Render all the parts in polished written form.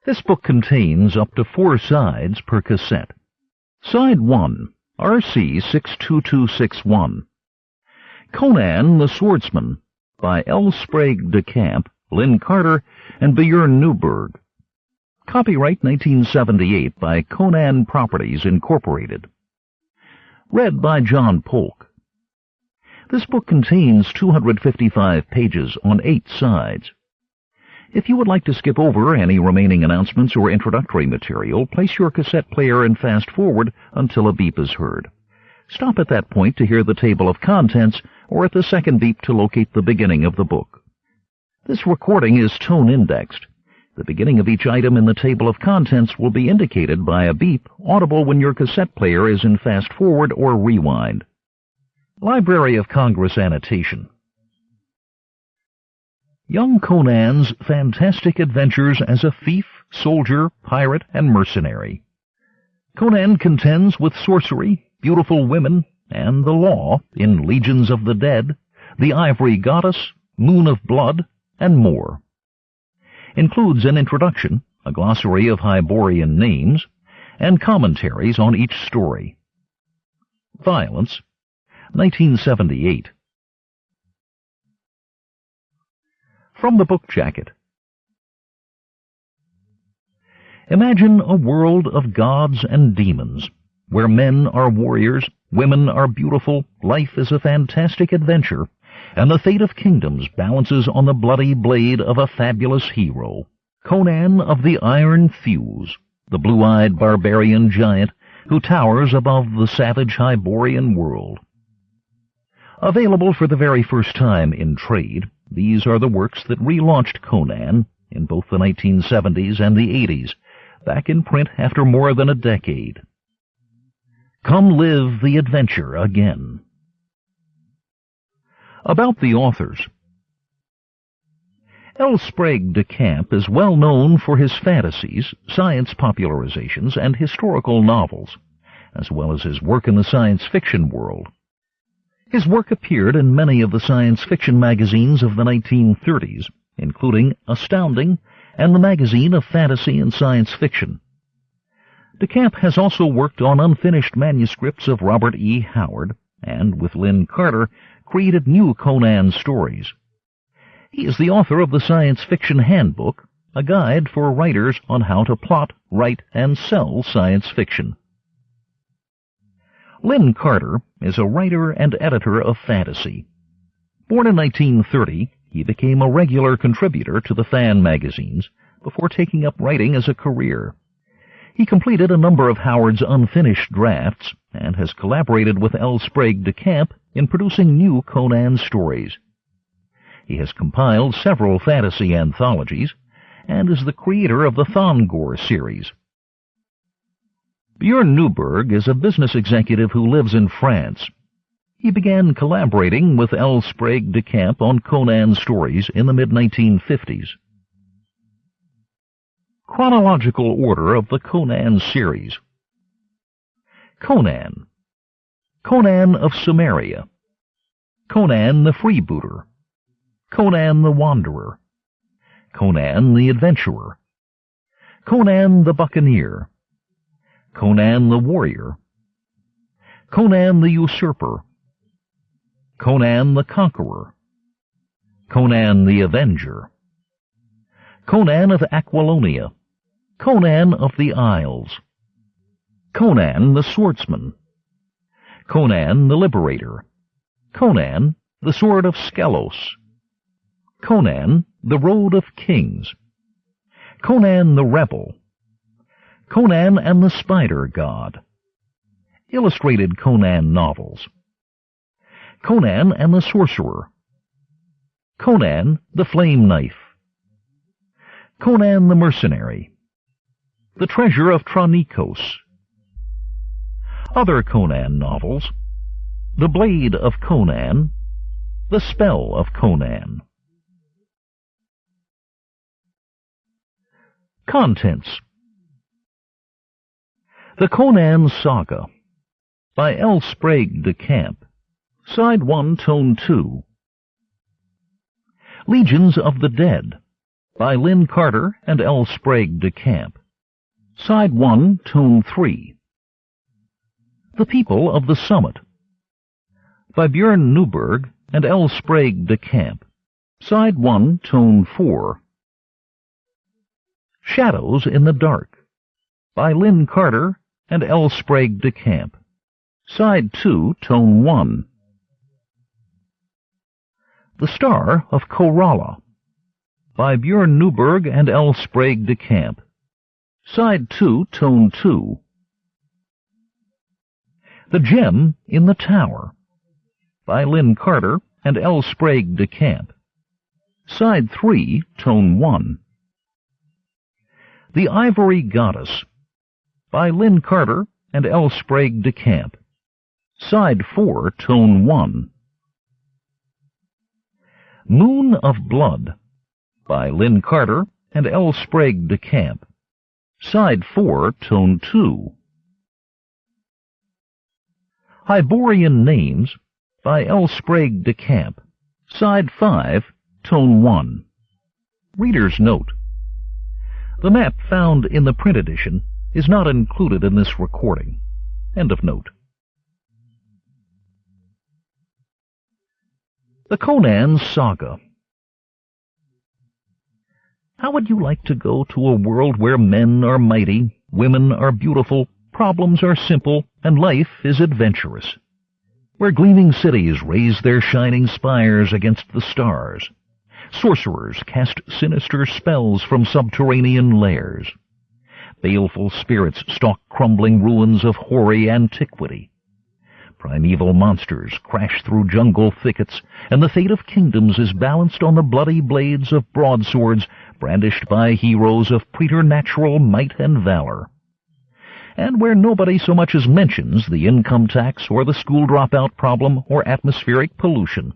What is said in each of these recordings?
This book contains up to 4 sides per cassette. Side 1, RC 62261. Conan the Swordsman, by L. Sprague de Camp, Lynn Carter, and Björn Newberg. Copyright 1978 by Conan Properties, Incorporated. Read by John Polk. This book contains 255 pages on 8 sides. If you would like to skip over any remaining announcements or introductory material, place your cassette player and fast forward until a beep is heard. Stop at that point to hear the table of contents, or at the second beep to locate the beginning of the book. This recording is tone-indexed. The beginning of each item in the table of contents will be indicated by a beep, audible when your cassette player is in fast forward or rewind. Library of Congress annotation. Young Conan's fantastic adventures as a thief, soldier, pirate, and mercenary. Conan contends with sorcery, beautiful women, and the law in Legions of the Dead, The Ivory Goddess, Moon of Blood, and more. Includes an introduction, a glossary of Hyborian names, and commentaries on each story. Violence, 1978. From the book jacket. Imagine a world of gods and demons, where men are warriors, women are beautiful, life is a fantastic adventure, and the fate of kingdoms balances on the bloody blade of a fabulous hero, Conan of the Iron Thews, the blue-eyed barbarian giant who towers above the savage Hyborian world. Available for the very first time in trade, these are the works that relaunched Conan in both the 1970s and the 80s, back in print after more than a decade. Come live the adventure again. About the authors. L. Sprague de Camp is well known for his fantasies, science popularizations, and historical novels, as well as his work in the science fiction world. His work appeared in many of the science fiction magazines of the 1930s, including Astounding and the Magazine of Fantasy and Science Fiction. De Camp has also worked on unfinished manuscripts of Robert E. Howard, and with Lynn Carter, created new Conan stories. He is the author of the Science Fiction Handbook, a guide for writers on how to plot, write, and sell science fiction. Lynn Carter is a writer and editor of fantasy. Born in 1930, he became a regular contributor to the fan magazines before taking up writing as a career. He completed a number of Howard's unfinished drafts and has collaborated with L. Sprague de Camp in producing new Conan stories. He has compiled several fantasy anthologies and is the creator of the Thongor series. Björn Newberg is a business executive who lives in France. He began collaborating with L. Sprague de Camp on Conan stories in the mid-1950s. Chronological order of the Conan series. Conan. Conan of Sumeria. Conan the Freebooter. Conan the Wanderer. Conan the Adventurer. Conan the Buccaneer. Conan the Warrior. Conan the Usurper. Conan the Conqueror. Conan the Avenger. Conan of Aquilonia. Conan of the Isles. Conan the Swordsman. Conan the Liberator. Conan the Sword of Skelos. Conan the Road of Kings. Conan the Rebel. Conan and the Spider God. Illustrated Conan novels. Conan and the Sorcerer. Conan the Flame Knife. Conan the Mercenary. The Treasure of Tronikos. Other Conan novels. The Blade of Conan. The Spell of Conan. Contents. The Conan Saga, by L. Sprague de Camp, Side 1, Tone 2. Legions of the Dead, by Lynn Carter and L. Sprague de Camp. Side 1, Tone 3. The People of the Summit, by Björn Newberg and L. Sprague de Camp. Side 1, Tone 4. Shadows in the Dark, by Lynn Carter and L. Sprague de Camp. Side 2, Tone 1. The Star of Korala, by Björn Newberg and L. Sprague de Camp. Side 2, Tone 2. The Gem in the Tower, by Lynn Carter and L. Sprague de Camp. Side 3, Tone 1. The Ivory Goddess, by Lynn Carter and L. Sprague de Camp. Side 4, Tone 1. Moon of Blood, by Lynn Carter and L. Sprague de Camp. Side 4, Tone 2. Hyborian Names, by L. Sprague de Camp. Side 5, Tone 1. Reader's Note: the map found in the print edition is not included in this recording. End of note. The Conan Saga. How would you like to go to a world where men are mighty, women are beautiful, problems are simple, and life is adventurous? Where gleaming cities raise their shining spires against the stars. Sorcerers cast sinister spells from subterranean lairs. Baleful spirits stalk crumbling ruins of hoary antiquity. Primeval monsters crash through jungle thickets, and the fate of kingdoms is balanced on the bloody blades of broadswords brandished by heroes of preternatural might and valor. And where nobody so much as mentions the income tax or the school dropout problem or atmospheric pollution.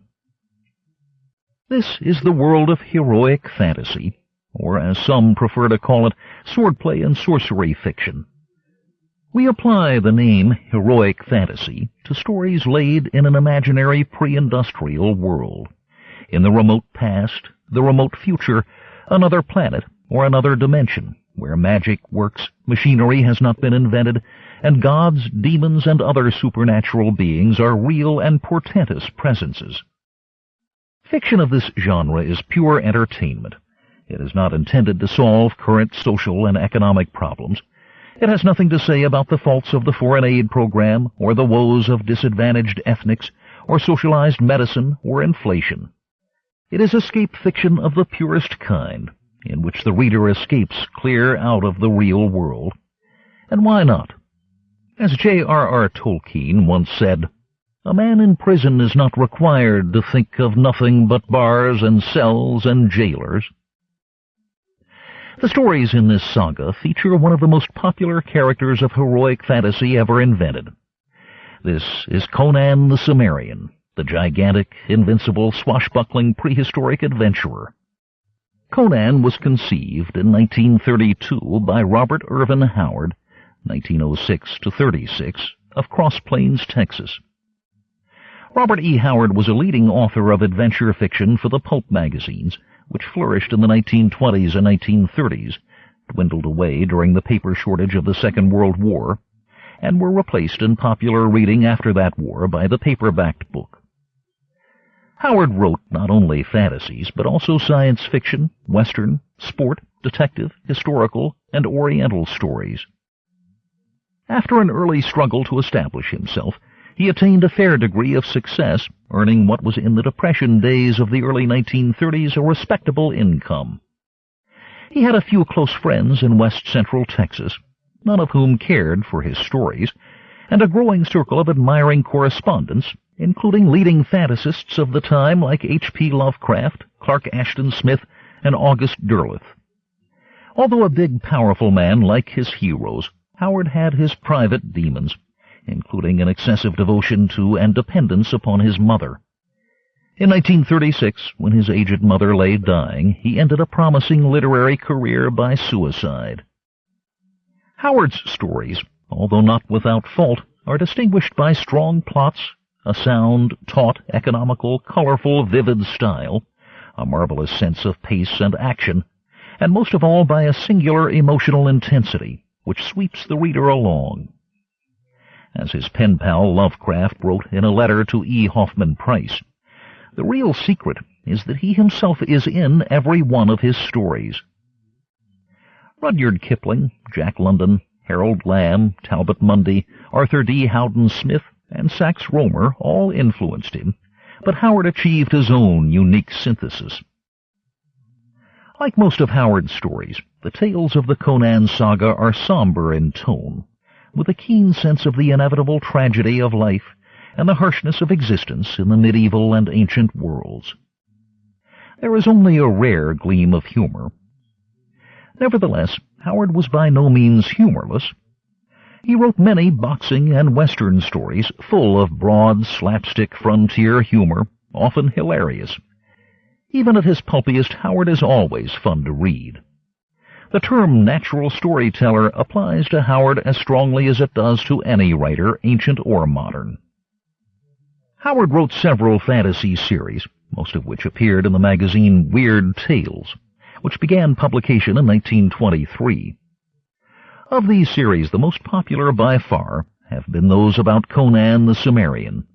This is the world of heroic fantasy, or as some prefer to call it, swordplay and sorcery fiction. We apply the name heroic fantasy to stories laid in an imaginary pre-industrial world. In the remote past, the remote future, another planet, or another dimension, where magic works, machinery has not been invented, and gods, demons, and other supernatural beings are real and portentous presences. Fiction of this genre is pure entertainment. It is not intended to solve current social and economic problems. It has nothing to say about the faults of the foreign aid program, or the woes of disadvantaged ethnics, or socialized medicine, or inflation. It is escape fiction of the purest kind, in which the reader escapes clear out of the real world. And why not? As J.R.R. Tolkien once said, "A man in prison is not required to think of nothing but bars and cells and jailers." The stories in this saga feature one of the most popular characters of heroic fantasy ever invented. This is Conan the Cimmerian, the gigantic, invincible, swashbuckling prehistoric adventurer. Conan was conceived in 1932 by Robert Irvin Howard, 1906-36, of Cross Plains, Texas. Robert E. Howard was a leading author of adventure fiction for the pulp magazines, which flourished in the 1920s and 1930s, dwindled away during the paper shortage of the Second World War, and were replaced in popular reading after that war by the paperbacked book. Howard wrote not only fantasies, but also science fiction, western, sport, detective, historical, and oriental stories. After an early struggle to establish himself, he attained a fair degree of success, earning what was in the Depression days of the early 1930s a respectable income. He had a few close friends in west-central Texas, none of whom cared for his stories, and a growing circle of admiring correspondents, including leading fantasists of the time like H.P. Lovecraft, Clark Ashton Smith, and August Derleth. Although a big, powerful man like his heroes, Howard had his private demons, including an excessive devotion to and dependence upon his mother. In 1936, when his aged mother lay dying, he ended a promising literary career by suicide. Howard's stories, although not without fault, are distinguished by strong plots, a sound, taut, economical, colorful, vivid style, a marvelous sense of pace and action, and most of all by a singular emotional intensity which sweeps the reader along. As his pen pal Lovecraft wrote in a letter to E. Hoffman Price, the real secret is that he himself is in every one of his stories. Rudyard Kipling, Jack London, Harold Lamb, Talbot Mundy, Arthur D. Howden Smith, and Sax Rohmer all influenced him, but Howard achieved his own unique synthesis. Like most of Howard's stories, the tales of the Conan saga are somber in tone, with a keen sense of the inevitable tragedy of life and the harshness of existence in the medieval and ancient worlds. There is only a rare gleam of humor. Nevertheless, Howard was by no means humorless. He wrote many boxing and western stories full of broad, slapstick frontier humor, often hilarious. Even at his pulpiest, Howard is always fun to read. The term natural storyteller applies to Howard as strongly as it does to any writer, ancient or modern. Howard wrote several fantasy series, most of which appeared in the magazine Weird Tales, which began publication in 1923. Of these series, the most popular by far have been those about Conan the Cimmerian.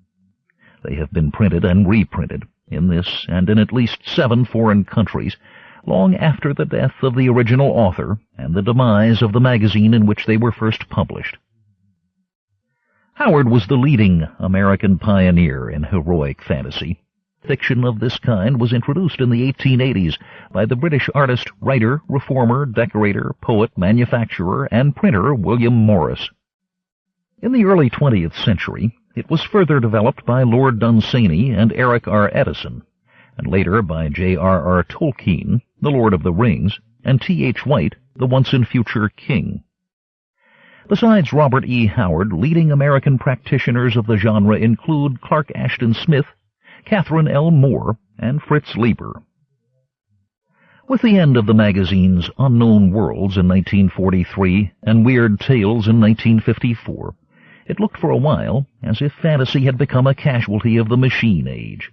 They have been printed and reprinted in this and in at least 7 foreign countries, long after the death of the original author and the demise of the magazine in which they were first published. Howard was the leading American pioneer in heroic fantasy. Fiction of this kind was introduced in the 1880s by the British artist, writer, reformer, decorator, poet, manufacturer, and printer William Morris. In the early 20th century, it was further developed by Lord Dunsany and Eric R. Edison, and later by J.R.R. Tolkien, the Lord of the Rings, and T.H. White, the once-and-future king. Besides Robert E. Howard, leading American practitioners of the genre include Clark Ashton Smith, Catherine L. Moore, and Fritz Leiber. With the end of the magazine's Unknown Worlds in 1943 and Weird Tales in 1954, it looked for a while as if fantasy had become a casualty of the machine age.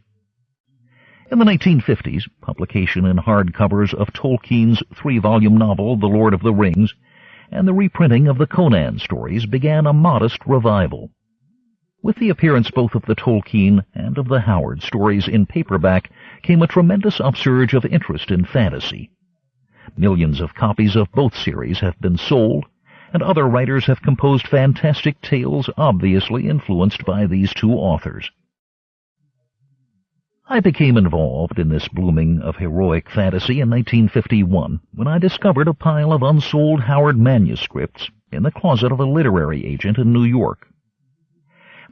In the 1950s, publication in hardcovers of Tolkien's 3-volume novel The Lord of the Rings and the reprinting of the Conan stories began a modest revival. With the appearance both of the Tolkien and of the Howard stories in paperback came a tremendous upsurge of interest in fantasy. Millions of copies of both series have been sold, and other writers have composed fantastic tales obviously influenced by these two authors. I became involved in this blooming of heroic fantasy in 1951 when I discovered a pile of unsold Howard manuscripts in the closet of a literary agent in New York.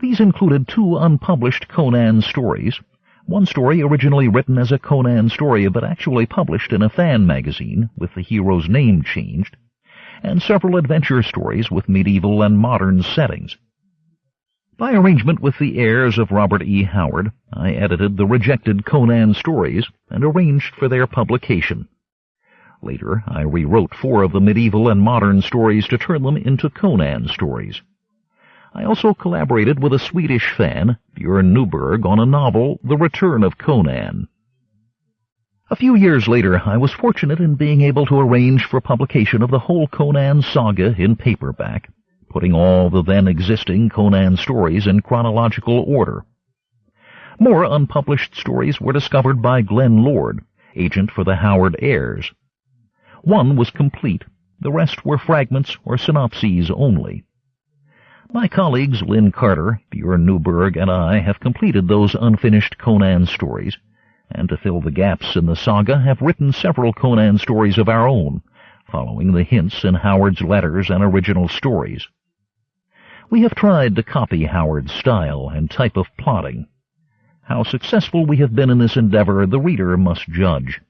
These included 2 unpublished Conan stories, one story originally written as a Conan story but actually published in a fan magazine with the hero's name changed, and several adventure stories with medieval and modern settings. By arrangement with the heirs of Robert E. Howard, I edited the rejected Conan stories and arranged for their publication. Later, I rewrote 4 of the medieval and modern stories to turn them into Conan stories. I also collaborated with a Swedish fan, Björn Newberg, on a novel, The Return of Conan. A few years later, I was fortunate in being able to arrange for publication of the whole Conan saga in paperback, putting all the then-existing Conan stories in chronological order. More unpublished stories were discovered by Glenn Lord, agent for the Howard heirs. One was complete, the rest were fragments or synopses only. My colleagues Lynn Carter, Björn Newberg, and I have completed those unfinished Conan stories, and to fill the gaps in the saga have written several Conan stories of our own, following the hints in Howard's letters and original stories. We have tried to copy Howard's style and type of plotting. How successful we have been in this endeavor the reader must judge.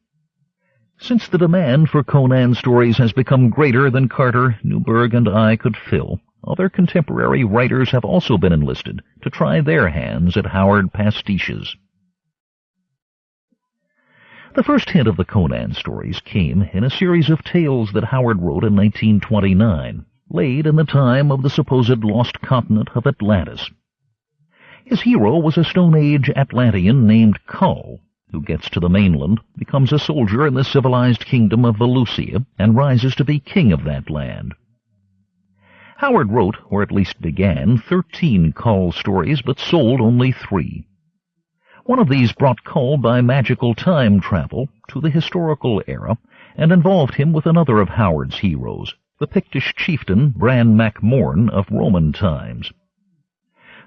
Since the demand for Conan stories has become greater than Carter, Newberg, and I could fill, other contemporary writers have also been enlisted to try their hands at Howard pastiches. The first hint of the Conan stories came in a series of tales that Howard wrote in 1929, laid in the time of the supposed lost continent of Atlantis. His hero was a Stone Age Atlantean named Kull, who gets to the mainland, becomes a soldier in the civilized kingdom of Valusia, and rises to be king of that land. Howard wrote, or at least began, 13 Kull stories, but sold only 3. One of these brought Kull by magical time travel to the historical era, and involved him with another of Howard's heroes, the Pictish chieftain Bran Mac Morn of Roman times.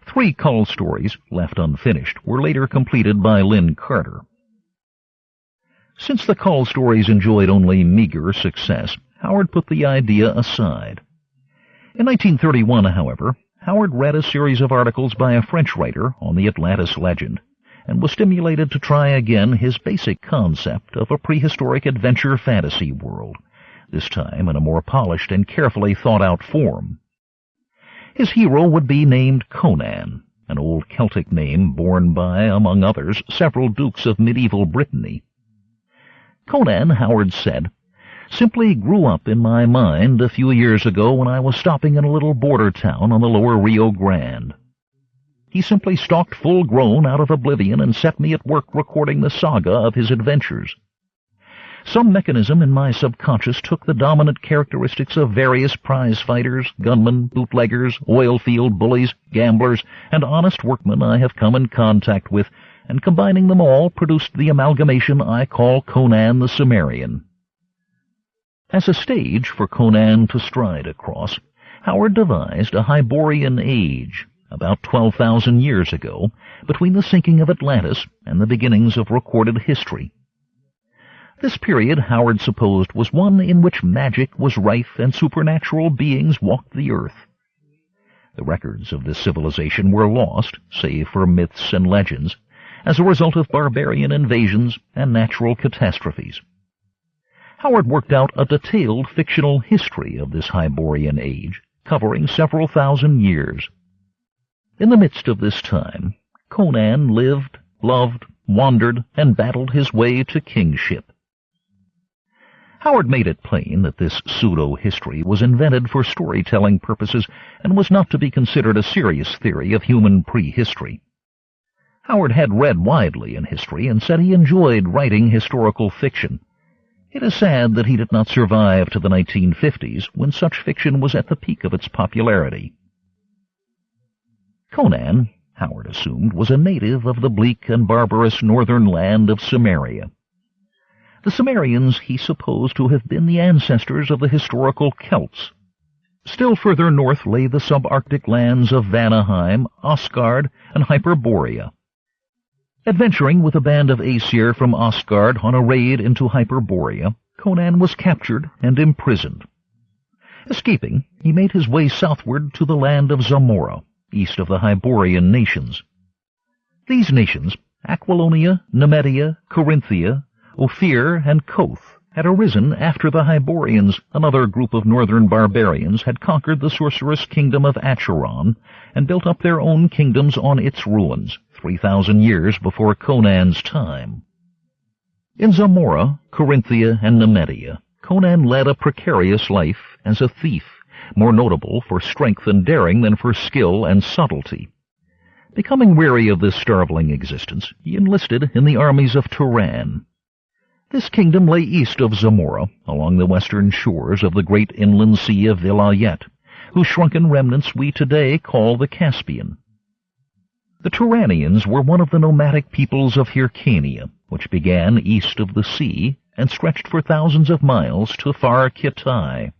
3 Kull stories, left unfinished, were later completed by Lynn Carter. Since the Kull stories enjoyed only meager success, Howard put the idea aside. In 1931, however, Howard read a series of articles by a French writer on the Atlantis legend, and was stimulated to try again his basic concept of a prehistoric adventure fantasy world, this time in a more polished and carefully thought-out form. His hero would be named Conan, an old Celtic name borne by, among others, several dukes of medieval Brittany. Conan, Howard said, simply grew up in my mind a few years ago when I was stopping in a little border town on the lower Rio Grande. He simply stalked full-grown out of oblivion and set me at work recording the saga of his adventures. Some mechanism in my subconscious took the dominant characteristics of various prize-fighters, gunmen, bootleggers, oil-field bullies, gamblers, and honest workmen I have come in contact with, and combining them all produced the amalgamation I call Conan the Cimmerian. As a stage for Conan to stride across, Howard devised a Hyborian age, about 12,000 years ago, between the sinking of Atlantis and the beginnings of recorded history. This period Howard supposed was one in which magic was rife and supernatural beings walked the earth. The records of this civilization were lost, save for myths and legends, as a result of barbarian invasions and natural catastrophes. Howard worked out a detailed fictional history of this Hyborian age, covering several thousand years. In the midst of this time, Conan lived, loved, wandered, and battled his way to kingship. Howard made it plain that this pseudo-history was invented for storytelling purposes and was not to be considered a serious theory of human prehistory. Howard had read widely in history and said he enjoyed writing historical fiction. It is sad that he did not survive to the 1950s, when such fiction was at the peak of its popularity. Conan, Howard assumed, was a native of the bleak and barbarous northern land of Cimmeria. The Cimmerians he supposed to have been the ancestors of the historical Celts. Still further north lay the subarctic lands of Vanaheim, Asgard, and Hyperborea. Adventuring with a band of Aesir from Asgard on a raid into Hyperborea, Conan was captured and imprisoned. Escaping, he made his way southward to the land of Zamora, east of the Hyborian nations. These nations, Aquilonia, Nemedia, Corinthia, Ophir, and Koth, had arisen after the Hyborians, another group of northern barbarians, had conquered the sorcerous kingdom of Acheron and built up their own kingdoms on its ruins, 3,000 years before Conan's time. In Zamora, Corinthia, and Nemedia, Conan led a precarious life as a thief, more notable for strength and daring than for skill and subtlety. Becoming weary of this starveling existence, he enlisted in the armies of Turan. This kingdom lay east of Zamora, along the western shores of the great inland sea of Vilayet, whose shrunken remnants we today call the Caspian. The Turanians were one of the nomadic peoples of Hyrcania, which began east of the sea and stretched for thousands of miles to far Kitai.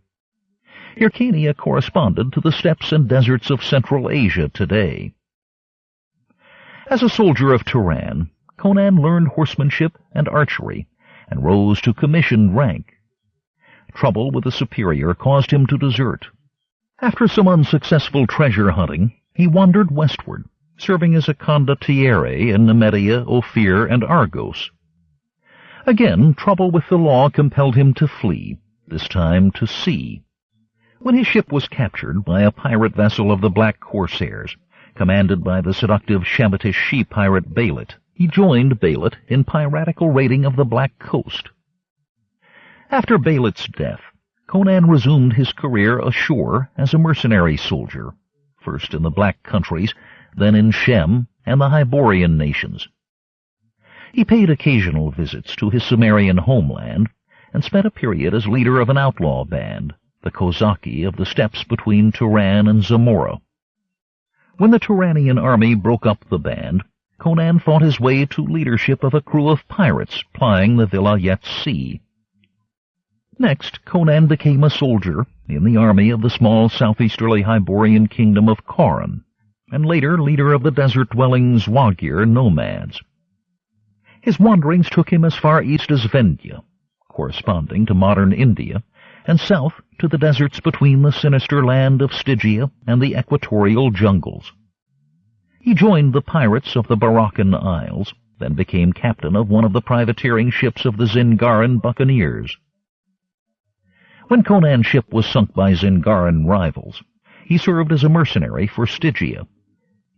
Hyrcania corresponded to the steppes and deserts of Central Asia today. As a soldier of Turan, Conan learned horsemanship and archery, and rose to commissioned rank. Trouble with a superior caused him to desert. After some unsuccessful treasure hunting, he wandered westward, serving as a condottiere in Nemedia, Ophir, and Argos. Again, trouble with the law compelled him to flee, this time to sea. When his ship was captured by a pirate vessel of the Black Corsairs, commanded by the seductive Shemitish she-pirate Bêlit, he joined Bêlit in piratical raiding of the Black Coast. After Bêlit's death, Conan resumed his career ashore as a mercenary soldier, first in the Black Countries, then in Shem and the Hyborian nations. He paid occasional visits to his Sumerian homeland and spent a period as leader of an outlaw band, the Kozaki of the steppes between Turan and Zamora. When the Turanian army broke up the band, Conan fought his way to leadership of a crew of pirates plying the Vilayet Sea. Next, Conan became a soldier in the army of the small southeasterly Hyborian kingdom of Coran, and later leader of the desert-dwelling Zwagir nomads. His wanderings took him as far east as Vendya, corresponding to modern India, and south to the deserts between the sinister land of Stygia and the equatorial jungles. He joined the pirates of the Barachan Isles, then became captain of one of the privateering ships of the Zingaran buccaneers. When Conan's ship was sunk by Zingaran rivals, he served as a mercenary for Stygia.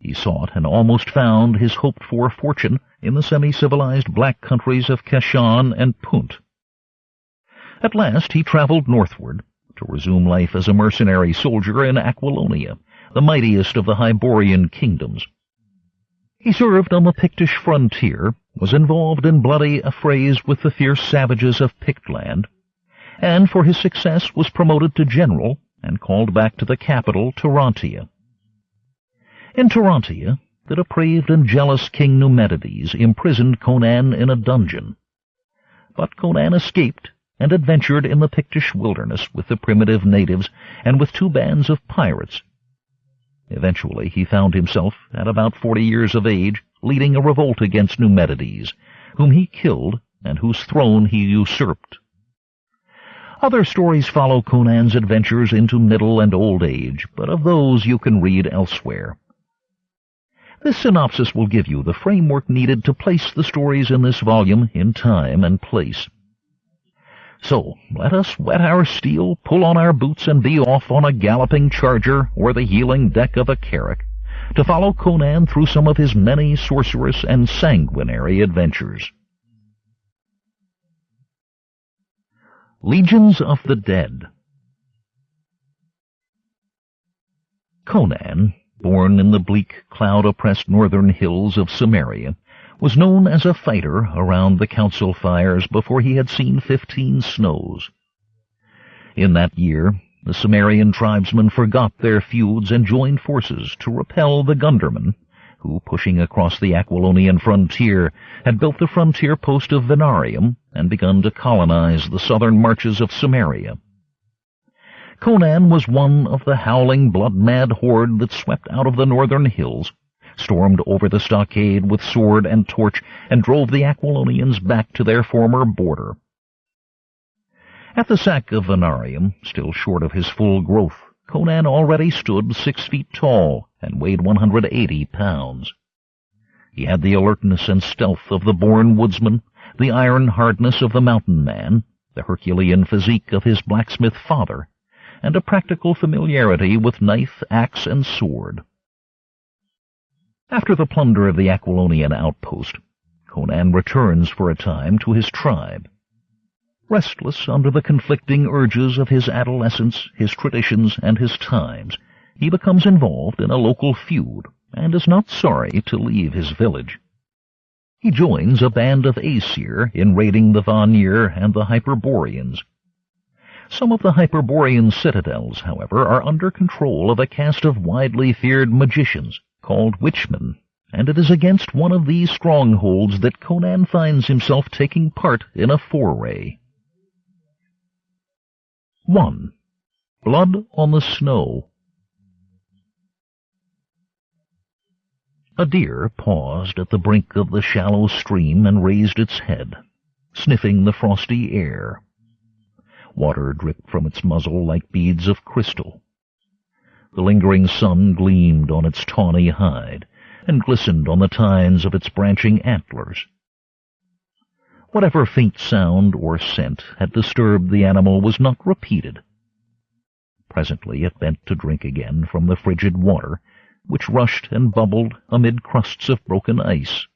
He sought and almost found his hoped-for fortune in the semi-civilized black countries of Kashan and Punt. At last he traveled northward to resume life as a mercenary soldier in Aquilonia, the mightiest of the Hyborian kingdoms. He served on the Pictish frontier, was involved in bloody affrays with the fierce savages of Pictland, and for his success was promoted to general and called back to the capital, Tarantia. In Tarantia, the depraved and jealous King Numedides imprisoned Conan in a dungeon. But Conan escaped and adventured in the Pictish wilderness with the primitive natives and with 2 bands of pirates. Eventually he found himself, at about 40 years of age, leading a revolt against Numedides, whom he killed and whose throne he usurped. Other stories follow Conan's adventures into middle and old age, but of those you can read elsewhere. This synopsis will give you the framework needed to place the stories in this volume in time and place. So, let us whet our steel, pull on our boots, and be off on a galloping charger or the heeling deck of a carrack to follow Conan through some of his many sorcerous and sanguinary adventures. Legions of the Dead. Conan, born in the bleak, cloud-oppressed northern hills of Samaria, was known as a fighter around the council fires before he had seen 15 snows. In that year, the Sumerian tribesmen forgot their feuds and joined forces to repel the Gundermen, who, pushing across the Aquilonian frontier, had built the frontier post of Venarium and begun to colonize the southern marches of Samaria. Conan was one of the howling, blood-mad horde that swept out of the northern hills, stormed over the stockade with sword and torch, and drove the Aquilonians back to their former border. At the sack of Venarium, still short of his full growth, Conan already stood 6 feet tall and weighed 180 pounds. He had the alertness and stealth of the born woodsman, the iron hardness of the mountain man, the Herculean physique of his blacksmith father, and a practical familiarity with knife, axe, and sword. After the plunder of the Aquilonian outpost, Conan returns for a time to his tribe. Restless under the conflicting urges of his adolescence, his traditions, and his times, he becomes involved in a local feud, and is not sorry to leave his village. He joins a band of Aesir in raiding the Vanir and the Hyperboreans. Some of the Hyperborean citadels, however, are under control of a caste of widely feared magicians called Witchmen, and it is against one of these strongholds that Conan finds himself taking part in a foray. 1. Blood on the Snow. A deer paused at the brink of the shallow stream and raised its head, sniffing the frosty air. Water dripped from its muzzle like beads of crystal. The lingering sun gleamed on its tawny hide and glistened on the tines of its branching antlers. Whatever faint sound or scent had disturbed the animal was not repeated. Presently it bent to drink again from the frigid water, which rushed and bubbled amid crusts of broken ice.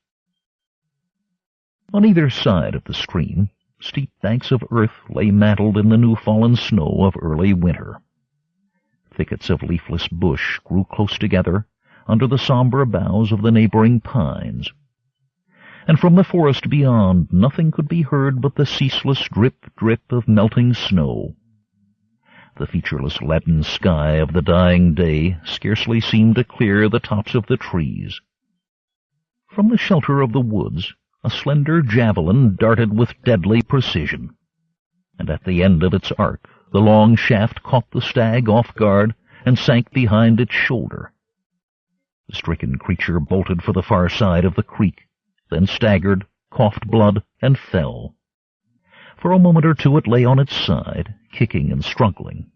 On either side of the stream, steep banks of earth lay mantled in the new-fallen snow of early winter. Thickets of leafless bush grew close together under the somber boughs of the neighboring pines. and from the forest beyond nothing could be heard but the ceaseless drip-drip of melting snow. The featureless leaden sky of the dying day scarcely seemed to clear the tops of the trees. From the shelter of the woods a slender javelin darted with deadly precision, and at the end of its arc the long shaft caught the stag off guard and sank behind its shoulder. The stricken creature bolted for the far side of the creek, then staggered, coughed blood, and fell. For a moment or two it lay on its side, kicking and struggling.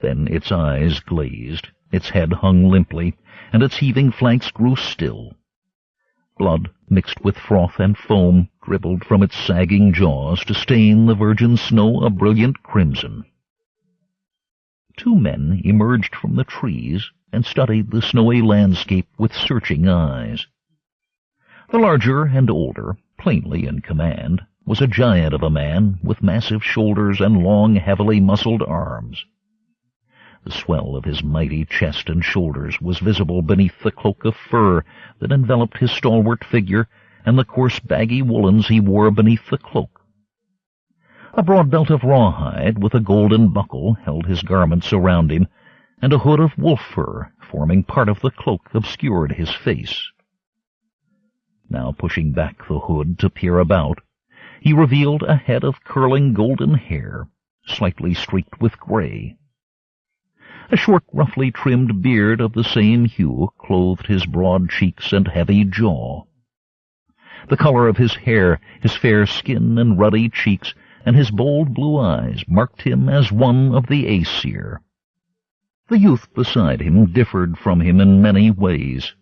Then its eyes glazed, its head hung limply, and its heaving flanks grew still. Blood, mixed with froth and foam, dribbled from its sagging jaws to stain the virgin snow a brilliant crimson. Two men emerged from the trees and studied the snowy landscape with searching eyes. The larger and older, plainly in command, was a giant of a man with massive shoulders and long, heavily muscled arms. The swell of his mighty chest and shoulders was visible beneath the cloak of fur that enveloped his stalwart figure and the coarse, baggy woolens he wore beneath the cloak. A broad belt of rawhide with a golden buckle held his garments around him, and a hood of wolf fur, forming part of the cloak, obscured his face. Now pushing back the hood to peer about, he revealed a head of curling golden hair, slightly streaked with gray. A short, roughly trimmed beard of the same hue clothed his broad cheeks and heavy jaw. The color of his hair, his fair skin and ruddy cheeks, and his bold blue eyes marked him as one of the Aesir. The youth beside him differed from him in many ways.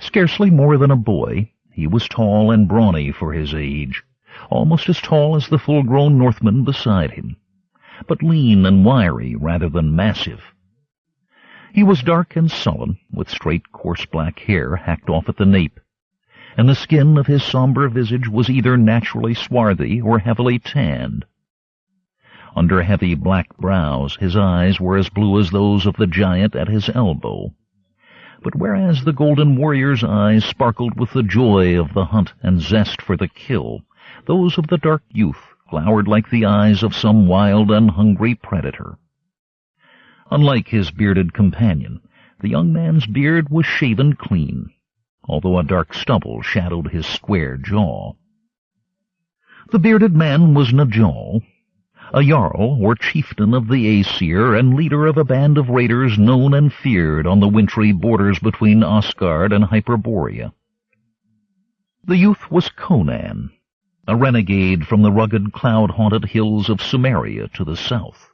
Scarcely more than a boy, he was tall and brawny for his age, almost as tall as the full-grown Northman beside him, but lean and wiry rather than massive. He was dark and sullen, with straight, coarse black hair hacked off at the nape, and the skin of his somber visage was either naturally swarthy or heavily tanned. Under heavy black brows his eyes were as blue as those of the giant at his elbow. But whereas the golden warrior's eyes sparkled with the joy of the hunt and zest for the kill, those of the dark youth glowered like the eyes of some wild and hungry predator. Unlike his bearded companion, the young man's beard was shaven clean, although a dark stubble shadowed his square jaw. The bearded man was Najal, a jarl or chieftain of the Aesir and leader of a band of raiders known and feared on the wintry borders between Asgard and Hyperborea. The youth was Conan, a renegade from the rugged, cloud-haunted hills of Sumeria to the south.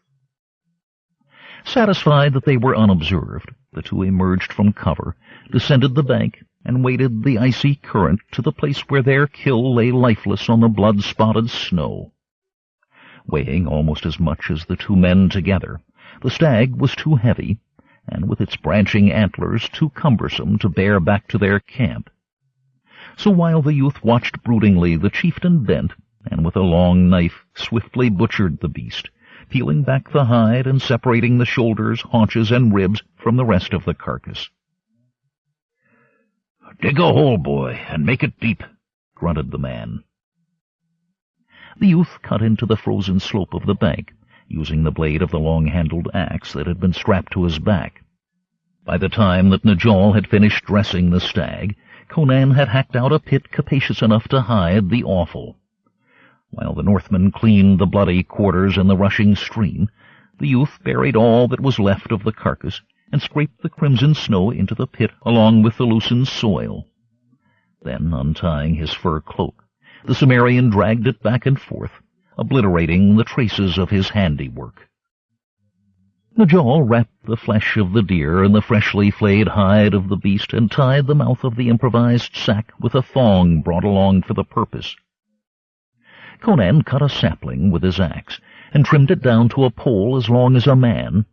Satisfied that they were unobserved, the two emerged from cover, descended the bank, and waded the icy current to the place where their kill lay lifeless on the blood-spotted snow. Weighing almost as much as the two men together, the stag was too heavy, and with its branching antlers too cumbersome to bear back to their camp. So while the youth watched broodingly, the chieftain bent, and with a long knife swiftly butchered the beast, peeling back the hide and separating the shoulders, haunches, and ribs from the rest of the carcass. "Dig a hole, boy, and make it deep," grunted the man. The youth cut into the frozen slope of the bank, using the blade of the long-handled axe that had been strapped to his back. By the time that Najal had finished dressing the stag, Conan had hacked out a pit capacious enough to hide the offal. While the Northman cleaned the bloody quarters in the rushing stream, the youth buried all that was left of the carcass and scraped the crimson snow into the pit along with the loosened soil. Then, untying his fur cloak, the Cimmerian dragged it back and forth, obliterating the traces of his handiwork. Najal wrapped the flesh of the deer in the freshly flayed hide of the beast and tied the mouth of the improvised sack with a thong brought along for the purpose. Conan cut a sapling with his axe and trimmed it down to a pole as long as a man,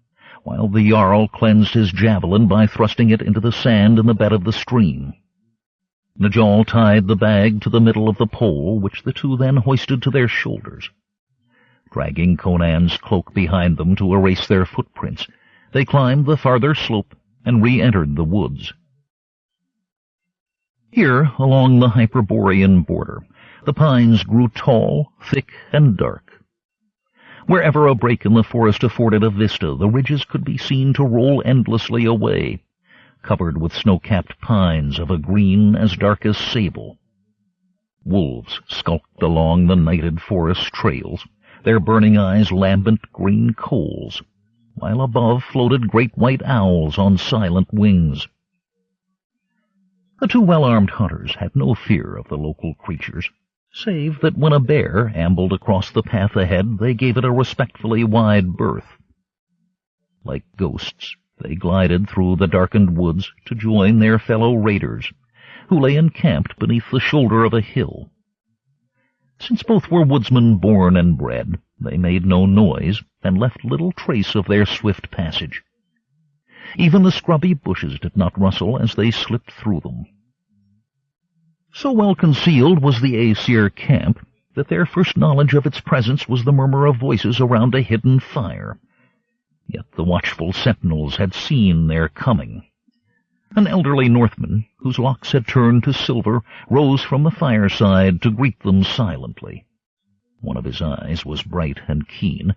while the jarl cleansed his javelin by thrusting it into the sand in the bed of the stream. Najal tied the bag to the middle of the pole, which the two then hoisted to their shoulders. Dragging Conan's cloak behind them to erase their footprints, they climbed the farther slope and re-entered the woods. Here, along the Hyperborean border, the pines grew tall, thick, and dark. Wherever a break in the forest afforded a vista, the ridges could be seen to roll endlessly away, covered with snow-capped pines of a green as dark as sable. Wolves skulked along the nighted forest trails, their burning eyes lambent green coals, while above floated great white owls on silent wings. The two well-armed hunters had no fear of the local creatures, save that when a bear ambled across the path ahead, they gave it a respectfully wide berth. Like ghosts, they glided through the darkened woods to join their fellow raiders, who lay encamped beneath the shoulder of a hill. Since both were woodsmen born and bred, they made no noise and left little trace of their swift passage. Even the scrubby bushes did not rustle as they slipped through them. So well concealed was the Aesir camp that their first knowledge of its presence was the murmur of voices around a hidden fire. Yet the watchful sentinels had seen their coming. An elderly Northman, whose locks had turned to silver, rose from the fireside to greet them silently. One of his eyes was bright and keen.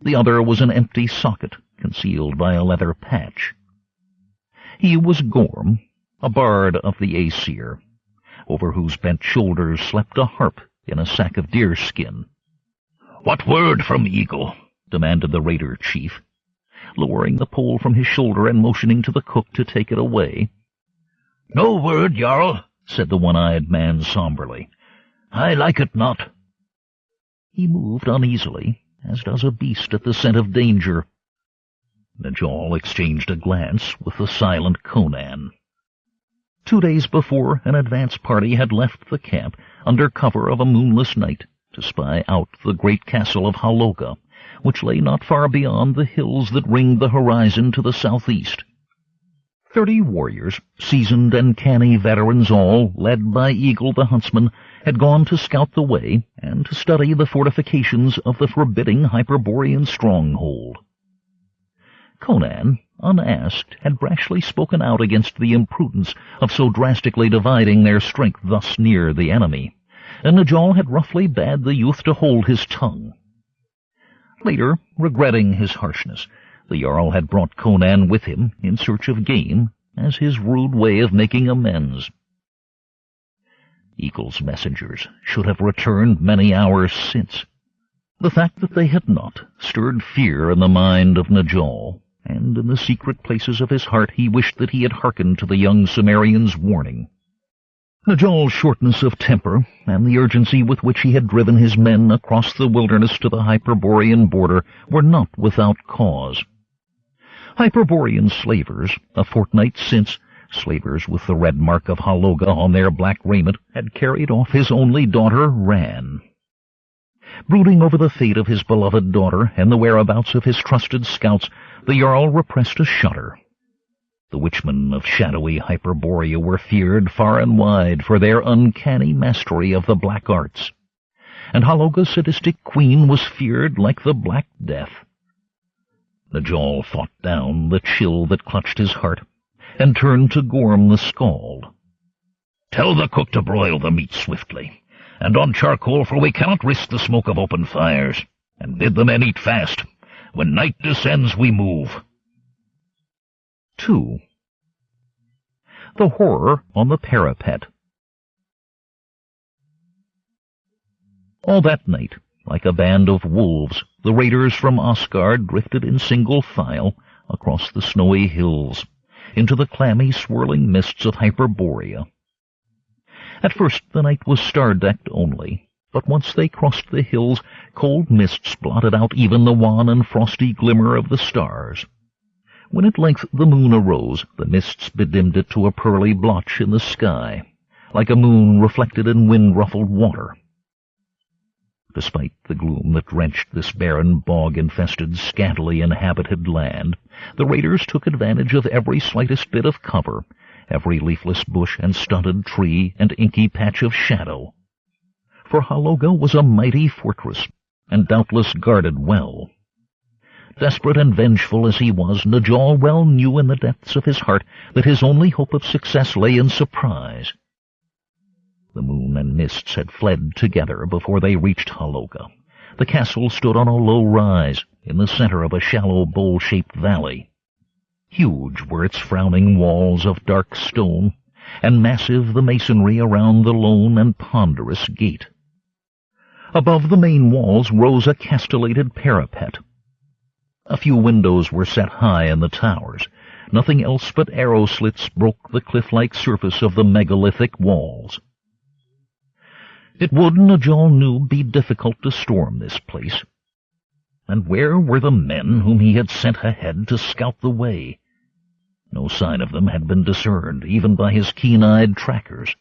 The other was an empty socket, concealed by a leather patch. He was Gorm, a bard of the Aesir, over whose bent shoulders slept a harp in a sack of deerskin. "What word from Eagle?" demanded the raider chief, lowering the pole from his shoulder and motioning to the cook to take it away. "No word, Jarl," said the one-eyed man somberly. "I like it not." He moved uneasily, as does a beast at the scent of danger. Najal exchanged a glance with the silent Conan. 2 days before, an advance party had left the camp under cover of a moonless night to spy out the great castle of Haloga, which lay not far beyond the hills that ringed the horizon to the southeast. 30 warriors, seasoned and canny veterans all, led by Eagle the huntsman, had gone to scout the way and to study the fortifications of the forbidding Hyperborean stronghold. Conan, unasked, had brashly spoken out against the imprudence of so drastically dividing their strength thus near the enemy, and Najal had roughly bade the youth to hold his tongue. Later, regretting his harshness, the Jarl had brought Conan with him in search of game as his rude way of making amends. Eagle's messengers should have returned many hours since. The fact that they had not stirred fear in the mind of Najal, and in the secret places of his heart he wished that he had hearkened to the young Cimmerian's warning. Najal's shortness of temper, and the urgency with which he had driven his men across the wilderness to the Hyperborean border, were not without cause. Hyperborean slavers, a fortnight since, slavers with the red mark of Haloga on their black raiment, had carried off his only daughter, Ran. Brooding over the fate of his beloved daughter and the whereabouts of his trusted scouts, the Jarl repressed a shudder. The witchmen of shadowy Hyperborea were feared far and wide for their uncanny mastery of the black arts, and Haloga's sadistic queen was feared like the Black Death. Najal fought down the chill that clutched his heart, and turned to Gorm the Scald. "Tell the cook to broil the meat swiftly, and on charcoal, for we cannot risk the smoke of open fires, and bid the men eat fast. When night descends, we move." 2. The Horror on the Parapet. All that night, like a band of wolves, the raiders from Asgard drifted in single file across the snowy hills, into the clammy, swirling mists of Hyperborea. At first the night was star-decked only, but once they crossed the hills, cold mists blotted out even the wan and frosty glimmer of the stars. When at length the moon arose, the mists bedimmed it to a pearly blotch in the sky, like a moon reflected in wind-ruffled water. Despite the gloom that drenched this barren, bog-infested, scantily inhabited land, the raiders took advantage of every slightest bit of cover, every leafless bush and stunted tree and inky patch of shadow. For Haloga was a mighty fortress, and doubtless guarded well. Desperate and vengeful as he was, Najal well knew in the depths of his heart that his only hope of success lay in surprise. The moon and mists had fled together before they reached Haloga. The castle stood on a low rise, in the center of a shallow bowl-shaped valley. Huge were its frowning walls of dark stone, and massive the masonry around the lone and ponderous gate. Above the main walls rose a castellated parapet. A few windows were set high in the towers. Nothing else but arrow slits broke the cliff-like surface of the megalithic walls. It would, Najal knew, be difficult to storm this place. And where were the men whom he had sent ahead to scout the way? No sign of them had been discerned, even by his keen-eyed trackers,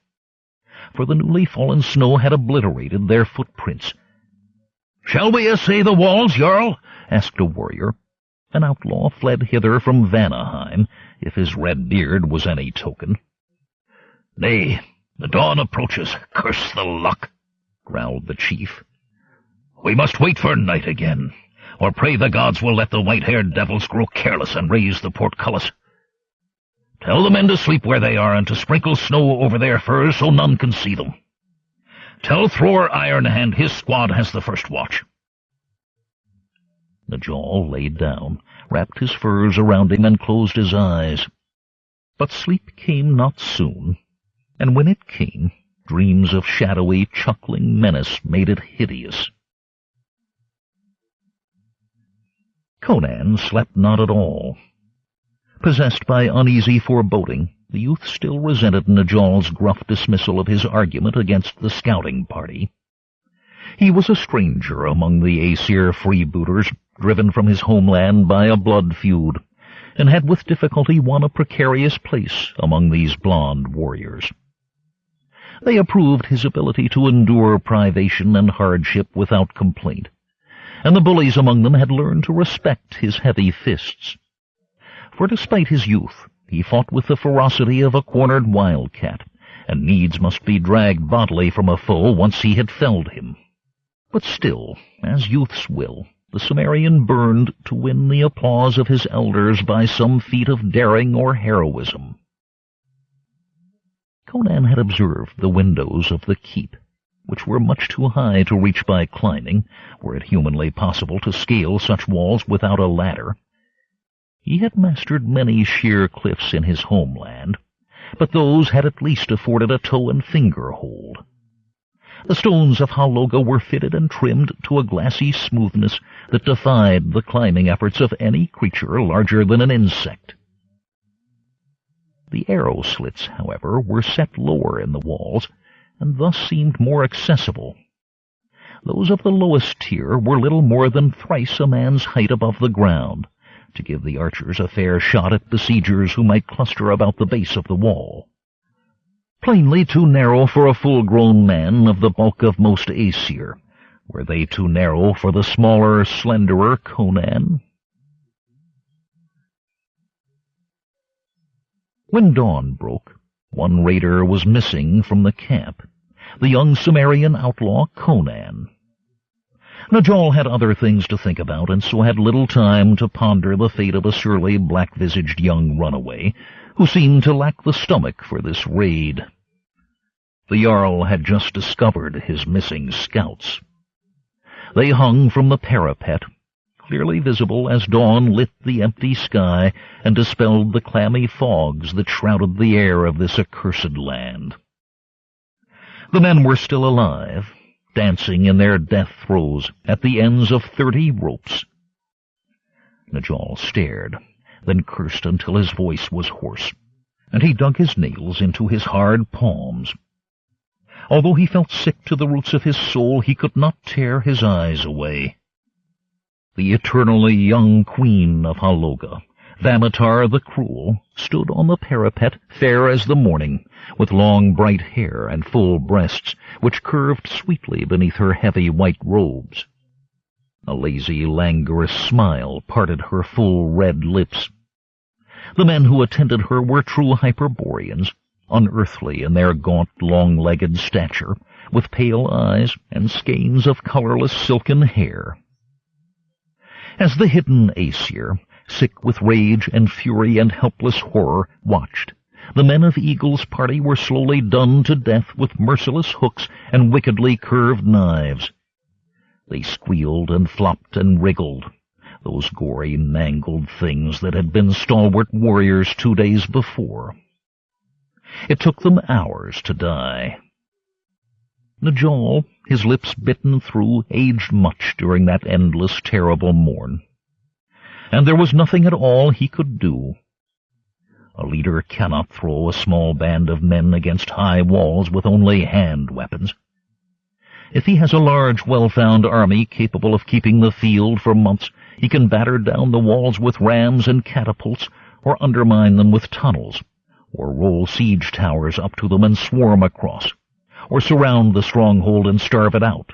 for the newly fallen snow had obliterated their footprints. "Shall we essay the walls, Jarl?" asked a warrior. An outlaw fled hither from Vanaheim, if his red beard was any token. "Nay, the dawn approaches. Curse the luck," growled the chief. "We must wait for night again, or pray the gods will let the white-haired devils grow careless and raise the portcullis. Tell the men to sleep where they are and to sprinkle snow over their furs so none can see them. Tell Thror Ironhand his squad has the first watch." Najal laid down, wrapped his furs around him, and closed his eyes. But sleep came not soon, and when it came, dreams of shadowy, chuckling menace made it hideous. Conan slept not at all. Possessed by uneasy foreboding, the youth still resented Najal's gruff dismissal of his argument against the scouting party. He was a stranger among the Aesir freebooters, driven from his homeland by a blood feud, and had with difficulty won a precarious place among these blond warriors. They approved his ability to endure privation and hardship without complaint, and the bullies among them had learned to respect his heavy fists. For despite his youth, he fought with the ferocity of a cornered wildcat, and needs must be dragged bodily from a foe once he had felled him. But still, as youths will, the Cimmerian burned to win the applause of his elders by some feat of daring or heroism. Conan had observed the windows of the keep, which were much too high to reach by climbing, were it humanly possible to scale such walls without a ladder. He had mastered many sheer cliffs in his homeland, but those had at least afforded a toe and finger hold. The stones of Haloga were fitted and trimmed to a glassy smoothness that defied the climbing efforts of any creature larger than an insect. The arrow slits, however, were set lower in the walls, and thus seemed more accessible. Those of the lowest tier were little more than thrice a man's height above the ground, to give the archers a fair shot at besiegers who might cluster about the base of the wall. Plainly too narrow for a full-grown man of the bulk of most Aesir. Were they too narrow for the smaller, slenderer Conan? When dawn broke, one raider was missing from the camp, the young Cimmerian outlaw Conan. Najal had other things to think about, and so had little time to ponder the fate of a surly, black-visaged young runaway, who seemed to lack the stomach for this raid. The Jarl had just discovered his missing scouts. They hung from the parapet, clearly visible as dawn lit the empty sky and dispelled the clammy fogs that shrouded the air of this accursed land. The men were still alive, dancing in their death throes at the ends of 30 ropes. Najal stared, then cursed until his voice was hoarse, and he dug his nails into his hard palms. Although he felt sick to the roots of his soul, he could not tear his eyes away. The eternally young queen of Haloga, Vamatar the Cruel, stood on the parapet, fair as the morning, with long bright hair and full breasts, which curved sweetly beneath her heavy white robes. A lazy, languorous smile parted her full red lips. The men who attended her were true Hyperboreans, unearthly in their gaunt, long-legged stature, with pale eyes and skeins of colorless silken hair. As the hidden Aesir, sick with rage and fury and helpless horror, watched, The men of Eagle's party were slowly done to death with merciless hooks and wickedly curved knives. They squealed and flopped and wriggled, those gory, mangled things that had been stalwart warriors 2 days before. It took them hours to die. Najal, his lips bitten through, aged much during that endless, terrible morn. And there was nothing at all he could do. A leader cannot throw a small band of men against high walls with only hand weapons. If he has a large, well-found army capable of keeping the field for months, he can batter down the walls with rams and catapults, or undermine them with tunnels, or roll siege towers up to them and swarm across, or surround the stronghold and starve it out.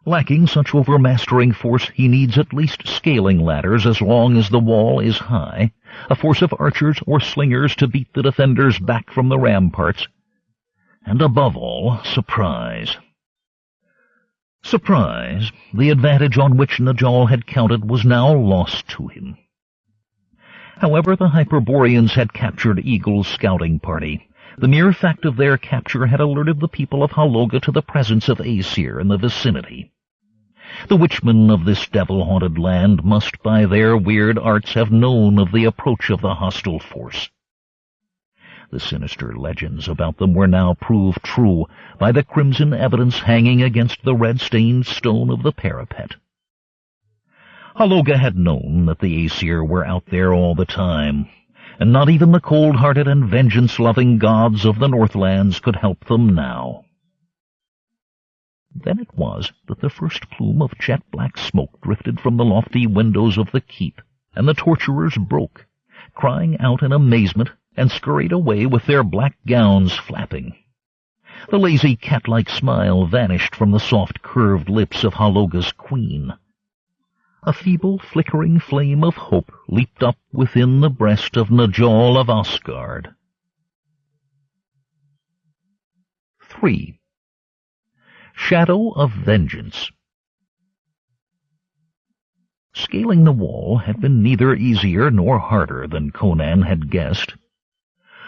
Lacking such overmastering force, he needs at least scaling ladders as long as the wall is high, a force of archers or slingers to beat the defenders back from the ramparts, and above all, surprise. Surprise, the advantage on which Najal had counted, was now lost to him. However, the Hyperboreans had captured Eagle's scouting party. The mere fact of their capture had alerted the people of Haloga to the presence of Aesir in the vicinity. The witchmen of this devil-haunted land must, by their weird arts, have known of the approach of the hostile force. The sinister legends about them were now proved true by the crimson evidence hanging against the red-stained stone of the parapet. Haloga had known that the Aesir were out there all the time, and not even the cold-hearted and vengeance-loving gods of the Northlands could help them now. Then it was that the first plume of jet-black smoke drifted from the lofty windows of the keep, and the torturers broke, crying out in amazement, and scurried away with their black gowns flapping. The lazy cat-like smile vanished from the soft curved lips of Haloga's queen. A feeble, flickering flame of hope leaped up within the breast of Najal of Asgard. 3. Shadow of Vengeance. Scaling the wall had been neither easier nor harder than Conan had guessed.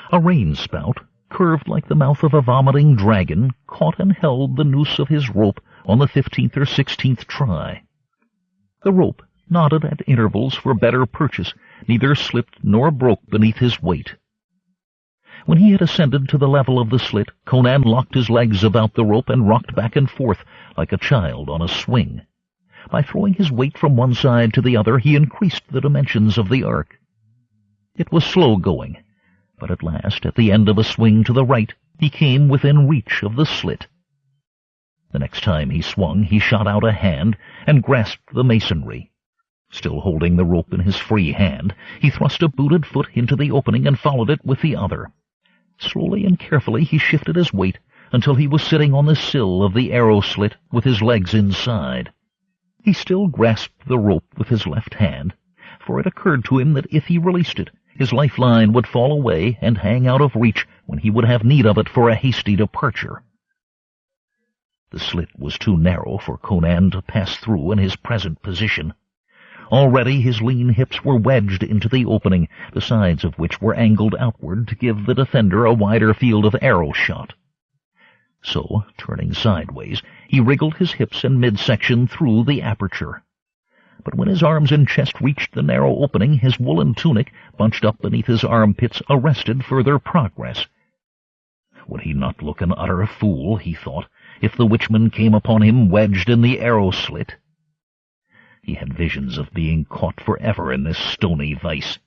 A rain spout, curved like the mouth of a vomiting dragon, caught and held the noose of his rope on the 15th or 16th try. The rope, knotted at intervals for better purchase, neither slipped nor broke beneath his weight. When he had ascended to the level of the slit, Conan locked his legs about the rope and rocked back and forth like a child on a swing. By throwing his weight from one side to the other, he increased the dimensions of the arc. It was slow going, but at last, at the end of a swing to the right, he came within reach of the slit. The next time he swung, he shot out a hand and grasped the masonry. Still holding the rope in his free hand, he thrust a booted foot into the opening and followed it with the other. Slowly and carefully he shifted his weight until he was sitting on the sill of the arrow slit with his legs inside. He still grasped the rope with his left hand, for it occurred to him that if he released it, his lifeline would fall away and hang out of reach when he would have need of it for a hasty departure. The slit was too narrow for Conan to pass through in his present position. Already his lean hips were wedged into the opening, the sides of which were angled outward to give the defender a wider field of arrow shot. So, turning sideways, he wriggled his hips and midsection through the aperture. But when his arms and chest reached the narrow opening, his woolen tunic, bunched up beneath his armpits, arrested further progress. Would he not look an utter fool, he thought, if the witchman came upon him wedged in the arrow slit? He had visions of being caught forever in this stony vice.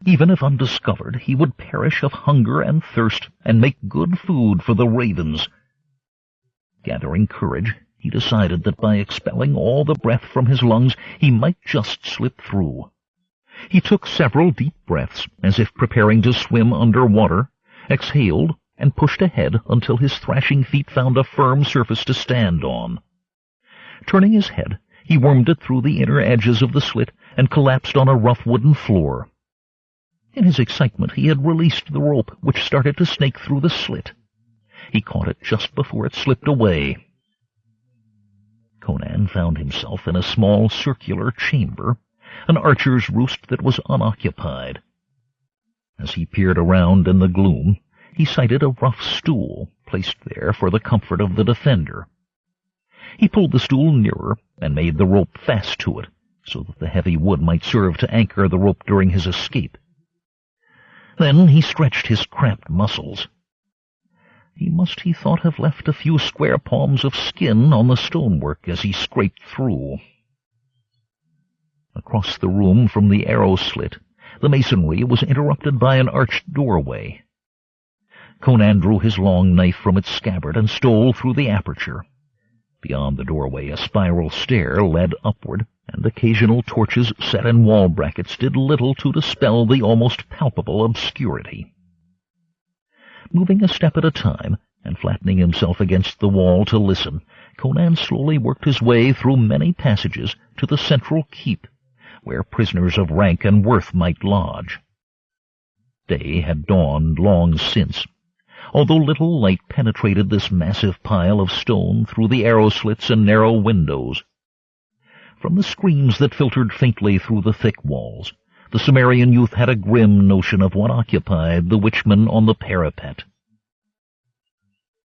Even if undiscovered, he would perish of hunger and thirst and make good food for the ravens. Gathering courage, he decided that by expelling all the breath from his lungs, he might just slip through. He took several deep breaths, as if preparing to swim under water, exhaled, and pushed ahead until his thrashing feet found a firm surface to stand on. Turning his head, he wormed it through the inner edges of the slit and collapsed on a rough wooden floor. In his excitement, he had released the rope, which started to snake through the slit. He caught it just before it slipped away. Conan found himself in a small circular chamber, an archer's roost that was unoccupied. As he peered around in the gloom, he sighted a rough stool placed there for the comfort of the defender. He pulled the stool nearer and made the rope fast to it, so that the heavy wood might serve to anchor the rope during his escape. Then he stretched his cramped muscles. He must, he thought, have left a few square palms of skin on the stonework as he scraped through. Across the room from the arrow slit, the masonry was interrupted by an arched doorway. Conan drew his long knife from its scabbard and stole through the aperture. Beyond the doorway a spiral stair led upward, and occasional torches set in wall brackets did little to dispel the almost palpable obscurity. Moving a step at a time, and flattening himself against the wall to listen, Conan slowly worked his way through many passages to the central keep, where prisoners of rank and worth might lodge. Day had dawned long since, although little light penetrated this massive pile of stone through the arrow slits and narrow windows. From the screams that filtered faintly through the thick walls, the Cimmerian youth had a grim notion of what occupied the witchman on the parapet.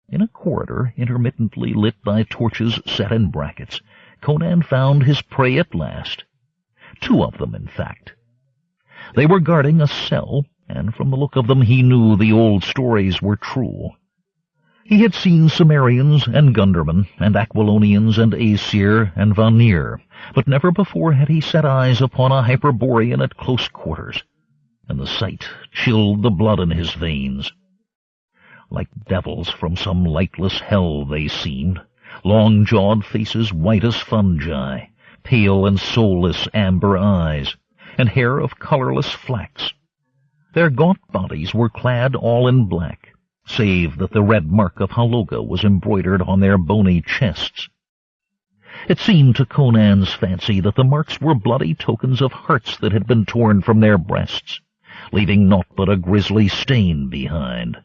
In a corridor intermittently lit by torches set in brackets, Conan found his prey at last. 2 of them, in fact. They were guarding a cell, and from the look of them he knew the old stories were true. He had seen Cimmerians and Gundermen, and Aquilonians and Aesir and Vanir, but never before had he set eyes upon a Hyperborean at close quarters, and the sight chilled the blood in his veins. Like devils from some lightless hell they seemed, long-jawed faces white as fungi, pale and soulless amber eyes, and hair of colorless flax. Their gaunt bodies were clad all in black, save that the red mark of Haloga was embroidered on their bony chests. It seemed to Conan's fancy that the marks were bloody tokens of hearts that had been torn from their breasts, leaving naught but a grisly stain behind.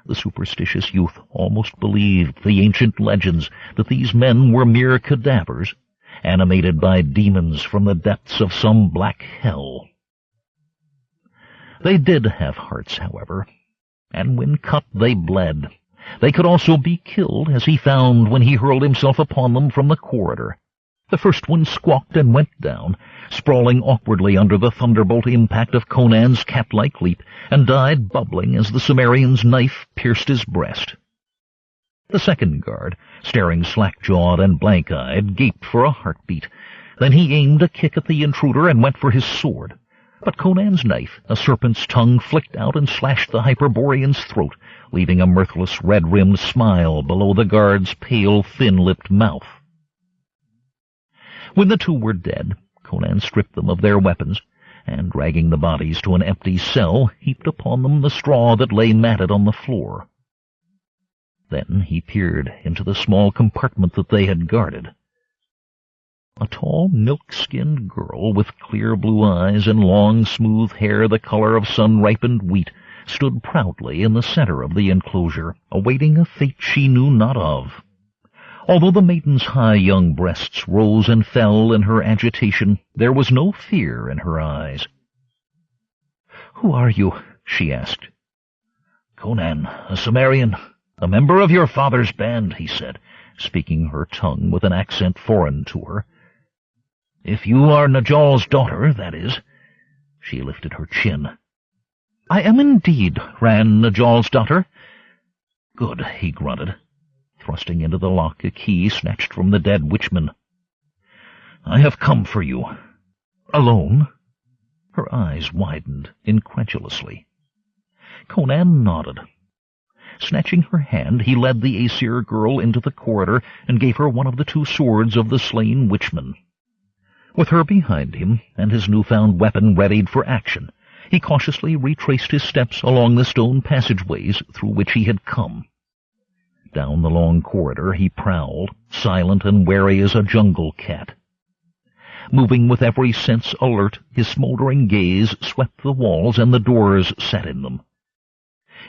The superstitious youth almost believed the ancient legends that these men were mere cadavers, animated by demons from the depths of some black hell. They did have hearts, however, and when cut they bled. They could also be killed, as he found when he hurled himself upon them from the corridor. The first one squawked and went down, sprawling awkwardly under the thunderbolt impact of Conan's cat-like leap, and died bubbling as the Cimmerian's knife pierced his breast. The second guard, staring slack-jawed and blank-eyed, gaped for a heartbeat. Then he aimed a kick at the intruder and went for his sword. But Conan's knife, a serpent's tongue, flicked out and slashed the Hyperborean's throat, leaving a mirthless red-rimmed smile below the guard's pale, thin-lipped mouth. When the 2 were dead, Conan stripped them of their weapons, and, dragging the bodies to an empty cell, heaped upon them the straw that lay matted on the floor. Then he peered into the small compartment that they had guarded. A tall, milk-skinned girl with clear blue eyes and long, smooth hair the color of sun-ripened wheat stood proudly in the center of the enclosure, awaiting a fate she knew not of. Although the maiden's high young breasts rose and fell in her agitation, there was no fear in her eyes. "Who are you?" she asked. "Conan, a Cimmerian, a member of your father's band," he said, speaking her tongue with an accent foreign to her. "If you are Najal's daughter, that is." She lifted her chin. "I am indeed Ran Najal's daughter." "Good," he grunted, thrusting into the lock a key snatched from the dead witchman. "I have come for you." "Alone?" Her eyes widened incredulously. Conan nodded. Snatching her hand, he led the Aesir girl into the corridor and gave her one of the 2 swords of the slain witchman. With her behind him, and his newfound weapon readied for action, he cautiously retraced his steps along the stone passageways through which he had come. Down the long corridor he prowled, silent and wary as a jungle cat. Moving with every sense alert, his smoldering gaze swept the walls and the doors set in them.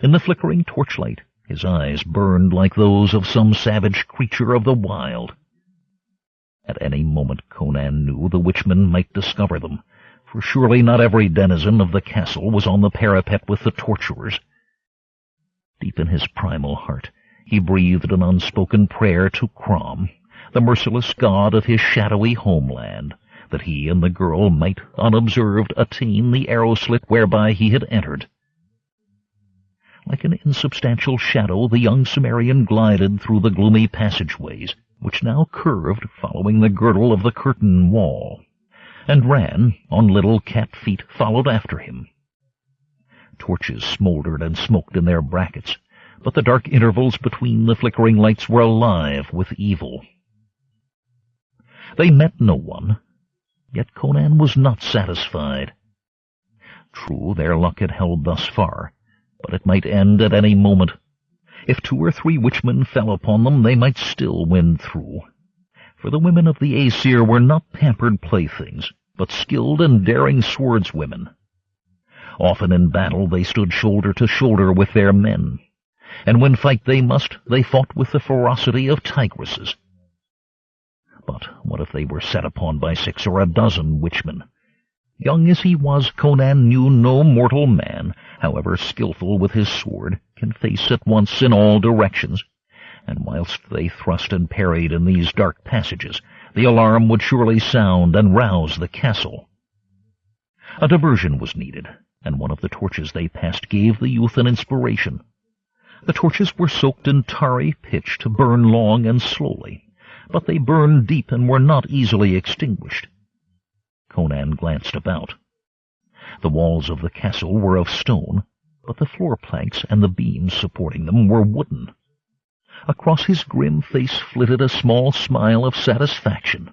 In the flickering torchlight, his eyes burned like those of some savage creature of the wild. At any moment Conan knew the witchman might discover them, for surely not every denizen of the castle was on the parapet with the torturers. Deep in his primal heart, he breathed an unspoken prayer to Crom, the merciless god of his shadowy homeland, that he and the girl might, unobserved, attain the arrow-slit whereby he had entered. Like an insubstantial shadow, the young Cimmerian glided through the gloomy passageways, which now curved following the girdle of the curtain wall, and ran, on little cat feet, followed after him. Torches smoldered and smoked in their brackets, but the dark intervals between the flickering lights were alive with evil. They met no one, yet Conan was not satisfied. True, their luck had held thus far, but it might end at any moment. If 2 or 3 witchmen fell upon them, they might still win through. For the women of the Aesir were not pampered playthings, but skilled and daring swordswomen. Often in battle they stood shoulder to shoulder with their men, and when fight they must, they fought with the ferocity of tigresses. But what if they were set upon by 6 or a dozen witchmen? Young as he was, Conan knew no mortal man, however skilful with his sword, can face at once in all directions, and whilst they thrust and parried in these dark passages, the alarm would surely sound and rouse the castle. A diversion was needed, and one of the torches they passed gave the youth an inspiration. The torches were soaked in tarry pitch to burn long and slowly, but they burned deep and were not easily extinguished. Conan glanced about. The walls of the castle were of stone, but the floor planks and the beams supporting them were wooden. Across his grim face flitted a small smile of satisfaction.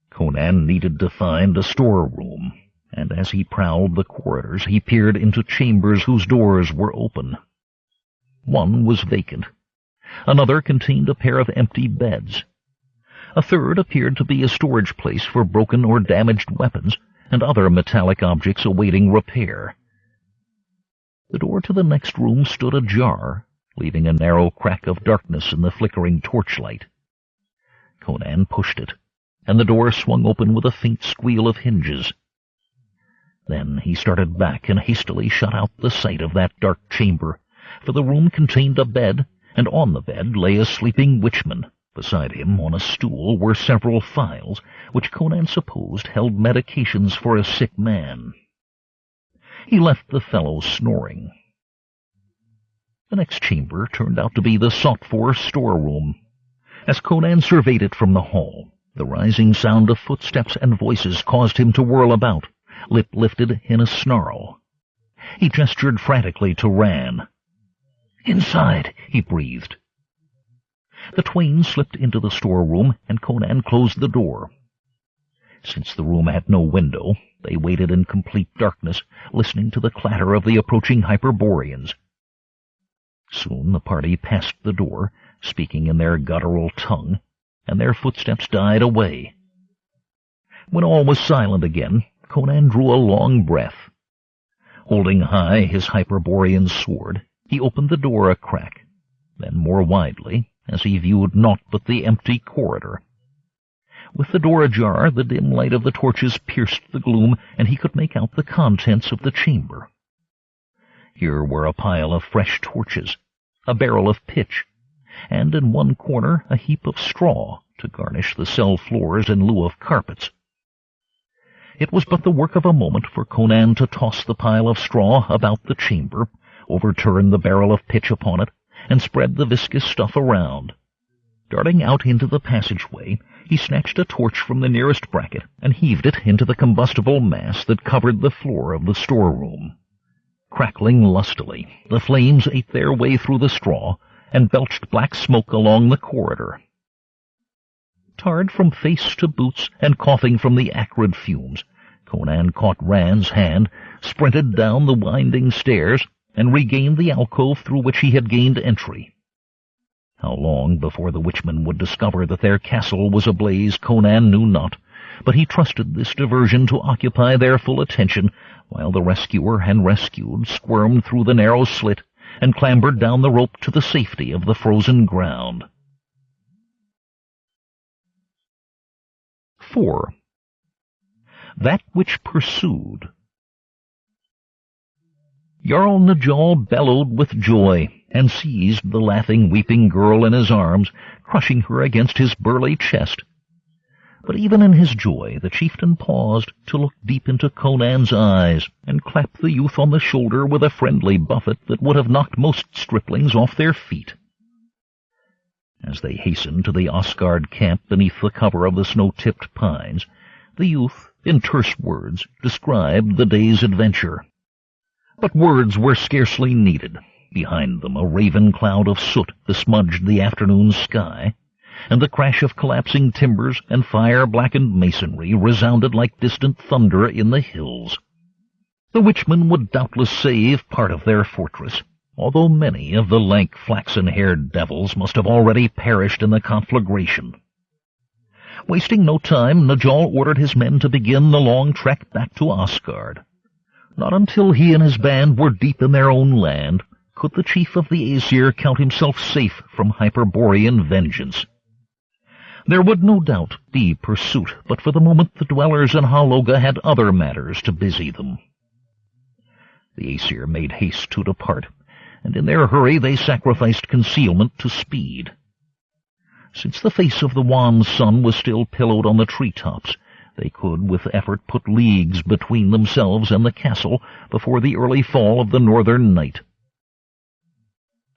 Conan needed to find a storeroom, and as he prowled the corridors he peered into chambers whose doors were open. One was vacant. Another contained a pair of empty beds. A third appeared to be a storage place for broken or damaged weapons and other metallic objects awaiting repair. The door to the next room stood ajar, leaving a narrow crack of darkness in the flickering torchlight. Conan pushed it, and the door swung open with a faint squeal of hinges. Then he started back and hastily shut out the sight of that dark chamber, for the room contained a bed, and on the bed lay a sleeping witchman. Beside him, on a stool, were several phials, which Conan supposed held medications for a sick man. He left the fellow snoring. The next chamber turned out to be the sought-for storeroom. As Conan surveyed it from the hall, the rising sound of footsteps and voices caused him to whirl about, lip lifted in a snarl. He gestured frantically to Ran. "Inside," he breathed. The twain slipped into the storeroom, and Conan closed the door. Since the room had no window, they waited in complete darkness, listening to the clatter of the approaching Hyperboreans. Soon the party passed the door, speaking in their guttural tongue, and their footsteps died away. When all was silent again, Conan drew a long breath. Holding high his Hyperborean sword, he opened the door a crack, then more widely, as he viewed naught but the empty corridor. With the door ajar, the dim light of the torches pierced the gloom, and he could make out the contents of the chamber. Here were a pile of fresh torches, a barrel of pitch, and in one corner a heap of straw to garnish the cell floors in lieu of carpets. It was but the work of a moment for Conan to toss the pile of straw about the chamber, overturn the barrel of pitch upon it, and spread the viscous stuff around. Darting out into the passageway, he snatched a torch from the nearest bracket and heaved it into the combustible mass that covered the floor of the storeroom. Crackling lustily, the flames ate their way through the straw and belched black smoke along the corridor. Tarred from face to boots and coughing from the acrid fumes, Conan caught Ran's hand, sprinted down the winding stairs, and regained the alcove through which he had gained entry. How long before the witchmen would discover that their castle was ablaze, Conan knew not, but he trusted this diversion to occupy their full attention, while the rescuer and rescued squirmed through the narrow slit and clambered down the rope to the safety of the frozen ground. 4. That which pursued. Jarl Najal bellowed with joy, and seized the laughing, weeping girl in his arms, crushing her against his burly chest. But even in his joy the chieftain paused to look deep into Conan's eyes, and clap the youth on the shoulder with a friendly buffet that would have knocked most striplings off their feet. As they hastened to the Asgard camp beneath the cover of the snow-tipped pines, the youth, in terse words, described the day's adventure. But words were scarcely needed. Behind them a raven cloud of soot besmudged the afternoon sky, and the crash of collapsing timbers and fire-blackened masonry resounded like distant thunder in the hills. The witchmen would doubtless save part of their fortress, although many of the lank, flaxen-haired devils must have already perished in the conflagration. Wasting no time, Najal ordered his men to begin the long trek back to Asgard. Not until he and his band were deep in their own land could the chief of the Aesir count himself safe from Hyperborean vengeance. There would no doubt be pursuit, but for the moment the dwellers in Haloga had other matters to busy them. The Aesir made haste to depart, and in their hurry they sacrificed concealment to speed. Since the face of the wan sun was still pillowed on the tree-tops, they could with effort put leagues between themselves and the castle before the early fall of the northern night.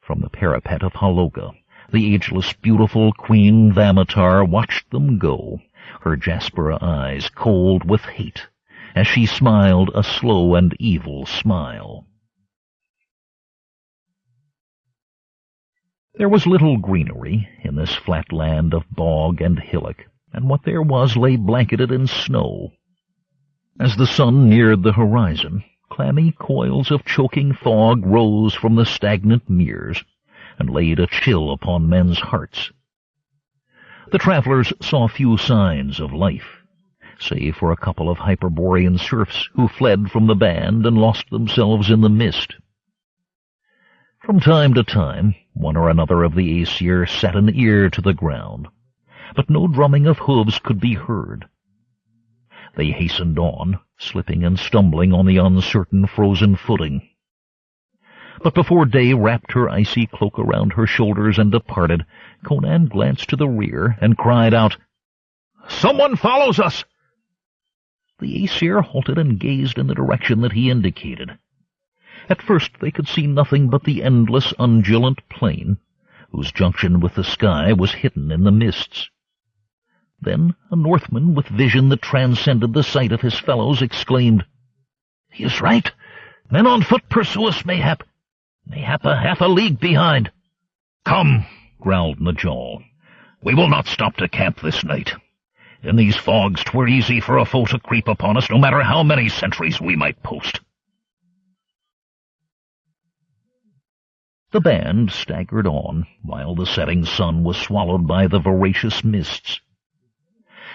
From the parapet of Haloga, the ageless, beautiful Queen Vamatar watched them go, her jasper eyes cold with hate, as she smiled a slow and evil smile. There was little greenery in this flat land of bog and hillock, and what there was lay blanketed in snow. As the sun neared the horizon, clammy coils of choking fog rose from the stagnant meres, and laid a chill upon men's hearts. The travelers saw few signs of life, save for a couple of Hyperborean serfs who fled from the band and lost themselves in the mist. From time to time, one or another of the Aesir set an ear to the ground, but no drumming of hooves could be heard. They hastened on, slipping and stumbling on the uncertain frozen footing. But before day wrapped her icy cloak around her shoulders and departed, Conan glanced to the rear and cried out, "Someone follows us!" The Aesir halted and gazed in the direction that he indicated. At first they could see nothing but the endless, undulant plain, whose junction with the sky was hidden in the mists. Then a Northman with vision that transcended the sight of his fellows exclaimed, "He is right. Men on foot pursue us, mayhap a half a league behind." "Come," growled Najal. "We will not stop to camp this night. In these fogs 'twere easy for a foe to creep upon us, no matter how many sentries we might post." The band staggered on, while the setting sun was swallowed by the voracious mists.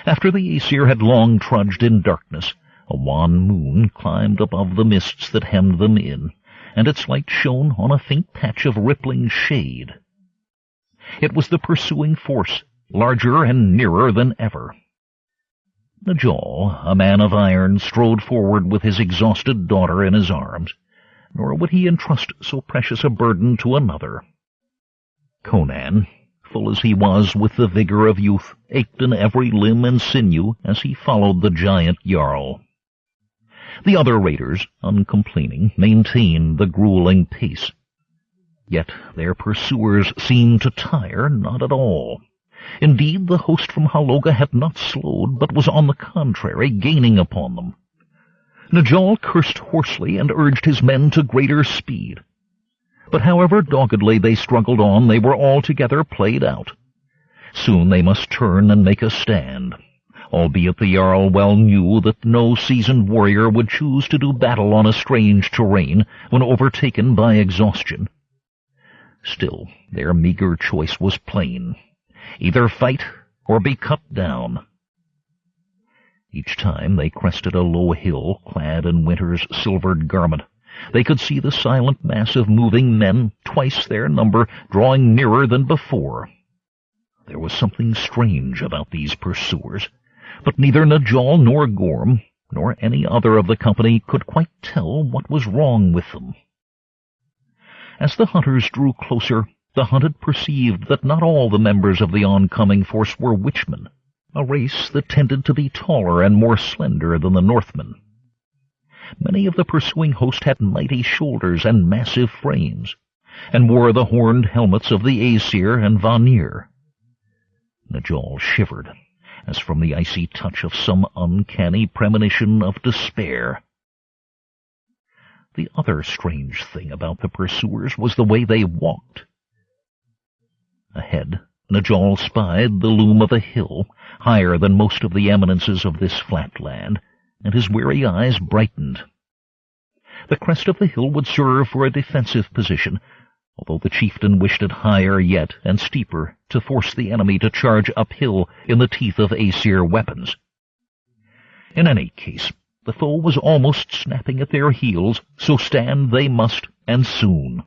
After the Aesir had long trudged in darkness, a wan moon climbed above the mists that hemmed them in, and its light shone on a faint patch of rippling shade. It was the pursuing force, larger and nearer than ever. Najal, a man of iron, strode forward with his exhausted daughter in his arms, nor would he entrust so precious a burden to another. Conan, full as he was with the vigor of youth, ached in every limb and sinew as he followed the giant Jarl. The other raiders, uncomplaining, maintained the grueling pace. Yet their pursuers seemed to tire not at all. Indeed, the host from Haloga had not slowed, but was on the contrary gaining upon them. Najal cursed hoarsely and urged his men to greater speed. But however doggedly they struggled on, they were altogether played out. Soon they must turn and make a stand, albeit the Jarl well knew that no seasoned warrior would choose to do battle on a strange terrain when overtaken by exhaustion. Still, their meager choice was plain: either fight or be cut down. Each time they crested a low hill, clad in winter's silvered garment, they could see the silent mass of moving men, twice their number, drawing nearer than before. There was something strange about these pursuers, but neither Najal nor Gorm, nor any other of the company could quite tell what was wrong with them. As the hunters drew closer, the hunted perceived that not all the members of the oncoming force were witchmen, a race that tended to be taller and more slender than the Northmen. Many of the pursuing host had mighty shoulders and massive frames, and wore the horned helmets of the Aesir and Vanir. Najal shivered, as from the icy touch of some uncanny premonition of despair. The other strange thing about the pursuers was the way they walked. Ahead, Najal spied the loom of a hill, higher than most of the eminences of this flat land, and his weary eyes brightened. The crest of the hill would serve for a defensive position, although the chieftain wished it higher yet and steeper to force the enemy to charge uphill in the teeth of Aesir weapons. In any case, the foe was almost snapping at their heels, so stand they must, and soon.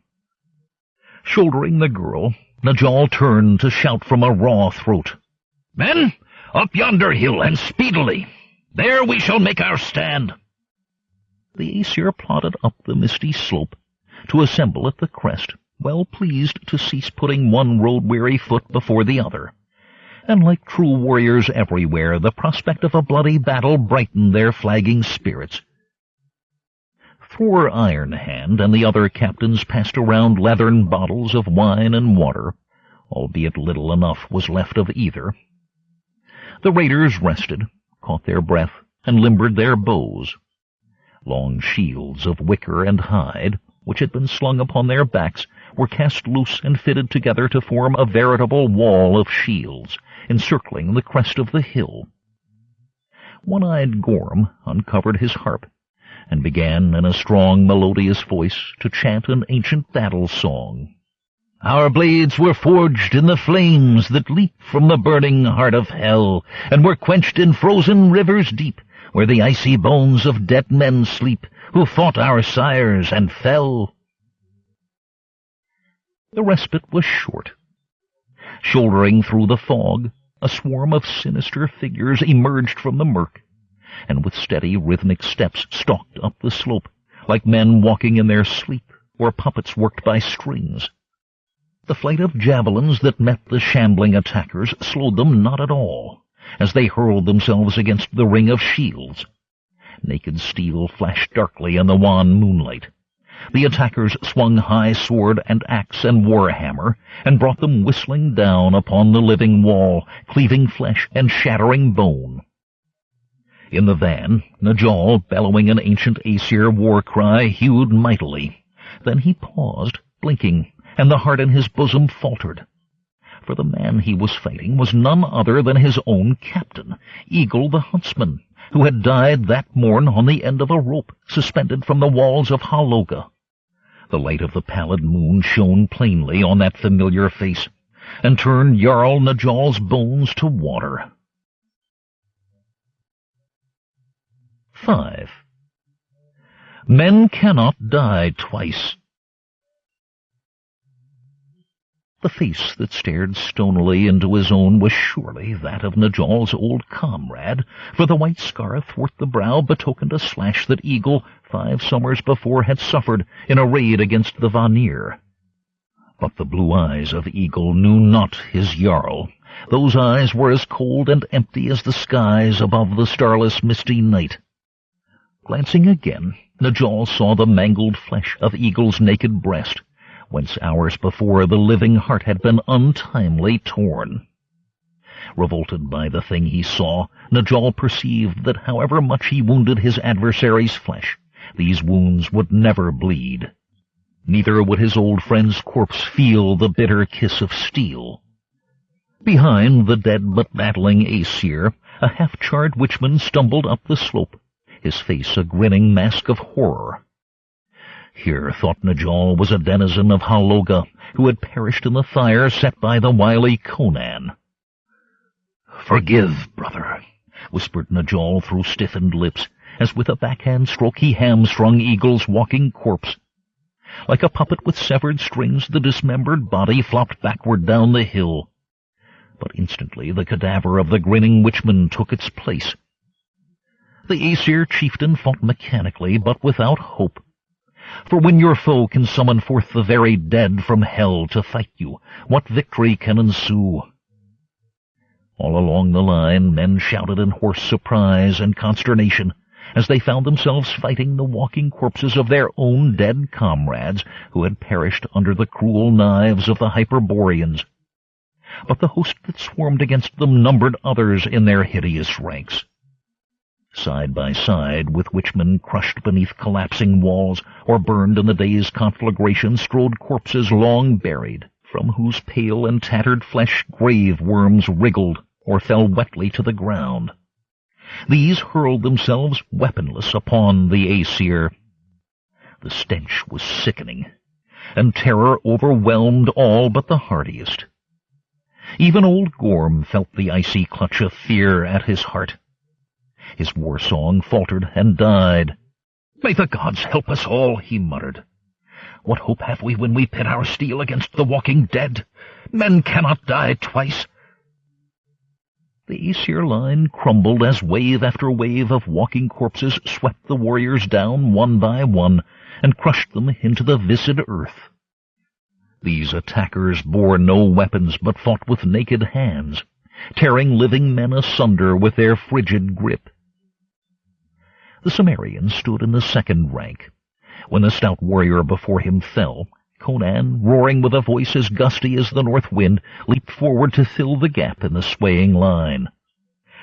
Shouldering the girl, Najal turned to shout from a raw throat, "Men, up yonder hill, and speedily! There we shall make our stand!" The Aesir plodded up the misty slope to assemble at the crest, well pleased to cease putting one road-weary foot before the other. And like true warriors everywhere, the prospect of a bloody battle brightened their flagging spirits. Thor Ironhand and the other captains passed around leathern bottles of wine and water, albeit little enough was left of either. The raiders rested, caught their breath, and limbered their bows. Long shields of wicker and hide, which had been slung upon their backs, were cast loose and fitted together to form a veritable wall of shields, encircling the crest of the hill. One-eyed Gorm uncovered his harp, and began in a strong, melodious voice to chant an ancient battle song. "Our blades were forged in the flames that leap from the burning heart of hell, and were quenched in frozen rivers deep, where the icy bones of dead men sleep, who fought our sires and fell." The respite was short. Shouldering through the fog, a swarm of sinister figures emerged from the murk, and with steady, rhythmic steps stalked up the slope, like men walking in their sleep, or puppets worked by strings. The flight of javelins that met the shambling attackers slowed them not at all, as they hurled themselves against the ring of shields. Naked steel flashed darkly in the wan moonlight. The attackers swung high sword and axe and warhammer, and brought them whistling down upon the living wall, cleaving flesh and shattering bone. In the van, Najal, bellowing an ancient Aesir war cry, hewed mightily. Then he paused, blinking, and the heart in his bosom faltered. For the man he was fighting was none other than his own captain, Eagle the huntsman, who had died that morn on the end of a rope suspended from the walls of Haloga. The light of the pallid moon shone plainly on that familiar face, and turned Jarl Najal's bones to water. 5. Men cannot die twice. The face that stared stonily into his own was surely that of Najal's old comrade, for the white scar athwart the brow betokened a slash that Eagle 5 summers before had suffered in a raid against the Vanir. But the blue eyes of Eagle knew not his Jarl. Those eyes were as cold and empty as the skies above the starless misty night. Glancing again, Najal saw the mangled flesh of Eagle's naked breast, whence hours before the living heart had been untimely torn. Revolted by the thing he saw, Najal perceived that however much he wounded his adversary's flesh, these wounds would never bleed. Neither would his old friend's corpse feel the bitter kiss of steel. Behind the dead but battling Aesir, a half-charred witchman stumbled up the slope, his face a grinning mask of horror. Here, thought Najal, was a denizen of Haloga, who had perished in the fire set by the wily Conan. "Forgive, brother," whispered Najal through stiffened lips, as with a backhand stroke he hamstrung Eagle's walking corpse. Like a puppet with severed strings, the dismembered body flopped backward down the hill. But instantly the cadaver of the grinning witchman took its place. The Aesir chieftain fought mechanically, but without hope. For when your foe can summon forth the very dead from hell to fight you, what victory can ensue? All along the line, men shouted in hoarse surprise and consternation as they found themselves fighting the walking corpses of their own dead comrades who had perished under the cruel knives of the Hyperboreans. But the host that swarmed against them numbered others in their hideous ranks. Side by side with witchmen crushed beneath collapsing walls or burned in the day's conflagration strode corpses long buried, from whose pale and tattered flesh grave worms wriggled or fell wetly to the ground. These hurled themselves weaponless upon the Aesir. The stench was sickening, and terror overwhelmed all but the hardiest. Even old Gorm felt the icy clutch of fear at his heart. His war song faltered and died. "May the gods help us all," he muttered. "What hope have we when we pit our steel against the walking dead? Men cannot die twice." The Aesir line crumbled as wave after wave of walking corpses swept the warriors down one by one and crushed them into the viscid earth. These attackers bore no weapons but fought with naked hands, tearing living men asunder with their frigid grip. The Cimmerian stood in the second rank. When the stout warrior before him fell, Conan, roaring with a voice as gusty as the north wind, leaped forward to fill the gap in the swaying line.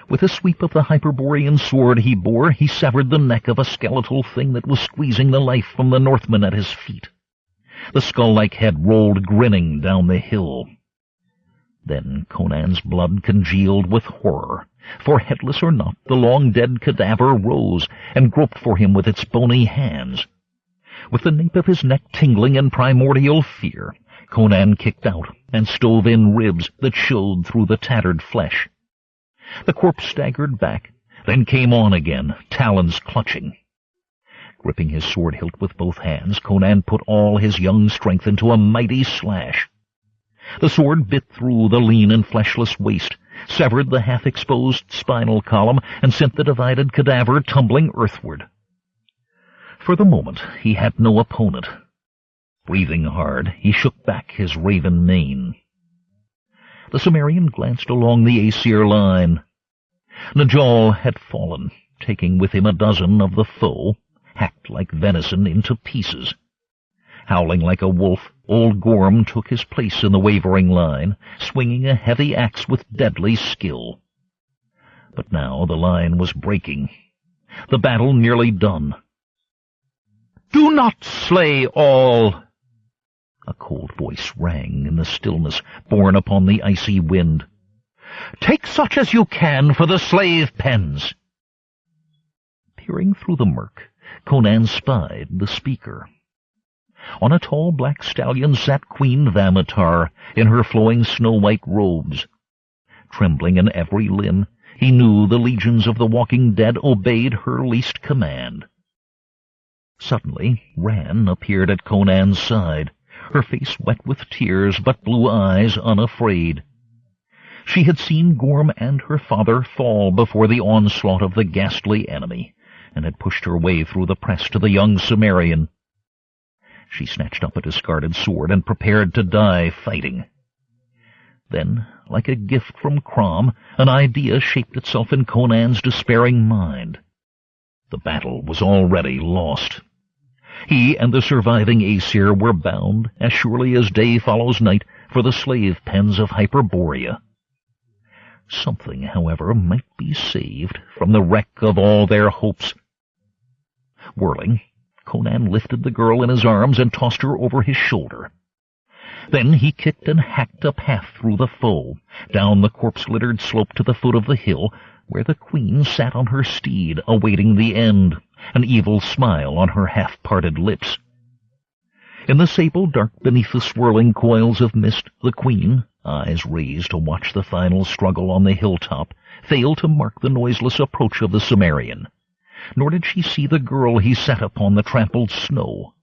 With a sweep of the Hyperborean sword he bore, he severed the neck of a skeletal thing that was squeezing the life from the Northman at his feet. The skull-like head rolled grinning down the hill. Then Conan's blood congealed with horror, for headless or not, the long-dead cadaver rose and groped for him with its bony hands. With the nape of his neck tingling in primordial fear, Conan kicked out and stove in ribs that showed through the tattered flesh. The corpse staggered back, then came on again, talons clutching. Gripping his sword hilt with both hands, Conan put all his young strength into a mighty slash. The sword bit through the lean and fleshless waist, severed the half-exposed spinal column, and sent the divided cadaver tumbling earthward. For the moment he had no opponent. Breathing hard, he shook back his raven mane. The Cimmerian glanced along the Aesir line. Najal had fallen, taking with him a dozen of the foe, hacked like venison into pieces. Howling like a wolf, old Gorm took his place in the wavering line, swinging a heavy axe with deadly skill. But now the line was breaking, the battle nearly done. "Do not slay all!" A cold voice rang in the stillness, borne upon the icy wind. "Take such as you can for the slave pens!" Peering through the murk, Conan spied the speaker. On a tall black stallion sat Queen Vamatar in her flowing snow-white robes. Trembling in every limb, he knew the legions of the walking dead obeyed her least command. Suddenly Ran appeared at Conan's side, her face wet with tears, but blue eyes unafraid. She had seen Gorm and her father fall before the onslaught of the ghastly enemy, and had pushed her way through the press to the young Cimmerian. She snatched up a discarded sword and prepared to die fighting. Then, like a gift from Crom, an idea shaped itself in Conan's despairing mind. The battle was already lost. He and the surviving Aesir were bound, as surely as day follows night, for the slave pens of Hyperborea. Something, however, might be saved from the wreck of all their hopes. Whirling, Conan lifted the girl in his arms and tossed her over his shoulder. Then he kicked and hacked a path through the foe, down the corpse-littered slope to the foot of the hill, where the queen sat on her steed, awaiting the end, an evil smile on her half-parted lips. In the sable dark beneath the swirling coils of mist, the queen, eyes raised to watch the final struggle on the hilltop, failed to mark the noiseless approach of the Cimmerian. Nor did she see the girl he sat upon the trampled snow.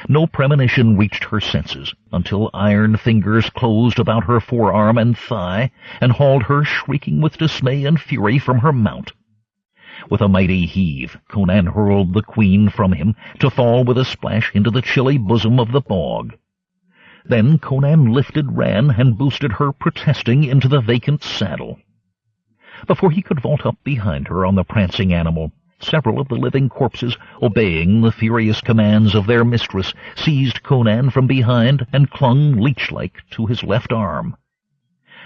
No premonition reached her senses until iron fingers closed about her forearm and thigh and hauled her, shrieking with dismay and fury, from her mount. With a mighty heave, Conan hurled the queen from him, to fall with a splash into the chilly bosom of the bog. Then Conan lifted Ran and boosted her protesting into the vacant saddle. Before he could vault up behind her on the prancing animal, several of the living corpses, obeying the furious commands of their mistress, seized Conan from behind and clung leech-like to his left arm.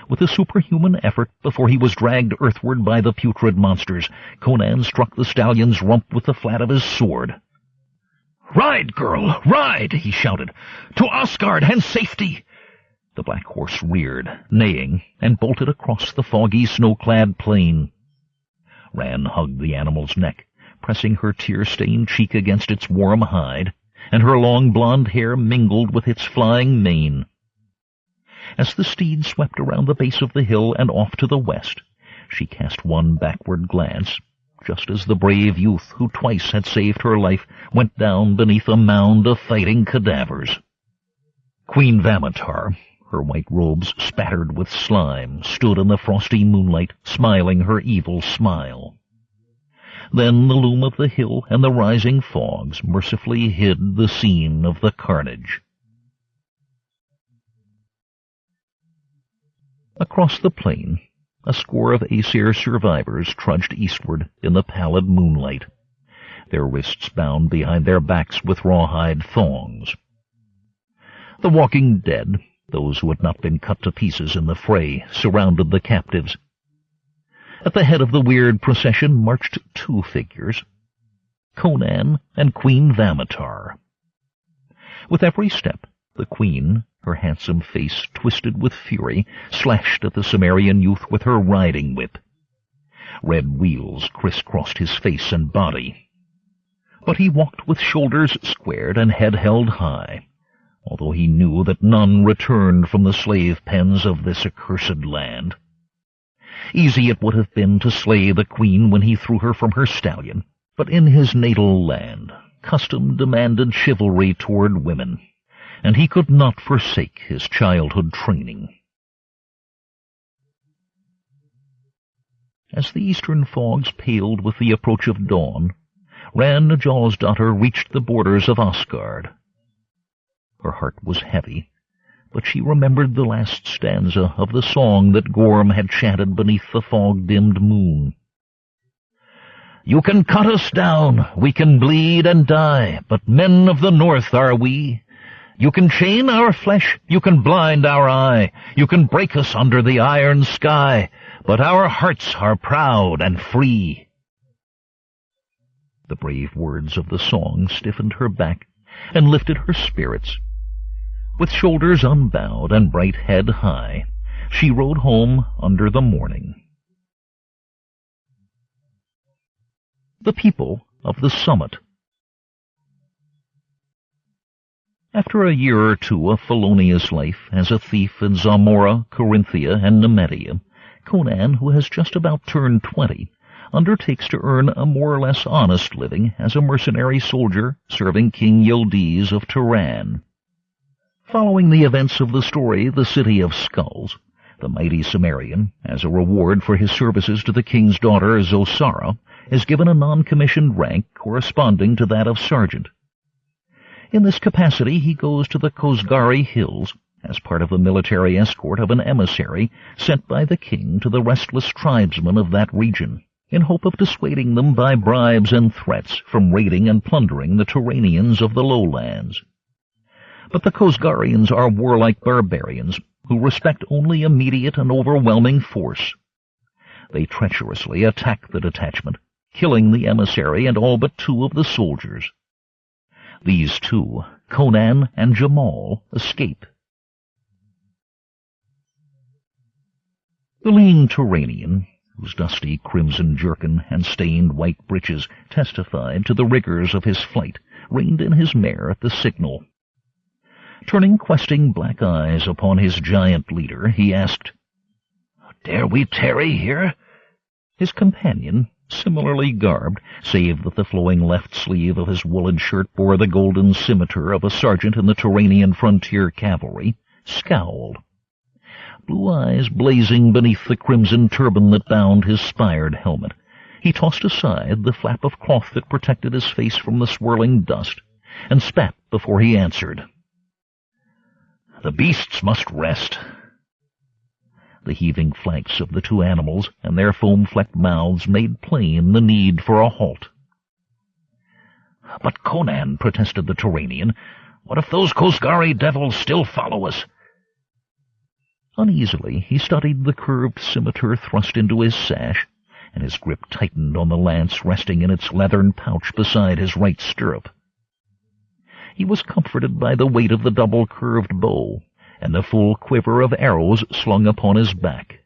With a superhuman effort, before he was dragged earthward by the putrid monsters, Conan struck the stallion's rump with the flat of his sword. "Ride, girl, ride!" he shouted. "To Asgard and safety!" The black horse reared, neighing, and bolted across the foggy, snow-clad plain. Ran hugged the animal's neck, pressing her tear-stained cheek against its warm hide, and her long blonde hair mingled with its flying mane. As the steed swept around the base of the hill and off to the west, she cast one backward glance, just as the brave youth who twice had saved her life went down beneath a mound of fighting cadavers. Queen Vamatar, her white robes spattered with slime, stood in the frosty moonlight, smiling her evil smile. Then the loom of the hill and the rising fogs mercifully hid the scene of the carnage. Across the plain, a score of Aesir survivors trudged eastward in the pallid moonlight, their wrists bound behind their backs with rawhide thongs. The walking dead, those who had not been cut to pieces in the fray, surrounded the captives. At the head of the weird procession marched two figures, Conan and Queen Vamatar. With every step, the queen, her handsome face twisted with fury, slashed at the Cimmerian youth with her riding whip. Red wheels crisscrossed his face and body. But he walked with shoulders squared and head held high, although he knew that none returned from the slave pens of this accursed land. Easy it would have been to slay the queen when he threw her from her stallion, but in his natal land, custom demanded chivalry toward women, and he could not forsake his childhood training. As the eastern fogs paled with the approach of dawn, Ran Jarlsdottir reached the borders of Asgard. Her heart was heavy, but she remembered the last stanza of the song that Gorm had chanted beneath the fog-dimmed moon. "You can cut us down, we can bleed and die, but men of the north are we. You can chain our flesh, you can blind our eye, you can break us under the iron sky, but our hearts are proud and free." The brave words of the song stiffened her back and lifted her spirits. With shoulders unbowed and bright head high, she rode home under the morning. The people of the summit. After a year or two of felonious life as a thief in Zamora, Corinthia, and Nemedia, Conan, who has just about turned 20, undertakes to earn a more or less honest living as a mercenary soldier serving King Yildiz of Turan. Following the events of the story, the City of Skulls, the mighty Cimmerian, as a reward for his services to the king's daughter Zosara, is given a non-commissioned rank corresponding to that of sergeant. In this capacity he goes to the Kosgari Hills as part of the military escort of an emissary sent by the king to the restless tribesmen of that region, in hope of dissuading them by bribes and threats from raiding and plundering the Turanians of the lowlands. But the Kosgarians are warlike barbarians who respect only immediate and overwhelming force. They treacherously attack the detachment, killing the emissary and all but two of the soldiers. These two, Conan and Jamal, escape. The lean Turanian, whose dusty crimson jerkin and stained white breeches testified to the rigors of his flight, reined in his mare at the signal. Turning questing black eyes upon his giant leader, he asked, "Dare we tarry here?" His companion, similarly garbed, save that the flowing left sleeve of his woolen shirt bore the golden scimitar of a sergeant in the Turanian frontier cavalry, scowled. Blue eyes blazing beneath the crimson turban that bound his spired helmet, He tossed aside the flap of cloth that protected his face from the swirling dust, and spat before he answered. "The beasts must rest." The heaving flanks of the two animals and their foam-flecked mouths made plain the need for a halt. "But Conan," protested the Turanian, "what if those Kosgari devils still follow us?" Uneasily he studied the curved scimitar thrust into his sash, and his grip tightened on the lance resting in its leathern pouch beside his right stirrup. He was comforted by the weight of the double-curved bow and the full quiver of arrows slung upon his back.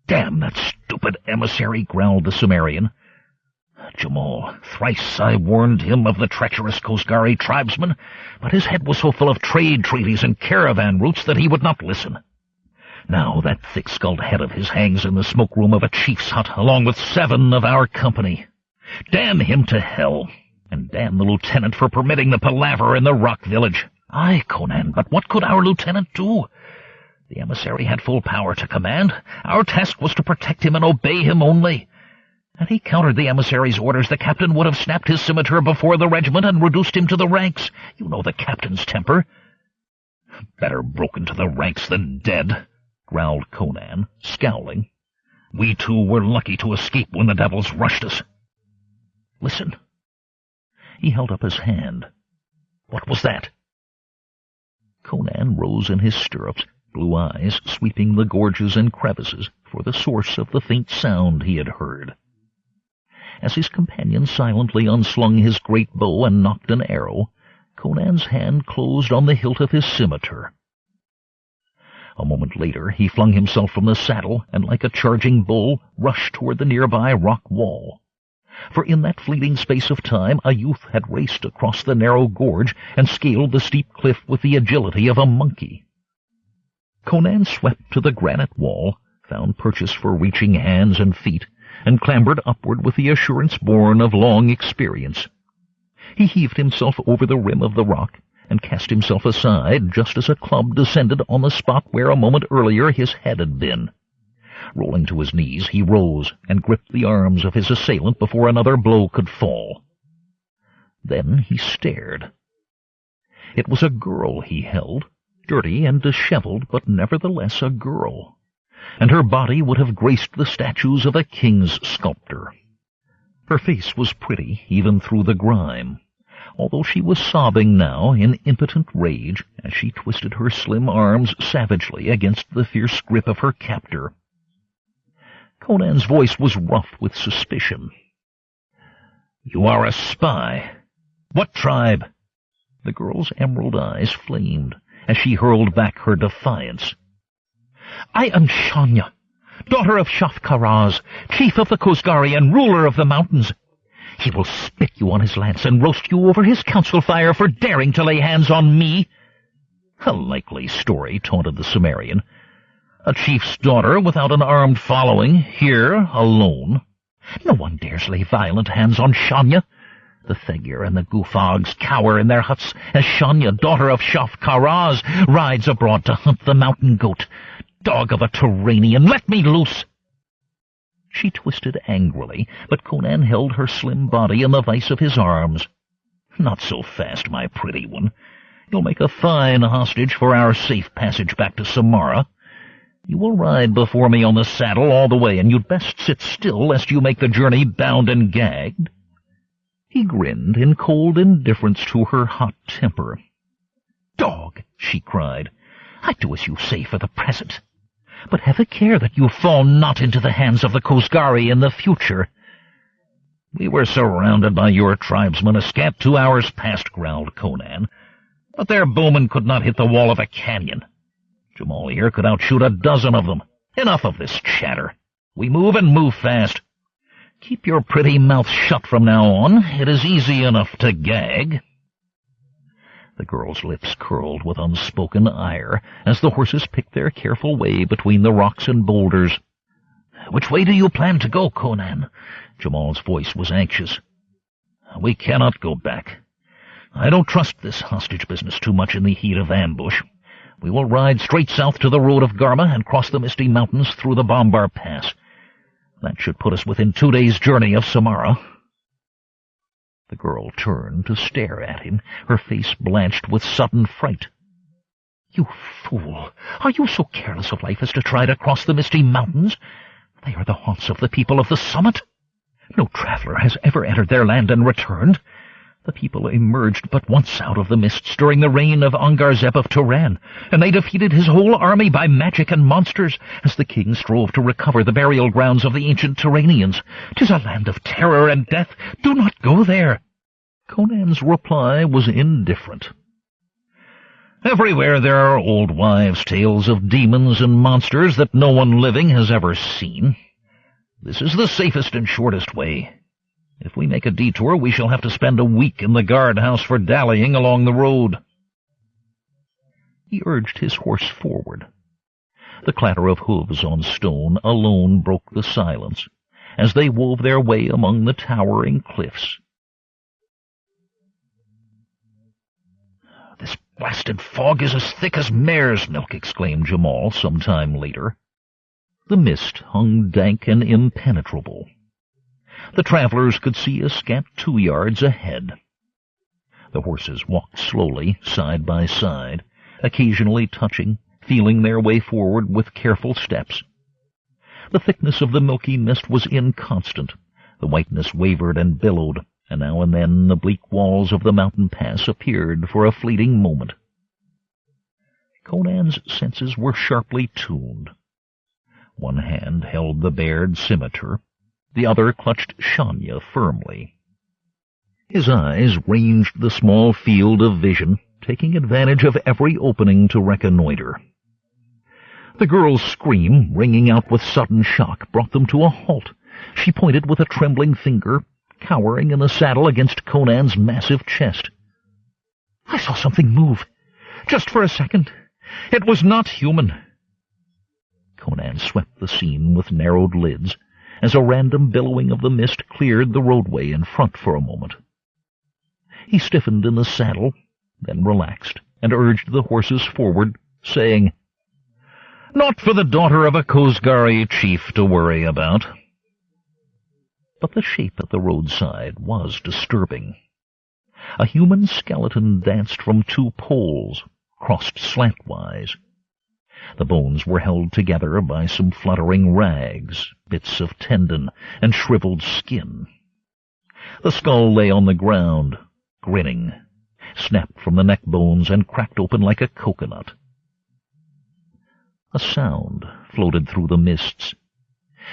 "Damn that stupid emissary," growled the Cimmerian. "Jamal, thrice I warned him of the treacherous Kosgari tribesmen, but his head was so full of trade treaties and caravan routes that he would not listen. Now that thick-skulled head of his hangs in the smoke-room of a chief's hut, along with 7 of our company. Damn him to hell, and damn the lieutenant for permitting the palaver in the rock village. Aye, Conan, but what could our lieutenant do? The emissary had full power to command. Our task was to protect him and obey him only. Had he countered the emissary's orders, the captain would have snapped his scimitar before the regiment and reduced him to the ranks. You know the captain's temper." "Better broken to the ranks than dead," growled Conan, scowling. "We two were lucky to escape when the devils rushed us." "Listen." He held up his hand. "What was that?" Conan rose in his stirrups, blue eyes sweeping the gorges and crevices for the source of the faint sound he had heard. As his companion silently unslung his great bow and nocked an arrow, Conan's hand closed on the hilt of his scimitar. A moment later he flung himself from the saddle and, like a charging bull, rushed toward the nearby rock wall. For in that fleeting space of time a youth had raced across the narrow gorge and scaled the steep cliff with the agility of a monkey. Conan swept to the granite wall, found purchase for reaching hands and feet, and clambered upward with the assurance born of long experience. He heaved himself over the rim of the rock and cast himself aside just as a club descended on the spot where a moment earlier his head had been. Rolling to his knees, he rose and gripped the arms of his assailant before another blow could fall. Then he stared. It was a girl he held, dirty and disheveled, but nevertheless a girl, and her body would have graced the statues of a king's sculptor. Her face was pretty, even through the grime, although she was sobbing now in impotent rage as she twisted her slim arms savagely against the fierce grip of her captor. Conan's voice was rough with suspicion. "You are a spy. What tribe?" The girl's emerald eyes flamed as she hurled back her defiance. "I am Shanya, daughter of Shaf-Karaz, chief of the Kosgari and ruler of the mountains. He will spit you on his lance and roast you over his council fire for daring to lay hands on me." "A likely story," taunted the Cimmerian. "A chief's daughter without an armed following, here, alone. No one dares lay violent hands on Shanya. The Thegir and the Gufags cower in their huts as Shanya, daughter of Shaf-Karaz, rides abroad to hunt the mountain goat. Dog of a Turanian, let me loose!" She twisted angrily, but Conan held her slim body in the vice of his arms. "Not so fast, my pretty one. You'll make a fine hostage for our safe passage back to Samara. You will ride before me on the saddle all the way, and you'd best sit still lest you make the journey bound and gagged." He grinned in cold indifference to her hot temper. "Dog!" she cried. "I do as you say for the present. But have a care that you fall not into the hands of the Kosgari in the future." "We were surrounded by your tribesmen a scant 2 hours past," growled Conan. "But their bowmen could not hit the wall of a canyon. Jamal here could outshoot a dozen of them. Enough of this chatter. We move and move fast. Keep your pretty mouth shut from now on. It is easy enough to gag." The girl's lips curled with unspoken ire as the horses picked their careful way between the rocks and boulders. "Which way do you plan to go, Conan?" Jamal's voice was anxious. "We cannot go back. I don't trust this hostage business too much in the heat of ambush. We will ride straight south to the road of Garma and cross the misty mountains through the Bombar Pass. That should put us within 2 days' journey of Samara." The girl turned to stare at him, her face blanched with sudden fright. "You fool! Are you so careless of life as to try to cross the misty mountains? They are the haunts of the people of the summit. No traveler has ever entered their land and returned. The people emerged but once out of the mists during the reign of Angarzeb of Turan, and they defeated his whole army by magic and monsters, as the king strove to recover the burial grounds of the ancient Turanians. 'Tis a land of terror and death. Do not go there." Conan's reply was indifferent. "Everywhere there are old wives' tales of demons and monsters that no one living has ever seen. This is the safest and shortest way. If we make a detour, we shall have to spend a week in the guard-house for dallying along the road." He urged his horse forward. The clatter of hooves on stone alone broke the silence, as they wove their way among the towering cliffs. "This blasted fog is as thick as mare's milk," exclaimed Jamal some time later. The mist hung dank and impenetrable. The travelers could see a scant 2 yards ahead. The horses walked slowly, side by side, occasionally touching, feeling their way forward with careful steps. The thickness of the milky mist was inconstant. The whiteness wavered and billowed, and now and then the bleak walls of the mountain pass appeared for a fleeting moment. Conan's senses were sharply tuned. One hand held the bared scimitar, the other clutched Shania firmly. His eyes ranged the small field of vision, taking advantage of every opening to reconnoiter. The girl's scream, ringing out with sudden shock, brought them to a halt. She pointed with a trembling finger, cowering in the saddle against Conan's massive chest. "I saw something move. Just for a second. It was not human." Conan swept the scene with narrowed lids, as a random billowing of the mist cleared the roadway in front for a moment. He stiffened in the saddle, then relaxed, and urged the horses forward, saying, "Not for the daughter of a Khosgari chief to worry about." But the shape at the roadside was disturbing. A human skeleton danced from 2 poles, crossed slantwise. The bones were held together by some fluttering rags, bits of tendon, and shriveled skin. The skull lay on the ground, grinning, snapped from the neck bones and cracked open like a coconut. A sound floated through the mists.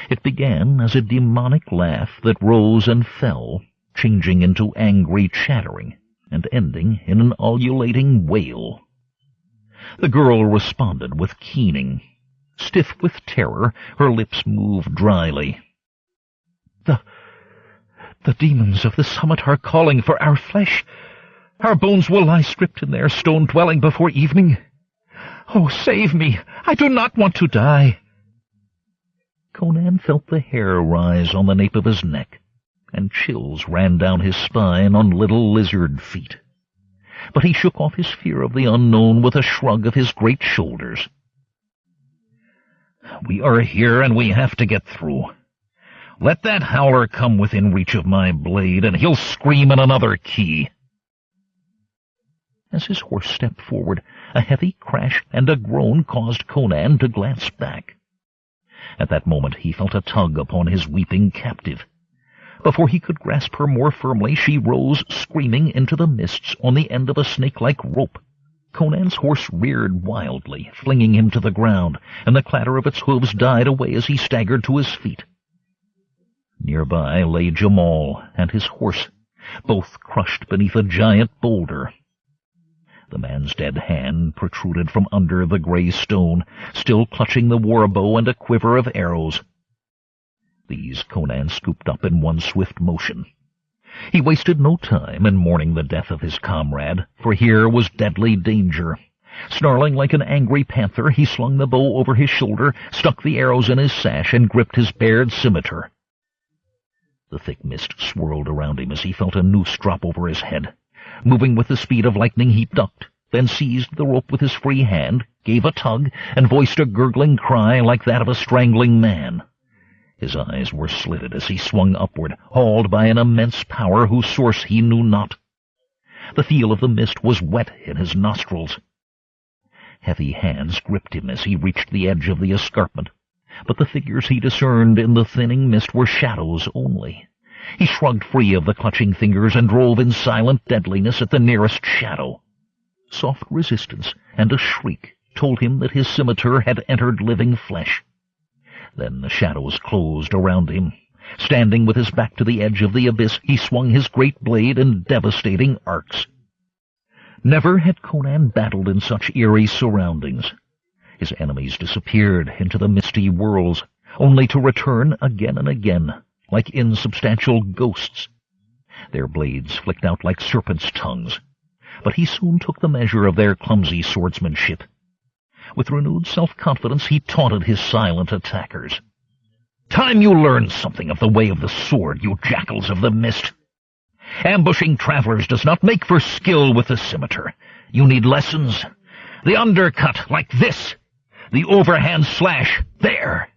It began as a demonic laugh that rose and fell, changing into angry chattering, and ending in an ululating wail. The girl responded with keening. Stiff with terror, her lips moved dryly. The demons of the summit are calling for our flesh. Our bones will lie stripped in their stone dwelling before evening. Oh, save me! I do not want to die." Conan felt the hair rise on the nape of his neck, and chills ran down his spine on little lizard feet. But he shook off his fear of the unknown with a shrug of his great shoulders. "We are here, and we have to get through. Let that howler come within reach of my blade, and he'll scream in another key." As his horse stepped forward, a heavy crash and a groan caused Conan to glance back. At that moment he felt a tug upon his weeping captive. Before he could grasp her more firmly, she rose screaming into the mists on the end of a snake-like rope. Conan's horse reared wildly, flinging him to the ground, and the clatter of its hooves died away as he staggered to his feet. Nearby lay Jamal and his horse, both crushed beneath a giant boulder. The man's dead hand protruded from under the gray stone, still clutching the war bow and a quiver of arrows. These Conan scooped up in one swift motion. He wasted no time in mourning the death of his comrade, for here was deadly danger. Snarling like an angry panther, he slung the bow over his shoulder, stuck the arrows in his sash, and gripped his bared scimitar. The thick mist swirled around him as he felt a noose drop over his head. Moving with the speed of lightning, he ducked, then seized the rope with his free hand, gave a tug, and voiced a gurgling cry like that of a strangling man. His eyes were slitted as he swung upward, hauled by an immense power whose source he knew not. The feel of the mist was wet in his nostrils. Heavy hands gripped him as he reached the edge of the escarpment, but the figures he discerned in the thinning mist were shadows only. He shrugged free of the clutching fingers and drove in silent deadliness at the nearest shadow. Soft resistance and a shriek told him that his scimitar had entered living flesh. Then the shadows closed around him. Standing with his back to the edge of the abyss, he swung his great blade in devastating arcs. Never had Conan battled in such eerie surroundings. His enemies disappeared into the misty whirls, only to return again and again, like insubstantial ghosts. Their blades flicked out like serpents' tongues, but he soon took the measure of their clumsy swordsmanship. With renewed self-confidence he taunted his silent attackers. "Time you learned something of the way of the sword, you jackals of the mist! Ambushing travelers does not make for skill with the scimitar. You need lessons. The undercut, like this. The overhand slash, there.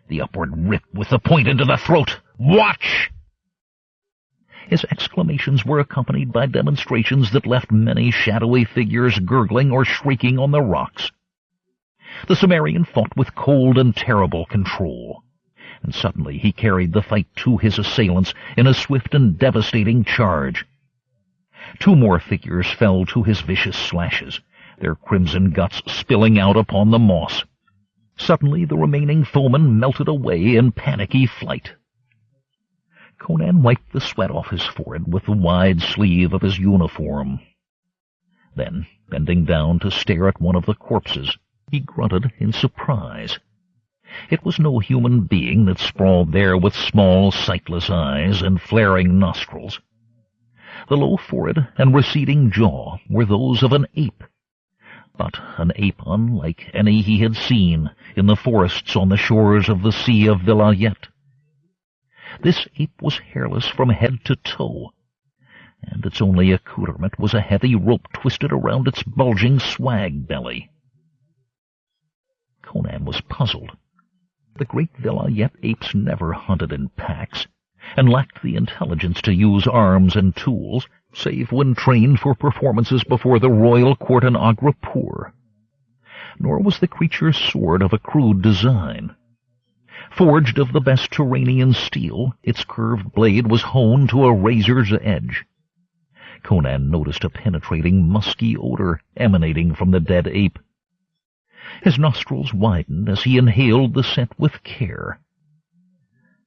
The upward rip with the point into the throat. Watch!" His exclamations were accompanied by demonstrations that left many shadowy figures gurgling or shrieking on the rocks. The Cimmerian fought with cold and terrible control, and suddenly he carried the fight to his assailants in a swift and devastating charge. 2 more figures fell to his vicious slashes, their crimson guts spilling out upon the moss. Suddenly the remaining foemen melted away in panicky flight. Conan wiped the sweat off his forehead with the wide sleeve of his uniform. Then, bending down to stare at one of the corpses, he grunted in surprise. It was no human being that sprawled there with small, sightless eyes and flaring nostrils. The low forehead and receding jaw were those of an ape, but an ape unlike any he had seen in the forests on the shores of the Sea of Vilayet. This ape was hairless from head to toe, and its only accoutrement was a heavy rope twisted around its bulging swag belly. Conan was puzzled. The great Vilayet apes never hunted in packs, and lacked the intelligence to use arms and tools, save when trained for performances before the royal court in Agrapur. Nor was the creature's sword of a crude design. Forged of the best Turanian steel, its curved blade was honed to a razor's edge. Conan noticed a penetrating, musky odor emanating from the dead ape. His nostrils widened as he inhaled the scent with care.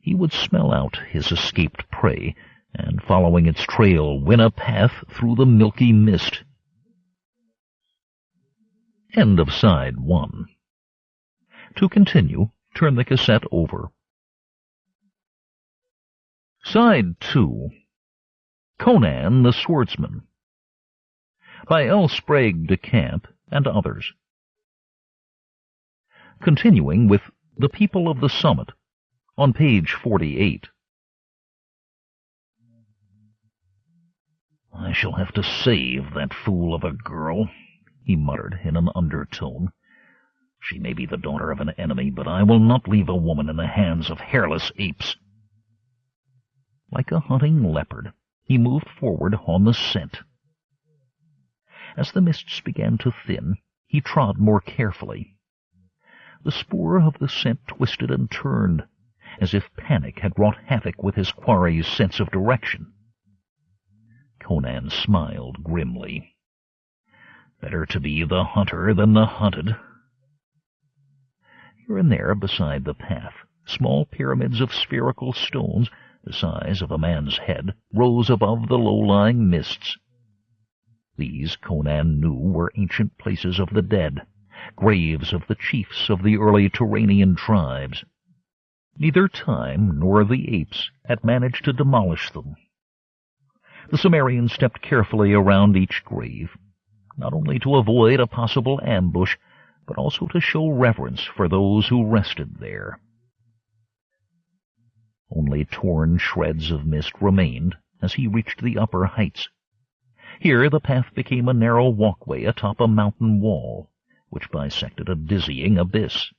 He would smell out his escaped prey, and following its trail, win a path through the milky mist. End of Side 1. To continue, turn the cassette over. Side 2. Conan the Swordsman, by L. Sprague de Camp and others. Continuing with The People of the Summit, on page 48. "I shall have to save that fool of a girl," he muttered in an undertone. "She may be the daughter of an enemy, but I will not leave a woman in the hands of hairless apes." Like a hunting leopard, he moved forward on the scent. As the mists began to thin, he trod more carefully. The spoor of the scent twisted and turned, as if panic had wrought havoc with his quarry's sense of direction. Conan smiled grimly. Better to be the hunter than the hunted. Here and there beside the path, small pyramids of spherical stones, the size of a man's head, rose above the low-lying mists. These, Conan knew, were ancient places of the dead, graves of the chiefs of the early Turanian tribes. Neither time nor the apes had managed to demolish them. The Cimmerian stepped carefully around each grave, not only to avoid a possible ambush, but also to show reverence for those who rested there. Only torn shreds of mist remained as he reached the upper heights. Here the path became a narrow walkway atop a mountain wall, which bisected a dizzying abyss.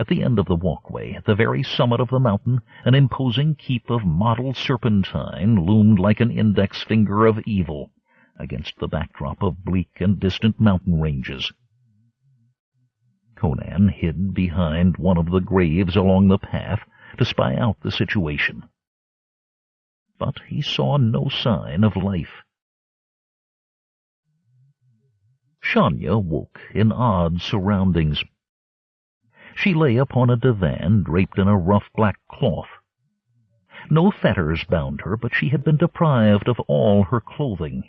At the end of the walkway, at the very summit of the mountain, an imposing keep of mottled serpentine loomed like an index finger of evil against the backdrop of bleak and distant mountain ranges. Conan hid behind one of the graves along the path to spy out the situation. But he saw no sign of life. Shania woke in odd surroundings. She lay upon a divan draped in a rough black cloth. No fetters bound her, but she had been deprived of all her clothing.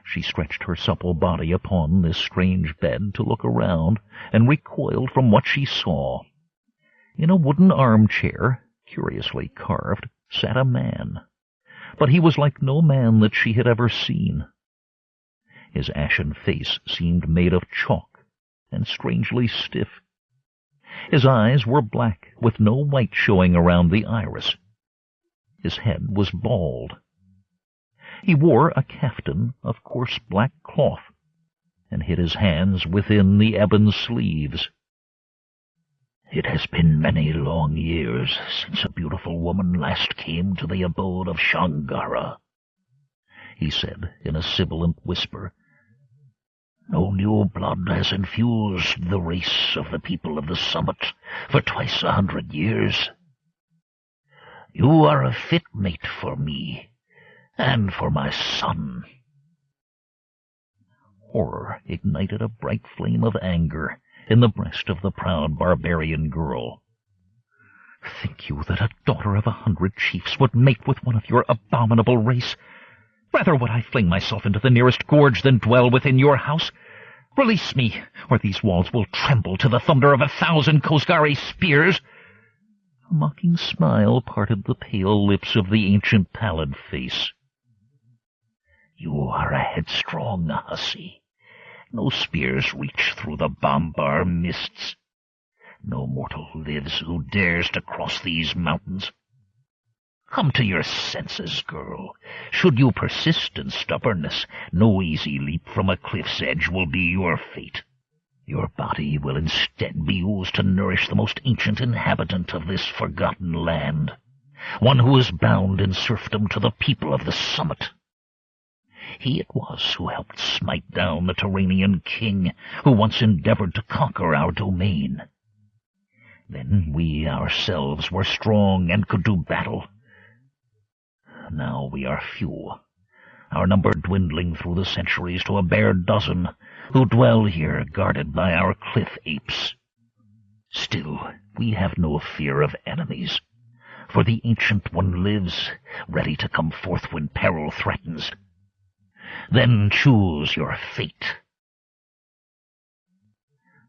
She stretched her supple body upon this strange bed to look around, and recoiled from what she saw. In a wooden armchair, curiously carved, sat a man, but he was like no man that she had ever seen. His ashen face seemed made of chalk, and strangely stiff. His eyes were black, with no white showing around the iris. His head was bald. He wore a caftan of coarse black cloth, and hid his hands within the ebon sleeves. "It has been many long years since a beautiful woman last came to the abode of Shangara," he said in a sibilant whisper. "No new blood has infused the race of the people of the summit for twice 100 years. You are a fit mate for me, and for my son." Horror ignited a bright flame of anger in the breast of the proud barbarian girl. "Think you that a daughter of 100 chiefs would mate with one of your abominable race? Rather would I fling myself into the nearest gorge than dwell within your house. Release me, or these walls will tremble to the thunder of 1,000 Kosgari spears." A mocking smile parted the pale lips of the ancient pallid face. "You are a headstrong hussy. No spears reach through the Bambar mists. No mortal lives who dares to cross these mountains. Come to your senses, girl. Should you persist in stubbornness, no easy leap from a cliff's edge will be your fate. Your body will instead be used to nourish the most ancient inhabitant of this forgotten land, one who is bound in serfdom to the people of the summit. He it was who helped smite down the Turanian king who once endeavored to conquer our domain. Then we ourselves were strong and could do battle. Now we are few, our number dwindling through the centuries to a bare dozen, who dwell here guarded by our cliff apes. Still, we have no fear of enemies, for the Ancient One lives, ready to come forth when peril threatens. Then choose your fate."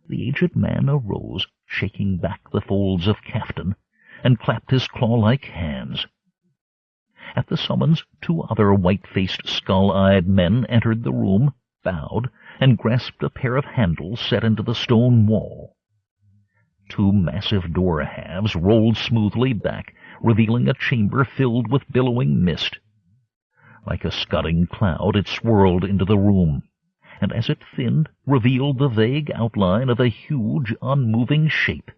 The aged man arose, shaking back the folds of caftan, and clapped his claw-like hands. At the summons, 2 other white-faced, skull-eyed men entered the room, bowed, and grasped a pair of handles set into the stone wall. 2 massive door-halves rolled smoothly back, revealing a chamber filled with billowing mist. Like a scudding cloud it swirled into the room, and as it thinned, revealed the vague outline of a huge, unmoving shape.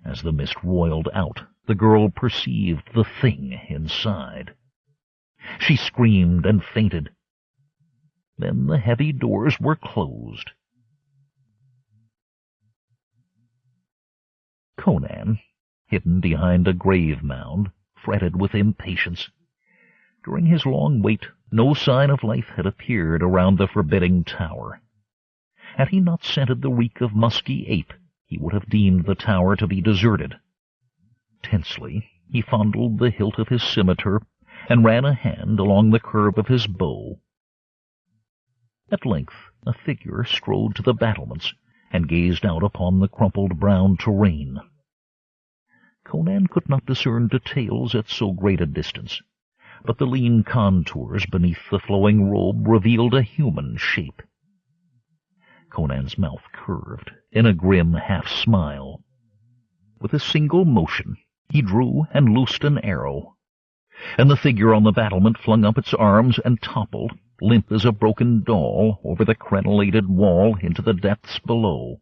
As the mist roiled out, the girl perceived the thing inside. She screamed and fainted. Then the heavy doors were closed. Conan, hidden behind a grave mound, fretted with impatience. During his long wait, no sign of life had appeared around the forbidding tower. Had he not scented the reek of musky ape, he would have deemed the tower to be deserted. Tensely, he fondled the hilt of his scimitar and ran a hand along the curve of his bow. At length, a figure strode to the battlements and gazed out upon the crumpled brown terrain. Conan could not discern details at so great a distance, but the lean contours beneath the flowing robe revealed a human shape. Conan's mouth curved in a grim half-smile. With a single motion, he drew and loosed an arrow, and the figure on the battlement flung up its arms and toppled, limp as a broken doll, over the crenellated wall into the depths below.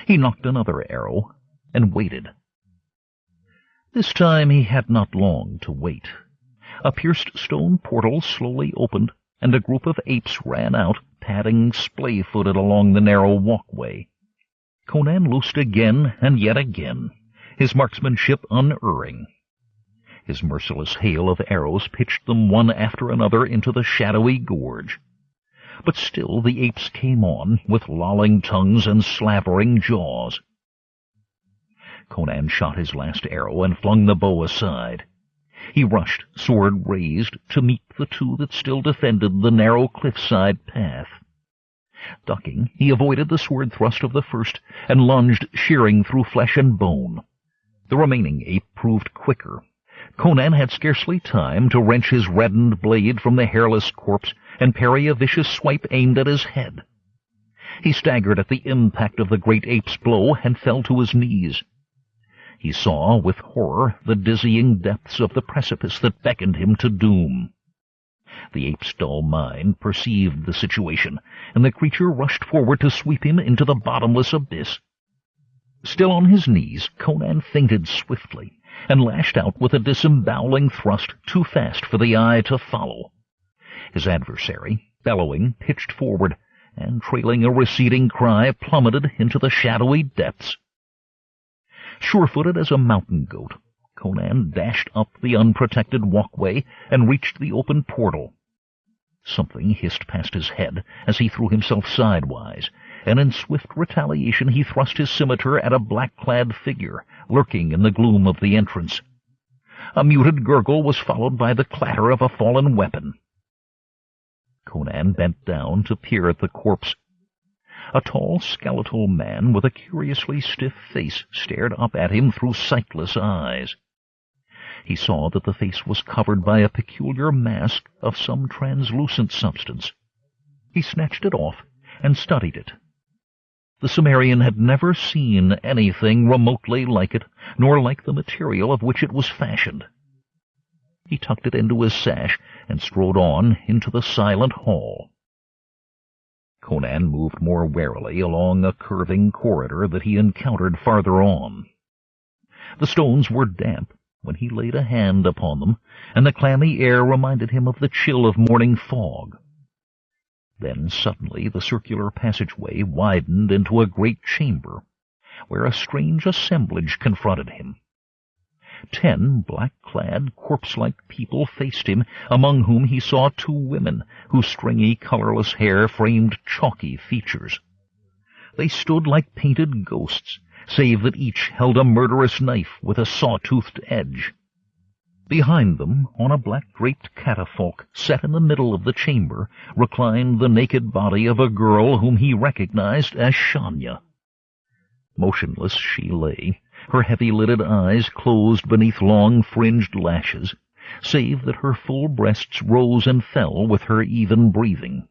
He nocked another arrow and waited. This time he had not long to wait. A pierced stone portal slowly opened, and a group of apes ran out, padding splay-footed along the narrow walkway. Conan loosed again and yet again, his marksmanship unerring. His merciless hail of arrows pitched them one after another into the shadowy gorge. But still the apes came on, with lolling tongues and slavering jaws. Conan shot his last arrow and flung the bow aside. He rushed, sword raised, to meet the two that still defended the narrow cliffside path. Ducking, he avoided the sword thrust of the first and lunged, shearing through flesh and bone. The remaining ape proved quicker. Conan had scarcely time to wrench his reddened blade from the hairless corpse and parry a vicious swipe aimed at his head. He staggered at the impact of the great ape's blow and fell to his knees. He saw with horror the dizzying depths of the precipice that beckoned him to doom. The ape's dull mind perceived the situation, and the creature rushed forward to sweep him into the bottomless abyss. Still on his knees, Conan feinted swiftly, and lashed out with a disemboweling thrust too fast for the eye to follow. His adversary, bellowing, pitched forward, and trailing a receding cry, plummeted into the shadowy depths. Sure-footed as a mountain goat, Conan dashed up the unprotected walkway and reached the open portal. Something hissed past his head as he threw himself sidewise, and in swift retaliation he thrust his scimitar at a black-clad figure lurking in the gloom of the entrance. A muted gurgle was followed by the clatter of a fallen weapon. Conan bent down to peer at the corpse. A tall, skeletal man with a curiously stiff face stared up at him through sightless eyes. He saw that the face was covered by a peculiar mask of some translucent substance. He snatched it off and studied it. The Cimmerian had never seen anything remotely like it, nor like the material of which it was fashioned. He tucked it into his sash and strode on into the silent hall. Conan moved more warily along a curving corridor that he encountered farther on. The stones were damp when he laid a hand upon them, and the clammy air reminded him of the chill of morning fog. Then suddenly the circular passageway widened into a great chamber, where a strange assemblage confronted him. 10 black-clad, corpse-like people faced him, among whom he saw 2 women, whose stringy, colorless hair framed chalky features. They stood like painted ghosts, save that each held a murderous knife with a saw-toothed edge. Behind them, on a black-draped catafalque set in the middle of the chamber, reclined the naked body of a girl whom he recognized as Shanya. Motionless she lay, her heavy-lidded eyes closed beneath long fringed lashes, save that her full breasts rose and fell with her even breathing.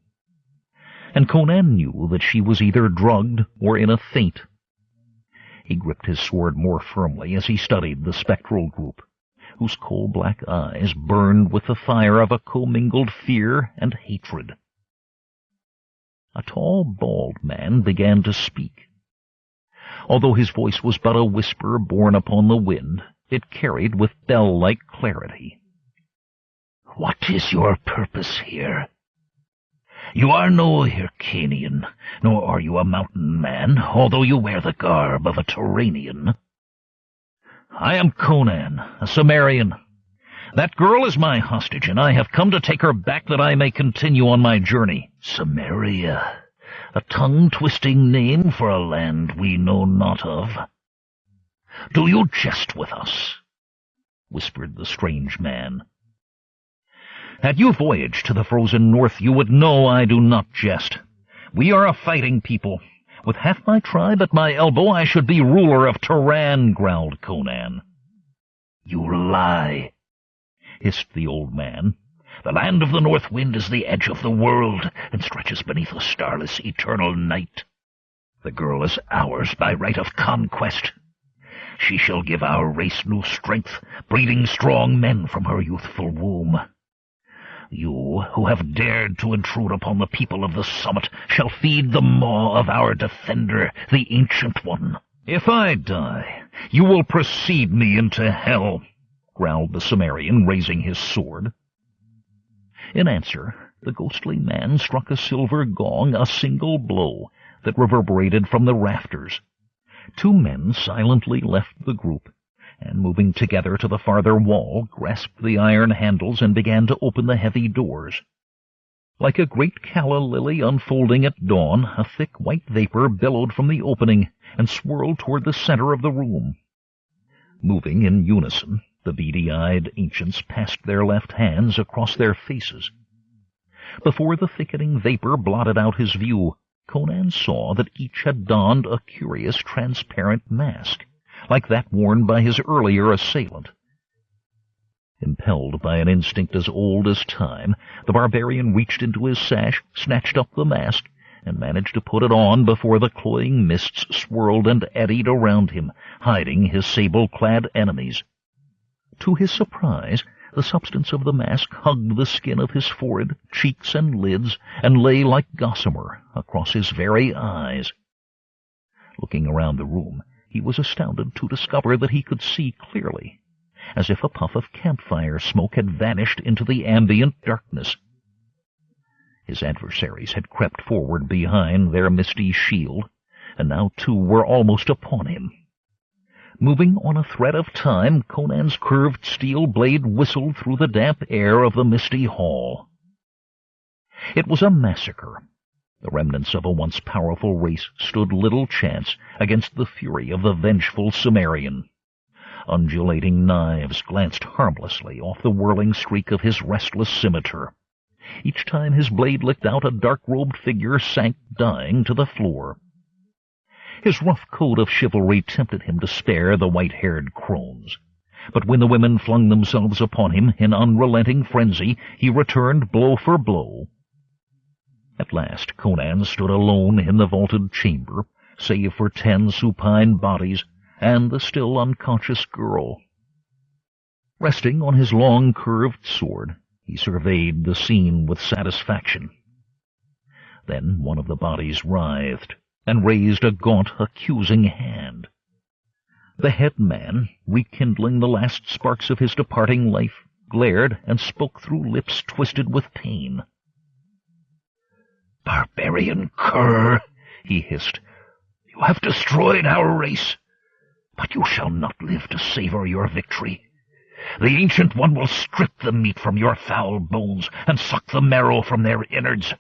And Conan knew that she was either drugged or in a faint. He gripped his sword more firmly as he studied the spectral group, whose coal-black eyes burned with the fire of a commingled fear and hatred. A tall, bald man began to speak. Although his voice was but a whisper borne upon the wind, it carried with bell-like clarity. "What is your purpose here? You are no Hyrcanian, nor are you a mountain man, although you wear the garb of a Turanian." "I am Conan, a Cimmerian. That girl is my hostage, and I have come to take her back that I may continue on my journey." "Cimmeria, a tongue-twisting name for a land we know not of." "Do you jest with us?" whispered the strange man. "Had you voyaged to the frozen north, you would know I do not jest. We are a fighting people. With half my tribe at my elbow, I should be ruler of Turan," growled Conan. "You lie," hissed the old man. "The land of the north wind is the edge of the world, and stretches beneath a starless eternal night. The girl is ours by right of conquest. She shall give our race new strength, breeding strong men from her youthful womb. You who have dared to intrude upon the people of the summit shall feed the maw of our defender, the Ancient One. If I die, you will precede me into hell, growled the Cimmerian, raising his sword. In answer, the ghostly man struck a silver gong, a single blow that reverberated from the rafters. Two men silently left the group, and moving together to the farther wall, grasped the iron handles and began to open the heavy doors. Like a great calla lily unfolding at dawn, a thick white vapor billowed from the opening and swirled toward the center of the room. Moving in unison, the beady-eyed ancients passed their left hands across their faces. Before the thickening vapor blotted out his view, Conan saw that each had donned a curious transparent mask, like that worn by his earlier assailant. Impelled by an instinct as old as time, the barbarian reached into his sash, snatched up the mask, and managed to put it on before the cloying mists swirled and eddied around him, hiding his sable-clad enemies. To his surprise, the substance of the mask hugged the skin of his forehead, cheeks, and lids, and lay like gossamer across his very eyes. Looking around the room, he was astounded to discover that he could see clearly, as if a puff of campfire smoke had vanished into the ambient darkness. His adversaries had crept forward behind their misty shield, and now two were almost upon him. Moving on a thread of time, Conan's curved steel blade whistled through the damp air of the misty hall. It was a massacre. The remnants of a once powerful race stood little chance against the fury of the vengeful Cimmerian. Undulating knives glanced harmlessly off the whirling streak of his restless scimitar. Each time his blade licked out, a dark-robed figure sank dying to the floor. His rough code of chivalry tempted him to spare the white-haired crones. But when the women flung themselves upon him in unrelenting frenzy, he returned blow for blow. At last Conan stood alone in the vaulted chamber, save for 10 supine bodies and the still unconscious girl. Resting on his long curved sword, he surveyed the scene with satisfaction. Then one of the bodies writhed and raised a gaunt, accusing hand. The head man, rekindling the last sparks of his departing life, glared and spoke through lips twisted with pain. "Barbarian cur," he hissed, "you have destroyed our race, but you shall not live to savor your victory. The Ancient One will strip the meat from your foul bones and suck the marrow from their innards.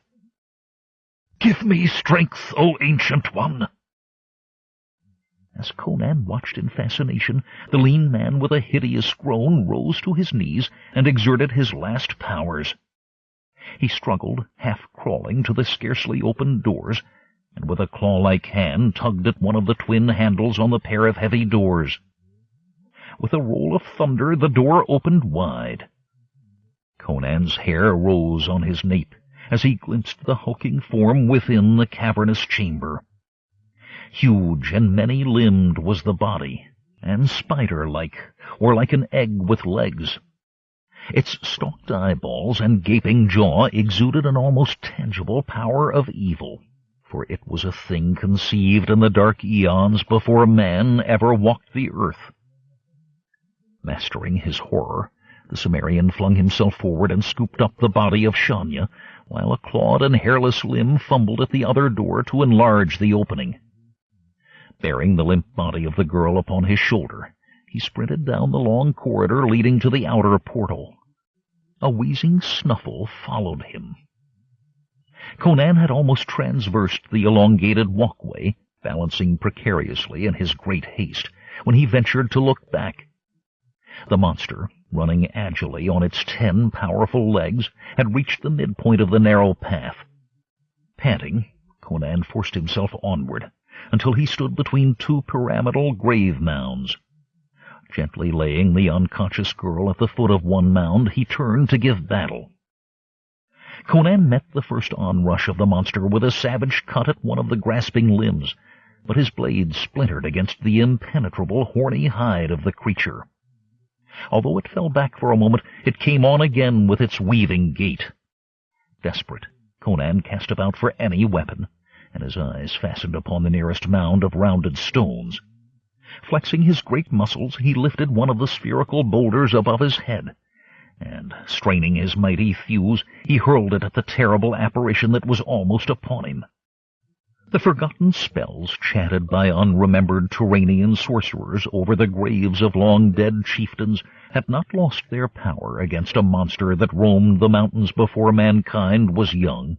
Give me strength, O Ancient One!" As Conan watched in fascination, the lean man with a hideous groan rose to his knees and exerted his last powers. He struggled, half-crawling, to the scarcely opened doors, and with a claw-like hand tugged at one of the twin handles on the pair of heavy doors. With a roll of thunder, the door opened wide. Conan's hair rose on his nape as he glimpsed the hulking form within the cavernous chamber. Huge and many-limbed was the body, and spider-like, or like an egg with legs. Its stalked eyeballs and gaping jaw exuded an almost tangible power of evil, for it was a thing conceived in the dark eons before man ever walked the earth. Mastering his horror, the Cimmerian flung himself forward and scooped up the body of Shania, while a clawed and hairless limb fumbled at the other door to enlarge the opening. Bearing the limp body of the girl upon his shoulder, he sprinted down the long corridor leading to the outer portal. A wheezing snuffle followed him. Conan had almost transversed the elongated walkway, balancing precariously in his great haste, when he ventured to look back. The monster, running agilely on its 10 powerful legs, had reached the midpoint of the narrow path. Panting, Conan forced himself onward, until he stood between 2 pyramidal grave mounds. Gently laying the unconscious girl at the foot of one mound, he turned to give battle. Conan met the first onrush of the monster with a savage cut at one of the grasping limbs, but his blade splintered against the impenetrable, horny hide of the creature. Although it fell back for a moment, it came on again with its weaving gait. Desperate, Conan cast about for any weapon, and his eyes fastened upon the nearest mound of rounded stones. Flexing his great muscles, he lifted one of the spherical boulders above his head, and, straining his mighty thews, he hurled it at the terrible apparition that was almost upon him. The forgotten spells chanted by unremembered Turanian sorcerers over the graves of long-dead chieftains had not lost their power against a monster that roamed the mountains before mankind was young.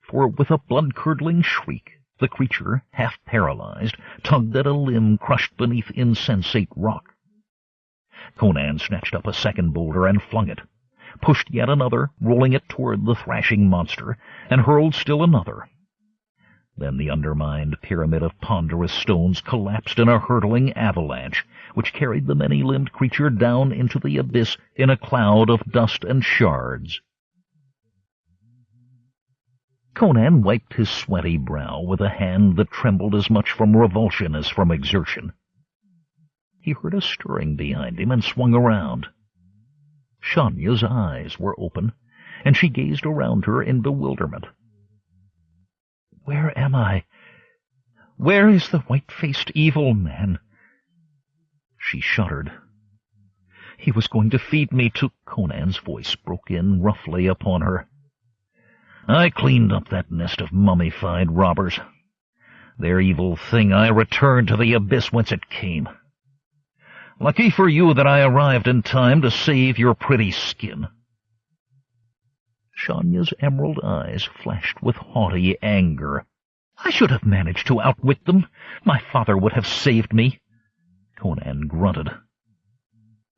For with a blood-curdling shriek, the creature, half-paralyzed, tugged at a limb crushed beneath insensate rock. Conan snatched up a second boulder and flung it, pushed yet another, rolling it toward the thrashing monster, and hurled still another. Then the undermined pyramid of ponderous stones collapsed in a hurtling avalanche, which carried the many-limbed creature down into the abyss in a cloud of dust and shards. Conan wiped his sweaty brow with a hand that trembled as much from revulsion as from exertion. He heard a stirring behind him and swung around. Shanya's eyes were open, and she gazed around her in bewilderment. "Where am I? Where is the white-faced evil man?" She shuddered. "He was going to feed me to—" Conan's voice broke in roughly upon her. "I cleaned up that nest of mummified robbers. Their evil thing, I returned to the abyss whence it came. Lucky for you that I arrived in time to save your pretty skin." Shanya's emerald eyes flashed with haughty anger. "I should have managed to outwit them. My father would have saved me." Conan grunted.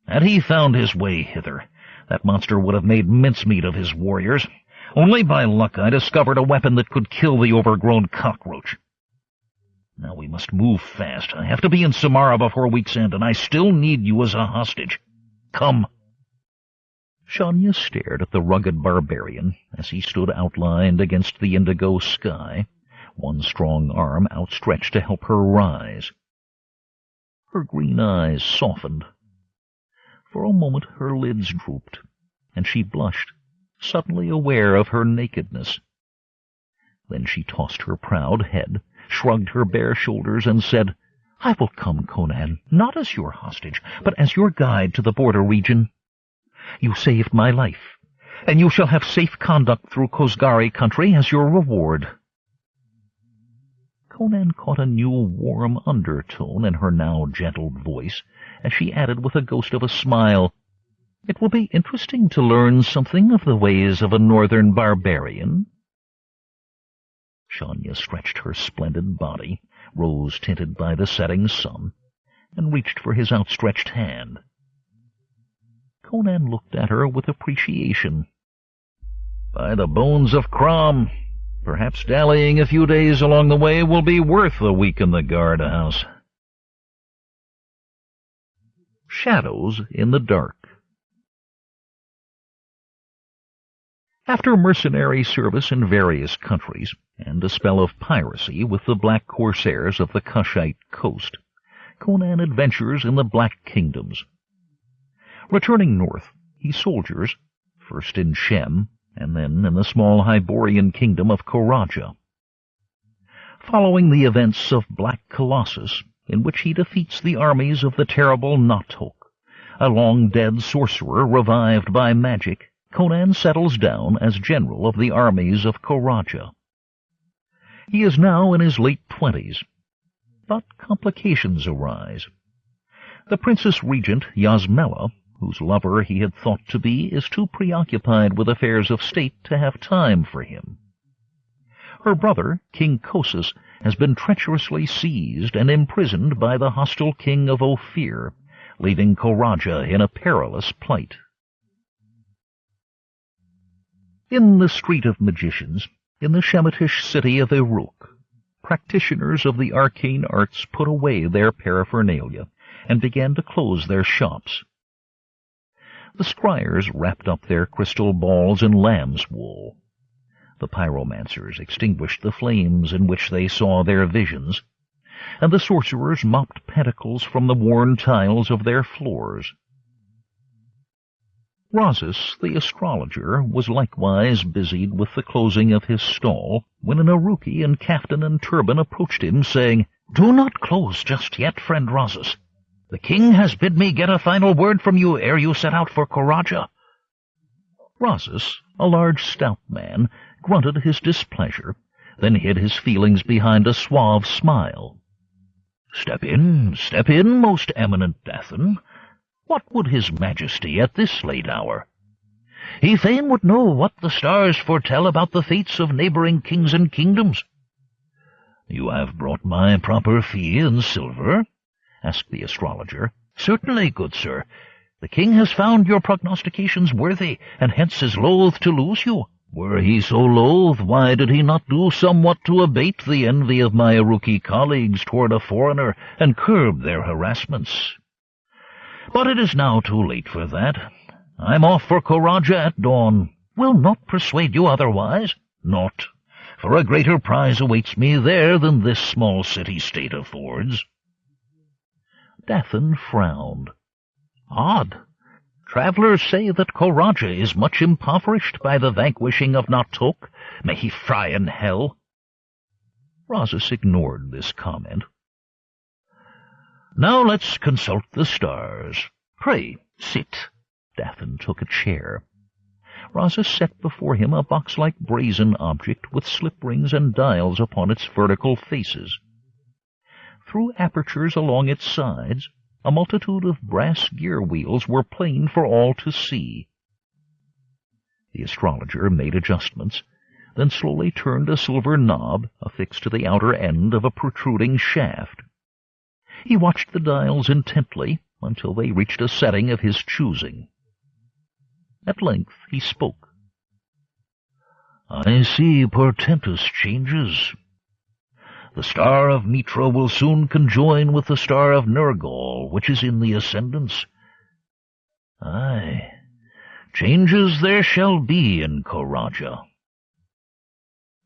"Had he found his way hither, that monster would have made mincemeat of his warriors. Only by luck I discovered a weapon that could kill the overgrown cockroach. Now we must move fast. I have to be in Samara before week's end, and I still need you as a hostage. Come." Shanya stared at the rugged barbarian as he stood outlined against the indigo sky, one strong arm outstretched to help her rise. Her green eyes softened. For a moment her lids drooped, and she blushed, suddenly aware of her nakedness. Then she tossed her proud head, shrugged her bare shoulders, and said, "I will come, Conan, not as your hostage, but as your guide to the border region. You saved my life, and you shall have safe conduct through Kosgari country as your reward." Conan caught a new warm undertone in her now gentled voice, as she added with a ghost of a smile, "It will be interesting to learn something of the ways of a northern barbarian." Shanya stretched her splendid body, rose-tinted by the setting sun, and reached for his outstretched hand. Conan looked at her with appreciation. "By the bones of Crom, perhaps dallying a few days along the way will be worth a week in the guard-house." Shadows in the Dark. After mercenary service in various countries, and a spell of piracy with the black corsairs of the Kushite coast, Conan adventures in the Black Kingdoms. Returning north, he soldiers, first in Shem, and then in the small Hyborian kingdom of Koraja. Following the events of Black Colossus, in which he defeats the armies of the terrible Natok, a long-dead sorcerer revived by magic, Conan settles down as general of the armies of Koraja. He is now in his late 20s, but complications arise. The princess regent, Yasmela, whose lover he had thought to be, is too preoccupied with affairs of state to have time for him. Her brother, King Kossus, has been treacherously seized and imprisoned by the hostile king of Ophir, leaving Koraja in a perilous plight. In the Street of Magicians, in the Shemitish city of Uruk, practitioners of the arcane arts put away their paraphernalia and began to close their shops. The scryers wrapped up their crystal balls in lamb's wool. The pyromancers extinguished the flames in which they saw their visions, and the sorcerers mopped pentacles from the worn tiles of their floors. Rosas, the astrologer, was likewise busied with the closing of his stall, when an Aruki in caftan and turban approached him, saying, "Do not close just yet, friend Rosas. The king has bid me get a final word from you ere you set out for Coraja." Rosas, a large stout man, grunted his displeasure, then hid his feelings behind a suave smile. Step in, most eminent Dathan. What would his majesty at this late hour? He fain would know what the stars foretell about the fates of neighboring kings and kingdoms." "You have brought my proper fee in silver?" asked the astrologer. "Certainly, good sir. The king has found your prognostications worthy, and hence is loath to lose you. Were he so loath, why did he not do somewhat to abate the envy of my Aruki colleagues toward a foreigner, and curb their harassments? But it is now too late for that. I'm off for Coraja at dawn. Will not persuade you otherwise? Not. For a greater prize awaits me there than this small city-state affords." Dathan frowned. "Odd. Travelers say that Coraja is much impoverished by the vanquishing of Natok. May he fry in hell." Rosas ignored this comment. "Now let's consult the stars. Pray, sit." Dathan took a chair. Rosas set before him a box-like brazen object with slip rings and dials upon its vertical faces. Through apertures along its sides, a multitude of brass gear wheels were plain for all to see. The astrologer made adjustments, then slowly turned a silver knob affixed to the outer end of a protruding shaft. He watched the dials intently until they reached a setting of his choosing. At length he spoke. "I see portentous changes. The star of Mitra will soon conjoin with the star of Nergal, which is in the ascendance. Aye, changes there shall be in Coraja.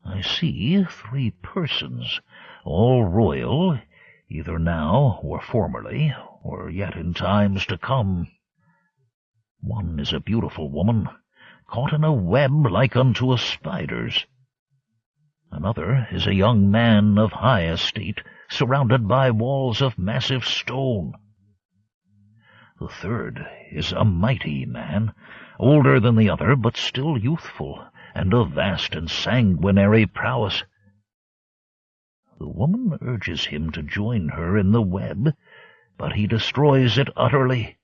I see 3 persons, all royal, either now or formerly, or yet in times to come. One is a beautiful woman, caught in a web like unto a spider's. Another is a young man of high estate, surrounded by walls of massive stone. The third is a mighty man, older than the other, but still youthful, and of vast and sanguinary prowess. The woman urges him to join her in the web, but he destroys it utterly.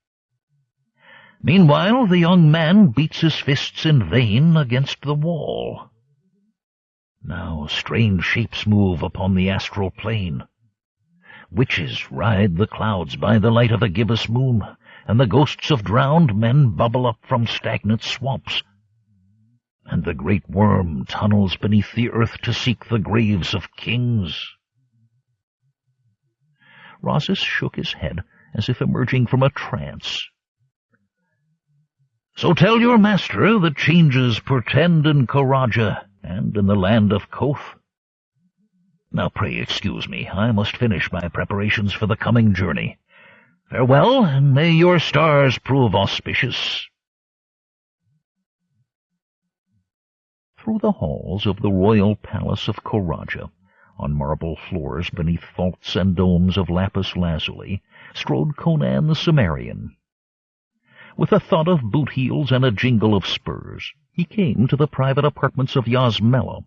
Meanwhile, the young man beats his fists in vain against the wall. Now strange shapes move upon the astral plane. Witches ride the clouds by the light of a gibbous moon, and the ghosts of drowned men bubble up from stagnant swamps. And the great worm tunnels beneath the earth to seek the graves of kings." Rosas shook his head as if emerging from a trance. "So tell your master that changes portend in Coraja and in the land of Koth. Now pray excuse me, I must finish my preparations for the coming journey. Farewell, and may your stars prove auspicious." Through the halls of the royal palace of Coraja, on marble floors beneath vaults and domes of lapis lazuli, strode Conan the Cimmerian. With a thud of boot heels and a jingle of spurs, he came to the private apartments of Yasmela,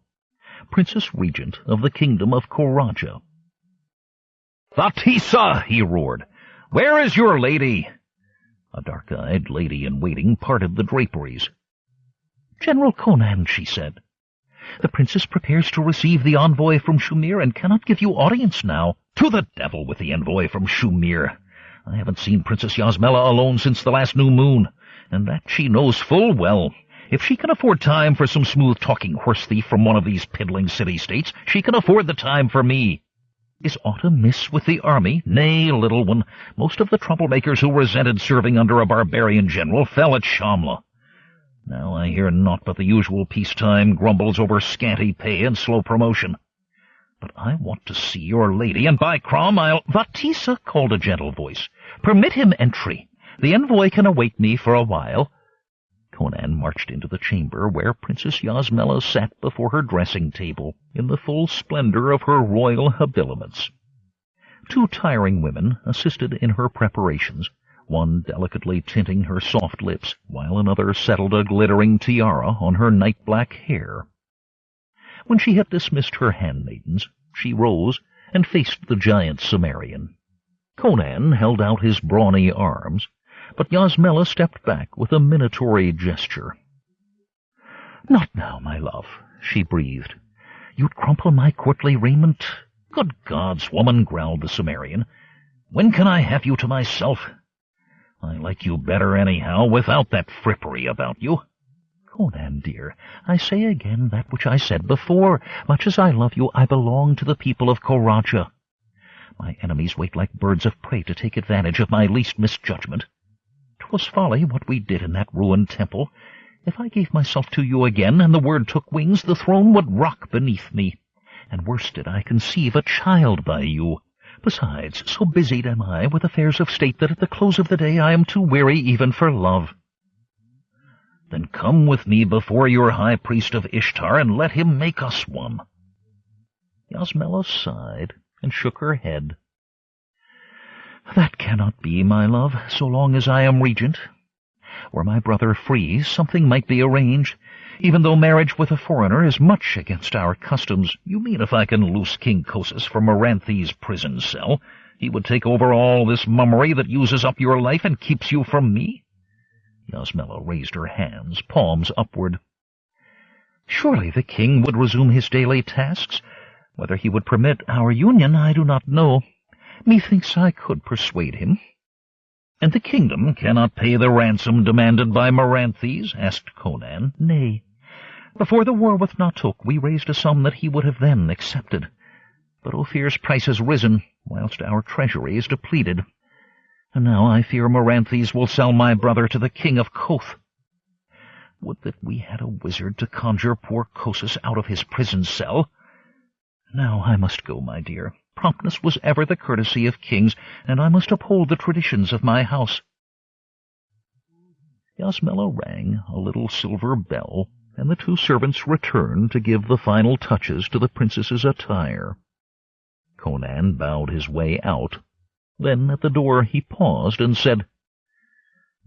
Princess Regent of the kingdom of Coraja. "Vatisa!" he roared. "Where is your lady?" A dark-eyed lady-in-waiting parted the draperies. "General Conan," she said, "the princess prepares to receive the envoy from Shumir and cannot give you audience now." "To the devil with the envoy from Shumir! I haven't seen Princess Yasmela alone since the last new moon, and that she knows full well. If she can afford time for some smooth-talking horse-thief from one of these piddling city-states, she can afford the time for me. Is aught amiss with the army? Nay, little one, most of the troublemakers who resented serving under a barbarian general fell at Shamla. Now I hear naught but the usual peacetime grumbles over scanty pay and slow promotion. But I want to see your lady, and by Crom I'll—" "Vatisa," called a gentle voice, "permit him entry. The envoy can await me for a while." Conan marched into the chamber where Princess Yasmela sat before her dressing-table in the full splendor of her royal habiliments. 2 tiring women assisted in her preparations, one delicately tinting her soft lips, while another settled a glittering tiara on her night-black hair. When she had dismissed her handmaidens, she rose and faced the giant Cimmerian. Conan held out his brawny arms, but Yasmela stepped back with a minatory gesture. "Not now, my love," she breathed. "You'd crumple my courtly raiment." "Good gods, woman," growled the Cimmerian. "When can I have you to myself? I like you better anyhow, without that frippery about you." "Conan, dear, I say again that which I said before. Much as I love you, I belong to the people of Koraja. My enemies wait like birds of prey to take advantage of my least misjudgment. 'Twas folly what we did in that ruined temple. If I gave myself to you again, and the word took wings, the throne would rock beneath me. And worse did I conceive a child by you. Besides, so busied am I with affairs of state that at the close of the day I am too weary even for love." "Then come with me before your high priest of Ishtar, and let him make us one." Yasmela sighed and shook her head. "That cannot be, my love, so long as I am regent. Were my brother free, something might be arranged, even though marriage with a foreigner is much against our customs." "You mean if I can loose King Cosus from Maranthes' prison cell, he would take over all this mummery that uses up your life and keeps you from me?" Yasmela raised her hands, palms upward. "Surely the king would resume his daily tasks. Whether he would permit our union, I do not know. Methinks I could persuade him." "And the kingdom cannot pay the ransom demanded by Maranthes?" asked Conan. "Nay. Before the war with Nautuk we raised a sum that he would have then accepted. But Ophir's price has risen, whilst our treasury is depleted. And now I fear Maranthes will sell my brother to the king of Koth. Would that we had a wizard to conjure poor Cosus out of his prison cell. Now I must go, my dear. Promptness was ever the courtesy of kings, and I must uphold the traditions of my house." Yasmela rang a little silver bell, and the 2 servants returned to give the final touches to the princess's attire. Conan bowed his way out. Then at the door he paused and said,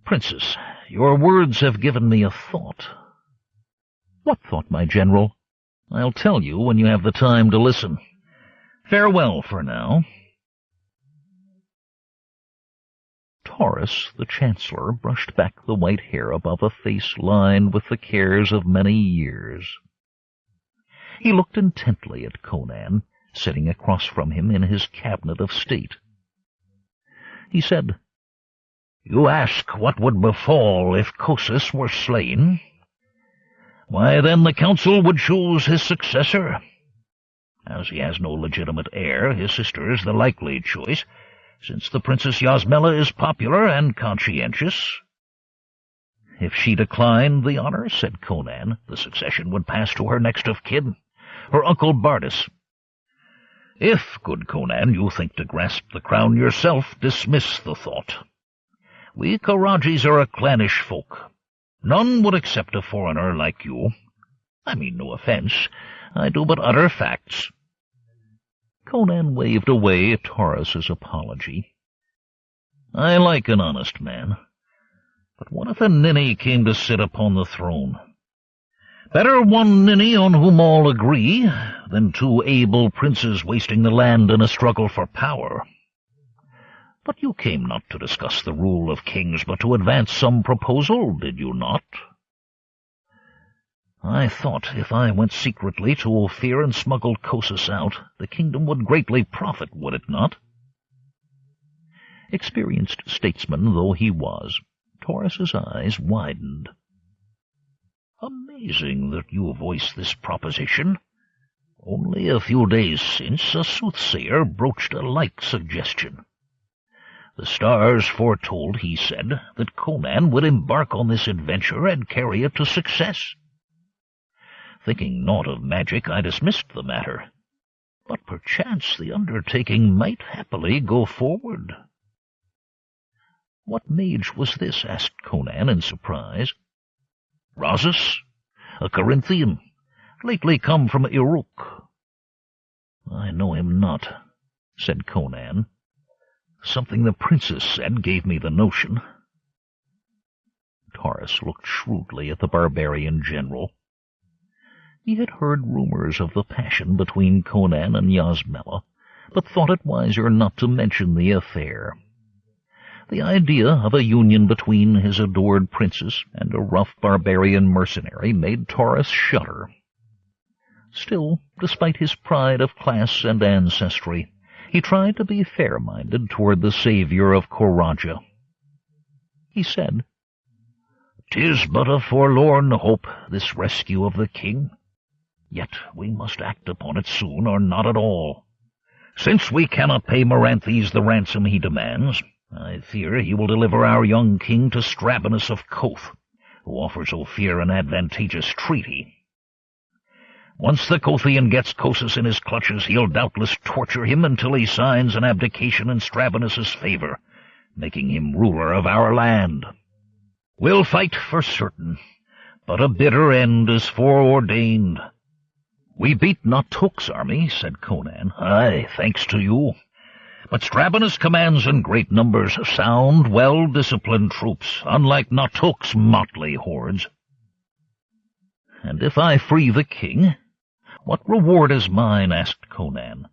"Princess, your words have given me a thought." "What thought, my general?" "I'll tell you when you have the time to listen. Farewell for now." Taurus, the chancellor, brushed back the white hair above a face lined with the cares of many years. He looked intently at Conan, sitting across from him in his cabinet of state. He said, "You ask what would befall if Cosus were slain? Why, then the council would choose his successor. As he has no legitimate heir, his sister is the likely choice, since the Princess Yasmela is popular and conscientious." "If she declined the honor," said Conan, "the succession would pass to her next of kin, her uncle Bardus. If, good Conan, you think to grasp the crown yourself, dismiss the thought. We Karajis are a clannish folk. None would accept a foreigner like you. I mean no offense. I do but utter facts." Conan waved away Taurus's apology. "I like an honest man. But what if a ninny came to sit upon the throne? Better one ninny on whom all agree than 2 able princes wasting the land in a struggle for power. But you came not to discuss the rule of kings, but to advance some proposal, did you not?" "I thought if I went secretly to Ophir and smuggled Cosus out, the kingdom would greatly profit, would it not?" Experienced statesman though he was, Taurus's eyes widened. "Amazing that you voice this proposition. Only a few days since a soothsayer broached a like suggestion. The stars foretold, he said, that Conan would embark on this adventure and carry it to success. Thinking naught of magic, I dismissed the matter, but perchance the undertaking might happily go forward." "What mage was this?" asked Conan in surprise. Rhasis, a Corinthian, lately come from Uruk." "I know him not," said Conan. "Something the princess said gave me the notion." Taurus looked shrewdly at the barbarian general. He had heard rumors of the passion between Conan and Yasmela, but thought it wiser not to mention the affair. The idea of a union between his adored princess and a rough barbarian mercenary made Taurus shudder. Still, despite his pride of class and ancestry, he tried to be fair-minded toward the savior of Coraja. He said, "'Tis but a forlorn hope, this rescue of the king. Yet we must act upon it soon, or not at all. Since we cannot pay Maranthes the ransom he demands, I fear he will deliver our young king to Strabanus of Koth, who offers Ophir an advantageous treaty. Once the Kothian gets Kossus in his clutches, he'll doubtless torture him until he signs an abdication in Strabanus's favor, making him ruler of our land. We'll fight for certain, but a bitter end is foreordained." "We beat Natuk's army," said Conan. "Aye, thanks to you. But Strabanus commands in great numbers sound, well-disciplined troops, unlike Natuk's motley hordes." "And if I free the king, what reward is mine?" asked Conan.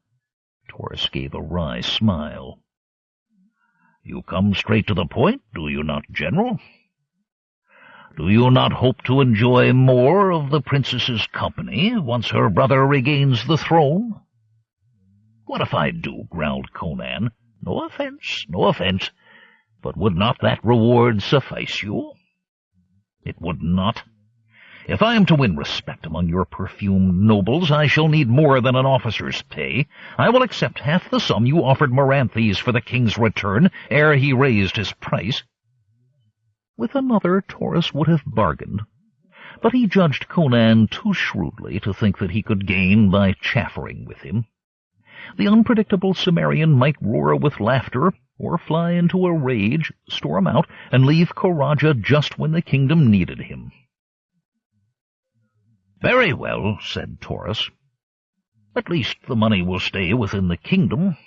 Taurus gave a wry smile. "You come straight to the point, do you not, General? Do you not hope to enjoy more of the princess's company once her brother regains the throne?" "What if I do?" growled Conan. No offense, but would not that reward suffice you?" "It would not. If I am to win respect among your perfumed nobles, I shall need more than an officer's pay. I will accept half the sum you offered Maranthes for the king's return ere he raised his price." With another, Taurus would have bargained, but he judged Conan too shrewdly to think that he could gain by chaffering with him. The unpredictable Cimmerian might roar with laughter, or fly into a rage, storm out, and leave Coraja just when the kingdom needed him. "Very well," said Taurus. "At least the money will stay within the kingdom.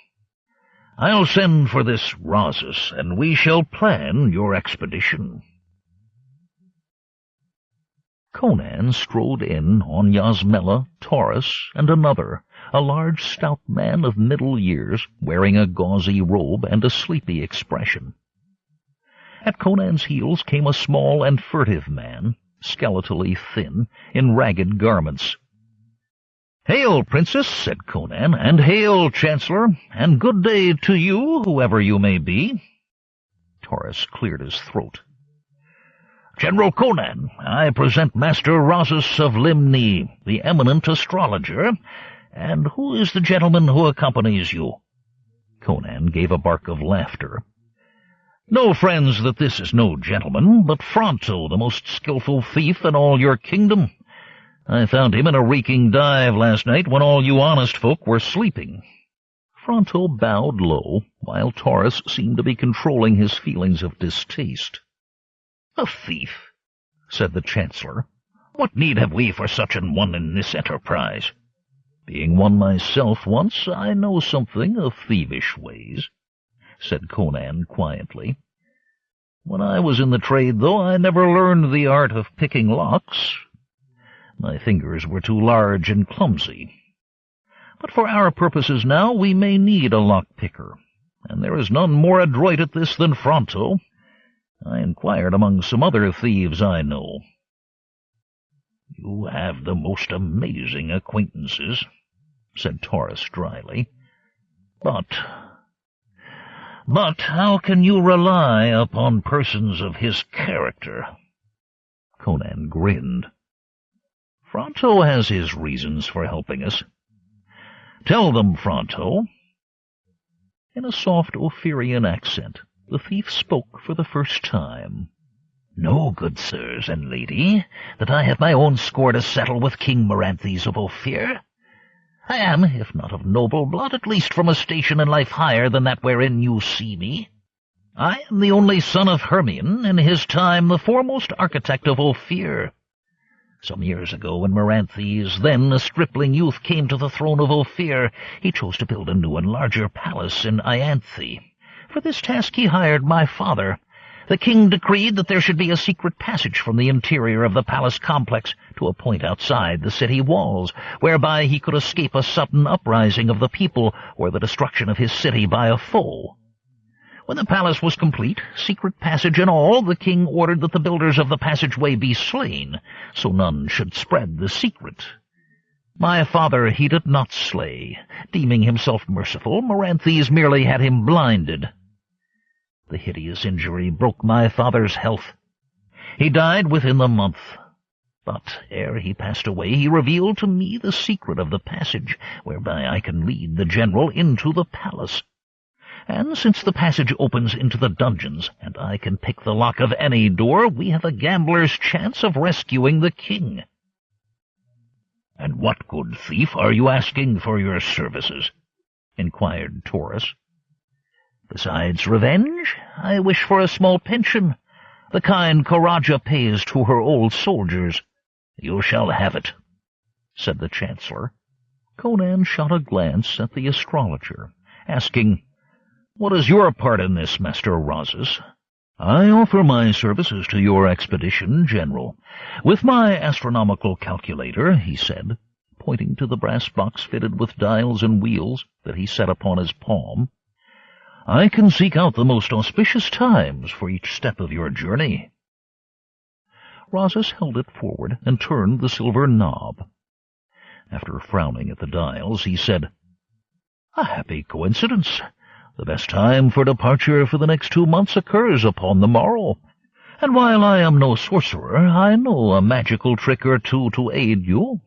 I'll send for this Rhasis, and we shall plan your expedition." Conan strode in on Yasmela, Taurus, and another, a large stout man of middle years, wearing a gauzy robe and a sleepy expression. At Conan's heels came a small and furtive man, skeletally thin, in ragged garments. "Hail, Princess," said Conan, "and hail, Chancellor, and good day to you, whoever you may be." Taurus cleared his throat. "General Conan, I present Master Rhasis of Limni, the eminent astrologer. And who is the gentleman who accompanies you?" Conan gave a bark of laughter. "Know, friends, that this is no gentleman, but Fronto, the most skilful thief in all your kingdom. I found him in a reeking dive last night when all you honest folk were sleeping." Fronto bowed low, while Taurus seemed to be controlling his feelings of distaste. "A thief," said the Chancellor. "What need have we for such an one in this enterprise? Being one myself once, I know something of thievish ways," said Conan quietly. "When I was in the trade, though, I never learned the art of picking locks. My fingers were too large and clumsy. But for our purposes now we may need a lock-picker, and there is none more adroit at this than Fronto. I inquired among some other thieves I know." "You have the most amazing acquaintances," said Taurus dryly. But how can you rely upon persons of his character?" Conan grinned. "Fronto has his reasons for helping us. Tell them, Fronto." In a soft Ophirian accent, the thief spoke for the first time. "Know, good sirs and lady, that I have my own score to settle with King Maranthes of Ophir. I am, if not of noble blood, at least from a station in life higher than that wherein you see me. I am the only son of Hermion, in his time the foremost architect of Ophir, Some years ago, when Maranthes, then a stripling youth, came to the throne of Ophir, he chose to build a new and larger palace in Ianthe. For this task he hired my father. The king decreed that there should be a secret passage from the interior of the palace complex to a point outside the city walls, whereby he could escape a sudden uprising of the people or the destruction of his city by a foe. When the palace was complete, secret passage and all, the king ordered that the builders of the passageway be slain, so none should spread the secret. My father he did not slay. Deeming himself merciful, Maranthes merely had him blinded. The hideous injury broke my father's health. He died within the month. But ere he passed away, he revealed to me the secret of the passage, whereby I can lead the general into the palace. And since the passage opens into the dungeons, and I can pick the lock of any door, we have a gambler's chance of rescuing the king. "And what good thief are you asking for your services?" inquired Taurus. Besides revenge, I wish for a small pension, the kind Karaja pays to her old soldiers." "You shall have it," said the chancellor. Conan shot a glance at the astrologer, asking, "What is your part in this, Master Rhazus?" "I offer my services to your expedition, General. With my astronomical calculator," he said, pointing to the brass box fitted with dials and wheels that he set upon his palm, "I can seek out the most auspicious times for each step of your journey." Rhazus held it forward and turned the silver knob. After frowning at the dials, he said, "A happy coincidence. The best time for departure for the next 2 months occurs upon the morrow, and while I am no sorcerer, I know a magical trick or two to aid you."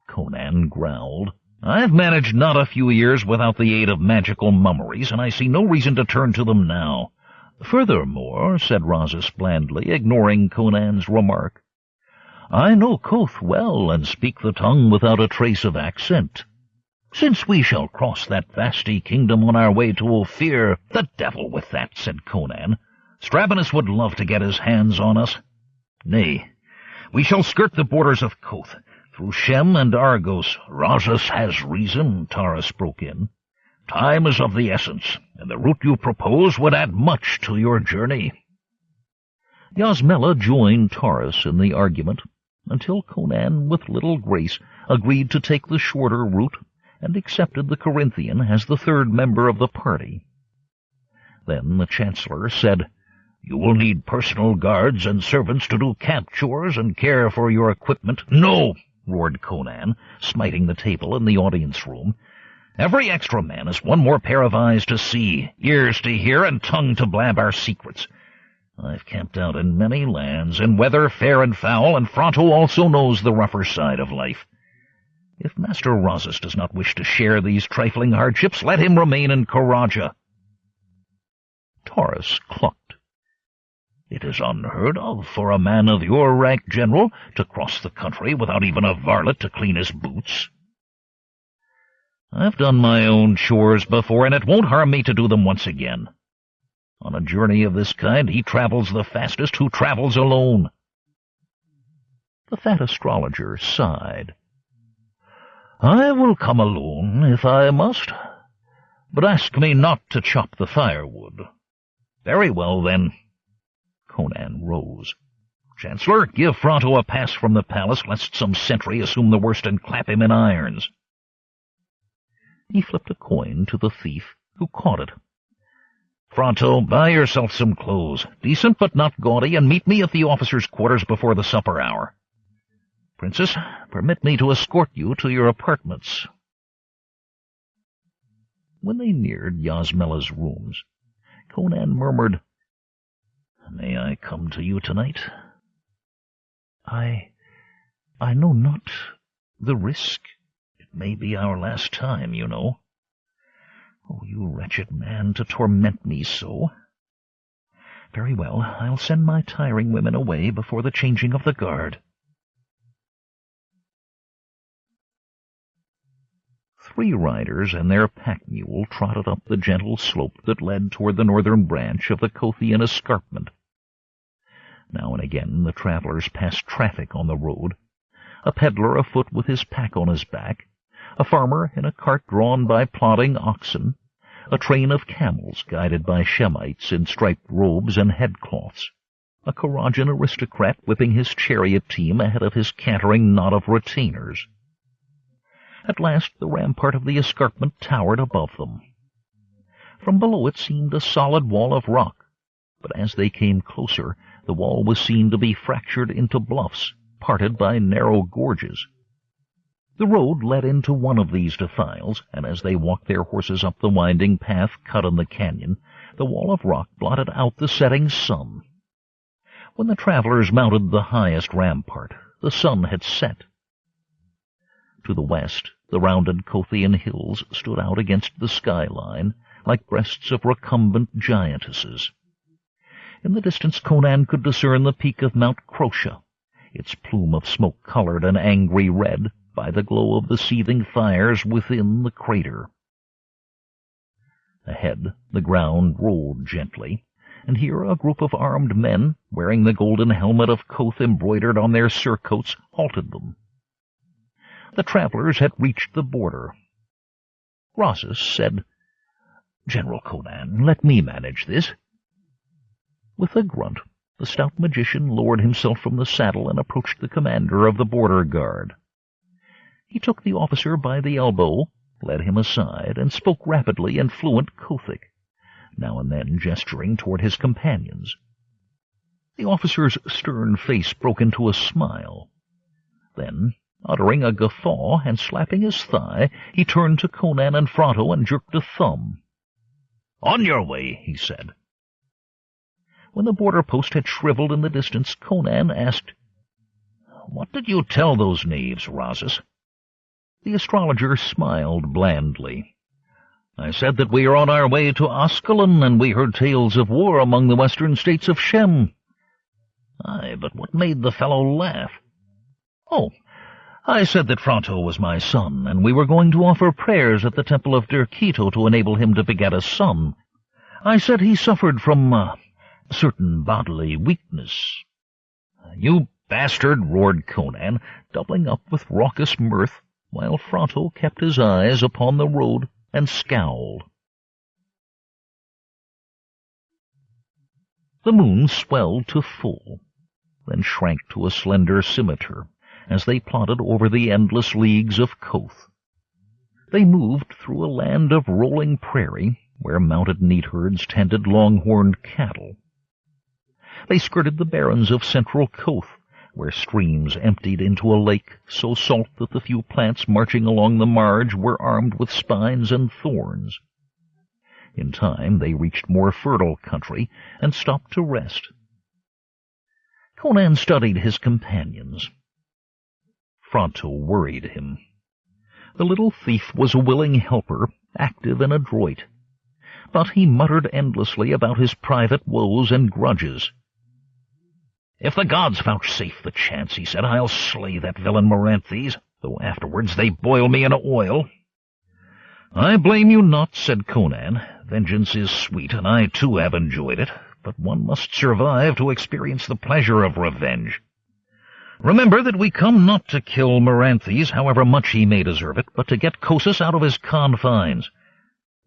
Conan growled, "I've managed not a few years without the aid of magical mummeries, and I see no reason to turn to them now." "Furthermore," said Rhazus blandly, ignoring Conan's remark, "I know Koth well, and speak the tongue without a trace of accent. Since we shall cross that vasty kingdom on our way to Ophir—" "The devil with that," said Conan. "Stravinus would love to get his hands on us. Nay, we shall skirt the borders of Koth, through Shem and Argos." "Rhazus has reason," Taurus broke in. "Time is of the essence, and the route you propose would add much to your journey." Yasmela joined Taurus in the argument, until Conan, with little grace, agreed to take the shorter route, and accepted the Corinthian as the third member of the party. Then the Chancellor said, "You will need personal guards and servants to do camp chores and care for your equipment." "No!" roared Conan, smiting the table in the audience-room. "Every extra man is one more pair of eyes to see, ears to hear, and tongue to blab our secrets. I've camped out in many lands, in weather fair and foul, and Fronto also knows the rougher side of life. If Master Rhazus does not wish to share these trifling hardships, let him remain in Karaja." Taurus clucked. "It is unheard of for a man of your rank, General, to cross the country without even a varlet to clean his boots." "I've done my own chores before, and it won't harm me to do them once again. On a journey of this kind, he travels the fastest who travels alone." The fat astrologer sighed. "I will come alone, if I must, but ask me not to chop the firewood." "Very well, then." Conan rose. "Chancellor, give Fronto a pass from the palace, lest some sentry assume the worst and clap him in irons." He flipped a coin to the thief, who caught it. "Fronto, buy yourself some clothes, decent but not gaudy, and meet me at the officers' quarters before the supper hour. Princess, permit me to escort you to your apartments." When they neared Yasmela's rooms, Conan murmured, "May I come to you tonight? I know not the risk. It may be our last time, you know. Oh, you wretched man, to torment me so. Very well, I'll send my tiring women away before the changing of the guard." 3 riders and their pack-mule trotted up the gentle slope that led toward the northern branch of the Kothian escarpment. Now and again the travelers passed traffic on the road, a peddler afoot with his pack on his back, a farmer in a cart drawn by plodding oxen, a train of camels guided by Shemites in striped robes and headcloths, a Karajan aristocrat whipping his chariot team ahead of his cantering knot of retainers. At last the rampart of the escarpment towered above them. From below it seemed a solid wall of rock, but as they came closer, the wall was seen to be fractured into bluffs, parted by narrow gorges. The road led into one of these defiles, and as they walked their horses up the winding path cut in the canyon, the wall of rock blotted out the setting sun. When the travelers mounted the highest rampart, the sun had set. To the west, the rounded Kothian hills stood out against the skyline, like breasts of recumbent giantesses. In the distance Conan could discern the peak of Mount Crosha, its plume of smoke colored an angry red by the glow of the seething fires within the crater. Ahead, the ground rolled gently, and here a group of armed men, wearing the golden helmet of Koth embroidered on their surcoats, halted them. The travelers had reached the border. Rosses said, "General Conan, let me manage this." With a grunt, the stout magician lowered himself from the saddle and approached the commander of the border guard. He took the officer by the elbow, led him aside, and spoke rapidly in fluent Kothic, now and then gesturing toward his companions. The officer's stern face broke into a smile. Then, uttering a guffaw and slapping his thigh, he turned to Conan and Fronto and jerked a thumb. "On your way," he said. When the border post had shriveled in the distance, Conan asked, "What did you tell those knaves, Rosses?" The astrologer smiled blandly. "I said that we are on our way to Ascalon, and we heard tales of war among the western states of Shem." "Aye, but what made the fellow laugh?" "Oh, I said that Fronto was my son, and we were going to offer prayers at the temple of Derkito to enable him to beget a son. I said he suffered from certain bodily weakness." "You bastard!" roared Conan, doubling up with raucous mirth, while Fronto kept his eyes upon the road and scowled. The moon swelled to full, then shrank to a slender scimitar as they plodded over the endless leagues of Koth. They moved through a land of rolling prairie where mounted neatherds tended long-horned cattle. They skirted the barrens of central Koth, where streams emptied into a lake so salt that the few plants marching along the marge were armed with spines and thorns. In time they reached more fertile country and stopped to rest. Conan studied his companions. Fronto worried him. The little thief was a willing helper, active and adroit, but he muttered endlessly about his private woes and grudges. "If the gods vouchsafe the chance," he said, "I'll slay that villain Maranthes, though afterwards they boil me in oil." "I blame you not," said Conan. "Vengeance is sweet, and I too have enjoyed it, but one must survive to experience the pleasure of revenge. Remember that we come not to kill Maranthes, however much he may deserve it, but to get Kossus out of his confines.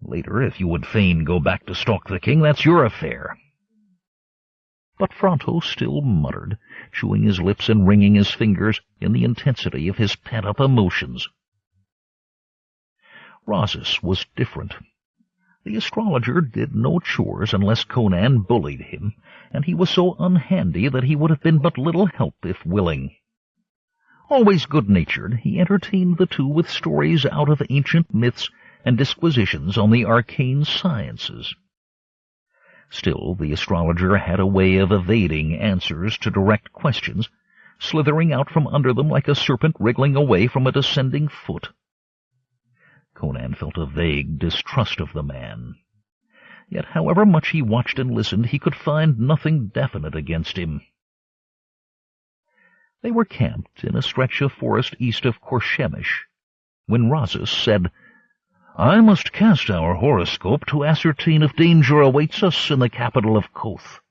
Later, if you would fain go back to stalk the king, that's your affair." But Fronto still muttered, chewing his lips and wringing his fingers in the intensity of his pent-up emotions. Rosses was different. The astrologer did no chores unless Conan bullied him, and he was so unhandy that he would have been but little help if willing. Always good-natured, he entertained the two with stories out of ancient myths and disquisitions on the arcane sciences. Still, the astrologer had a way of evading answers to direct questions, slithering out from under them like a serpent wriggling away from a descending foot. Conan felt a vague distrust of the man. Yet however much he watched and listened, he could find nothing definite against him. They were camped in a stretch of forest east of Korshemish, when Rosses said, "I must cast our horoscope to ascertain if danger awaits us in the capital of Koth."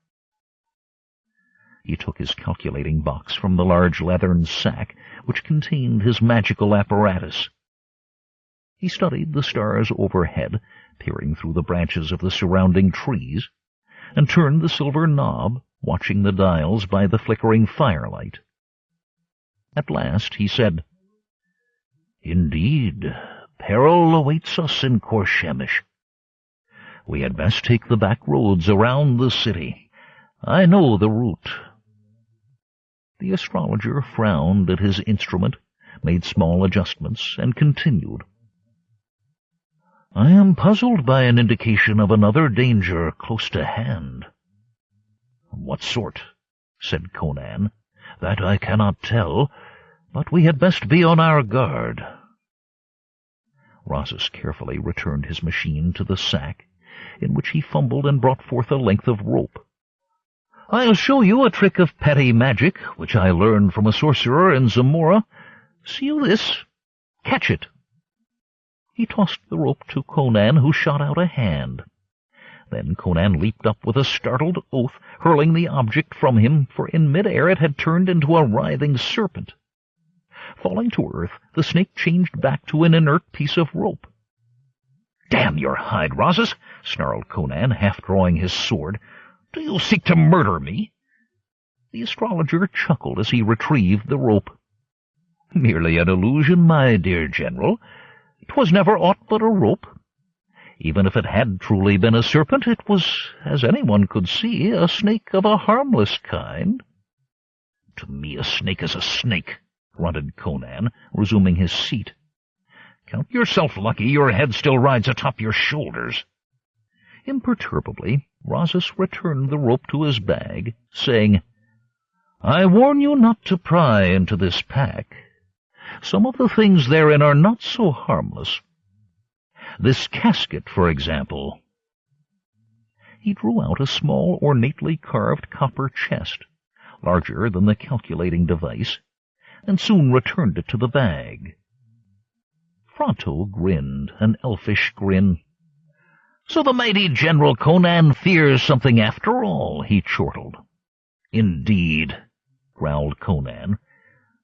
He took his calculating box from the large leathern sack which contained his magical apparatus. He studied the stars overhead, peering through the branches of the surrounding trees, and turned the silver knob, watching the dials by the flickering firelight. At last he said, "Indeed, peril awaits us in Korshemish. We had best take the back roads around the city. I know the route." The astrologer frowned at his instrument, made small adjustments, and continued. "I am puzzled by an indication of another danger close to hand." "What sort?" said Conan. "That I cannot tell, but we had best be on our guard." Rosas carefully returned his machine to the sack, in which he fumbled and brought forth a length of rope. "I'll show you a trick of petty magic, which I learned from a sorcerer in Zamora. See you this? Catch it." He tossed the rope to Conan, who shot out a hand. Then Conan leaped up with a startled oath, hurling the object from him, for in mid-air it had turned into a writhing serpent. Falling to earth, the snake changed back to an inert piece of rope. "Damn your hide, Rosas!" snarled Conan, half-drawing his sword. "Do you seek to murder me?" The astrologer chuckled as he retrieved the rope. "Merely an illusion, my dear general. 'Twas never aught but a rope. Even if it had truly been a serpent, it was, as anyone could see, a snake of a harmless kind." "To me a snake is a snake," grunted Conan, resuming his seat. "Count yourself lucky your head still rides atop your shoulders." Imperturbably, Rosas returned the rope to his bag, saying, "I warn you not to pry into this pack. Some of the things therein are not so harmless. This casket, for example." He drew out a small, ornately carved copper chest, larger than the calculating device, and soon returned it to the bag. Fronto grinned, an elfish grin. "So the mighty General Conan fears something after all," he chortled. "Indeed," growled Conan.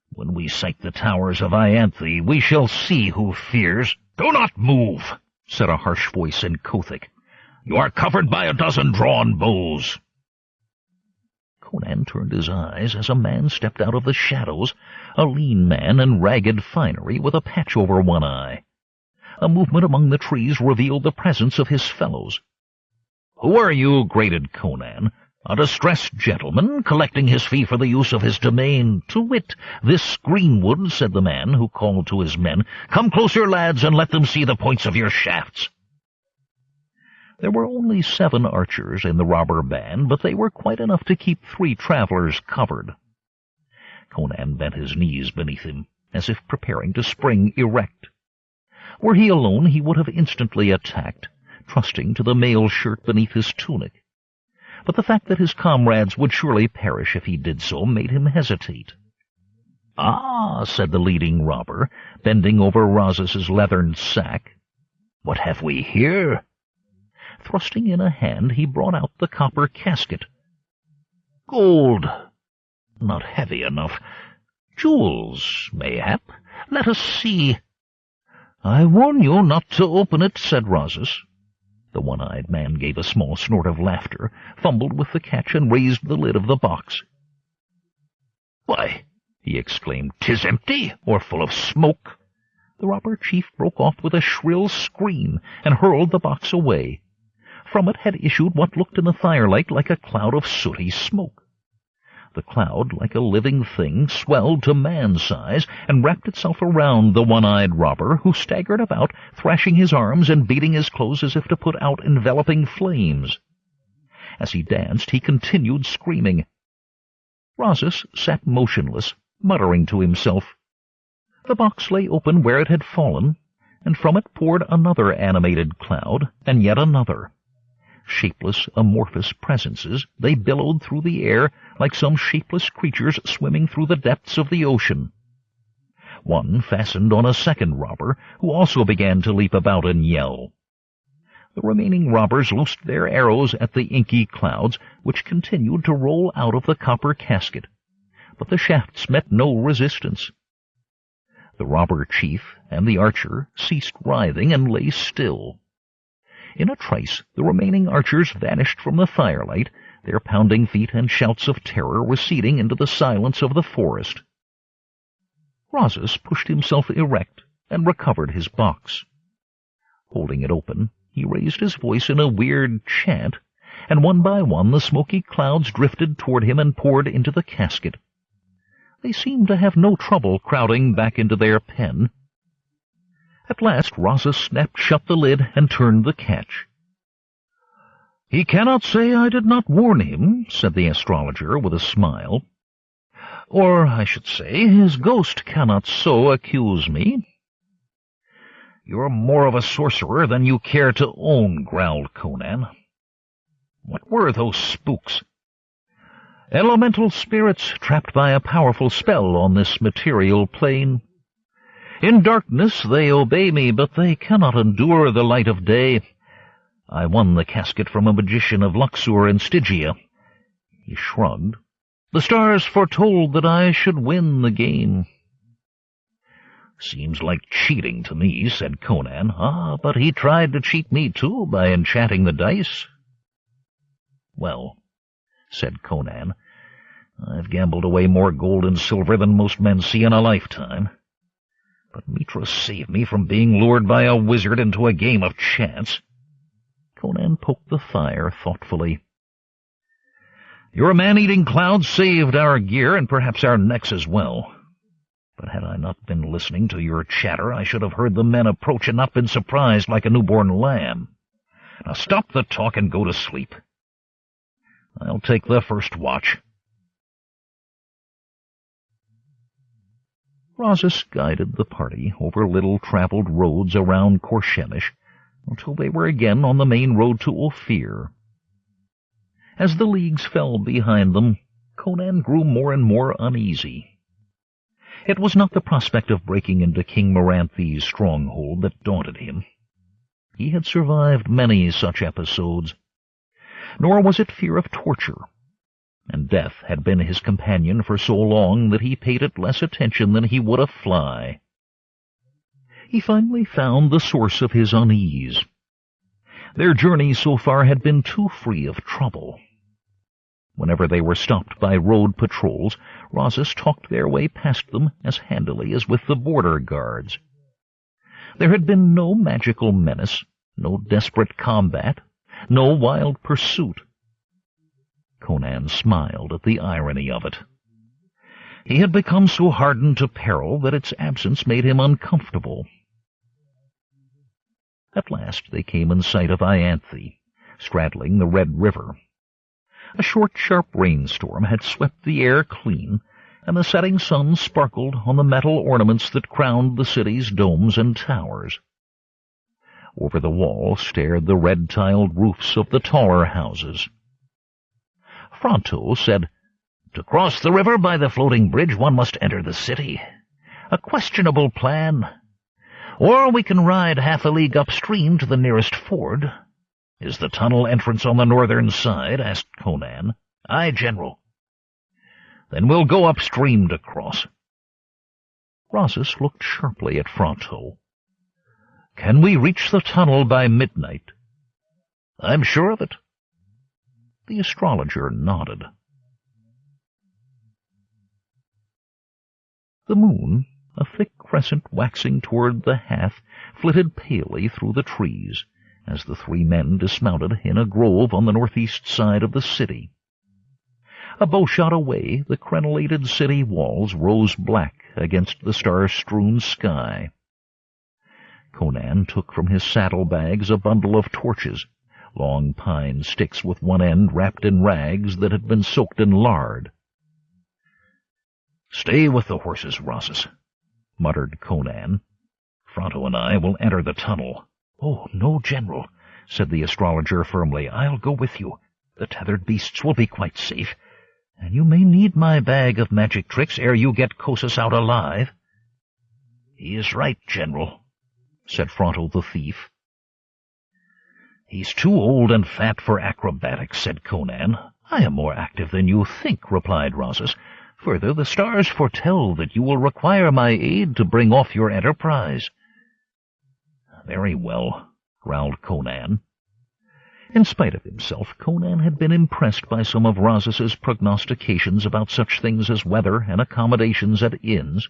"When we sight the towers of Ianthe, we shall see who fears." "Do not move," said a harsh voice in Kothic. "You are covered by a dozen drawn bows." Conan turned his eyes as a man stepped out of the shadows, a lean man in ragged finery with a patch over one eye. A movement among the trees revealed the presence of his fellows. "Who are you?" grated Conan. "A distressed gentleman, collecting his fee for the use of his domain. To wit, this greenwood," said the man, who called to his men. "Come closer, lads, and let them see the points of your shafts." There were only 7 archers in the robber band, but they were quite enough to keep 3 travelers covered. Conan bent his knees beneath him, as if preparing to spring erect. Were he alone, he would have instantly attacked, trusting to the mail shirt beneath his tunic. But the fact that his comrades would surely perish if he did so made him hesitate. "Ah," said the leading robber, bending over Rosas's leathern sack. "What have we here?" Thrusting in a hand, he brought out the copper casket. "Gold. Not heavy enough. Jewels, mayhap. Let us see." "I warn you not to open it," said Rosas. The one-eyed man gave a small snort of laughter, fumbled with the catch, and raised the lid of the box. "Why," he exclaimed, "'tis empty, or full of smoke." The robber chief broke off with a shrill scream, and hurled the box away. From it had issued what looked in the firelight like a cloud of sooty smoke. The cloud, like a living thing, swelled to man-size and wrapped itself around the one-eyed robber, who staggered about, thrashing his arms and beating his clothes as if to put out enveloping flames. As he danced, he continued screaming. Rosas sat motionless, muttering to himself. The box lay open where it had fallen, and from it poured another animated cloud, and yet another. Shapeless, amorphous presences, they billowed through the air like some shapeless creatures swimming through the depths of the ocean. One fastened on a second robber, who also began to leap about and yell. The remaining robbers loosed their arrows at the inky clouds, which continued to roll out of the copper casket, but the shafts met no resistance. The robber chief and the archer ceased writhing and lay still. In a trice the remaining archers vanished from the firelight, their pounding feet and shouts of terror receding into the silence of the forest. Rosas pushed himself erect and recovered his box. Holding it open, he raised his voice in a weird chant, and one by one the smoky clouds drifted toward him and poured into the casket. They seemed to have no trouble crowding back into their pen. At last Rosas snapped shut the lid and turned the catch. "He cannot say I did not warn him," said the astrologer with a smile. "Or, I should say, his ghost cannot so accuse me." "You're more of a sorcerer than you care to own," growled Conan. "What were those spooks?" "Elemental spirits trapped by a powerful spell on this material plane. In darkness they obey me, but they cannot endure the light of day. I won the casket from a magician of Luxor in Stygia." He shrugged. "The stars foretold that I should win the game." "Seems like cheating to me," said Conan. "Ah, but he tried to cheat me too by enchanting the dice." "Well," said Conan, "I've gambled away more gold and silver than most men see in a lifetime. But Mitra saved me from being lured by a wizard into a game of chance." Conan poked the fire thoughtfully. "Your man-eating clouds saved our gear and perhaps our necks as well. But had I not been listening to your chatter, I should have heard the men approach and not been surprised like a newborn lamb. Now stop the talk and go to sleep. I'll take the first watch." Rosas guided the party over little-traveled roads around Korshemish until they were again on the main road to Ophir. As the leagues fell behind them, Conan grew more and more uneasy. It was not the prospect of breaking into King Meranthes' stronghold that daunted him. He had survived many such episodes. Nor was it fear of torture, and death had been his companion for so long that he paid it less attention than he would a fly. He finally found the source of his unease. Their journey so far had been too free of trouble. Whenever they were stopped by road patrols, Rosas talked their way past them as handily as with the border guards. There had been no magical menace, no desperate combat, no wild pursuit. Conan smiled at the irony of it. He had become so hardened to peril that its absence made him uncomfortable. At last they came in sight of Ianthe, straddling the Red River. A short, sharp rainstorm had swept the air clean, and the setting sun sparkled on the metal ornaments that crowned the city's domes and towers. Over the wall stared the red-tiled roofs of the taller houses. Fronto said, "To cross the river by the floating bridge one must enter the city. A questionable plan. Or we can ride half a league upstream to the nearest ford." "Is the tunnel entrance on the northern side?" asked Conan. "Aye, General." "Then we'll go upstream to cross." Rosas looked sharply at Fronto. "Can we reach the tunnel by midnight?" "I'm sure of it." The astrologer nodded. The moon, a thick crescent waxing toward the half, flitted palely through the trees as the three men dismounted in a grove on the northeast side of the city. A bowshot away, the crenellated city walls rose black against the star-strewn sky. Conan took from his saddlebags a bundle of torches, long pine sticks with one end wrapped in rags that had been soaked in lard. "Stay with the horses, Rosas," muttered Conan. "Fronto and I will enter the tunnel." "Oh, no, General," said the astrologer firmly. "I'll go with you. The tethered beasts will be quite safe, and you may need my bag of magic tricks ere you get Kosas out alive." "He is right, General," said Fronto the thief. "He's too old and fat for acrobatics," said Conan. "I am more active than you think," replied Rosas. "Further, the stars foretell that you will require my aid to bring off your enterprise." "Very well," growled Conan. In spite of himself, Conan had been impressed by some of Rosas's prognostications about such things as weather and accommodations at inns.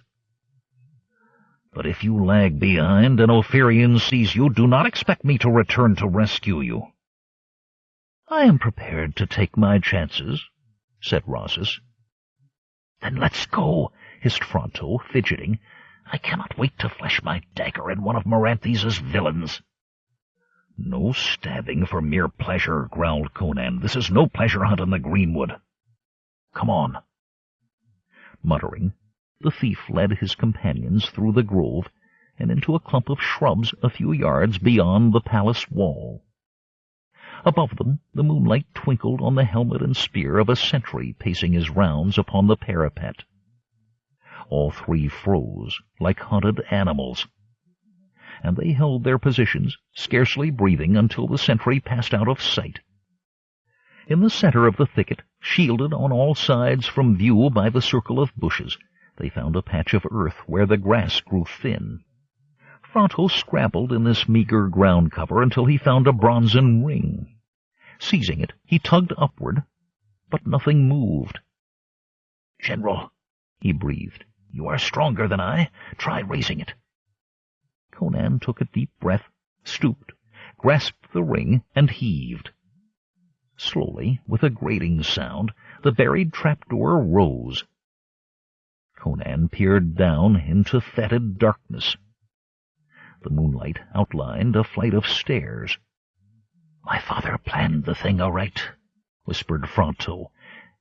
"But if you lag behind and Ophirion sees you, do not expect me to return to rescue you." "I am prepared to take my chances," said Rosas. "Then let's go," hissed Fronto, fidgeting. "I cannot wait to flash my dagger at one of Meranthes's villains." "No stabbing for mere pleasure," growled Conan. "This is no pleasure hunt in the greenwood. Come on." Muttering, the thief led his companions through the grove and into a clump of shrubs a few yards beyond the palace wall. Above them the moonlight twinkled on the helmet and spear of a sentry pacing his rounds upon the parapet. All three froze like hunted animals, and they held their positions, scarcely breathing, until the sentry passed out of sight. In the center of the thicket, shielded on all sides from view by the circle of bushes, they found a patch of earth where the grass grew thin. Fronto scrabbled in this meager ground cover until he found a bronzen ring. Seizing it, he tugged upward, but nothing moved. "General," he breathed, "you are stronger than I. Try raising it." Conan took a deep breath, stooped, grasped the ring, and heaved. Slowly, with a grating sound, the buried trapdoor rose. Conan peered down into fetid darkness. The moonlight outlined a flight of stairs. "My father planned the thing aright," whispered Fronto.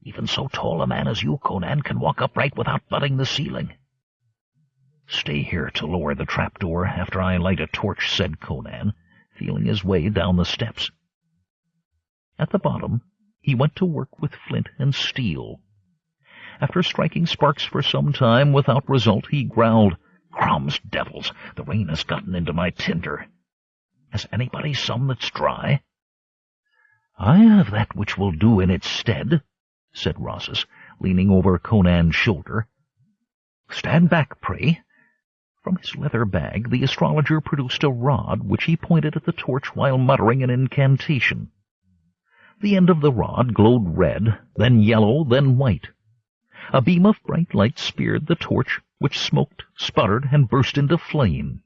"Even so tall a man as you, Conan, can walk upright without butting the ceiling." "Stay here to lower the trapdoor after I light a torch," said Conan, feeling his way down the steps. At the bottom, he went to work with flint and steel. After striking sparks for some time without result, he growled, "Crumbs, devils! The rain has gotten into my tinder. Has anybody some that's dry?" "I have that which will do in its stead," said Rosas, leaning over Conan's shoulder. "Stand back, pray." From his leather bag the astrologer produced a rod, which he pointed at the torch while muttering an incantation. The end of the rod glowed red, then yellow, then white. A beam of bright light speared the torch, which smoked, sputtered, and burst into flame.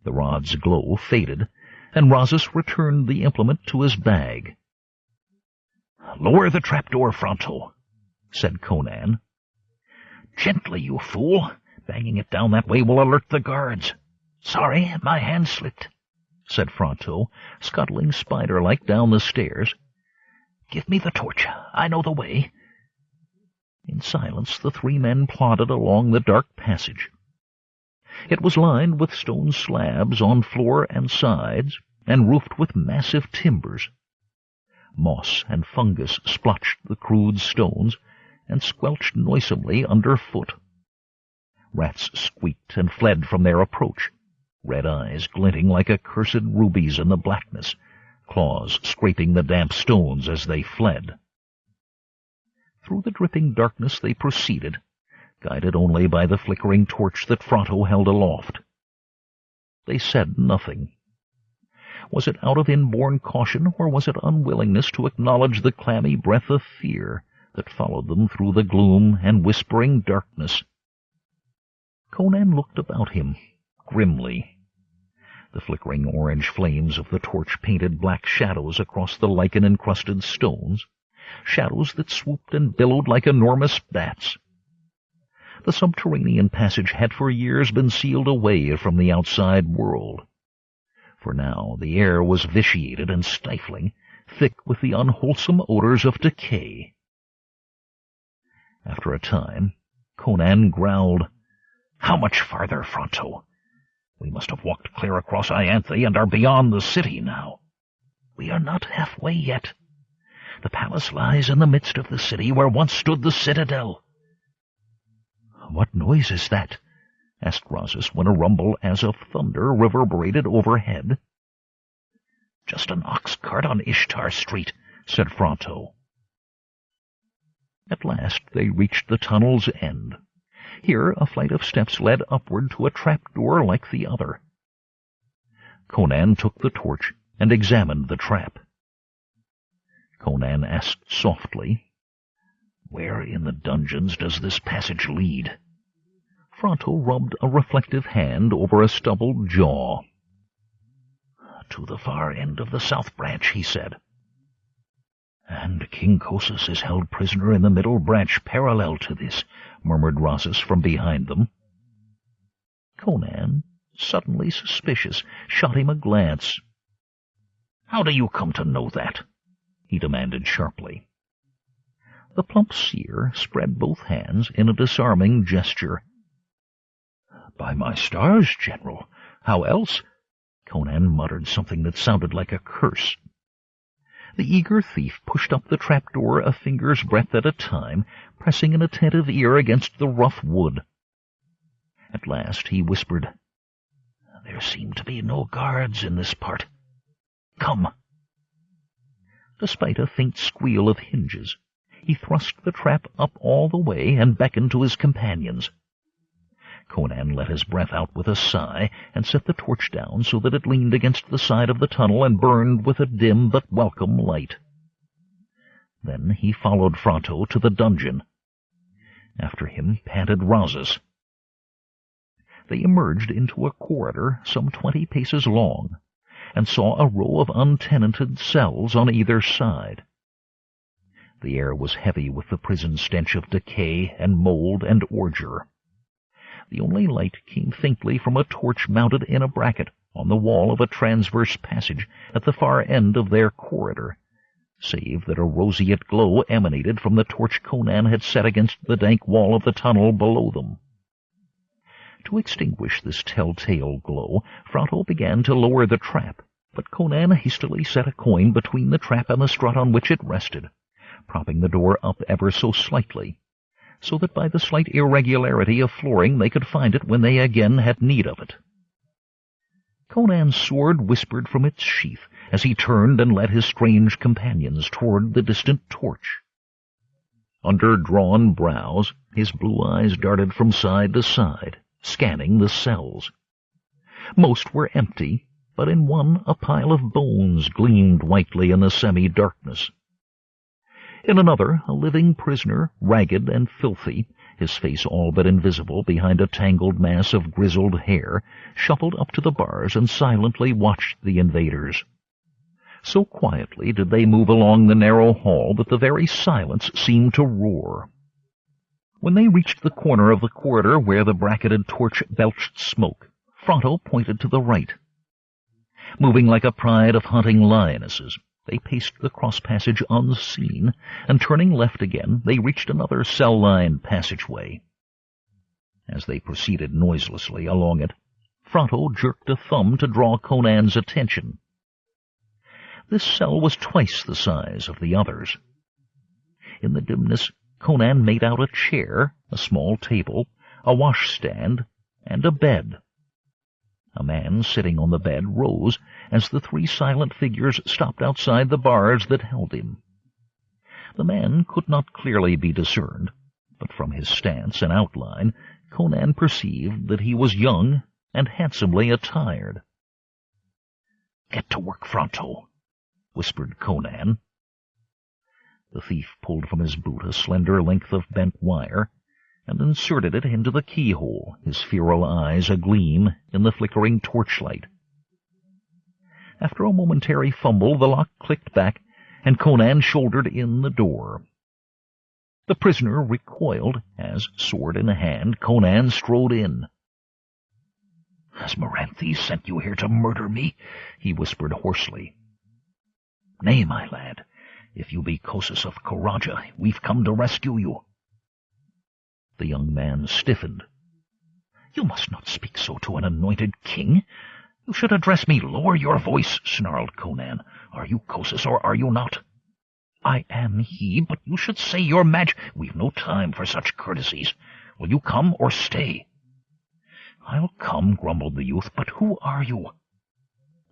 The rod's glow faded, and Rosas returned the implement to his bag. "Lower the trapdoor, Fronto," said Conan. "Gently, you fool! Banging it down that way will alert the guards." "Sorry, my hand slipped," said Fronto, scuttling spider-like down the stairs. "Give me the torch. I know the way." In silence the three men plodded along the dark passage. It was lined with stone slabs on floor and sides, and roofed with massive timbers. Moss and fungus splotched the crude stones and squelched noisomely underfoot. Rats squeaked and fled from their approach, red eyes glinting like accursed rubies in the blackness, claws scraping the damp stones as they fled. Through the dripping darkness they proceeded, guided only by the flickering torch that Fronto held aloft. They said nothing. Was it out of inborn caution, or was it unwillingness to acknowledge the clammy breath of fear that followed them through the gloom and whispering darkness? Conan looked about him, grimly. The flickering orange flames of the torch painted black shadows across the lichen-encrusted stones, shadows that swooped and billowed like enormous bats. The subterranean passage had for years been sealed away from the outside world. For now the air was vitiated and stifling, thick with the unwholesome odors of decay. After a time, Conan growled, "How much farther, Fronto? We must have walked clear across Ianthe and are beyond the city now." "We are not halfway yet. The palace lies in the midst of the city where once stood the citadel." "What noise is that?" asked Rosas when a rumble as of thunder reverberated overhead. "Just an ox cart on Ishtar Street," said Fronto. At last they reached the tunnel's end. Here a flight of steps led upward to a trapdoor like the other. Conan took the torch and examined the trap. Conan asked softly, "Where in the dungeons does this passage lead?" Fronto rubbed a reflective hand over a stubbled jaw. "To the far end of the south branch," he said. "And King Khosus is held prisoner in the middle branch parallel to this," murmured Rosas from behind them. Conan, suddenly suspicious, shot him a glance. "How do you come to know that?" he demanded sharply. The plump seer spread both hands in a disarming gesture. "By my stars, General, how else?" Conan muttered something that sounded like a curse. The eager thief pushed up the trapdoor a finger's breadth at a time, pressing an attentive ear against the rough wood. At last he whispered, "There seem to be no guards in this part. Come." Despite a faint squeal of hinges, he thrust the trap up all the way and beckoned to his companions. Conan let his breath out with a sigh and set the torch down so that it leaned against the side of the tunnel and burned with a dim but welcome light. Then he followed Fronto to the dungeon. After him panted Rosas. They emerged into a corridor some 20 paces long, and saw a row of untenanted cells on either side. The air was heavy with the prison stench of decay and mold and ordure. The only light came faintly from a torch mounted in a bracket on the wall of a transverse passage at the far end of their corridor, save that a roseate glow emanated from the torch Conan had set against the dank wall of the tunnel below them. To extinguish this telltale glow, Fronto began to lower the trap, but Conan hastily set a coin between the trap and the strut on which it rested, propping the door up ever so slightly, so that by the slight irregularity of flooring they could find it when they again had need of it. Conan's sword whispered from its sheath as he turned and led his strange companions toward the distant torch. Under drawn brows, his blue eyes darted from side to side, scanning the cells. Most were empty, but in one a pile of bones gleamed whitely in the semi-darkness. In another, a living prisoner, ragged and filthy, his face all but invisible behind a tangled mass of grizzled hair, shuffled up to the bars and silently watched the invaders. So quietly did they move along the narrow hall that the very silence seemed to roar. When they reached the corner of the corridor where the bracketed torch belched smoke, Fronto pointed to the right. Moving like a pride of hunting lionesses, they paced the cross-passage unseen, and turning left again, they reached another cell-lined passageway. As they proceeded noiselessly along it, Fronto jerked a thumb to draw Conan's attention. This cell was twice the size of the others. In the dimness, Conan made out a chair, a small table, a washstand, and a bed. A man sitting on the bed rose as the 3 silent figures stopped outside the bars that held him. The man could not clearly be discerned, but from his stance and outline Conan perceived that he was young and handsomely attired. "Get to work, Fronto," whispered Conan. The thief pulled from his boot a slender length of bent wire, and inserted it into the keyhole, his feral eyes agleam in the flickering torchlight. After a momentary fumble, the lock clicked back, and Conan shouldered in the door. The prisoner recoiled as, sword in hand, Conan strode in. "Has Maranthe sent you here to murder me?" he whispered hoarsely. "Nay, my lad, if you be Khosus of Kharaja, we've come to rescue you." The young man stiffened. "You must not speak so to an anointed king. You should address me. Lower your voice," snarled Conan. "Are you Khosus or are you not?" "I am he, but you should say your We've no time for such courtesies. Will you come or stay?" "I'll come," grumbled the youth, "but who are you?"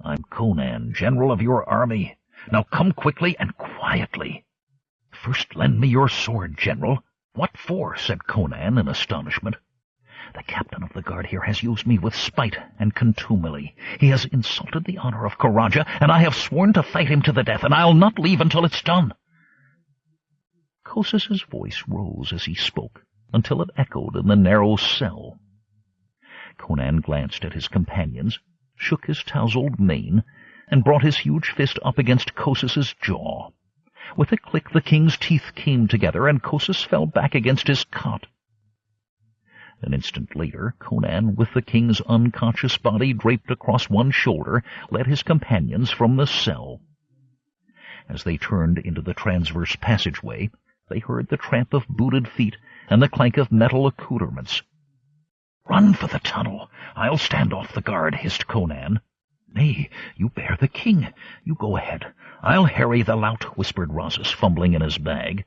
I'm Conan, general of your army. Now come quickly and quietly. First lend me your sword, general. What for? Said Conan in astonishment. The captain of the guard here has used me with spite and contumely. He has insulted the honor of Karaja, and I have sworn to fight him to the death, and I'll not leave until it's done. Kosis's voice rose as he spoke, until it echoed in the narrow cell. Conan glanced at his companions, shook his tousled mane, and brought his huge fist up against Kosis's jaw. With a click the king's teeth came together, and Kosis fell back against his cot. An instant later, Conan, with the king's unconscious body draped across one shoulder, led his companions from the cell. As they turned into the transverse passageway, they heard the tramp of booted feet and the clank of metal accoutrements. "Run for the tunnel! I'll stand off the guard," hissed Conan. "Nay, you bear the king. You go ahead. I'll harry the lout," whispered Rosus, fumbling in his bag.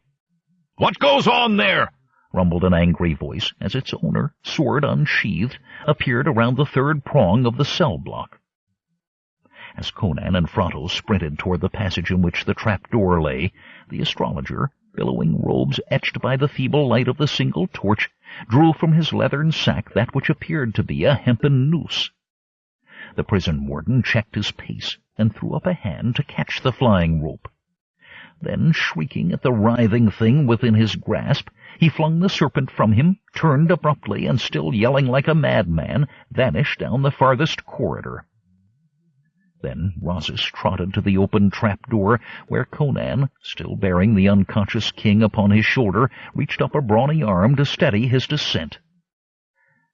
"What goes on there?" rumbled an angry voice, as its owner, sword unsheathed, appeared around the third prong of the cell block. As Conan and Fronto sprinted toward the passage in which the trap-door lay, the astrologer, billowing robes etched by the feeble light of the single torch, drew from his leathern sack that which appeared to be a hempen noose. The prison warden checked his pace and threw up a hand to catch the flying rope. Then, shrieking at the writhing thing within his grasp, he flung the serpent from him, turned abruptly, and still yelling like a madman, vanished down the farthest corridor. Then Rosus trotted to the open trap-door, where Conan, still bearing the unconscious king upon his shoulder, reached up a brawny arm to steady his descent.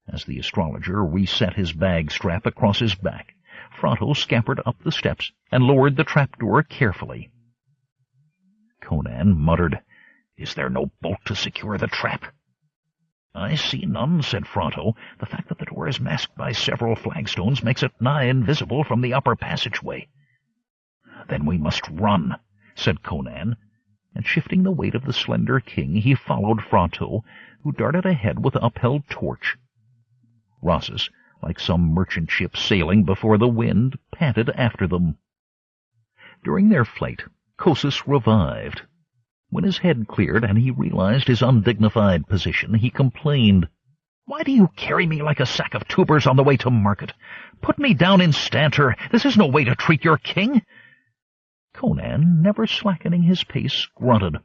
As the astrologer reset his bag-strap across his back, Fronto scampered up the steps and lowered the trap-door carefully. Conan muttered, "Is there no bolt to secure the trap?" "I see none," said Fronto. "The fact that the door is masked by several flagstones makes it nigh invisible from the upper passageway." "Then we must run," said Conan, and shifting the weight of the slender king, he followed Fronto, who darted ahead with upheld torch. Rosus, like some merchant ship sailing before the wind, panted after them. During their flight, Kosis revived. When his head cleared and he realized his undignified position, he complained, "Why do you carry me like a sack of tubers on the way to market? Put me down instanter. This is no way to treat your king." Conan, never slackening his pace, grunted,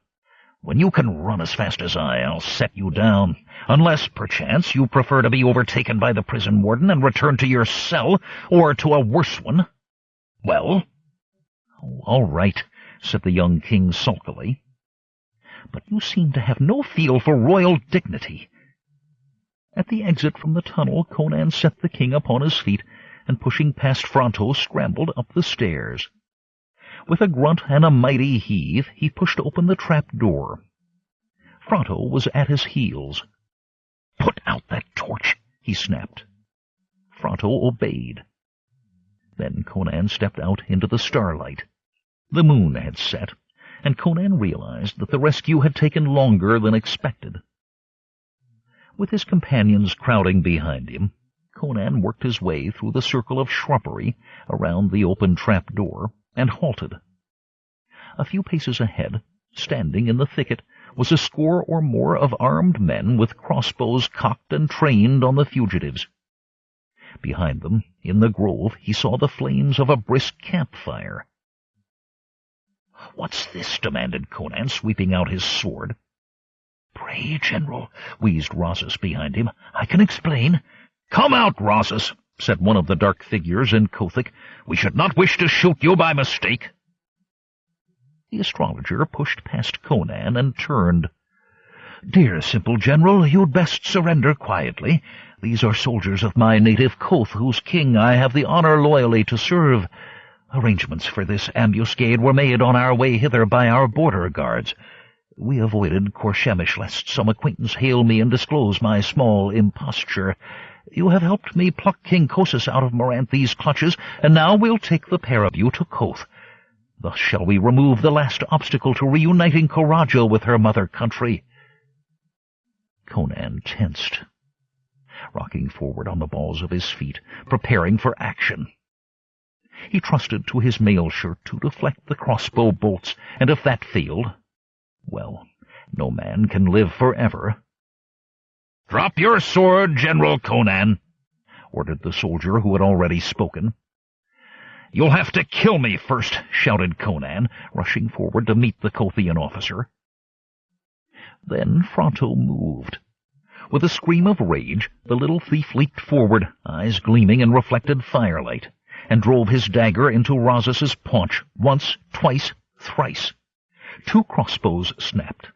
"When you can run as fast as I'll set you down, unless, perchance, you prefer to be overtaken by the prison warden and return to your cell, or to a worse one." "Well?" "Oh, all right," said the young king sulkily. "But you seem to have no feel for royal dignity." At the exit from the tunnel, Conan set the king upon his feet, and pushing past Fronto, scrambled up the stairs. With a grunt and a mighty heave, he pushed open the trap-door. Fronto was at his heels. "Put out that torch," he snapped. Fronto obeyed. Then Conan stepped out into the starlight. The moon had set, and Conan realized that the rescue had taken longer than expected. With his companions crowding behind him, Conan worked his way through the circle of shrubbery around the open trap-door and halted. A few paces ahead, standing in the thicket, was a score or more of armed men with crossbows cocked and trained on the fugitives. Behind them, in the grove, he saw the flames of a brisk campfire. "What's this?" demanded Conan, sweeping out his sword. "Pray, General," wheezed Rosus behind him. "I can explain." "Come out, Rosus," said one of the dark figures in Kothic. "We should not wish to shoot you by mistake." The astrologer pushed past Conan and turned. "Dear simple General, you'd best surrender quietly. These are soldiers of my native Koth, whose king I have the honor loyally to serve. Arrangements for this ambuscade were made on our way hither by our border guards. We avoided Korshemish lest some acquaintance hail me and disclose my small imposture. You have helped me pluck King Kosis out of Moranthes' clutches, and now we'll take the pair of you to Koth. Thus shall we remove the last obstacle to reuniting Karaja with her mother country." Conan tensed, rocking forward on the balls of his feet, preparing for action. He trusted to his mail shirt to deflect the crossbow bolts, and if that failed, well, no man can live forever. "Drop your sword, General Conan," ordered the soldier who had already spoken. "You'll have to kill me first," shouted Conan, rushing forward to meet the Kothian officer. Then Fronto moved. With a scream of rage, the little thief leaped forward, eyes gleaming in reflected firelight, and drove his dagger into Rozas's paunch, once, twice, thrice. 2 crossbows snapped,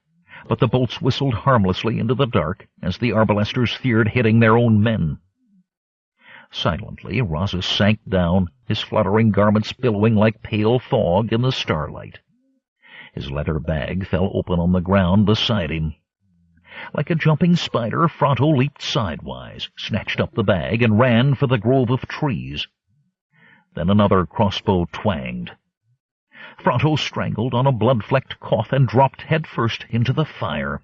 but the bolts whistled harmlessly into the dark as the arbalesters feared hitting their own men. Silently, Rozas sank down, his fluttering garments billowing like pale fog in the starlight. His leather bag fell open on the ground beside him. Like a jumping spider, Fronto leaped sidewise, snatched up the bag, and ran for the grove of trees. Then another crossbow twanged. Fronto strangled on a blood-flecked cough and dropped headfirst into the fire.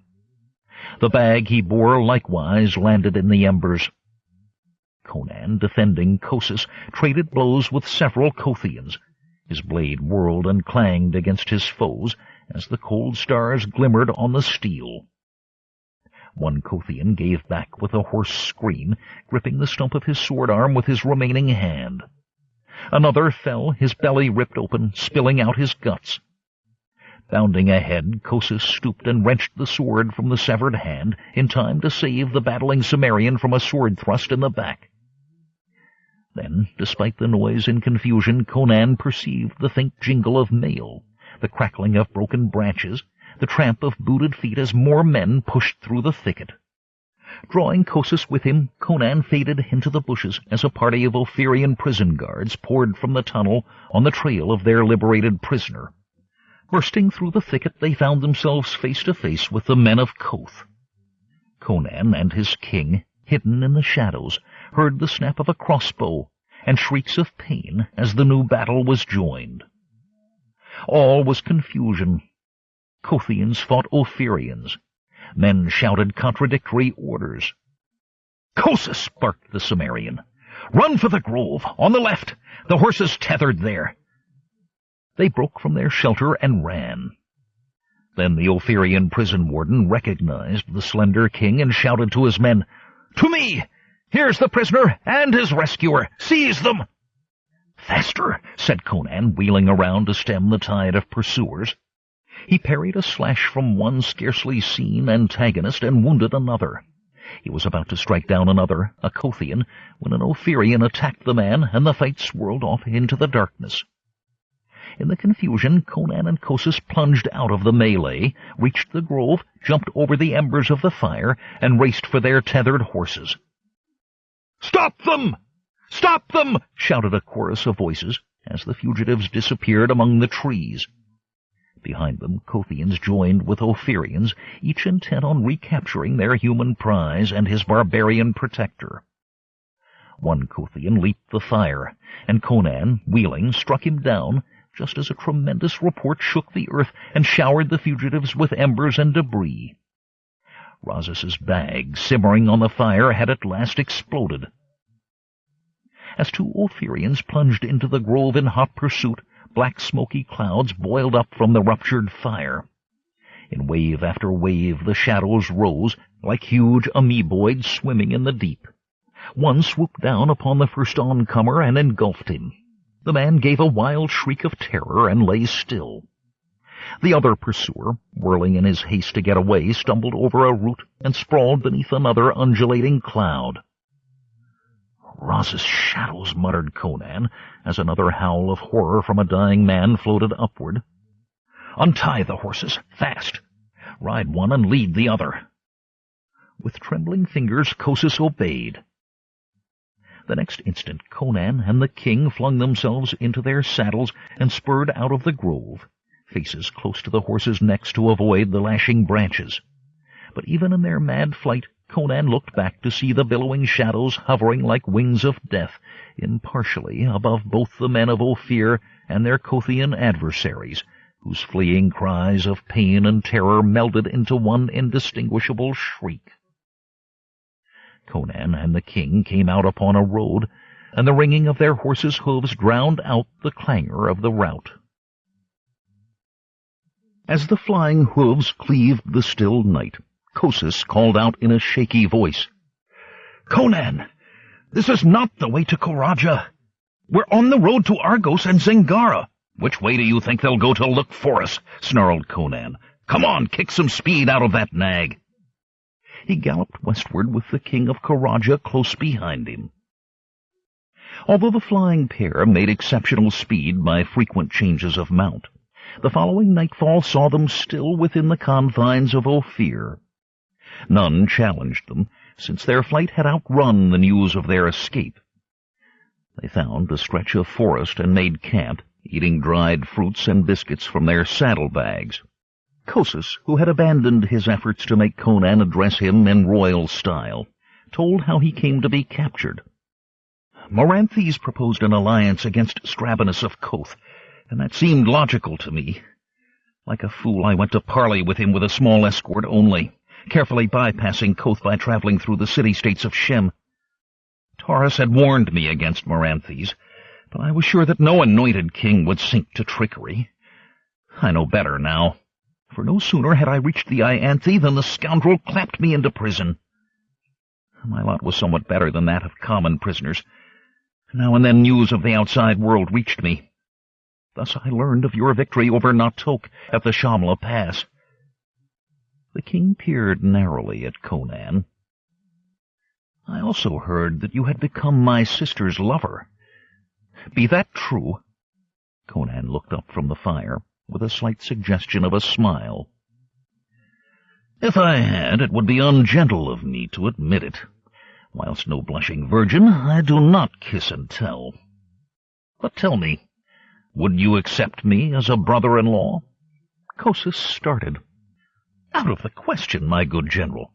The bag he bore likewise landed in the embers. Conan, defending Kossus, traded blows with several Kothians. His blade whirled and clanged against his foes as the cold stars glimmered on the steel. One Kothian gave back with a hoarse scream, gripping the stump of his sword-arm with his remaining hand. Another fell, his belly ripped open, spilling out his guts. Bounding ahead, Kossus stooped and wrenched the sword from the severed hand in time to save the battling Cimmerian from a sword thrust in the back. Then, despite the noise and confusion, Conan perceived the faint jingle of mail, the crackling of broken branches, the tramp of booted feet as more men pushed through the thicket. Drawing Kossus with him, Conan faded into the bushes as a party of Ophirian prison guards poured from the tunnel on the trail of their liberated prisoner. Bursting through the thicket, they found themselves face to face with the men of Koth. Conan and his king, hidden in the shadows, heard the snap of a crossbow and shrieks of pain as the new battle was joined. All was confusion. Kothians fought Ophirians. Men shouted contradictory orders. "Kossus!" barked the Cimmerian. "Run for the grove, on the left! The horses tethered there!" They broke from their shelter and ran. Then the Ophirian prison warden recognized the slender king and shouted to his men, "To me! Here's the prisoner and his rescuer! Seize them!" "Faster!" said Conan, wheeling around to stem the tide of pursuers. He parried a slash from one scarcely seen antagonist and wounded another. He was about to strike down another, a Kothian, when an Ophirian attacked the man, and the fight swirled off into the darkness. In the confusion, Conan and Kossus plunged out of the melee, reached the grove, jumped over the embers of the fire, and raced for their tethered horses. "Stop them! Stop them!" shouted a chorus of voices as the fugitives disappeared among the trees. Behind them, Kothians joined with Ophirians, each intent on recapturing their human prize and his barbarian protector. One Kothian leaped the fire, and Conan, wheeling, struck him down, just as a tremendous report shook the earth and showered the fugitives with embers and debris. Rozas's bag, simmering on the fire, had at last exploded. As 2 Ophirians plunged into the grove in hot pursuit, black smoky clouds boiled up from the ruptured fire. In wave after wave the shadows rose, like huge amoeboids swimming in the deep. One swooped down upon the first oncomer and engulfed him. The man gave a wild shriek of terror and lay still. The other pursuer, whirling in his haste to get away, stumbled over a root and sprawled beneath another undulating cloud. "Roz's shadows," muttered Conan, as another howl of horror from a dying man floated upward. "Untie the horses, fast! Ride one and lead the other." With trembling fingers, Kossus obeyed. The next instant, Conan and the king flung themselves into their saddles and spurred out of the grove, faces close to the horses' necks to avoid the lashing branches. But even in their mad flight, Conan looked back to see the billowing shadows hovering like wings of death, impartially above both the men of Ophir and their Kothian adversaries, whose fleeing cries of pain and terror melded into one indistinguishable shriek. Conan and the king came out upon a road, and the ringing of their horses' hooves drowned out the clangor of the rout. As the flying hooves cleaved the still night, Cosus called out in a shaky voice, "Conan, this is not the way to Karaja. We're on the road to Argos and Zingara." "Which way do you think they'll go to look for us?" snarled Conan. "Come on, kick some speed out of that nag." He galloped westward with the king of Karaja close behind him. Although the flying pair made exceptional speed by frequent changes of mount, the following nightfall saw them still within the confines of Ophir. None challenged them, since their flight had outrun the news of their escape. They found the stretch of forest and made camp, eating dried fruits and biscuits from their saddlebags. Cosus, who had abandoned his efforts to make Conan address him in royal style, told how he came to be captured. "Moranthes proposed an alliance against Strabanus of Koth, and that seemed logical to me. Like a fool, I went to parley with him with a small escort only, carefully bypassing Koth by traveling through the city-states of Shem. Taurus had warned me against Moranthes, but I was sure that no anointed king would sink to trickery. I know better now, for no sooner had I reached the Ianthe than the scoundrel clapped me into prison. My lot was somewhat better than that of common prisoners. Now and then news of the outside world reached me. Thus I learned of your victory over Natok at the Shamla Pass." The king peered narrowly at Conan. "I also heard that you had become my sister's lover. Be that true?" Conan looked up from the fire, with a slight suggestion of a smile. "If I had, it would be ungentle of me to admit it. Whilst no blushing virgin, I do not kiss and tell. But tell me, would you accept me as a brother-in-law?" Cosus started. "Out of the question, my good general.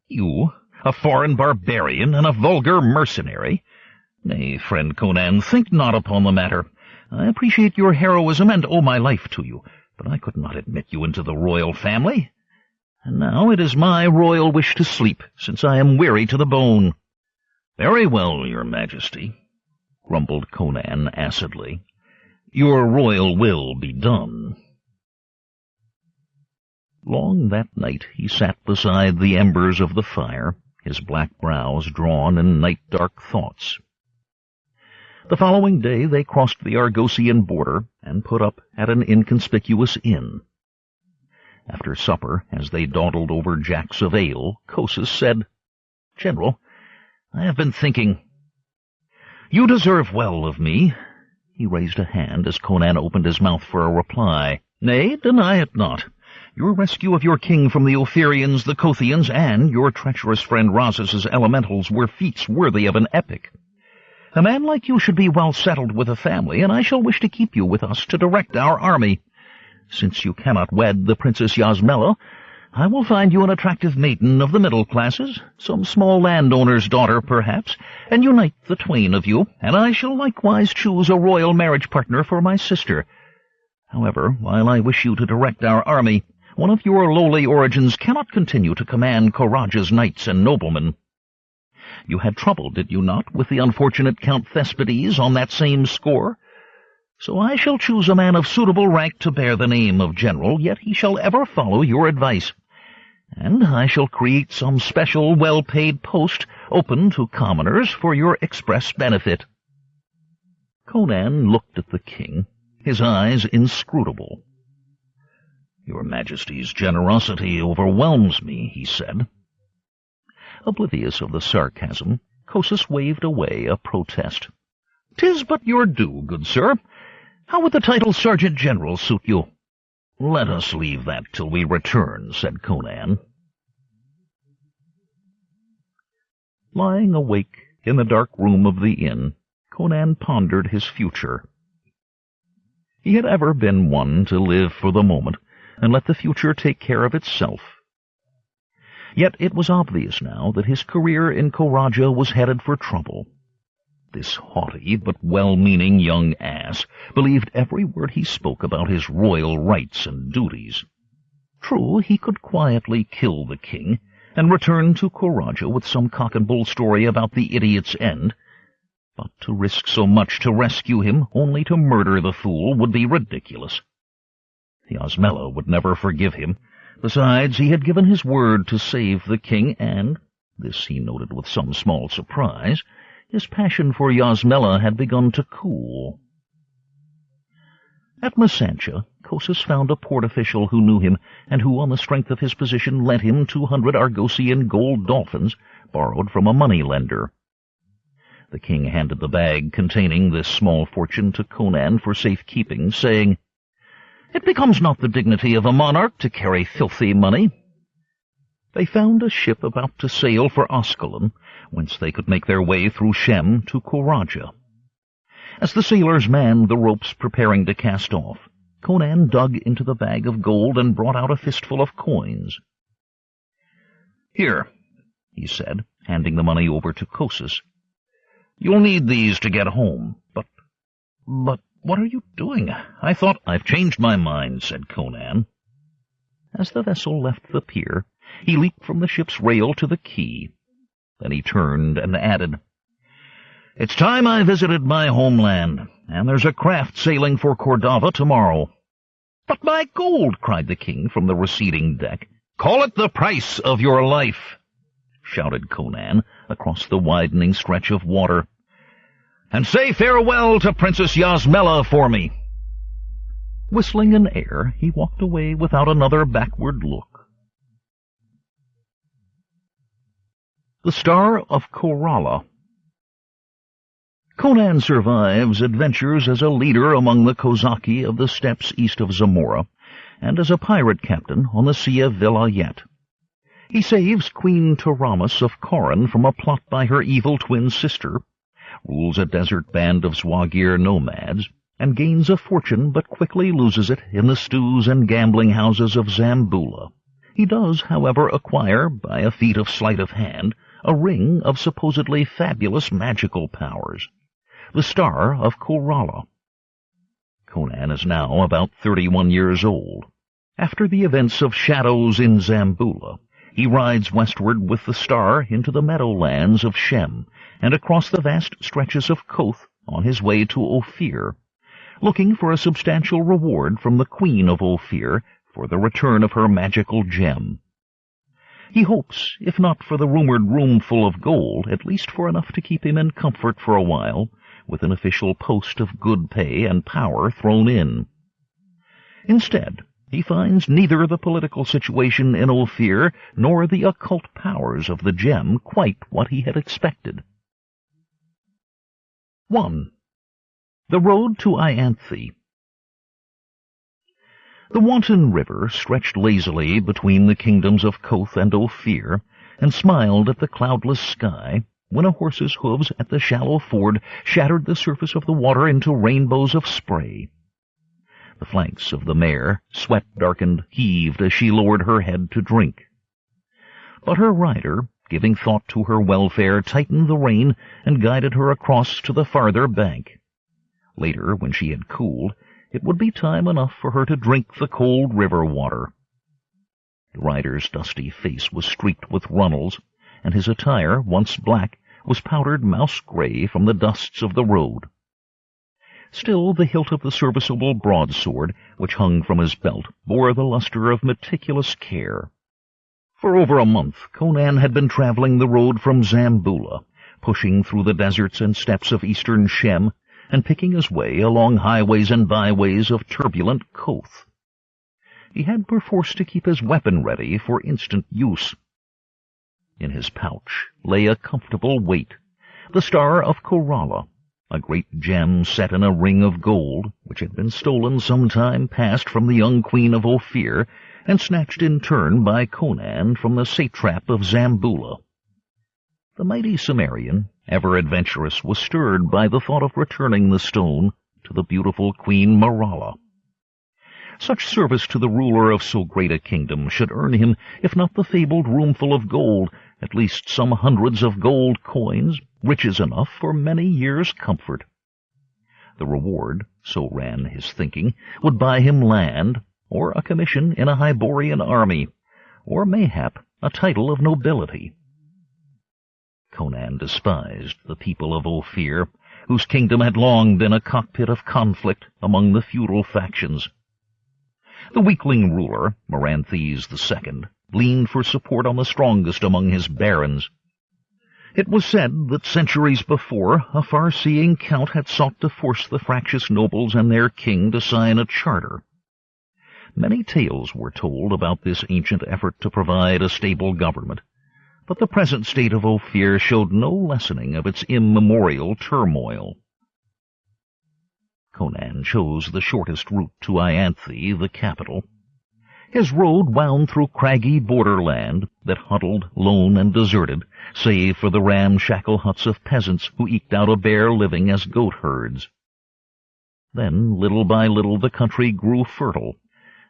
You, a foreign barbarian and a vulgar mercenary? Nay, friend Conan, think not upon the matter. I appreciate your heroism and owe my life to you, but I could not admit you into the royal family. And now it is my royal wish to sleep, since I am weary to the bone." "Very well, your majesty," grumbled Conan acidly. "Your royal will be done." Long that night he sat beside the embers of the fire, his black brows drawn in night-dark thoughts. The following day they crossed the Argosian border and put up at an inconspicuous inn. After supper, as they dawdled over jacks of ale, Cosus said, "General, I have been thinking. You deserve well of me." He raised a hand as Conan opened his mouth for a reply. "Nay, deny it not. Your rescue of your king from the Ophirians, the Kothians, and your treacherous friend Rossus's elementals were feats worthy of an epic. A man like you should be well settled with a family, and I shall wish to keep you with us to direct our army. Since you cannot wed the Princess Yasmela, I will find you an attractive maiden of the middle classes, some small landowner's daughter, perhaps, and unite the twain of you, and I shall likewise choose a royal marriage partner for my sister. However, while I wish you to direct our army, one of your lowly origins cannot continue to command Karaja's knights and noblemen. You had trouble, did you not, with the unfortunate Count Thespides on that same score? So I shall choose a man of suitable rank to bear the name of general, yet he shall ever follow your advice. And I shall create some special well-paid post open to commoners for your express benefit." Conan looked at the king, his eyes inscrutable. "Your Majesty's generosity overwhelms me," he said. Oblivious of the sarcasm, Cosus waved away a protest. "'Tis but your due, good sir. How would the title Sergeant General suit you?" "Let us leave that till we return," said Conan. Lying awake in the dark room of the inn, Conan pondered his future. He had ever been one to live for the moment and let the future take care of itself. Yet it was obvious now that his career in Karaja was headed for trouble. This haughty but well-meaning young ass believed every word he spoke about his royal rights and duties. True, he could quietly kill the king and return to Karaja with some cock-and-bull story about the idiot's end, But to risk so much to rescue him, only to murder the fool, would be ridiculous. Yasmela would never forgive him. Besides, he had given his word to save the king, and, this he noted with some small surprise, his passion for Yasmela had begun to cool. At Masantia, Kosas found a port official who knew him, and who, on the strength of his position, lent him 200 Argosian gold dolphins, borrowed from a money-lender. The king handed the bag containing this small fortune to Conan for safekeeping, saying, "It becomes not the dignity of a monarch to carry filthy money." They found a ship about to sail for Ascalon, whence they could make their way through Shem to Koraja. As the sailors manned the ropes preparing to cast off, Conan dug into the bag of gold and brought out a fistful of coins. "Here," he said, handing the money over to Kosas. "You'll need these to get home, but what are you doing? I thought—" "I've changed my mind," said Conan. As the vessel left the pier, he leaped from the ship's rail to the quay. Then he turned and added, "It's time I visited my homeland, and there's a craft sailing for Cordova tomorrow." "But my gold!" cried the king from the receding deck. Call it the price of your life, shouted Conan across the widening stretch of water. "And say farewell to Princess Yasmela for me." Whistling an air, he walked away without another backward look. The Star of Korala. Conan survives adventures as a leader among the Kozaki of the steppes east of Zamora, and as a pirate captain on the Sea of Vilayet. He saves Queen Taramis of Coran from a plot by her evil twin sister, rules a desert band of Zwagir nomads, and gains a fortune but quickly loses it in the stews and gambling houses of Zambula. He does, however, acquire, by a feat of sleight of hand, a ring of supposedly fabulous magical powers, the Star of Korala. Conan is now about 31 years old. After the events of Shadows in Zambula, he rides westward with the star into the meadowlands of Shem and across the vast stretches of Koth on his way to Ophir, looking for a substantial reward from the Queen of Ophir for the return of her magical gem. He hopes, if not for the rumored room full of gold, at least for enough to keep him in comfort for a while, with an official post of good pay and power thrown in. Instead, he finds neither the political situation in Ophir nor the occult powers of the gem quite what he had expected. 1. The Road to Ianthe. The wanton river stretched lazily between the kingdoms of Koth and Ophir, and smiled at the cloudless sky, when a horse's hooves at the shallow ford shattered the surface of the water into rainbows of spray. The flanks of the mare, sweat-darkened, heaved as she lowered her head to drink. But her rider, giving thought to her welfare, tightened the rein and guided her across to the farther bank. Later, when she had cooled, it would be time enough for her to drink the cold river water. The rider's dusty face was streaked with runnels, and his attire, once black, was powdered mouse-gray from the dusts of the road. Still, the hilt of the serviceable broadsword, which hung from his belt, bore the luster of meticulous care. For over a month, Conan had been traveling the road from Zambula, pushing through the deserts and steppes of eastern Shem, and picking his way along highways and byways of turbulent Koth. He had perforce to keep his weapon ready for instant use. In his pouch lay a comfortable weight, the Star of Korala, a great gem set in a ring of gold, which had been stolen some time past from the young queen of Ophir, and snatched in turn by Conan from the satrap of Zambula. The mighty Cimmerian, ever adventurous, was stirred by the thought of returning the stone to the beautiful Queen Marala. Such service to the ruler of so great a kingdom should earn him, if not the fabled roomful of gold, at least some hundreds of gold coins, riches enough for many years' comfort. The reward, so ran his thinking, would buy him land, or a commission in a Hyborian army, or mayhap a title of nobility. Conan despised the people of Ophir, whose kingdom had long been a cockpit of conflict among the feudal factions. The weakling ruler, Maranthes II, leaned for support on the strongest among his barons. It was said that centuries before, a far-seeing count had sought to force the fractious nobles and their king to sign a charter. Many tales were told about this ancient effort to provide a stable government, but the present state of Ophir showed no lessening of its immemorial turmoil. Conan chose the shortest route to Ianthe, the capital. His road wound through craggy borderland that huddled, lone and deserted, save for the ramshackle huts of peasants who eked out a bare living as goat-herds. Then, little by little, the country grew fertile,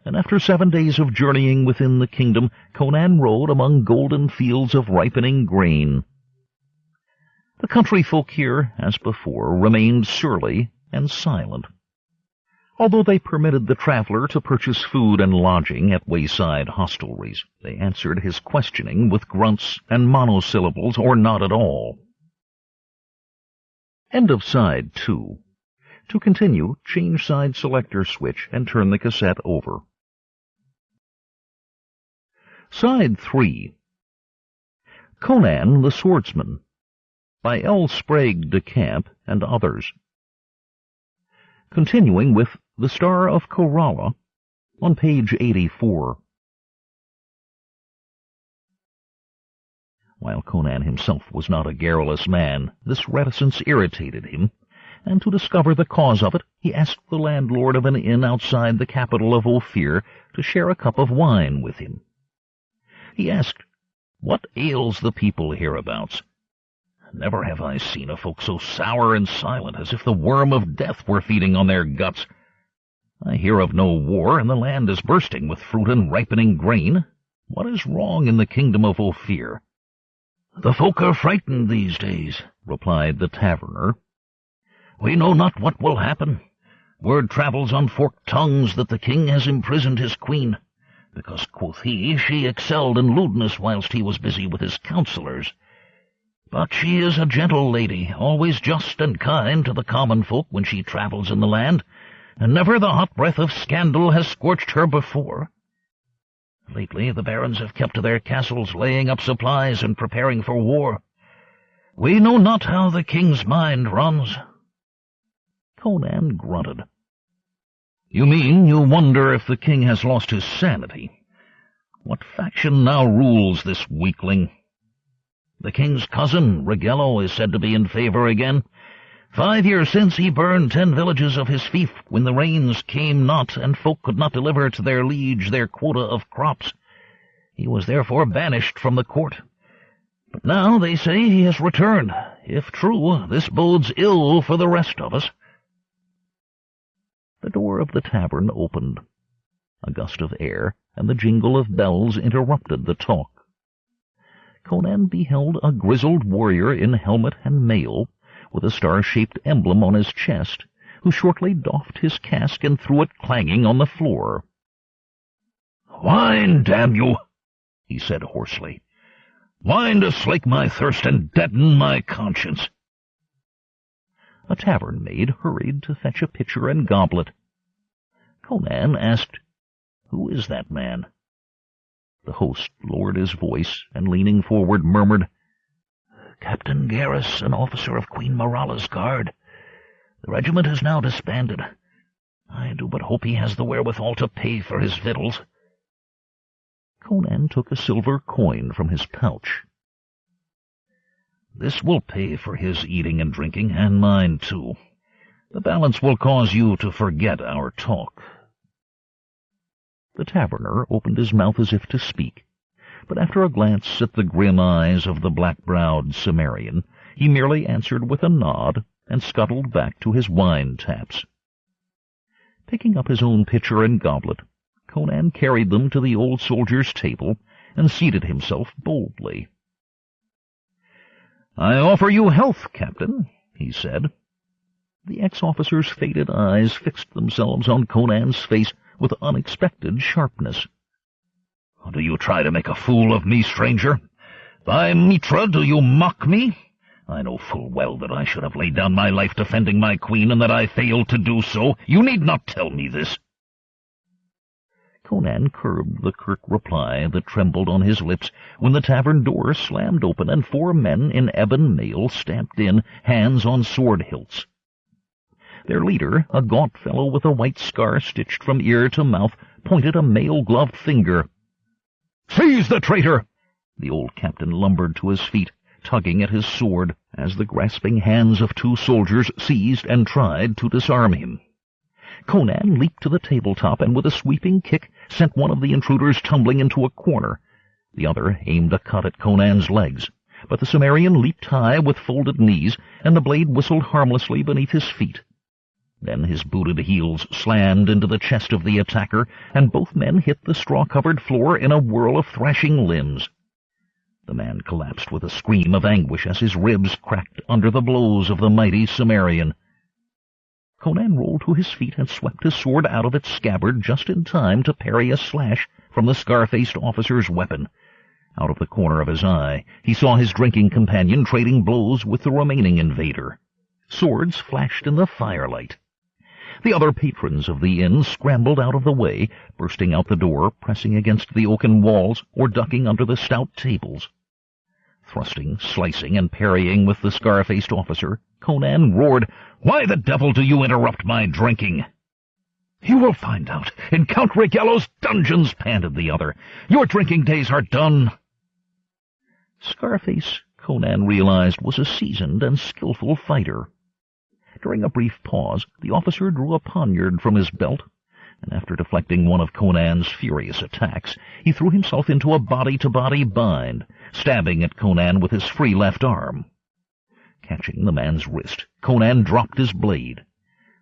and after 7 days of journeying within the kingdom, Conan rode among golden fields of ripening grain. The country folk here, as before, remained surly and silent. Although they permitted the traveler to purchase food and lodging at wayside hostelries, they answered his questioning with grunts and monosyllables or not at all. End of Side 2. To continue, change side selector switch and turn the cassette over. Side 3. Conan the Swordsman, by L. Sprague de Camp and others. Continuing with The Star of Coralla on page 84. While Conan himself was not a garrulous man, this reticence irritated him, and to discover the cause of it, he asked the landlord of an inn outside the capital of Ophir to share a cup of wine with him. He asked, "What ails the people hereabouts? Never have I seen a folk so sour and silent, as if the worm of death were feeding on their guts. I hear of no war, and the land is bursting with fruit and ripening grain. What is wrong in the kingdom of Ophir?" "The folk are frightened these days," replied the taverner. "We know not what will happen. Word travels on forked tongues that the king has imprisoned his queen, because, quoth he, she excelled in lewdness whilst he was busy with his counsellors. But she is a gentle lady, always just and kind to the common folk when she travels in the land, and never the hot breath of scandal has scorched her before. Lately the barons have kept to their castles, laying up supplies and preparing for war. We know not how the king's mind runs." Conan grunted. "You mean you wonder if the king has lost his sanity? What faction now rules this weakling?" "The king's cousin, Rigello, is said to be in favor again. 5 years since he burned 10 villages of his fief when the rains came not and folk could not deliver to their liege their quota of crops. He was therefore banished from the court. But now they say he has returned. If true, this bodes ill for the rest of us." The door of the tavern opened. A gust of air and the jingle of bells interrupted the talk. Conan beheld a grizzled warrior in helmet and mail, with a star-shaped emblem on his chest, who shortly doffed his casque and threw it clanging on the floor. "Wine, damn you!" he said hoarsely. "Wine to slake my thirst and deaden my conscience." A tavern maid hurried to fetch a pitcher and goblet. Conan asked, "Who is that man?" The host lowered his voice and, leaning forward, murmured, "Captain Garrus, an officer of Queen Maralla's guard. The regiment is now disbanded. I do but hope he has the wherewithal to pay for his victuals." Conan took a silver coin from his pouch. "This will pay for his eating and drinking, and mine too. The balance will cause you to forget our talk." The taverner opened his mouth as if to speak, but after a glance at the grim eyes of the black-browed Cimmerian, he merely answered with a nod and scuttled back to his wine-taps. Picking up his own pitcher and goblet, Conan carried them to the old soldier's table and seated himself boldly. "I offer you health, Captain," he said. The ex-officer's faded eyes fixed themselves on Conan's face with unexpected sharpness. "Do you try to make a fool of me, stranger? By Mitra, do you mock me? I know full well that I should have laid down my life defending my queen, and that I failed to do so. You need not tell me this." Conan curbed the curt reply that trembled on his lips when the tavern door slammed open and 4 men in ebon mail stamped in, hands on sword hilts. Their leader, a gaunt fellow with a white scar stitched from ear to mouth, pointed a mail-gloved finger. "Seize the traitor!" The old captain lumbered to his feet, tugging at his sword, as the grasping hands of 2 soldiers seized and tried to disarm him. Conan leaped to the tabletop and with a sweeping kick sent one of the intruders tumbling into a corner. The other aimed a cut at Conan's legs, but the Cimmerian leaped high with folded knees, and the blade whistled harmlessly beneath his feet. Then his booted heels slammed into the chest of the attacker, and both men hit the straw-covered floor in a whirl of thrashing limbs. The man collapsed with a scream of anguish as his ribs cracked under the blows of the mighty Cimmerian. Conan rolled to his feet and swept his sword out of its scabbard just in time to parry a slash from the scar-faced officer's weapon. Out of the corner of his eye, he saw his drinking companion trading blows with the remaining invader. Swords flashed in the firelight. The other patrons of the inn scrambled out of the way, bursting out the door, pressing against the oaken walls, or ducking under the stout tables. Thrusting, slicing, and parrying with the scar-faced officer, Conan roared, "Why the devil do you interrupt my drinking?" "You will find out in Count Ragello's dungeons," panted the other. "Your drinking days are done." Scarface, Conan realized, was a seasoned and skillful fighter. During a brief pause, the officer drew a poniard from his belt, and after deflecting one of Conan's furious attacks, he threw himself into a body-to-body bind, stabbing at Conan with his free left arm. Catching the man's wrist, Conan dropped his blade.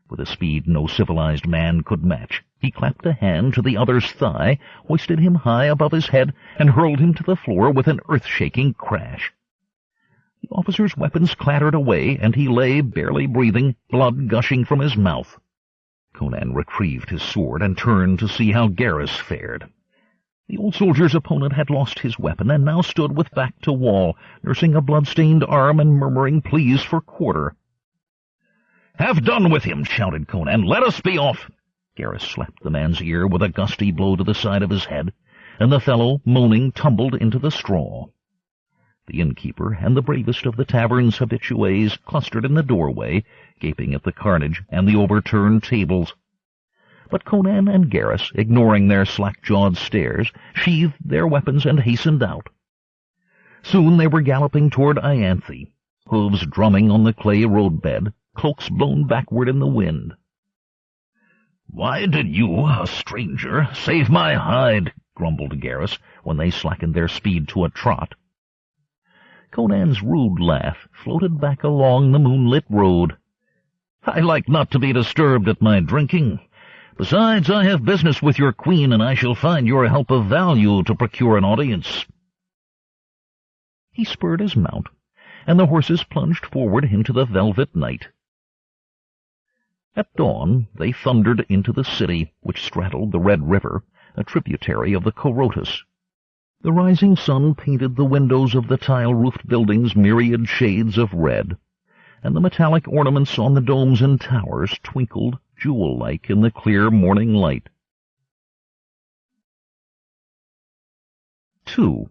With a speed no civilized man could match, he clapped a hand to the other's thigh, hoisted him high above his head, and hurled him to the floor with an earth-shaking crash. The officer's weapons clattered away, and he lay, barely breathing, blood gushing from his mouth. Conan retrieved his sword and turned to see how Garrus fared. The old soldier's opponent had lost his weapon, and now stood with back to wall, nursing a blood-stained arm and murmuring pleas for quarter. "Have done with him!" shouted Conan. "Let us be off!" Garrus slapped the man's ear with a gusty blow to the side of his head, and the fellow, moaning, tumbled into the straw. The innkeeper and the bravest of the tavern's habitués clustered in the doorway, gaping at the carnage and the overturned tables. But Conan and Garrus, ignoring their slack-jawed stares, sheathed their weapons and hastened out. Soon they were galloping toward Ianthe, hooves drumming on the clay roadbed, cloaks blown backward in the wind. "Why did you, a stranger, save my hide?" grumbled Garrus, when they slackened their speed to a trot. Conan's rude laugh floated back along the moonlit road. "I like not to be disturbed at my drinking. Besides, I have business with your queen, and I shall find your help of value to procure an audience." He spurred his mount, and the horses plunged forward into the velvet night. At dawn they thundered into the city, which straddled the Red River, a tributary of the Corotus. The rising sun painted the windows of the tile-roofed buildings myriad shades of red, and the metallic ornaments on the domes and towers twinkled jewel-like in the clear morning light. 2.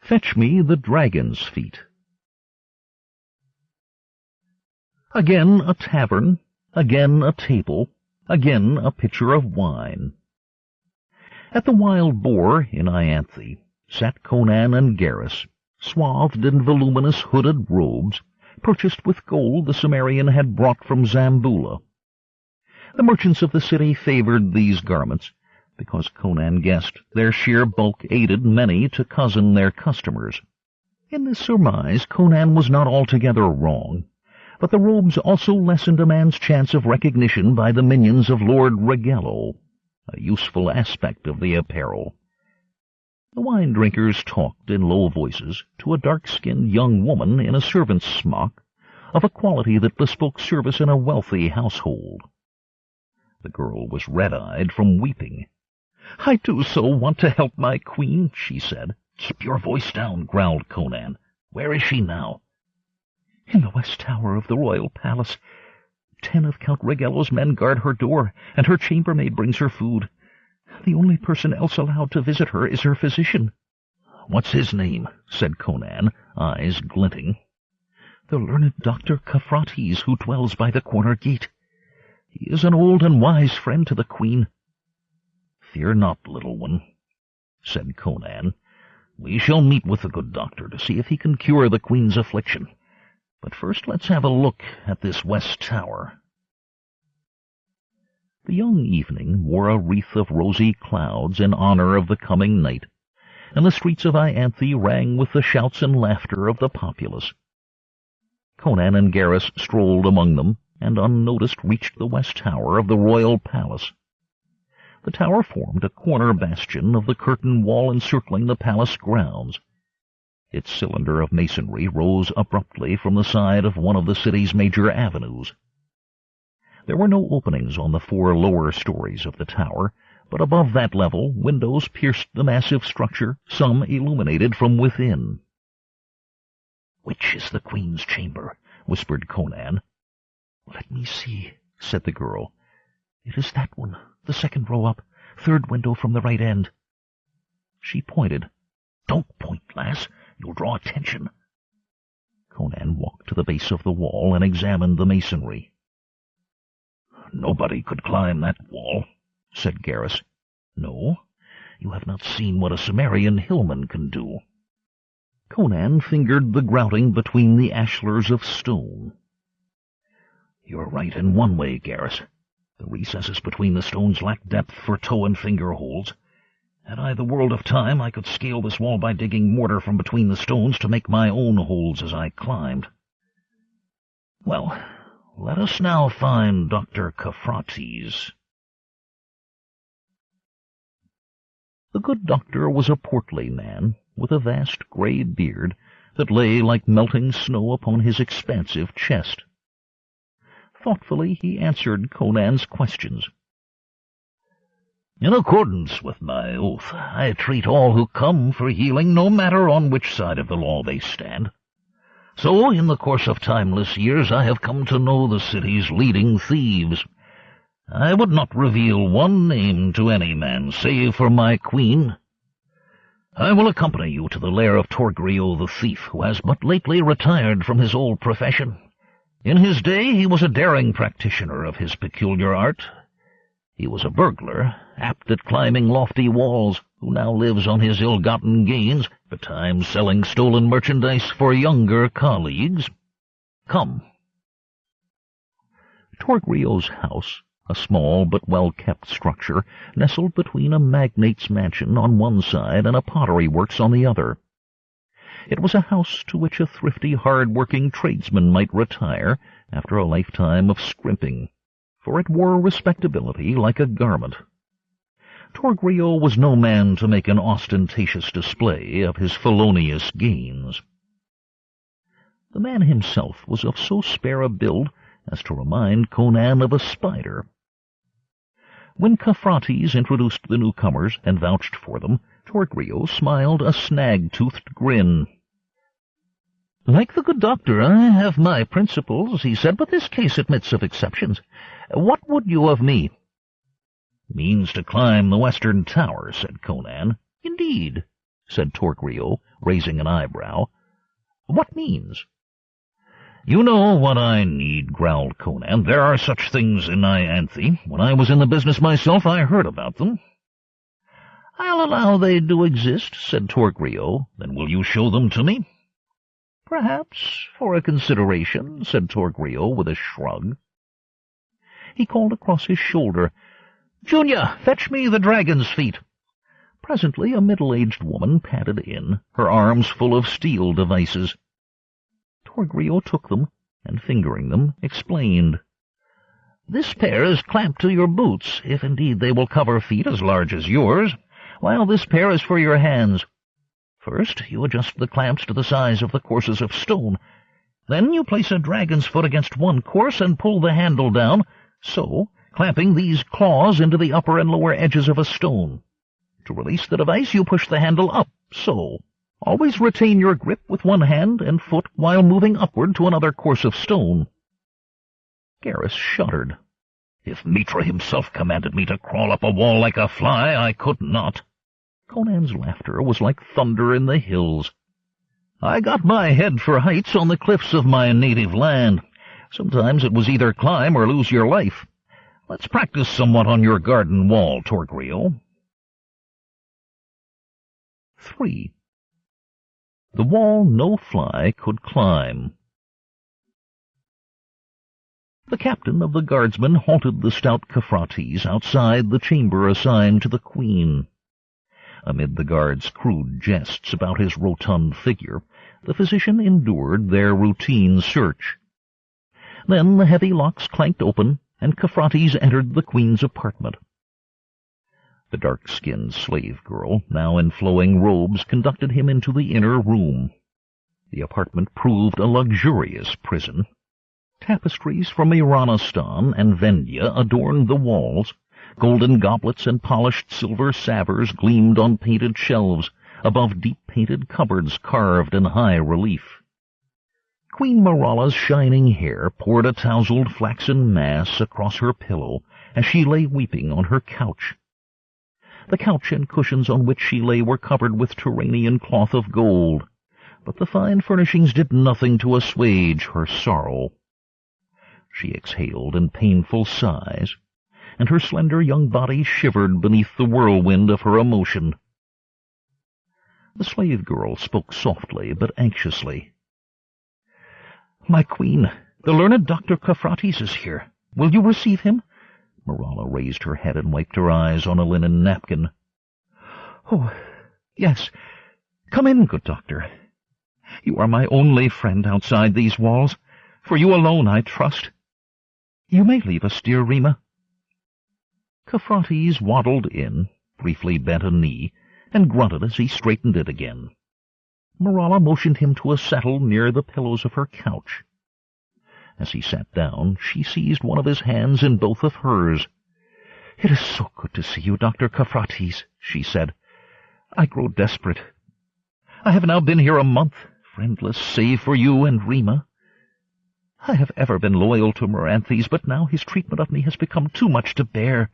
Fetch me the dragon's feet. Again a tavern, again a table, again a pitcher of wine. At the Wild Boar in Ianthe sat Conan and Garrus, swathed in voluminous hooded robes, purchased with gold the Cimmerian had brought from Zambula. The merchants of the city favored these garments, because Conan guessed their sheer bulk aided many to cozen their customers. In this surmise Conan was not altogether wrong, but the robes also lessened a man's chance of recognition by the minions of Lord Ragello, a useful aspect of the apparel. The wine-drinkers talked in low voices to a dark-skinned young woman in a servant's smock, of a quality that bespoke service in a wealthy household. The girl was red-eyed from weeping. "I do so want to help my queen," she said. "Keep your voice down," growled Conan. "Where is she now? "In the west tower of the royal palace. 10 of Count Rigello's men guard her door, and her chambermaid brings her food. The only person else allowed to visit her is her physician." "What's his name?" said Conan, eyes glinting. "The learned Dr. Cophrates, who dwells by the corner gate. He is an old and wise friend to the queen." "Fear not, little one," said Conan. "We shall meet with the good doctor to see if he can cure the queen's affliction. But first let's have a look at this west tower." The young evening wore a wreath of rosy clouds in honor of the coming night, and the streets of Ianthe rang with the shouts and laughter of the populace. Conan and Garrus strolled among them, and unnoticed reached the west tower of the royal palace. The tower formed a corner bastion of the curtain wall encircling the palace grounds. Its cylinder of masonry rose abruptly from the side of one of the city's major avenues. There were no openings on the 4 lower stories of the tower, but above that level windows pierced the massive structure, some illuminated from within. "Which is the queen's chamber?" whispered Conan. "Let me see," said the girl. "It is that one, the 2nd row up, 3rd window from the right end." She pointed. "Don't point, lass. You'll draw attention." Conan walked to the base of the wall and examined the masonry. "Nobody could climb that wall," said Garrus. "No? You have not seen what a Cimmerian hillman can do." Conan fingered the grouting between the ashlars of stone. "You're right in one way, Garrus. The recesses between the stones lack depth for toe and finger holes. Had I the world of time, I could scale this wall by digging mortar from between the stones to make my own holes as I climbed. Well, let us now find Dr. Cophrates." The good doctor was a portly man, with a vast grey beard that lay like melting snow upon his expansive chest. Thoughtfully he answered Conan's questions. "In accordance with my oath, I treat all who come for healing, no matter on which side of the law they stand. So, in the course of timeless years, I have come to know the city's leading thieves. I would not reveal one name to any man, save for my queen. I will accompany you to the lair of Torgrio the thief, who has but lately retired from his old profession. In his day he was a daring practitioner of his peculiar art. He was a burglar, apt at climbing lofty walls, who now lives on his ill-gotten gains, betimes selling stolen merchandise for younger colleagues. Come." Torgrio's house, a small but well-kept structure, nestled between a magnate's mansion on one side and a pottery works on the other. It was a house to which a thrifty, hard-working tradesman might retire after a lifetime of scrimping, for it wore respectability like a garment. Torgrio was no man to make an ostentatious display of his felonious gains. The man himself was of so spare a build as to remind Conan of a spider. When Cophrates introduced the newcomers and vouched for them, Torgrio smiled a snag-toothed grin. "Like the good doctor, I have my principles," he said, "but this case admits of exceptions. What would you of me?" "Means to climb the western tower," said Conan. "Indeed," said Torgrio, raising an eyebrow. "What means?" "You know what I need," growled Conan. "There are such things in Ianthe. When I was in the business myself, I heard about them." "I'll allow they do exist," said Torgrio. "Then will you show them to me?" "Perhaps, for a consideration," said Torgrio with a shrug. He called across his shoulder, "Junia, fetch me the dragon's feet." Presently a middle-aged woman padded in, her arms full of steel devices. Torgrio took them, and fingering them, explained. "This pair is clamped to your boots, if indeed they will cover feet as large as yours, while this pair is for your hands. First, you adjust the clamps to the size of the courses of stone. Then you place a dragon's foot against one course and pull the handle down, so, clamping these claws into the upper and lower edges of a stone. To release the device, you push the handle up, so. Always retain your grip with one hand and foot while moving upward to another course of stone. Garrus shuddered. If Mitra himself commanded me to crawl up a wall like a fly, I could not. Conan's laughter was like thunder in the hills. I got my head for heights on the cliffs of my native land. Sometimes it was either climb or lose your life. Let's practice somewhat on your garden wall, Torgrio. 3. The wall no fly could climb. The captain of the guardsmen halted the stout Caphrates outside the chamber assigned to the queen. Amid the guards' crude jests about his rotund figure, the physician endured their routine search. Then the heavy locks clanked open, and Caphrates entered the queen's apartment. The dark-skinned slave girl, now in flowing robes, conducted him into the inner room. The apartment proved a luxurious prison. Tapestries from Iranistan and Vendia adorned the walls. Golden goblets and polished silver salvers gleamed on painted shelves, above deep-painted cupboards carved in high relief. Queen Marala's shining hair poured a tousled flaxen mass across her pillow as she lay weeping on her couch. The couch and cushions on which she lay were covered with Turanian cloth of gold, but the fine furnishings did nothing to assuage her sorrow. She exhaled in painful sighs, and her slender young body shivered beneath the whirlwind of her emotion. The slave girl spoke softly but anxiously. "My queen, the learned Dr. Caphrates is here. Will you receive him?" Marala raised her head and wiped her eyes on a linen napkin. "Oh, yes. Come in, good doctor. You are my only friend outside these walls. For you alone I trust. You may leave us, dear Rima." Caphrates waddled in, briefly bent a knee, and grunted as he straightened it again. Marala motioned him to a settle near the pillows of her couch. As he sat down, she seized one of his hands in both of hers. "It is so good to see you, Dr. Caphrates," she said. "I grow desperate. I have now been here a month, friendless save for you and Rima. I have ever been loyal to Maranthes, but now his treatment of me has become too much to bear.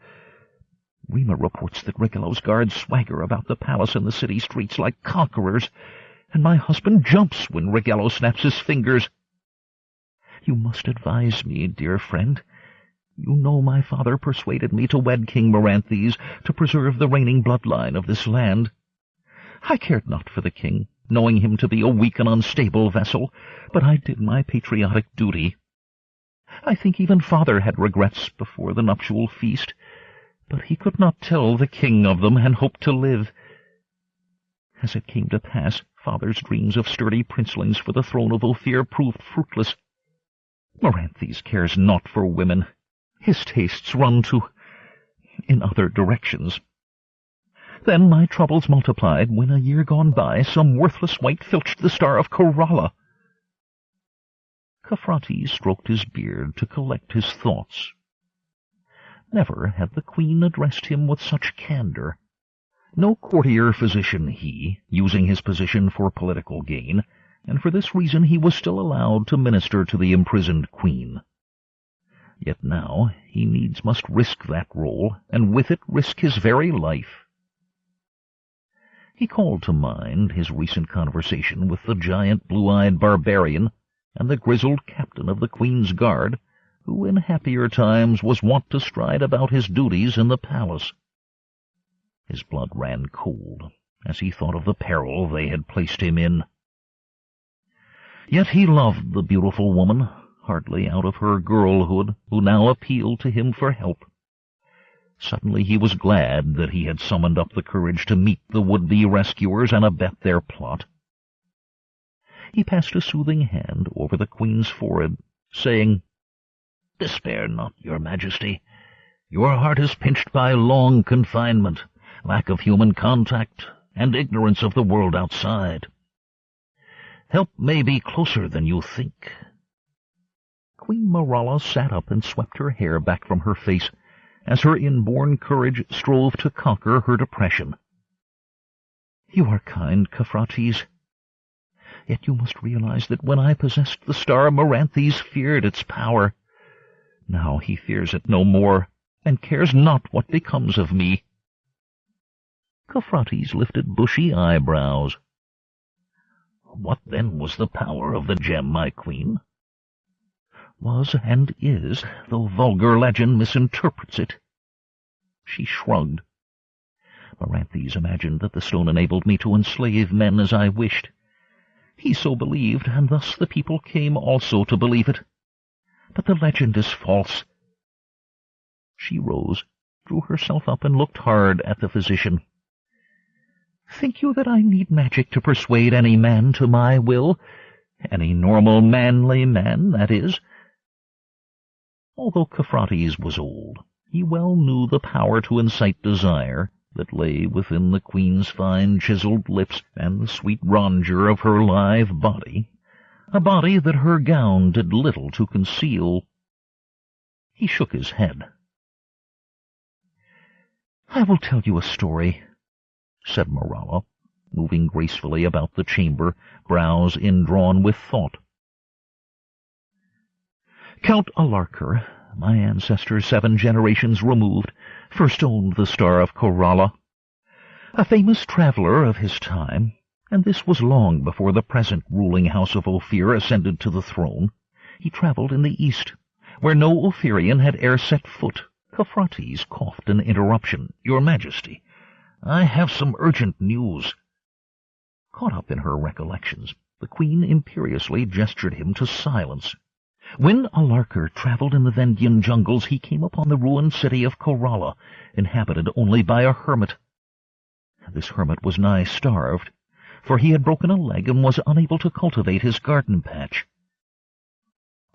Rima reports that Rigelo's guards swagger about the palace and the city streets like conquerors, and my husband jumps when Rigelo snaps his fingers. You must advise me, dear friend. You know my father persuaded me to wed King Maranthes to preserve the reigning bloodline of this land. I cared not for the king, knowing him to be a weak and unstable vessel, but I did my patriotic duty. I think even father had regrets before the nuptial feast, but he could not tell the king of them and hoped to live. As it came to pass, father's dreams of sturdy princelings for the throne of Ophir proved fruitless. Maranthes cares naught for women. His tastes run in other directions. Then my troubles multiplied when, a year gone by, some worthless wight filched the star of Coralla." Caphrates stroked his beard to collect his thoughts. Never had the queen addressed him with such candor. No courtier physician he, using his position for political gain, and for this reason he was still allowed to minister to the imprisoned queen. Yet now he needs must risk that role, and with it risk his very life. He called to mind his recent conversation with the giant blue-eyed barbarian and the grizzled captain of the Queen's Guard, who in happier times was wont to stride about his duties in the palace. His blood ran cold as he thought of the peril they had placed him in. Yet he loved the beautiful woman, hardly out of her girlhood, who now appealed to him for help. Suddenly he was glad that he had summoned up the courage to meet the would-be rescuers and abet their plot. He passed a soothing hand over the queen's forehead, saying, "Despair not, your majesty. Your heart is pinched by long confinement, lack of human contact, and ignorance of the world outside. Help may be closer than you think." Queen Marala sat up and swept her hair back from her face, as her inborn courage strove to conquer her depression. "You are kind, Caphrates. Yet you must realize that when I possessed the star, Maranthes feared its power. Now he fears it no more, and cares not what becomes of me." Cophrates lifted bushy eyebrows. "What then was the power of the gem, my queen?" "Was and is, though vulgar legend misinterprets it." She shrugged. "Maranthes imagined that the stone enabled me to enslave men as I wished. He so believed, and thus the people came also to believe it. But the legend is false." She rose, drew herself up, and looked hard at the physician. "Think you that I need magic to persuade any man to my will? Any normal manly man, that is?" Although Cophrates was old, he well knew the power to incite desire that lay within the queen's fine chiselled lips and the sweet rondure of her lithe body, a body that her gown did little to conceal. He shook his head. "I will tell you a story," said Maralla, moving gracefully about the chamber, brows indrawn with thought. "Count Alarcur, my ancestor 7 generations removed, first owned the Star of Coralla. A famous traveller of his time, and this was long before the present ruling house of Ophir ascended to the throne, he travelled in the east, where no Ophirian had e'er set foot." Cophrates coughed an interruption. "Your Majesty, I have some urgent news." Caught up in her recollections, the queen imperiously gestured him to silence. "When Alarcur travelled in the Vendian jungles, he came upon the ruined city of Coralla, inhabited only by a hermit. This hermit was nigh starved, for he had broken a leg and was unable to cultivate his garden patch.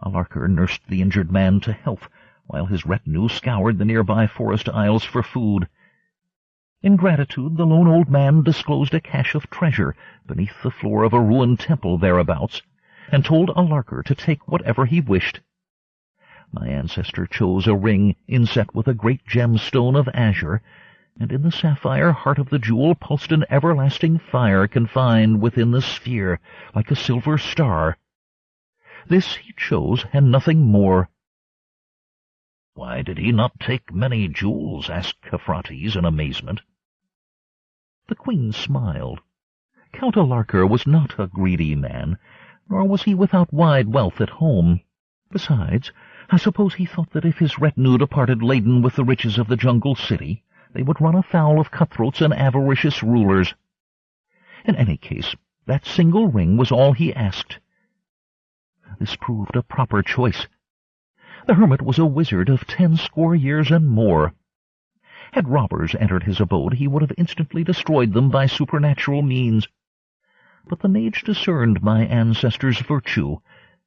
Alarcur nursed the injured man to health, while his retinue scoured the nearby forest aisles for food. In gratitude, the lone old man disclosed a cache of treasure beneath the floor of a ruined temple thereabouts, and told Alarcur to take whatever he wished. My ancestor chose a ring inset with a great gemstone of azure, and in the sapphire heart of the jewel pulsed an everlasting fire confined within the sphere, like a silver star. This he chose, and nothing more." "Why did he not take many jewels?" asked Cophrates in amazement. The queen smiled. Count Alarcur was not a greedy man, nor was he without wide wealth at home. Besides, I suppose he thought that if his retinue departed laden with the riches of the jungle city, they would run afoul of cutthroats and avaricious rulers. In any case, that single ring was all he asked. This proved a proper choice. The hermit was a wizard of 10 years and more. Had robbers entered his abode, he would have instantly destroyed them by supernatural means. But the mage discerned my ancestor's virtue,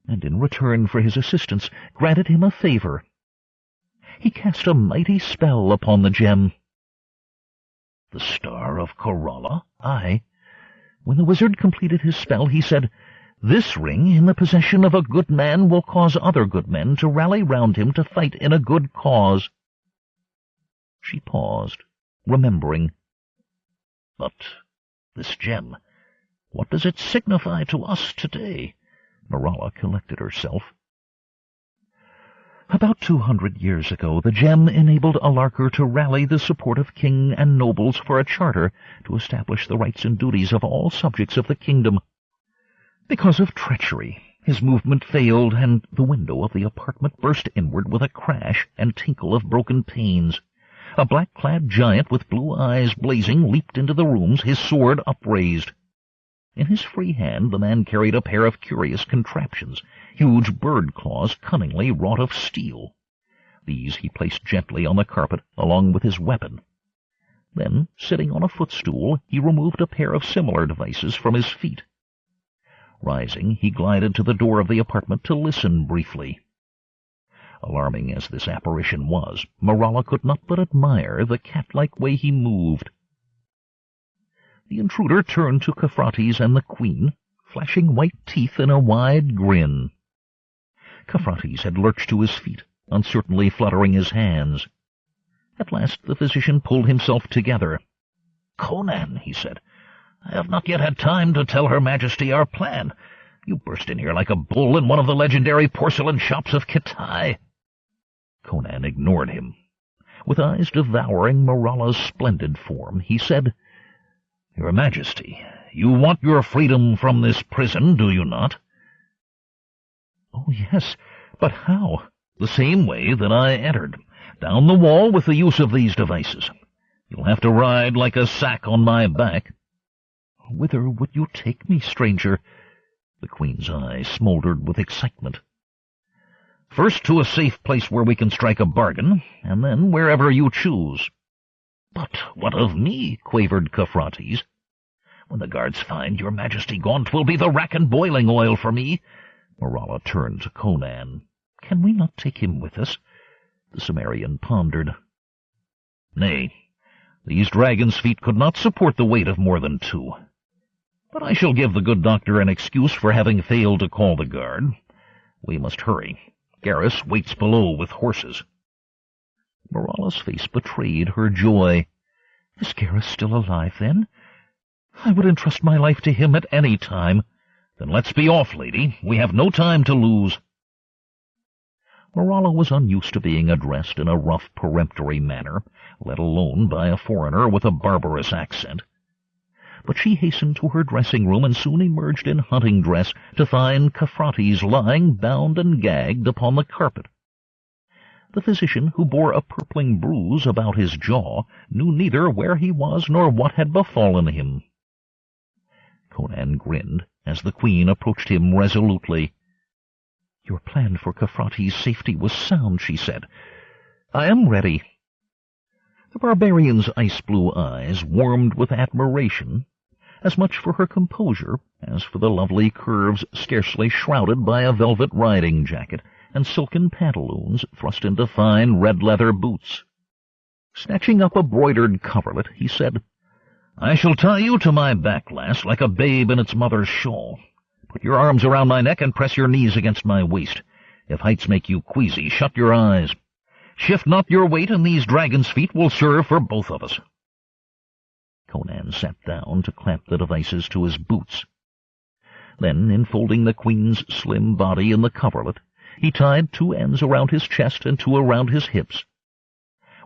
and in return for his assistance granted him a favor. He cast a mighty spell upon the gem. "The Star of Coralla?" "Aye. When the wizard completed his spell, he said, 'This ring, in the possession of a good man, will cause other good men to rally round him to fight in a good cause.'" She paused, remembering. "But this gem, what does it signify to us today?" Maralla collected herself. "About 200 years ago, the gem enabled Alarcur to rally the support of king and nobles for a charter to establish the rights and duties of all subjects of the kingdom. Because of treachery, his movement failed, and the window of the apartment burst inward with a crash and tinkle of broken panes. A black-clad giant with blue eyes blazing leaped into the rooms, his sword upraised. In his free hand the man carried a pair of curious contraptions, huge bird claws cunningly wrought of steel. These he placed gently on the carpet along with his weapon. Then, sitting on a footstool, he removed a pair of similar devices from his feet. Rising, he glided to the door of the apartment to listen briefly. Alarming as this apparition was, Maralla could not but admire the cat-like way he moved. The intruder turned to Cophrates and the queen, flashing white teeth in a wide grin. Cophrates had lurched to his feet, uncertainly fluttering his hands. At last the physician pulled himself together. "Conan," he said, I have not yet had time to tell Her Majesty our plan. You burst in here like a bull in one of the legendary porcelain shops of Kitai." Conan ignored him. With eyes devouring Morala's splendid form, he said, "Your Majesty, you want your freedom from this prison, do you not?" "Oh, yes, but how?" "The same way that I entered, down the wall with the use of these devices. You'll have to ride like a sack on my back." "Whither would you take me, stranger?" The Queen's eye smoldered with excitement. "First to a safe place where we can strike a bargain, and then wherever you choose." "But what of me?" quavered Kafrates. "When the guards find your Majesty gone, 'twill be the rack and boiling oil for me." Morala turned to Conan. "Can we not take him with us?" The Cimmerian pondered. "Nay, these dragon's feet could not support the weight of more than 2. But I shall give the good doctor an excuse for having failed to call the guard. We must hurry. Garrus waits below with horses." Morala's face betrayed her joy. "Is Garrus still alive, then? I would entrust my life to him at any time." "Then let's be off, lady. We have no time to lose." Morala was unused to being addressed in a rough, peremptory manner, let alone by a foreigner with a barbarous accent. But she hastened to her dressing-room and soon emerged in hunting dress to find Kafrates lying bound and gagged upon the carpet. The physician, who bore a purpling bruise about his jaw, knew neither where he was nor what had befallen him. Conan grinned as the Queen approached him resolutely. "Your plan for Kafrates' safety was sound," she said. "I am ready." The barbarian's ice-blue eyes warmed with admiration, as much for her composure as for the lovely curves scarcely shrouded by a velvet riding jacket and silken pantaloons thrust into fine red-leather boots. Snatching up a broidered coverlet, he said, "I shall tie you to my back, lass, like a babe in its mother's shawl. Put your arms around my neck and press your knees against my waist. If heights make you queasy, shut your eyes. Shift not your weight, and these dragon's feet will serve for both of us." Conan sat down to clamp the devices to his boots. Then, enfolding the Queen's slim body in the coverlet, he tied 2 ends around his chest and 2 around his hips.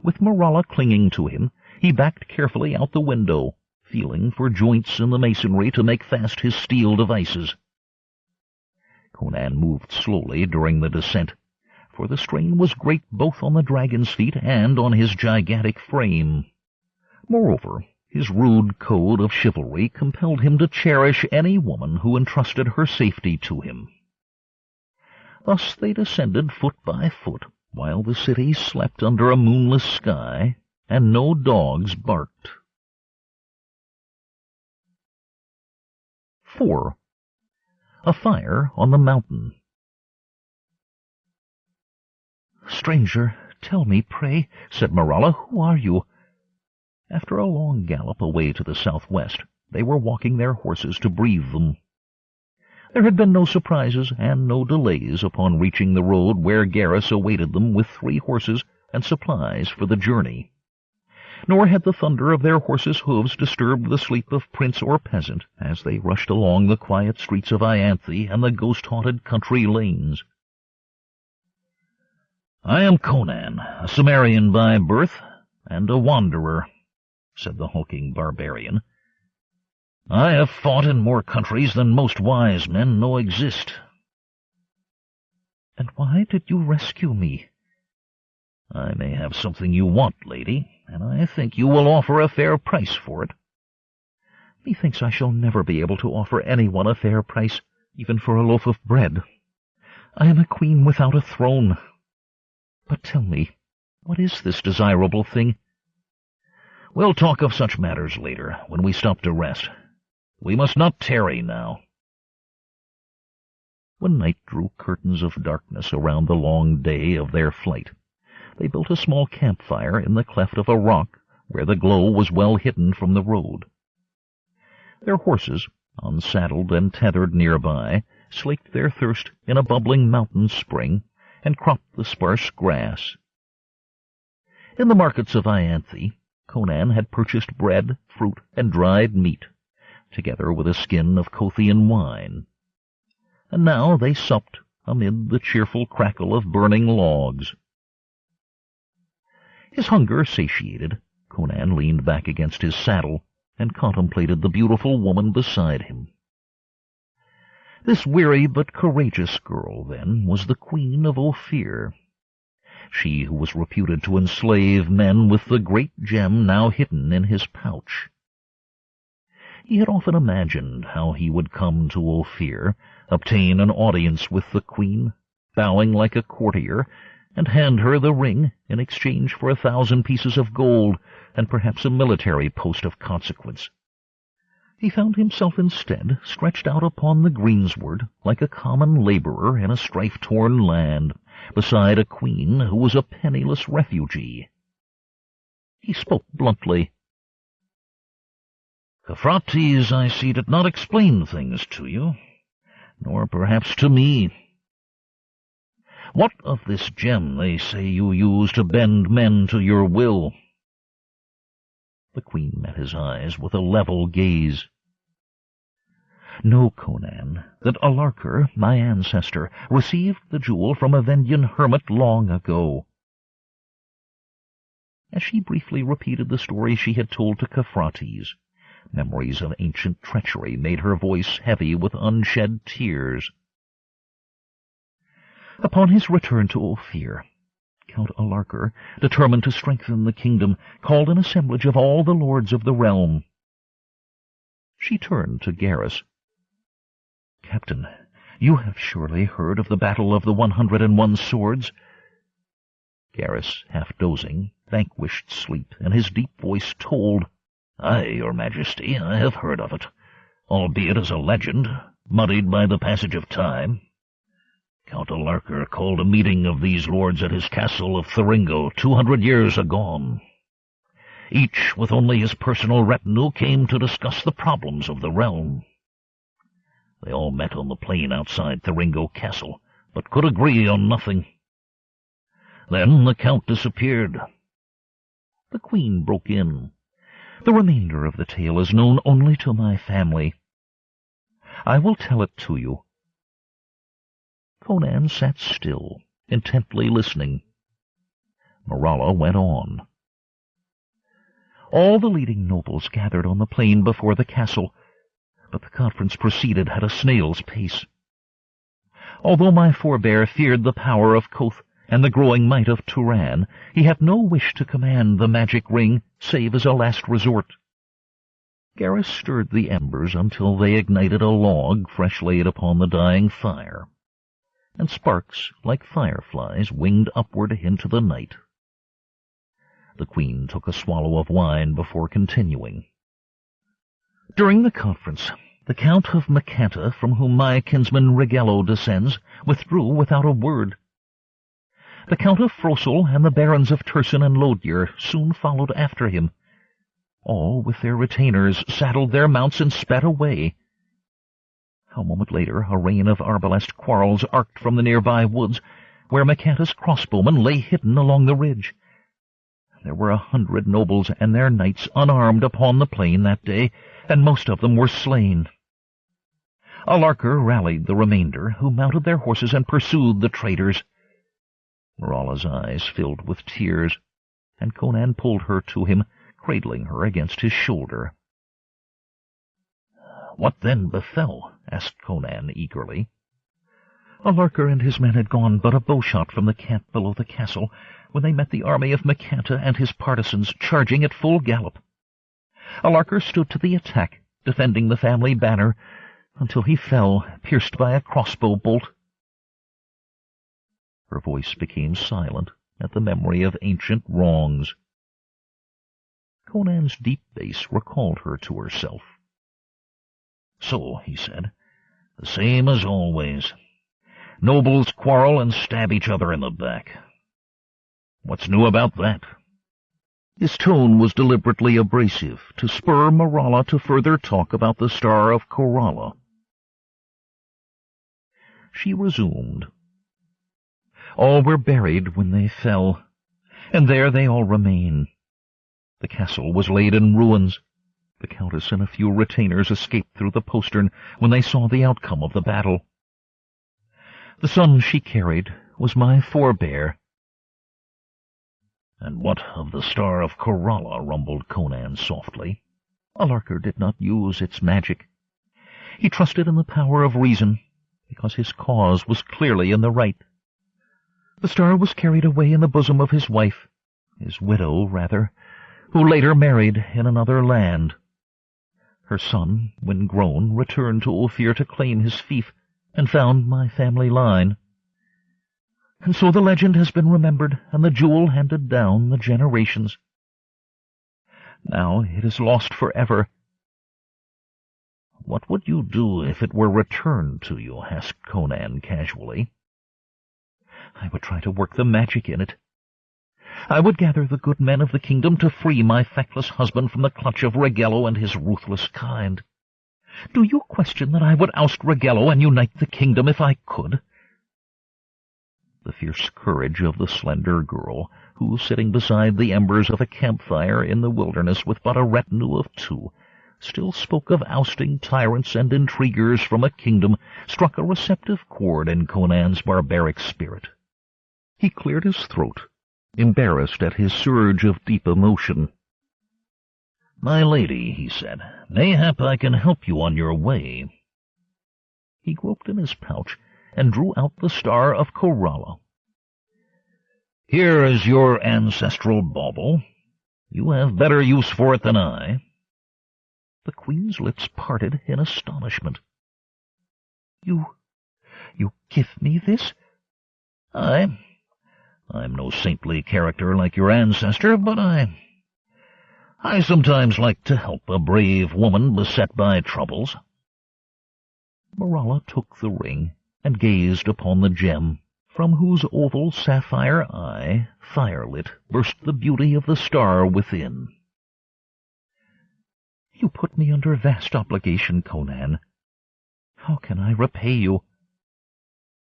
With Morala clinging to him, he backed carefully out the window, feeling for joints in the masonry to make fast his steel devices. Conan moved slowly during the descent, for the strain was great both on the dragon's feet and on his gigantic frame. Moreover, his rude code of chivalry compelled him to cherish any woman who entrusted her safety to him. Thus they descended foot by foot, while the city slept under a moonless sky, and no dogs barked. 4. A Fire on the Mountain. "Stranger, tell me, pray," said Morala, "who are you?" After a long gallop away to the southwest, they were walking their horses to breathe them. There had been no surprises and no delays upon reaching the road where Garrus awaited them with 3 horses and supplies for the journey. Nor had the thunder of their horses' hoofs disturbed the sleep of prince or peasant as they rushed along the quiet streets of Ianthe and the ghost-haunted country lanes. "I am Conan, a Cimmerian by birth, and a wanderer," said the hulking barbarian. "I have fought in more countries than most wise men know exist." "And why did you rescue me?" "I may have something you want, lady, and I think you will offer a fair price for it." "Methinks I shall never be able to offer anyone a fair price, even for a loaf of bread. I am a queen without a throne. But tell me, what is this desirable thing?" "We'll talk of such matters later, when we stop to rest. We must not tarry now." When night drew curtains of darkness around the long day of their flight, they built a small campfire in the cleft of a rock where the glow was well hidden from the road. Their horses, unsaddled and tethered nearby, slaked their thirst in a bubbling mountain spring and cropped the sparse grass. In the markets of Ianthe, Conan had purchased bread, fruit, and dried meat, together with a skin of Kothian wine. And now they supped amid the cheerful crackle of burning logs. His hunger satiated, Conan leaned back against his saddle and contemplated the beautiful woman beside him. This weary but courageous girl, then, was the Queen of Ophir, she who was reputed to enslave men with the great gem now hidden in his pouch. He had often imagined how he would come to Ophir, obtain an audience with the Queen, bowing like a courtier, and hand her the ring in exchange for 1,000 pieces of gold and perhaps a military post of consequence. He found himself instead stretched out upon the greensward like a common laborer in a strife-torn land, beside a queen who was a penniless refugee. He spoke bluntly. "Euphrates, I see, did not explain things to you, nor perhaps to me. What of this gem they say you use to bend men to your will?" The Queen met his eyes with a level gaze. "Know, Conan, that Alarker, my ancestor, received the jewel from a Vendian hermit long ago." As she briefly repeated the story she had told to Euphrates, memories of ancient treachery made her voice heavy with unshed tears. Upon his return to Ophir, Count Alarker, determined to strengthen the kingdom, called an assemblage of all the lords of the realm. She turned to Garrus. "Captain, you have surely heard of the Battle of the 101 Swords?" Garrus, half dozing, vanquished sleep, and his deep voice told. "Aye, your majesty, I have heard of it, albeit as a legend, muddied by the passage of time. Count Alarker called a meeting of these lords at his castle of Thuringo 200 years agone. Each, with only his personal retinue, came to discuss the problems of the realm. They all met on the plain outside Thuringo Castle, but could agree on nothing. Then the Count disappeared." The Queen broke in. "The remainder of the tale is known only to my family. I will tell it to you." Conan sat still, intently listening. Morala went on. All the leading nobles gathered on the plain before the castle, but the conference proceeded at a snail's pace. Although my forebear feared the power of Koth and the growing might of Turan, he had no wish to command the magic ring save as a last resort. Garrus stirred the embers until they ignited a log fresh laid upon the dying fire, and sparks, like fireflies, winged upward into the night. The Queen took a swallow of wine before continuing. "During the conference, the Count of Macanta, from whom my kinsman Rigello descends, withdrew without a word. The Count of Frosel and the barons of Turson and Lodnir soon followed after him. All, with their retainers, saddled their mounts and sped away. A moment later, a rain of arbalest quarrels arced from the nearby woods, where Macanta's crossbowmen lay hidden along the ridge. There were 100 nobles and their knights unarmed upon the plain that day, and most of them were slain. Alarker rallied the remainder, who mounted their horses and pursued the traitors." Morala's eyes filled with tears, and Conan pulled her to him, cradling her against his shoulder. "What then befell?" asked Conan eagerly. Alarker and his men had gone but a bowshot from the camp below the castle when they met the army of Macanta and his partisans charging at full gallop. Alarker stood to the attack, defending the family banner, until he fell, pierced by a crossbow bolt. Her voice became silent at the memory of ancient wrongs. Conan's deep bass recalled her to herself. "So," he said, "the same as always. Nobles quarrel and stab each other in the back. What's new about that?" His tone was deliberately abrasive, to spur Morala to further talk about the Star of Coralla. She resumed. "All were buried when they fell, and there they all remain. The castle was laid in ruins, The Countess and a few retainers escaped through the postern when they saw the outcome of the battle. The son she carried was my forebear. "And what of the Star of Kerala?" rumbled Conan softly. Alarker did not use its magic. He trusted in the power of reason, because his cause was clearly in the right. The star was carried away in the bosom of his wife, his widow, rather, who later married in another land. Her son, when grown, returned to Ophir to claim his fief, and found my family line. And so the legend has been remembered, and the jewel handed down the generations. Now it is lost forever. "What would you do if it were returned to you?" asked Conan casually. I would try to work the magic in it. I would gather the good men of the kingdom to free my feckless husband from the clutch of Ragello and his ruthless kind. Do you question that I would oust Ragello and unite the kingdom if I could? The fierce courage of the slender girl, who, sitting beside the embers of a campfire in the wilderness with but a retinue of 2, still spoke of ousting tyrants and intriguers from a kingdom, struck a receptive chord in Conan's barbaric spirit. He cleared his throat, embarrassed at his surge of deep emotion. "My lady," he said, "mayhap I can help you on your way." He groped in his pouch and drew out the Star of Kerala. "Here is your ancestral bauble. You have better use for it than I." The Queen's lips parted in astonishment. You give me this?" "Aye. I'm no saintly character like your ancestor, but I sometimes like to help a brave woman beset by troubles." Maralla took the ring and gazed upon the gem, from whose oval sapphire eye, firelit, burst the beauty of the star within. "You put me under vast obligation, Conan. How can I repay you?"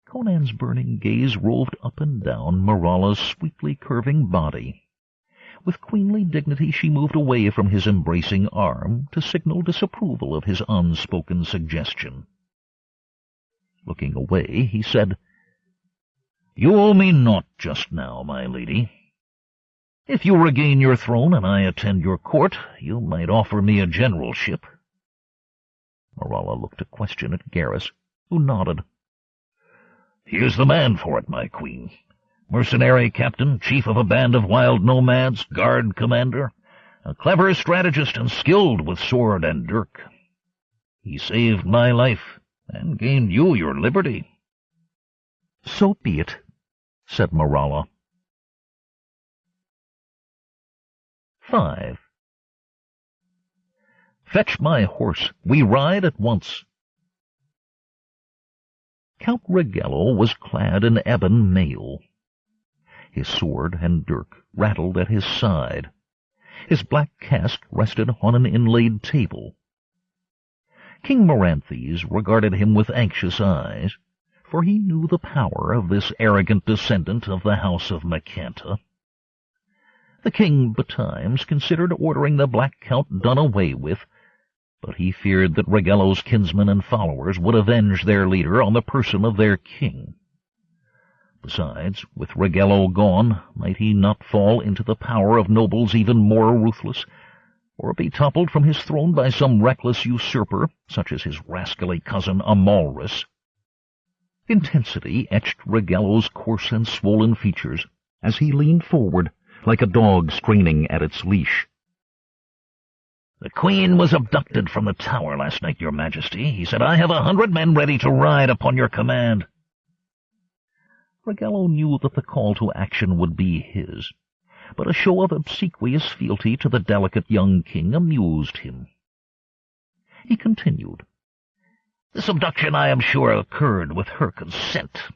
Conan's burning gaze roved up and down Maralla's sweetly curving body. With queenly dignity she moved away from his embracing arm to signal disapproval of his unspoken suggestion. Looking away, he said, "You owe me naught just now, my lady. If you regain your throne and I attend your court, you might offer me a generalship." Maralla looked a question at Garrus, who nodded. "He is the man for it, my queen. Mercenary captain, chief of a band of wild nomads, guard commander, a clever strategist and skilled with sword and dirk. He saved my life and gained you your liberty." "So be it," said Maralla. 5. "Fetch my horse. We ride at once." Count Ragello was clad in ebon mail. His sword and dirk rattled at his side. His black casque rested on an inlaid table. King Maranthes regarded him with anxious eyes, for he knew the power of this arrogant descendant of the house of Macanta. The king betimes considered ordering the Black Count done away with, but he feared that Ragello's kinsmen and followers would avenge their leader on the person of their king. Besides, with Ragello gone, might he not fall into the power of nobles even more ruthless, or be toppled from his throne by some reckless usurper, such as his rascally cousin Amalris? Intensity etched Ragello's coarse and swollen features as he leaned forward, like a dog straining at its leash. "The queen was abducted from the tower last night, your majesty," he said. "I have 100 men ready to ride upon your command." Ragello knew that the call to action would be his, but a show of obsequious fealty to the delicate young king amused him. He continued, "This abduction, I am sure, occurred with her consent.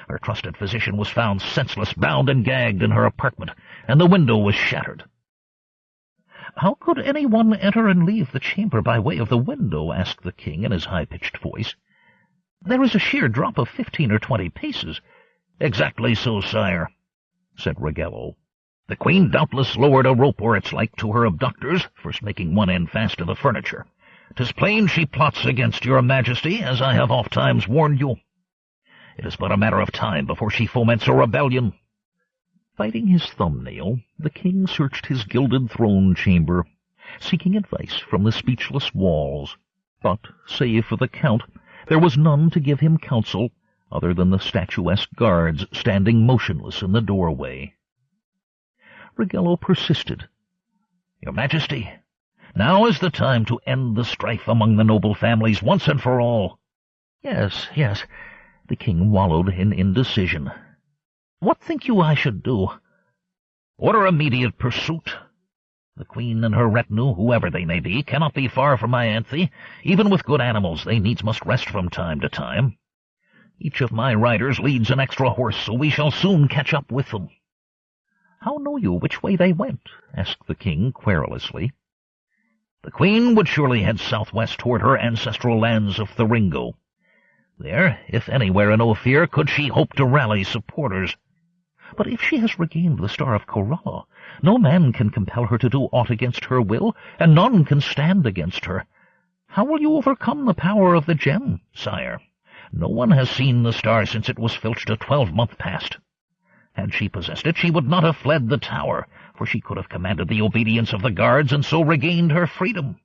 Her trusted physician was found senseless, bound and gagged in her apartment, and the window was shattered." "How could anyone enter and leave the chamber by way of the window?" asked the king in his high-pitched voice. "There is a sheer drop of 15 or 20 paces. "Exactly so, sire," said Ragello. The Queen doubtless lowered a rope or its like to her abductors, first making one end fast to the furniture. 'Tis plain she plots against your Majesty, as I have oft-times warned you. It is but a matter of time before she foments a rebellion." Biting his thumbnail, the king searched his gilded throne chamber, seeking advice from the speechless walls. But, save for the count, there was none to give him counsel other than the statuesque guards standing motionless in the doorway. Righello persisted. "Your Majesty, now is the time to end the strife among the noble families once and for all." Yes. The king wallowed in indecision. "What think you I should do?" "Order immediate pursuit. The Queen and her retinue, whoever they may be, cannot be far from my Anthe. Even with good animals, they needs must rest from time to time. Each of my riders leads an extra horse, so we shall soon catch up with them." "How know you which way they went?" asked the king querulously. "The Queen would surely head southwest toward her ancestral lands of Thuringo. There, if anywhere in Ophir, could she hope to rally supporters." "But if she has regained the Star of Corolla, no man can compel her to do aught against her will, and none can stand against her. How will you overcome the power of the gem?" "Sire, no one has seen the star since it was filched a 12-month past. Had she possessed it, she would not have fled the tower, for she could have commanded the obedience of the guards and so regained her freedom."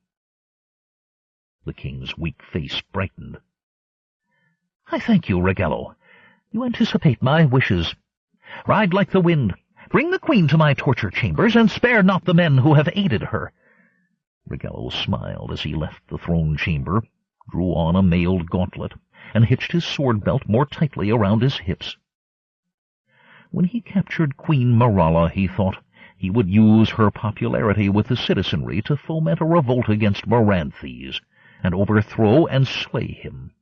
The king's weak face brightened. "I thank you, Righello. You anticipate my wishes. Ride like the wind. Bring the Queen to my torture chambers, and spare not the men who have aided her." Righello smiled as he left the throne chamber, drew on a mailed gauntlet, and hitched his sword belt more tightly around his hips. When he captured Queen Maralla, he thought, he would use her popularity with the citizenry to foment a revolt against Moranthes, and overthrow and slay him.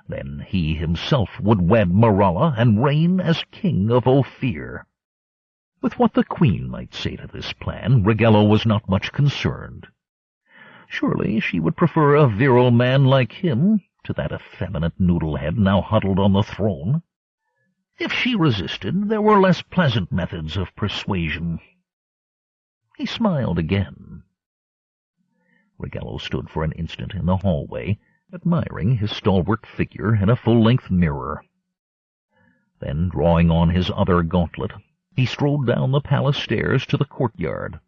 Then he himself would wed Maralla and reign as king of Ophir. With what the Queen might say to this plan, Righello was not much concerned. Surely she would prefer a virile man like him to that effeminate noodlehead now huddled on the throne. If she resisted, there were less pleasant methods of persuasion. He smiled again. Righello stood for an instant in the hallway, admiring his stalwart figure in a full-length mirror. Then, drawing on his other gauntlet, he strode down the palace stairs to the courtyard.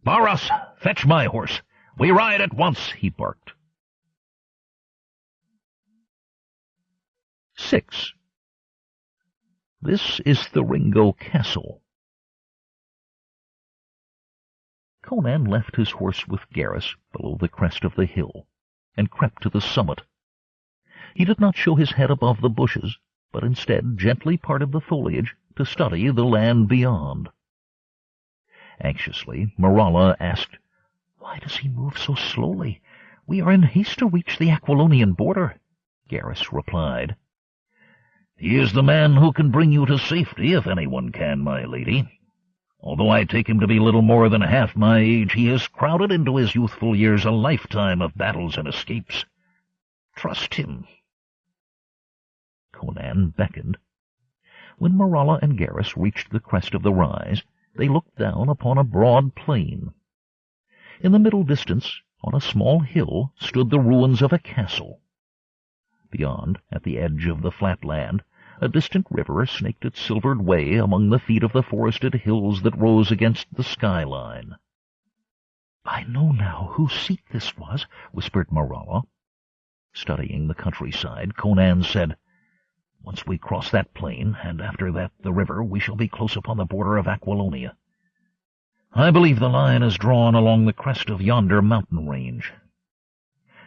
"Barras, fetch my horse. We ride at once," he barked. 6. This is Thuringo Castle. Conan left his horse with Garrus below the crest of the hill, and crept to the summit. He did not show his head above the bushes, but instead gently parted the foliage to study the land beyond. Anxiously, Maralla asked, "Why does he move so slowly? We are in haste to reach the Aquilonian border." Garrus replied, "He is the man who can bring you to safety, if anyone can, my lady. Although I take him to be little more than half my age, he has crowded into his youthful years a lifetime of battles and escapes. Trust him." Conan beckoned. When Maralla and Garrus reached the crest of the rise, they looked down upon a broad plain. In the middle distance, on a small hill, stood the ruins of a castle. Beyond, at the edge of the flat land, a distant river snaked its silvered way among the feet of the forested hills that rose against the skyline. "I know now whose seat this was," whispered Maralla. Studying the countryside, Conan said, "Once we cross that plain, and after that the river, we shall be close upon the border of Aquilonia. I believe the line is drawn along the crest of yonder mountain range.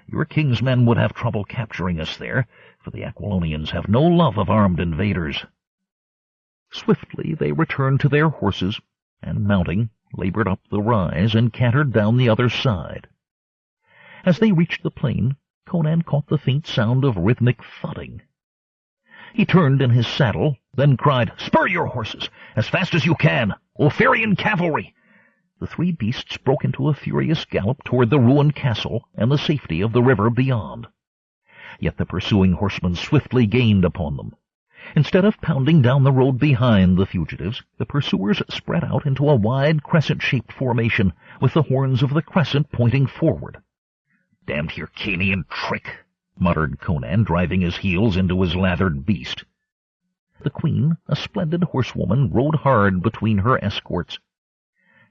Your king's men would have trouble capturing us there, for the Aquilonians have no love of armed invaders." Swiftly they returned to their horses, and, mounting, labored up the rise and cantered down the other side. As they reached the plain, Conan caught the faint sound of rhythmic thudding. He turned in his saddle, then cried, "Spur your horses, as fast as you can! Ophirian cavalry!" The three beasts broke into a furious gallop toward the ruined castle and the safety of the river beyond. Yet the pursuing horsemen swiftly gained upon them. Instead of pounding down the road behind the fugitives, the pursuers spread out into a wide crescent-shaped formation, with the horns of the crescent pointing forward. "Damned Hyrcanian trick," muttered Conan, driving his heels into his lathered beast. The queen, a splendid horsewoman, rode hard between her escorts.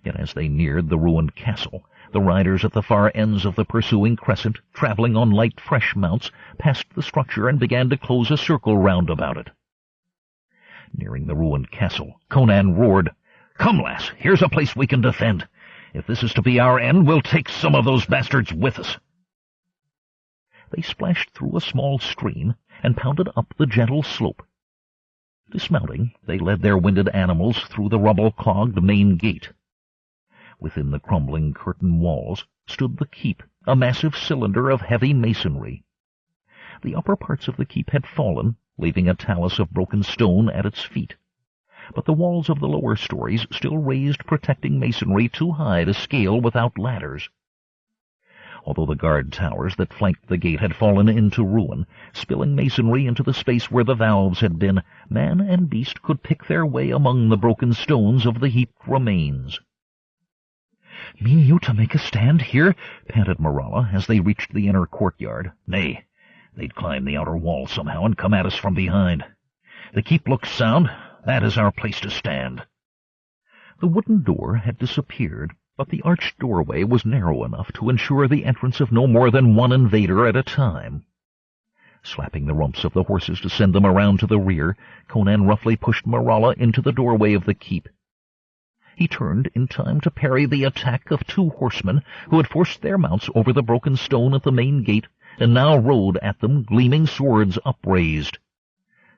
Yet as they neared the ruined castle, the riders at the far ends of the pursuing crescent, traveling on light fresh mounts, passed the structure and began to close a circle round about it. Nearing the ruined castle, Conan roared, "Come, lass, here's a place we can defend. If this is to be our end, we'll take some of those bastards with us." They splashed through a small stream and pounded up the gentle slope. Dismounting, they led their winded animals through the rubble-clogged main gate. Within the crumbling curtain walls stood the keep, a massive cylinder of heavy masonry. The upper parts of the keep had fallen, leaving a talus of broken stone at its feet, but the walls of the lower stories still raised protecting masonry too high to scale without ladders. Although the guard towers that flanked the gate had fallen into ruin, spilling masonry into the space where the valves had been, man and beast could pick their way among the broken stones of the heaped remains. "Mean you to make a stand here?" panted Maralla as they reached the inner courtyard. "Nay, they'd climb the outer wall somehow and come at us from behind. The keep looks sound. That is our place to stand." The wooden door had disappeared, but the arched doorway was narrow enough to ensure the entrance of no more than one invader at a time. Slapping the rumps of the horses to send them around to the rear, Conan roughly pushed Maralla into the doorway of the keep. He turned in time to parry the attack of two horsemen who had forced their mounts over the broken stone at the main gate and now rode at them, gleaming swords upraised.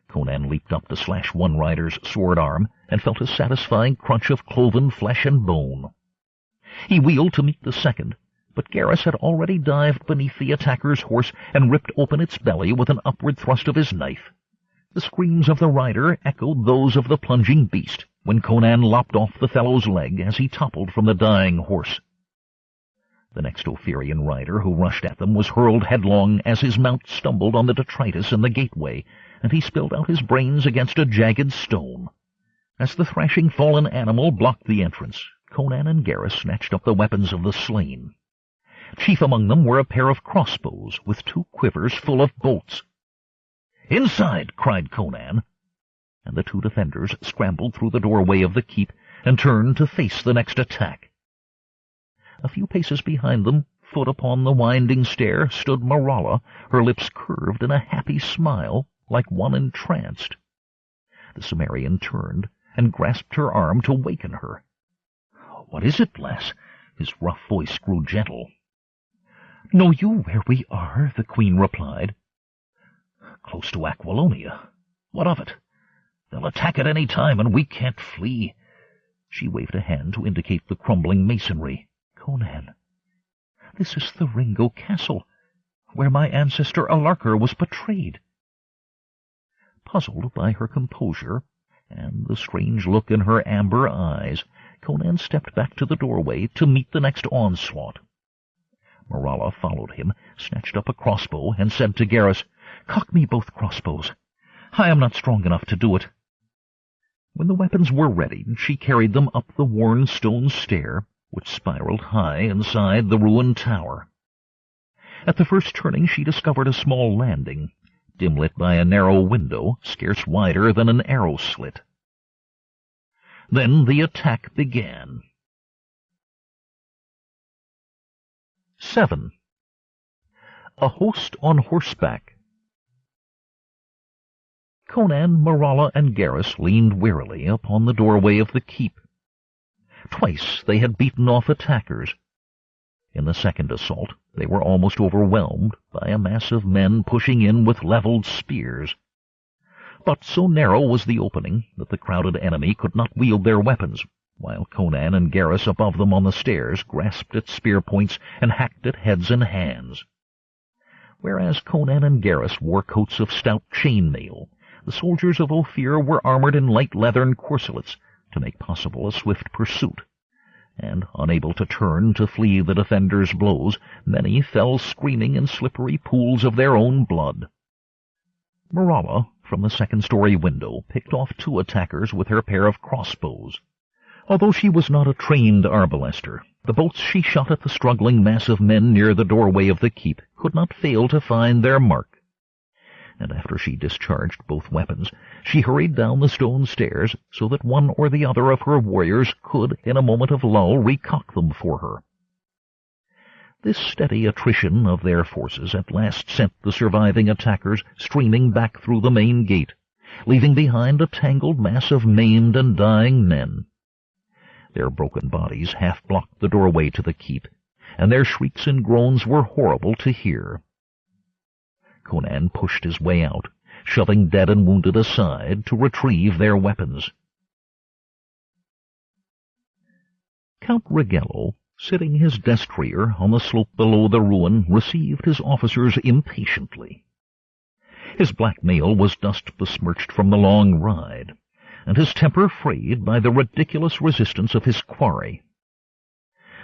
Conan leaped up to slash one rider's sword arm and felt a satisfying crunch of cloven flesh and bone. He wheeled to meet the second, but Garrus had already dived beneath the attacker's horse and ripped open its belly with an upward thrust of his knife. The screams of the rider echoed those of the plunging beast when Conan lopped off the fellow's leg as he toppled from the dying horse. The next Ophirian rider who rushed at them was hurled headlong as his mount stumbled on the detritus in the gateway, and he spilled out his brains against a jagged stone. As the thrashing fallen animal blocked the entrance, Conan and Garrus snatched up the weapons of the slain. Chief among them were a pair of crossbows with two quivers full of bolts. "Inside!" cried Conan, and the two defenders scrambled through the doorway of the keep and turned to face the next attack. A few paces behind them, foot upon the winding stair, stood Maralla, her lips curved in a happy smile, like one entranced. The Cimmerian turned and grasped her arm to waken her. "What is it, lass?" His rough voice grew gentle. "Know you where we are?" the queen replied. "Close to Aquilonia. What of it? They'll attack at any time, and we can't flee." She waved a hand to indicate the crumbling masonry. "Conan, this is the Ringo Castle, where my ancestor Alarker was betrayed." Puzzled by her composure and the strange look in her amber eyes, Conan stepped back to the doorway to meet the next onslaught. Maralla followed him, snatched up a crossbow, and said to Garrus, "Cock me both crossbows. I am not strong enough to do it." When the weapons were ready, she carried them up the worn stone stair, which spiraled high inside the ruined tower. At the first turning she discovered a small landing, dim-lit by a narrow window, scarce wider than an arrow slit. Then the attack began. 7. A host on horseback. Conan, Maralla, and Garrus leaned wearily upon the doorway of the keep. Twice they had beaten off attackers. In the second assault they were almost overwhelmed by a mass of men pushing in with leveled spears. But so narrow was the opening that the crowded enemy could not wield their weapons, while Conan and Garrus above them on the stairs grasped at spear points and hacked at heads and hands. Whereas Conan and Garrus wore coats of stout chain-mail, the soldiers of Ophir were armored in light leathern corselets to make possible a swift pursuit, and, unable to turn to flee the defenders' blows, many fell screaming in slippery pools of their own blood. Maralla, from the second-story window picked off 2 attackers with her pair of crossbows. Although she was not a trained arbalester, the bolts she shot at the struggling mass of men near the doorway of the keep could not fail to find their mark. And after she discharged both weapons, she hurried down the stone stairs so that one or the other of her warriors could, in a moment of lull, recock them for her. This steady attrition of their forces at last sent the surviving attackers streaming back through the main gate, leaving behind a tangled mass of maimed and dying men. Their broken bodies half-blocked the doorway to the keep, and their shrieks and groans were horrible to hear. Conan pushed his way out, shoving dead and wounded aside to retrieve their weapons. Count Rigello, sitting his destrier on the slope below the ruin, received his officers impatiently. His black mail was dust-besmirched from the long ride, and his temper frayed by the ridiculous resistance of his quarry.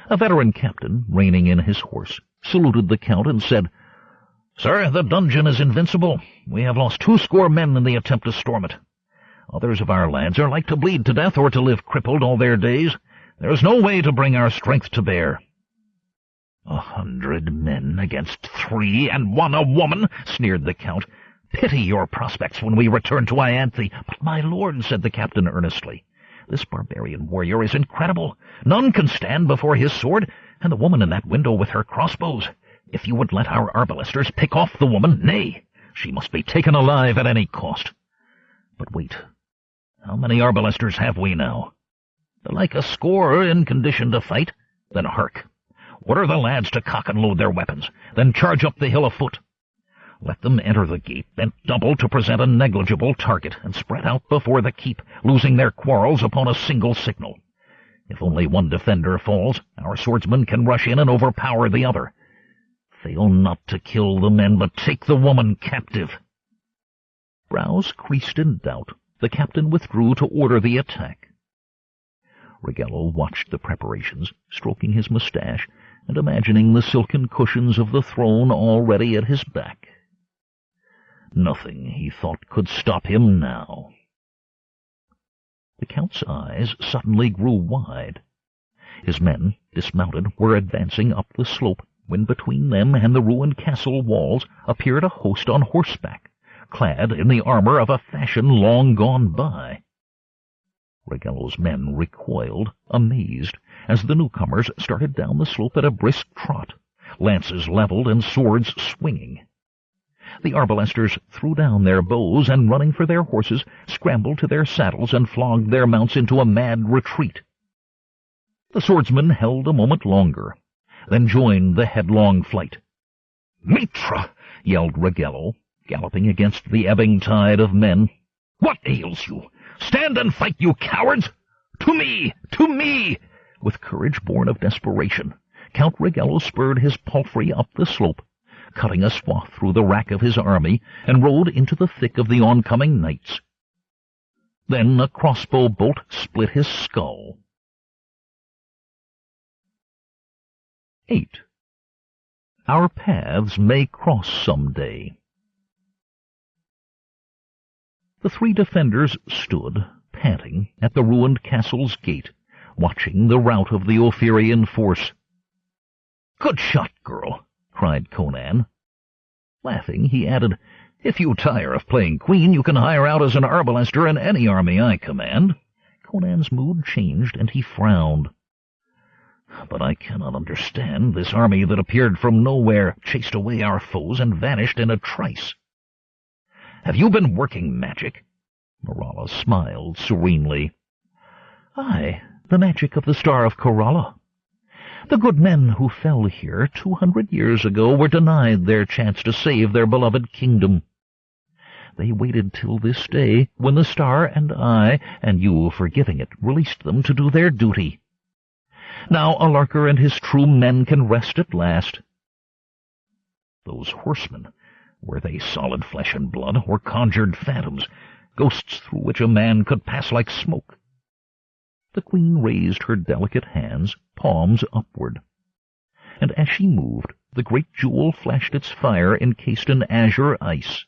A veteran captain, reining in his horse, saluted the Count and said, "Sir, the dungeon is invincible. We have lost 20 men in the attempt to storm it. Others of our lads are like to bleed to death or to live crippled all their days. There is no way to bring our strength to bear." 100 men against 3, and 1 a woman, sneered the Count. "Pity your prospects when we return to Ianthe." "But, my lord," said the captain earnestly, "this barbarian warrior is incredible. None can stand before his sword, and the woman in that window with her crossbows. If you would let our arbalesters pick off the woman, nay, she must be taken alive at any cost. But wait, how many arbalesters have we now?" "Like a score in condition to fight." "Then hark! Order the lads to cock and load their weapons, then charge up the hill afoot. Let them enter the gate, bent double to present a negligible target, and spread out before the keep, losing their quarrels upon a single signal. If only one defender falls, our swordsmen can rush in and overpower the other. Fail not to kill the men, but take the woman captive." Brows creased in doubt, the captain withdrew to order the attack. Rigello watched the preparations, stroking his moustache and imagining the silken cushions of the throne already at his back. Nothing, he thought, could stop him now. The Count's eyes suddenly grew wide. His men, dismounted, were advancing up the slope, when between them and the ruined castle walls appeared a host on horseback, clad in the armor of a fashion long gone by. Rigello's men recoiled, amazed, as the newcomers started down the slope at a brisk trot, lances leveled and swords swinging. The arbalesters threw down their bows and, running for their horses, scrambled to their saddles and flogged their mounts into a mad retreat. The swordsmen held a moment longer, then joined the headlong flight. "Mitra!" yelled Rigello, galloping against the ebbing tide of men. "What ails you? Stand and fight, you cowards! To me! To me!" With courage born of desperation, Count Rigello spurred his palfrey up the slope, cutting a swath through the rack of his army, and rode into the thick of the oncoming knights. Then a crossbow bolt split his skull. 8. Our paths may cross some day. The 3 defenders stood, panting, at the ruined castle's gate, watching the rout of the Ophirian force. "Good shot, girl!" cried Conan. Laughing, he added, "If you tire of playing queen, you can hire out as an arbalester in any army I command." Conan's mood changed, and he frowned. "But I cannot understand this army that appeared from nowhere, chased away our foes, and vanished in a trice. Have you been working magic?" Morala smiled serenely. "Aye, the magic of the Star of Kerala. The good men who fell here 200 years ago were denied their chance to save their beloved kingdom. They waited till this day, when the star and I, and you forgiving it, released them to do their duty. Now Alarker and his true men can rest at last." Those horsemen, were they solid flesh and blood, or conjured phantoms, ghosts through which a man could pass like smoke? The queen raised her delicate hands, palms upward, and as she moved, the great jewel flashed its fire encased in azure ice.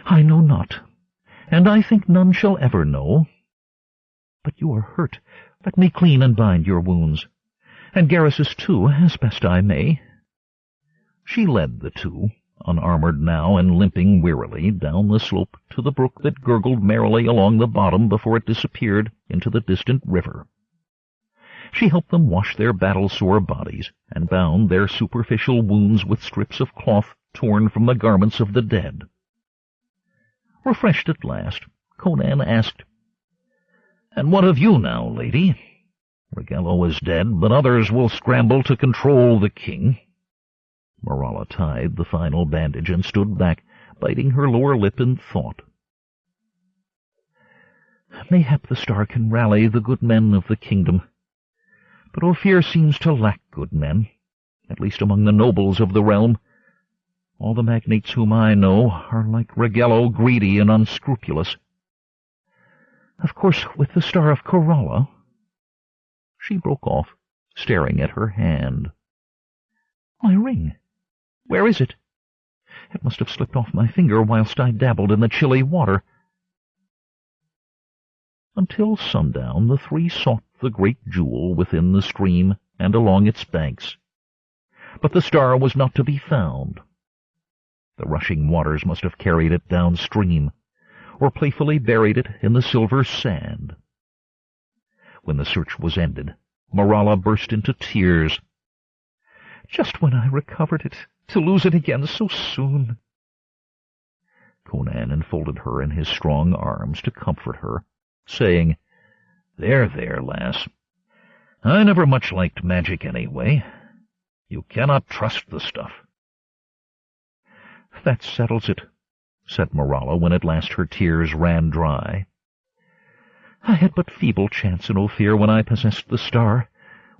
I know not, and I think none shall ever know. But you are hurt. Let me clean and bind your wounds, and Garrus's too, as best I may. She led the two, unarmored now and limping wearily, down the slope to the brook that gurgled merrily along the bottom before it disappeared into the distant river. She helped them wash their battle-sore bodies, and bound their superficial wounds with strips of cloth torn from the garments of the dead. Refreshed at last, Conan asked, "And what of you now, lady? Ragello is dead, but others will scramble to control the king." Maralla tied the final bandage and stood back, biting her lower lip in thought. "Mayhap the star can rally the good men of the kingdom, but Ophir seems to lack good men, at least among the nobles of the realm. All the magnates whom I know are like Ragello, greedy and unscrupulous. Of course, with the star of Corolla—" She broke off, staring at her hand. "My ring! Where is it? It must have slipped off my finger whilst I dabbled in the chilly water." Until sundown the three sought the great jewel within the stream and along its banks. But the star was not to be found. The rushing waters must have carried it downstream, or playfully buried it in the silver sand. When the search was ended, Maralla burst into tears. "Just when I recovered it, to lose it again so soon." Conan enfolded her in his strong arms to comfort her, saying, "There, there, lass. I never much liked magic anyway. You cannot trust the stuff." "That settles it," said Maralla when at last her tears ran dry. "I had but feeble chance in Ophir when I possessed the star.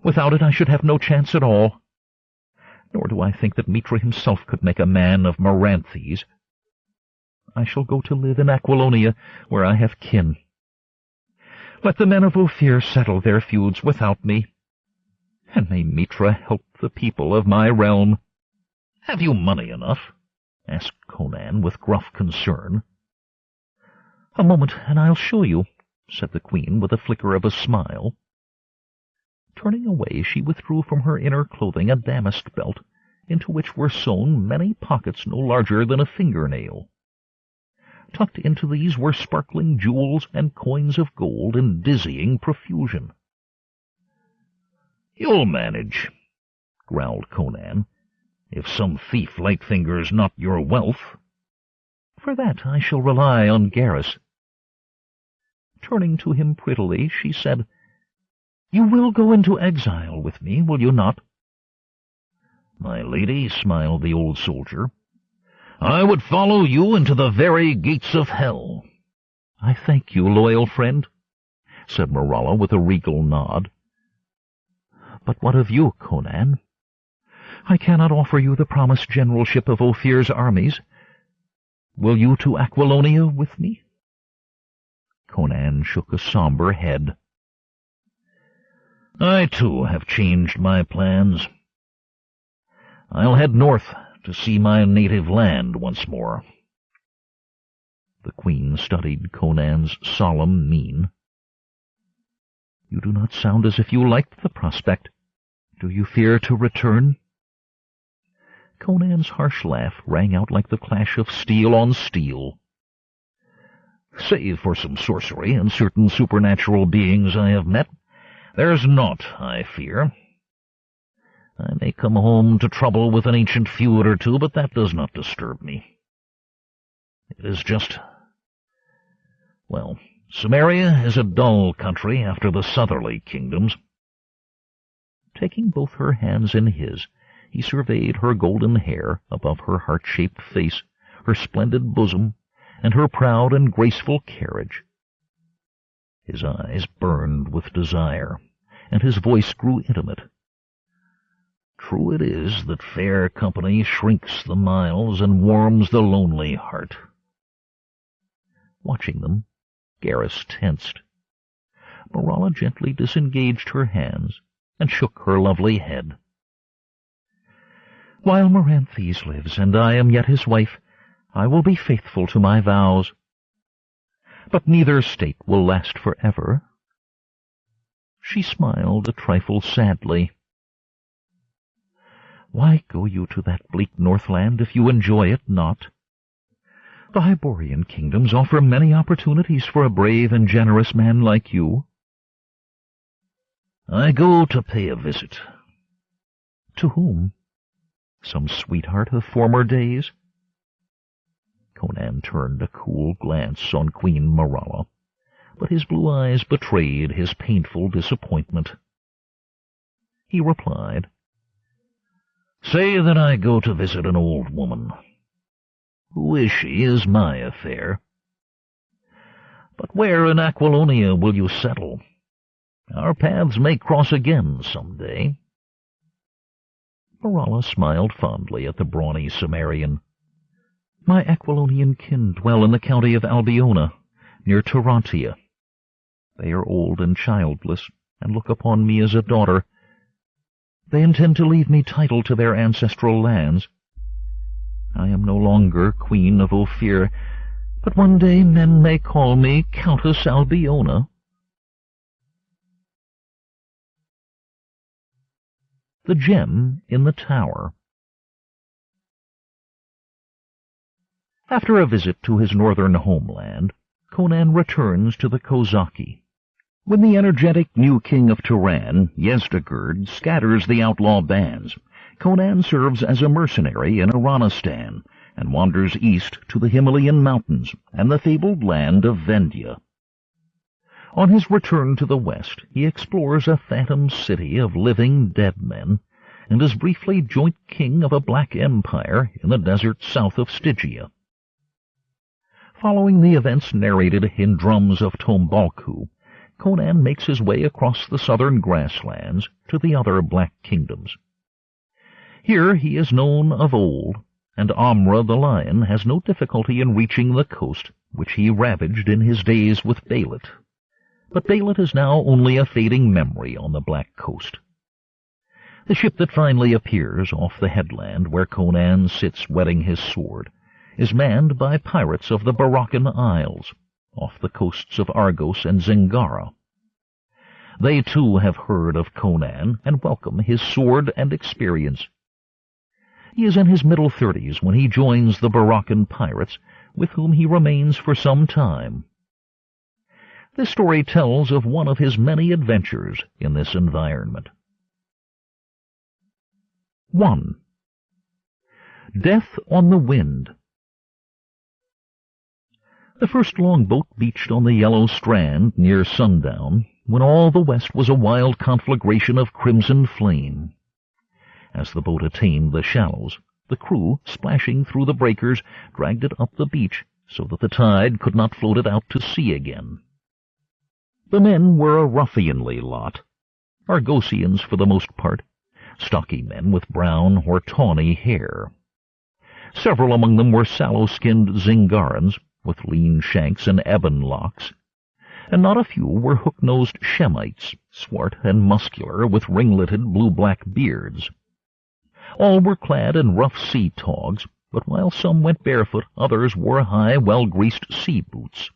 Without it I should have no chance at all. Nor do I think that Mitra himself could make a man of Maranthes. I shall go to live in Aquilonia, where I have kin. Let the men of Ophir settle their feuds without me, and may Mitra help the people of my realm." "Have you money enough?" asked Conan with gruff concern. "A moment, and I'll show you," said the queen with a flicker of a smile. Turning away, she withdrew from her inner clothing a damask belt, into which were sewn many pockets no larger than a fingernail. Tucked into these were sparkling jewels and coins of gold in dizzying profusion. "You'll manage," growled Conan, "if some thief light-fingers not your wealth." "For that I shall rely on Garrus." Turning to him prettily, she said, "You will go into exile with me, will you not?" "My lady," smiled the old soldier, "I would follow you into the very gates of hell." "I thank you, loyal friend," said Maralla with a regal nod. "But what of you, Conan? I cannot offer you the promised generalship of Ophir's armies. Will you to Aquilonia with me?" Conan shook a somber head. "I, too, have changed my plans. I'll head north to see my native land once more." The queen studied Conan's solemn mien. "You do not sound as if you liked the prospect. Do you fear to return?" Conan's harsh laugh rang out like the clash of steel on steel. "Save for some sorcery and certain supernatural beings I have met, there's naught I fear. I may come home to trouble with an ancient feud or two, but that does not disturb me. It is just... well, Samaria is a dull country after the southerly kingdoms." Taking both her hands in his, he surveyed her golden hair above her heart-shaped face, her splendid bosom, and her proud and graceful carriage. His eyes burned with desire, and his voice grew intimate. "True it is that fair company shrinks the miles and warms the lonely heart." Watching them, Garrus tensed. Maralla gently disengaged her hands and shook her lovely head. "While Maranthes lives, and I am yet his wife, I will be faithful to my vows. But neither state will last forever." She smiled a trifle sadly. "Why go you to that bleak Northland if you enjoy it not? The Hyborian kingdoms offer many opportunities for a brave and generous man like you." "I go to pay a visit." "To whom? Some sweetheart of former days?" Conan turned a cool glance on Queen Marala, but his blue eyes betrayed his painful disappointment. He replied, "Say that I go to visit an old woman. Who is she is my affair. But where in Aquilonia will you settle? Our paths may cross again some day." Marala smiled fondly at the brawny Cimmerian. "My Aquilonian kin dwell in the county of Albiona, near Tarantia. They are old and childless, and look upon me as a daughter. They intend to leave me title to their ancestral lands. I am no longer Queen of Ophir, but one day men may call me Countess Albiona." The Gem in the Tower. After a visit to his northern homeland, Conan returns to the Kozaki. When the energetic new king of Turan, Yezdegerd, scatters the outlaw bands, Conan serves as a mercenary in Iranistan and wanders east to the Himalayan mountains and the fabled land of Vendya. On his return to the west, he explores a phantom city of living dead men and is briefly joint king of a black empire in the desert south of Stygia. Following the events narrated in Drums of Tombalku, Conan makes his way across the southern grasslands to the other black kingdoms. Here he is known of old, and Amra the lion has no difficulty in reaching the coast which he ravaged in his days with Bêlit. But Bêlit is now only a fading memory on the Black Coast. The ship that finally appears off the headland where Conan sits whetting his sword is manned by pirates of the Barachan Isles, off the coasts of Argos and Zingara. They too have heard of Conan and welcome his sword and experience. He is in his middle 30s when he joins the Barachan pirates, with whom he remains for some time. This story tells of one of his many adventures in this environment. 1. Death on the Wind. The first longboat beached on the yellow strand near sundown, when all the west was a wild conflagration of crimson flame. As the boat attained the shallows, the crew, splashing through the breakers, dragged it up the beach so that the tide could not float it out to sea again. The men were a ruffianly lot, Argosians for the most part, stocky men with brown or tawny hair. Several among them were sallow-skinned Zingarans, with lean shanks and ebon locks, and not a few were hook-nosed Shemites, swart and muscular, with ringleted blue-black beards. All were clad in rough sea togs, but while some went barefoot, others wore high, well-greased sea boots.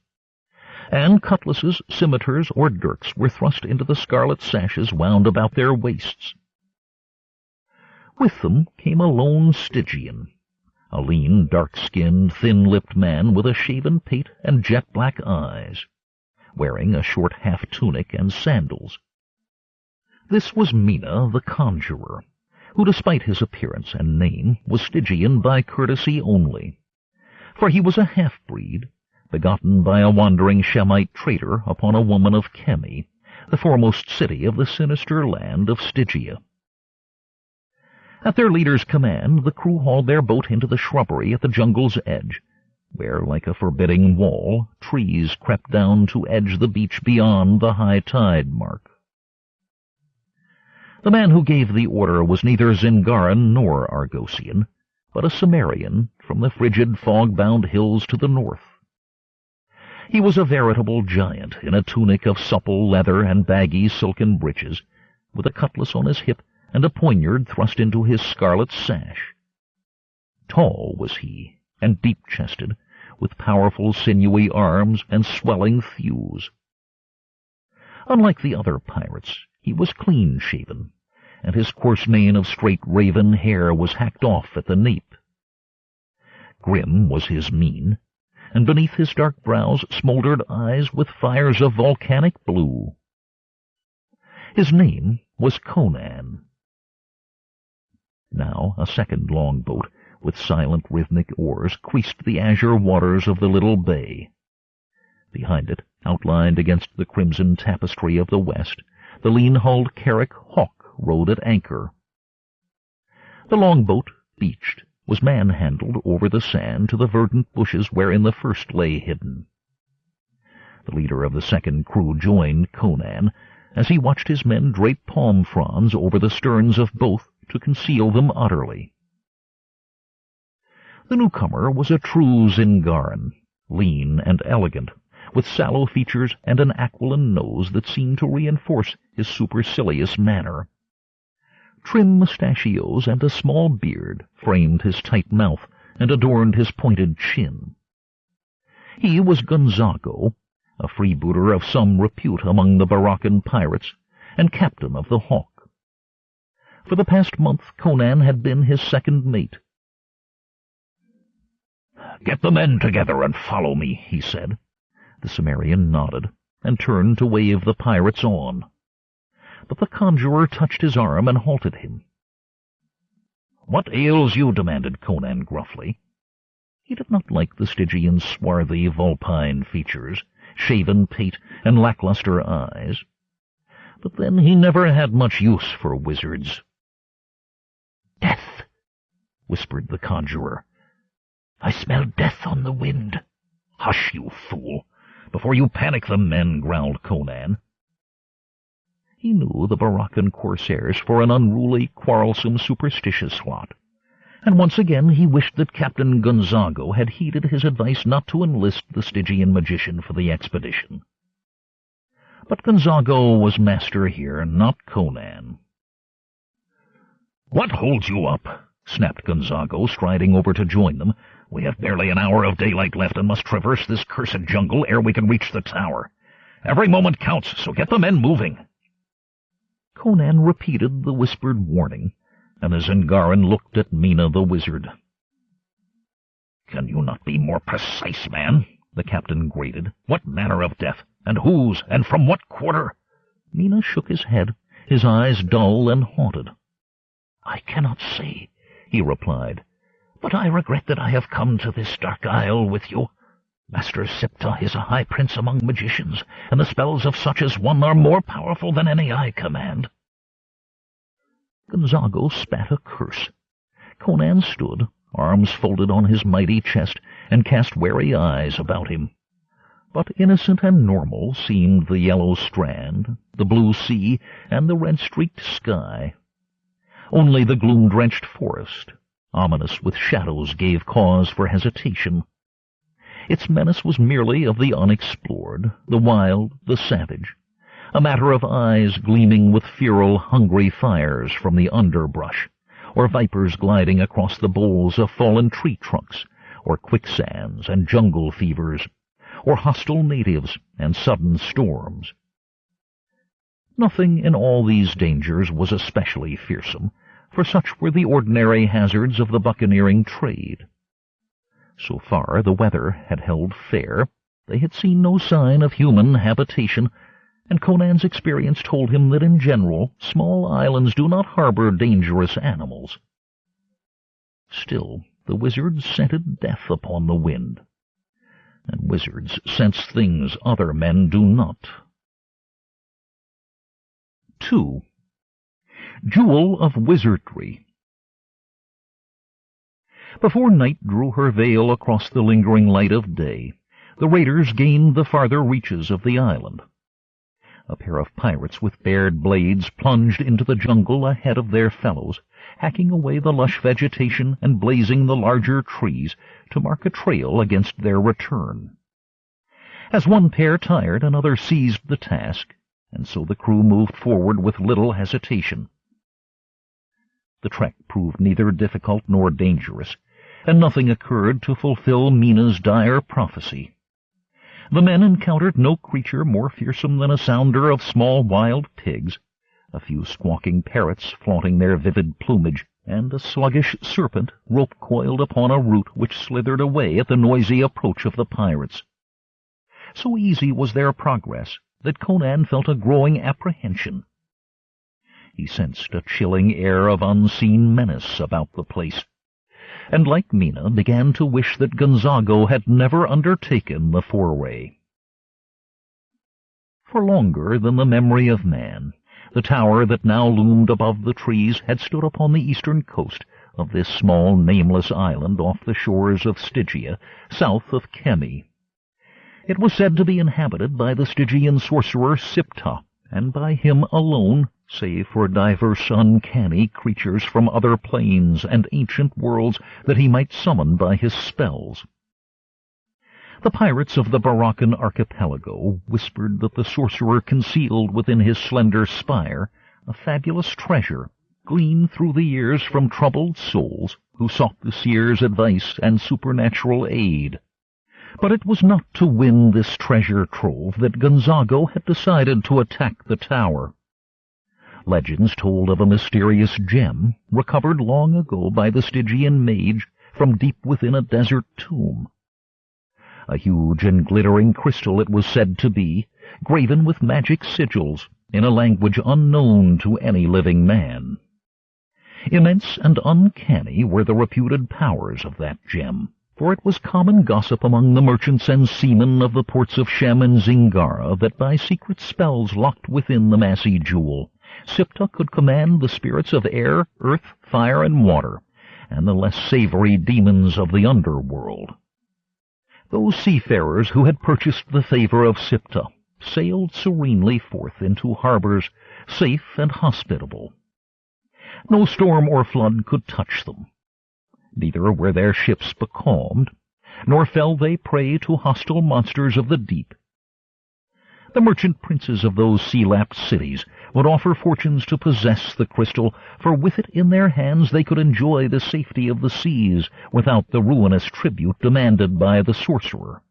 And cutlasses, scimitars, or dirks were thrust into the scarlet sashes wound about their waists. With them came a lone Stygian, a lean, dark-skinned, thin-lipped man with a shaven pate and jet-black eyes, wearing a short half-tunic and sandals. This was Mina the Conjurer, who, despite his appearance and name, was Stygian by courtesy only, for he was a half-breed, begotten by a wandering Shemite trader upon a woman of Chemi, the foremost city of the sinister land of Stygia. At their leader's command, the crew hauled their boat into the shrubbery at the jungle's edge, where, like a forbidding wall, trees crept down to edge the beach beyond the high tide mark. The man who gave the order was neither Zingaran nor Argosian, but a Cimmerian from the frigid, fog-bound hills to the north. He was a veritable giant in a tunic of supple leather and baggy silken breeches, with a cutlass on his hip and a poignard thrust into his scarlet sash. Tall was he, and deep-chested, with powerful sinewy arms and swelling thews. Unlike the other pirates, he was clean-shaven, and his coarse mane of straight raven hair was hacked off at the nape. Grim was his mien, and beneath his dark brows smoldered eyes with fires of volcanic blue. His name was Conan. Now a second longboat, with silent rhythmic oars, creased the azure waters of the little bay. Behind it, outlined against the crimson tapestry of the west, the lean-hulled Carrack Hawk rode at anchor. The longboat, beached, was manhandled over the sand to the verdant bushes wherein the first lay hidden. The leader of the second crew joined Conan as he watched his men drape palm fronds over the sterns of both to conceal them utterly. The newcomer was a true Zingaran, lean and elegant, with sallow features and an aquiline nose that seemed to reinforce his supercilious manner. Trim mustachios and a small beard framed his tight mouth and adorned his pointed chin. He was Gonzago, a freebooter of some repute among the Baraccan pirates, and captain of the Hawk. For the past month Conan had been his second mate. "Get the men together and follow me," he said. The Cimmerian nodded, and turned to wave the pirates on. But the conjurer touched his arm and halted him. "What ails you?" demanded Conan gruffly. He did not like the Stygian's swarthy, vulpine features, shaven pate, and lackluster eyes. But then he never had much use for wizards. "Death," whispered the conjurer. "I smell death on the wind." "Hush, you fool! Before you panic the men," growled Conan. He knew the Baraccan corsairs for an unruly, quarrelsome, superstitious lot, and once again he wished that Captain Gonzago had heeded his advice not to enlist the Stygian magician for the expedition. But Gonzago was master here, not Conan. "What holds you up?" snapped Gonzago, striding over to join them. "We have barely an hour of daylight left and must traverse this cursed jungle ere we can reach the tower. Every moment counts, so get the men moving." Conan repeated the whispered warning, and the Zingaran looked at Mina the wizard. "Can you not be more precise, man?" the captain grated. "What manner of death, and whose, and from what quarter?" Mina shook his head, his eyes dull and haunted. "I cannot say," he replied, "but I regret that I have come to this dark isle with you. Master Siptah is a high prince among magicians, and the spells of such as one are more powerful than any I command." Gonzago spat a curse. Conan stood, arms folded on his mighty chest, and cast wary eyes about him. But innocent and normal seemed the yellow strand, the blue sea, and the red-streaked sky. Only the gloom-drenched forest, ominous with shadows, gave cause for hesitation. Its menace was merely of the unexplored, the wild, the savage, a matter of eyes gleaming with feral, hungry fires from the underbrush, or vipers gliding across the boles of fallen tree trunks, or quicksands and jungle fevers, or hostile natives and sudden storms. Nothing in all these dangers was especially fearsome, for such were the ordinary hazards of the buccaneering trade. So far the weather had held fair, they had seen no sign of human habitation, and Conan's experience told him that in general small islands do not harbor dangerous animals. Still, the wizards scented death upon the wind, and wizards sense things other men do not. 2. Jewel of Wizardry. Before night drew her veil across the lingering light of day, the raiders gained the farther reaches of the island. A pair of pirates with bared blades plunged into the jungle ahead of their fellows, hacking away the lush vegetation and blazing the larger trees to mark a trail against their return. As one pair tired, another seized the task, and so the crew moved forward with little hesitation. The trek proved neither difficult nor dangerous, and nothing occurred to fulfill Mina's dire prophecy. The men encountered no creature more fearsome than a sounder of small wild pigs, a few squawking parrots flaunting their vivid plumage, and a sluggish serpent rope-coiled upon a root which slithered away at the noisy approach of the pirates. So easy was their progress that Conan felt a growing apprehension. He sensed a chilling air of unseen menace about the place, and like Mina began to wish that Gonzago had never undertaken the foray. For longer than the memory of man, the tower that now loomed above the trees had stood upon the eastern coast of this small nameless island off the shores of Stygia, south of Chemi. It was said to be inhabited by the Stygian sorcerer Sipta, and by him alone, save for divers uncanny creatures from other planes and ancient worlds that he might summon by his spells. The pirates of the Barachan archipelago whispered that the sorcerer concealed within his slender spire a fabulous treasure, gleaned through the years from troubled souls who sought the seer's advice and supernatural aid. But it was not to win this treasure trove that Gonzago had decided to attack the tower. Legends told of a mysterious gem recovered long ago by the Stygian mage from deep within a desert tomb. A huge and glittering crystal it was said to be, graven with magic sigils in a language unknown to any living man. Immense and uncanny were the reputed powers of that gem, for it was common gossip among the merchants and seamen of the ports of Shem and Zingara that by secret spells locked within the massy jewel, Sipta could command the spirits of air, earth, fire, and water, and the less savory demons of the underworld. Those seafarers who had purchased the favor of Sipta sailed serenely forth into harbors, safe and hospitable. No storm or flood could touch them. Neither were their ships becalmed, nor fell they prey to hostile monsters of the deep. The merchant princes of those sea-lapped cities would offer fortunes to possess the crystal, for with it in their hands they could enjoy the safety of the seas without the ruinous tribute demanded by the sorcerer.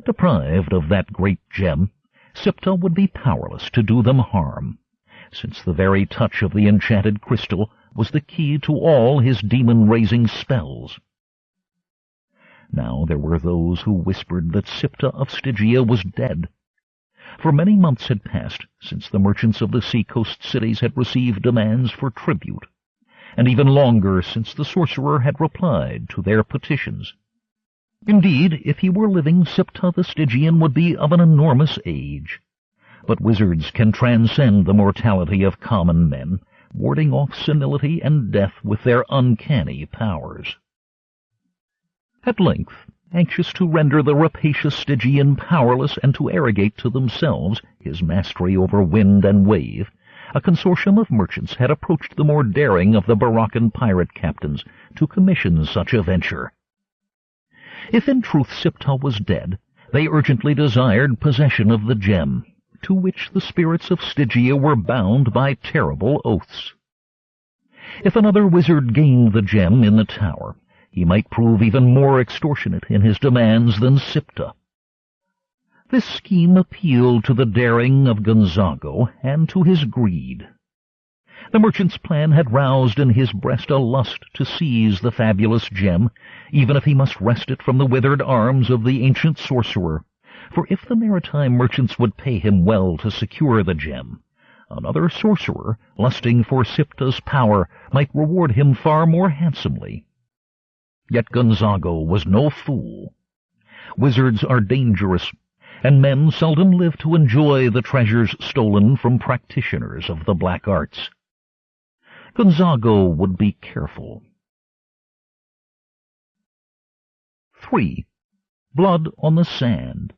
Deprived of that great gem, Sipta would be powerless to do them harm, since the very touch of the enchanted crystal was the key to all his demon-raising spells. Now there were those who whispered that Sipta of Stygia was dead. For many months had passed since the merchants of the sea-coast cities had received demands for tribute, and even longer since the sorcerer had replied to their petitions. Indeed, if he were living, Sipta the Stygian would be of an enormous age. But wizards can transcend the mortality of common men, warding off senility and death with their uncanny powers. At length, anxious to render the rapacious Stygian powerless and to arrogate to themselves his mastery over wind and wave, a consortium of merchants had approached the more daring of the Barachan pirate captains to commission such a venture. If in truth Sipta was dead, they urgently desired possession of the gem, to which the spirits of Stygia were bound by terrible oaths. If another wizard gained the gem in the tower, he might prove even more extortionate in his demands than Sipta. This scheme appealed to the daring of Gonzago and to his greed. The merchant's plan had roused in his breast a lust to seize the fabulous gem, even if he must wrest it from the withered arms of the ancient sorcerer. For if the maritime merchants would pay him well to secure the gem, another sorcerer, lusting for Sipta's power, might reward him far more handsomely. Yet Gonzago was no fool. Wizards are dangerous, and men seldom live to enjoy the treasures stolen from practitioners of the black arts. Gonzago would be careful. 3. Blood on the Sand.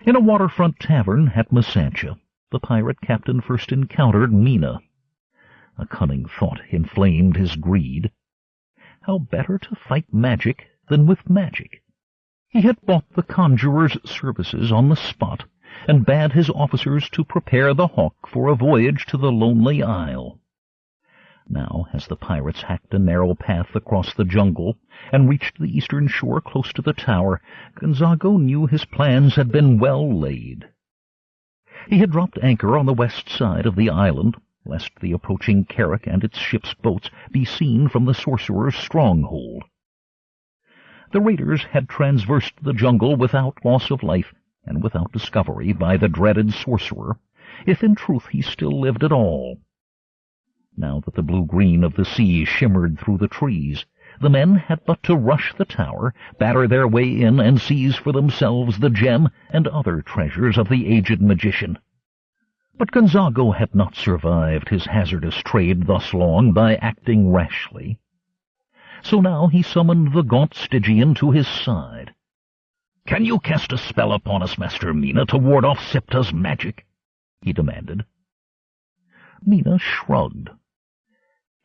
In a waterfront tavern at Masantia, the pirate captain first encountered Mina. A cunning thought inflamed his greed. How better to fight magic than with magic? He had bought the conjurer's services on the spot, and bade his officers to prepare the hawk for a voyage to the lonely isle. Now, as the pirates hacked a narrow path across the jungle and reached the eastern shore close to the tower, Gonzago knew his plans had been well laid. He had dropped anchor on the west side of the island, lest the approaching carrack and its ship's boats be seen from the sorcerer's stronghold. The raiders had traversed the jungle without loss of life and without discovery by the dreaded sorcerer, if in truth he still lived at all. Now that the blue-green of the sea shimmered through the trees, the men had but to rush the tower, batter their way in, and seize for themselves the gem and other treasures of the aged magician. But Gonzago had not survived his hazardous trade thus long by acting rashly. So now he summoned the gaunt Stygian to his side. "Can you cast a spell upon us, Master Mina, to ward off Sipta's magic?" he demanded. Mina shrugged.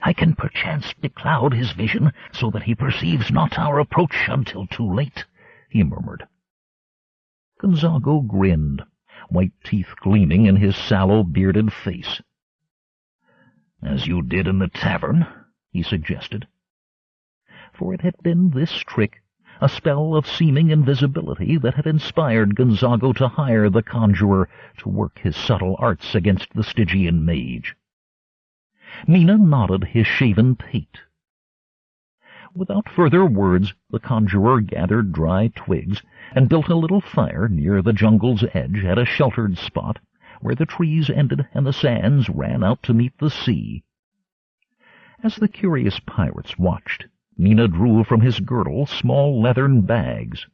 "I can perchance becloud his vision, so that he perceives not our approach until too late," he murmured. Gonzago grinned, white teeth gleaming in his sallow, bearded face. "As you did in the tavern," he suggested. For it had been this trick, a spell of seeming invisibility, that had inspired Gonzago to hire the conjurer to work his subtle arts against the Stygian mage. Mina nodded his shaven pate. Without further words, the conjurer gathered dry twigs and built a little fire near the jungle's edge at a sheltered spot where the trees ended and the sands ran out to meet the sea. As the curious pirates watched, Mina drew from his girdle small leathern bags,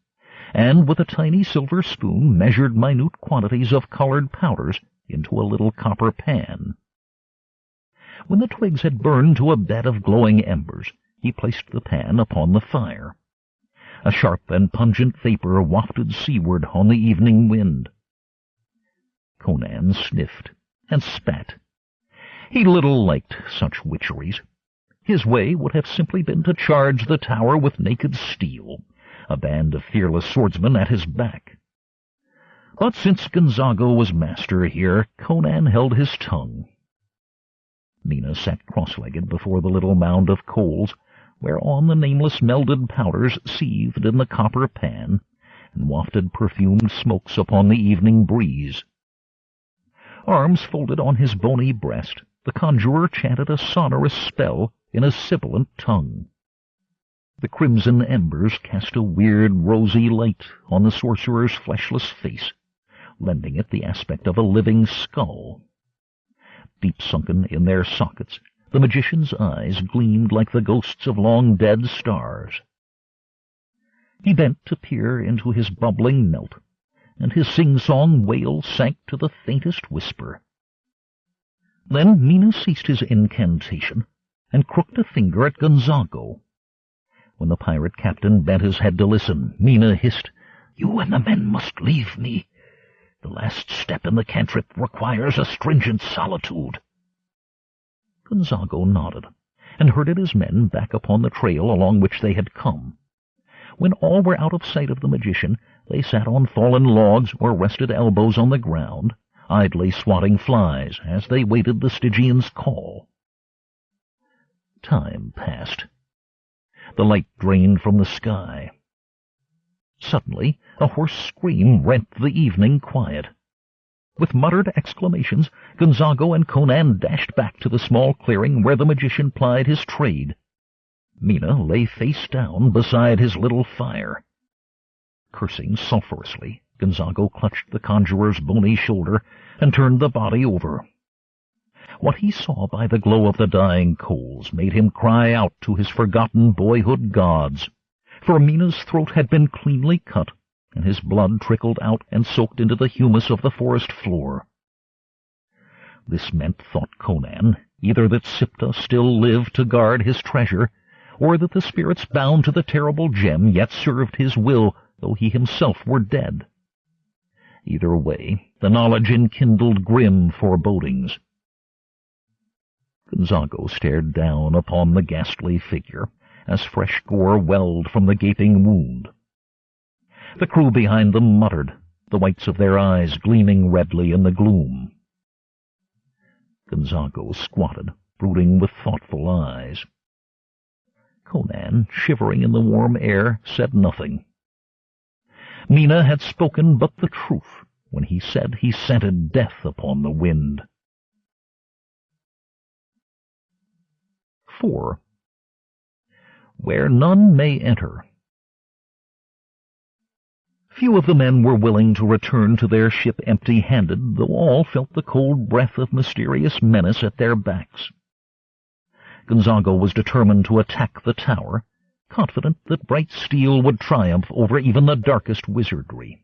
and with a tiny silver spoon measured minute quantities of colored powders into a little copper pan. When the twigs had burned to a bed of glowing embers, he placed the pan upon the fire. A sharp and pungent vapor wafted seaward on the evening wind. Conan sniffed and spat. He little liked such witcheries. His way would have simply been to charge the tower with naked steel, a band of fearless swordsmen at his back. But since Gonzago was master here, Conan held his tongue. Mina sat cross-legged before the little mound of coals, whereon the nameless melded powders seethed in the copper pan and wafted perfumed smokes upon the evening breeze. Arms folded on his bony breast, the conjurer chanted a sonorous spell in a sibilant tongue. The crimson embers cast a weird rosy light on the sorcerer's fleshless face, lending it the aspect of a living skull. Deep sunken in their sockets, the magician's eyes gleamed like the ghosts of long-dead stars. He bent to peer into his bubbling melt, and his sing-song wail sank to the faintest whisper. Then Mina ceased his incantation and crooked a finger at Gonzago. When the pirate captain bent his head to listen, Mina hissed, "You and the men must leave me. The last step in the cantrip requires a stringent solitude." Gonzago nodded, and herded his men back upon the trail along which they had come. When all were out of sight of the magician, they sat on fallen logs or rested elbows on the ground, idly swatting flies as they waited the Stygian's call. Time passed. The light drained from the sky. Suddenly, a hoarse scream rent the evening quiet. With muttered exclamations, Gonzago and Conan dashed back to the small clearing where the magician plied his trade. Mina lay face down beside his little fire. Cursing sulphurously, Gonzago clutched the conjurer's bony shoulder and turned the body over. What he saw by the glow of the dying coals made him cry out to his forgotten boyhood gods, for Mina's throat had been cleanly cut, and his blood trickled out and soaked into the humus of the forest floor. This meant, thought Conan, either that Sipta still lived to guard his treasure, or that the spirits bound to the terrible gem yet served his will, though he himself were dead. Either way, the knowledge enkindled grim forebodings. Gonzago stared down upon the ghastly figure, as fresh gore welled from the gaping wound. The crew behind them muttered, the whites of their eyes gleaming redly in the gloom. Gonzago squatted, brooding with thoughtful eyes. Conan, shivering in the warm air, said nothing. Mina had spoken but the truth when he said he scented death upon the wind. 4. Where none may enter. Few of the men were willing to return to their ship empty-handed, though all felt the cold breath of mysterious menace at their backs. Gonzago was determined to attack the tower, confident that bright steel would triumph over even the darkest wizardry.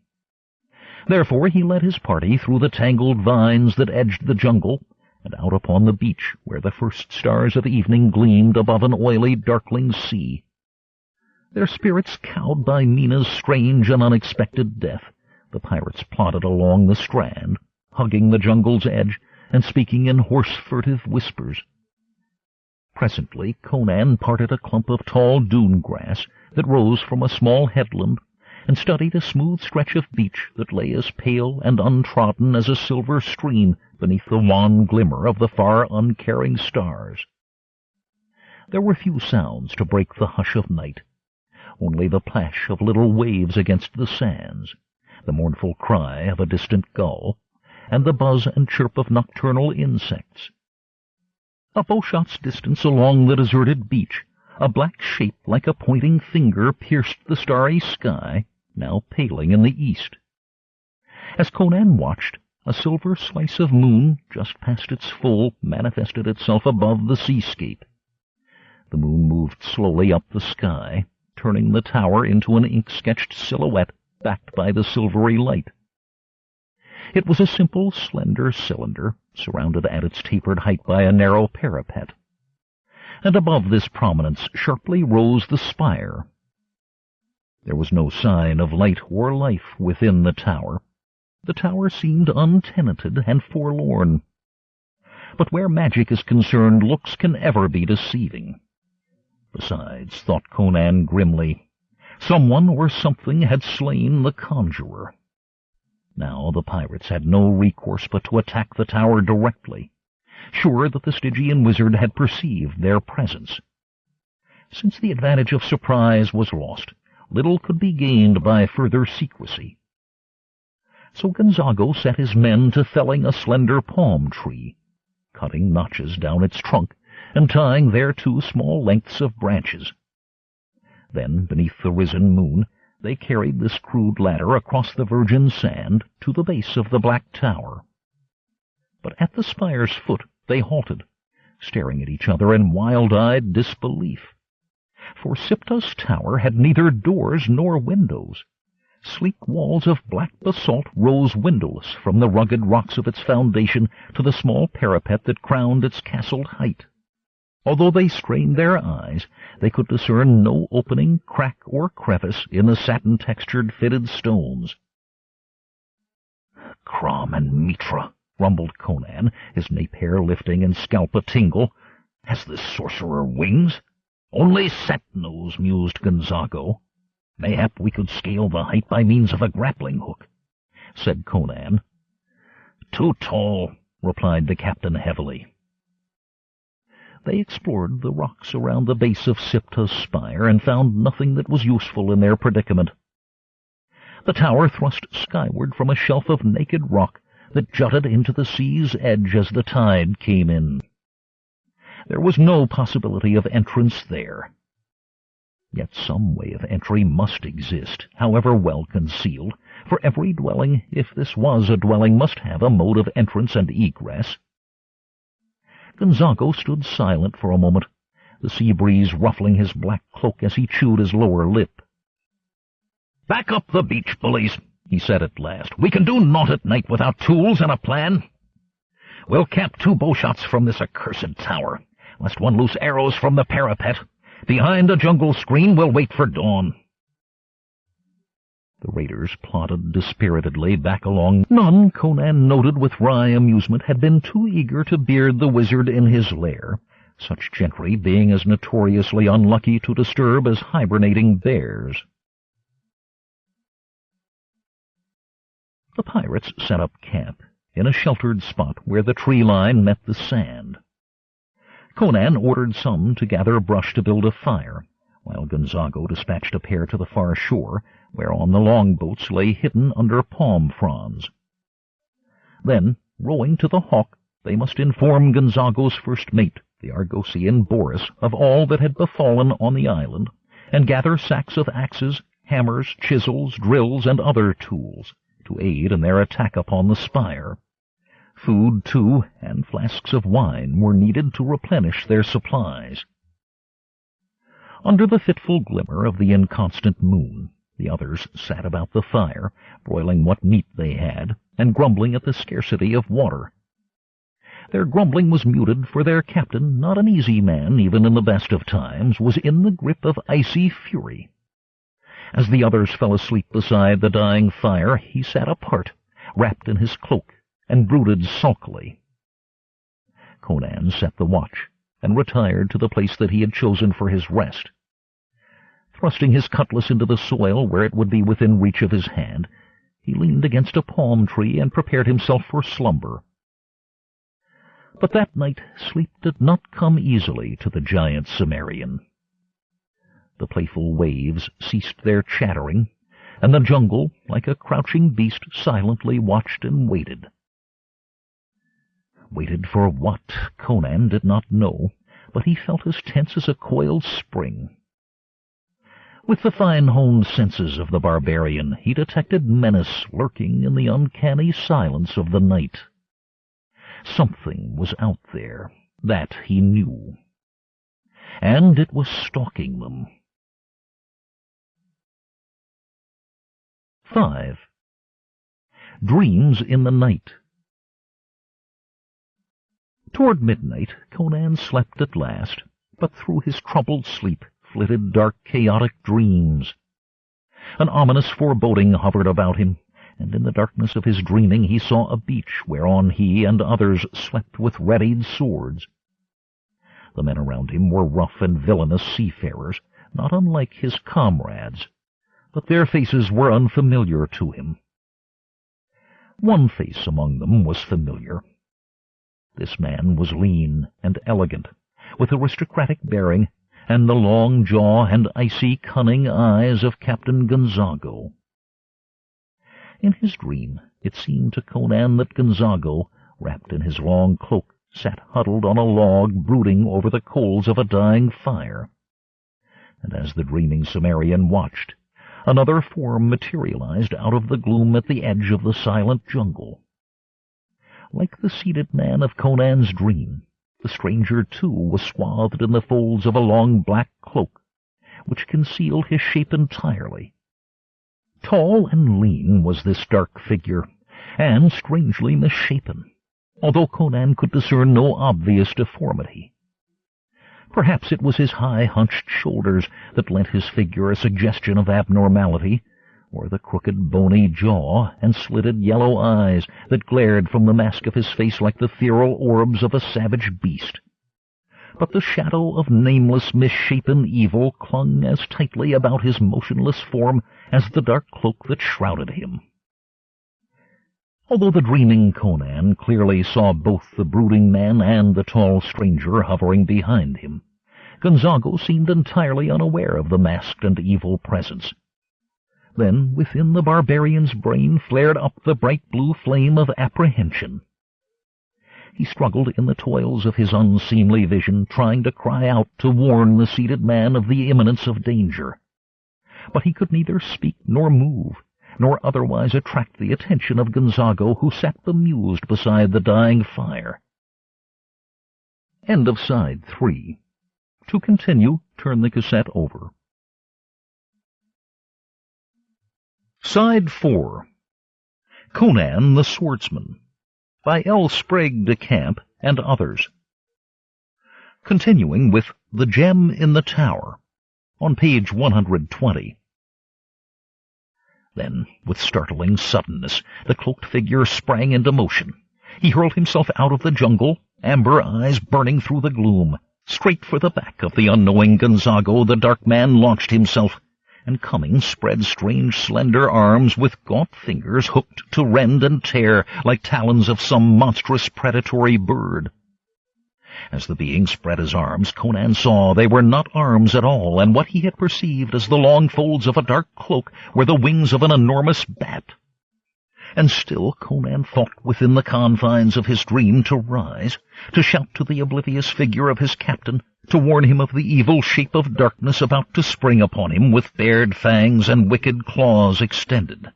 Therefore he led his party through the tangled vines that edged the jungle, and out upon the beach where the first stars of evening gleamed above an oily, darkling sea. Their spirits cowed by Mina's strange and unexpected death, the pirates plodded along the strand, hugging the jungle's edge and speaking in hoarse, furtive whispers. Presently Conan parted a clump of tall dune grass that rose from a small headland and studied a smooth stretch of beach that lay as pale and untrodden as a silver stream beneath the wan glimmer of the far uncaring stars. There were few sounds to break the hush of night, only the plash of little waves against the sands, the mournful cry of a distant gull, and the buzz and chirp of nocturnal insects. A bowshot's distance along the deserted beach, a black shape like a pointing finger pierced the starry sky, now paling in the east. As Conan watched, a silver slice of moon, just past its full, manifested itself above the seascape. The moon moved slowly up the sky, turning the tower into an ink-sketched silhouette backed by the silvery light. It was a simple, slender cylinder, surrounded at its tapered height by a narrow parapet. And above this prominence sharply rose the spire. There was no sign of light or life within the tower. The tower seemed untenanted and forlorn. But where magic is concerned, looks can ever be deceiving. Besides, thought Conan grimly, someone or something had slain the conjurer. Now the pirates had no recourse but to attack the tower directly, sure that the Stygian wizard had perceived their presence. Since the advantage of surprise was lost, little could be gained by further secrecy. So Gonzago set his men to felling a slender palm tree, cutting notches down its trunk, and tying thereto small lengths of branches. Then, beneath the risen moon, they carried this crude ladder across the virgin sand to the base of the black tower. But at the spire's foot they halted, staring at each other in wild-eyed disbelief. For Sipta's tower had neither doors nor windows. Sleek walls of black basalt rose windowless from the rugged rocks of its foundation to the small parapet that crowned its castled height. Although they strained their eyes, they could discern no opening, crack, or crevice in the satin-textured fitted stones. "Crom and Mitra," rumbled Conan, his nape hair lifting and scalp a-tingle. "Has this sorcerer wings?" "Only Set knows," mused Gonzago. "Mayhap we could scale the height by means of a grappling hook," said Conan. "Too tall," replied the captain heavily. They explored the rocks around the base of Sipta's spire and found nothing that was useful in their predicament. The tower thrust skyward from a shelf of naked rock that jutted into the sea's edge as the tide came in. There was no possibility of entrance there. Yet some way of entry must exist, however well concealed, for every dwelling, if this was a dwelling, must have a mode of entrance and egress. Gonzago stood silent for a moment, the sea breeze ruffling his black cloak as he chewed his lower lip. "Back up the beach, bullies," he said at last. "We can do naught at night without tools and a plan. We'll camp 2 bowshots from this accursed tower, lest one loose arrows from the parapet. Behind a jungle screen we'll wait for dawn." The raiders plodded dispiritedly back along. None, Conan noted with wry amusement, had been too eager to beard the wizard in his lair, such gentry being as notoriously unlucky to disturb as hibernating bears. The pirates set up camp in a sheltered spot where the tree line met the sand. Conan ordered some to gather brush to build a fire, while Gonzago dispatched a pair to the far shore, whereon the longboats lay hidden under palm fronds. Then, rowing to the Hawk, they must inform Gonzago's first mate, the Argosian Boris, of all that had befallen on the island, and gather sacks of axes, hammers, chisels, drills, and other tools, to aid in their attack upon the spire. Food, too, and flasks of wine were needed to replenish their supplies. Under the fitful glimmer of the inconstant moon, the others sat about the fire, broiling what meat they had, and grumbling at the scarcity of water. Their grumbling was muted, for their captain, not an easy man even in the best of times, was in the grip of icy fury. As the others fell asleep beside the dying fire, he sat apart, wrapped in his cloak, and brooded sulkily. Conan set the watch, and retired to the place that he had chosen for his rest. Thrusting his cutlass into the soil where it would be within reach of his hand, he leaned against a palm tree and prepared himself for slumber. But that night sleep did not come easily to the giant Cimmerian. The playful waves ceased their chattering, and the jungle, like a crouching beast, silently watched and waited. Waited for what, Conan did not know, but he felt as tense as a coiled spring. With the fine-honed senses of the barbarian, he detected menace lurking in the uncanny silence of the night. Something was out there, that he knew, and it was stalking them. 5. Dreams in the Night. Toward midnight, Conan slept at last, but through his troubled sleep flitted dark, chaotic dreams. An ominous foreboding hovered about him, and in the darkness of his dreaming he saw a beach whereon he and others slept with readied swords. The men around him were rough and villainous seafarers, not unlike his comrades, but their faces were unfamiliar to him. One face among them was familiar. This man was lean and elegant, with aristocratic bearing, and the long jaw and icy, cunning eyes of Captain Gonzago. In his dream, it seemed to Conan that Gonzago, wrapped in his long cloak, sat huddled on a log brooding over the coals of a dying fire. And as the dreaming Cimmerian watched, another form materialized out of the gloom at the edge of the silent jungle. Like the seated man of Conan's dream, the stranger, too, was swathed in the folds of a long black cloak, which concealed his shape entirely. Tall and lean was this dark figure, and strangely misshapen, although Conan could discern no obvious deformity. Perhaps it was his high, hunched shoulders that lent his figure a suggestion of abnormality, or the crooked, bony jaw and slitted yellow eyes that glared from the mask of his face like the feral orbs of a savage beast. But the shadow of nameless, misshapen evil clung as tightly about his motionless form as the dark cloak that shrouded him. Although the dreaming Conan clearly saw both the brooding man and the tall stranger hovering behind him, Gonzago seemed entirely unaware of the masked and evil presence. Then within the barbarian's brain flared up the bright blue flame of apprehension. He struggled in the toils of his unseemly vision, trying to cry out to warn the seated man of the imminence of danger. But he could neither speak nor move, nor otherwise attract the attention of Gonzago, who sat bemused beside the dying fire. End of Side 3. To continue, turn the cassette over. Side 4. Conan the Swordsman, by L. Sprague de Camp and others. Continuing with The Gem in the Tower, on page 120. Then, with startling suddenness, the cloaked figure sprang into motion. He hurled himself out of the jungle, amber eyes burning through the gloom. Straight for the back of the unknowing Gonzago the dark man launched himself, and coming spread strange slender arms with gaunt fingers hooked to rend and tear like talons of some monstrous predatory bird. As the being spread his arms, Conan saw they were not arms at all, and what he had perceived as the long folds of a dark cloak were the wings of an enormous bat. And still Conan thought within the confines of his dream to rise, to shout to the oblivious figure of his captain, to warn him of the evil shape of darkness about to spring upon him with bared fangs and wicked claws extended.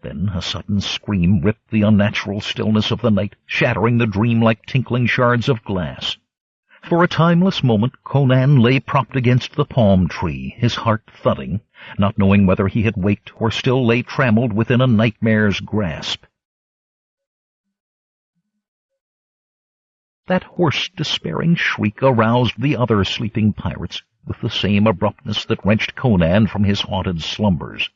Then a sudden scream ripped the unnatural stillness of the night, shattering the dream like tinkling shards of glass. For a timeless moment Conan lay propped against the palm tree, his heart thudding, not knowing whether he had waked or still lay trammelled within a nightmare's grasp. That hoarse, despairing shriek aroused the other sleeping pirates, with the same abruptness that wrenched Conan from his haunted slumbers.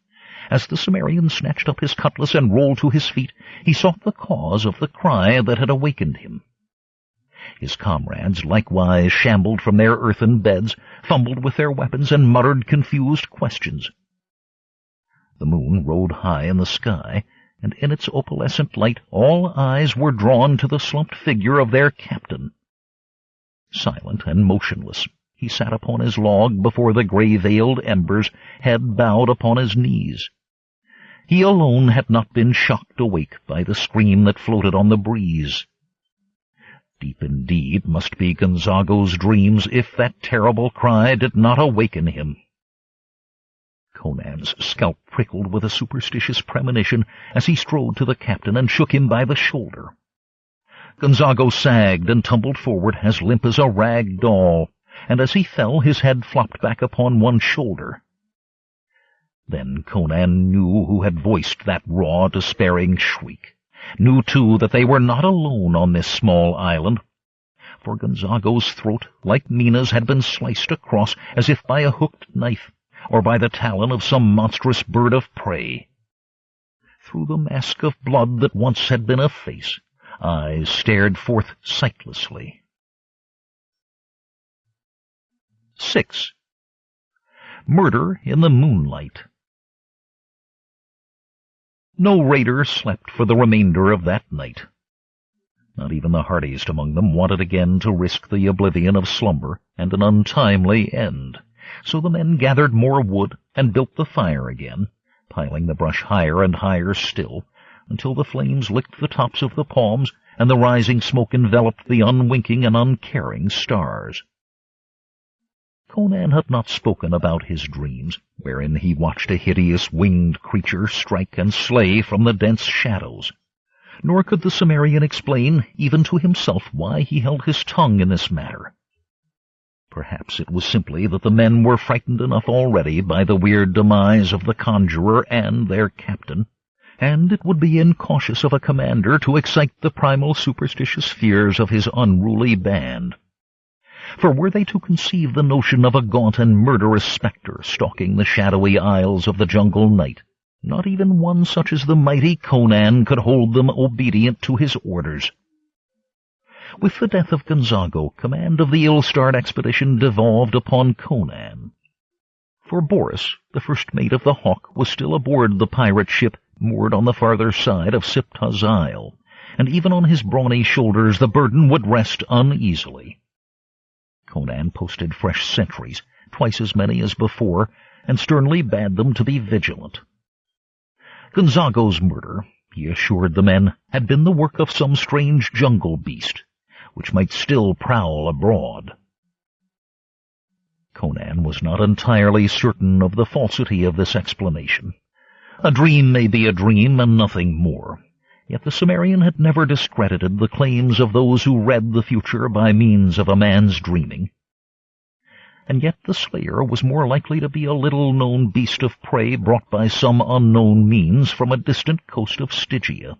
As the Cimmerian snatched up his cutlass and rolled to his feet, he sought the cause of the cry that had awakened him. His comrades likewise shambled from their earthen beds, fumbled with their weapons, and muttered confused questions. The moon rode high in the sky, and in its opalescent light all eyes were drawn to the slumped figure of their captain. Silent and motionless, he sat upon his log before the grey-veiled embers, head bowed upon his knees. He alone had not been shocked awake by the scream that floated on the breeze. Deep indeed must be Gonzago's dreams if that terrible cry did not awaken him. Conan's scalp prickled with a superstitious premonition as he strode to the captain and shook him by the shoulder. Gonzago sagged and tumbled forward as limp as a rag doll, and as he fell his head flopped back upon one shoulder. Then Conan knew who had voiced that raw, despairing shriek, knew, too, that they were not alone on this small island, for Gonzago's throat, like Mina's, had been sliced across as if by a hooked knife, or by the talon of some monstrous bird of prey. Through the mask of blood that once had been a face, eyes stared forth sightlessly. 6. Murder in the Moonlight. No raider slept for the remainder of that night. Not even the hardiest among them wanted again to risk the oblivion of slumber and an untimely end, so the men gathered more wood and built the fire again, piling the brush higher and higher still, until the flames licked the tops of the palms and the rising smoke enveloped the unwinking and uncaring stars. Conan had not spoken about his dreams, wherein he watched a hideous winged creature strike and slay from the dense shadows. Nor could the Cimmerian explain, even to himself, why he held his tongue in this matter. Perhaps it was simply that the men were frightened enough already by the weird demise of the conjurer and their captain, and it would be incautious of a commander to excite the primal superstitious fears of his unruly band. For were they to conceive the notion of a gaunt and murderous spectre stalking the shadowy aisles of the jungle night, not even one such as the mighty Conan could hold them obedient to his orders. With the death of Gonzago, command of the ill-starred expedition devolved upon Conan. For Boris, the first mate of the Hawk, was still aboard the pirate ship moored on the farther side of Siptah's Isle, and even on his brawny shoulders the burden would rest uneasily. Conan posted fresh sentries, twice as many as before, and sternly bade them to be vigilant. Gonzago's murder, he assured the men, had been the work of some strange jungle beast, which might still prowl abroad. Conan was not entirely certain of the falsity of this explanation. A dream may be a dream and nothing more. Yet the Cimmerian had never discredited the claims of those who read the future by means of a man's dreaming. And yet the slayer was more likely to be a little-known beast of prey brought by some unknown means from a distant coast of Stygia.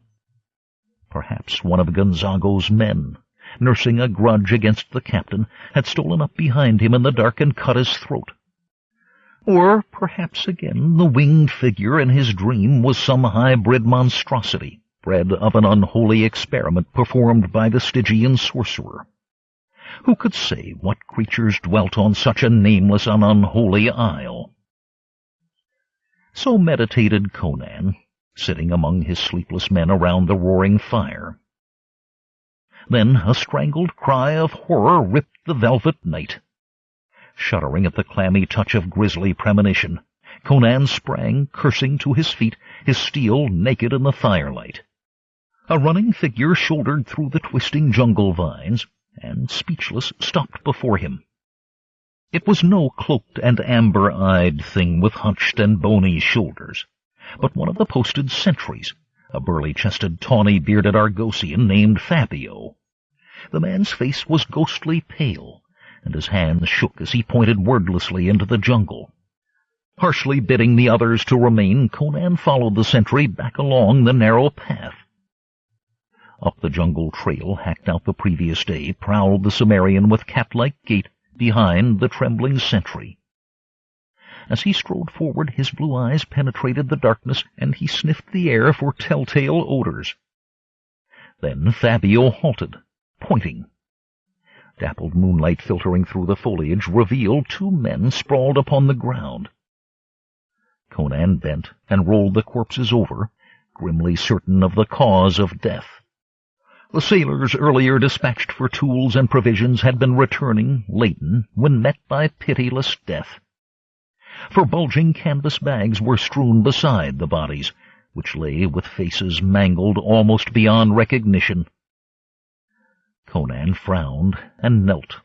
Perhaps one of Gonzago's men, nursing a grudge against the captain, had stolen up behind him in the dark and cut his throat. Or perhaps again the winged figure in his dream was some hybrid monstrosity, bred of an unholy experiment performed by the Stygian sorcerer. Who could say what creatures dwelt on such a nameless and unholy isle? So meditated Conan, sitting among his sleepless men around the roaring fire. Then a strangled cry of horror ripped the velvet night. Shuddering at the clammy touch of grisly premonition, Conan sprang, cursing, to his feet, his steel naked in the firelight. A running figure shouldered through the twisting jungle vines, and, speechless, stopped before him. It was no cloaked and amber-eyed thing with hunched and bony shoulders, but one of the posted sentries, a burly-chested, tawny-bearded Argosian named Fabio. The man's face was ghostly pale, and his hands shook as he pointed wordlessly into the jungle. Harshly bidding the others to remain, Conan followed the sentry back along the narrow path. Up the jungle trail, hacked out the previous day, prowled the Cimmerian with cat-like gait behind the trembling sentry. As he strode forward, his blue eyes penetrated the darkness, and he sniffed the air for telltale odors. Then Fabio halted, pointing. Dappled moonlight filtering through the foliage revealed two men sprawled upon the ground. Conan bent and rolled the corpses over, grimly certain of the cause of death. The sailors earlier dispatched for tools and provisions had been returning, laden, when met by pitiless death. For bulging canvas bags were strewn beside the bodies, which lay with faces mangled almost beyond recognition. Conan frowned and knelt,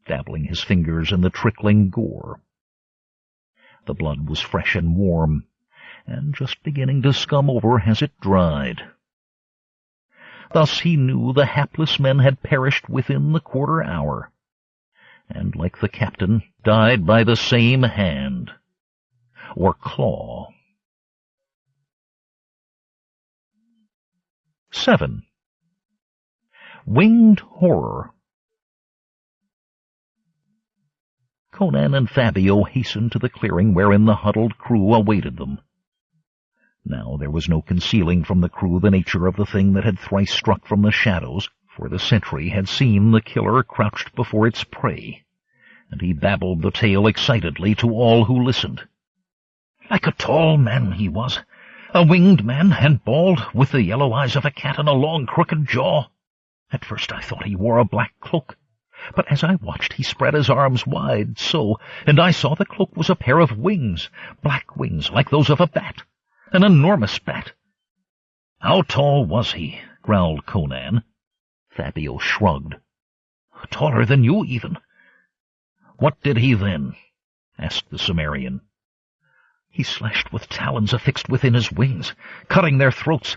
dabbling his fingers in the trickling gore. The blood was fresh and warm, and just beginning to scum over as it dried. Thus he knew the hapless men had perished within the quarter hour, and, like the captain, died by the same hand, or claw. 7. Winged Horror. Conan and Fabio hastened to the clearing wherein the huddled crew awaited them. Now there was no concealing from the crew the nature of the thing that had thrice struck from the shadows, for the sentry had seen the killer crouched before its prey, and he babbled the tale excitedly to all who listened. Like a tall man he was, a winged man, and bald, with the yellow eyes of a cat and a long crooked jaw. At first I thought he wore a black cloak, but as I watched he spread his arms wide, so, and I saw the cloak was a pair of wings, black wings like those of a bat, an enormous bat. How tall was he? Growled Conan. Fabio shrugged. Taller than you, even. What did he then? Asked the Cimmerian. He slashed with talons affixed within his wings, cutting their throats,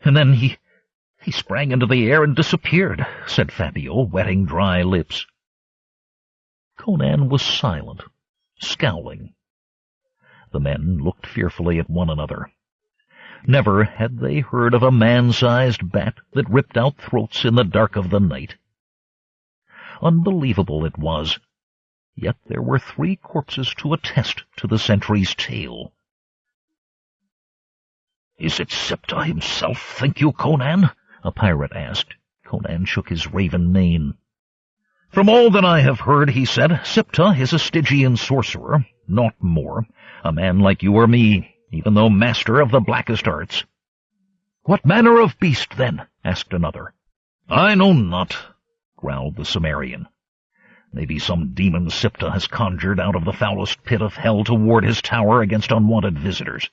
and then he sprang into the air and disappeared, said Fabio, wetting dry lips. Conan was silent, scowling. The men looked fearfully at one another. Never had they heard of a man-sized bat that ripped out throats in the dark of the night. Unbelievable it was, yet there were 3 corpses to attest to the sentry's tale. Is it Siptah himself, think you, Conan? A pirate asked. Conan shook his raven mane. From all that I have heard, he said, Siptah is a Stygian sorcerer, naught more, a man like you or me, even though master of the blackest arts. What manner of beast, then? Asked another. I know not, growled the Cimmerian. Maybe some demon Siptah has conjured out of the foulest pit of hell to ward his tower against unwanted visitors,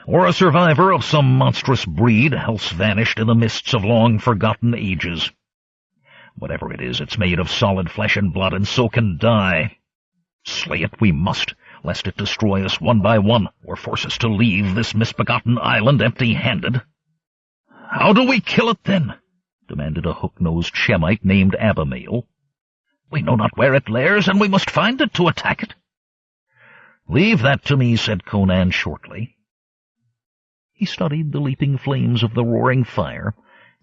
or a survivor of some monstrous breed else vanished in the mists of long-forgotten ages. Whatever it is, it's made of solid flesh and blood, and so can die. Slay it we must, lest it destroy us one by one, or force us to leave this misbegotten island empty-handed. How do we kill it, then? Demanded a hook-nosed Shemite named Abimael. We know not where it lairs, and we must find it to attack it. Leave that to me, said Conan shortly. He studied the leaping flames of the roaring fire,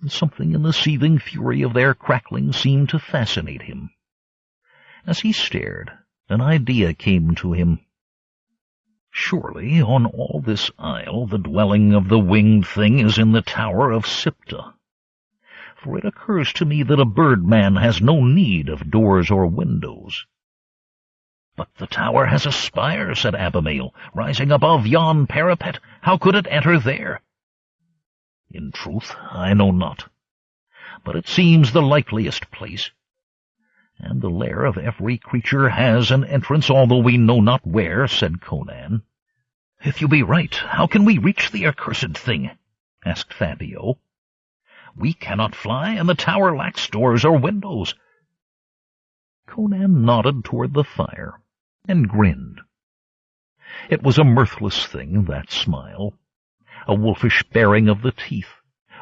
and something in the seething fury of their crackling seemed to fascinate him. As he stared, an idea came to him. Surely, on all this isle, the dwelling of the winged thing is in the tower of Siptah. For it occurs to me that a birdman has no need of doors or windows. But the tower has a spire, said Abimael, rising above yon parapet. How could it enter there? In truth, I know not. but it seems the likeliest place. And the lair of every creature has an entrance, although we know not where, said Conan. If you be right, how can we reach the accursed thing? Asked Fabio. We cannot fly, and the tower lacks doors or windows. Conan nodded toward the fire and grinned. It was a mirthless thing, that smile, a wolfish baring of the teeth,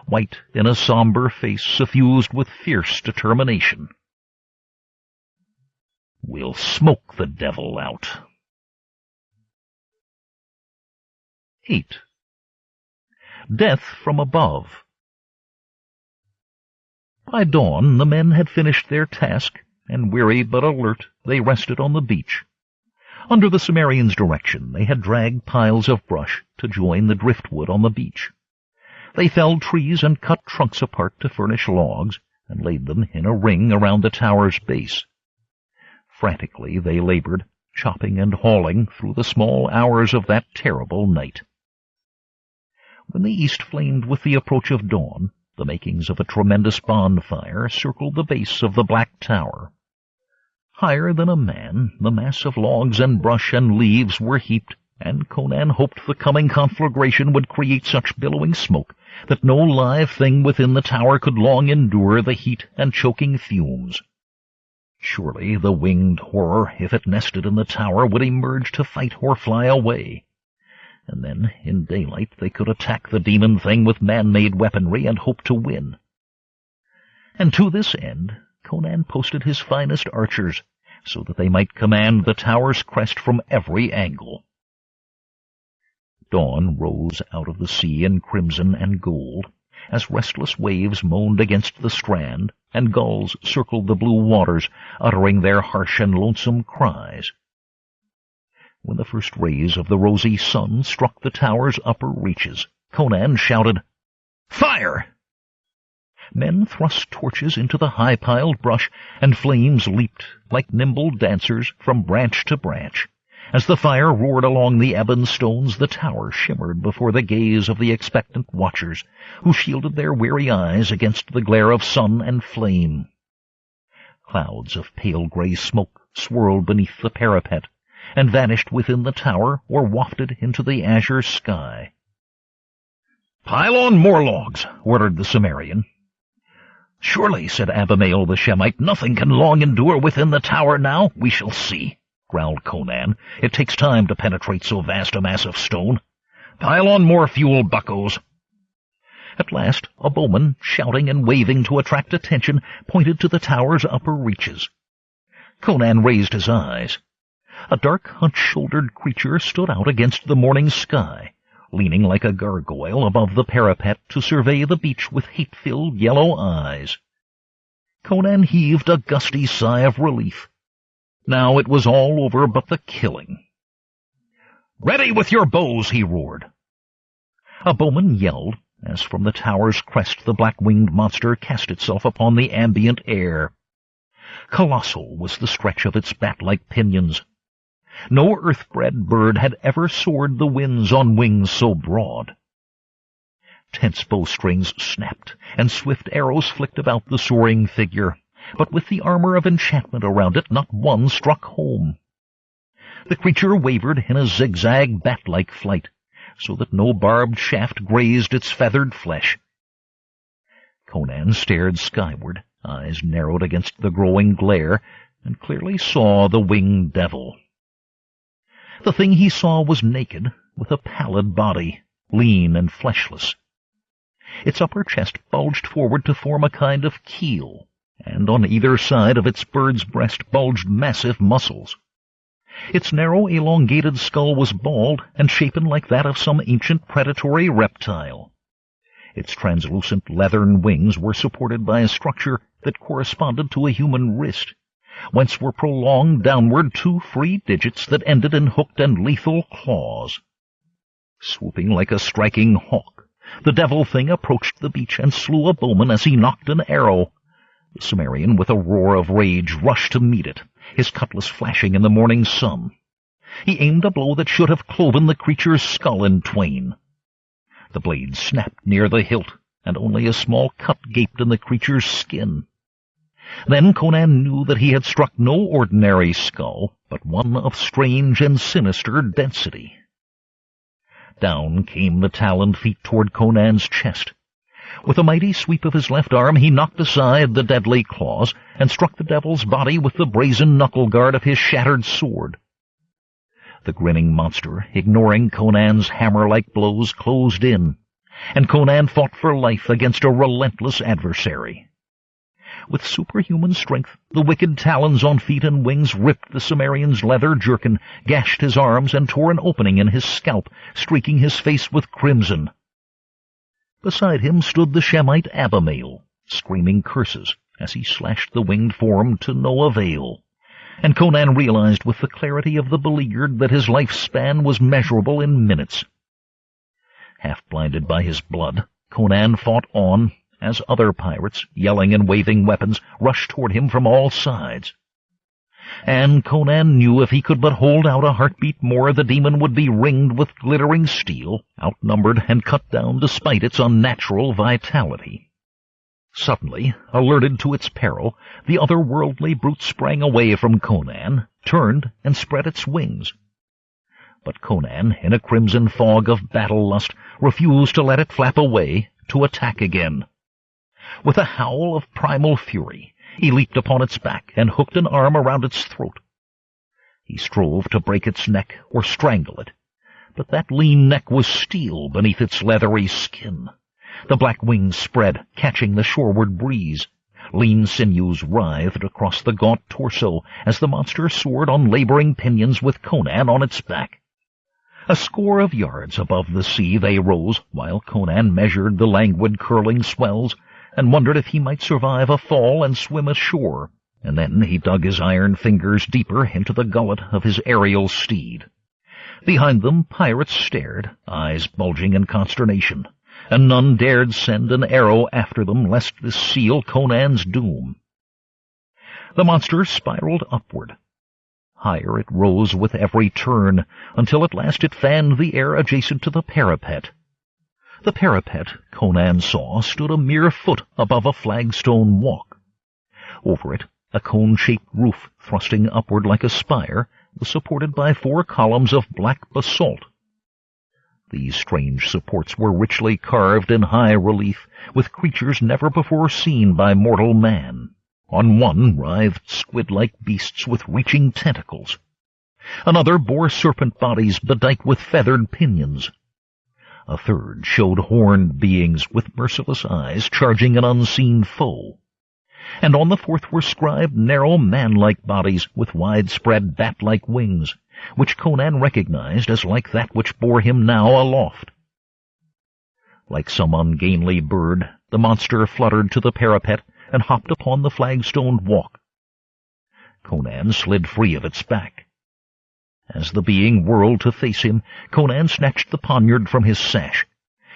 white in a somber face suffused with fierce determination. We'll smoke the devil out. 8. Death from above. By dawn the men had finished their task, and weary but alert, they rested on the beach. Under the Cimmerian's direction they had dragged piles of brush to join the driftwood on the beach. They felled trees and cut trunks apart to furnish logs, and laid them in a ring around the tower's base. Frantically they labored, chopping and hauling through the small hours of that terrible night. When the east flamed with the approach of dawn, the makings of a tremendous bonfire circled the base of the black tower. Higher than a man, the mass of logs and brush and leaves were heaped, and Conan hoped the coming conflagration would create such billowing smoke that no live thing within the tower could long endure the heat and choking fumes. Surely the winged horror, if it nested in the tower, would emerge to fight or fly away. And then, in daylight, they could attack the demon thing with man-made weaponry and hope to win. And to this end, Conan posted his finest archers, so that they might command the tower's crest from every angle. Dawn rose out of the sea in crimson and gold, as restless waves moaned against the strand, and gulls circled the blue waters, uttering their harsh and lonesome cries. When the first rays of the rosy sun struck the tower's upper reaches, Conan shouted, "Fire!" Men thrust torches into the high-piled brush, and flames leaped, like nimble dancers, from branch to branch. As the fire roared along the ebon stones, the tower shimmered before the gaze of the expectant watchers, who shielded their weary eyes against the glare of sun and flame. Clouds of pale-gray smoke swirled beneath the parapet, and vanished within the tower or wafted into the azure sky. "Pile on more logs," ordered the Cimmerian. "Surely," said Abimael the Shemite, "nothing can long endure within the tower now. We shall see," growled Conan. "It takes time to penetrate so vast a mass of stone. Pile on more fuel, buckos." At last a bowman, shouting and waving to attract attention, pointed to the tower's upper reaches. Conan raised his eyes. A dark, hunch-shouldered creature stood out against the morning sky, leaning like a gargoyle above the parapet to survey the beach with hate-filled yellow eyes. Conan heaved a gusty sigh of relief. Now it was all over but the killing. "Ready with your bows!" he roared. A bowman yelled, as from the tower's crest the black-winged monster cast itself upon the ambient air. Colossal was the stretch of its bat-like pinions. No earth-bred bird had ever soared the winds on wings so broad. Tense bowstrings snapped, and swift arrows flicked about the soaring figure, but with the armor of enchantment around it, not one struck home. The creature wavered in a zigzag bat-like flight, so that no barbed shaft grazed its feathered flesh. Conan stared skyward, eyes narrowed against the growing glare, and clearly saw the winged devil. The thing he saw was naked, with a pallid body, lean and fleshless. Its upper chest bulged forward to form a kind of keel, and on either side of its bird's breast bulged massive muscles. Its narrow, elongated skull was bald and shapen like that of some ancient predatory reptile. Its translucent leathern wings were supported by a structure that corresponded to a human wrist, whence were prolonged downward 2 free digits that ended in hooked and lethal claws. Swooping like a striking hawk, the devil thing approached the beach and slew a bowman as he nocked an arrow. The Cimmerian, with a roar of rage, rushed to meet it, his cutlass flashing in the morning sun. He aimed a blow that should have cloven the creature's skull in twain. The blade snapped near the hilt, and only a small cut gaped in the creature's skin. Then Conan knew that he had struck no ordinary skull, but one of strange and sinister density. Down came the taloned feet toward Conan's chest. With a mighty sweep of his left arm he knocked aside the deadly claws and struck the devil's body with the brazen knuckle-guard of his shattered sword. The grinning monster, ignoring Conan's hammer-like blows, closed in, and Conan fought for life against a relentless adversary. With superhuman strength, the wicked talons on feet and wings ripped the Cimmerian's leather jerkin, gashed his arms, and tore an opening in his scalp, streaking his face with crimson. Beside him stood the Shemite Abimael, screaming curses as he slashed the winged form to no avail, and Conan realized with the clarity of the beleaguered that his lifespan was measurable in minutes. Half-blinded by his blood, Conan fought on, as other pirates, yelling and waving weapons, rushed toward him from all sides. And Conan knew if he could but hold out a heartbeat more, the demon would be ringed with glittering steel, outnumbered and cut down despite its unnatural vitality. Suddenly, alerted to its peril, the otherworldly brute sprang away from Conan, turned, and spread its wings. But Conan, in a crimson fog of battle-lust, refused to let it flap away, to attack again. With a howl of primal fury, he leaped upon its back and hooked an arm around its throat. He strove to break its neck or strangle it, but that lean neck was steel beneath its leathery skin. The black wings spread, catching the shoreward breeze. Lean sinews writhed across the gaunt torso as the monster soared on laboring pinions with Conan on its back. A score of yards above the sea they rose, while Conan measured the languid curling swells, and wondered if he might survive a fall and swim ashore, and then he dug his iron fingers deeper into the gullet of his aerial steed. Behind them pirates stared, eyes bulging in consternation, and none dared send an arrow after them lest this seal Conan's doom. The monster spiraled upward. Higher it rose with every turn, until at last it fanned the air adjacent to the parapet. The parapet, Conan saw, stood a mere foot above a flagstone walk. Over it, a cone-shaped roof, thrusting upward like a spire, was supported by 4 columns of black basalt. These strange supports were richly carved in high relief, with creatures never before seen by mortal man. On one writhed squid-like beasts with reaching tentacles. Another bore serpent bodies bedight with feathered pinions. A third showed horned beings with merciless eyes charging an unseen foe. And on the fourth were scribed narrow man-like bodies with widespread bat-like wings, which Conan recognized as like that which bore him now aloft. Like some ungainly bird, the monster fluttered to the parapet and hopped upon the flagstoned walk. Conan slid free of its back. As the being whirled to face him, Conan snatched the poniard from his sash.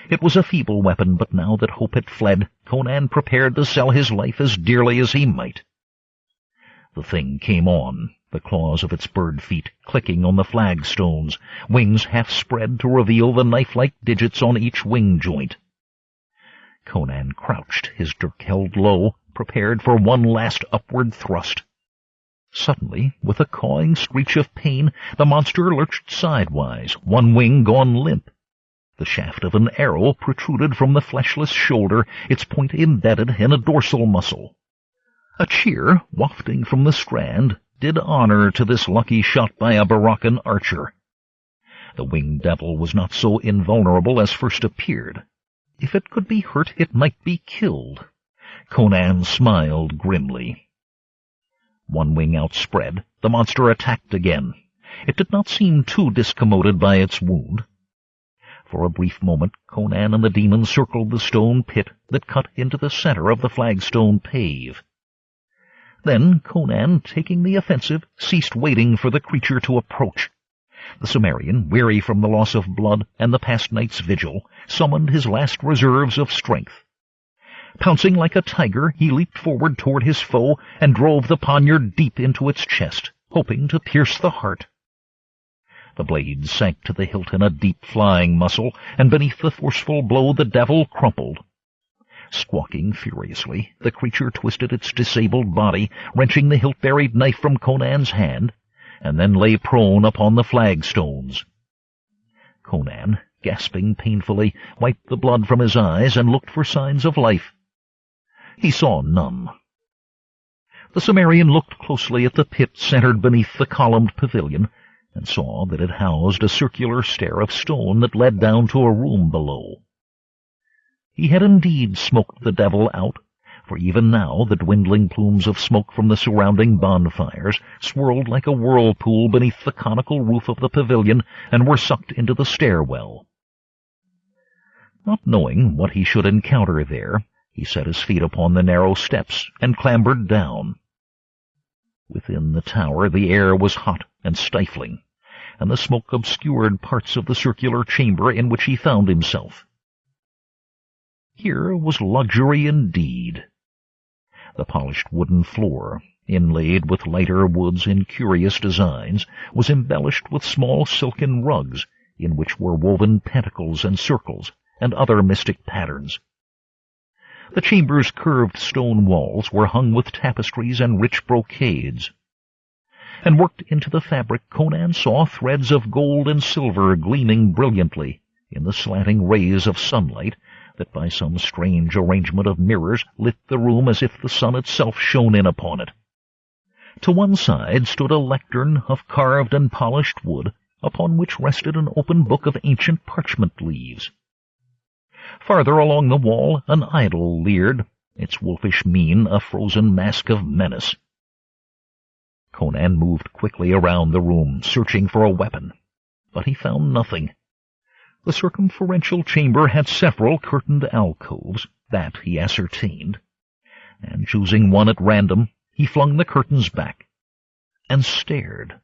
It was a feeble weapon, but now that hope had fled, Conan prepared to sell his life as dearly as he might. The thing came on, the claws of its bird feet clicking on the flagstones, wings half spread to reveal the knife-like digits on each wing joint. Conan crouched, his dirk held low, prepared for one last upward thrust. Suddenly, with a cawing screech of pain, the monster lurched sidewise, one wing gone limp. The shaft of an arrow protruded from the fleshless shoulder, its point embedded in a dorsal muscle. A cheer, wafting from the strand, did honor to this lucky shot by a Barachan archer. The winged devil was not so invulnerable as first appeared. If it could be hurt, it might be killed. Conan smiled grimly. One wing outspread, the monster attacked again. It did not seem too discommoded by its wound. For a brief moment, Conan and the demon circled the stone pit that cut into the center of the flagstone pave. Then Conan, taking the offensive, ceased waiting for the creature to approach. The Cimmerian, weary from the loss of blood and the past night's vigil, summoned his last reserves of strength. Pouncing like a tiger, he leaped forward toward his foe and drove the poniard deep into its chest, hoping to pierce the heart. The blade sank to the hilt in a deep flying muscle, and beneath the forceful blow the devil crumpled. Squawking furiously, the creature twisted its disabled body, wrenching the hilt-buried knife from Conan's hand, and then lay prone upon the flagstones. Conan, gasping painfully, wiped the blood from his eyes and looked for signs of life. He saw none. The Cimmerian looked closely at the pit centered beneath the columned pavilion, and saw that it housed a circular stair of stone that led down to a room below. He had indeed smoked the devil out, for even now the dwindling plumes of smoke from the surrounding bonfires swirled like a whirlpool beneath the conical roof of the pavilion and were sucked into the stairwell. Not knowing what he should encounter there, he set his feet upon the narrow steps and clambered down. Within the tower the air was hot and stifling, and the smoke obscured parts of the circular chamber in which he found himself. Here was luxury indeed. The polished wooden floor, inlaid with lighter woods in curious designs, was embellished with small silken rugs, in which were woven pentacles and circles, and other mystic patterns. The chamber's curved stone walls were hung with tapestries and rich brocades, and worked into the fabric Conan saw threads of gold and silver gleaming brilliantly in the slanting rays of sunlight that by some strange arrangement of mirrors lit the room as if the sun itself shone in upon it. To one side stood a lectern of carved and polished wood, upon which rested an open book of ancient parchment leaves. Farther along the wall an idol leered, its wolfish mien a frozen mask of menace. Conan moved quickly around the room, searching for a weapon, but he found nothing. The circumferential chamber had several curtained alcoves, that he ascertained, and choosing one at random, he flung the curtains back, and stared.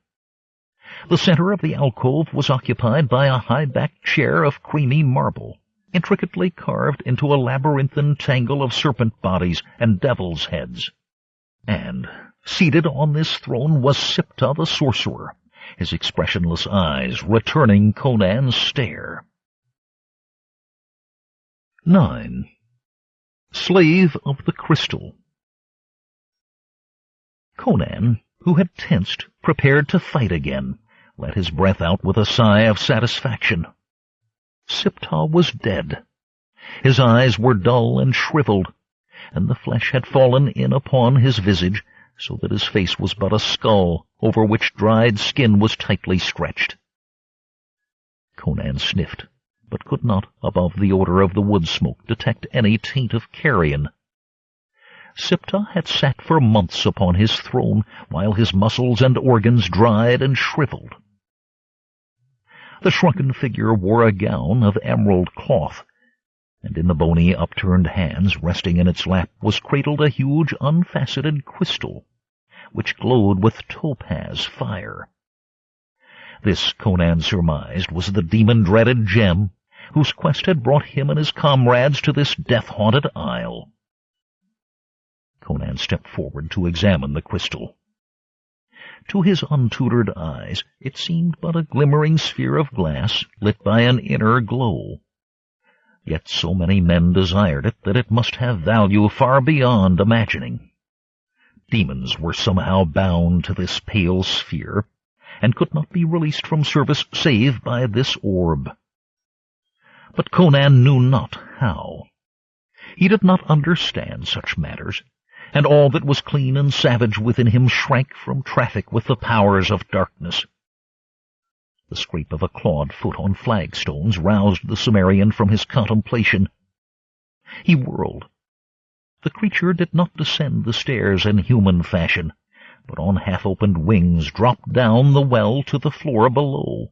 The center of the alcove was occupied by a high-backed chair of creamy marble, intricately carved into a labyrinthine tangle of serpent bodies and devil's heads. And, seated on this throne, was Siptah the sorcerer, his expressionless eyes returning Conan's stare. 9. Slave of the Crystal. Conan, who had tensed, prepared to fight again, let his breath out with a sigh of satisfaction. Siptah was dead. His eyes were dull and shriveled, and the flesh had fallen in upon his visage, so that his face was but a skull, over which dried skin was tightly stretched. Conan sniffed, but could not, above the odor of the wood smoke, detect any taint of carrion. Siptah had sat for months upon his throne, while his muscles and organs dried and shriveled. The shrunken figure wore a gown of emerald cloth, and in the bony upturned hands resting in its lap was cradled a huge unfaceted crystal, which glowed with topaz fire. This, Conan surmised, was the demon-dreaded gem, whose quest had brought him and his comrades to this death-haunted isle. Conan stepped forward to examine the crystal. To his untutored eyes it seemed but a glimmering sphere of glass lit by an inner glow. Yet so many men desired it that it must have value far beyond imagining. Demons were somehow bound to this pale sphere, and could not be released from service save by this orb. But Conan knew not how. He did not understand such matters, and all that was clean and savage within him shrank from traffic with the powers of darkness. The scrape of a clawed foot on flagstones roused the Cimmerian from his contemplation. He whirled. The creature did not descend the stairs in human fashion, but on half-opened wings dropped down the well to the floor below.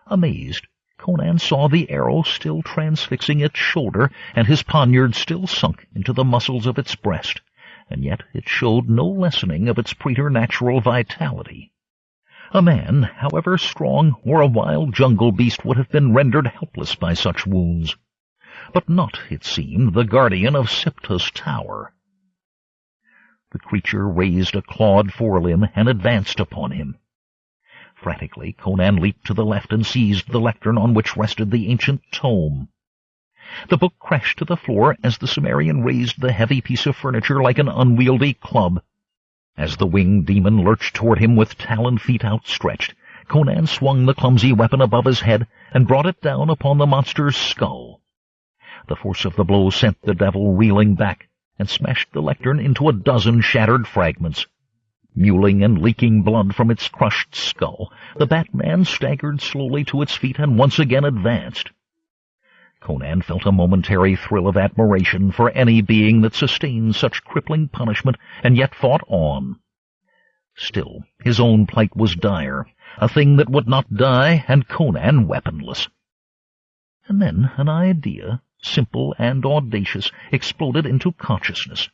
Amazed, Conan saw the arrow still transfixing its shoulder, and his poniard still sunk into the muscles of its breast, and yet it showed no lessening of its preternatural vitality. A man, however strong, or a wild jungle beast would have been rendered helpless by such wounds, but not, it seemed, the guardian of Siptah's tower. The creature raised a clawed forelimb and advanced upon him. Frantically, Conan leaped to the left and seized the lectern on which rested the ancient tome. The book crashed to the floor as the Cimmerian raised the heavy piece of furniture like an unwieldy club. As the winged demon lurched toward him with taloned feet outstretched, Conan swung the clumsy weapon above his head and brought it down upon the monster's skull. The force of the blow sent the devil reeling back and smashed the lectern into a dozen shattered fragments. Mewling and leaking blood from its crushed skull, the Batman staggered slowly to its feet and once again advanced. Conan felt a momentary thrill of admiration for any being that sustained such crippling punishment and yet fought on. Still, his own plight was dire, a thing that would not die, and Conan weaponless. And then an idea, simple and audacious, exploded into consciousness,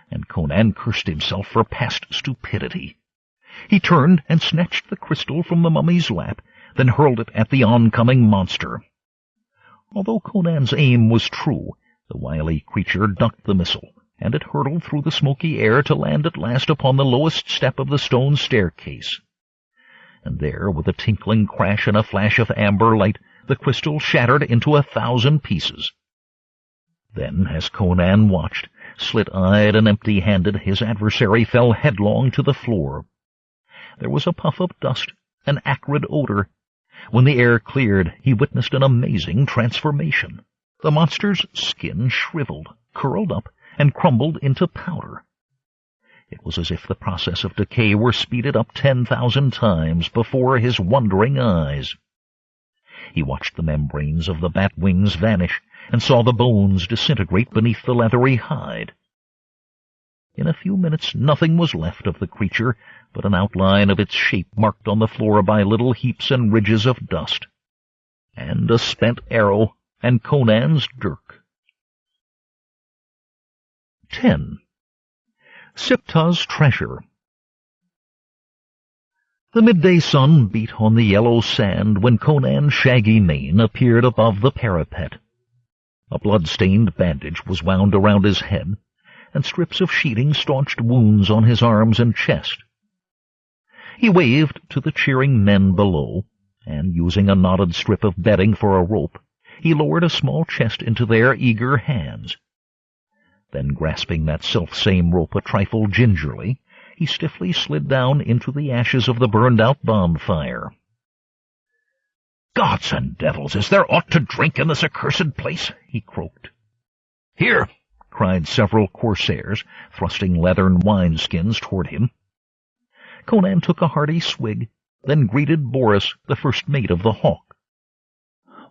and Conan cursed himself for past stupidity. He turned and snatched the crystal from the mummy's lap, then hurled it at the oncoming monster. Although Conan's aim was true, the wily creature ducked the missile, and it hurtled through the smoky air to land at last upon the lowest step of the stone staircase. And there, with a tinkling crash and a flash of amber light, the crystal shattered into 1,000 pieces. Then, as Conan watched, slit-eyed and empty-handed, his adversary fell headlong to the floor. There was a puff of dust, an acrid odor. When the air cleared, he witnessed an amazing transformation. The monster's skin shriveled, curled up, and crumbled into powder. It was as if the process of decay were speeded up 10,000 times before his wondering eyes. He watched the membranes of the bat wings vanish, and saw the bones disintegrate beneath the leathery hide. In a few minutes nothing was left of the creature but an outline of its shape marked on the floor by little heaps and ridges of dust, and a spent arrow and Conan's dirk. 10. Siptah's Treasure. The midday sun beat on the yellow sand when Conan's shaggy mane appeared above the parapet. A blood-stained bandage was wound around his head, and strips of sheeting staunched wounds on his arms and chest. He waved to the cheering men below, and, using a knotted strip of bedding for a rope, he lowered a small chest into their eager hands. Then, grasping that self-same rope a trifle gingerly, he stiffly slid down into the ashes of the burned-out bonfire. "Gods and devils, is there aught to drink in this accursed place?" he croaked. "Here!" cried several corsairs, thrusting leathern wineskins toward him. Conan took a hearty swig, then greeted Boris, the first mate of the Hawk.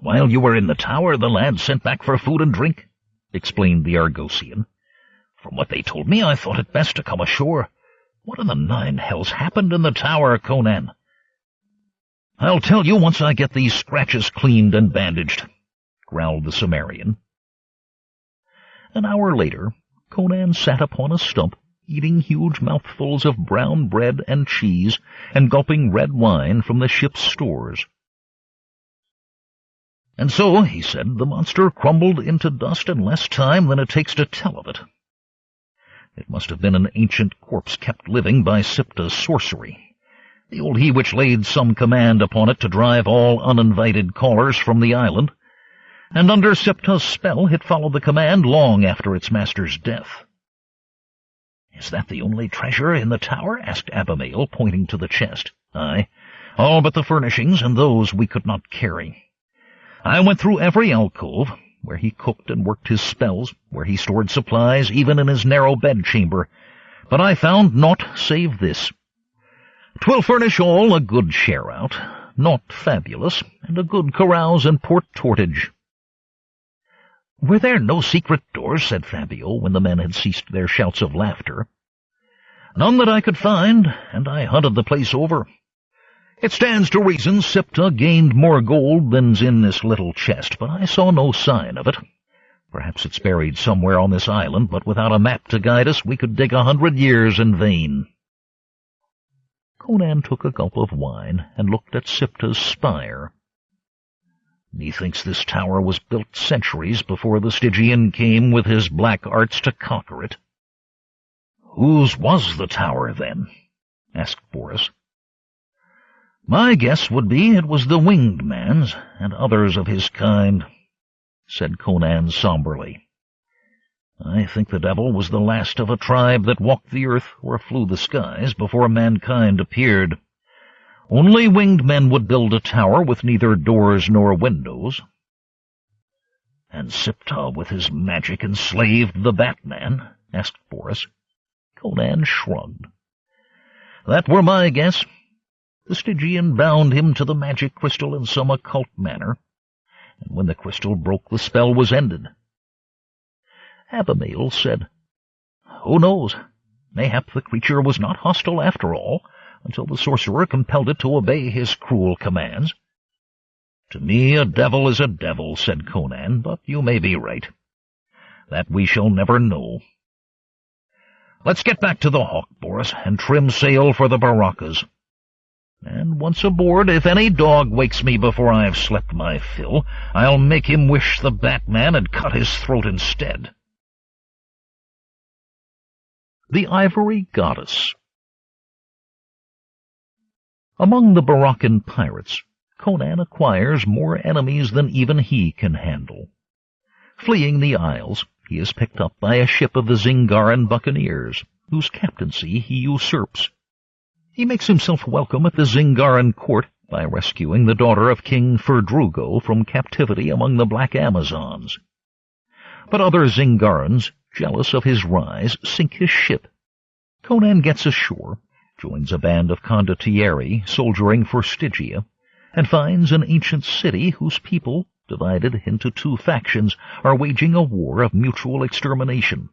"While you were in the tower, the lads sent back for food and drink," explained the Argosian. "From what they told me, I thought it best to come ashore. What in the 9 hells happened in the tower, Conan?" "I'll tell you once I get these scratches cleaned and bandaged," growled the Cimmerian. An hour later, Conan sat upon a stump, eating huge mouthfuls of brown bread and cheese, and gulping red wine from the ship's stores. "And so," he said, "the monster crumbled into dust in less time than it takes to tell of it. It must have been an ancient corpse kept living by Siptah's sorcery, the old he which laid some command upon it to drive all uninvited callers from the island, and under Siptah's spell it followed the command long after its master's death." "Is that the only treasure in the tower?" asked Abimael, pointing to the chest. "Aye, all but the furnishings, and those we could not carry. I went through every alcove, where he cooked and worked his spells, where he stored supplies, even in his narrow bedchamber, but I found naught save this. 'Twill furnish all a good share out, naught fabulous, and a good carouse and port tortage." "Were there no secret doors?" said Fabio, when the men had ceased their shouts of laughter. "None that I could find, and I hunted the place over. It stands to reason Siptah gained more gold than's in this little chest, but I saw no sign of it. Perhaps it's buried somewhere on this island, but without a map to guide us we could dig 100 years in vain." Conan took a gulp of wine and looked at Siptah's spire. "Methinks this tower was built centuries before the Stygian came with his black arts to conquer it." "Whose was the tower, then?" asked Boris. "My guess would be it was the Winged Man's, and others of his kind. said Conan somberly. "I think the devil was the last of a tribe that walked the earth or flew the skies before mankind appeared. Only winged men would build a tower with neither doors nor windows." "And Siptah with his magic enslaved the Batman?" asked Boris. Conan shrugged. "That were my guess. The Stygian bound him to the magic crystal in some occult manner, and when the crystal broke, the spell was ended." Abimael said, "Who knows? Mayhap the creature was not hostile after all, until the sorcerer compelled it to obey his cruel commands." "To me a devil is a devil," said Conan, "but you may be right. That we shall never know. Let's get back to the Hawk, Boris, and trim sail for the Baraccas. And once aboard, if any dog wakes me before I've slept my fill, I'll make him wish the Batman had cut his throat instead." The Ivory Goddess. Among the Baraccan pirates, Conan acquires more enemies than even he can handle. Fleeing the Isles, he is picked up by a ship of the Zingaran buccaneers, whose captaincy he usurps. He makes himself welcome at the Zingaran court by rescuing the daughter of King Ferdrugo from captivity among the Black Amazons. But other Zingarans, jealous of his rise, sink his ship. Conan gets ashore, joins a band of condottieri soldiering for Stygia, and finds an ancient city whose people, divided into two factions, are waging a war of mutual extermination.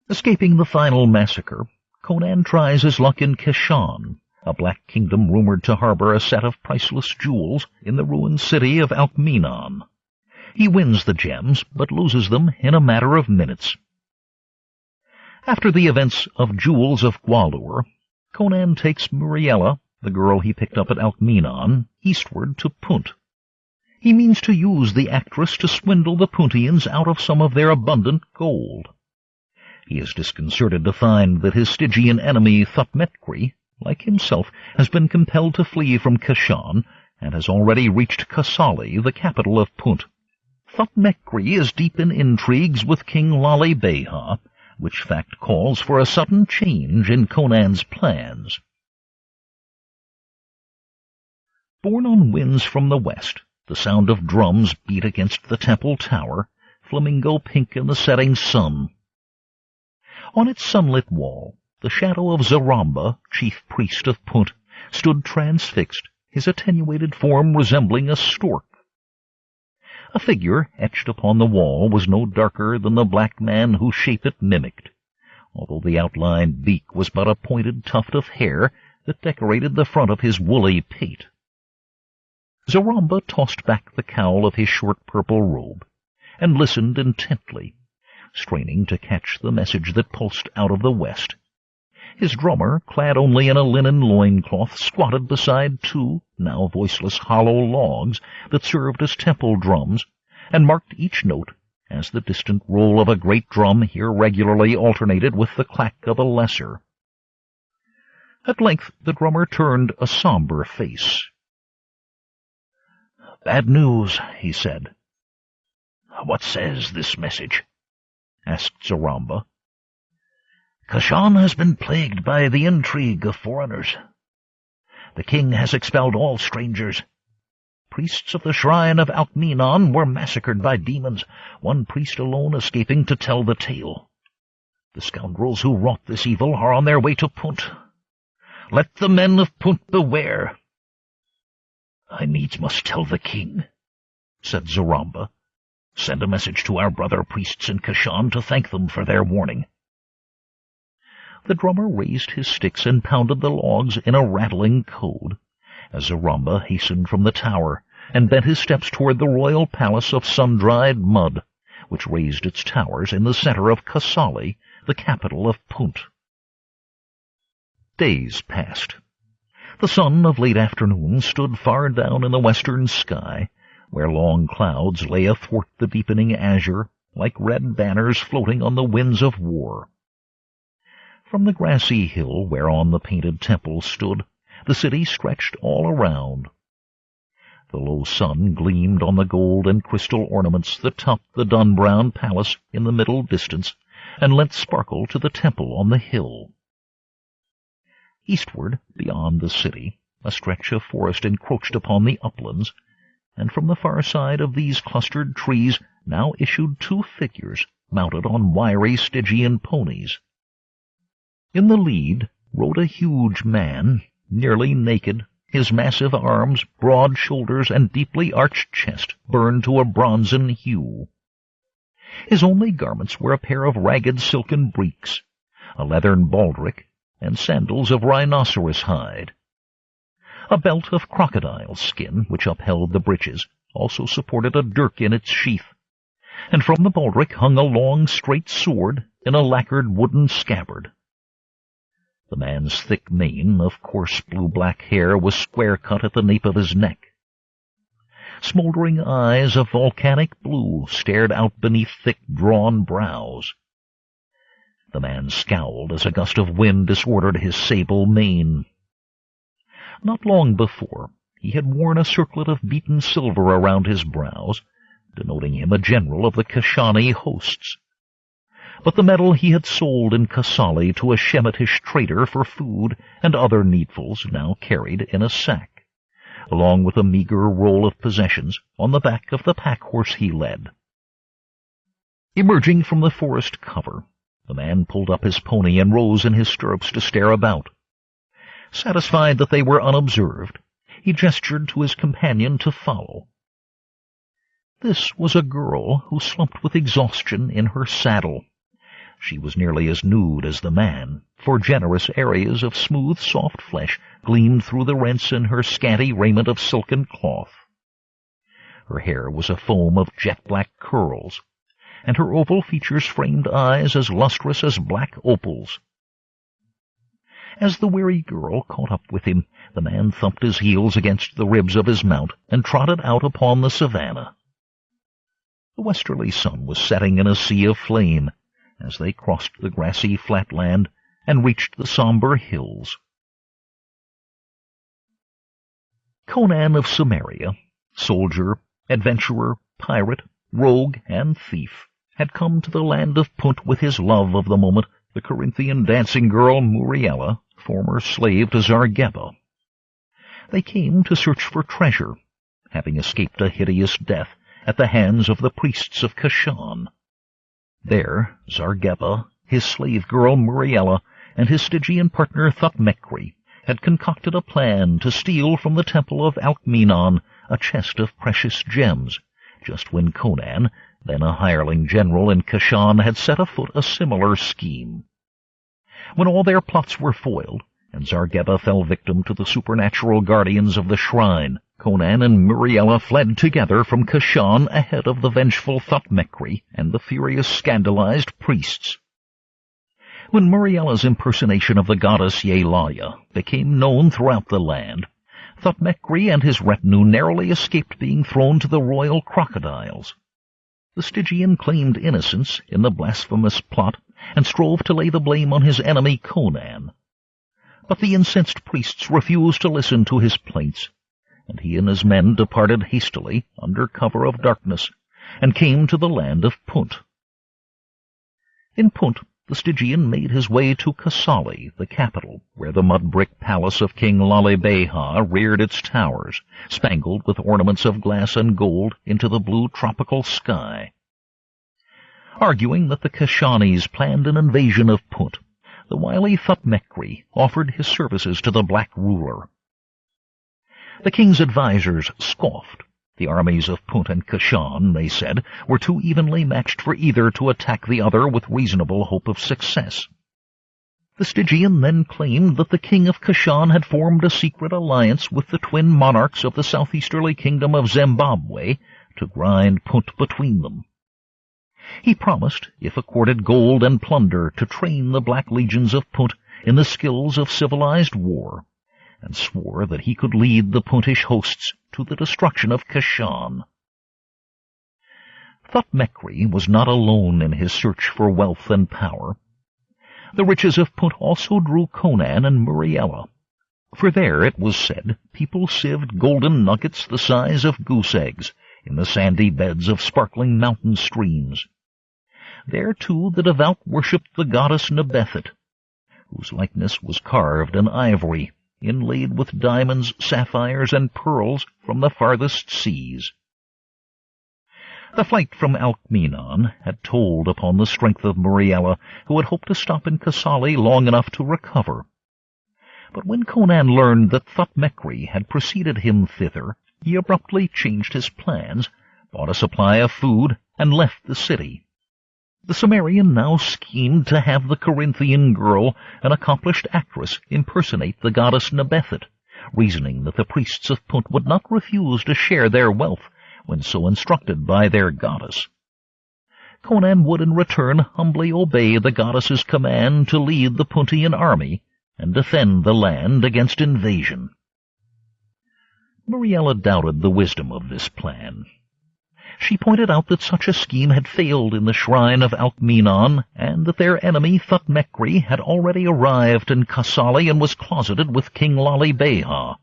Escaping the final massacre, Conan tries his luck in Kashan, a black kingdom rumored to harbor a set of priceless jewels in the ruined city of Alkmeenon. He wins the gems, but loses them in a matter of minutes. After the events of Jewels of Gwalior, Conan takes Muriela, the girl he picked up at Alkmeenon, eastward to Punt. He means to use the actress to swindle the Puntians out of some of their abundant gold. He is disconcerted to find that his Stygian enemy Thutmekri, like himself, has been compelled to flee from Kashan and has already reached Kassali, the capital of Punt. Thutmekri is deep in intrigues with King Lali Beha, which fact calls for a sudden change in Conan's plans. Borne on winds from the west, the sound of drums beat against the temple tower, flamingo pink in the setting sun. On its sunlit wall, the shadow of Zaramba, chief priest of Punt, stood transfixed, his attenuated form resembling a stork. A figure etched upon the wall was no darker than the black man whose shape it mimicked, although the outlined beak was but a pointed tuft of hair that decorated the front of his woolly pate. Zaramba tossed back the cowl of his short purple robe, and listened intently, straining to catch the message that pulsed out of the west. His drummer, clad only in a linen loincloth, squatted beside two, now voiceless, hollow logs that served as temple drums, and marked each note as the distant roll of a great drum irregularly alternated with the clack of a lesser. At length the drummer turned a somber face. "Bad news," he said. "What says this message?" asked Zaramba. "Kashan has been plagued by the intrigue of foreigners. The king has expelled all strangers. Priests of the shrine of Alkmeenon were massacred by demons, one priest alone escaping to tell the tale. The scoundrels who wrought this evil are on their way to Punt. Let the men of Punt beware." "I needs must tell the king," said Zaramba. "Send a message to our brother priests in Kashan to thank them for their warning." The drummer raised his sticks and pounded the logs in a rattling code, as Zaramba hastened from the tower and bent his steps toward the royal palace of sun-dried mud, which raised its towers in the center of Kassali, the capital of Punt. Days passed. The sun of late afternoon stood far down in the western sky, where long clouds lay athwart the deepening azure, like red banners floating on the winds of war. From the grassy hill whereon the painted temple stood, the city stretched all around. The low sun gleamed on the gold and crystal ornaments that topped the dun-brown palace in the middle distance, and lent sparkle to the temple on the hill. Eastward, beyond the city, a stretch of forest encroached upon the uplands, and from the far side of these clustered trees now issued two figures mounted on wiry Stygian ponies. In the lead rode a huge man, nearly naked, his massive arms, broad shoulders, and deeply arched chest burned to a bronzen hue. His only garments were a pair of ragged silken breeks, a leathern baldric, and sandals of rhinoceros hide. A belt of crocodile skin, which upheld the breeches, also supported a dirk in its sheath, and from the baldric hung a long, straight sword in a lacquered wooden scabbard. The man's thick mane of coarse blue-black hair was square-cut at the nape of his neck. Smoldering eyes of volcanic blue stared out beneath thick, drawn brows. The man scowled as a gust of wind disordered his sable mane. Not long before, he had worn a circlet of beaten silver around his brows, denoting him a general of the Kashani hosts. But the medal he had sold in Kassali to a Shemitish trader for food and other needfuls now carried in a sack, along with a meager roll of possessions on the back of the pack-horse he led. Emerging from the forest cover, the man pulled up his pony and rose in his stirrups to stare about. Satisfied that they were unobserved, he gestured to his companion to follow. This was a girl who slumped with exhaustion in her saddle. She was nearly as nude as the man, for generous areas of smooth, soft flesh gleamed through the rents in her scanty raiment of silken cloth. Her hair was a foam of jet-black curls, and her oval features framed eyes as lustrous as black opals. As the weary girl caught up with him, the man thumped his heels against the ribs of his mount and trotted out upon the savannah. The westerly sun was setting in a sea of flame as they crossed the grassy flatland and reached the somber hills. Conan of Samaria, soldier, adventurer, pirate, rogue, and thief, had come to the land of Punt with his love of the moment, the Corinthian dancing girl Muriela, former slave to Zargeba. They came to search for treasure, having escaped a hideous death at the hands of the priests of Kashan. There, Zargeba, his slave girl Muriela, and his Stygian partner Thutmekri had concocted a plan to steal from the temple of Alkmeenon a chest of precious gems, just when Conan, then a hireling general in Kashan, had set afoot a similar scheme. When all their plots were foiled, and Zargeba fell victim to the supernatural guardians of the shrine, Conan and Muriela fled together from Kashan ahead of the vengeful Thutmekri and the furious scandalized priests. When Muriela's impersonation of the goddess Yelaya became known throughout the land, Thutmekri and his retinue narrowly escaped being thrown to the royal crocodiles. The Stygian claimed innocence in the blasphemous plot and strove to lay the blame on his enemy Conan. But the incensed priests refused to listen to his plaints, and he and his men departed hastily under cover of darkness, and came to the land of Punt. In Punt, the Stygian made his way to Kassali, the capital, where the mud-brick palace of King Lalebeha reared its towers, spangled with ornaments of glass and gold into the blue tropical sky. Arguing that the Kashanis planned an invasion of Punt, the wily Thutmekri offered his services to the black ruler. The king's advisers scoffed. The armies of Punt and Kashan, they said, were too evenly matched for either to attack the other with reasonable hope of success. The Stygian then claimed that the king of Kashan had formed a secret alliance with the twin monarchs of the southeasterly kingdom of Zimbabwe to grind Punt between them. He promised, if accorded gold and plunder, to train the black legions of Punt in the skills of civilized war, and swore that he could lead the Puntish hosts to the destruction of Kashan. Thutmekri was not alone in his search for wealth and power. The riches of Punt also drew Conan and Muriela. For there, it was said, people sieved golden nuggets the size of goose eggs in the sandy beds of sparkling mountain streams. There, too, the devout worshipped the goddess Nebethet, whose likeness was carved in ivory, inlaid with diamonds, sapphires, and pearls from the farthest seas. The flight from Alcmenon had told upon the strength of Muriela, who had hoped to stop in Kassali long enough to recover. But when Conan learned that Thutmekri had preceded him thither, he abruptly changed his plans, bought a supply of food, and left the city. The Cimmerian now schemed to have the Corinthian girl, an accomplished actress, impersonate the goddess Nebethet, reasoning that the priests of Punt would not refuse to share their wealth when so instructed by their goddess. Conan would in return humbly obey the goddess's command to lead the Puntian army and defend the land against invasion. Muriela doubted the wisdom of this plan. She pointed out that such a scheme had failed in the shrine of Alcmenon, and that their enemy Thutmekri had already arrived in Kassali and was closeted with King Lali Beha.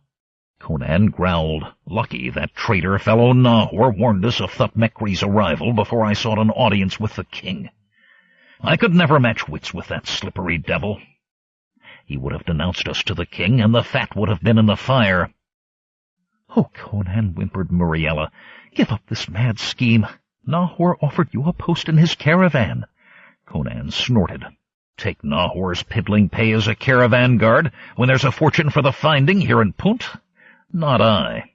Conan growled, "Lucky that traitor fellow Nahor warned us of Thutmekri's arrival before I sought an audience with the king. I could never match wits with that slippery devil. He would have denounced us to the king, and the fat would have been in the fire." "Oh, Conan," whimpered Muriela, "give up this mad scheme. Nahor offered you a post in his caravan." Conan snorted. "Take Nahor's piddling pay as a caravan guard when there's a fortune for the finding here in Punt? Not I."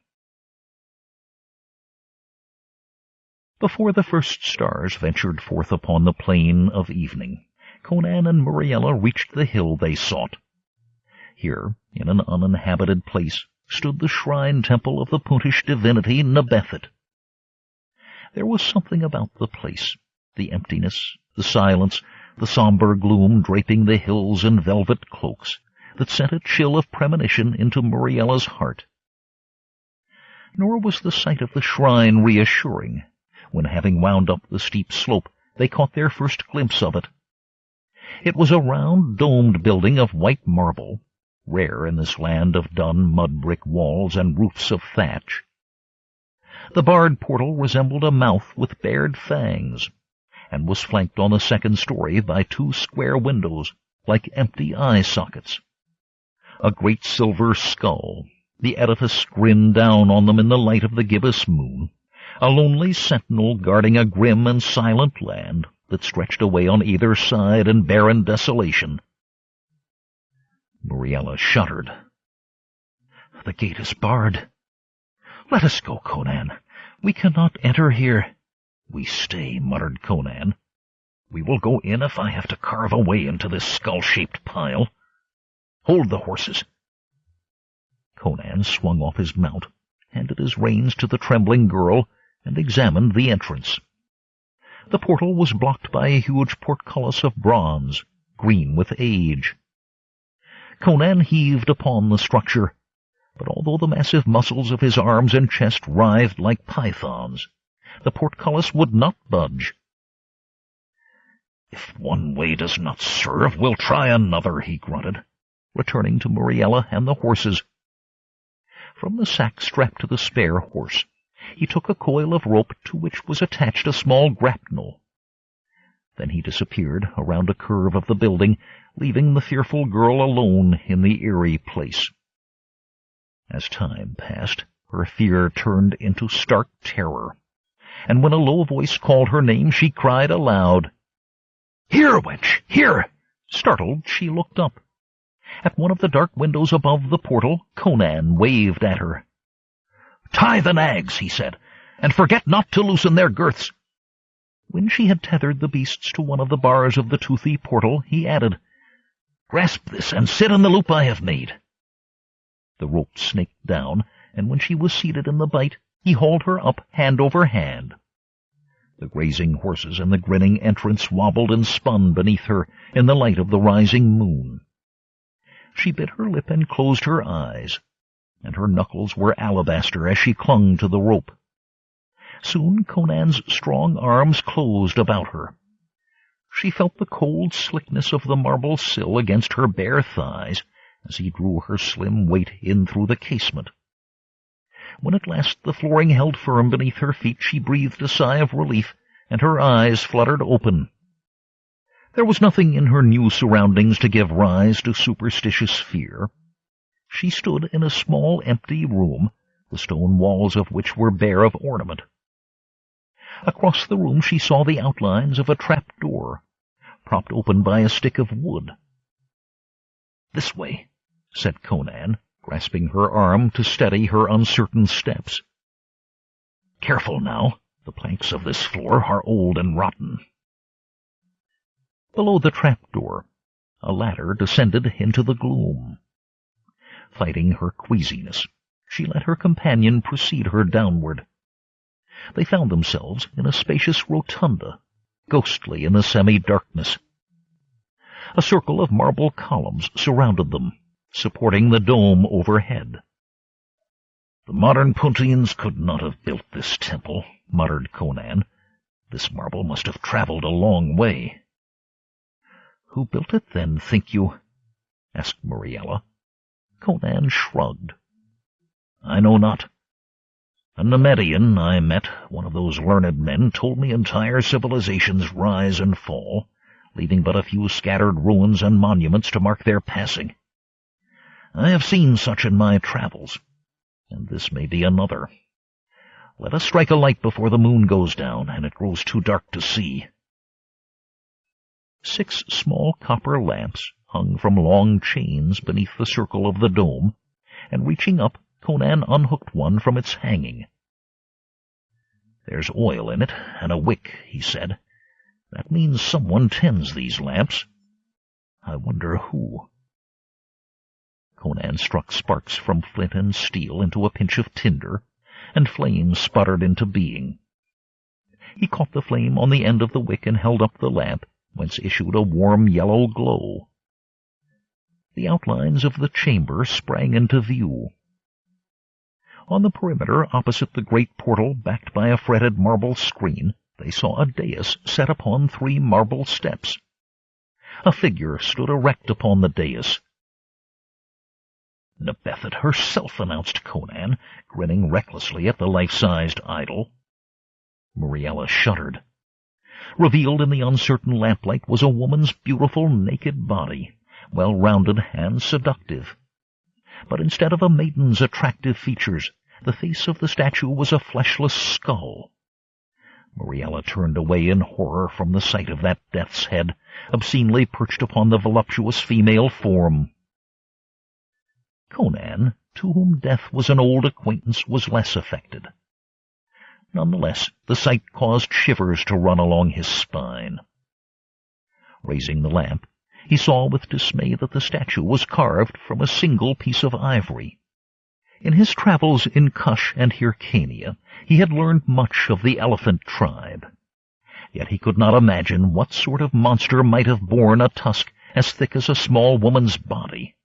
Before the first stars ventured forth upon the plain of evening, Conan and Muriela reached the hill they sought. Here, in an uninhabited place, stood the shrine temple of the Puntish divinity Nebethet. There was something about the place, the emptiness, the silence, the somber gloom draping the hills in velvet cloaks, that sent a chill of premonition into Muriela's heart. Nor was the sight of the shrine reassuring, when, having wound up the steep slope, they caught their first glimpse of it. It was a round, domed building of white marble, rare in this land of dun mud-brick walls and roofs of thatch. The barred portal resembled a mouth with bared fangs, and was flanked on the second story by 2 square windows, like empty eye-sockets. A great silver skull, the edifice grinned down on them in the light of the gibbous moon, a lonely sentinel guarding a grim and silent land that stretched away on either side in barren desolation. Muriela shuddered. "The gate is barred. Let us go, Conan. We cannot enter here." "We stay," muttered Conan. "We will go in if I have to carve a way into this skull-shaped pile. Hold the horses." Conan swung off his mount, handed his reins to the trembling girl, and examined the entrance. The portal was blocked by a huge portcullis of bronze, green with age. Conan heaved upon the structure, but although the massive muscles of his arms and chest writhed like pythons, the portcullis would not budge. "If one way does not serve, we'll try another," he grunted, returning to Muriela and the horses. From the sack strapped to the spare horse, he took a coil of rope to which was attached a small grapnel. Then he disappeared around a curve of the building, leaving the fearful girl alone in the eerie place. As time passed, her fear turned into stark terror, and when a low voice called her name, she cried aloud, "Here, wench, here!" Startled, she looked up. At one of the dark windows above the portal, Conan waved at her. "Tie the nags," he said, "and forget not to loosen their girths." When she had tethered the beasts to one of the bars of the toothy portal, he added, "Grasp this, and sit in the loop I have made." The rope snaked down, and when she was seated in the bight, he hauled her up hand over hand. The grazing horses and the grinning entrance wobbled and spun beneath her in the light of the rising moon. She bit her lip and closed her eyes, and her knuckles were alabaster as she clung to the rope. Soon Conan's strong arms closed about her. She felt the cold slickness of the marble sill against her bare thighs, as he drew her slim weight in through the casement. When at last the flooring held firm beneath her feet, she breathed a sigh of relief, and her eyes fluttered open. There was nothing in her new surroundings to give rise to superstitious fear. She stood in a small empty room, the stone walls of which were bare of ornament. Across the room she saw the outlines of a trap-door, propped open by a stick of wood. "This way," said Conan, grasping her arm to steady her uncertain steps. "Careful now, the planks of this floor are old and rotten." Below the trap-door, a ladder descended into the gloom. Fighting her queasiness, she let her companion precede her downward. They found themselves in a spacious rotunda, ghostly in the semi-darkness. A circle of marble columns surrounded them, supporting the dome overhead. "The modern Puntians could not have built this temple," muttered Conan. "This marble must have traveled a long way." "Who built it, then, think you?" asked Muriela. Conan shrugged. "I know not. A Nemedian I met, one of those learned men, told me entire civilizations rise and fall, leaving but a few scattered ruins and monuments to mark their passing. I have seen such in my travels, and this may be another. Let us strike a light before the moon goes down, and it grows too dark to see." 6 small copper lamps hung from long chains beneath the circle of the dome, and reaching up, Conan unhooked one from its hanging. "There's oil in it, and a wick," he said. "That means someone tends these lamps. I wonder who." Conan struck sparks from flint and steel into a pinch of tinder, and flames sputtered into being. He caught the flame on the end of the wick and held up the lamp, whence issued a warm yellow glow. The outlines of the chamber sprang into view. On the perimeter, opposite the great portal backed by a fretted marble screen, they saw a dais set upon 3 marble steps. A figure stood erect upon the dais. "Nebethet herself," announced Conan, grinning recklessly at the life-sized idol. Muriela shuddered. Revealed in the uncertain lamplight was a woman's beautiful naked body, well-rounded and seductive. But instead of a maiden's attractive features, the face of the statue was a fleshless skull. Muriela turned away in horror from the sight of that death's head, obscenely perched upon the voluptuous female form. Conan, to whom death was an old acquaintance, was less affected. Nonetheless, the sight caused shivers to run along his spine. Raising the lamp, he saw with dismay that the statue was carved from a single piece of ivory. In his travels in Kush and Hyrcania, he had learned much of the elephant tribe. Yet he could not imagine what sort of monster might have borne a tusk as thick as a small woman's body.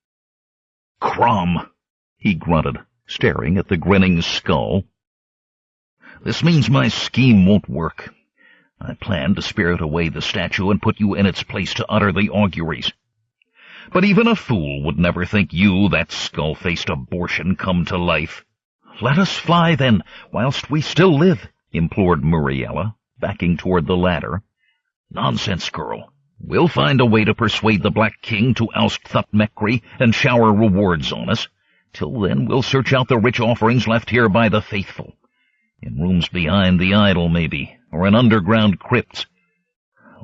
"Crom!" he grunted, staring at the grinning skull. "This means my scheme won't work. I planned to spirit away the statue and put you in its place to utter the auguries. But even a fool would never think you, that skull-faced abortion, come to life." "Let us fly, then, whilst we still live," implored Muriela, backing toward the ladder. "Nonsense, girl. We'll find a way to persuade the Black King to oust Thutmekri and shower rewards on us. Till then we'll search out the rich offerings left here by the faithful. In rooms behind the idol, maybe, or in underground crypts.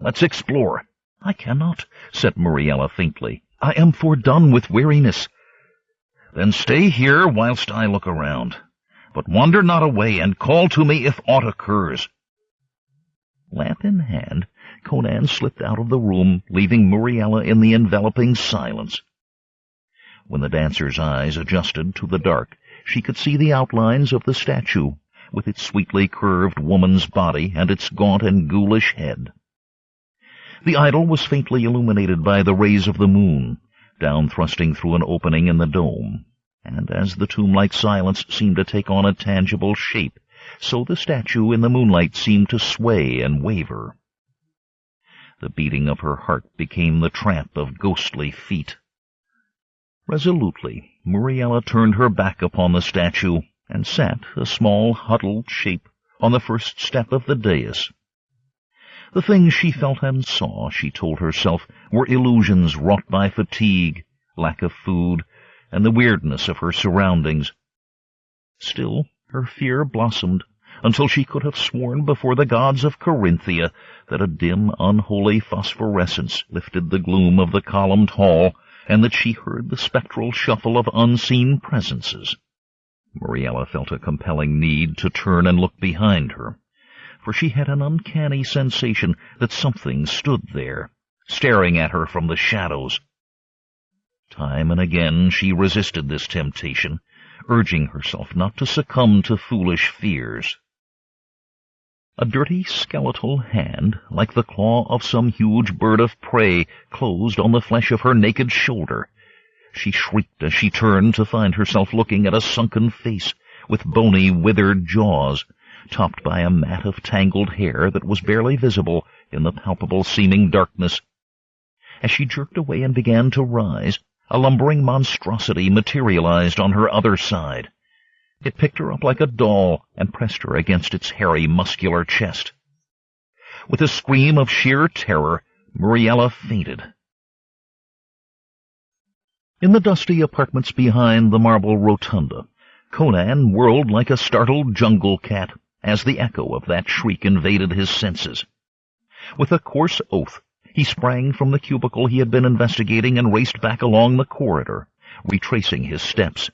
Let's explore." "I cannot," said Muriela faintly. "I am fordone with weariness." "Then stay here whilst I look around. But wander not away, and call to me if aught occurs." Lamp in hand, Conan slipped out of the room, leaving Muriela in the enveloping silence. When the dancer's eyes adjusted to the dark, she could see the outlines of the statue, with its sweetly curved woman's body and its gaunt and ghoulish head. The idol was faintly illuminated by the rays of the moon, down-thrusting through an opening in the dome, and as the tomb-like silence seemed to take on a tangible shape, so the statue in the moonlight seemed to sway and waver. The beating of her heart became the tramp of ghostly feet. Resolutely, Muriela turned her back upon the statue and sat, a small, huddled shape, on the first step of the dais. The things she felt and saw, she told herself, were illusions wrought by fatigue, lack of food, and the weirdness of her surroundings. Still, her fear blossomed, until she could have sworn before the gods of Corinthia that a dim, unholy phosphorescence lifted the gloom of the columned hall, and that she heard the spectral shuffle of unseen presences. Muriela felt a compelling need to turn and look behind her, for she had an uncanny sensation that something stood there, staring at her from the shadows. Time and again she resisted this temptation, urging herself not to succumb to foolish fears. A dirty skeletal hand, like the claw of some huge bird of prey, closed on the flesh of her naked shoulder. She shrieked as she turned to find herself looking at a sunken face with bony, withered jaws, topped by a mat of tangled hair that was barely visible in the palpable-seeming darkness. As she jerked away and began to rise, a lumbering monstrosity materialized on her other side. It picked her up like a doll and pressed her against its hairy, muscular chest. With a scream of sheer terror, Muriela fainted. In the dusty apartments behind the marble rotunda, Conan whirled like a startled jungle cat as the echo of that shriek invaded his senses. With a coarse oath, he sprang from the cubicle he had been investigating and raced back along the corridor, retracing his steps.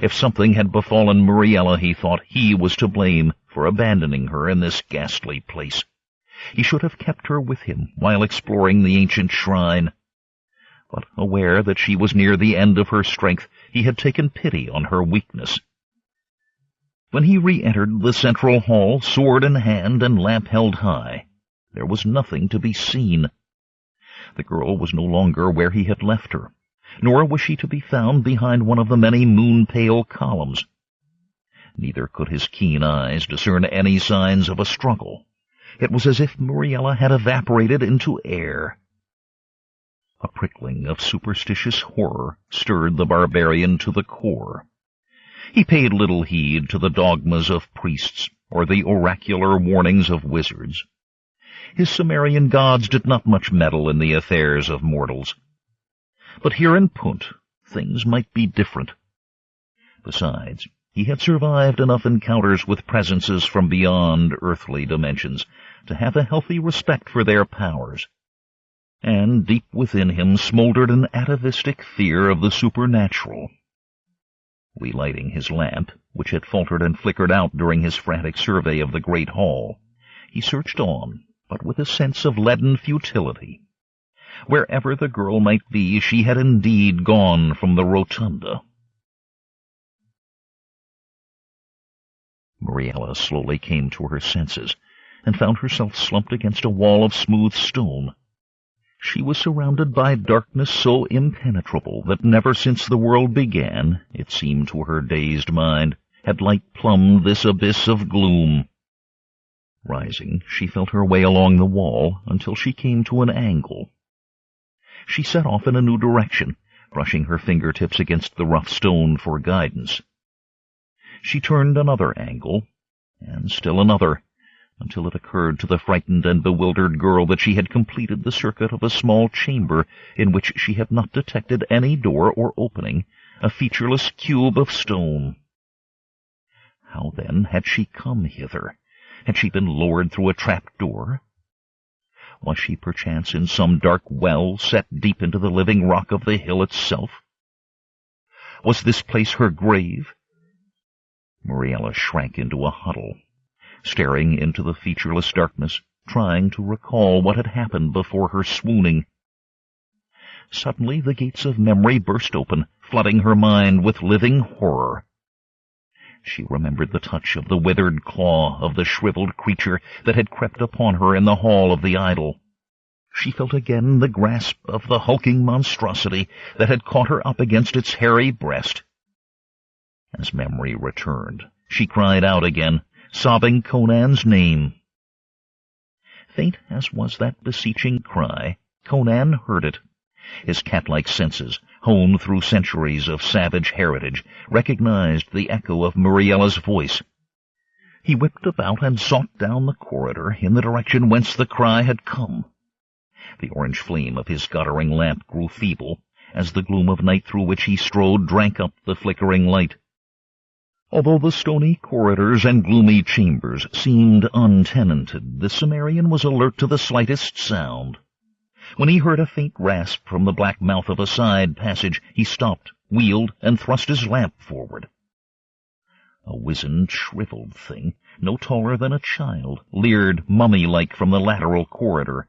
If something had befallen Muriela, he thought, he was to blame for abandoning her in this ghastly place. He should have kept her with him while exploring the ancient shrine. But aware that she was near the end of her strength, he had taken pity on her weakness. When he re-entered the central hall, sword in hand and lamp held high, there was nothing to be seen. The girl was no longer where he had left her, nor was she to be found behind one of the many moon-pale columns. Neither could his keen eyes discern any signs of a struggle. It was as if Muriela had evaporated into air. A prickling of superstitious horror stirred the barbarian to the core. He paid little heed to the dogmas of priests or the oracular warnings of wizards. His Sumerian gods did not much meddle in the affairs of mortals. But here in Punt, things might be different. Besides, he had survived enough encounters with presences from beyond earthly dimensions to have a healthy respect for their powers. And deep within him smoldered an atavistic fear of the supernatural. Relighting his lamp, which had faltered and flickered out during his frantic survey of the great hall, he searched on, but with a sense of leaden futility. Wherever the girl might be, she had indeed gone from the rotunda. Muriela slowly came to her senses, and found herself slumped against a wall of smooth stone. She was surrounded by darkness so impenetrable that never since the world began, it seemed to her dazed mind, had light plumbed this abyss of gloom. Rising, she felt her way along the wall until she came to an angle. She set off in a new direction, brushing her fingertips against the rough stone for guidance. She turned another angle, and still another, until it occurred to the frightened and bewildered girl that she had completed the circuit of a small chamber in which she had not detected any door or opening, a featureless cube of stone. How, then, had she come hither? Had she been lured through a trap-door? Was she perchance in some dark well set deep into the living rock of the hill itself? Was this place her grave? Muriela shrank into a huddle, staring into the featureless darkness, trying to recall what had happened before her swooning. Suddenly the gates of memory burst open, flooding her mind with living horror. She remembered the touch of the withered claw of the shriveled creature that had crept upon her in the hall of the idol. She felt again the grasp of the hulking monstrosity that had caught her up against its hairy breast. As memory returned, she cried out again, sobbing Conan's name. Faint as was that beseeching cry, Conan heard it. His cat-like senses, honed through centuries of savage heritage, recognized the echo of Muriella's voice. He whipped about and sought down the corridor in the direction whence the cry had come. The orange flame of his guttering lamp grew feeble, as the gloom of night through which he strode drank up the flickering light. Although the stony corridors and gloomy chambers seemed untenanted, the Cimmerian was alert to the slightest sound. When he heard a faint rasp from the black mouth of a side passage, he stopped, wheeled, and thrust his lamp forward. A wizened, shriveled thing, no taller than a child, leered mummy-like from the lateral corridor.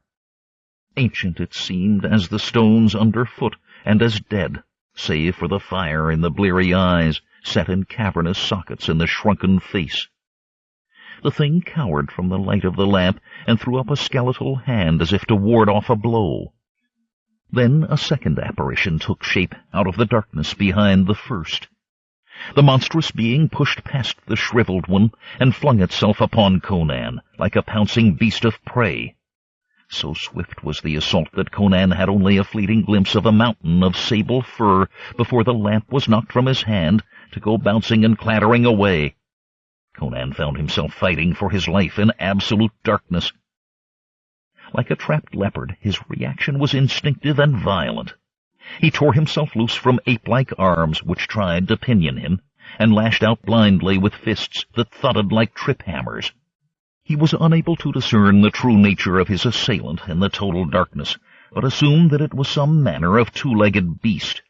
Ancient it seemed as the stones underfoot, and as dead, save for the fire in the bleary eyes, set in cavernous sockets in the shrunken face. The thing cowered from the light of the lamp and threw up a skeletal hand as if to ward off a blow. Then a second apparition took shape out of the darkness behind the first. The monstrous being pushed past the shriveled one and flung itself upon Conan, like a pouncing beast of prey. So swift was the assault that Conan had only a fleeting glimpse of a mountain of sable fur before the lamp was knocked from his hand to go bouncing and clattering away. Conan found himself fighting for his life in absolute darkness. Like a trapped leopard, his reaction was instinctive and violent. He tore himself loose from ape-like arms which tried to pinion him, and lashed out blindly with fists that thudded like trip-hammers. He was unable to discern the true nature of his assailant in the total darkness, but assumed that it was some manner of two-legged beast.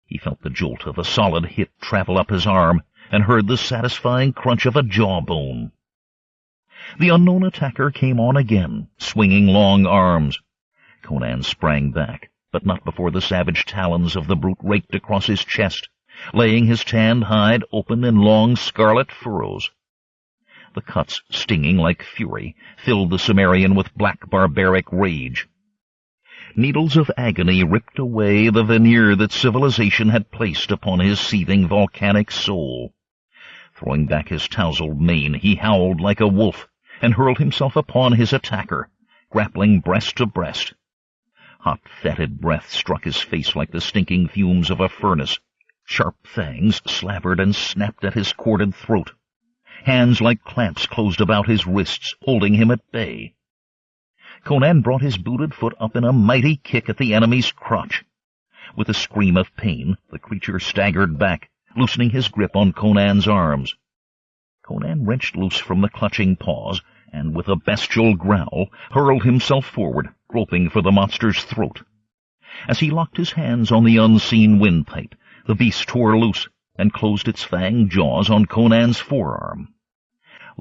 He felt the jolt of a solid hit travel up his arm, and heard the satisfying crunch of a jawbone. The unknown attacker came on again, swinging long arms. Conan sprang back, but not before the savage talons of the brute raked across his chest, laying his tanned hide open in long scarlet furrows. The cuts, stinging like fury, filled the Cimmerian with black barbaric rage. Needles of agony ripped away the veneer that civilization had placed upon his seething volcanic soul. Throwing back his tousled mane, he howled like a wolf, and hurled himself upon his attacker, grappling breast to breast. Hot, fetid breath struck his face like the stinking fumes of a furnace. Sharp fangs slavered and snapped at his corded throat. Hands like clamps closed about his wrists, holding him at bay. Conan brought his booted foot up in a mighty kick at the enemy's crotch. With a scream of pain, the creature staggered back, loosening his grip on Conan's arms. Conan wrenched loose from the clutching paws, and with a bestial growl, hurled himself forward, groping for the monster's throat. As he locked his hands on the unseen windpipe, the beast tore loose, and closed its fanged jaws on Conan's forearm.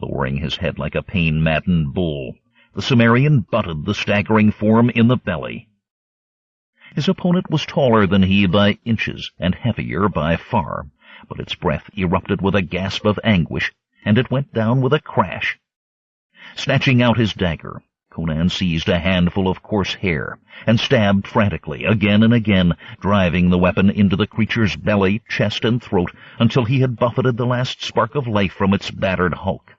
Lowering his head like a pain-maddened bull, the Cimmerian butted the staggering form in the belly. His opponent was taller than he by inches, and heavier by far, but its breath erupted with a gasp of anguish, and it went down with a crash. Snatching out his dagger, Conan seized a handful of coarse hair, and stabbed frantically, again and again, driving the weapon into the creature's belly, chest, and throat, until he had buffeted the last spark of life from its battered hulk.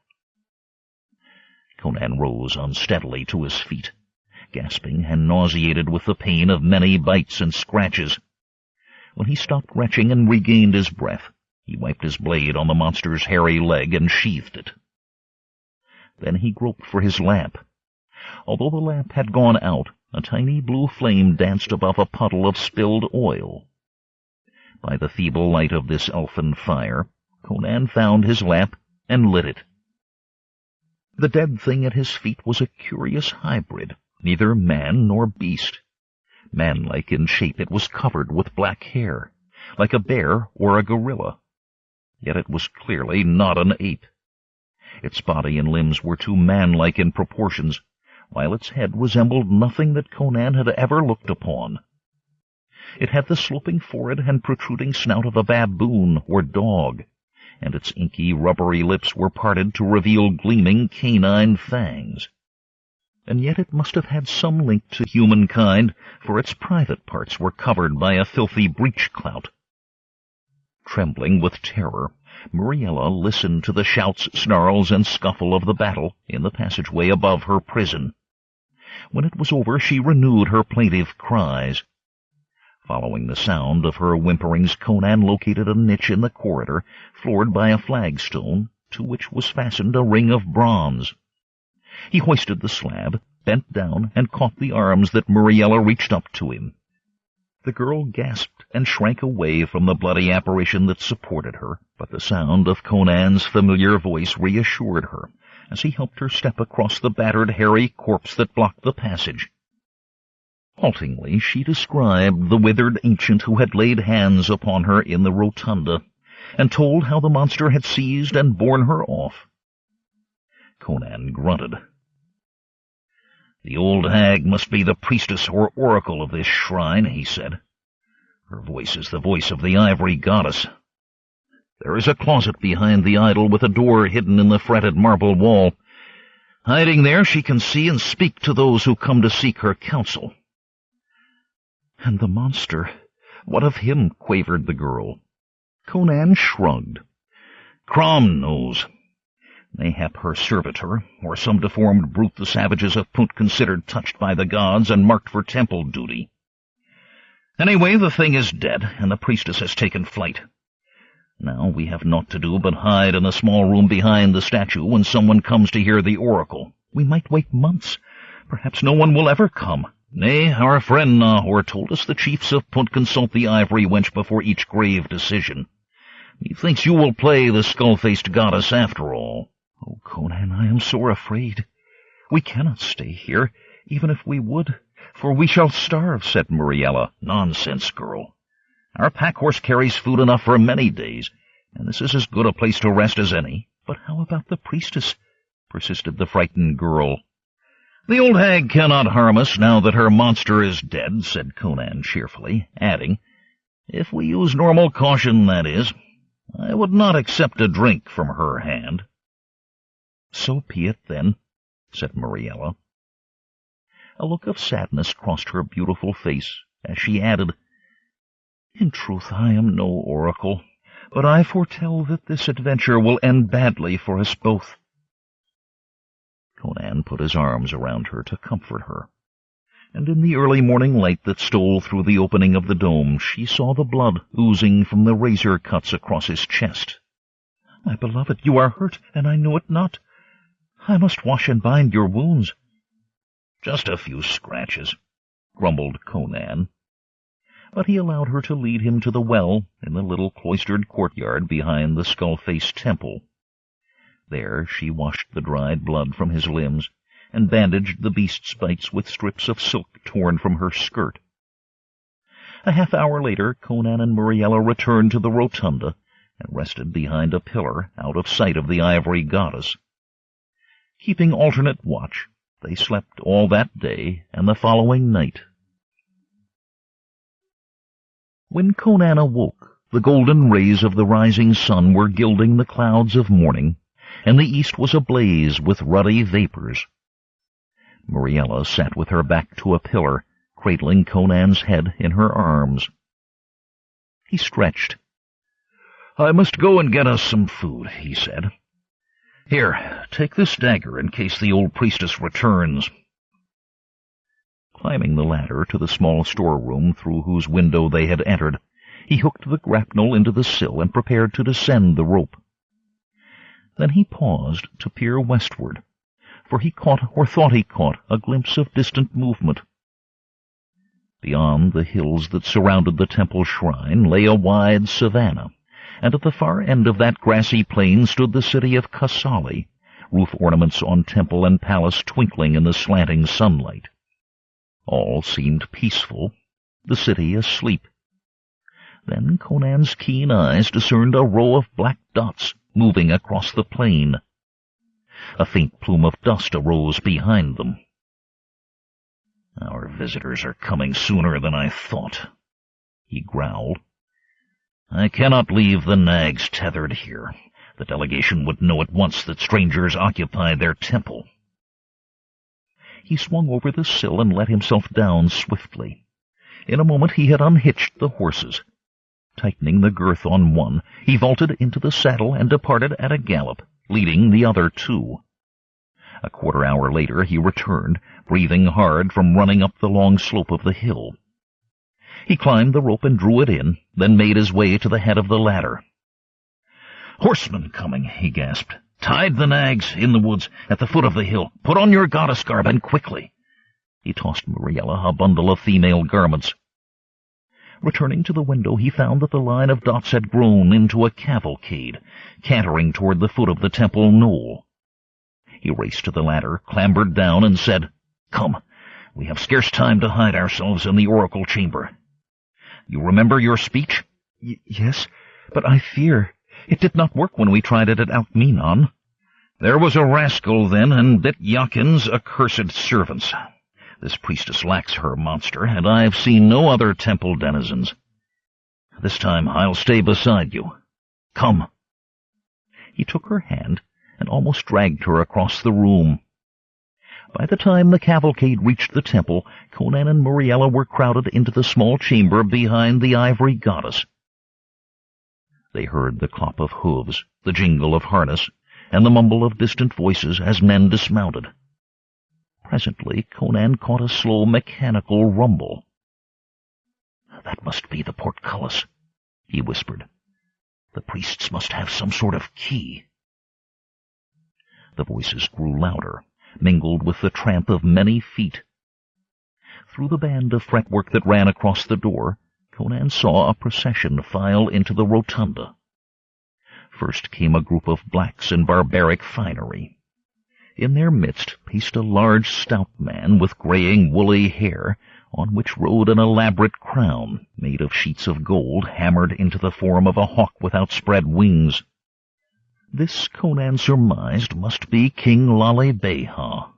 Conan rose unsteadily to his feet, gasping and nauseated with the pain of many bites and scratches. When he stopped retching and regained his breath, he wiped his blade on the monster's hairy leg and sheathed it. Then he groped for his lamp. Although the lamp had gone out, a tiny blue flame danced above a puddle of spilled oil. By the feeble light of this elfin fire, Conan found his lamp and lit it. The dead thing at his feet was a curious hybrid, neither man nor beast. Manlike in shape, it was covered with black hair, like a bear or a gorilla. Yet it was clearly not an ape. Its body and limbs were too manlike in proportions, while its head resembled nothing that Conan had ever looked upon. It had the sloping forehead and protruding snout of a baboon or dog, and its inky, rubbery lips were parted to reveal gleaming canine fangs. And yet it must have had some link to humankind, for its private parts were covered by a filthy breech-clout. Trembling with terror, Muriela listened to the shouts, snarls, and scuffle of the battle in the passageway above her prison. When it was over, she renewed her plaintive cries. Following the sound of her whimperings, Conan located a niche in the corridor, floored by a flagstone, to which was fastened a ring of bronze. He hoisted the slab, bent down, and caught the arms that Muriela reached up to him. The girl gasped and shrank away from the bloody apparition that supported her, but the sound of Conan's familiar voice reassured her, as he helped her step across the battered, hairy corpse that blocked the passage. Haltingly, she described the withered ancient who had laid hands upon her in the rotunda, and told how the monster had seized and borne her off. Conan grunted. "The old hag must be the priestess or oracle of this shrine," he said. "Her voice is the voice of the ivory goddess. There is a closet behind the idol with a door hidden in the fretted marble wall. Hiding there, she can see and speak to those who come to seek her counsel." "And the monster, what of him?" quavered the girl. Conan shrugged. "Crom knows. Mayhap her servitor, or some deformed brute the savages of Punt considered touched by the gods and marked for temple duty. Anyway, the thing is dead, and the priestess has taken flight. Now we have naught to do but hide in a small room behind the statue when someone comes to hear the oracle. We might wait months. Perhaps no one will ever come. Nay, our friend Nahor told us the chiefs of Punt consult the ivory wench before each grave decision. Methinks you will play the skull-faced goddess after all." "Oh, Conan, I am sore afraid. We cannot stay here, even if we would, for we shall starve," said Muriela. "Nonsense, girl. Our pack-horse carries food enough for many days, and this is as good a place to rest as any." "But how about the priestess?" persisted the frightened girl. "The old hag cannot harm us now that her monster is dead," said Conan cheerfully, adding, "If we use normal caution, that is. I would not accept a drink from her hand." "So be it, then," said Muriela. A look of sadness crossed her beautiful face as she added, "In truth, I am no oracle, but I foretell that this adventure will end badly for us both." Conan put his arms around her to comfort her, and in the early morning light that stole through the opening of the dome she saw the blood oozing from the razor cuts across his chest. "My beloved, you are hurt, and I know it not. I must wash and bind your wounds." "Just a few scratches," grumbled Conan. But he allowed her to lead him to the well in the little cloistered courtyard behind the skull-faced temple. There she washed the dried blood from his limbs and bandaged the beast's bites with strips of silk torn from her skirt. A half-hour later, Conan and Muriela returned to the rotunda and rested behind a pillar out of sight of the ivory goddess. Keeping alternate watch, they slept all that day and the following night. When Conan awoke, the golden rays of the rising sun were gilding the clouds of morning, and the east was ablaze with ruddy vapors. Muriela sat with her back to a pillar, cradling Conan's head in her arms. He stretched. "I must go and get us some food," he said. "Here, take this dagger in case the old priestess returns." Climbing the ladder to the small storeroom through whose window they had entered, he hooked the grapnel into the sill and prepared to descend the rope. Then he paused to peer westward, for he caught, or thought he caught, a glimpse of distant movement. Beyond the hills that surrounded the temple shrine lay a wide savanna, and at the far end of that grassy plain stood the city of Kassali, roof ornaments on temple and palace twinkling in the slanting sunlight. All seemed peaceful, the city asleep. Then Conan's keen eyes discerned a row of black dots moving across the plain. A faint plume of dust arose behind them. "Our visitors are coming sooner than I thought," he growled. "I cannot leave the nags tethered here. The delegation would know at once that strangers occupied their temple." He swung over the sill and let himself down swiftly. In a moment he had unhitched the horses. Tightening the girth on one, he vaulted into the saddle and departed at a gallop, leading the other two. A quarter-hour later he returned, breathing hard from running up the long slope of the hill. He climbed the rope and drew it in, then made his way to the head of the ladder. "Horsemen coming," he gasped. "Tied the nags in the woods at the foot of the hill. Put on your goddess garb, and quickly." He tossed Muriela a bundle of female garments. Returning to the window, he found that the line of dots had grown into a cavalcade, cantering toward the foot of the temple knoll. He raced to the ladder, clambered down, and said, "Come, we have scarce time to hide ourselves in the oracle chamber. You remember your speech?" Yes, but I fear it did not work when we tried it at Alkmeenon." "There was a rascal then, and bit Yakin's accursed servants. This priestess lacks her monster, and I have seen no other temple denizens. This time I'll stay beside you. Come." He took her hand and almost dragged her across the room. By the time the cavalcade reached the temple, Conan and Muriela were crowded into the small chamber behind the ivory goddess. They heard the clop of hooves, the jingle of harness, and the mumble of distant voices as men dismounted. Presently Conan caught a slow mechanical rumble. "That must be the portcullis," he whispered. "The priests must have some sort of key." The voices grew louder, mingled with the tramp of many feet. Through the band of fretwork that ran across the door, Conan saw a procession file into the rotunda. First came a group of blacks in barbaric finery. In their midst paced a large, stout man with graying, woolly hair, on which rode an elaborate crown made of sheets of gold hammered into the form of a hawk with outspread wings. This, Conan surmised, must be King Lale-Beha.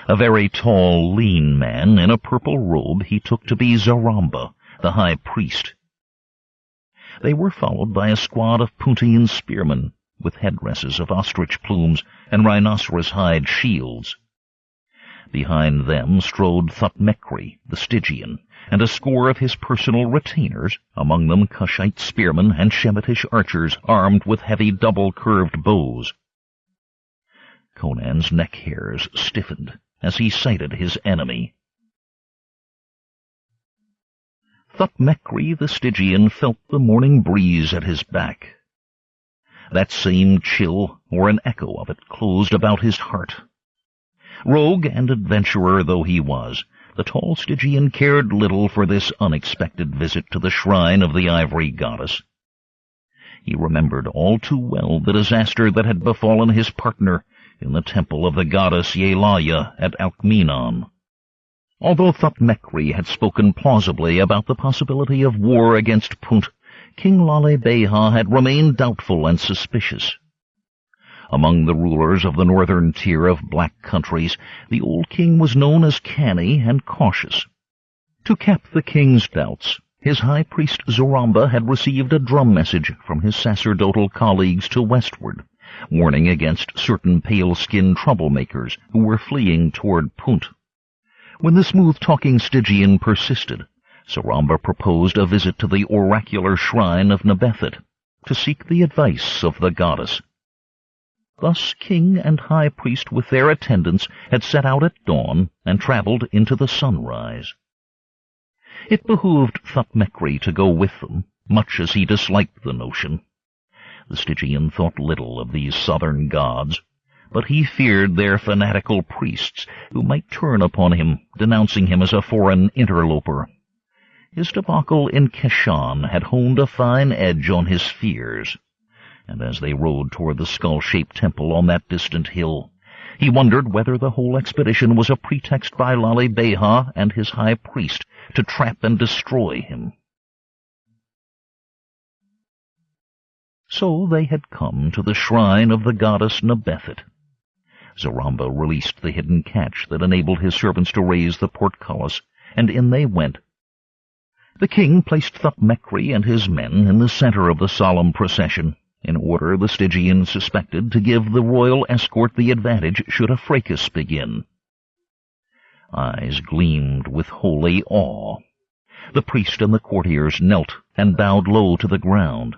A very tall, lean man in a purple robe he took to be Zaramba, the high priest. They were followed by a squad of Puntian spearmen, with headdresses of ostrich plumes and rhinoceros-hide shields. Behind them strode Thutmekri, the Stygian, and a score of his personal retainers, among them Kushite spearmen and Shemitish archers armed with heavy double-curved bows. Conan's neck hairs stiffened as he sighted his enemy. Thutmekri the Stygian felt the morning breeze at his back. That same chill, or an echo of it, closed about his heart. Rogue and adventurer though he was, the tall Stygian cared little for this unexpected visit to the shrine of the ivory goddess. He remembered all too well the disaster that had befallen his partner in the temple of the goddess Yelaya at Alkmeenon. Although Thutmekri had spoken plausibly about the possibility of war against Punt, King Lale-Beha had remained doubtful and suspicious. Among the rulers of the northern tier of black countries, the old king was known as canny and cautious. To cap the king's doubts, his high priest Zaramba had received a drum message from his sacerdotal colleagues to westward, warning against certain pale-skinned troublemakers who were fleeing toward Punt. When the smooth-talking Stygian persisted, Zaramba proposed a visit to the oracular shrine of Nebethet, to seek the advice of the goddess. Thus king and high priest with their attendants had set out at dawn and traveled into the sunrise. It behooved Thutmekri to go with them, much as he disliked the notion. The Stygian thought little of these southern gods, but he feared their fanatical priests, who might turn upon him, denouncing him as a foreign interloper. His debacle in Keshan had honed a fine edge on his fears, and as they rode toward the skull-shaped temple on that distant hill, he wondered whether the whole expedition was a pretext by Lale-Beha and his high priest to trap and destroy him. So they had come to the shrine of the goddess Nebethet. Zaramba released the hidden catch that enabled his servants to raise the portcullis, and in they went. The king placed Thutmekri and his men in the center of the solemn procession, in order, the Stygian suspected, to give the royal escort the advantage should a fracas begin. Eyes gleamed with holy awe. The priest and the courtiers knelt and bowed low to the ground.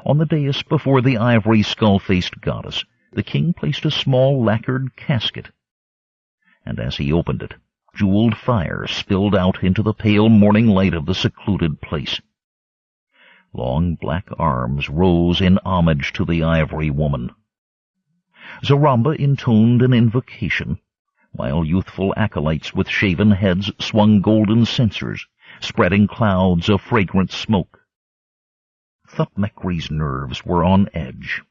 On the dais before the ivory skull-faced goddess, the king placed a small lacquered casket, and as he opened it, jeweled fire spilled out into the pale morning light of the secluded place. Long black arms rose in homage to the ivory woman. Zaramba intoned an invocation, while youthful acolytes with shaven heads swung golden censers, spreading clouds of fragrant smoke. Thutmekri's nerves were on edge.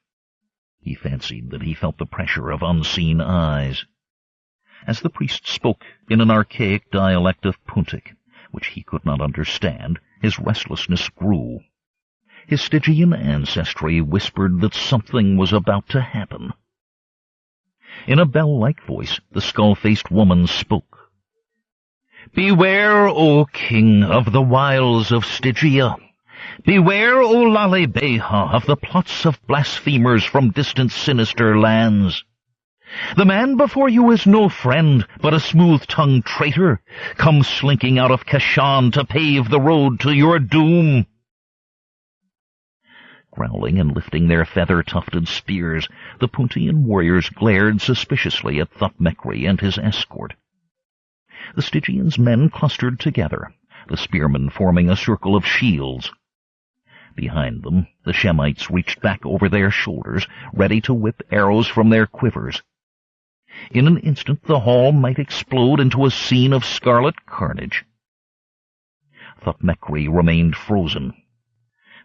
He fancied that he felt the pressure of unseen eyes. As the priest spoke in an archaic dialect of Puntic, which he could not understand, his restlessness grew. His Stygian ancestry whispered that something was about to happen. In a bell-like voice, the skull-faced woman spoke. "Beware, O king, of the wiles of Stygia. Beware, O Lale-Beha, of the plots of blasphemers from distant sinister lands. The man before you is no friend, but a smooth-tongued traitor, come slinking out of Kashan to pave the road to your doom." Growling and lifting their feather-tufted spears, the Puntian warriors glared suspiciously at Thutmekri and his escort. The Stygians' men clustered together, the spearmen forming a circle of shields. Behind them, the Shemites reached back over their shoulders, ready to whip arrows from their quivers. In an instant the hall might explode into a scene of scarlet carnage. Thutmekri remained frozen.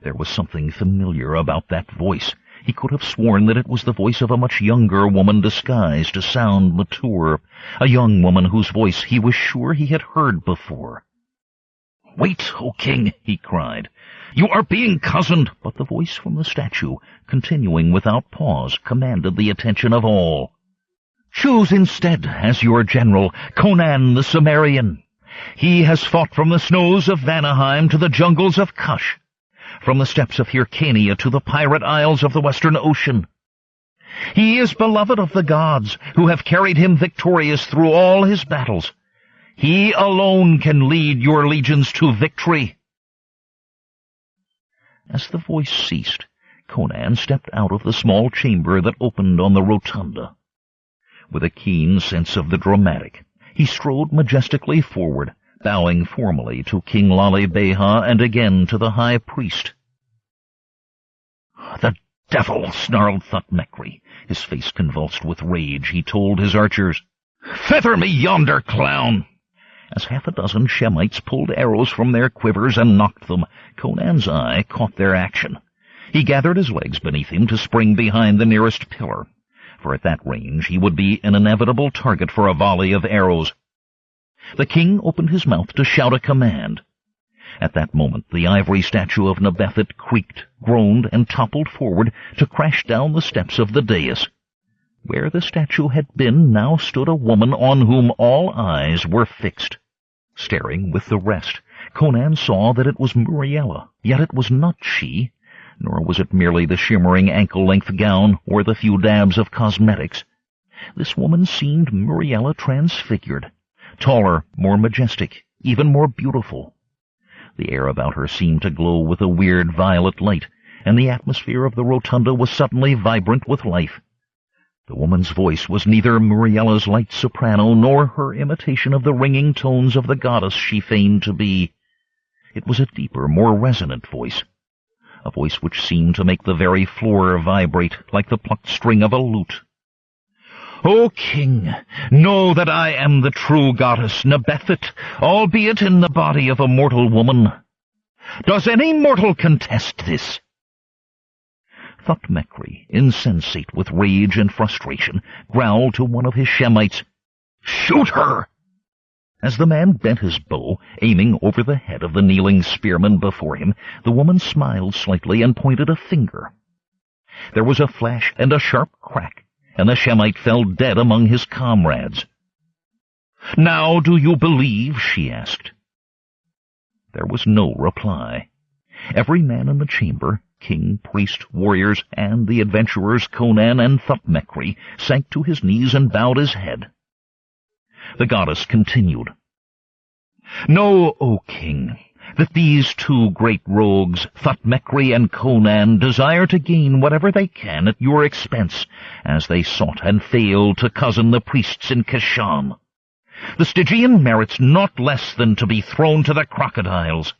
There was something familiar about that voice. He could have sworn that it was the voice of a much younger woman disguised to sound mature, a young woman whose voice he was sure he had heard before. "Wait, O king!" he cried. "You are being cozened!" But the voice from the statue, continuing without pause, commanded the attention of all. "Choose instead as your general Conan the Cimmerian. He has fought from the snows of Vanaheim to the jungles of Kush, from the steppes of Hyrcania to the pirate isles of the western ocean. He is beloved of the gods, who have carried him victorious through all his battles. He alone can lead your legions to victory." As the voice ceased, Conan stepped out of the small chamber that opened on the rotunda. With a keen sense of the dramatic, he strode majestically forward, bowing formally to King Lale-Beha and again to the high priest. "The devil!" snarled Thutmekri. His face convulsed with rage, he told his archers, "Feather me yonder clown!" As half a dozen Shemites pulled arrows from their quivers and nocked them, Conan's eye caught their action. He gathered his legs beneath him to spring behind the nearest pillar, for at that range he would be an inevitable target for a volley of arrows. The king opened his mouth to shout a command. At that moment the ivory statue of Nebethet creaked, groaned, and toppled forward to crash down the steps of the dais. Where the statue had been now stood a woman on whom all eyes were fixed. Staring with the rest, Conan saw that it was Muriela, yet it was not she, nor was it merely the shimmering ankle-length gown or the few dabs of cosmetics. This woman seemed Muriela transfigured, taller, more majestic, even more beautiful. The air about her seemed to glow with a weird violet light, and the atmosphere of the rotunda was suddenly vibrant with life. The woman's voice was neither Muriela's light soprano nor her imitation of the ringing tones of the goddess she feigned to be. It was a deeper, more resonant voice, a voice which seemed to make the very floor vibrate like the plucked string of a lute. "O king, know that I am the true goddess Nebethet, albeit in the body of a mortal woman. Does any mortal contest this?" Thutmekri, insensate with rage and frustration, growled to one of his Shemites, "Shoot her!" As the man bent his bow, aiming over the head of the kneeling spearman before him, the woman smiled slightly and pointed a finger. There was a flash and a sharp crack, and the Shemite fell dead among his comrades. "Now do you believe?" she asked. There was no reply. Every man in the chamber, king, priest, warriors, and the adventurers Conan and Thutmekri, sank to his knees and bowed his head. The goddess continued, "Know, O king, that these two great rogues, Thutmekri and Conan, desire to gain whatever they can at your expense, as they sought and failed to cozen the priests in Kashan. The Stygian merits naught less than to be thrown to the crocodiles.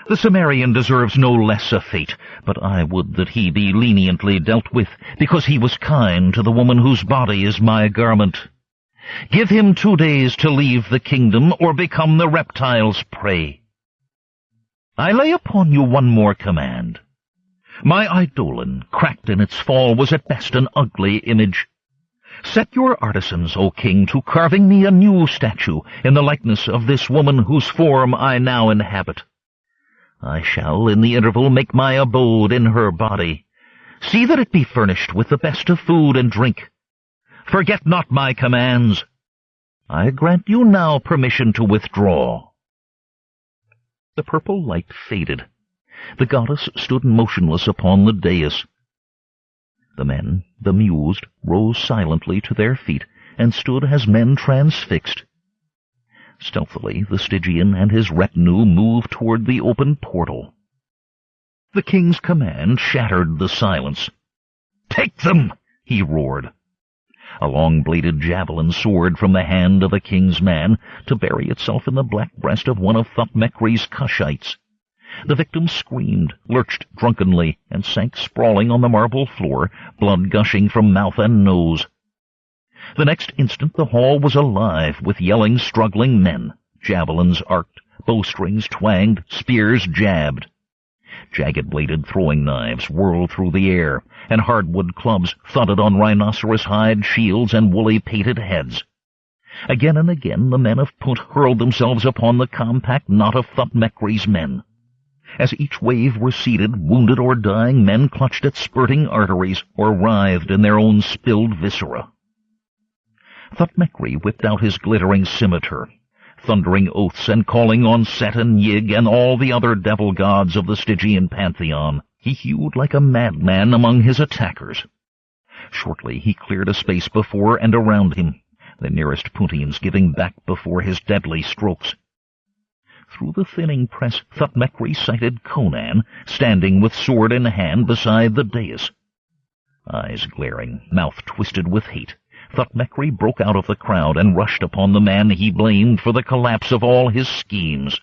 The Cimmerian deserves no less a fate, but I would that he be leniently dealt with, because he was kind to the woman whose body is my garment. Give him 2 days to leave the kingdom, or become the reptiles' prey. I lay upon you one more command. My eidolon, cracked in its fall, was at best an ugly image. Set your artisans, O king, to carving me a new statue in the likeness of this woman whose form I now inhabit. I shall, in the interval, make my abode in her body. See that it be furnished with the best of food and drink. Forget not my commands. I grant you now permission to withdraw. The purple light faded. The goddess stood motionless upon the dais. The men, bemused, rose silently to their feet, and stood as men transfixed. Stealthily the Stygian and his retinue moved toward the open portal. The king's command shattered the silence. "Take them!" he roared. A long-bladed javelin soared from the hand of the king's man to bury itself in the black breast of one of Thutmekri's Cushites. The victim screamed, lurched drunkenly, and sank sprawling on the marble floor, blood gushing from mouth and nose. The next instant the hall was alive with yelling, struggling men. Javelins arced, bowstrings twanged, spears jabbed. Jagged-bladed throwing knives whirled through the air, and hardwood clubs thudded on rhinoceros-hide shields and woolly-pated heads. Again and again the men of Punt hurled themselves upon the compact knot of Thutmekri's men. As each wave receded, wounded or dying men clutched at spurting arteries or writhed in their own spilled viscera. Thutmekri whipped out his glittering scimitar, thundering oaths and calling on Set and Yig and all the other devil gods of the Stygian pantheon. He hewed like a madman among his attackers. Shortly he cleared a space before and around him, the nearest Puntians giving back before his deadly strokes. Through the thinning press Thutmekri sighted Conan, standing with sword in hand beside the dais. Eyes glaring, mouth twisted with hate, Thutmekri broke out of the crowd and rushed upon the man he blamed for the collapse of all his schemes.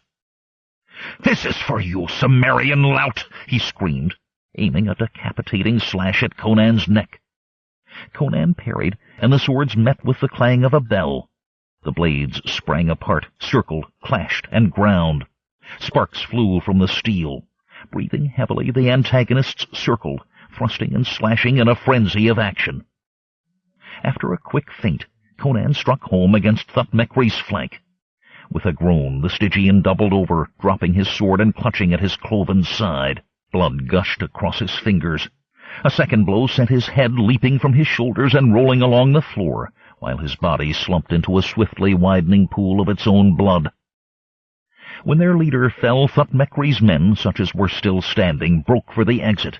"This is for you, Cimmerian lout!" he screamed, aiming a decapitating slash at Conan's neck. Conan parried, and the swords met with the clang of a bell. The blades sprang apart, circled, clashed, and ground. Sparks flew from the steel. Breathing heavily, the antagonists circled, thrusting and slashing in a frenzy of action. After a quick feint, Conan struck home against Thutmekri's flank. With a groan, the Stygian doubled over, dropping his sword and clutching at his cloven side. Blood gushed across his fingers. A second blow sent his head leaping from his shoulders and rolling along the floor, while his body slumped into a swiftly widening pool of its own blood. When their leader fell, Thutmekri's men, such as were still standing, broke for the exit.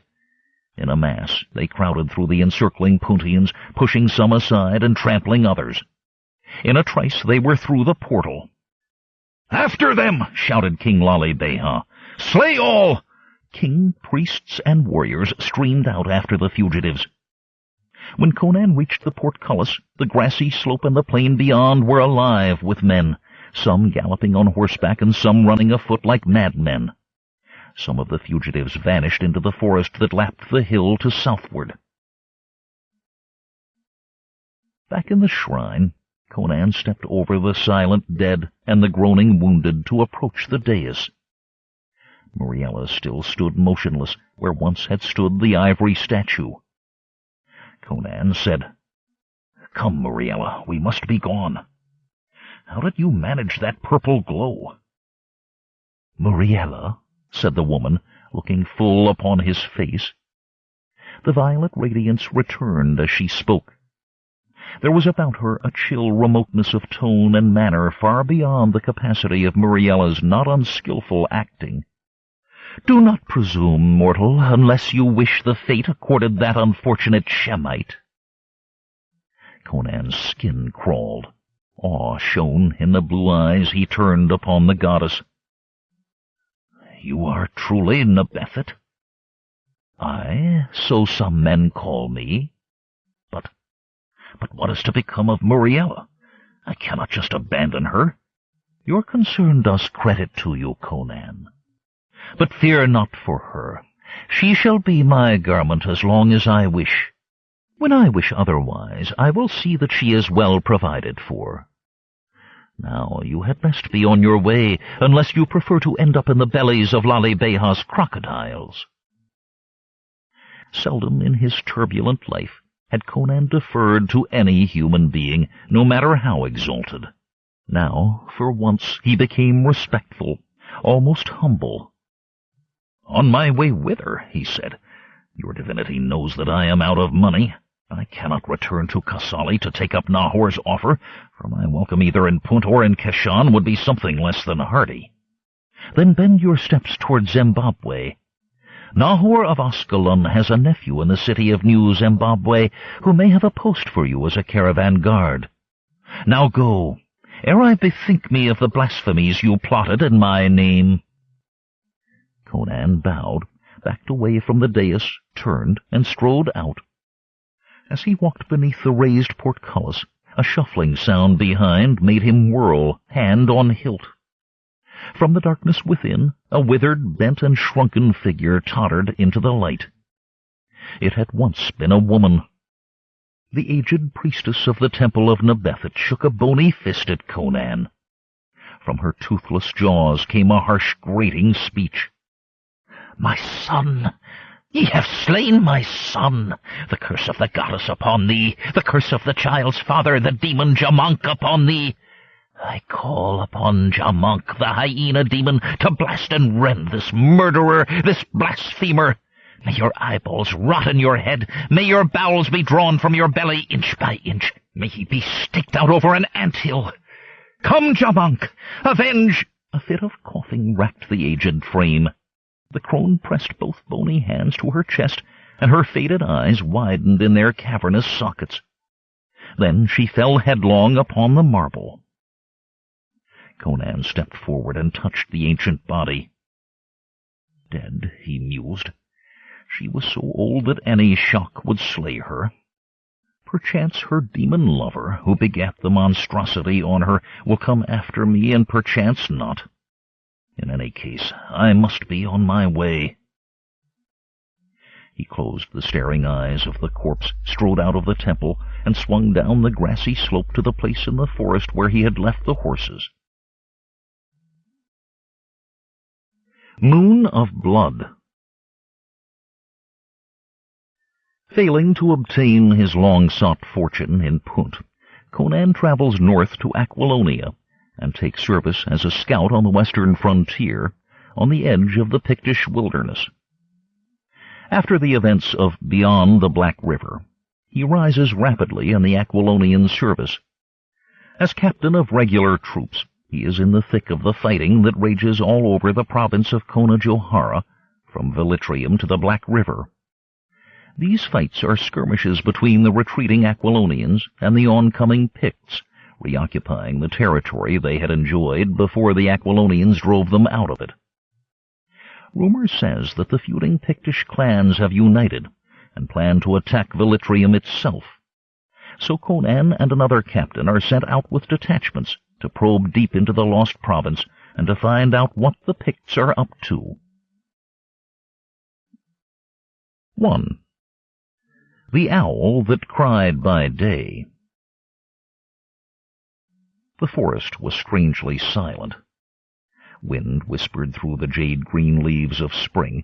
In a mass, they crowded through the encircling Puntians, pushing some aside and trampling others. In a trice they were through the portal. "After them!" shouted King Lali-Beha. "Slay all!" King, priests, and warriors streamed out after the fugitives. When Conan reached the portcullis, the grassy slope and the plain beyond were alive with men, some galloping on horseback and some running afoot like madmen. Some of the fugitives vanished into the forest that lapped the hill to southward. Back in the shrine, Conan stepped over the silent dead and the groaning wounded to approach the dais. Muriela still stood motionless where once had stood the ivory statue. Conan said, "Come, Muriela, we must be gone. How did you manage that purple glow?" "Muriela," said the woman, looking full upon his face. The violet radiance returned as she spoke. There was about her a chill remoteness of tone and manner far beyond the capacity of Muriela's not unskilful acting. "Do not presume, mortal, unless you wish the fate accorded that unfortunate Shemite." Conan's skin crawled. Awe shone in the blue eyes he turned upon the goddess. "You are truly Nebethet?" "Aye, so some men call me. But what is to become of Muriela? I cannot just abandon her. Your concern does credit to you, Conan. But fear not for her. She shall be my garment as long as I wish. When I wish otherwise, I will see that she is well provided for. Now you had best be on your way, unless you prefer to end up in the bellies of Lale Beha's crocodiles. Seldom in his turbulent life had Conan deferred to any human being, no matter how exalted. Now, for once, he became respectful, almost humble. "On my way whither?" he said. "Your divinity knows that I am out of money. I cannot return to Kassali to take up Nahor's offer, for my welcome either in Punt or in Keshan would be something less than hearty." "Then bend your steps toward Zimbabwe. Nahor of Ascalon has a nephew in the city of New Zimbabwe who may have a post for you as a caravan guard. Now go, ere I bethink me of the blasphemies you plotted in my name." Conan bowed, backed away from the dais, turned, and strode out. As he walked beneath the raised portcullis, a shuffling sound behind made him whirl, hand on hilt. From the darkness within, a withered, bent, and shrunken figure tottered into the light. It had once been a woman. The aged priestess of the temple of Nebethet shook a bony fist at Conan. From her toothless jaws came a harsh, grating speech. "My son! Ye have slain my son! The curse of the goddess upon thee! The curse of the child's father, the demon Jamank, upon thee! I call upon Jamank, the hyena demon, to blast and rend this murderer, this blasphemer! May your eyeballs rot in your head! May your bowels be drawn from your belly inch by inch! May he be staked out over an ant-hill! Come, Jamank! Avenge—" A fit of coughing racked the aged frame. The crone pressed both bony hands to her chest, and her faded eyes widened in their cavernous sockets. Then she fell headlong upon the marble. Conan stepped forward and touched the ancient body. Dead, he mused. She was so old that any shock would slay her. Perchance her demon lover, who begat the monstrosity on her, will come after me, and perchance not. In any case, I must be on my way. He closed the staring eyes of the corpse, strode out of the temple, and swung down the grassy slope to the place in the forest where he had left the horses. Moon of Blood. Failing to obtain his long-sought fortune in Punt, Conan travels north to Aquilonia and takes service as a scout on the western frontier, on the edge of the Pictish wilderness. After the events of Beyond the Black River, he rises rapidly in the Aquilonian service. As captain of regular troops, he is in the thick of the fighting that rages all over the province of Kona Johara, from Velitrium to the Black River. These fights are skirmishes between the retreating Aquilonians and the oncoming Picts, reoccupying the territory they had enjoyed before the Aquilonians drove them out of it. Rumor says that the feuding Pictish clans have united and plan to attack Velitrium itself. So Conan and another captain are sent out with detachments to probe deep into the lost province and to find out what the Picts are up to. 1. The Owl That Cried by Day. The forest was strangely silent. Wind whispered through the jade-green leaves of spring,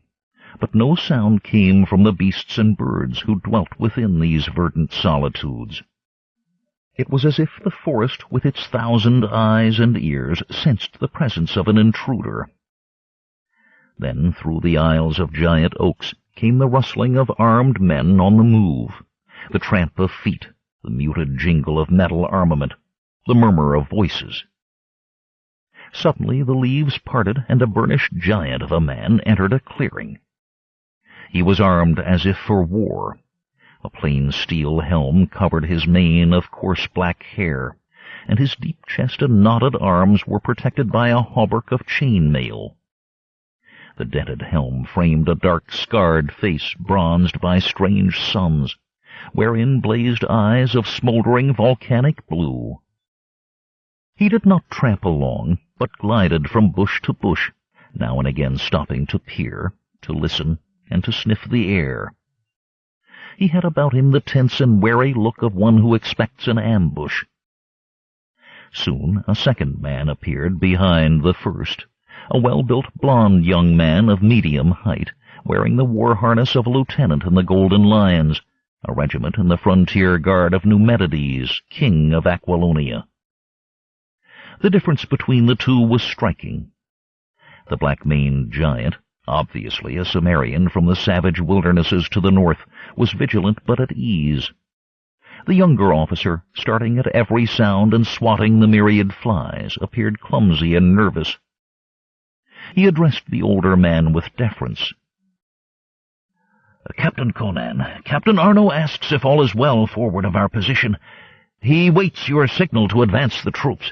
but no sound came from the beasts and birds who dwelt within these verdant solitudes. It was as if the forest, with its 1,000 eyes and ears, sensed the presence of an intruder. Then through the aisles of giant oaks came the rustling of armed men on the move, the tramp of feet, the muted jingle of metal armament, the murmur of voices. Suddenly the leaves parted, and a burnished giant of a man entered a clearing. He was armed as if for war. A plain steel helm covered his mane of coarse black hair, and his deep chest and knotted arms were protected by a hauberk of chain mail. The dented helm framed a dark, scarred face bronzed by strange suns, wherein blazed eyes of smoldering volcanic blue. He did not tramp along, but glided from bush to bush, now and again stopping to peer, to listen, and to sniff the air. He had about him the tense and wary look of one who expects an ambush. Soon a second man appeared behind the first, a well-built blond young man of medium height, wearing the war harness of a lieutenant in the Golden Lions, a regiment in the frontier guard of Numenides, king of Aquilonia. The difference between the two was striking. The black-maned giant, obviously a Cimmerian from the savage wildernesses to the north, was vigilant but at ease. The younger officer, starting at every sound and swatting the myriad flies, appeared clumsy and nervous. He addressed the older man with deference. "Captain Conan, Captain Arno asks if all is well forward of our position. He waits your signal to advance the troops."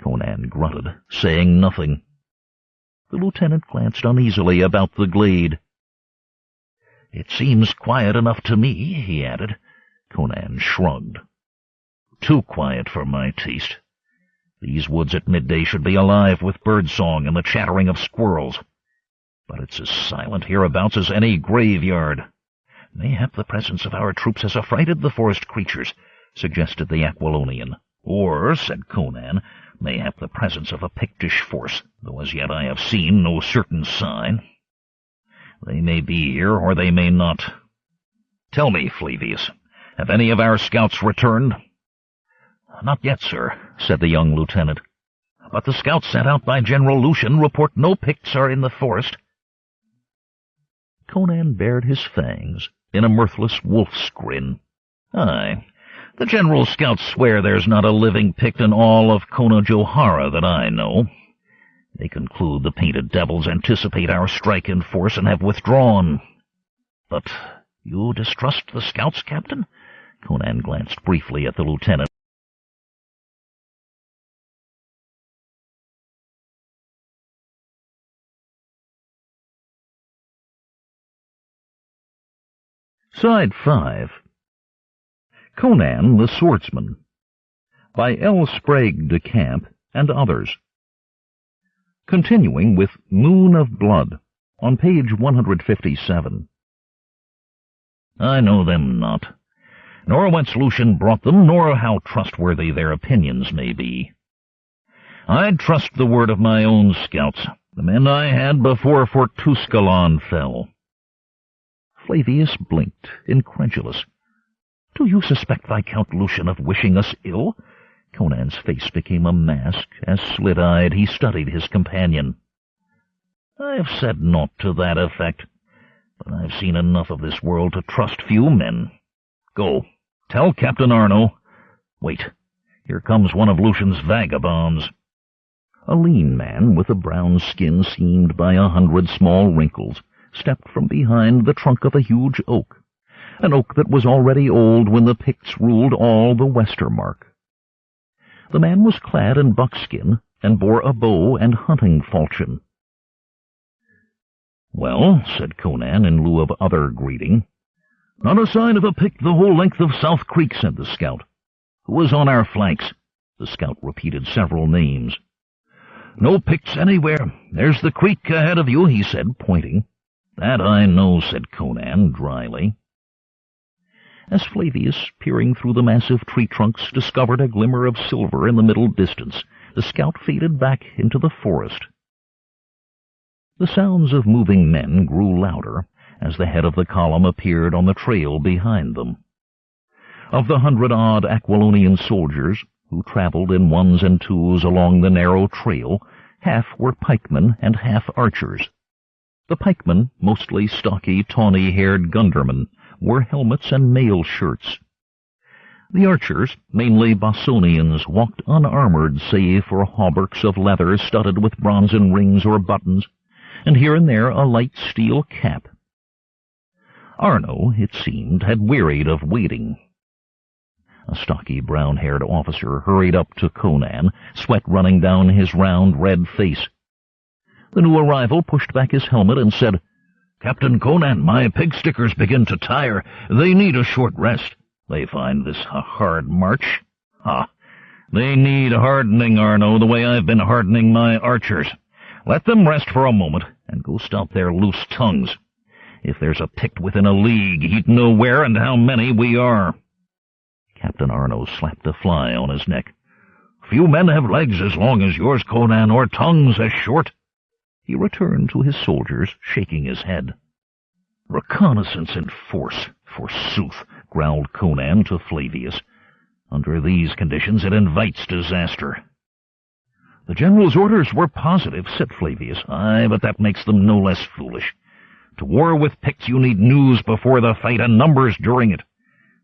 Conan grunted, saying nothing. The lieutenant glanced uneasily about the glade. "It seems quiet enough to me," he added. Conan shrugged. "Too quiet for my taste. These woods at midday should be alive with birdsong and the chattering of squirrels. But it's as silent hereabouts as any graveyard. Mayhap the presence of our troops has affrighted the forest creatures," suggested the Aquilonian. "Or," said Conan, "mayhap the presence of a Pictish force, though as yet I have seen no certain sign. They may be here, or they may not. Tell me, Flavius, have any of our scouts returned?" "Not yet, sir," said the young lieutenant. "But the scouts sent out by General Lucian report no Picts are in the forest." Conan bared his fangs in a mirthless wolf's grin. "Aye, the general scouts swear there's not a living Pict in all of Kona Johara that I know. They conclude the painted devils anticipate our strike in force and have withdrawn. But you distrust the scouts, Captain?" Conan glanced briefly at the lieutenant. Side 5. Conan the Swordsman, by L. Sprague de Camp and others. Continuing with Moon of Blood, on page 157. "I know them not, nor whence Lucian brought them, nor how trustworthy their opinions may be. I'd trust the word of my own scouts, the men I had before Fort Tuscalan fell." Flavius blinked, incredulous. "Do you suspect Viscount Lucian of wishing us ill?" Conan's face became a mask, as slit-eyed he studied his companion. "I've said naught to that effect, but I've seen enough of this world to trust few men. Go, tell Captain Arno. Wait, here comes one of Lucian's vagabonds." A lean man with a brown skin seamed by 100 small wrinkles stepped from behind the trunk of a huge oak, an oak that was already old when the Picts ruled all the Westermark. The man was clad in buckskin and bore a bow and hunting falchion. "Well," said Conan in lieu of other greeting. "Not a sign of a Pict the whole length of South Creek," said the scout. "Who is on our flanks?" The scout repeated several names. "No Picts anywhere. There's the creek ahead of you," he said, pointing. "That I know," said Conan dryly. As Flavius, peering through the massive tree trunks, discovered a glimmer of silver in the middle distance, the scout faded back into the forest. The sounds of moving men grew louder as the head of the column appeared on the trail behind them. Of the 100-odd Aquilonian soldiers who traveled in ones and twos along the narrow trail, half were pikemen and half archers. The pikemen, mostly stocky, tawny-haired gundermen, wore helmets and mail shirts. The archers, mainly Bossonians, walked unarmored save for hauberks of leather studded with bronzen rings or buttons, and here and there a light steel cap. Arno, it seemed, had wearied of waiting. A stocky, brown-haired officer hurried up to Conan, sweat running down his round, red face. The new arrival pushed back his helmet and said, "Captain Conan, my pig-stickers begin to tire. They need a short rest. They find this a hard march. Ha! They need hardening, Arno, the way I've been hardening my archers. Let them rest for a moment, and go stop their loose tongues. If there's a Pict within a league, he'd know where and how many we are." Captain Arno slapped a fly on his neck. "Few men have legs as long as yours, Conan, or tongues as short." He returned to his soldiers, shaking his head. "Reconnaissance in force, forsooth," growled Conan to Flavius. "Under these conditions it invites disaster." "The general's orders were positive," said Flavius. "Aye, but that makes them no less foolish. To war with Picts you need news before the fight and numbers during it.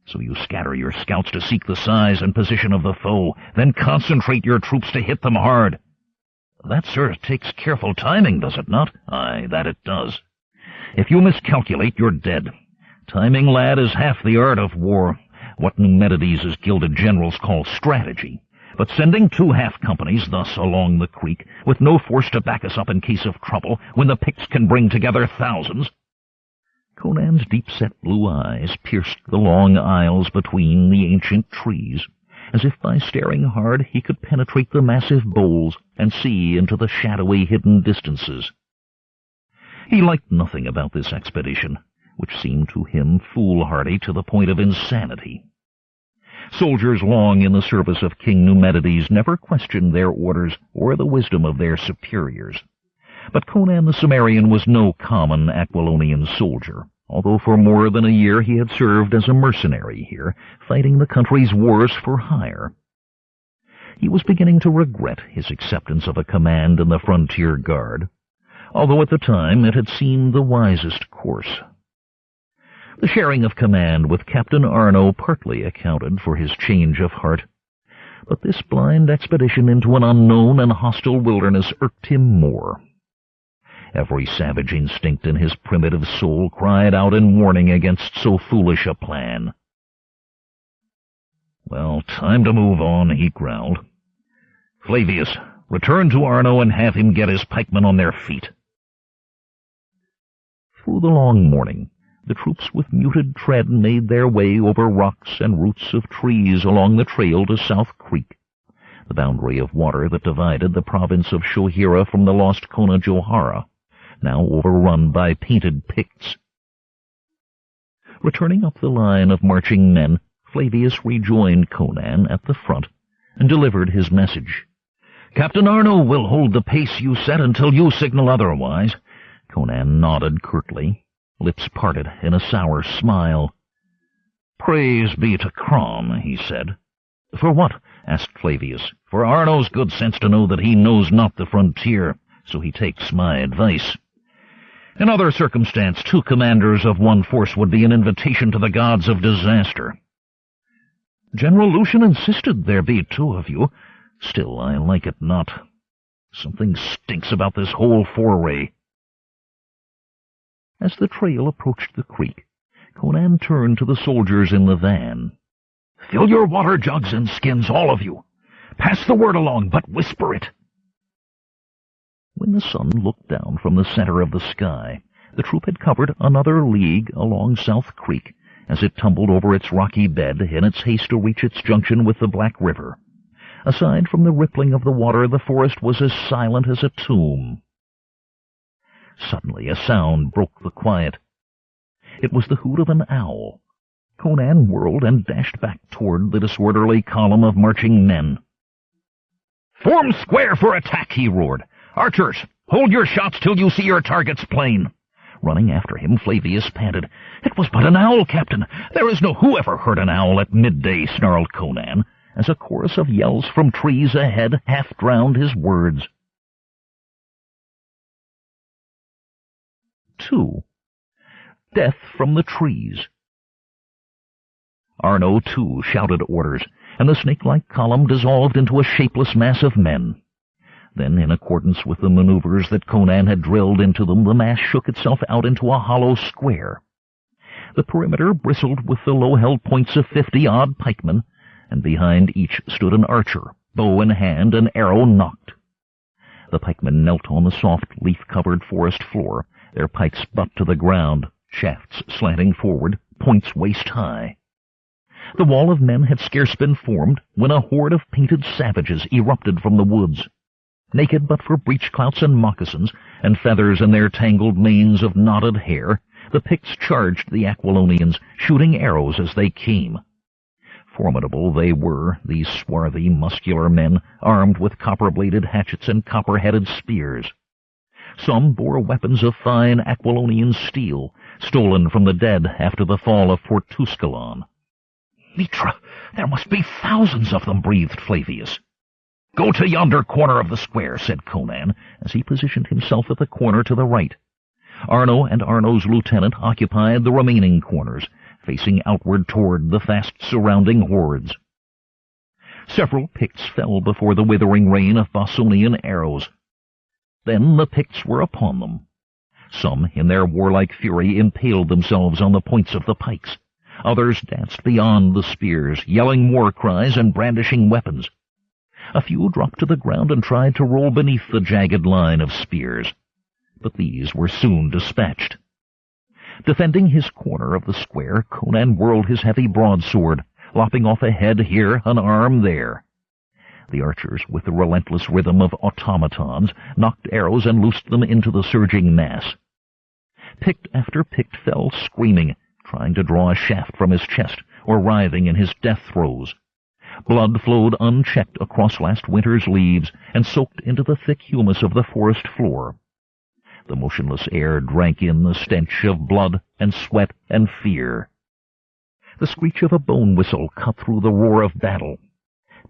So you scatter your scouts to seek the size and position of the foe, then concentrate your troops to hit them hard. That sort of takes careful timing, does it not?" "Aye, that it does. If you miscalculate, you're dead. Timing, lad, is half the art of war, what Numenides' gilded generals call strategy. But sending 2 half-companies thus along the creek, with no force to back us up in case of trouble, when the Picts can bring together thousands—" Conan's deep-set blue eyes pierced the long aisles between the ancient trees, as if by staring hard he could penetrate the massive boles and see into the shadowy hidden distances. He liked nothing about this expedition, which seemed to him foolhardy to the point of insanity. Soldiers long in the service of King Numenides never questioned their orders or the wisdom of their superiors. But Conan the Cimmerian was no common Aquilonian soldier, although for more than a year he had served as a mercenary here, fighting the country's wars for hire. He was beginning to regret his acceptance of a command in the frontier guard, although at the time it had seemed the wisest course. The sharing of command with Captain Arno partly accounted for his change of heart, but this blind expedition into an unknown and hostile wilderness irked him more. Every savage instinct in his primitive soul cried out in warning against so foolish a plan. "Well, time to move on," he growled. "Flavius, return to Arno and have him get his pikemen on their feet." Through the long morning, the troops with muted tread made their way over rocks and roots of trees along the trail to South Creek, the boundary of water that divided the province of Shohira from the lost Kona Johara, now overrun by painted Picts. Returning up the line of marching men, Flavius rejoined Conan at the front and delivered his message. "Captain Arno will hold the pace you set until you signal otherwise." Conan nodded curtly, lips parted in a sour smile. "Praise be to Crom," he said. "For what?" asked Flavius. "For Arno's good sense to know that he knows not the frontier, so he takes my advice. In other circumstance, 2 commanders of one force would be an invitation to the gods of disaster. General Lucian insisted there be 2 of you. Still, I like it not. Something stinks about this whole foray." As the trail approached the creek, Conan turned to the soldiers in the van. "Fill your water jugs and skins, all of you. Pass the word along, but whisper it." When the sun looked down from the center of the sky, the troop had covered another league along South Creek as it tumbled over its rocky bed in its haste to reach its junction with the Black River. Aside from the rippling of the water, the forest was as silent as a tomb. Suddenly a sound broke the quiet. It was the hoot of an owl. Conan whirled and dashed back toward the disorderly column of marching men. "Form square for attack!" he roared. "Archers, hold your shots till you see your targets plain." Running after him, Flavius panted. "It was but an owl, Captain. There is no—" "Who ever heard an owl at midday?" snarled Conan, as a chorus of yells from trees ahead half drowned his words. 2. Death from the Trees. Arno, too, shouted orders, and the snake-like column dissolved into a shapeless mass of men. Then, in accordance with the maneuvers that Conan had drilled into them, the mass shook itself out into a hollow square. The perimeter bristled with the low-held points of 50-odd pikemen, and behind each stood an archer, bow in hand and arrow nocked. The pikemen knelt on the soft, leaf-covered forest floor, their pikes butt to the ground, shafts slanting forward, points waist-high. The wall of men had scarce been formed when a horde of painted savages erupted from the woods. Naked but for breechclouts and moccasins, and feathers in their tangled manes of knotted hair, the Picts charged the Aquilonians, shooting arrows as they came. Formidable they were, these swarthy, muscular men, armed with copper-bladed hatchets and copper-headed spears. Some bore weapons of fine Aquilonian steel, stolen from the dead after the fall of Fort Tusculum. "Mitra, there must be thousands of them," breathed Flavius. "Go to yonder corner of the square," said Conan, as he positioned himself at the corner to the right. Arno and Arno's lieutenant occupied the remaining corners, facing outward toward the fast-surrounding hordes. Several Picts fell before the withering rain of Bossonian arrows. Then the Picts were upon them. Some, in their warlike fury, impaled themselves on the points of the pikes. Others danced beyond the spears, yelling war cries and brandishing weapons. A few dropped to the ground and tried to roll beneath the jagged line of spears, but these were soon dispatched. Defending his corner of the square, Conan whirled his heavy broadsword, lopping off a head here, an arm there. The archers, with the relentless rhythm of automatons, knocked arrows and loosed them into the surging mass. Pict after Pict fell screaming, trying to draw a shaft from his chest, or writhing in his death throes. Blood flowed unchecked across last winter's leaves and soaked into the thick humus of the forest floor. The motionless air drank in the stench of blood and sweat and fear. The screech of a bone whistle cut through the roar of battle.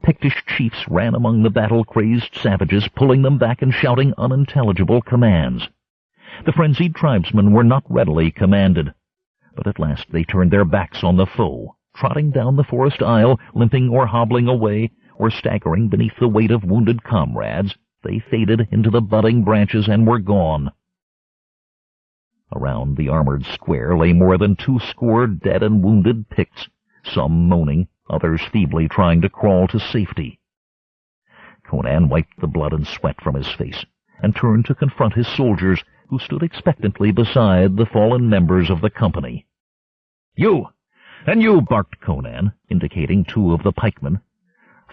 Pictish chiefs ran among the battle-crazed savages, pulling them back and shouting unintelligible commands. The frenzied tribesmen were not readily commanded, but at last they turned their backs on the foe, trotting down the forest aisle, limping or hobbling away, or staggering beneath the weight of wounded comrades. They faded into the budding branches and were gone. Around the armored square lay more than 200 dead and wounded Picts, some moaning, others feebly trying to crawl to safety. Conan wiped the blood and sweat from his face, and turned to confront his soldiers, who stood expectantly beside the fallen members of the company. "You! And you!" barked Conan, indicating 2 of the pikemen.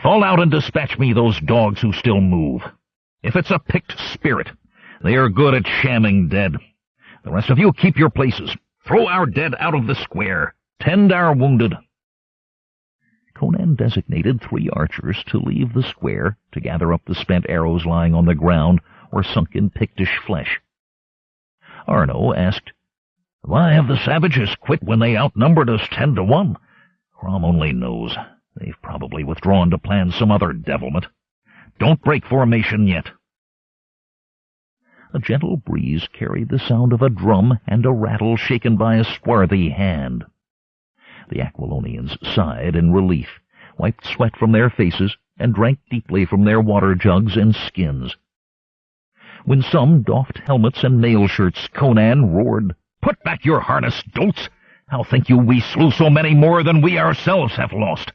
"Fall out and dispatch me those dogs who still move. If it's a Pict spirit, they are good at shamming dead. The rest of you keep your places. Throw our dead out of the square. Tend our wounded." Conan designated 3 archers to leave the square to gather up the spent arrows lying on the ground or sunk in Pictish flesh. Arno asked, "Why have the savages quit when they outnumbered us 10 to 1? Crom only knows. They've probably withdrawn to plan some other devilment. Don't break formation yet." A gentle breeze carried the sound of a drum and a rattle shaken by a swarthy hand. The Aquilonians sighed in relief, wiped sweat from their faces, and drank deeply from their water jugs and skins. When some doffed helmets and mail-shirts, Conan roared, "Put back your harness, dolts! How think you we slew so many more than we ourselves have lost?"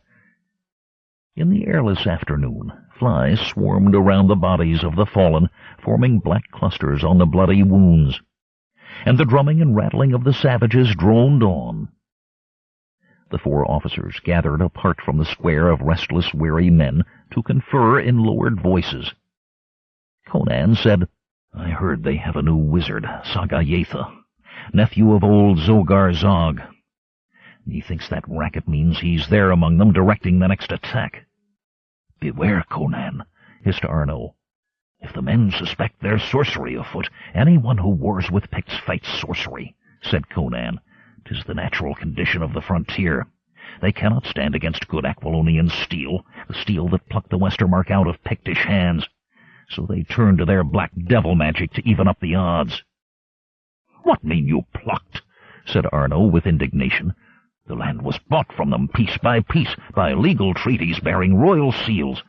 In the airless afternoon, flies swarmed around the bodies of the fallen, forming black clusters on the bloody wounds, and the drumming and rattling of the savages droned on. The 4 officers gathered apart from the square of restless, weary men to confer in lowered voices. Conan said, "I heard they have a new wizard, Sagayetha, nephew of old Zogar Zog. Methinks that racket means he's there among them directing the next attack." "Beware, Conan," hissed Arno. "If the men suspect there's sorcery afoot, anyone who wars with Picts fights sorcery," said Conan. "'Tis the natural condition of the frontier. They cannot stand against good Aquilonian steel, the steel that plucked the Westermark out of Pictish hands. So they turn to their black devil magic to even up the odds." "What mean you plucked?" said Arno with indignation. "The land was bought from them piece by legal treaties bearing royal seals."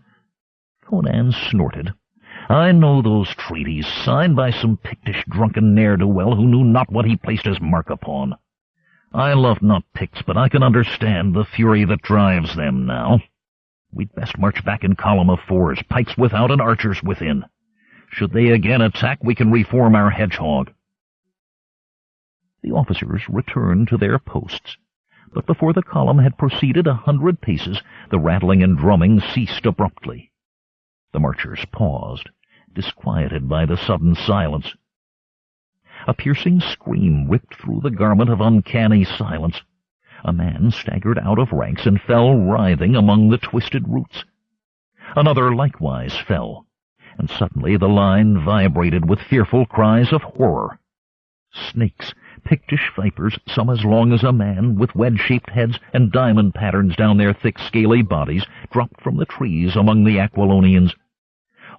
Conan snorted. "I know those treaties, signed by some Pictish drunken ne'er-do-well who knew not what he placed his mark upon. I love not Picts, but I can understand the fury that drives them now. We'd best march back in column of 4s, pikes without and archers within. Should they again attack, we can reform our hedgehog." The officers returned to their posts, But before the column had proceeded 100 paces, the rattling and drumming ceased abruptly. The marchers paused, disquieted by the sudden silence. A piercing scream ripped through the garment of uncanny silence. A man staggered out of ranks and fell writhing among the twisted roots. Another likewise fell, and suddenly the line vibrated with fearful cries of horror. Snakes, Pictish vipers, some as long as a man, with wedge-shaped heads and diamond patterns down their thick, scaly bodies, dropped from the trees among the Aquilonians.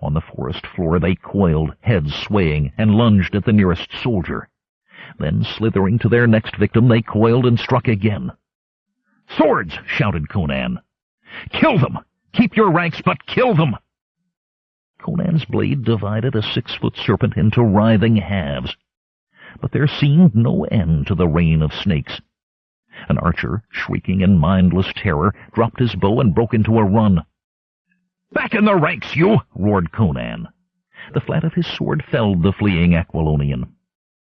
On the forest floor they coiled, heads swaying, and lunged at the nearest soldier. Then, slithering to their next victim, they coiled and struck again. "Swords!" shouted Conan. "Kill them! Keep your ranks, but kill them!" Conan's blade divided a 6-foot serpent into writhing halves. But there seemed no end to the rain of snakes. An archer, shrieking in mindless terror, dropped his bow and broke into a run. "Back in the ranks, you!" roared Conan. The flat of his sword felled the fleeing Aquilonian.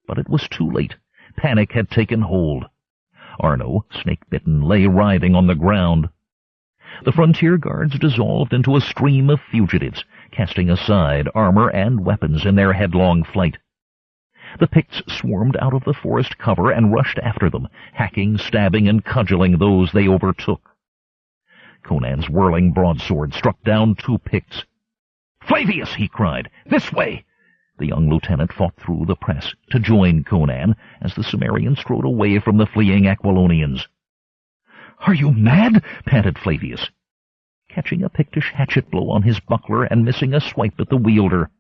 But it was too late. Panic had taken hold. Arno, snake-bitten, lay writhing on the ground. The frontier guards dissolved into a stream of fugitives, casting aside armor and weapons in their headlong flight. The Picts swarmed out of the forest cover and rushed after them, hacking, stabbing, and cudgeling those they overtook. Conan's whirling broadsword struck down 2 Picts. "Flavius!" he cried. "This way!" The young lieutenant fought through the press to join Conan as the Cimmerian strode away from the fleeing Aquilonians. "Are you mad?" panted Flavius, catching a Pictish hatchet blow on his buckler and missing a swipe at the wielder.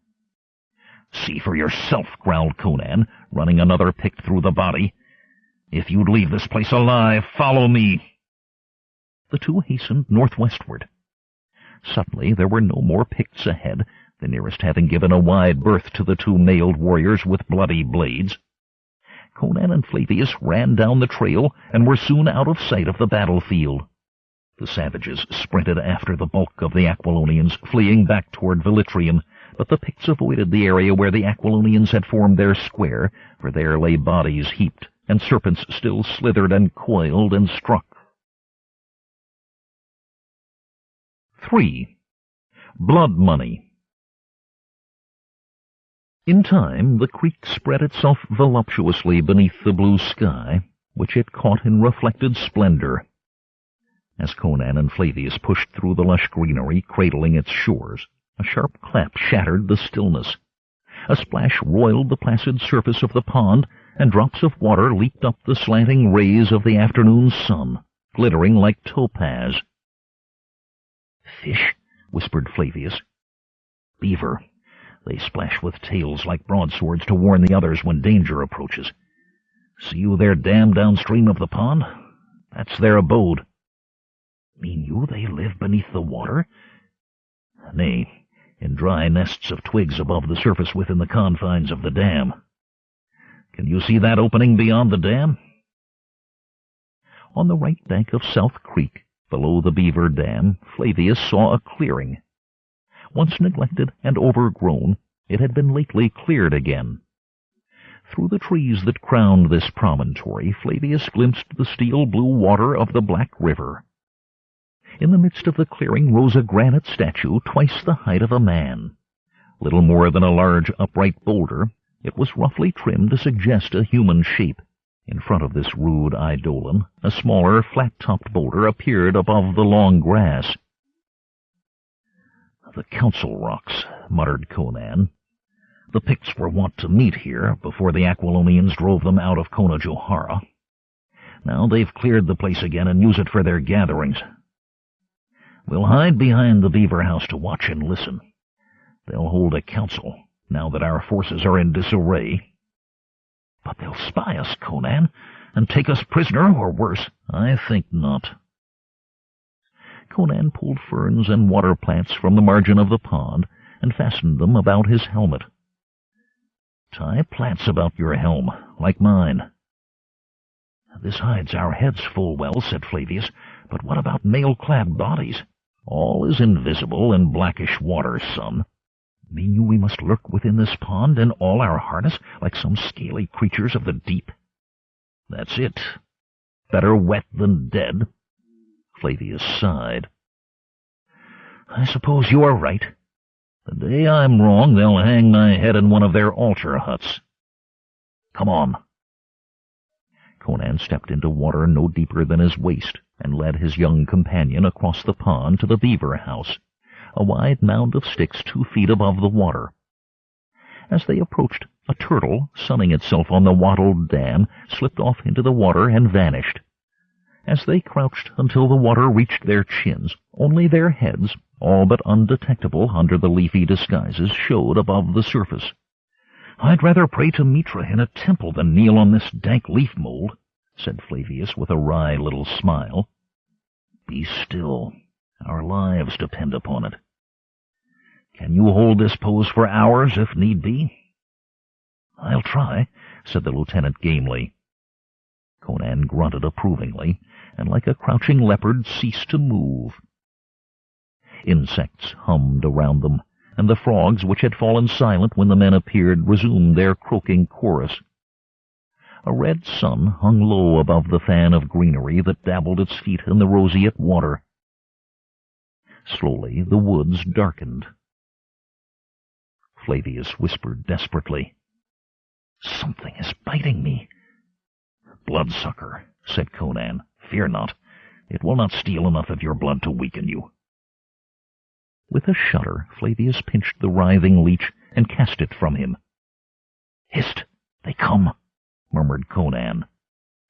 "See for yourself," growled Conan, running another Pict through the body. "If you'd leave this place alive, follow me." The two hastened northwestward. Suddenly there were no more Picts ahead, the nearest having given a wide berth to the 2 mailed warriors with bloody blades. Conan and Flavius ran down the trail and were soon out of sight of the battlefield. The savages sprinted after the bulk of the Aquilonians, fleeing back toward Velitrium, but the Picts avoided the area where the Aquilonians had formed their square, for there lay bodies heaped, and serpents still slithered and coiled and struck. 3. Blood Money. In time, the creek spread itself voluptuously beneath the blue sky, which it caught in reflected splendor. As Conan and Flavius pushed through the lush greenery cradling its shores, a sharp clap shattered the stillness. A splash roiled the placid surface of the pond, and drops of water leaped up the slanting rays of the afternoon sun, glittering like topaz. "Fish," whispered Flavius. "Beaver. They splash with tails like broadswords to warn the others when danger approaches. See you their dam downstream of the pond? That's their abode." "Mean you they live beneath the water?" "Nay, in dry nests of twigs above the surface within the confines of the dam. Can you see that opening beyond the dam?" On the right bank of South Creek, below the beaver dam, Flavius saw a clearing. Once neglected and overgrown, it had been lately cleared again. Through the trees that crowned this promontory, Flavius glimpsed the steel-blue water of the Black River. In the midst of the clearing rose a granite statue twice the height of a man. Little more than a large upright boulder, it was roughly trimmed to suggest a human shape. In front of this rude eidolon, a smaller, flat-topped boulder appeared above the long grass. "The Council Rocks," muttered Conan. "The Picts were wont to meet here before the Aquilonians drove them out of Kona Johara. Now they've cleared the place again and use it for their gatherings. We'll hide behind the beaver house to watch and listen. They'll hold a council, now that our forces are in disarray." "But they'll spy us, Conan, and take us prisoner, or worse." "I think not." Conan pulled ferns and water plants from the margin of the pond and fastened them about his helmet. "Tie plants about your helm, like mine." "This hides our heads full well," said Flavius, "but what about mail-clad bodies?" "All is invisible in blackish water, son." "Mean you we must lurk within this pond in all our harness, like some scaly creatures of the deep?" "That's it. Better wet than dead. Flavius sighed. I suppose you are right. The day I'm wrong, they'll hang my head in one of their altar huts. Come on. Conan stepped into water no deeper than his waist and led his young companion across the pond to the beaver house, a wide mound of sticks 2 feet above the water. As they approached, a turtle, sunning itself on the wattled dam, slipped off into the water and vanished. As they crouched until the water reached their chins, only their heads, all but undetectable under the leafy disguises, showed above the surface. I'd rather pray to Mitra in a temple than kneel on this dank leaf mold, said Flavius with a wry little smile. Be still. Our lives depend upon it. Can you hold this pose for hours, if need be? I'll try, said the lieutenant gamely. Conan grunted approvingly, and like a crouching leopard ceased to move. Insects hummed around them, and the frogs, which had fallen silent when the men appeared, resumed their croaking chorus. A red sun hung low above the fan of greenery that dabbled its feet in the roseate water. Slowly the woods darkened. Flavius whispered desperately, Something is biting me. Bloodsucker, said Conan. Fear not. It will not steal enough of your blood to weaken you. With a shudder, Flavius pinched the writhing leech and cast it from him. Hist! They come, murmured Conan.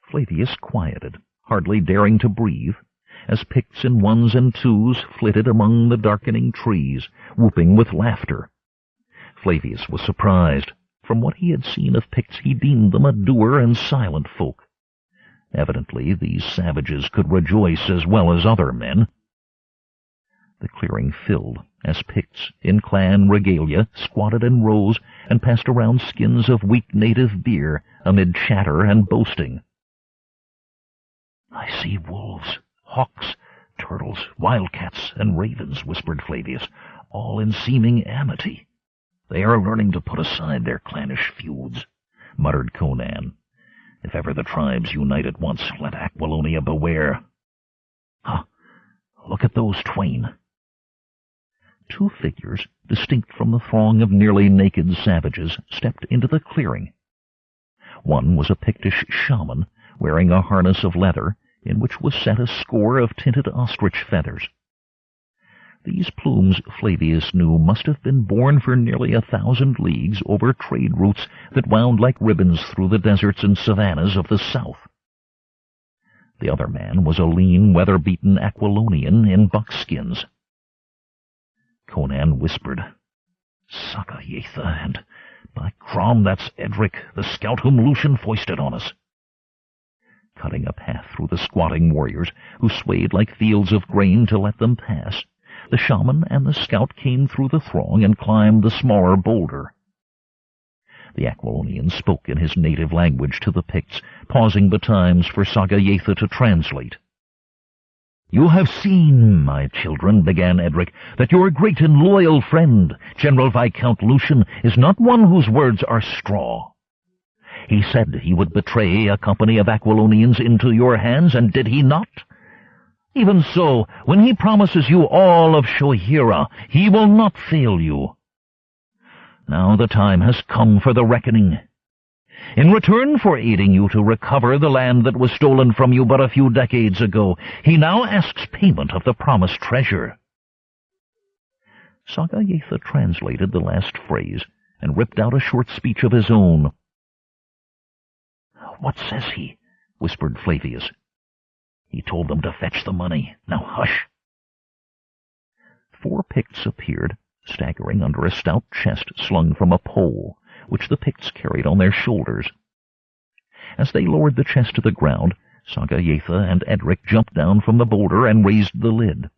Flavius quieted, hardly daring to breathe, as Picts in 1s and 2s flitted among the darkening trees, whooping with laughter. Flavius was surprised. From what he had seen of Picts, he deemed them a dour and silent folk. Evidently these savages could rejoice as well as other men. The clearing filled as Picts, in clan regalia, squatted and rose and passed around skins of weak native beer amid chatter and boasting. I see wolves, hawks, turtles, wildcats, and ravens, whispered Flavius, all in seeming amity. They are learning to put aside their clannish feuds, muttered Conan. If ever the tribes unite at once, let Aquilonia beware. Ah, look at those twain. 2 figures, distinct from the throng of nearly naked savages, stepped into the clearing. One was a Pictish shaman, wearing a harness of leather, in which was set a score of tinted ostrich feathers. These plumes, Flavius knew, must have been borne for nearly 1,000 leagues over trade routes that wound like ribbons through the deserts and savannas of the south. The other man was a lean, weather-beaten Aquilonian in buckskins. Conan whispered, Sakayetha, and by Crom, that's Edric, the scout whom Lucian foisted on us. Cutting a path through the squatting warriors, who swayed like fields of grain to let them pass, the shaman and the scout came through the throng and climbed the smaller boulder. The Aquilonian spoke in his native language to the Picts, pausing betimes for Sagayetha to translate. You have seen, my children, began Edric, that your great and loyal friend, General Viscount Lucian, is not one whose words are straw. He said he would betray a company of Aquilonians into your hands, and did he not? Even so, when he promises you all of Shohira, he will not fail you. Now the time has come for the reckoning. In return for aiding you to recover the land that was stolen from you but a few decades ago, he now asks payment of the promised treasure. Sagayetha translated the last phrase and ripped out a short speech of his own. What says he? Whispered Flavius. He told them to fetch the money. Now hush. 4 Picts appeared, staggering under a stout chest slung from a pole, which the Picts carried on their shoulders. As they lowered the chest to the ground, Sagayetha and Edric jumped down from the boulder and raised the lid.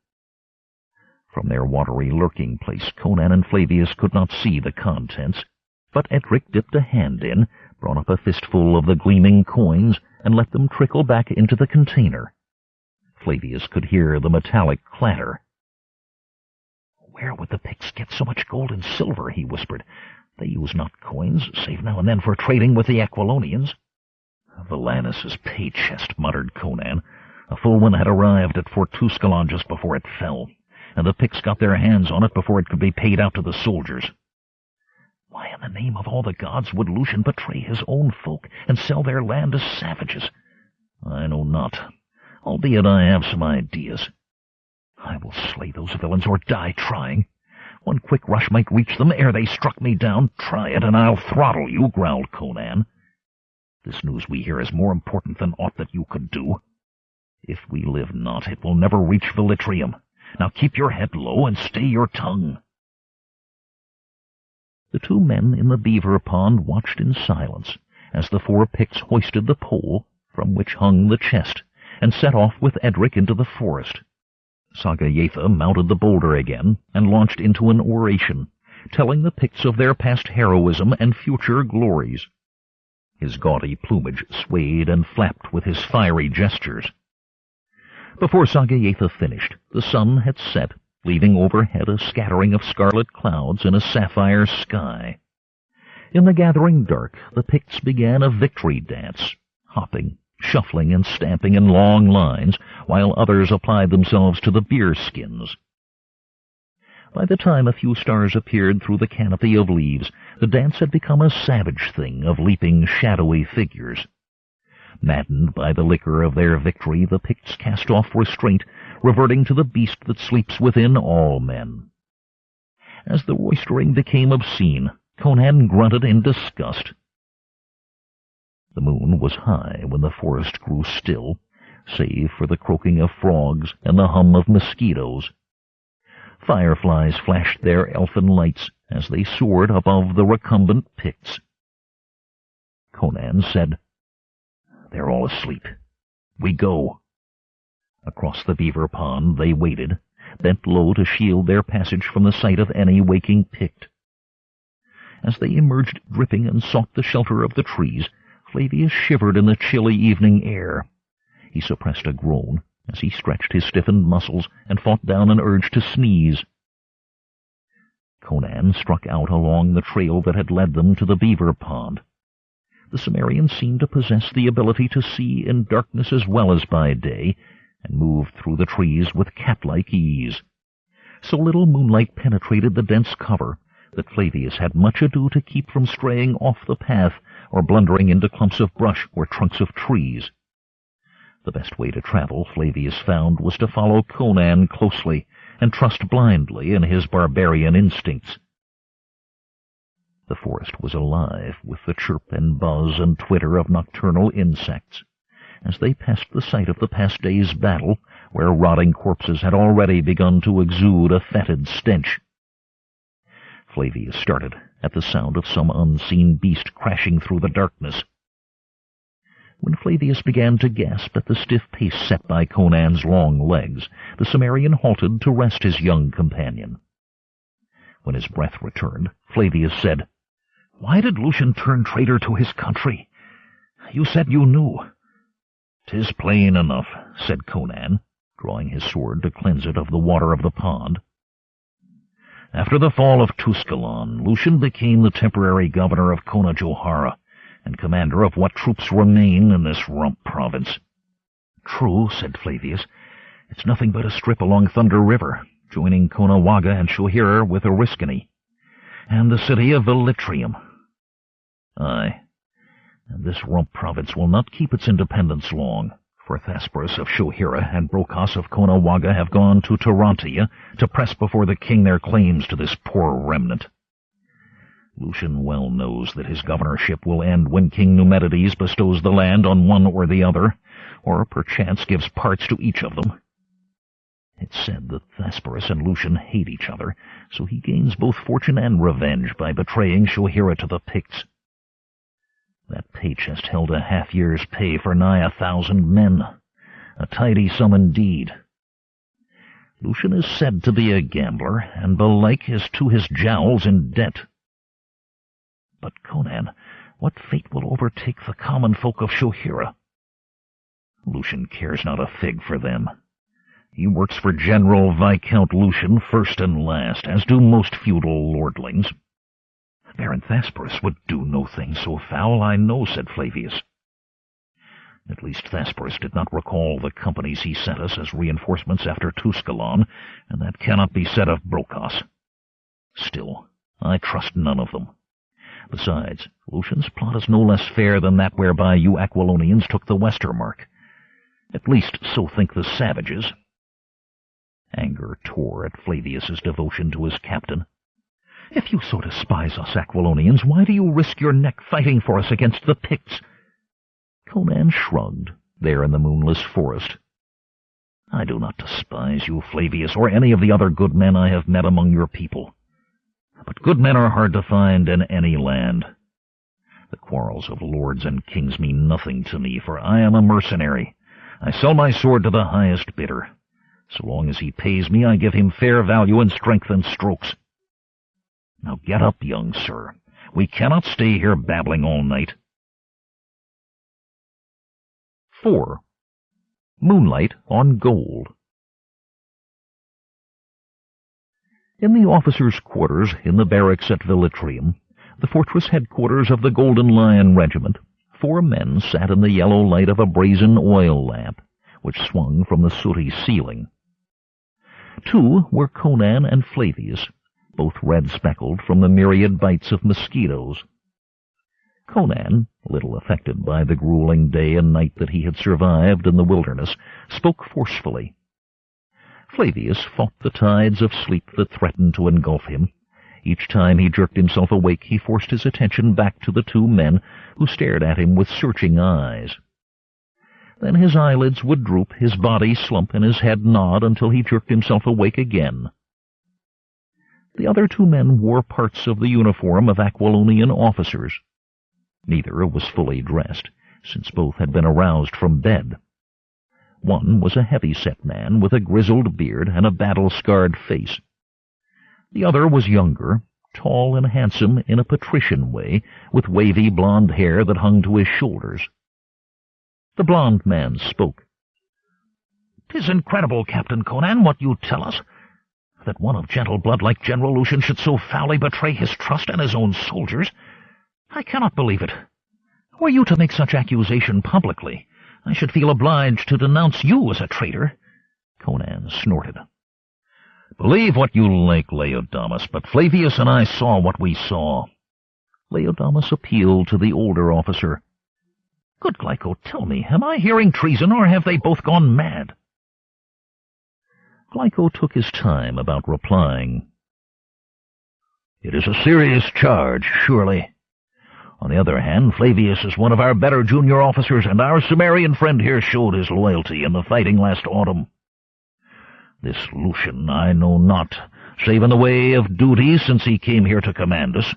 From their watery lurking place, Conan and Flavius could not see the contents, but Edric dipped a hand in, brought up a fistful of the gleaming coins, and let them trickle back into the container. Flavius could hear the metallic clatter. Where would the Picts get so much gold and silver? He whispered. They use not coins, save now and then for trading with the Aquilonians. Valanis's pay chest, muttered Conan. A full one had arrived at Fort Tuscalan just before it fell, and the Picts got their hands on it before it could be paid out to the soldiers. Why in the name of all the gods would Lucian betray his own folk and sell their land to savages? I know not, albeit I have some ideas. I will slay those villains or die trying. One quick rush might reach them ere they struck me down. Try it, and I'll throttle you, growled Conan. This news we hear is more important than aught that you could do. If we live not, it will never reach Velitrium. Now keep your head low and stay your tongue. The two men in the beaver pond watched in silence as the 4 Picts hoisted the pole from which hung the chest and set off with Edric into the forest. Sagayeatha mounted the boulder again and launched into an oration, telling the Picts of their past heroism and future glories. His gaudy plumage swayed and flapped with his fiery gestures. Before Sagayeatha finished, the sun had set, leaving overhead a scattering of scarlet clouds in a sapphire sky. In the gathering dark, the Picts began a victory dance, hopping, shuffling and stamping in long lines, while others applied themselves to the beer skins. By the time a few stars appeared through the canopy of leaves, the dance had become a savage thing of leaping, shadowy figures. Maddened by the liquor of their victory, the Picts cast off restraint, reverting to the beast that sleeps within all men. As the roistering became obscene, Conan grunted in disgust. The moon was high when the forest grew still, save for the croaking of frogs and the hum of mosquitoes. Fireflies flashed their elfin lights as they soared above the recumbent Picts. Conan said, "They're all asleep. We go." Across the beaver pond they waded, bent low to shield their passage from the sight of any waking Pict. As they emerged dripping and sought the shelter of the trees, Flavius shivered in the chilly evening air. He suppressed a groan as he stretched his stiffened muscles and fought down an urge to sneeze. Conan struck out along the trail that had led them to the beaver pond. The Cimmerian seemed to possess the ability to see in darkness as well as by day, and moved through the trees with cat-like ease. So little moonlight penetrated the dense cover that Flavius had much ado to keep from straying off the path or blundering into clumps of brush or trunks of trees. The best way to travel, Flavius found, was to follow Conan closely and trust blindly in his barbarian instincts. The forest was alive with the chirp and buzz and twitter of nocturnal insects. As they passed the site of the past day's battle, where rotting corpses had already begun to exude a fetid stench, Flavius started at the sound of some unseen beast crashing through the darkness. When Flavius began to gasp at the stiff pace set by Conan's long legs, the Cimmerian halted to rest his young companion. When his breath returned, Flavius said, "Why did Lucian turn traitor to his country? You said you knew." "'Tis plain enough," said Conan, drawing his sword to cleanse it of the water of the pond. "After the fall of Tuscalan, Lucian became the temporary governor of Kona Johara, and commander of what troops remain in this rump province." "True," said Flavius. "It's nothing but a strip along Thunder River, joining Conawaga and Shohira with Oriskany, and the city of Velitrium." "Aye, and this rump province will not keep its independence long, for Thasparus of Shohira and Brocas of Conawaga have gone to Tarantia to press before the king their claims to this poor remnant. Lucian well knows that his governorship will end when King Numedides bestows the land on one or the other, or perchance gives parts to each of them. It's said that Thasparus and Lucian hate each other, so he gains both fortune and revenge by betraying Shohira to the Picts. That pay chest held a half-year's pay for nigh 1,000 men, a tidy sum indeed. Lucian is said to be a gambler, and belike is to his jowls in debt. But, Conan, what fate will overtake the common folk of Shohira? Lucian cares not a fig for them. He works for General Viscount Lucian first and last, as do most feudal lordlings." "Baron Thasparus would do no thing so foul, I know," said Flavius. At least Thasperus did not recall the companies he sent us as reinforcements after Tusculon, and that cannot be said of Brocas. Still, I trust none of them. Besides, Lucian's plot is no less fair than that whereby you Aquilonians took the Westermark. At least so think the savages. Anger tore at Flavius's devotion to his captain. If you so despise us Aquilonians, why do you risk your neck fighting for us against the Picts? Conan shrugged, there in the moonless forest. I do not despise you, Flavius, or any of the other good men I have met among your people. But good men are hard to find in any land. The quarrels of lords and kings mean nothing to me, for I am a mercenary. I sell my sword to the highest bidder. So long as he pays me, I give him fair value in strength and strokes. Now get up, young sir. We cannot stay here babbling all night. 4. Moonlight on Gold. In the officers' quarters in the barracks at Velitrium, the fortress headquarters of the Golden Lion Regiment, 4 men sat in the yellow light of a brazen oil lamp, which swung from the sooty ceiling. 2 were Conan and Flavius, both red-speckled from the myriad bites of mosquitoes. Conan, little affected by the grueling day and night that he had survived in the wilderness, spoke forcefully. Flavius fought the tides of sleep that threatened to engulf him. Each time he jerked himself awake, he forced his attention back to the 2 men who stared at him with searching eyes. Then his eyelids would droop, his body slump, and his head nod until he jerked himself awake again. The other 2 men wore parts of the uniform of Aquilonian officers. Neither was fully dressed, since both had been aroused from bed. One was a heavy-set man with a grizzled beard and a battle-scarred face. The other was younger, tall and handsome in a patrician way, with wavy blond hair that hung to his shoulders. The blond man spoke. "'Tis incredible, Captain Conan, what you tell us, that one of gentle blood like General Lucian should so foully betray his trust and his own soldiers. I cannot believe it. Were you to make such accusation publicly, I should feel obliged to denounce you as a traitor." Conan snorted. "Believe what you like, Laodamas, but Flavius and I saw what we saw." Laodamas appealed to the older officer. "Good Glyco, tell me, am I hearing treason, or have they both gone mad?" Glyco took his time about replying. "It is a serious charge, surely. On the other hand, Flavius is one of our better junior officers, and our Cimmerian friend here showed his loyalty in the fighting last autumn. This Lucian I know not, save in the way of duty since he came here to command us.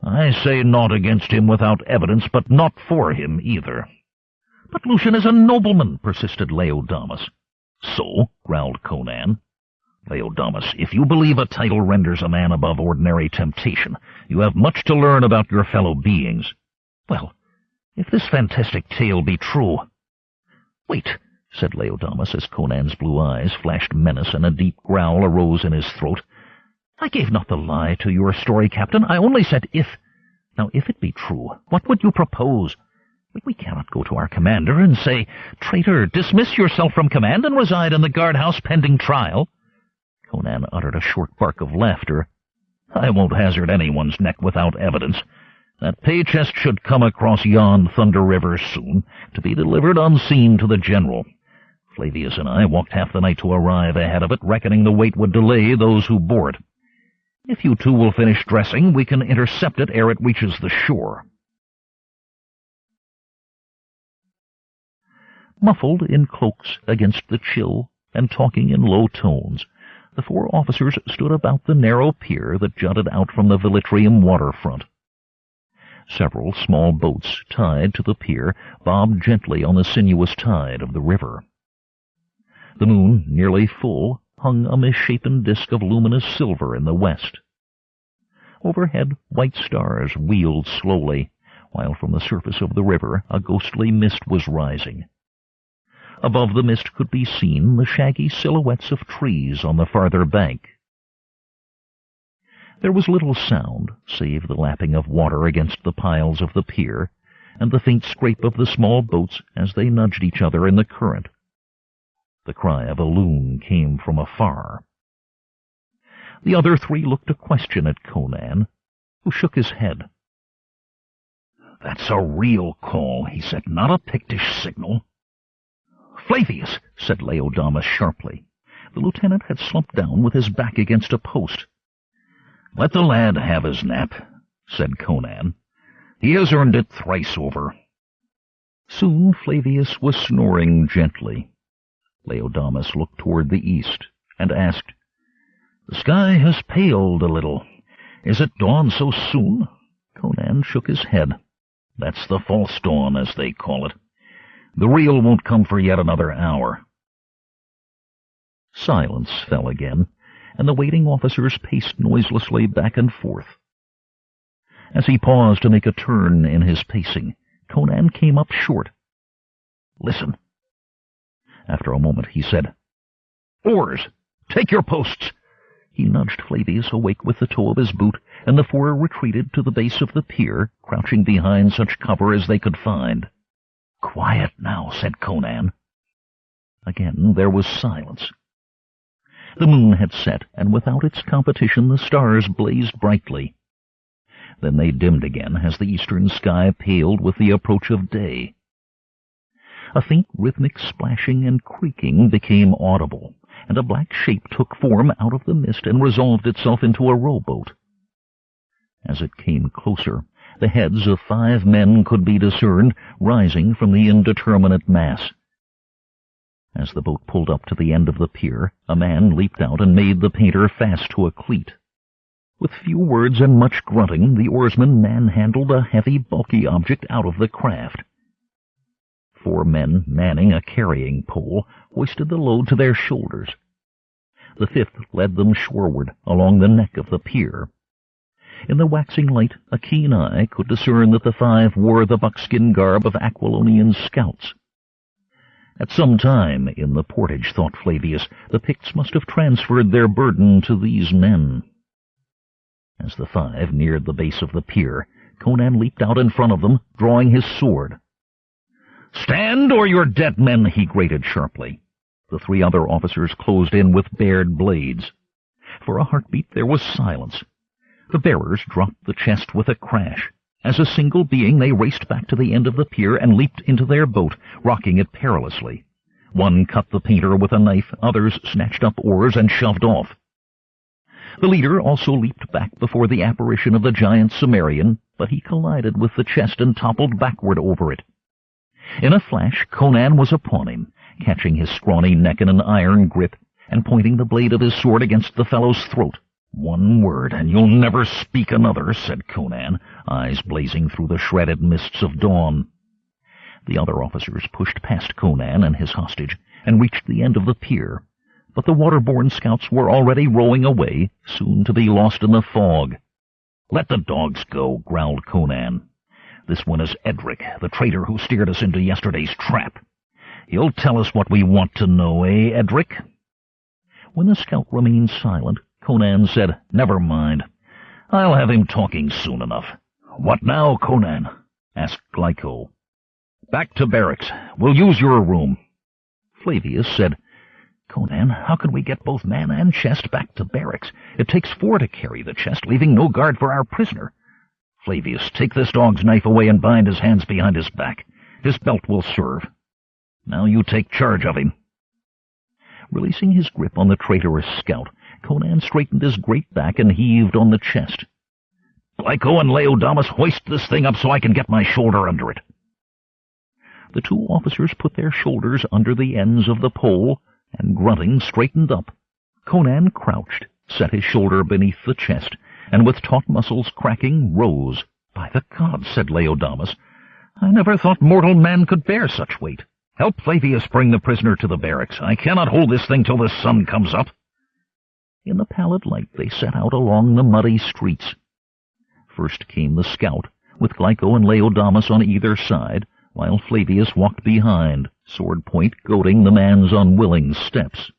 I say naught against him without evidence, but not for him either." "But Lucian is a nobleman," persisted Laodamas. "So," growled Conan. "Laodamas, if you believe a title renders a man above ordinary temptation, you have much to learn about your fellow beings." "Well, if this fantastic tale be true—" "Wait," said Laodamas, as Conan's blue eyes flashed menace and a deep growl arose in his throat. "I gave not the lie to your story, Captain. I only said if. Now, if it be true, what would you propose? We cannot go to our commander and say, 'Traitor, dismiss yourself from command and reside in the guardhouse pending trial.'" Conan uttered a short bark of laughter. "I won't hazard anyone's neck without evidence. That pay chest should come across yon Thunder River soon, to be delivered unseen to the general. Flavius and I walked half the night to arrive ahead of it, reckoning the wait would delay those who bore it. If you 2 will finish dressing, we can intercept it ere it reaches the shore." Muffled in cloaks against the chill, and talking in low tones, the 4 officers stood about the narrow pier that jutted out from the Velitrium waterfront. Several small boats tied to the pier bobbed gently on the sinuous tide of the river. The moon, nearly full, hung a misshapen disk of luminous silver in the west. Overhead, white stars wheeled slowly, while from the surface of the river a ghostly mist was rising. Above the mist could be seen the shaggy silhouettes of trees on the farther bank. There was little sound, save the lapping of water against the piles of the pier, and the faint scrape of the small boats as they nudged each other in the current. The cry of a loon came from afar. The other three looked a question at Conan, who shook his head. "That's a real call," he said, "not a Pictish signal." "Flavius," said Laodamas sharply. The lieutenant had slumped down with his back against a post. "Let the lad have his nap," said Conan. "He has earned it thrice over." Soon Flavius was snoring gently. Laodamas looked toward the east and asked, "The sky has paled a little. Is it dawn so soon?" Conan shook his head. "That's the false dawn, as they call it. The real won't come for yet another hour." Silence fell again, and the waiting officers paced noiselessly back and forth. As he paused to make a turn in his pacing, Conan came up short. "Listen." After a moment he said, "Oars! Take your posts!" He nudged Flavius awake with the toe of his boot, and the four retreated to the base of the pier, crouching behind such cover as they could find. "Quiet now," said Conan. Again there was silence. The moon had set, and without its competition the stars blazed brightly. Then they dimmed again as the eastern sky paled with the approach of day. A faint rhythmic splashing and creaking became audible, and a black shape took form out of the mist and resolved itself into a rowboat. As it came closer, the heads of 5 men could be discerned, rising from the indeterminate mass. As the boat pulled up to the end of the pier, a man leaped out and made the painter fast to a cleat. With few words and much grunting, the oarsman manhandled a heavy, bulky object out of the craft. 4 men, manning a carrying pole, hoisted the load to their shoulders. The 5th led them shoreward, along the neck of the pier. In the waxing light, a keen eye could discern that the 5 wore the buckskin garb of Aquilonian scouts. At some time in the portage, thought Flavius, the Picts must have transferred their burden to these men. As the 5 neared the base of the pier, Conan leaped out in front of them, drawing his sword. "Stand, or you're dead men," he grated sharply. The 3 other officers closed in with bared blades. For a heartbeat there was silence. The bearers dropped the chest with a crash. As a single being they raced back to the end of the pier and leaped into their boat, rocking it perilously. One cut the painter with a knife, others snatched up oars and shoved off. The leader also leaped back before the apparition of the giant Cimmerian, but he collided with the chest and toppled backward over it. In a flash Conan was upon him, catching his scrawny neck in an iron grip and pointing the blade of his sword against the fellow's throat. "One word, and you'll never speak another," said Conan, eyes blazing through the shredded mists of dawn. The other officers pushed past Conan and his hostage and reached the end of the pier, but the water-borne scouts were already rowing away, soon to be lost in the fog. "Let the dogs go," growled Conan. "This one is Edric, the traitor who steered us into yesterday's trap. He'll tell us what we want to know, eh, Edric?" When the scout remained silent, Conan said, "Never mind. I'll have him talking soon enough." "What now, Conan?" asked Glyco. "Back to barracks. We'll use your room." Flavius said, "Conan, how can we get both man and chest back to barracks? It takes 4 to carry the chest, leaving no guard for our prisoner." "Flavius, take this dog's knife away and bind his hands behind his back. His belt will serve. Now you take charge of him." Releasing his grip on the traitorous scout, Conan straightened his great back and heaved on the chest. "Glyco and Laodamas, hoist this thing up so I can get my shoulder under it." The 2 officers put their shoulders under the ends of the pole and, grunting, straightened up. Conan crouched, set his shoulder beneath the chest, and with taut muscles cracking, rose. "By the gods," said Laodamas, "I never thought mortal man could bear such weight. Help Flavius bring the prisoner to the barracks. I cannot hold this thing till the sun comes up." In the pallid light they set out along the muddy streets. First came the scout, with Glyco and Laodamas on either side, while Flavius walked behind, sword-point goading the man's unwilling steps.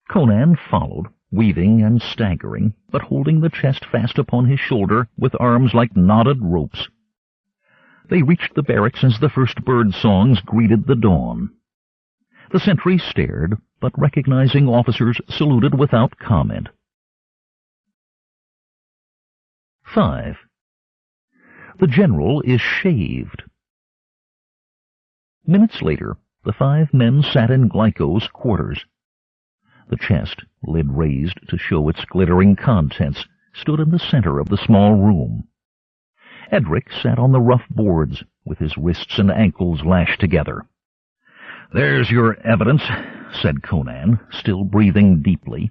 Conan followed, weaving and staggering, but holding the chest fast upon his shoulder with arms like knotted ropes. They reached the barracks as the first bird-songs greeted the dawn. The sentry stared, but recognizing officers saluted without comment. 5. The general is shaved. Minutes later, the 5 men sat in Glyco's quarters. The chest, lid raised to show its glittering contents, stood in the center of the small room. Edric sat on the rough boards, with his wrists and ankles lashed together. "There's your evidence," said Conan, still breathing deeply.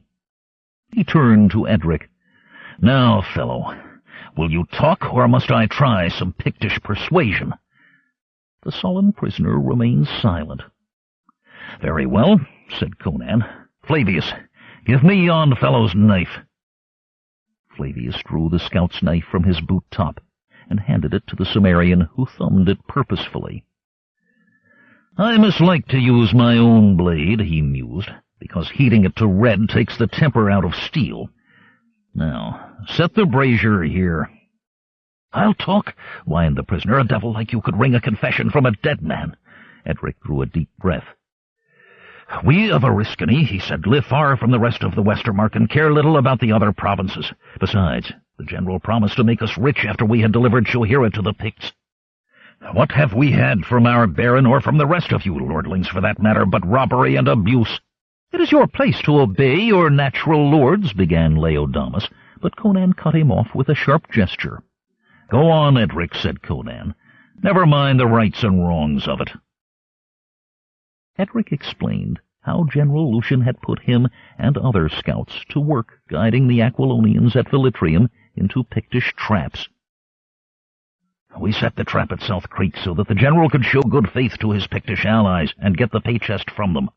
He turned to Edric. "Now, fellow, will you talk, or must I try some Pictish persuasion?" The sullen prisoner remained silent. "Very well," said Conan. "Flavius, give me yon fellow's knife." Flavius drew the scout's knife from his boot top and handed it to the Cimmerian, who thumbed it purposefully. "I mislike to use my own blade," he mused, "because heating it to red takes the temper out of steel. Now, set the brazier here." "I'll talk," whined the prisoner. "A devil like you could wring a confession from a dead man." Edric drew a deep breath. "We of Oriskany," he said, "live far from the rest of the Westermark and care little about the other provinces. Besides, the general promised to make us rich after we had delivered Shohira to the Picts. What have we had from our baron, or from the rest of you lordlings for that matter, but robbery and abuse?" "It is your place to obey your natural lords," began Laodamas, but Conan cut him off with a sharp gesture. "Go on, Edric," said Conan. "Never mind the rights and wrongs of it." Edric explained how General Lucian had put him and other scouts to work guiding the Aquilonians at Velitrium into Pictish traps. "We set the trap at South Creek so that the general could show good faith to his Pictish allies and get the pay chest from them."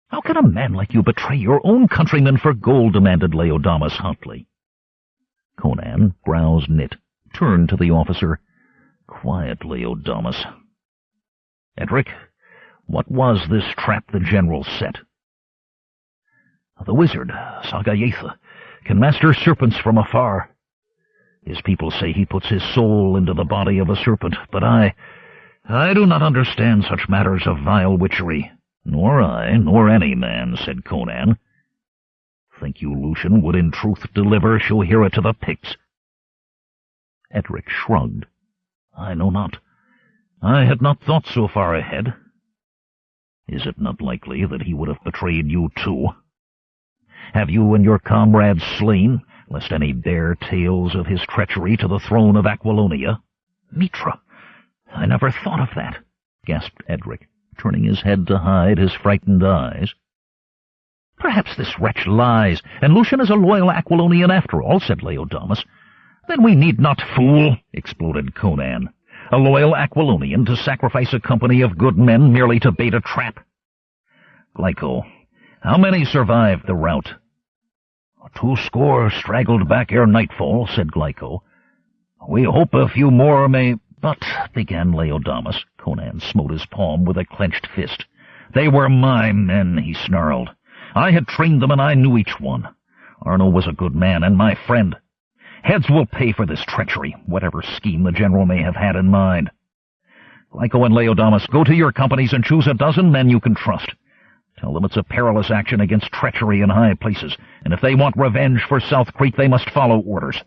"How can a man like you betray your own countrymen for gold?" demanded Laodamas hotly. Conan, brows knit, turned to the officer. "Quiet, Laodamas. Edric, what was this trap the general set?" "The wizard, Sagayetha, can master serpents from afar. His people say he puts his soul into the body of a serpent, but I do not understand such matters of vile witchery." "Nor I, nor any man," said Conan. "Think you Lucian would in truth deliver Shohira to the Picts?" Edric shrugged. "I know not. I had not thought so far ahead. Is it not likely that he would have betrayed you too? Have you and your comrades slain, lest any bear tales of his treachery to the throne of Aquilonia?" "Mitra, I never thought of that," gasped Edric, turning his head to hide his frightened eyes. "Perhaps this wretch lies, and Lucian is a loyal Aquilonian after all," said Laodamas. "Then we need not fool," exploded Conan. "A loyal Aquilonian to sacrifice a company of good men merely to bait a trap. Glyco, how many survived the rout?" 200 straggled back ere nightfall," said Glyco. "We hope a few more may—" "But," began Laodamas. Conan smote his palm with a clenched fist. "They were my men," he snarled. "I had trained them, and I knew each one. Arno was a good man and my friend. Heads will pay for this treachery, whatever scheme the general may have had in mind. Glyco and Laodamas, go to your companies and choose a dozen men you can trust. Tell them it's a perilous action against treachery in high places, and if they want revenge for South Creek, they must follow orders.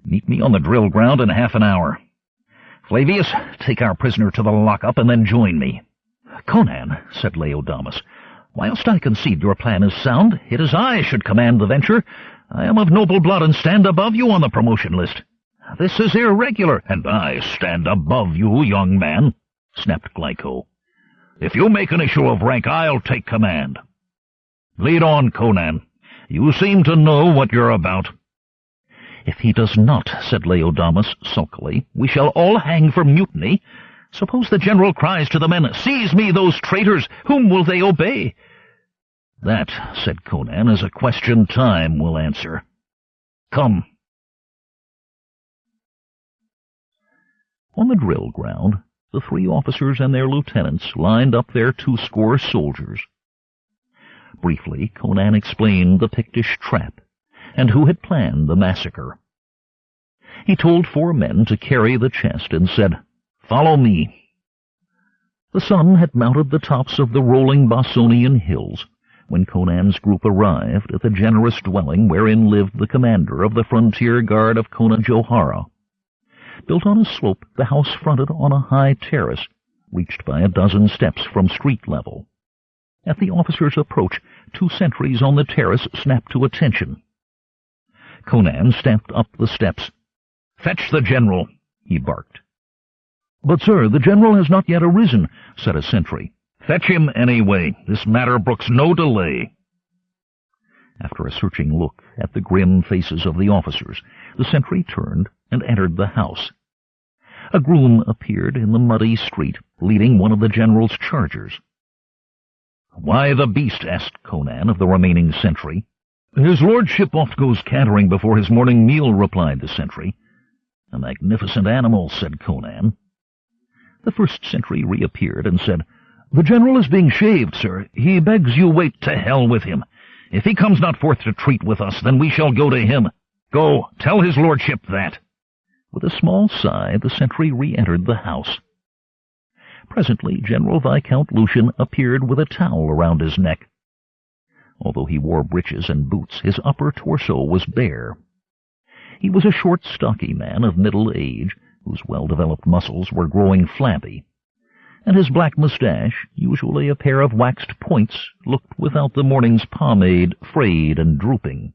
Meet me on the drill ground in half an hour. Flavius, take our prisoner to the lockup and then join me." "Conan," said Laodamas, "whilst I concede your plan is sound, it is I should command the venture. I am of noble blood and stand above you on the promotion list. This is irregular." "And I stand above you, young man," snapped Glyco. "If you make an issue of rank, I'll take command. Lead on, Conan. You seem to know what you're about." "If he does not," said Laodamas sulkily, "we shall all hang for mutiny. Suppose the general cries to the men, 'Seize me those traitors!' Whom will they obey?" "That," said Conan, "is a question time will answer. Come." On the drill ground, the 3 officers and their lieutenants lined up their 200 soldiers. Briefly, Conan explained the Pictish trap, and who had planned the massacre. He told 4 men to carry the chest and said, Follow me." The sun had mounted the tops of the rolling Bossonian hills when Conan's group arrived at the generous dwelling wherein lived the commander of the frontier guard of Conan Johara. Built on a slope, the house fronted on a high terrace, reached by a dozen steps from street level. At the officer's approach, 2 sentries on the terrace snapped to attention. Conan stamped up the steps. "Fetch the general," he barked. "But, sir, the general has not yet arisen," said a sentry. "Fetch him anyway. This matter brooks no delay." After a searching look at the grim faces of the officers, the sentry turned and entered the house. A groom appeared in the muddy street, leading one of the general's chargers. "Why the beast?" asked Conan of the remaining sentry. "His lordship oft goes cantering before his morning meal," replied the sentry. "A magnificent animal," said Conan. The first sentry reappeared and said, "The general is being shaved, sir. He begs you wait." "To hell with him. If he comes not forth to treat with us, then we shall go to him. Go, tell his lordship that." With a small sigh, the sentry re-entered the house. Presently, General Viscount Lucian appeared with a towel around his neck. Although he wore breeches and boots, his upper torso was bare. He was a short, stocky man of middle age, whose well-developed muscles were growing flabby, and his black mustache, usually a pair of waxed points, looked without the morning's pomade frayed and drooping.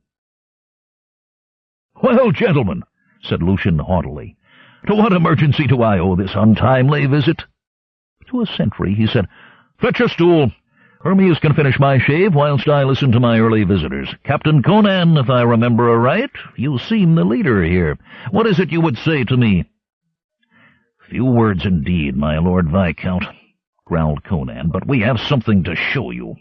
"Well, gentlemen," said Lucian haughtily, "to what emergency do I owe this untimely visit?" To a sentry he said, "Fetch a stool. Hermes can finish my shave whilst I listen to my early visitors. Captain Conan, if I remember aright, you seem the leader here. What is it you would say to me?" "Few words indeed, my Lord Viscount," growled Conan, "but we have something to show you."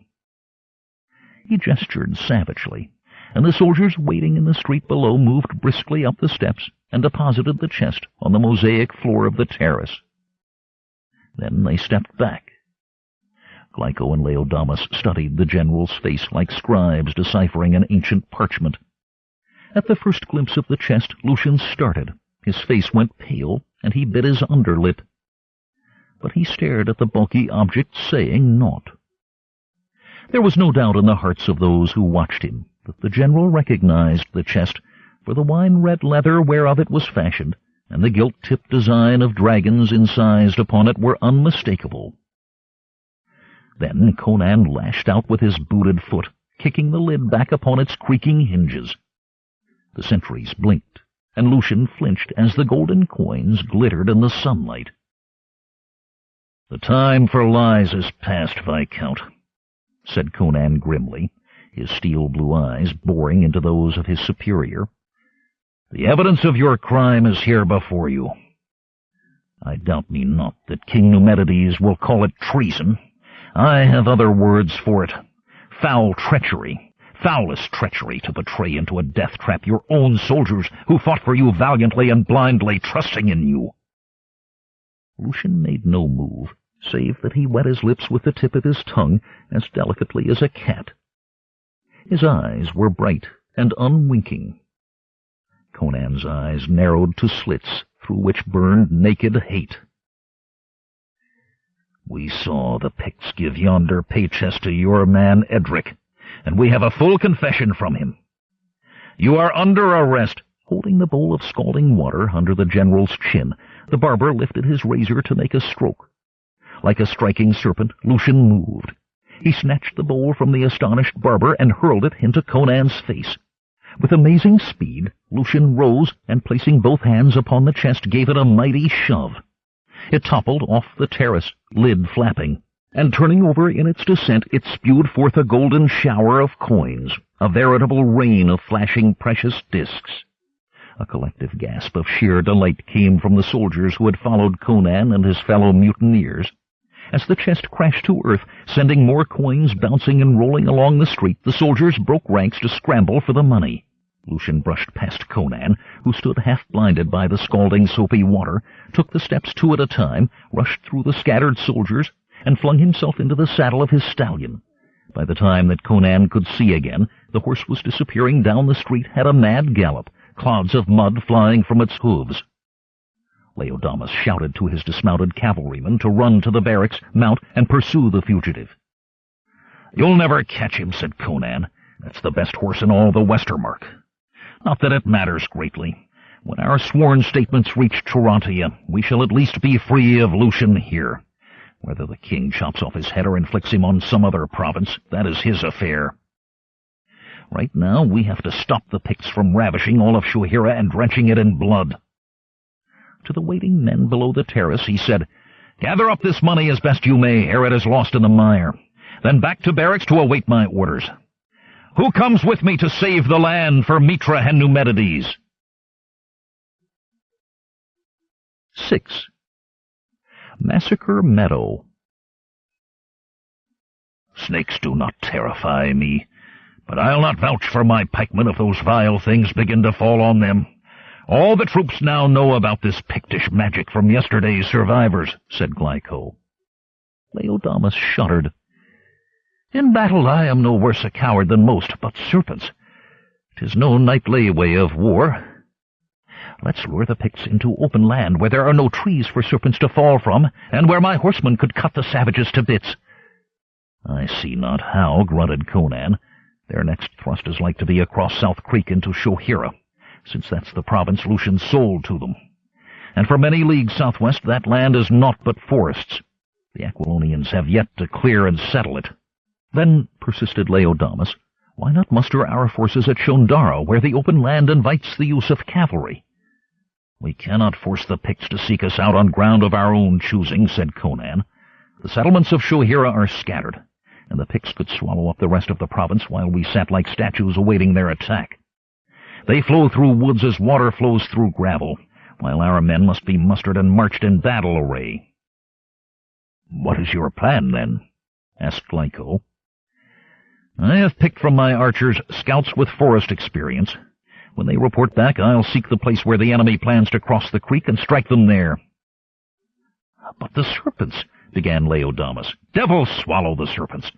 He gestured savagely, and the soldiers waiting in the street below moved briskly up the steps and deposited the chest on the mosaic floor of the terrace. Then they stepped back. Glyco and Laodamas studied the general's face like scribes deciphering an ancient parchment. At the first glimpse of the chest, Lucian started. His face went pale, and he bit his underlip. But he stared at the bulky object, saying naught. There was no doubt in the hearts of those who watched him that the general recognized the chest, for the wine-red leather whereof it was fashioned, and the gilt-tipped design of dragons incised upon it were unmistakable. Then Conan lashed out with his booted foot, kicking the lid back upon its creaking hinges. The sentries blinked, and Lucian flinched as the golden coins glittered in the sunlight. "The time for lies is past, Viscount," said Conan grimly, his steel-blue eyes boring into those of his superior. "The evidence of your crime is here before you. I doubt me not that King Numedides will call it treason. I have other words for it. Foul treachery, foulest treachery to betray into a death-trap your own soldiers who fought for you valiantly and blindly, trusting in you." Lucian made no move, save that he wet his lips with the tip of his tongue as delicately as a cat. His eyes were bright and unwinking. Conan's eyes narrowed to slits through which burned naked hate. "We saw the Picts give yonder pay-chest to your man Edric, and we have a full confession from him. You are under arrest." Holding the bowl of scalding water under the general's chin, the barber lifted his razor to make a stroke. Like a striking serpent, Lucian moved. He snatched the bowl from the astonished barber and hurled it into Conan's face. With amazing speed, Lucian rose and, placing both hands upon the chest, gave it a mighty shove. It toppled off the terrace, lid flapping, and turning over in its descent, it spewed forth a golden shower of coins, a veritable rain of flashing precious discs. A collective gasp of sheer delight came from the soldiers who had followed Conan and his fellow mutineers. As the chest crashed to earth, sending more coins bouncing and rolling along the street, the soldiers broke ranks to scramble for the money. Lucian brushed past Conan, who stood half-blinded by the scalding soapy water, took the steps 2 at a time, rushed through the scattered soldiers, and flung himself into the saddle of his stallion. By the time that Conan could see again, the horse was disappearing down the street at a mad gallop, clouds of mud flying from its hooves. Laodamas shouted to his dismounted cavalrymen to run to the barracks, mount, and pursue the fugitive. "You'll never catch him," said Conan. "That's the best horse in all the Westermark. Not that it matters greatly. When our sworn statements reach Tarantia, we shall at least be free of Lucian here. Whether the king chops off his head or inflicts him on some other province, that is his affair. Right now we have to stop the Picts from ravishing all of Shuhira and drenching it in blood." To the waiting men below the terrace he said, "Gather up this money as best you may ere it is lost in the mire. Then back to barracks to await my orders. Who comes with me to save the land for Mitra and Numenides?" 6. Massacre Meadow. "Snakes do not terrify me, but I'll not vouch for my pikemen if those vile things begin to fall on them. All the troops now know about this Pictish magic from yesterday's survivors," said Glyco. Laodamas shuddered. "In battle I am no worse a coward than most, but serpents, 'tis no knightly way of war. Let's lure the Picts into open land where there are no trees for serpents to fall from, and where my horsemen could cut the savages to bits." "I see not how," grunted Conan. "Their next thrust is like to be across South Creek into Shuhira, since that's the province Lucian sold to them. And for many leagues southwest that land is naught but forests. The Aquilonians have yet to clear and settle it." "Then," persisted Laodamas, "why not muster our forces at Shondara, where the open land invites the use of cavalry?" "We cannot force the Picts to seek us out on ground of our own choosing," said Conan. "The settlements of Shuhira are scattered, and the Picts could swallow up the rest of the province while we sat like statues awaiting their attack. They flow through woods as water flows through gravel, while our men must be mustered and marched in battle array." "What is your plan, then?" asked Glyco. "I have picked from my archers scouts with forest experience. When they report back, I'll seek the place where the enemy plans to cross the creek and strike them there." "But the serpents," began Laodamas. "Devil swallow the serpents!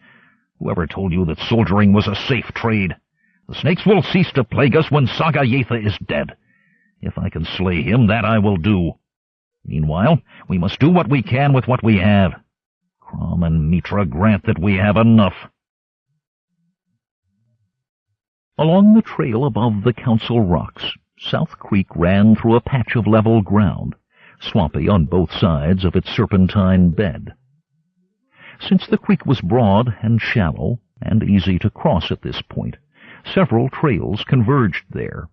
Whoever told you that soldiering was a safe trade? The snakes will cease to plague us when Sagayetha is dead. If I can slay him, that I will do. Meanwhile, we must do what we can with what we have. Crom and Mitra grant that we have enough." Along the trail above the Council Rocks, South Creek ran through a patch of level ground, swampy on both sides of its serpentine bed. Since the creek was broad and shallow, and easy to cross at this point, several trails converged there.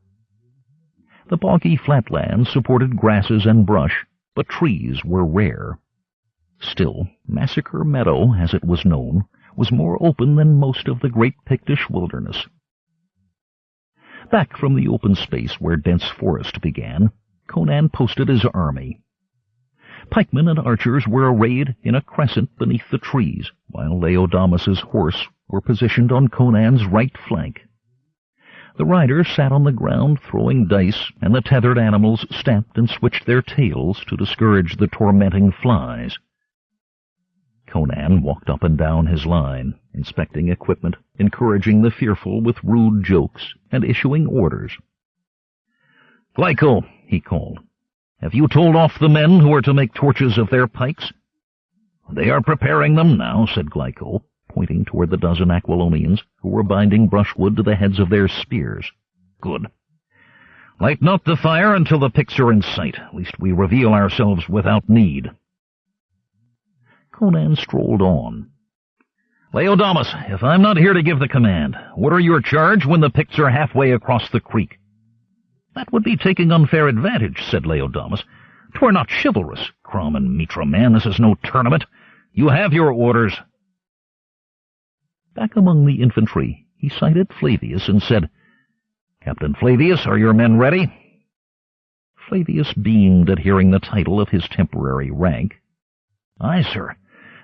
The boggy flatlands supported grasses and brush, but trees were rare. Still, Massacre Meadow, as it was known, was more open than most of the great Pictish wilderness. Back from the open space where dense forest began, Conan posted his army. Pikemen and archers were arrayed in a crescent beneath the trees, while Laodamas's horse were positioned on Conan's right flank. The riders sat on the ground throwing dice, and the tethered animals stamped and switched their tails to discourage the tormenting flies. Conan walked up and down his line, inspecting equipment, encouraging the fearful with rude jokes, and issuing orders. "Glyco," he called, "have you told off the men who are to make torches of their pikes?" "They are preparing them now," said Glyco, pointing toward the dozen Aquilonians who were binding brushwood to the heads of their spears. "Good. Light not the fire until the Picts are in sight, lest we reveal ourselves without need." Conan strolled on. "Laodamas, if I'm not here to give the command, order your charge when the Picts are halfway across the creek." "That would be taking unfair advantage," said Laodamas. "'Twere not chivalrous. Crom and Mitra, man, this is no tournament. You have your orders." Back among the infantry, he sighted Flavius and said, "Captain Flavius, are your men ready?" Flavius beamed at hearing the title of his temporary rank. "Aye, sir.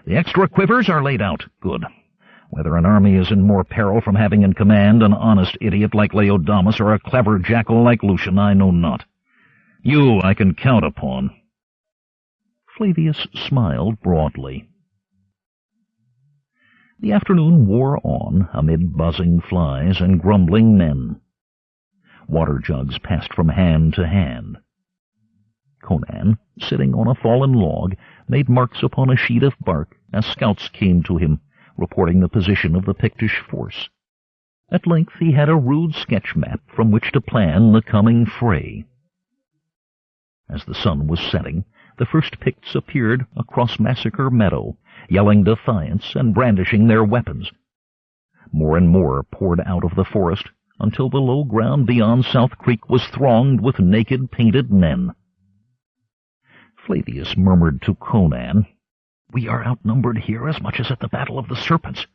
The extra quivers are laid out. Good. Whether an army is in more peril from having in command an honest idiot like Laodamas or a clever jackal like Lucian, I know not. You I can count upon." Flavius smiled broadly. The afternoon wore on amid buzzing flies and grumbling men. Water jugs passed from hand to hand. Conan, sitting on a fallen log, made marks upon a sheet of bark as scouts came to him, reporting the position of the Pictish force. At length he had a rude sketch map from which to plan the coming fray. As the sun was setting, the first Picts appeared across Massacre Meadow, yelling defiance and brandishing their weapons. More and more poured out of the forest, until the low ground beyond South Creek was thronged with naked, painted men. Flavius murmured to Conan, "We are outnumbered here as much as at the Battle of the Serpents."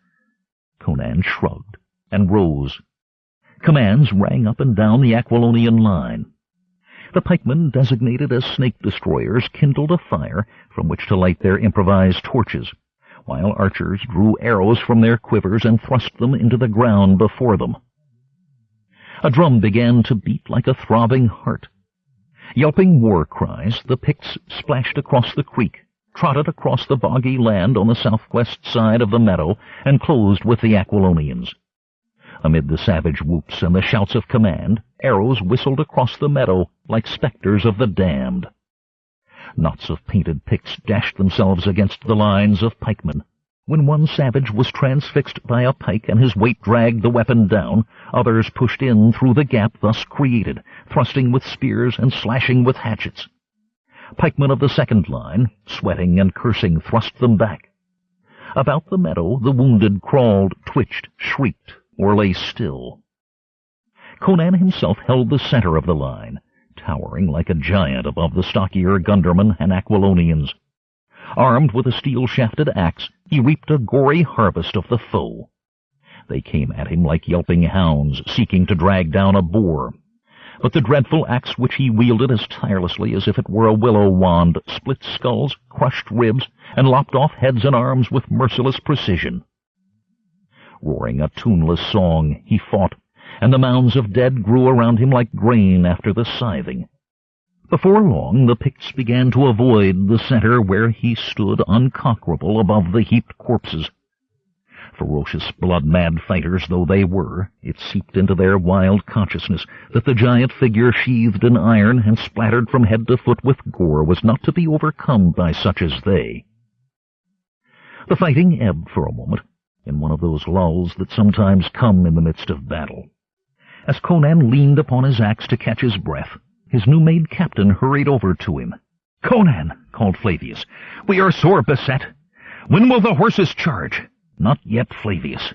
Conan shrugged and rose. Commands rang up and down the Aquilonian line. The pikemen, designated as snake destroyers, kindled a fire from which to light their improvised torches, while archers drew arrows from their quivers and thrust them into the ground before them. A drum began to beat like a throbbing heart. Yelping war cries, the Picts splashed across the creek, trotted across the boggy land on the southwest side of the meadow, and closed with the Aquilonians. Amid the savage whoops and the shouts of command, arrows whistled across the meadow like specters of the damned. Knots of painted Picts dashed themselves against the lines of pikemen. When one savage was transfixed by a pike and his weight dragged the weapon down, others pushed in through the gap thus created, thrusting with spears and slashing with hatchets. Pikemen of the second line, sweating and cursing, thrust them back. About the meadow the wounded crawled, twitched, shrieked, or lay still. Conan himself held the center of the line, towering like a giant above the stockier Gundermen and Aquilonians. Armed with a steel-shafted axe, he reaped a gory harvest of the foe. They came at him like yelping hounds, seeking to drag down a boar. But the dreadful axe which he wielded as tirelessly as if it were a willow wand split skulls, crushed ribs, and lopped off heads and arms with merciless precision. Roaring a tuneless song, he fought, and the mounds of dead grew around him like grain after the scything. Before long the Picts began to avoid the center where he stood unconquerable above the heaped corpses. Ferocious, blood-mad fighters though they were, it seeped into their wild consciousness that the giant figure sheathed in iron and splattered from head to foot with gore was not to be overcome by such as they. The fighting ebbed for a moment, in one of those lulls that sometimes come in the midst of battle. As Conan leaned upon his axe to catch his breath, his new-made captain hurried over to him. "Conan," called Flavius, "we are sore beset. When will the horses charge?" "Not yet, Flavius.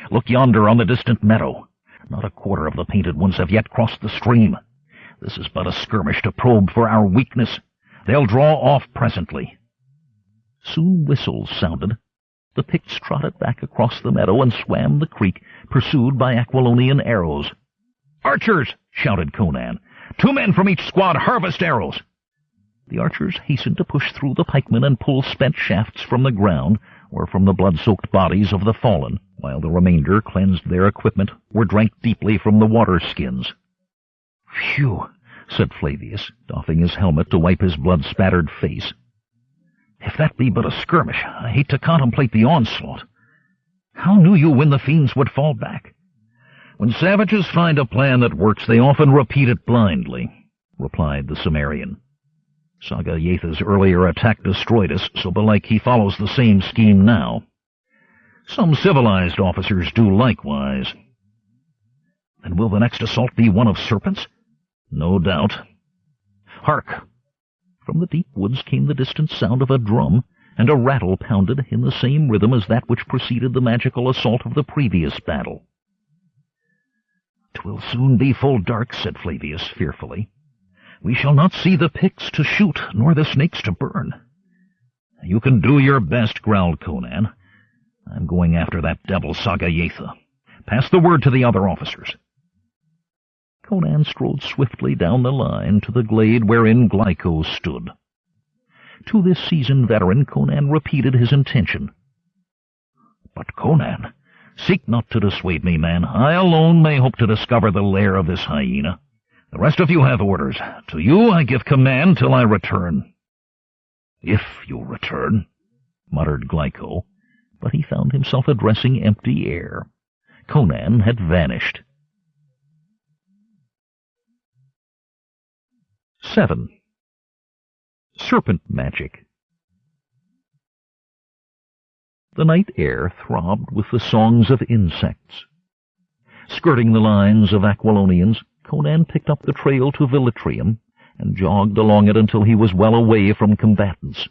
Look yonder on the distant meadow. Not a quarter of the painted ones have yet crossed the stream. This is but a skirmish to probe for our weakness. They'll draw off presently." Soon whistles sounded. The Picts trotted back across the meadow and swam the creek, pursued by Aquilonian arrows. "Archers!" shouted Conan. "2 men from each squad harvest arrows!" The archers hastened to push through the pikemen and pull spent shafts from the ground or from the blood-soaked bodies of the fallen, while the remainder cleansed their equipment or drank deeply from the water-skins. "Phew!" said Flavius, doffing his helmet to wipe his blood-spattered face. "If that be but a skirmish, I hate to contemplate the onslaught. How knew you when the fiends would fall back?" "When savages find a plan that works, they often repeat it blindly," replied the Cimmerian. "Sagayethe's earlier attack destroyed us, so belike he follows the same scheme now. Some civilized officers do likewise." "Then will the next assault be one of serpents?" "No doubt. Hark!" From the deep woods came the distant sound of a drum, and a rattle pounded in the same rhythm as that which preceded the magical assault of the previous battle. "'Twill soon be full dark," said Flavius fearfully. "We shall not see the Picts to shoot, nor the snakes to burn." "You can do your best," growled Conan. "I'm going after that devil Sagayetha. Pass the word to the other officers." Conan strode swiftly down the line to the glade wherein Glyco stood. To this seasoned veteran Conan repeated his intention. "But, Conan, seek not to dissuade me, man. I alone may hope to discover the lair of this hyena. The rest of you have orders. To you I give command till I return." "If you return," muttered Glyco, but he found himself addressing empty air. Conan had vanished. 7. Serpent Magic. The night air throbbed with the songs of insects. Skirting the lines of Aquilonians, Conan picked up the trail to Velitrium and jogged along it until he was well away from combatants.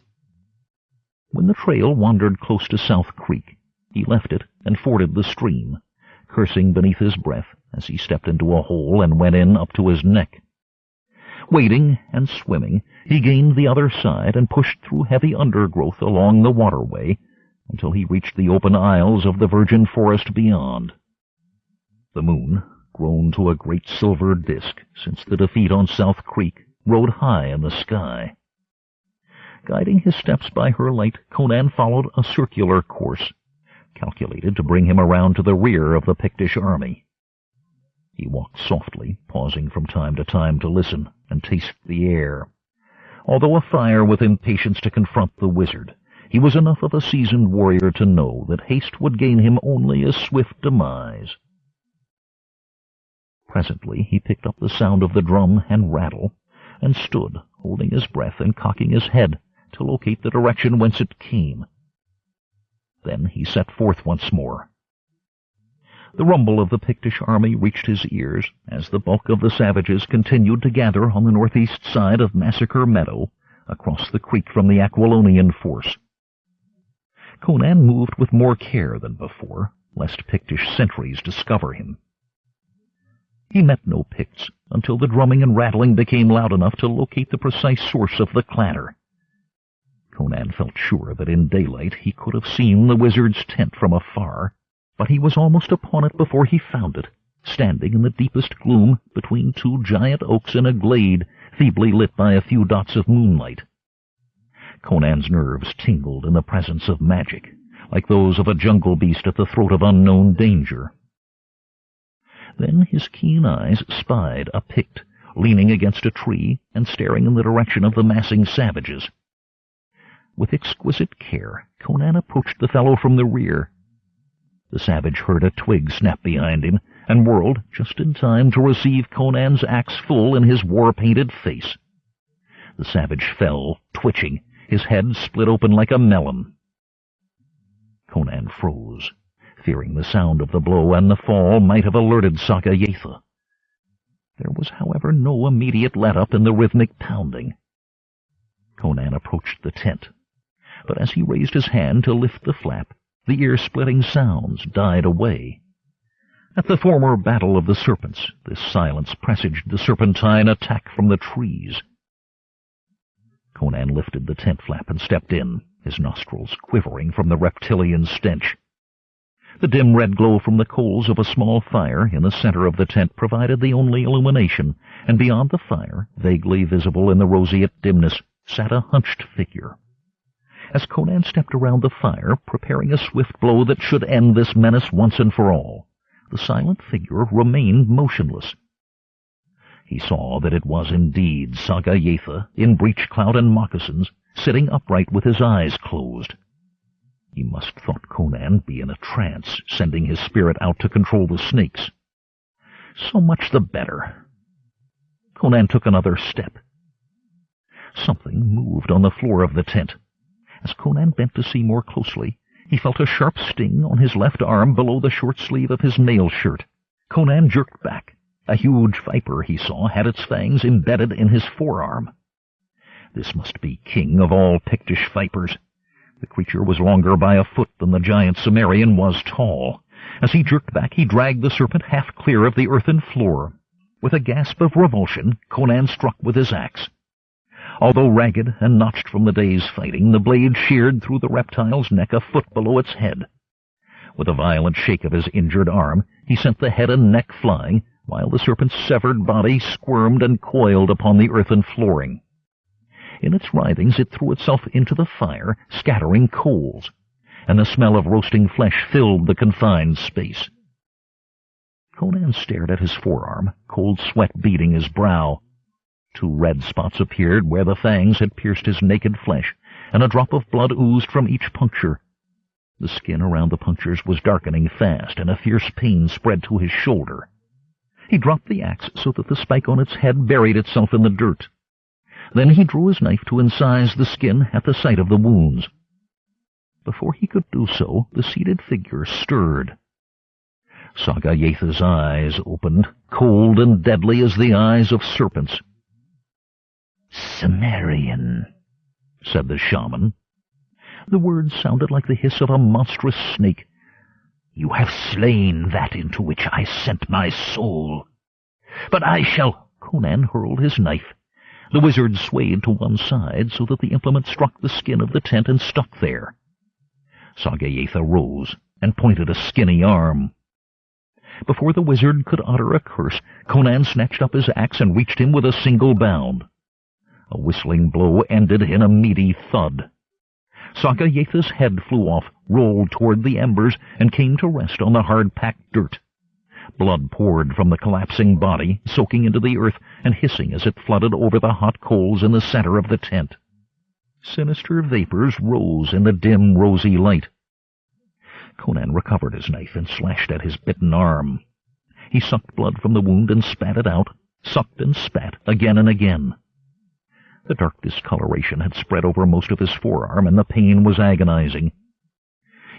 When the trail wandered close to South Creek, he left it and forded the stream, cursing beneath his breath as he stepped into a hole and went in up to his neck. Wading and swimming, he gained the other side and pushed through heavy undergrowth along the waterway until he reached the open aisles of the virgin forest beyond. The moon, grown to a great silver disk since the defeat on South Creek, rode high in the sky. Guiding his steps by her light, Conan followed a circular course, calculated to bring him around to the rear of the Pictish army. He walked softly, pausing from time to time to listen and taste the air. Although afire with impatience to confront the wizard, he was enough of a seasoned warrior to know that haste would gain him only a swift demise. Presently he picked up the sound of the drum and rattle, and stood, holding his breath and cocking his head to locate the direction whence it came. Then he set forth once more. The rumble of the Pictish army reached his ears as the bulk of the savages continued to gather on the northeast side of Massacre Meadow, across the creek from the Aquilonian force. Conan moved with more care than before, lest Pictish sentries discover him. He met no Picts until the drumming and rattling became loud enough to locate the precise source of the clatter. Conan felt sure that in daylight he could have seen the wizard's tent from afar, but he was almost upon it before he found it, standing in the deepest gloom between two giant oaks in a glade feebly lit by a few dots of moonlight. Conan's nerves tingled in the presence of magic, like those of a jungle beast at the throat of unknown danger. Then his keen eyes spied a Pict leaning against a tree and staring in the direction of the massing savages. With exquisite care, Conan approached the fellow from the rear. The savage heard a twig snap behind him and whirled just in time to receive Conan's axe full in his war-painted face. The savage fell, twitching, his head split open like a melon. Conan froze, fearing the sound of the blow and the fall might have alerted Sagayeatha. There was, however, no immediate let-up in the rhythmic pounding. Conan approached the tent, but as he raised his hand to lift the flap, the ear-splitting sounds died away. At the former battle of the serpents, this silence presaged the serpentine attack from the trees. Conan lifted the tent flap and stepped in, his nostrils quivering from the reptilian stench. The dim red glow from the coals of a small fire in the center of the tent provided the only illumination, and beyond the fire, vaguely visible in the roseate dimness, sat a hunched figure. As Conan stepped around the fire, preparing a swift blow that should end this menace once and for all, the silent figure remained motionless. He saw that it was indeed Sagayeatha, in breechclout and moccasins, sitting upright with his eyes closed. He must, thought Conan, be in a trance, sending his spirit out to control the snakes. So much the better. Conan took another step. Something moved on the floor of the tent. As Conan bent to see more closely, he felt a sharp sting on his left arm below the short sleeve of his mail shirt. Conan jerked back. A huge viper, he saw, had its fangs embedded in his forearm. This must be king of all Pictish vipers. The creature was longer by a foot than the giant Cimmerian was tall. As he jerked back, he dragged the serpent half clear of the earthen floor. With a gasp of revulsion, Conan struck with his axe. Although ragged and notched from the day's fighting, the blade sheared through the reptile's neck a foot below its head. With a violent shake of his injured arm, he sent the head and neck flying, while the serpent's severed body squirmed and coiled upon the earthen flooring. In its writhings it threw itself into the fire, scattering coals, and the smell of roasting flesh filled the confined space. Conan stared at his forearm, cold sweat beading his brow. 2 red spots appeared where the fangs had pierced his naked flesh, and a drop of blood oozed from each puncture. The skin around the punctures was darkening fast, and a fierce pain spread to his shoulder. He dropped the axe so that the spike on its head buried itself in the dirt. Then he drew his knife to incise the skin at the site of the wounds. Before he could do so, the seated figure stirred. Sagayethe's eyes opened, cold and deadly as the eyes of serpents. "Cimmerian," said the shaman. The words sounded like the hiss of a monstrous snake. "You have slain that into which I sent my soul. But I shall—" Conan hurled his knife. The wizard swayed to one side so that the implement struck the skin of the tent and stuck there. Sagayetha rose and pointed a skinny arm. Before the wizard could utter a curse, Conan snatched up his axe and reached him with a single bound. A whistling blow ended in a meaty thud. Sagayetha's head flew off, rolled toward the embers, and came to rest on the hard-packed dirt. Blood poured from the collapsing body, soaking into the earth and hissing as it flooded over the hot coals in the center of the tent. Sinister vapors rose in the dim, rosy light. Conan recovered his knife and slashed at his bitten arm. He sucked blood from the wound and spat it out, sucked and spat again and again. The dark discoloration had spread over most of his forearm, and the pain was agonizing.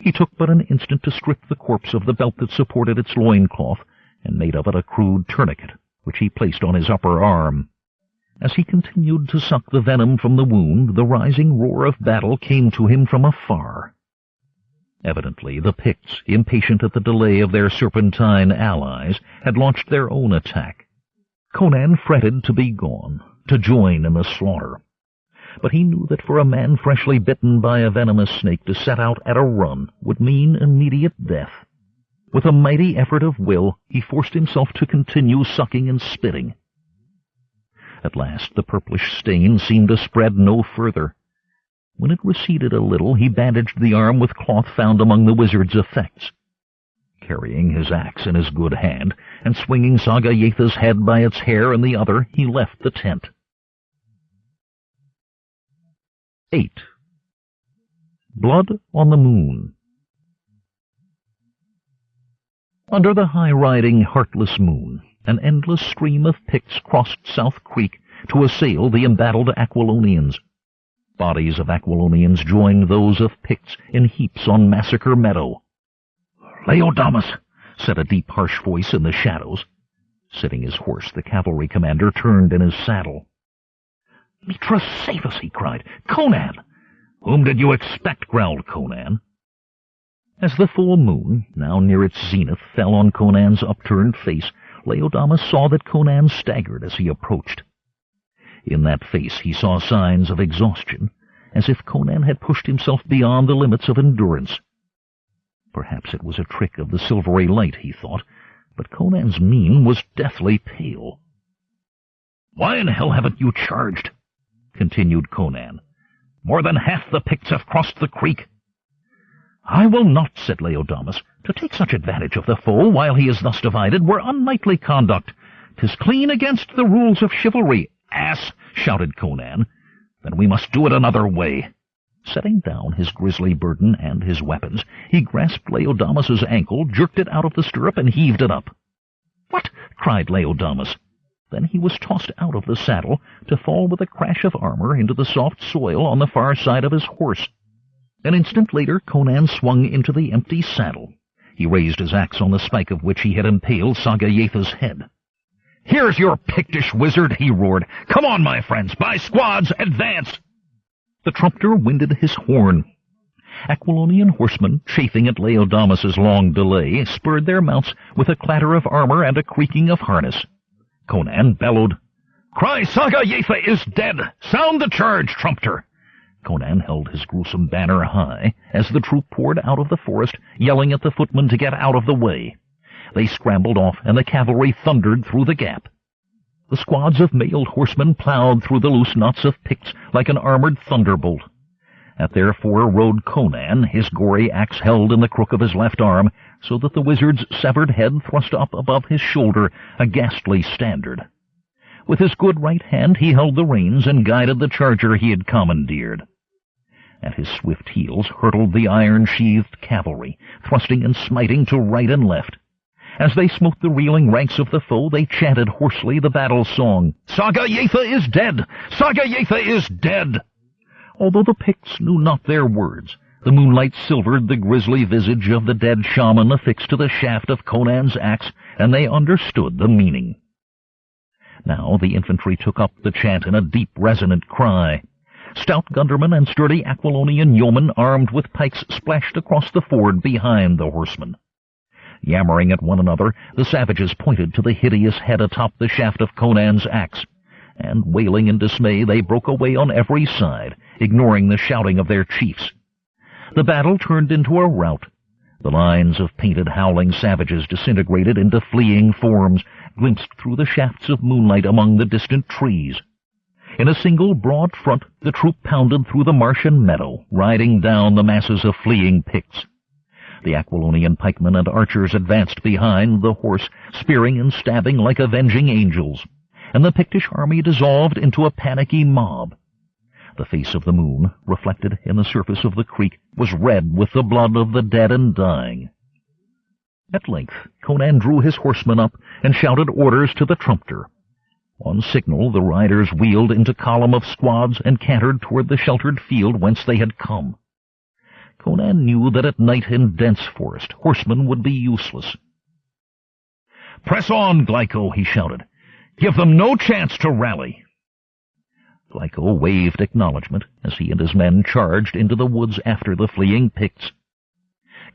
He took but an instant to strip the corpse of the belt that supported its loincloth, and made of it a crude tourniquet, which he placed on his upper arm. As he continued to suck the venom from the wound, the rising roar of battle came to him from afar. Evidently the Picts, impatient at the delay of their serpentine allies, had launched their own attack. Conan fretted to be gone, to join in the slaughter. But he knew that for a man freshly bitten by a venomous snake to set out at a run would mean immediate death. With a mighty effort of will, he forced himself to continue sucking and spitting. At last the purplish stain seemed to spread no further. When it receded a little, he bandaged the arm with cloth found among the wizard's effects. Carrying his axe in his good hand, and swinging Sagayetha's head by its hair in the other, he left the tent. 8. Blood on the Moon. Under the high-riding, heartless moon, an endless stream of Picts crossed South Creek to assail the embattled Aquilonians. Bodies of Aquilonians joined those of Picts in heaps on Massacre Meadow. "Laodamas," said a deep, harsh voice in the shadows. Sitting his horse, the cavalry commander turned in his saddle. "Mitra, save us!" he cried. "Conan!" "Whom did you expect?" growled Conan. As the full moon, now near its zenith, fell on Conan's upturned face, Laodamas saw that Conan staggered as he approached. In that face he saw signs of exhaustion, as if Conan had pushed himself beyond the limits of endurance. Perhaps it was a trick of the silvery light, he thought, but Conan's mien was deathly pale. "Why in hell haven't you charged?" continued Conan. "More than half the Picts have crossed the creek." "I will not," said Laodamas. "To take such advantage of the foe while he is thus divided were unknightly conduct. 'Tis clean against the rules of chivalry." "Ass!" shouted Conan. "Then we must do it another way." Setting down his grisly burden and his weapons, he grasped Laodamas's ankle, jerked it out of the stirrup, and heaved it up. "What?" cried Laodamas. Then he was tossed out of the saddle, to fall with a crash of armor into the soft soil on the far side of his horse. An instant later Conan swung into the empty saddle. He raised his axe on the spike of which he had impaled Sagayetha's head. "Here's your Pictish wizard!" he roared. "Come on, my friends! By squads, advance!" The trumpeter winded his horn. Aquilonian horsemen, chafing at Laodamas's long delay, spurred their mounts with a clatter of armor and a creaking of harness. Conan bellowed, "Cry Sagayetha is dead! Sound the charge, trumpeter!" Conan held his gruesome banner high as the troop poured out of the forest, yelling at the footmen to get out of the way. They scrambled off, and the cavalry thundered through the gap. The squads of mailed horsemen plowed through the loose knots of Picts like an armored thunderbolt. At their fore rode Conan, his gory axe held in the crook of his left arm, so that the wizard's severed head thrust up above his shoulder, a ghastly standard. With his good right hand he held the reins and guided the charger he had commandeered. At his swift heels hurtled the iron-sheathed cavalry, thrusting and smiting to right and left. As they smote the reeling ranks of the foe, they chanted hoarsely the battle song, "Saga Yatha is dead! Saga Yatha is dead!" Although the Picts knew not their words, the moonlight silvered the grisly visage of the dead shaman affixed to the shaft of Conan's axe, and they understood the meaning. Now the infantry took up the chant in a deep, resonant cry. Stout gundermen and sturdy Aquilonian yeomen armed with pikes splashed across the ford behind the horsemen. Yammering at one another, the savages pointed to the hideous head atop the shaft of Conan's axe, and wailing in dismay they broke away on every side, ignoring the shouting of their chiefs. The battle turned into a rout. The lines of painted, howling savages disintegrated into fleeing forms, glimpsed through the shafts of moonlight among the distant trees. In a single broad front, the troop pounded through the marsh and meadow, riding down the masses of fleeing Picts. The Aquilonian pikemen and archers advanced behind the horse, spearing and stabbing like avenging angels, and the Pictish army dissolved into a panicky mob. The face of the moon, reflected in the surface of the creek, was red with the blood of the dead and dying. At length Conan drew his horsemen up and shouted orders to the trumpeter. On signal the riders wheeled into column of squads and cantered toward the sheltered field whence they had come. Conan knew that at night in dense forest horsemen would be useless. "Press on, Glyco," he shouted. "Give them no chance to rally." Glyco waved acknowledgment as he and his men charged into the woods after the fleeing Picts.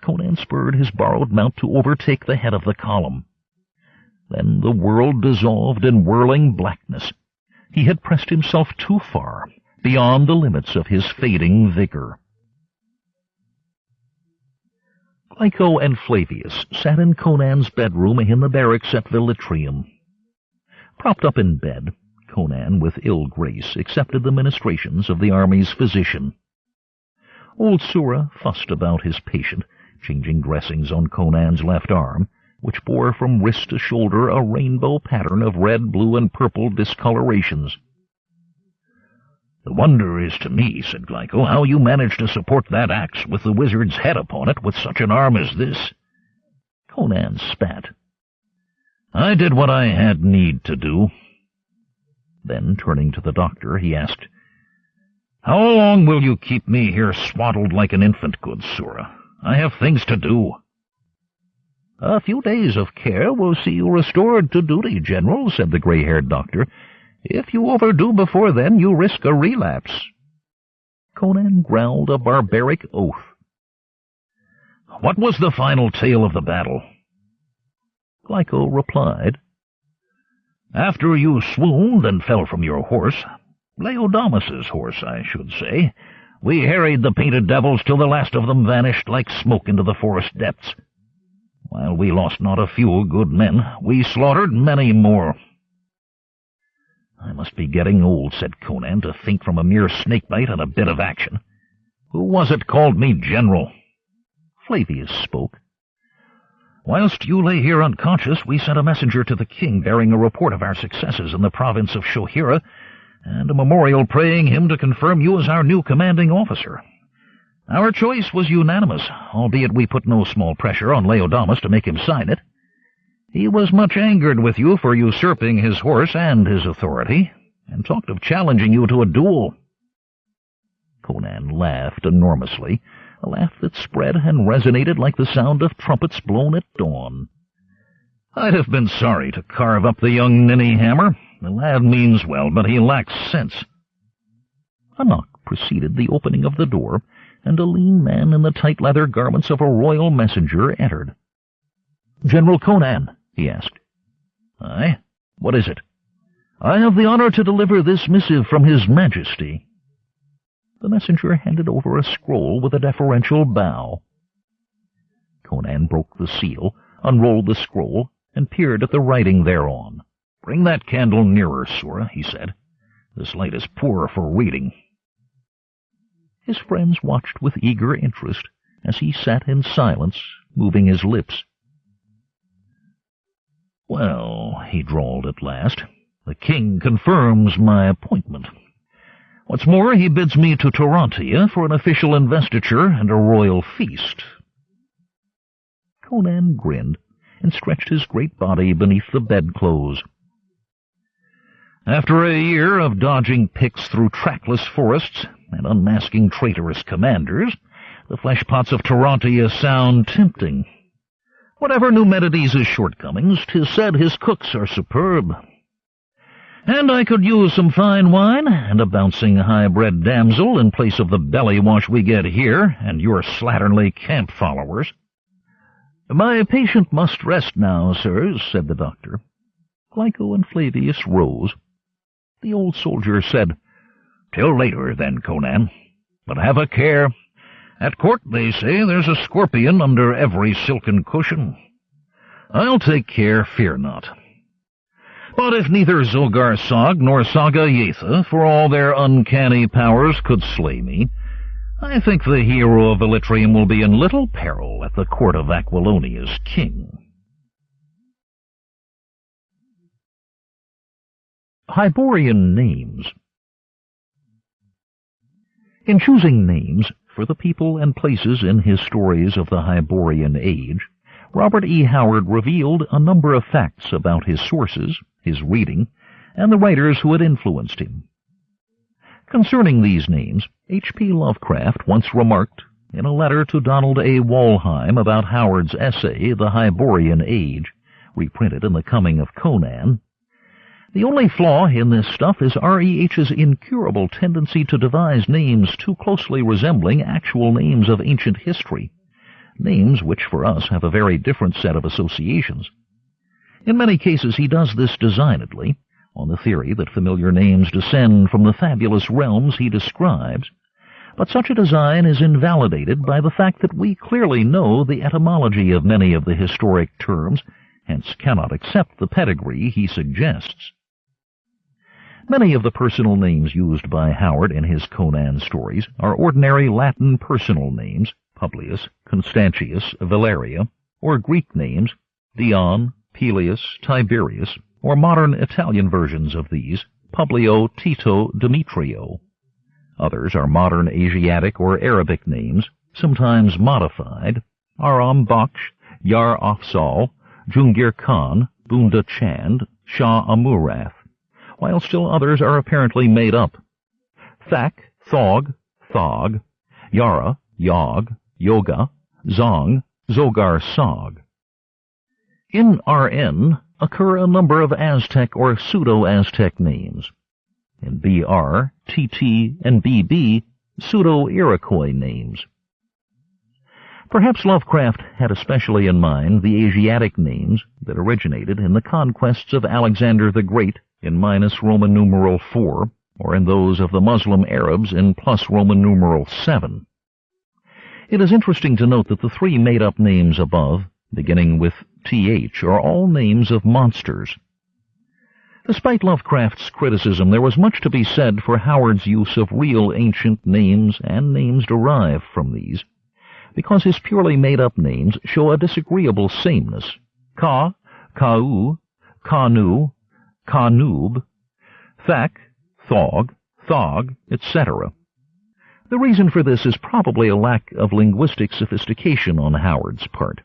Conan spurred his borrowed mount to overtake the head of the column. Then the world dissolved in whirling blackness. He had pressed himself too far, beyond the limits of his fading vigor. Glyco and Flavius sat in Conan's bedroom in the barracks at Velitrium. Propped up in bed, Conan, with ill grace, accepted the ministrations of the army's physician. Old Sura fussed about his patient, changing dressings on Conan's left arm, which bore from wrist to shoulder a rainbow pattern of red, blue, and purple discolorations. "The wonder is to me," said Glyco, "how you managed to support that axe with the wizard's head upon it with such an arm as this." Conan spat. "I did what I had need to do." Then, turning to the doctor, he asked, "How long will you keep me here swaddled like an infant, good Sura? I have things to do." "A few days of care will see you restored to duty, General," said the gray-haired doctor. "If you overdo before then, you risk a relapse." Conan growled a barbaric oath. "What was the final tale of the battle?" Glyco replied, "After you swooned and fell from your horse, Laodamas's horse, I should say, we harried the painted devils till the last of them vanished like smoke into the forest depths. While we lost not a few good men, we slaughtered many more." "I must be getting old," said Conan, "to faint from a mere snake-bite and a bit of action. Who was it called me General?" Flavius spoke. "Whilst you lay here unconscious, we sent a messenger to the king bearing a report of our successes in the province of Shohira, and a memorial praying him to confirm you as our new commanding officer. Our choice was unanimous, albeit we put no small pressure on Laodamas to make him sign it. He was much angered with you for usurping his horse and his authority, and talked of challenging you to a duel." Conan laughed enormously, a laugh that spread and resonated like the sound of trumpets blown at dawn. "I'd have been sorry to carve up the young ninny-hammer. The lad means well, but he lacks sense." A knock preceded the opening of the door, and a lean man in the tight leather garments of a royal messenger entered. "General Conan," he asked. "Aye? What is it?" "I have the honor to deliver this missive from His Majesty." The messenger handed over a scroll with a deferential bow. Conan broke the seal, unrolled the scroll, and peered at the writing thereon. "Bring that candle nearer, Sura," he said. "This light is poor for reading." His friends watched with eager interest as he sat in silence, moving his lips. "Well," he drawled at last, "the king confirms my appointment. What's more, he bids me to Tarantia for an official investiture and a royal feast." Conan grinned, and stretched his great body beneath the bedclothes. After a year of dodging Picts through trackless forests and unmasking traitorous commanders, the fleshpots of Tarantia sound tempting. Whatever Numenides' shortcomings, 'tis said his cooks are superb. And I could use some fine wine and a bouncing high-bred damsel in place of the belly-wash we get here and your slatternly camp followers. My patient must rest now, sirs, said the doctor. Glyco and Flavius rose. The old soldier said, Till later, then, Conan. But have a care. At court, they say, there's a scorpion under every silken cushion. I'll take care, fear not. But if neither Zogar Sog nor Saga Yetha, for all their uncanny powers, could slay me, I think the hero of Elytrium will be in little peril at the court of Aquilonia's king. Hyborian names. In choosing names for the people and places in his stories of the Hyborian age, Robert E. Howard revealed a number of facts about his sources, his reading, and the writers who had influenced him. Concerning these names, H.P. Lovecraft once remarked, in a letter to Donald A. Walheim about Howard's essay, The Hyborian Age, reprinted in The Coming of Conan, the only flaw in this stuff is R.E.H.'s incurable tendency to devise names too closely resembling actual names of ancient history, names which for us have a very different set of associations. In many cases he does this designedly, on the theory that familiar names descend from the fabulous realms he describes, but such a design is invalidated by the fact that we clearly know the etymology of many of the historic terms, hence cannot accept the pedigree he suggests. Many of the personal names used by Howard in his Conan stories are ordinary Latin personal names, Publius, Constantius, Valeria, or Greek names, Dion, Pelias, Tiberius, or modern Italian versions of these, Publio, Tito, Demetrio. Others are modern Asiatic or Arabic names, sometimes modified, Aram Baksh, Yar Afzal, Jungir Khan, Bunda Chand, Shah Amurath, while still others are apparently made up. Thak, Thog, Thog, Yara, Yog, Yoga, Zong, Zogar Sog. In RN occur a number of Aztec or Pseudo-Aztec names. In BR, TT, and BB, Pseudo-Iroquois names. Perhaps Lovecraft had especially in mind the Asiatic names that originated in the conquests of Alexander the Great in minus Roman numeral 4, or in those of the Muslim Arabs in plus Roman numeral 7. It is interesting to note that the three made-up names above, beginning with TH, are all names of monsters. Despite Lovecraft's criticism, there was much to be said for Howard's use of real ancient names and names derived from these, because his purely made-up names show a disagreeable sameness. Ka, Kau, Kanu, Kanub, Thak, Thog, Thog, etc. The reason for this is probably a lack of linguistic sophistication on Howard's part.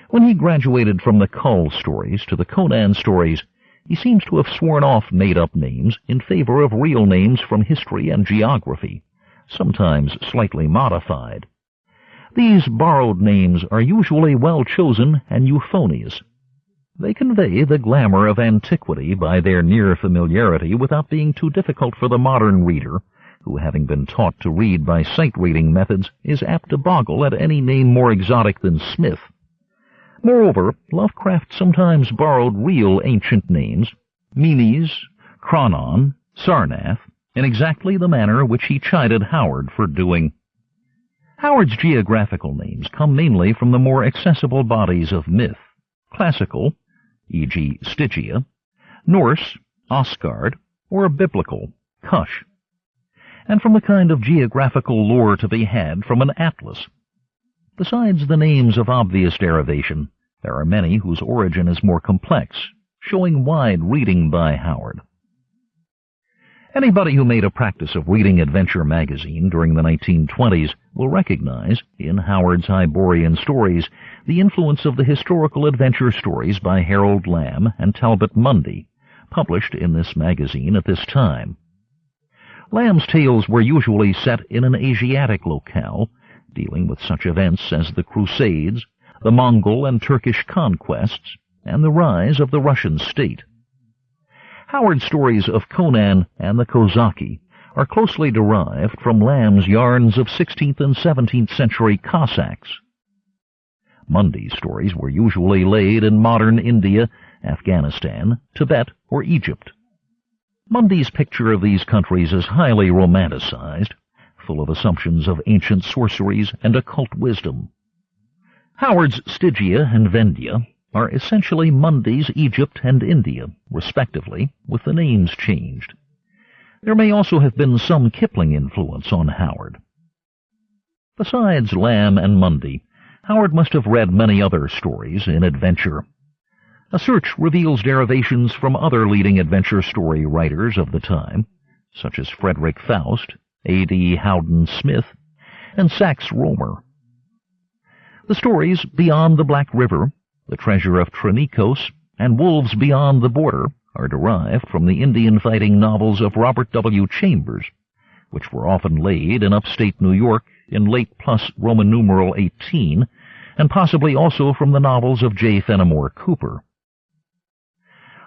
When he graduated from the Kull stories to the Conan stories, he seems to have sworn off made-up names in favor of real names from history and geography, sometimes slightly modified. These borrowed names are usually well chosen and euphonious. They convey the glamour of antiquity by their near familiarity without being too difficult for the modern reader, who, having been taught to read by sight-reading methods, is apt to boggle at any name more exotic than Smith. Moreover, Lovecraft sometimes borrowed real ancient names, Menes, Cronon, Sarnath, in exactly the manner which he chided Howard for doing. Howard's geographical names come mainly from the more accessible bodies of myth, classical, e.g. Stygia, Norse, Asgard, or biblical, Kush, and from the kind of geographical lore to be had from an atlas. Besides the names of obvious derivation, there are many whose origin is more complex, showing wide reading by Howard. Anybody who made a practice of reading Adventure magazine during the 1920s will recognize, in Howard's Hyborian stories, the influence of the historical adventure stories by Harold Lamb and Talbot Mundy, published in this magazine at this time. Lamb's tales were usually set in an Asiatic locale, dealing with such events as the Crusades, the Mongol and Turkish conquests, and the rise of the Russian state. Howard's stories of Conan and the Kozaki are closely derived from Lamb's yarns of 16th and 17th century Cossacks. Mundy's stories were usually laid in modern India, Afghanistan, Tibet, or Egypt. Mundy's picture of these countries is highly romanticized, full of assumptions of ancient sorceries and occult wisdom. Howard's Stygia and Vendia are essentially Mundy's Egypt and India, respectively, with the names changed. There may also have been some Kipling influence on Howard. Besides Lamb and Mundy, Howard must have read many other stories in adventure. A search reveals derivations from other leading adventure story writers of the time, such as Frederick Faust, A.D. Howden Smith, and Sax Rohmer. The stories Beyond the Black River, The Treasure of Tronikos, and Wolves Beyond the Border are derived from the Indian fighting novels of Robert W. Chambers, which were often laid in upstate New York in late plus Roman numeral 18, and possibly also from the novels of J. Fenimore Cooper.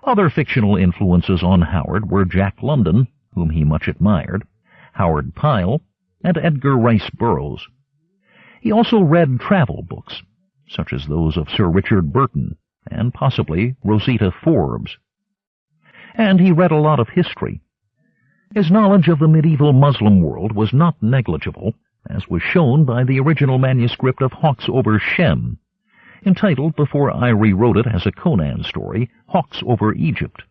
Other fictional influences on Howard were Jack London, whom he much admired, Howard Pyle, and Edgar Rice Burroughs. He also read travel books, such as those of Sir Richard Burton, and possibly Rosita Forbes. And he read a lot of history. His knowledge of the medieval Muslim world was not negligible, as was shown by the original manuscript of Hawks over Shem, entitled, before I rewrote it as a Conan story, Hawks over Egypt.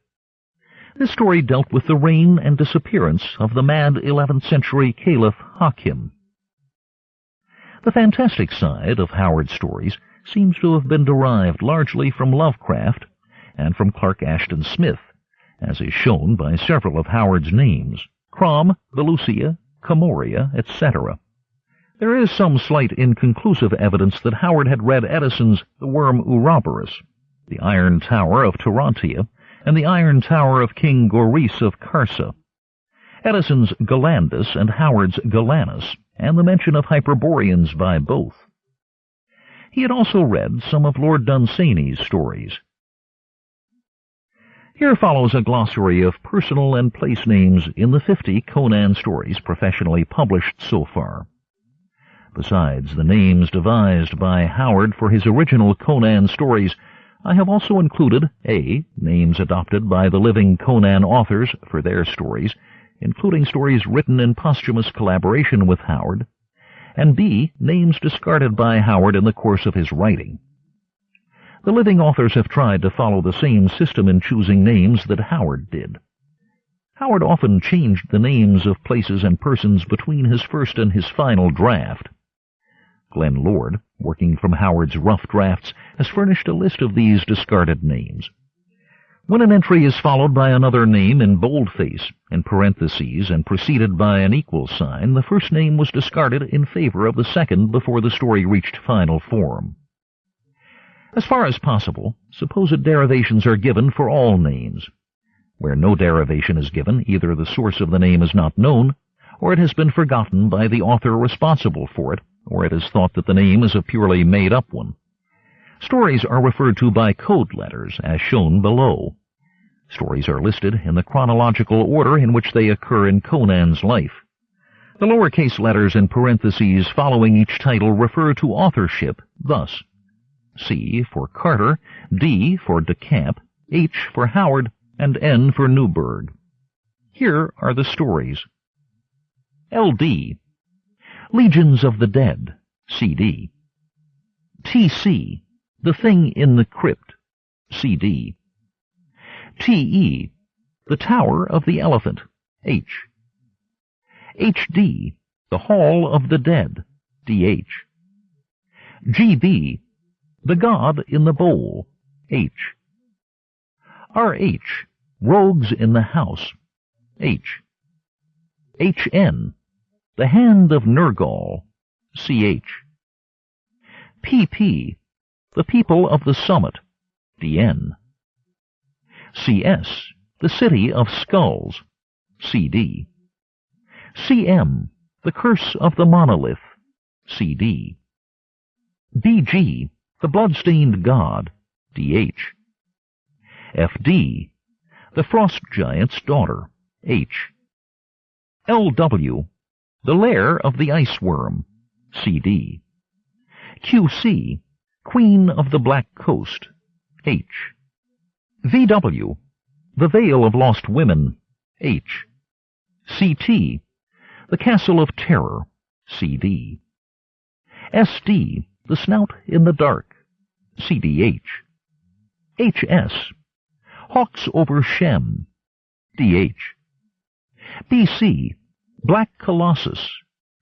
This story dealt with the reign and disappearance of the mad 11th century Caliph Hakim. The fantastic side of Howard's stories seems to have been derived largely from Lovecraft and from Clark Ashton Smith, as is shown by several of Howard's names, Crom, Belusia, Camoria, etc. There is some slight inconclusive evidence that Howard had read Edison's The Worm Ouroboros, The Iron Tower of Tarantia, and The Iron Tower of King Goris of Karsa, Edison's Galandus and Howard's Galanus, and the mention of Hyperboreans by both. He had also read some of Lord Dunsany's stories. Here follows a glossary of personal and place names in the 50 Conan stories professionally published so far. Besides the names devised by Howard for his original Conan stories, I have also included A. names adopted by the living Conan authors for their stories, including stories written in posthumous collaboration with Howard, and B. names discarded by Howard in the course of his writing. The living authors have tried to follow the same system in choosing names that Howard did. Howard often changed the names of places and persons between his first and his final draft. Glenn Lord, working from Howard's rough drafts, has furnished a list of these discarded names. When an entry is followed by another name in boldface, in parentheses, and preceded by an equal sign, the first name was discarded in favor of the second before the story reached final form. As far as possible, supposed derivations are given for all names. Where no derivation is given, either the source of the name is not known, or it has been forgotten by the author responsible for it, or it is thought that the name is a purely made-up one. Stories are referred to by code letters, as shown below. Stories are listed in the chronological order in which they occur in Conan's life. The lowercase letters in parentheses following each title refer to authorship, thus: C for Carter, D for DeCamp, H for Howard, and N for Newburgh. Here are the stories. L.D. Legions of the Dead, C.D. T.C. The Thing in the Crypt, C.D. T.E. The Tower of the Elephant, H. H.D. The Hall of the Dead, D.H. G.B. The God in the Bowl, H. R.H. Rogues in the House, H. HN, the hand of Nergal, CH. PP, the people of the summit, DN. CS, the city of skulls, CD. CM, the curse of the monolith, CD. BG, the blood-stained god, DH. FD, the frost giant's daughter, H. LW, the lair of the ice worm, CD. QC, queen of the black coast, H. VW, the veil of lost women, H. CT, the castle of terror, CD. SD, the snout in the dark, CDH. HS, hawks over Shem, DH. BC, black colossus,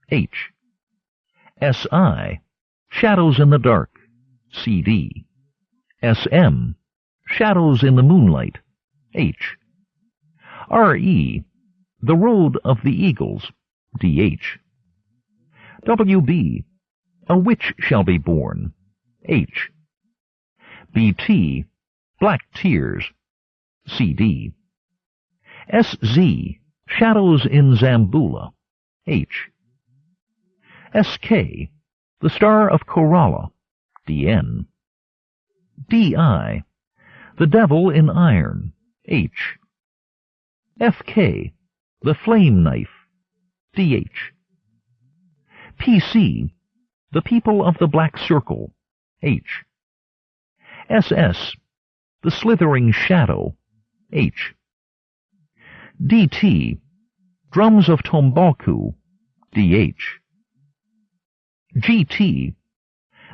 H. SI, shadows in the dark, CD. SM, shadows in the moonlight, H. RE, the road of the eagles, DH. WB, a witch shall be born, H. BT, black tears, CD. SZ, shadows in Zambula, H. SK, the star of Kerala, DN. DI, the devil in iron, H. FK, the flame knife, DH. PC, the people of the black circle, H. SS, the slithering shadow, H. DT, drums of Tombaku, DH. GT,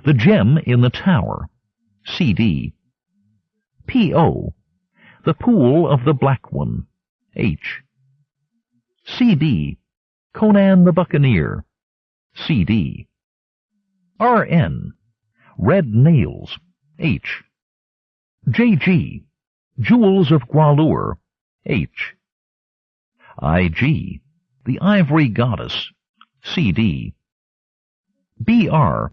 the gem in the tower, CD. PO, the pool of the black one, H. CB, Conan the buccaneer, CD. RN, red nails, H. JG, jewels of Gwalior, H. IG, the ivory goddess, CD. BR,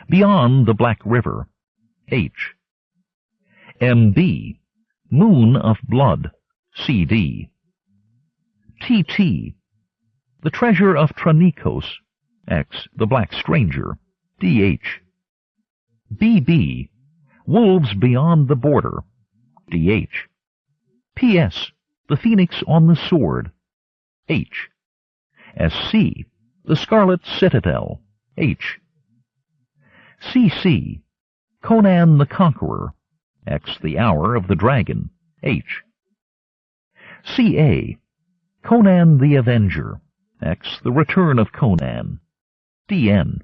beyond the Black River, H. MB, moon of blood, CD. TT, the treasure of Tranikos, X, the black stranger, DH. BB, wolves beyond the border, DH. PS, the phoenix on the sword, H. SC, the scarlet citadel, H. CC, Conan the Conqueror, X, the hour of the dragon, H. CA, Conan the Avenger, X, the return of Conan, DN.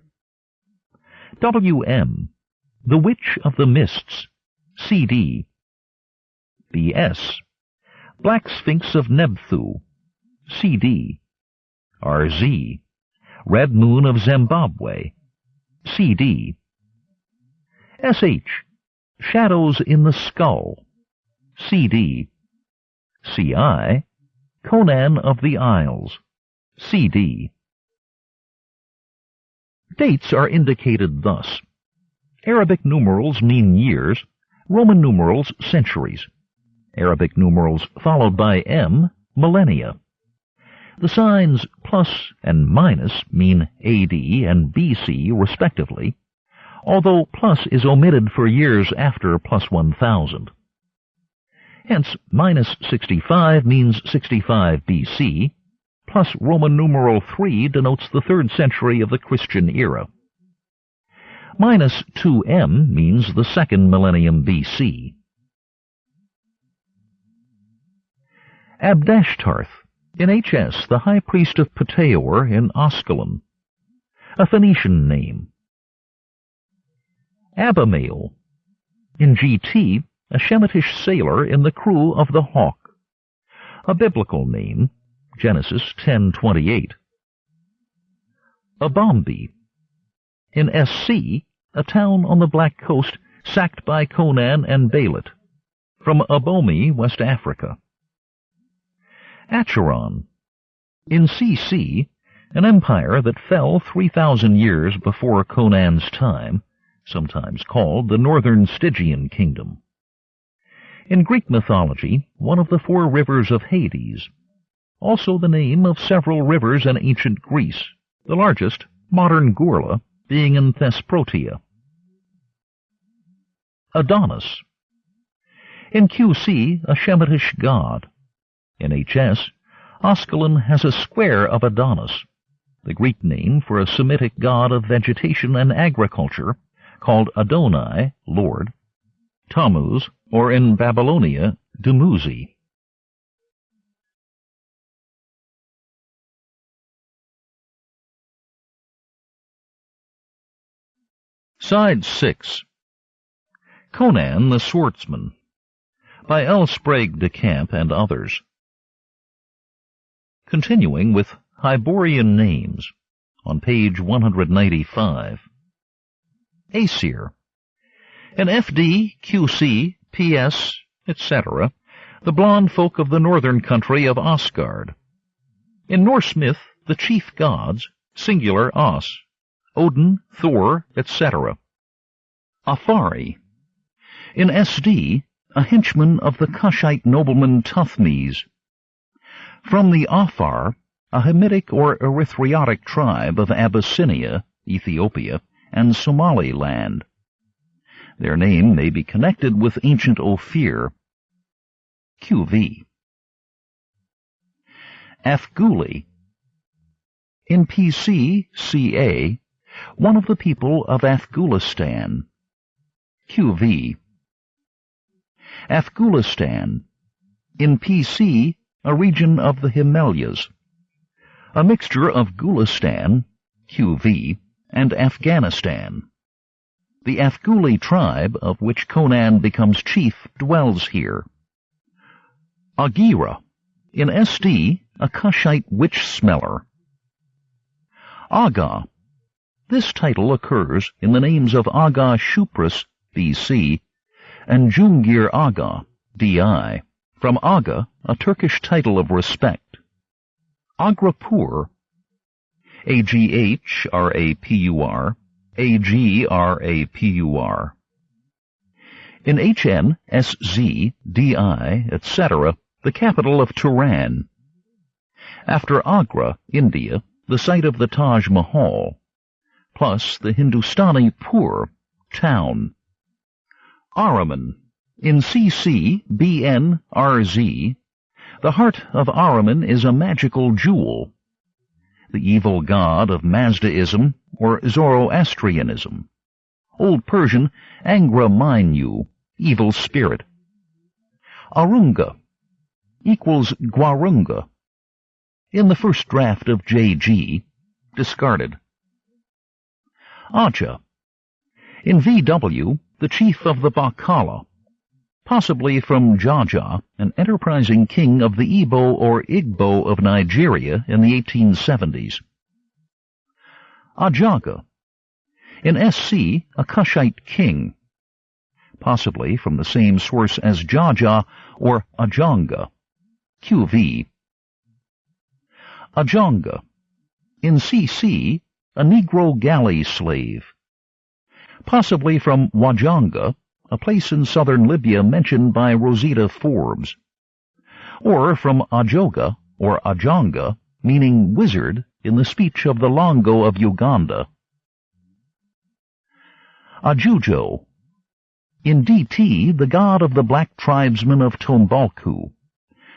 WM, the witch of the mists, CD. BS, black sphinx of Nebthu, CD. RZ, red moon of Zimbabwe, CD. SH, shadows in the skull, CD. CI, Conan of the Isles, CD. Dates are indicated thus. Arabic numerals mean years, Roman numerals centuries. Arabic numerals followed by M, millennia. The signs plus and minus mean AD and BC respectively, although plus is omitted for years after plus 1000. Hence, minus 65 means 65 BC, plus Roman numeral 3 denotes the 3rd century of the Christian era. Minus 2M means the 2nd millennium BC. Abdashtarth, in HS, the high priest of Peteor in Ascalon, a Phoenician name. Abimael, in GT, a Shemitish sailor in the crew of the Hawk, a biblical name, Genesis 10:28. Abombi, in SC, a town on the Black Coast sacked by Conan and Baalit, from Abomi, West Africa. Acheron, In CC, an empire that fell 3,000 years before Conan's time, sometimes called the Northern Stygian Kingdom. In Greek mythology, one of the 4 rivers of Hades, also the name of several rivers in ancient Greece, the largest, modern Gurla, being in Thesprotia. Adonis. In QC, a Shemitish god. In HS, Ascalon has a square of Adonis, the Greek name for a Semitic god of vegetation and agriculture, called Adonai, Lord, Tammuz, or in Babylonia, Dumuzi. Side 6. Conan the Swordsman, by L. Sprague de Camp and others. Continuing with Hyborian names, on page 195. Aesir. In FD, QC, PS, etc., the blond folk of the northern country of Asgard. In Norse myth, the chief gods, singular As, Odin, Thor, etc. Afari. In SD, a henchman of the Kushite nobleman Tuthmes. From the Afar, a Hamitic or Erythraeotic tribe of Abyssinia, Ethiopia, and Somaliland. Their name may be connected with ancient Ophir. QV. Athguli. In PC, CA, one of the people of Athgulistan. QV. Athgulistan. In PC, a region of the Himalayas. A mixture of Gulistan, QV, and Afghanistan. The Athguli tribe, of which Conan becomes chief, dwells here. Agira. In SD, a Kushite witch-smeller. Aga. This title occurs in the names of Aga Shupras, BC, and Jungir Aga, DI, from Aga, a Turkish title of respect. Agrapur. Agrapur, Agrapur. In HN, SZ, DI, etc., the capital of Turan. After Agra, India, the site of the Taj Mahal, plus the Hindustani Pur, town. Ahriman. In CC, BN, RZ, the heart of Ahriman is a magical jewel, the evil god of Mazdaism or Zoroastrianism. Old Persian, Angra Mainyu, evil spirit. Arunga equals Guarunga. In the first draft of JG, discarded. Aja. In VW, the chief of the Bakala, possibly from Jaja, an enterprising king of the Igbo or Igbo of Nigeria in the 1870s. Ajaga. In SC, a Kushite king, possibly from the same source as Jaja or Ajanga. QV. Ajanga. In CC, a Negro galley slave, possibly from Wajanga, a place in southern Libya mentioned by Rosita Forbes, or from Ajoga or Ajanga, meaning wizard in the speech of the Longo of Uganda. Ajujo. In DT, the god of the black tribesmen of Tombalku,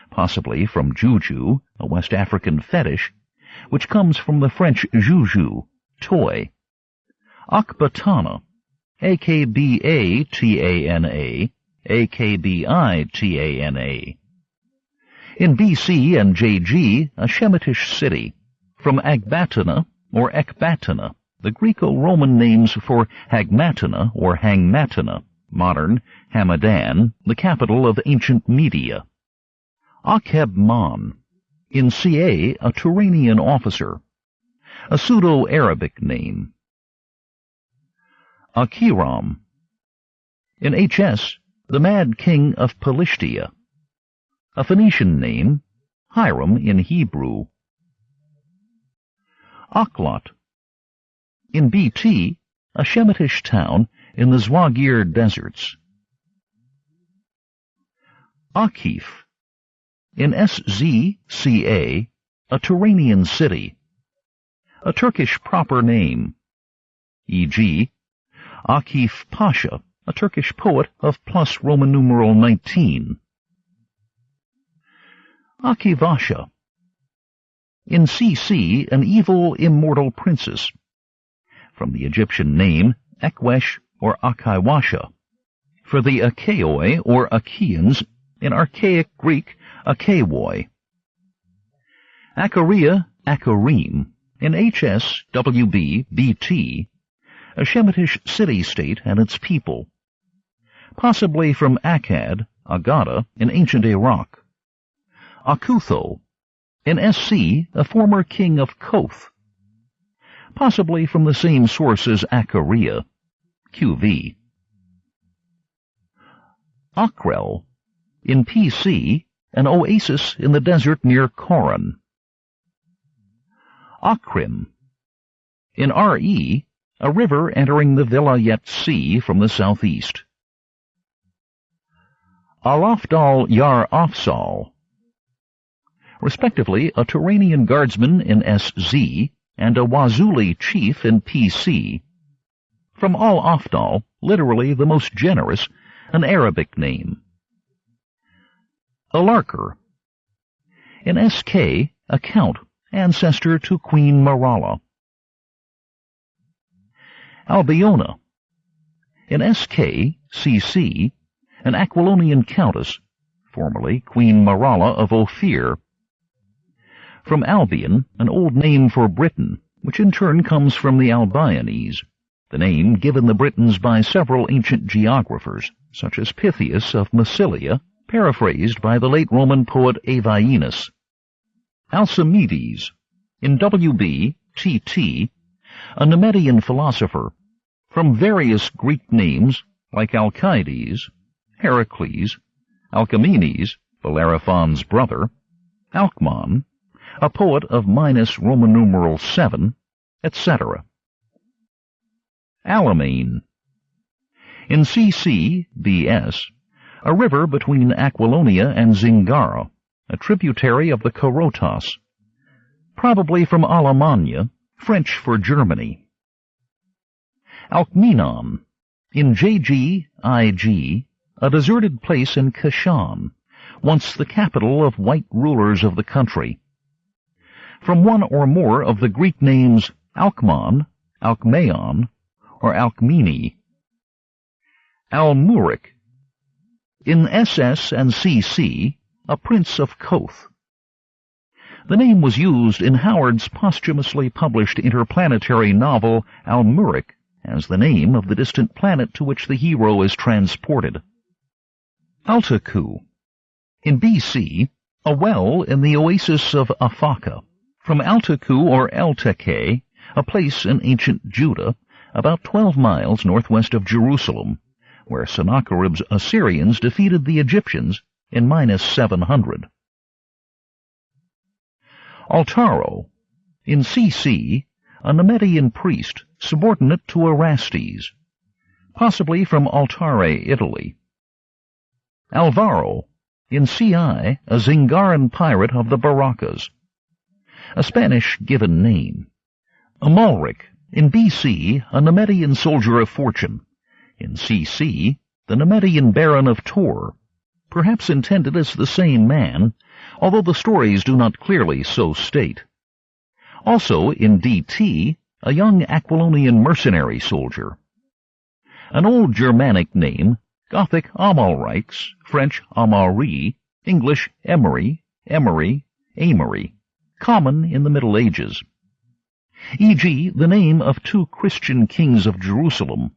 possibly from Juju, a West African fetish, which comes from the French juju, toy. Akbatana. Akbatana, Akbitana. In BC and JG, a Shemitish city, from Agbatana or Ekbatana, the Greco-Roman names for Hagmatana or Hangmatana, modern Hamadan, the capital of ancient Media. Akhebman. In CA, a Turanian officer, a pseudo-Arabic name. Akiram. In HS, the Mad King of Pelishtia, a Phoenician name, Hiram in Hebrew. Aklat. In BT, a Shemitish town in the Zwagir deserts. Akif. In SZCA, a Turanian city. A Turkish proper name, e.g., Akif Pasha, a Turkish poet of plus Roman numeral 19. Akivasha. In CC, an evil, immortal princess. From the Egyptian name, Ekwesh or Akaiwasha. For the Achaoi or Achaeans, in archaic Greek, Achaewoi. Akaria, Akarim. In HSWB BT, a Shemitish city-state and its people. Possibly from Akkad, Agada, in ancient Iraq. Akutho. In SC, a former king of Koth. Possibly from the same source as Akaria, QV. Akrel. In PC, an oasis in the desert near Coran. Akrim. In RE, a river entering the Vilayet Sea from the southeast. Alafdal Yar Afsal. Respectively, a Turanian guardsman in SZ and a Wazuli chief in PC. From Al-Afdal, literally the most generous, an Arabic name. Alarker. In SK, a count, ancestor to Queen Marala. Albiona. In SK, CC, an Aquilonian countess, formerly Queen Marala of Ophir. From Albion, an old name for Britain, which in turn comes from the Albionese, the name given the Britons by several ancient geographers, such as Pythius of Massilia, paraphrased by the late Roman poet Avienus. Alcimedes. In WB, TT, a Nemedian philosopher, from various Greek names like Alcides, Heracles, Alcamenes, Bellerophon's brother, Alcman, a poet of minus Roman numeral 7, etc. Alamein. In CC, BS, a river between Aquilonia and Zingara, a tributary of the Korotas, probably from Alemannia, French for Germany. Alkmenon. In JG, a deserted place in Kashan, once the capital of white rulers of the country. From one or more of the Greek names Alkman, Alkmaeon, or Alkmene. Almuric. In SS and CC, a prince of Koth. The name was used in Howard's posthumously published interplanetary novel Almuric as the name of the distant planet to which the hero is transported. Altaku. In BC, a well in the oasis of Afaka. From Altaku or Elteke, a place in ancient Judah, about 12 miles northwest of Jerusalem, where Sennacherib's Assyrians defeated the Egyptians in minus 700. Altaro. In CC, a Nemedian priest, subordinate to Erastes, possibly from Altare, Italy. Alvaro. In CI, a Zingaran pirate of the Baracas, a Spanish given name. Amalric. In BC, a Nemedian soldier of fortune. In CC, the Nemedian baron of Tor, perhaps intended as the same man, although the stories do not clearly so state. Also in DT, a young Aquilonian mercenary soldier. An old Germanic name, Gothic Amalrics, French Amaury, English Emery, Amory, common in the Middle Ages. E.g., the name of two Christian kings of Jerusalem.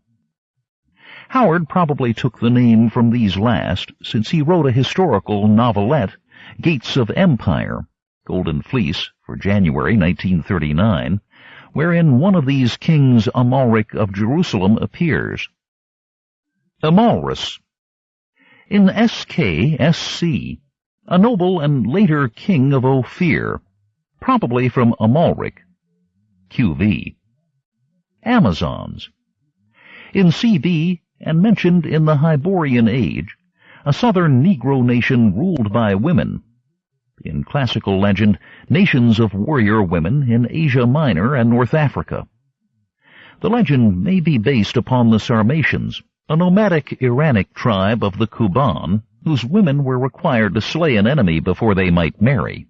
Howard probably took the name from these last, since he wrote a historical novelette, Gates of Empire, Golden Fleece, for January 1939, wherein one of these kings Amalric of Jerusalem appears. Amalrus. In SKSC, a noble and later king of Ophir, probably from Amalric. QV. Amazons. In CB, and mentioned in the Hyborian Age, a southern Negro nation ruled by women. In classical legend, nations of warrior women in Asia Minor and North Africa. The legend may be based upon the Sarmatians, a nomadic Iranic tribe of the Kuban, whose women were required to slay an enemy before they might marry.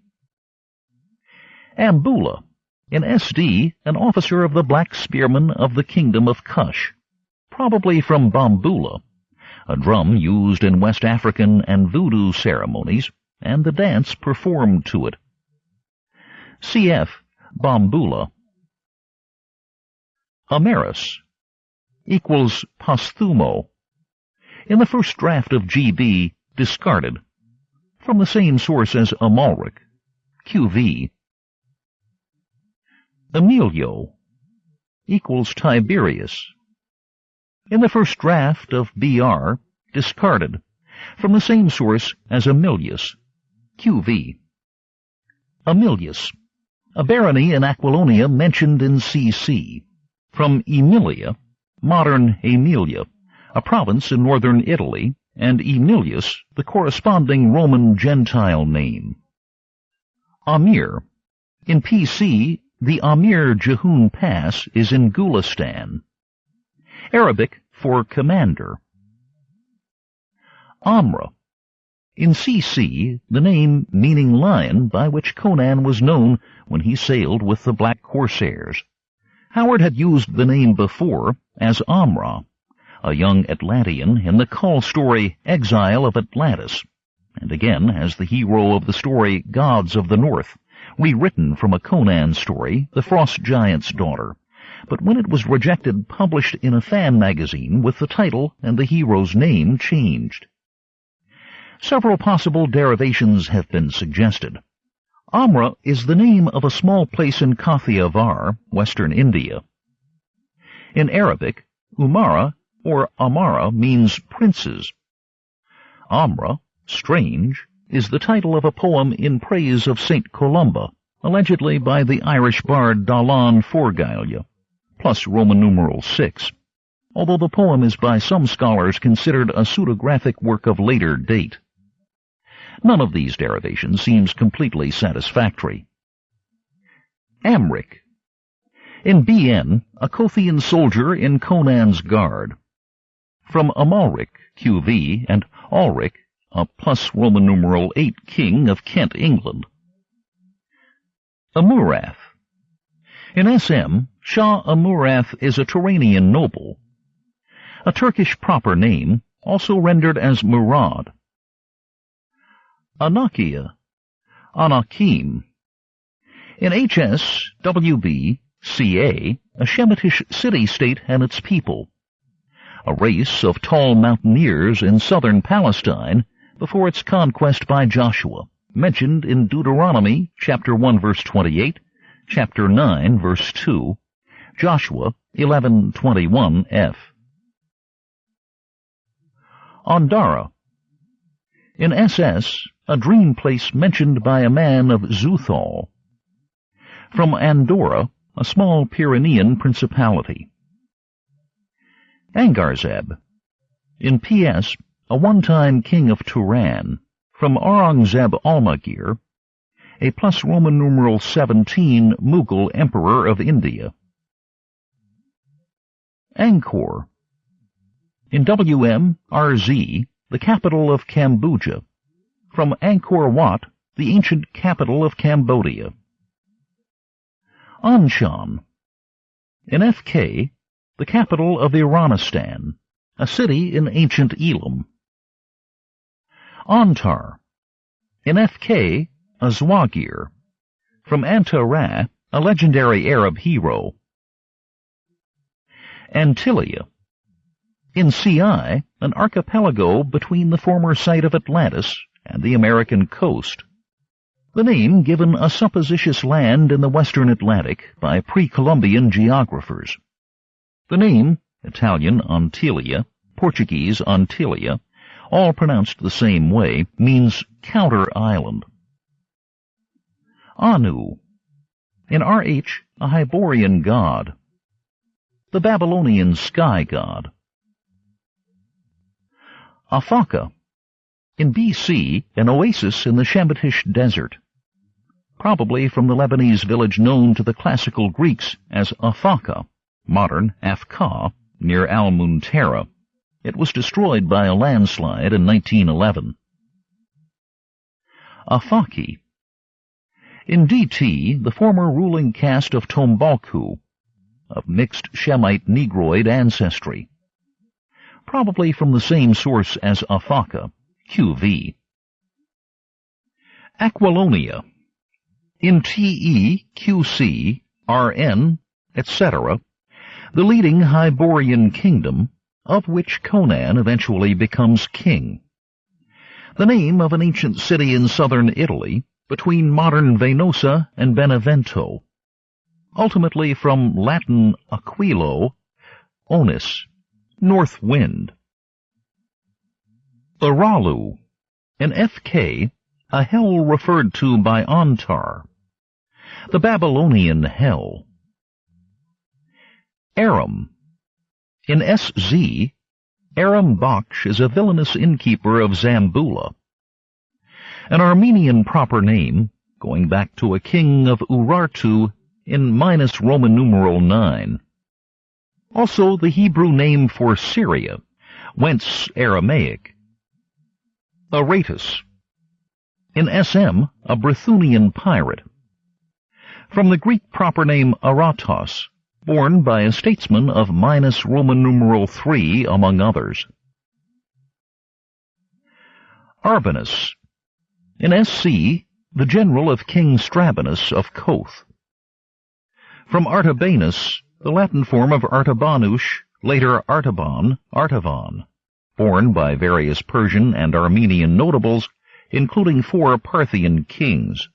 Ambula. In SD, an officer of the Black Spearmen of the Kingdom of Kush, probably from Bambula, a drum used in West African and voodoo ceremonies, and the dance performed to it. Cf. Bambula. Ameris equals posthumo. In the first draft of GB, discarded. From the same source as Amalric. QV. Emilio equals Tiberius. In the first draft of BR, discarded. From the same source as Emilius. QV. Emilius, a barony in Aquilonia mentioned in CC. From Emilia, modern Aemilia, a province in northern Italy, and Emilius, the corresponding Roman Gentile name. Amir. In PC, the Amir Jehun Pass is in Gulistan. Arabic for commander. Amra. In CC, the name meaning lion by which Conan was known when he sailed with the Black Corsairs. Howard had used the name before as Amra, a young Atlantean in the Kull story Exile of Atlantis, and again as the hero of the story Gods of the North, rewritten from a Conan story, The Frost Giant's Daughter, but when it was rejected, published in a fan magazine with the title and the hero's name changed. Several possible derivations have been suggested. Amra is the name of a small place in Kathiavar, western India. In Arabic, Umara or Amara means princes. Amra, strange, is the title of a poem in praise of St. Columba, allegedly by the Irish bard Dalan Forgaile, plus Roman numeral 6, although the poem is by some scholars considered a pseudographic work of later date. None of these derivations seems completely satisfactory. Amric. In BN, a Kothian soldier in Conan's guard. From Amalric, QV, and Ulric, a plus Roman numeral 8 king of Kent, England. Amurath. In SM, Shah Amurath is a Turanian noble. A Turkish proper name, also rendered as Murad. Anakia, Anakim. In HS, WB, CA, a Shemitish city-state and its people. A race of tall mountaineers in southern Palestine before its conquest by Joshua, mentioned in Deuteronomy, chapter 1, verse 28, chapter 9, verse 2, Joshua 11:21f. Andara. In SS, a dream place mentioned by a man of Zuthal. From Andorra, a small Pyrenean principality. Angarzeb. In PS, a one-time king of Turan. From Aurangzeb Almagir, a plus Roman numeral 17 Mughal emperor of India. Angkor. In WM, RZ, the capital of Cambodia. From Angkor Wat, the ancient capital of Cambodia. Anshan. In FK, the capital of Iranistan, a city in ancient Elam. Antar. In FK, a Zwagir. From Antara, a legendary Arab hero. Antilia. In CI, an archipelago between the former site of Atlantis and the American coast. The name given a supposititious land in the western Atlantic by pre-Columbian geographers. The name, Italian Antilia, Portuguese Antilia, all pronounced the same way, means counter-island. Anu. In RH, a Hyborian god. The Babylonian sky god. Afaka. In BC, an oasis in the Shemitish desert. Probably from the Lebanese village known to the classical Greeks as Afaka, modern Afka, near Al-Muntera. It was destroyed by a landslide in 1911. Afaki. In DT, the former ruling caste of Tombalku, of mixed Shemite Negroid ancestry. Probably from the same source as Afaka, QV. Aquilonia. In TE, QC, RN, etc., the leading Hyborian kingdom, of which Conan eventually becomes king. The name of an ancient city in southern Italy, between modern Venosa and Benevento, ultimately from Latin aquilo, onus, north wind. Aralu. In FK, a hell referred to by Antar. The Babylonian hell. Aram. In SZ, Aram Baksh is a villainous innkeeper of Zambula. An Armenian proper name, going back to a king of Urartu in Roman numeral 9. Also the Hebrew name for Syria, whence Aramaic. Aratus. In SM, a Brythunian pirate. From the Greek proper name Aratos, born by a statesman of Roman numeral 3, among others. Arbanus. In SC, the general of King Strabonus of Koth. From Artabanus, the Latin form of Artabanush, later Artaban, Artavan, born by various Persian and Armenian notables, including 4 Parthian kings.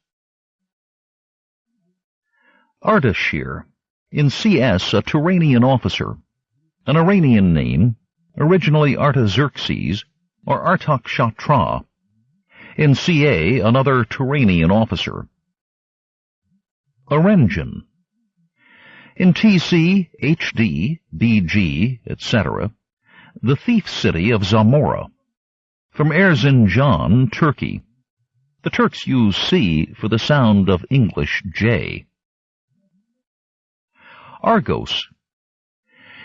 Ardashir. In CS, a Turanian officer. An Iranian name, originally Artaxerxes, or Artaxerxes. In CA, another Turanian officer. Arenjan. In TC, HD, BG, etc., the thief city of Zamora. From Erzincan, Turkey. The Turks use C for the sound of English J. Argos.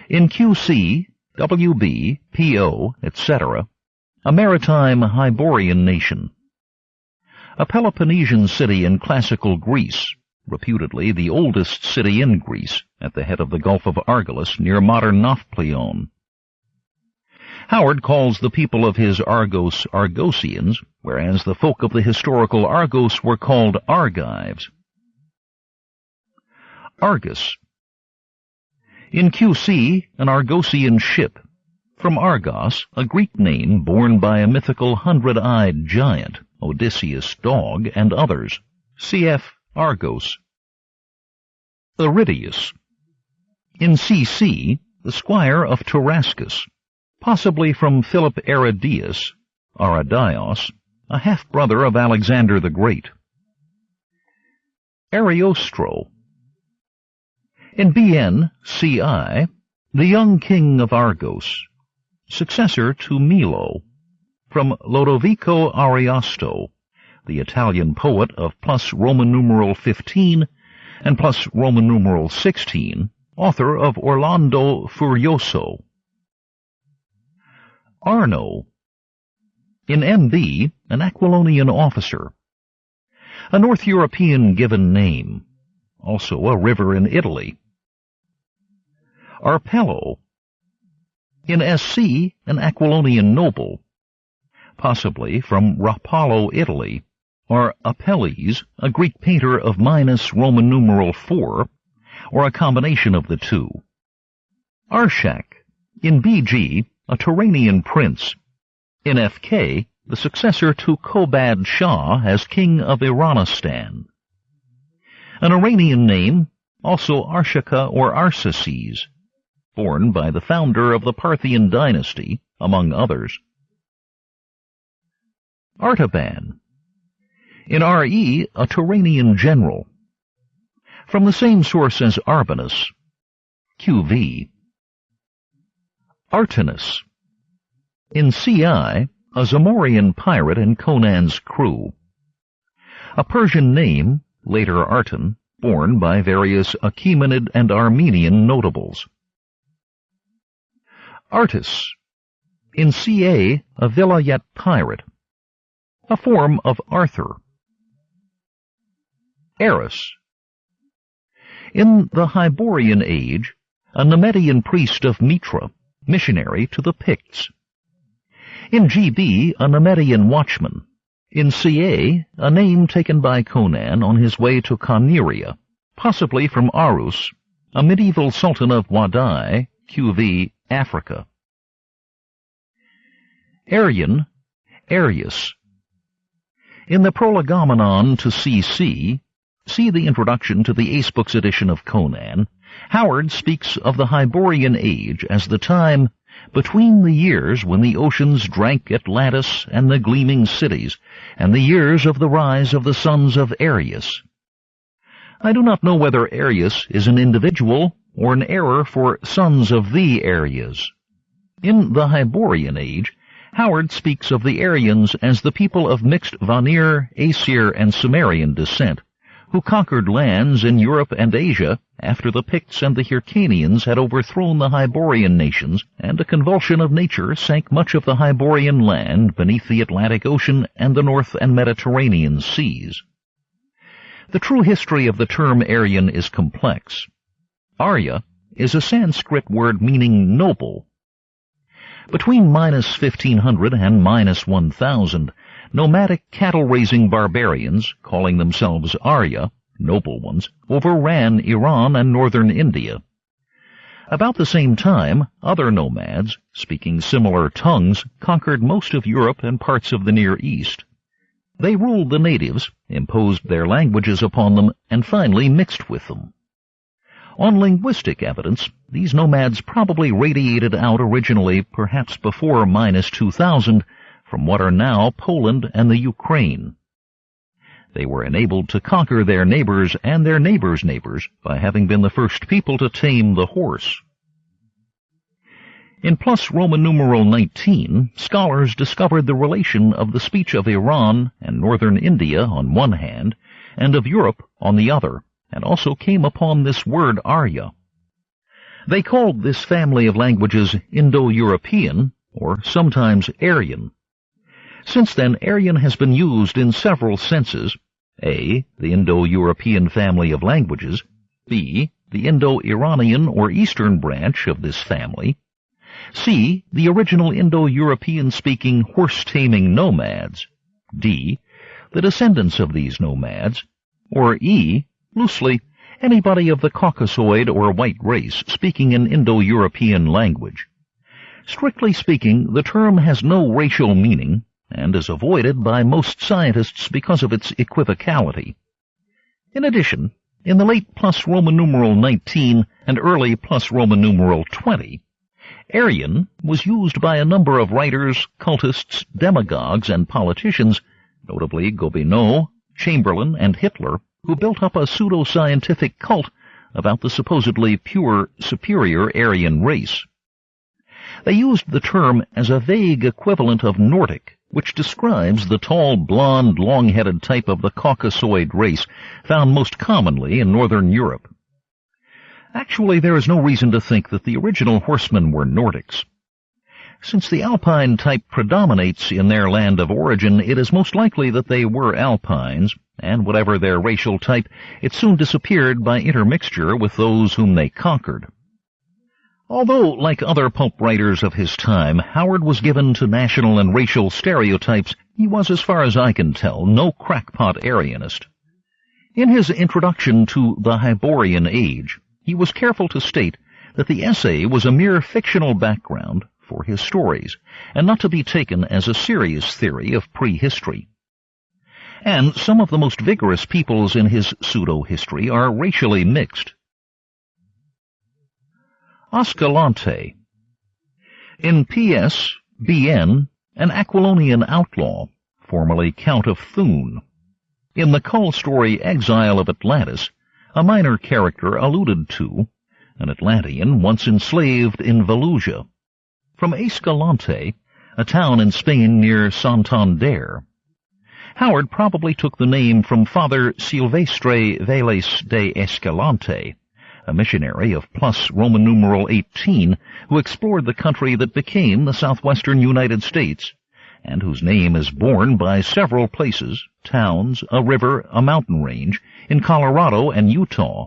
In QC, WB, PO, etc., a maritime Hyborian nation. A Peloponnesian city in classical Greece, reputedly the oldest city in Greece, at the head of the Gulf of Argolis near modern Nafplion. Howard calls the people of his Argos Argosians, whereas the folk of the historical Argos were called Argives. Argus. In QC, an Argosian ship. From Argos, a Greek name borne by a mythical 100-eyed giant, Odysseus' dog, and others. Cf. Argos. Aridius. In CC, the squire of Tarascus, possibly from Philip Aridius, Aradios, a half-brother of Alexander the Great. Ariosto. In BN, CI, the young king of Argos, successor to Milo, from Lodovico Ariosto, the Italian poet of plus Roman numeral 15 and plus Roman numeral 16, author of Orlando Furioso. Arno. In MB, an Aquilonian officer. A North European given name, also a river in Italy. Arpello. In SC, an Aquilonian noble, possibly from Rapallo, Italy, or Apelles, a Greek painter of Roman numeral 4, or a combination of the two. Arshak. In BG, a Turanian prince. In FK, the successor to Kobad Shah as king of Iranistan. An Iranian name, also Arshaka or Arsaces, born by the founder of the Parthian dynasty, among others. Artaban. In RE, a Turanian general. from the same source as Arbanus, QV. Artanus. In CI, a Zamorian pirate in Conan's crew. A Persian name, later Artan, borne by various Achaemenid and Armenian notables. Artis. In CA, a Vilayet pirate. A form of Arthur. Eris. In the Hyborian age, a Nemedian priest of Mitra, missionary to the Picts. In GB, a Nemedian watchman. In CA, a name taken by Conan on his way to Coniria, possibly from Arus, a medieval sultan of Wadai, QV, Africa. Aryan, Arius. In the Prolegomenon to CC, see the introduction to the Ace Books edition of Conan, Howard speaks of the Hyborian age as the time between the years when the oceans drank Atlantis and the gleaming cities, and the years of the rise of the sons of Arius. I do not know whether Arius is an individual or an error for sons of the Aryas. In the Hyborian age, Howard speaks of the Aryans as the people of mixed Vanir, Aesir, and Sumerian descent, who conquered lands in Europe and Asia after the Picts and the Hyrcanians had overthrown the Hyborian nations, and a convulsion of nature sank much of the Hyborian land beneath the Atlantic Ocean and the North and Mediterranean seas. The true history of the term Aryan is complex. Arya is a Sanskrit word meaning noble. Between minus 1500 and minus 1000, nomadic cattle-raising barbarians, calling themselves Arya, noble ones, overran Iran and northern India. About the same time, other nomads, speaking similar tongues, conquered most of Europe and parts of the Near East. They ruled the natives, imposed their languages upon them, and finally mixed with them. On linguistic evidence, these nomads probably radiated out originally, perhaps before minus 2000, from what are now Poland and the Ukraine. They were enabled to conquer their neighbors and their neighbors' neighbors by having been the first people to tame the horse. In plus Roman numeral 19, scholars discovered the relation of the speech of Iran and northern India on one hand, and of Europe on the other, and also came upon this word Arya. They called this family of languages Indo-European, or sometimes Aryan. Since then, Aryan has been used in several senses: A, the Indo-European family of languages; B, the Indo-Iranian or Eastern branch of this family; C, the original Indo-European-speaking horse-taming nomads; D, the descendants of these nomads; or E, loosely, anybody of the Caucasoid or white race speaking an Indo-European language. Strictly speaking, the term has no racial meaning, and is avoided by most scientists because of its equivocality. In addition, in the late plus Roman numeral 19 and early plus Roman numeral 20, Aryan was used by a number of writers, cultists, demagogues, and politicians, notably Gobineau, Chamberlain, and Hitler, who built up a pseudo-scientific cult about the supposedly pure, superior Aryan race. They used the term as a vague equivalent of Nordic, which describes the tall, blond, long-headed type of the Caucasoid race found most commonly in northern Europe. Actually, there is no reason to think that the original horsemen were Nordics. Since the Alpine type predominates in their land of origin, it is most likely that they were Alpines, and whatever their racial type, it soon disappeared by intermixture with those whom they conquered. Although, like other pulp writers of his time, Howard was given to national and racial stereotypes, he was, as far as I can tell, no crackpot Aryanist. In his introduction to the Hyborian Age, he was careful to state that the essay was a mere fictional background for his stories, and not to be taken as a serious theory of prehistory. And some of the most vigorous peoples in his pseudo-history are racially mixed. Ascalante. In P.S., B.N., an Aquilonian outlaw, formerly Count of Thun. In the Cull story Exile of Atlantis, a minor character alluded to, an Atlantean once enslaved in Velusia. From Escalante, a town in Spain near Santander. Howard probably took the name from Father Silvestre Vélez de Escalante, a missionary of plus Roman numeral 18 who explored the country that became the southwestern United States, and whose name is borne by several places, towns, a river, a mountain range, in Colorado and Utah.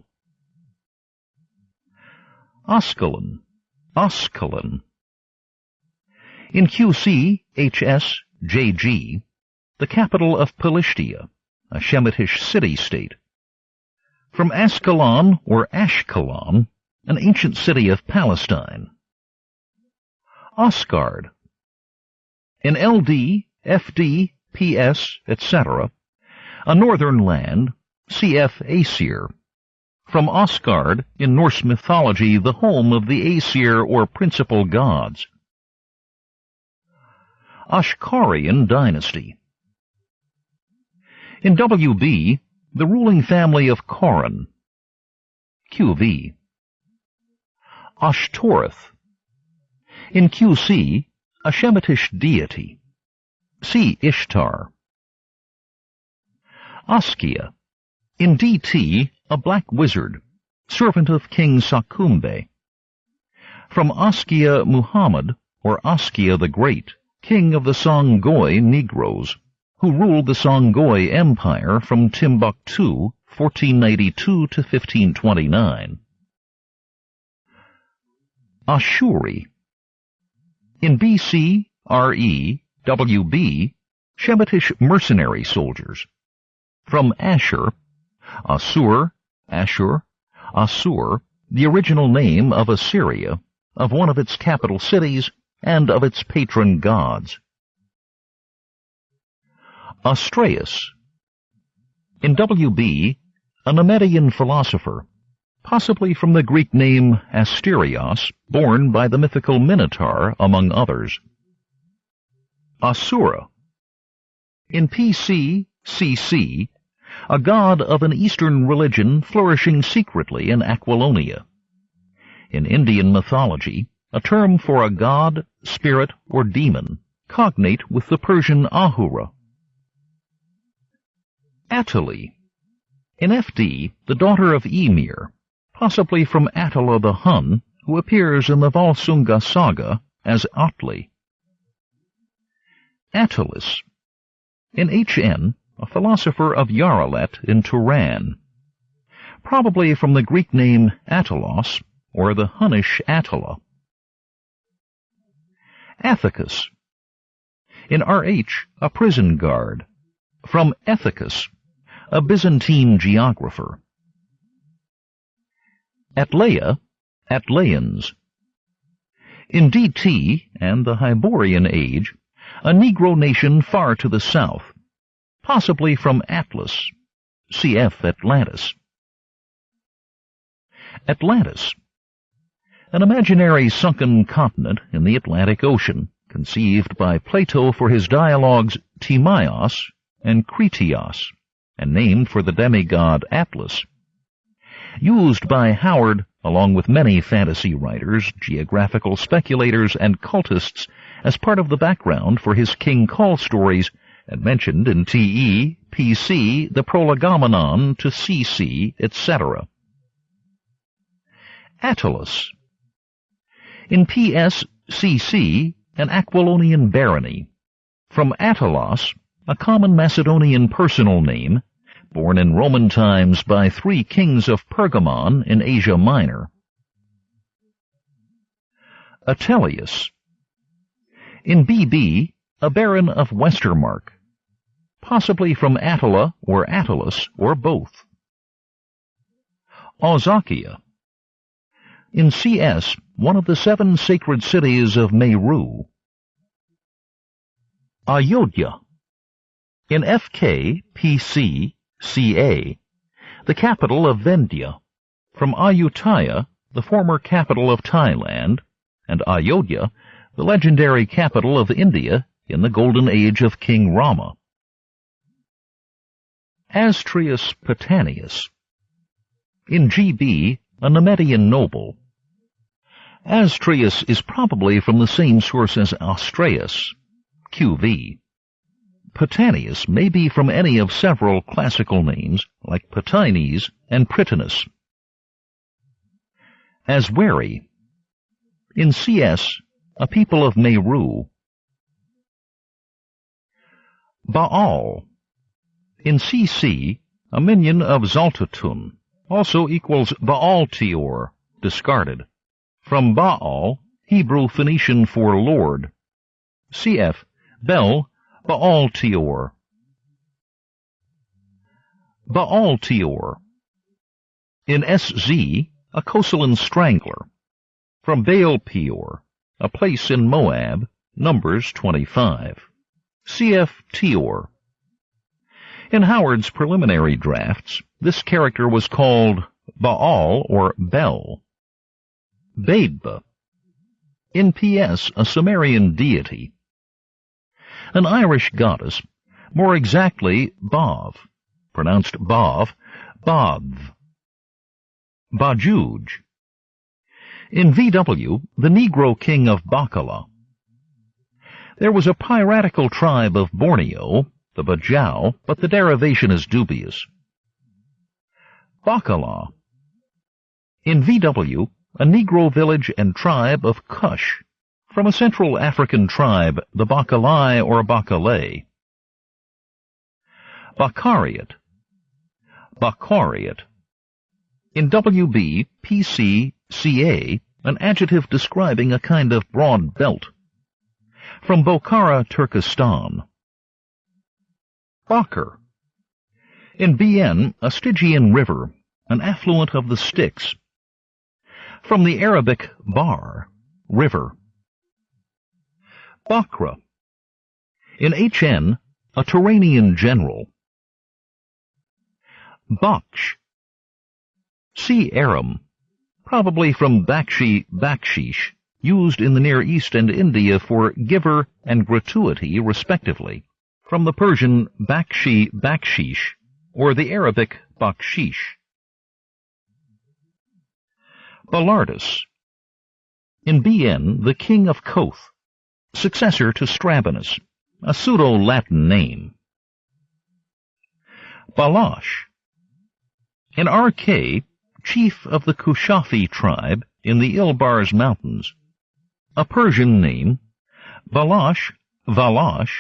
Ascalon. In QC, HS, JG, the capital of Philistia, a Shemitish city-state. From Ascalon or Ashkelon, an ancient city of Palestine. Osgard. In LD, FD, PS, etc., a northern land, cf. Aesir. From Osgard, in Norse mythology, the home of the Aesir or principal gods. Ashkarian dynasty. In WB, the ruling family of Coran. QV. Ashtoreth. In QC, a Shemitish deity. See Ishtar. Askia. In DT, a black wizard, servant of King Sakumbe. From Askia Muhammad, or Askia the Great, king of the Songhai Negroes, who ruled the Songhai Empire from Timbuktu, 1492 to 1529. Ashuri. In BC, RE, WB, Shemitish mercenary soldiers. From Ashur, Assur, the original name of Assyria, of one of its capital cities, and of its patron gods. Astraeus. In WB, a Nemedian philosopher, possibly from the Greek name Asterios, born by the mythical Minotaur, among others. Asura. In PC, CC, a god of an Eastern religion flourishing secretly in Aquilonia. In Indian mythology, a term for a god, spirit, or demon, cognate with the Persian Ahura. Atali. In FD, the daughter of Ymir, possibly from Attila the Hun, who appears in the Volsunga saga as Atli. Attalus. In HN, a philosopher of Yaralet in Turan, probably from the Greek name Attalos, or the Hunnish Attila. Athicus. In RH, a prison guard, from Ethicus, a Byzantine geographer. Atleia, Atlayans. In DT and the Hyborian Age, a Negro nation far to the south, possibly from Atlas, cf. Atlantis. Atlantis. An imaginary sunken continent in the Atlantic Ocean, conceived by Plato for his dialogues Timaeus and Critias, and named for the demigod Atlas. Used by Howard, along with many fantasy writers, geographical speculators, and cultists, as part of the background for his King Call stories, and mentioned in TE, PC, the Prolegomenon to CC, etc. Attalus. In PS, CC, an Aquilonian barony. From Attalos, a common Macedonian personal name, born in Roman times by 3 kings of Pergamon in Asia Minor. Atelius. In BB, a baron of Westermark, possibly from Attila or Attalus, or both. Auzakia. In CS, one of the 7 sacred cities of Meru. Ayodhya. In FK, PC, CA, the capital of Vendya, from Ayutthaya, the former capital of Thailand, and Ayodhya, the legendary capital of India in the golden age of King Rama. Astrius Patannius. In GB, a Nemedian noble. Astraeus is probably from the same source as Astraeus, QV. Patanus may be from any of several classical names, like Patines and Pritinus. Asweri. In CS, a people of Meru. Baal. In CC, a minion of Zaltatun, also equals Baal-Teor, discarded. From Baal, Hebrew Phoenician for Lord. Cf. Bel, Baal-Teor. Baal-Teor. In SZ, a Kosalan strangler. From Baal-Peor, a place in Moab, Numbers 25. Cf. Teor. In Howard's preliminary drafts, this character was called Baal or Bel. Baidba. In PS, a Sumerian deity. An Irish goddess, more exactly Bav, pronounced Bav, Bav. Bajuj. In VW, the Negro king of Bacala. There was a piratical tribe of Borneo, the Bajau, but the derivation is dubious. Bacala. In VW, a Negro village and tribe of Kush, from a Central African tribe, the Bacalai or Bacalay. Bacariot. Bacariot. In WB, PC, CA, an adjective describing a kind of broad belt. From Bokhara, Turkestan. Bakr. In BN, a Stygian river, an affluent of the Styx. From the Arabic bar, river. Bakra. In HN, a Turanian general. Baksh. See Aram, probably from Bakshi, bakshish, used in the Near East and India for giver and gratuity, respectively, from the Persian bakshi, bakshish, or the Arabic bakshish. Ballardus. In BN, the king of Koth, successor to Strabonus, a pseudo-Latin name. Balash. In RK, chief of the Kushafi tribe in the Ilbars Mountains, a Persian name, Balash, Valash,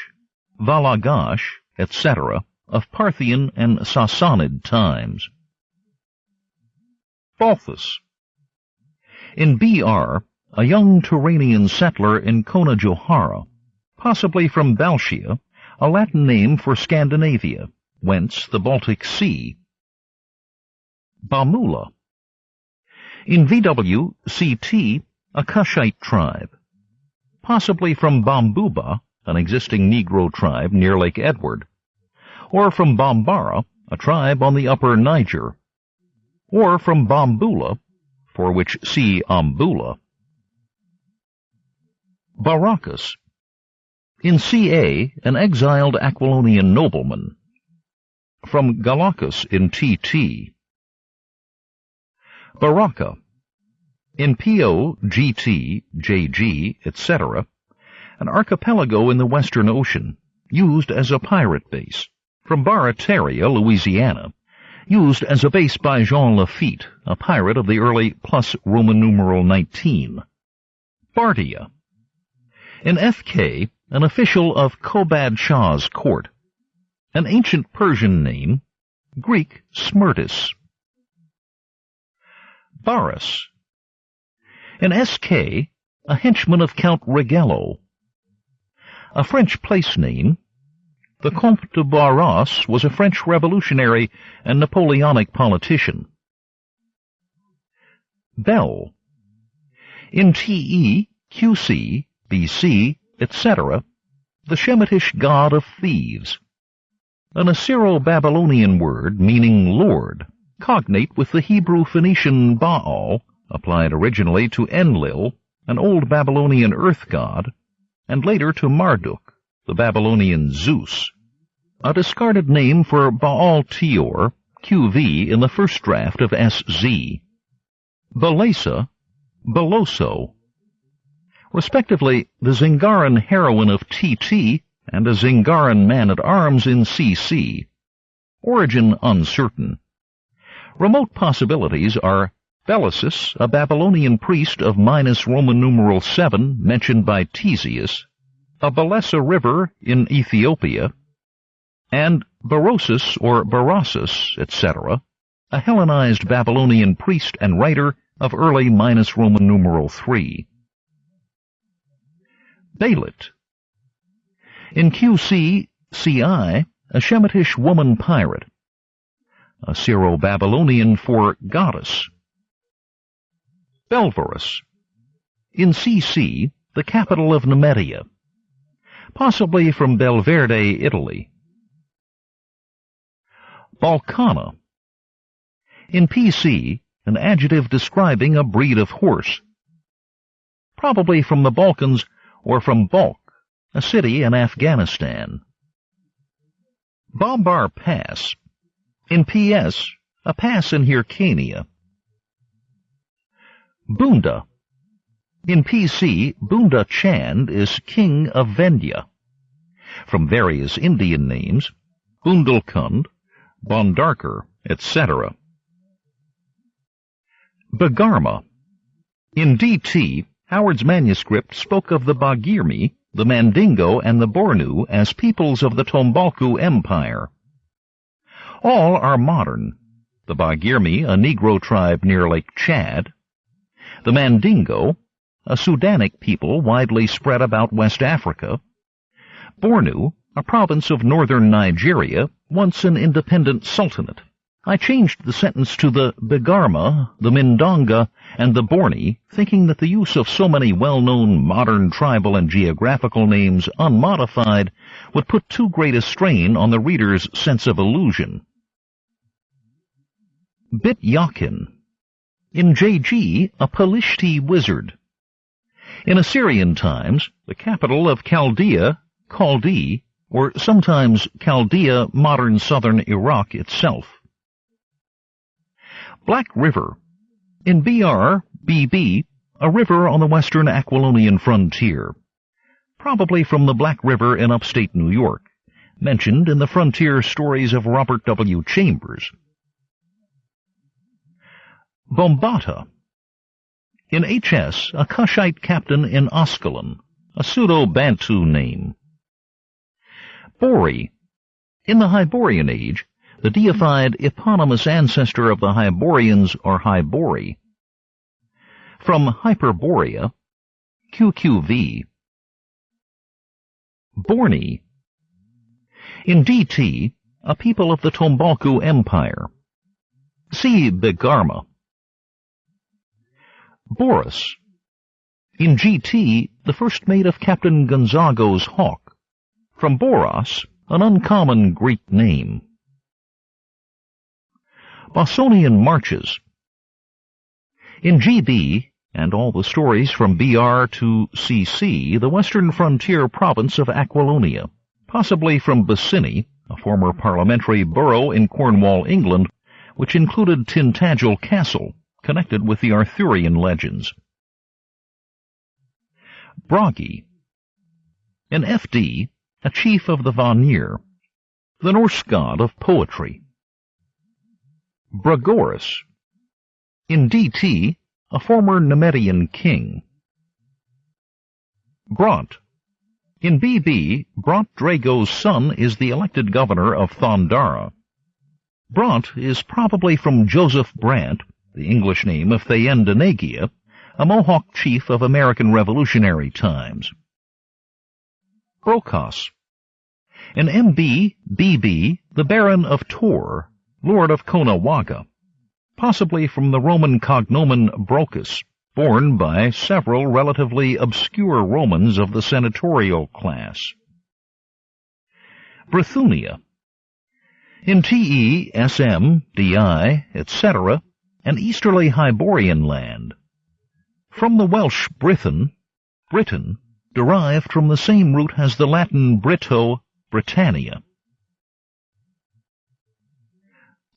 Valagash, etc., of Parthian and Sassanid times. Balthus. In BR, a young Turanian settler in Kona Johara, possibly from Balshia, a Latin name for Scandinavia, whence the Baltic Sea. Bamula. In VW, CT, a Kushite tribe, possibly from Bambuba, an existing Negro tribe near Lake Edward, or from Bambara, a tribe on the upper Niger, or from Bambula, for which see Ambula. Baracus. In CA, an exiled Aquilonian nobleman. From Galacus in TT. Baraka. In PO, GT, JG, etc., an archipelago in the Western Ocean, used as a pirate base. From Barataria, Louisiana, used as a base by Jean Lafitte, a pirate of the early plus Roman numeral 19. Bardia. In FK, an official of Kobad Shah's court. An ancient Persian name, Greek Smyrtis. Barras. In SK, a henchman of Count Regello. A French place name. The Comte de Barras was a French revolutionary and Napoleonic politician. Bel. In TE, QC, BC, etc., the Shemitish god of thieves. An Assyro-Babylonian word meaning lord, cognate with the Hebrew Phoenician Baal, applied originally to Enlil, an old Babylonian earth god, and later to Marduk, the Babylonian Zeus. A discarded name for Baal-Teor, QV in the first draft of SZ. Belasa, Beloso. Respectively, the Zingaran heroine of TT and a Zingaran man-at-arms in CC. Origin uncertain. Remote possibilities are Belasis, a Babylonian priest of minus Roman numeral 7 mentioned by Ctesias, a Belesa river in Ethiopia, and Berosus or Berossus, etc., a Hellenized Babylonian priest and writer of early minus Roman numeral 3. Beilit. In QC, CI, a Shemitish woman pirate, a Syro-Babylonian for goddess. Belvorus. In CC, the capital of Nemedia, possibly from Belverde, Italy. Balkana. In PC, an adjective describing a breed of horse, probably from the Balkans or from Balk, a city in Afghanistan. Bombar Pass. In PS, a pass in Hyrcania. Bunda. In PC, Bunda Chand is king of Vendya. From various Indian names, Bundelkund, Bondarker, etc. Bagarma. In DT, Howard's manuscript spoke of the Bagirmi, the Mandingo, and the Bornu as peoples of the Tombalku Empire. All are modern. The Bagirmi, a Negro tribe near Lake Chad. The Mandingo, a Sudanic people widely spread about West Africa. Bornu, a province of northern Nigeria, once an independent sultanate. I changed the sentence to the Bagarma, the Mindonga, and the Borni, thinking that the use of so many well-known modern tribal and geographical names unmodified would put too great a strain on the reader's sense of illusion. Bit-Yakin. In JG, a Pelishti wizard. In Assyrian times, the capital of Chaldea, Chaldee, or sometimes Chaldea, modern southern Iraq itself. Black River. In BB, a river on the western Aquilonian frontier, probably from the Black River in upstate New York, mentioned in the frontier stories of Robert W. Chambers. Bombata. In HS, a Cushite captain in Ascalon, a pseudo-Bantu name. Bori. In the Hyborian Age, the deified eponymous ancestor of the Hyborians or Hybori. From Hyperborea, QQV. Borni. In DT, a people of the Tombalku Empire. See Bagarma. Boris. In GT, the first mate of Captain Gonzago's hawk. From Boros, an uncommon Greek name. Bosonian Marches. In GB, and all the stories from BR to CC, the western frontier province of Aquilonia, possibly from Bosini, a former parliamentary borough in Cornwall, England, which included Tintagel Castle, connected with the Arthurian legends. Bragi. In FD, a chief of the Vanir, the Norse god of poetry. Bragoris. In DT, a former Nemedian king. Bront. In BB, Bront Drago's son is the elected governor of Thondara. Bront is probably from Joseph Brant, the English name of Thayendanegea, a Mohawk chief of American Revolutionary times. Brokos. In BB, the Baron of Tor, Lord of Conawaga, possibly from the Roman cognomen Brocus, borne by several relatively obscure Romans of the senatorial class. Brithunia. In TE, SM, DI, etc., an easterly Hyborian land. From the Welsh Britton, Britain, derived from the same root as the Latin Brito, Britannia.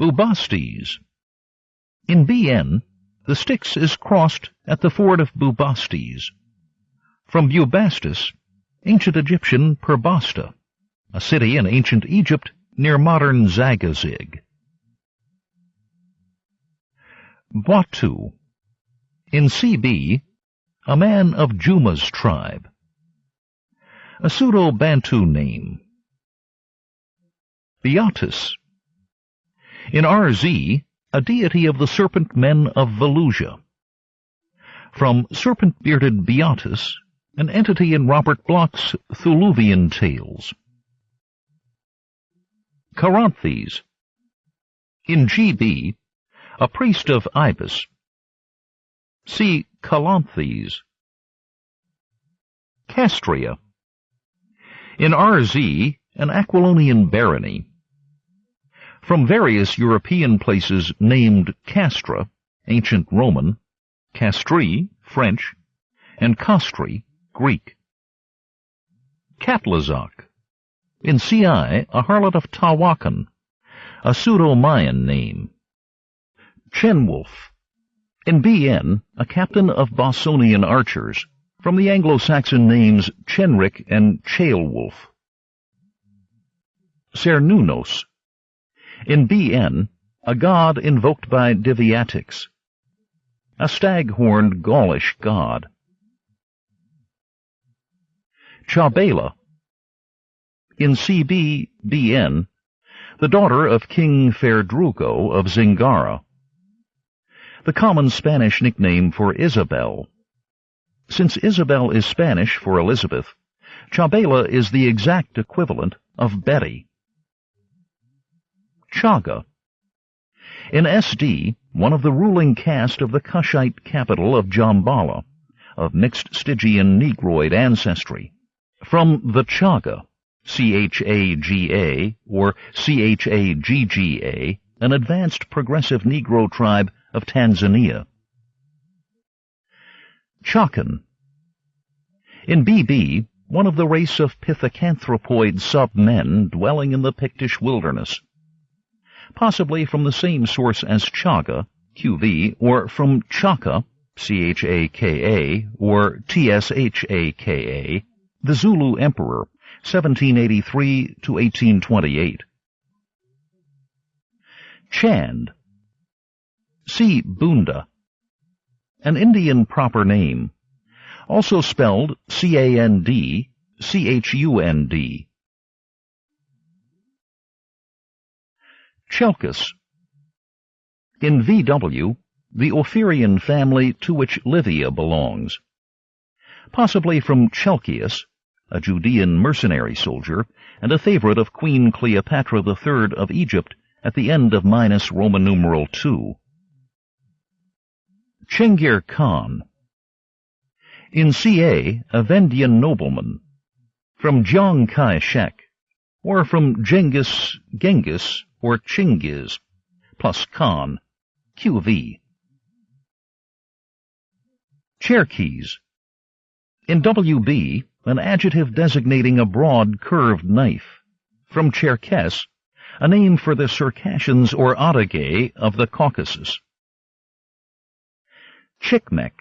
Bubastes. In BN, the Styx is crossed at the ford of Bubastes. From Bubastis, ancient Egyptian Perbasta, a city in ancient Egypt near modern Zagazig. Batu. In CB, a man of Juma's tribe. A pseudo-Bantu name. Beatus. In RZ, a deity of the serpent men of Volusia. From serpent-bearded Beatus, an entity in Robert Bloch's Thuluvian Tales. Caranthes. In GB, a priest of Ibis. See Calanthes. Castria. In RZ, an Aquilonian barony. From various European places named Castra, ancient Roman, Castri, French, and Castri, Greek. Catlazak. In CI, a harlot of Tawakan, a pseudo-Mayan name. Chenwolf. In BN, a captain of Bosonian archers, from the Anglo-Saxon names Chenric and Ceolwulf. Cernunnos. In BN, a god invoked by Diviatics. A stag-horned Gaulish god. Chabela. In CB-BN, the daughter of King Ferdrugo of Zingara. The common Spanish nickname for Isabel. Since Isabel is Spanish for Elizabeth, Chabela is the exact equivalent of Betty. Chaga. In SD, one of the ruling caste of the Kushite capital of Jambala, of mixed Stygian Negroid ancestry. From the Chaga, Chaga or Chagga, an advanced progressive Negro tribe of Tanzania. Chakan. In BB, one of the race of pithecanthropoid sub-men dwelling in the Pictish wilderness. Possibly from the same source as Chaga, QV, or from Chaka, Chaka, or Tshaka, the Zulu emperor, 1783 to 1828. Chand. See Bunda. An Indian proper name, also spelled C-A-N-D, C-H-U-N-D. Chelkis. In VW, the Ophirian family to which Livia belongs. Possibly from Chelcias, a Judean mercenary soldier, and a favorite of Queen Cleopatra III of Egypt at the end of minus Roman numeral II. Chengir Khan. In CA, a Vendian nobleman. From Jiang Kai-shek, or from Genghis, or Chingiz, plus Khan, QV. Cherkes. In WB, an adjective designating a broad, curved knife. From Cherkess, a name for the Circassians or Adagay of the Caucasus. Chicmec.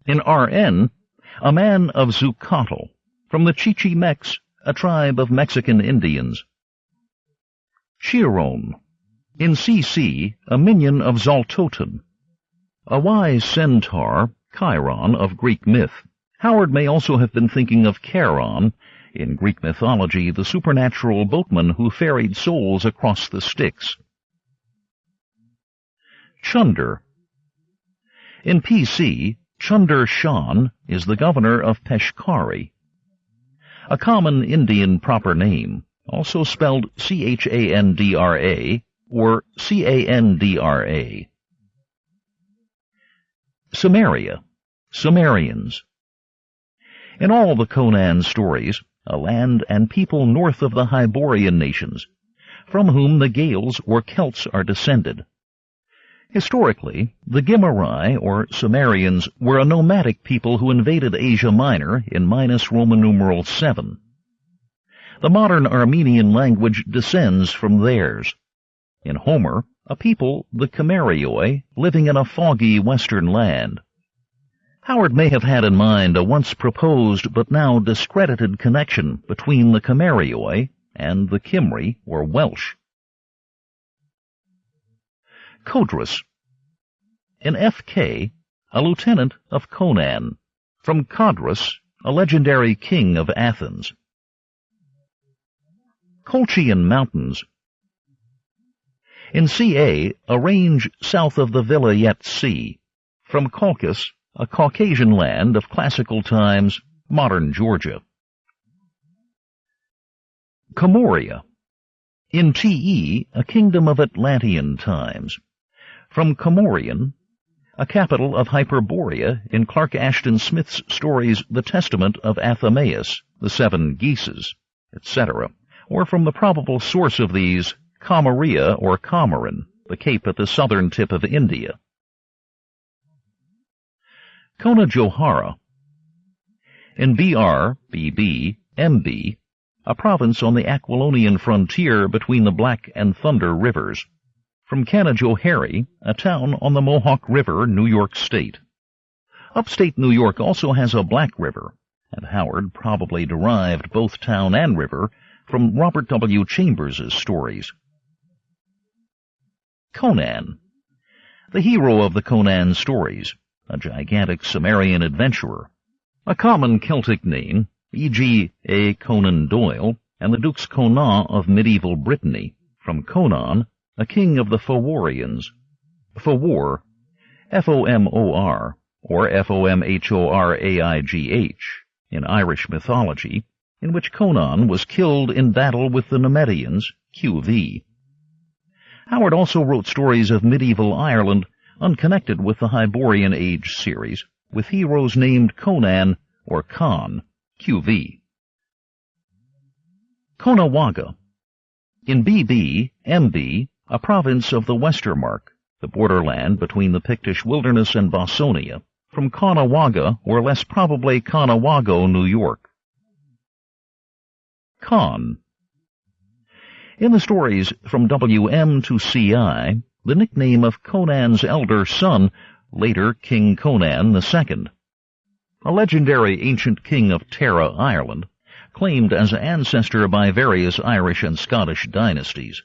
In RN, a man of Zucatl, from the Chichimecs, a tribe of Mexican Indians. Chiron. In CC, a minion of Zaltotan. A wise centaur, Chiron, of Greek myth. Howard may also have been thinking of Charon, in Greek mythology the supernatural boatman who ferried souls across the Styx. Chunder. In PC, Chunder Shan is the governor of Peshkari. A common Indian proper name, also spelled Chandra or Candra. Samaria, Sumerians. In all the Conan stories, a land and people north of the Hyborian nations, from whom the Gaels or Celts are descended. Historically, the Gimari, or Sumerians, were a nomadic people who invaded Asia Minor in minus Roman numeral 7. The modern Armenian language descends from theirs. In Homer, a people, the Cimmerioi, living in a foggy western land. Howard may have had in mind a once proposed but now discredited connection between the Cimmerioi and the Cymry, or Welsh. Codrus. In F.K., a lieutenant of Conan, from Codrus, a legendary king of Athens. Colchian Mountains. In C.A., a range south of the Vilayet Sea, from Caucasus, a Caucasian land of classical times, modern Georgia. Comoria. In T.E., a kingdom of Atlantean times, from Comorian, a capital of Hyperborea in Clark Ashton Smith's stories The Testament of Athameus, The Seven Geeses, etc., or from the probable source of these, Comoria or Comorin, the cape at the southern tip of India. Kona Johara. In BR, BB, MB, a province on the Aquilonian frontier between the Black and Thunder rivers. From Canajoharie, a town on the Mohawk River, New York State. Upstate New York also has a Black River, and Howard probably derived both town and river from Robert W. Chambers's stories. Conan. The hero of the Conan stories, a gigantic Cimmerian adventurer. A common Celtic name, e.g. A. Conan Doyle, and the Dukes Conan of medieval Brittany, from Conan, a king of the Fomorians. Fomor, F-O-M-O-R, or F-O-M-H-O-R-A-I-G-H, in Irish mythology, in which Conan was killed in battle with the Nemedians, QV. Howard also wrote stories of medieval Ireland unconnected with the Hyborian Age series, with heroes named Conan or Con, QV. Conawaga. In BB, MB, a province of the Westermark, the borderland between the Pictish wilderness and Bossonia, from Conawaga, or less probably Conawago, New York. Con. In the stories from WM to CI, the nickname of Conan's elder son, later King Conan II, a legendary ancient king of Tara, Ireland, claimed as ancestor by various Irish and Scottish dynasties.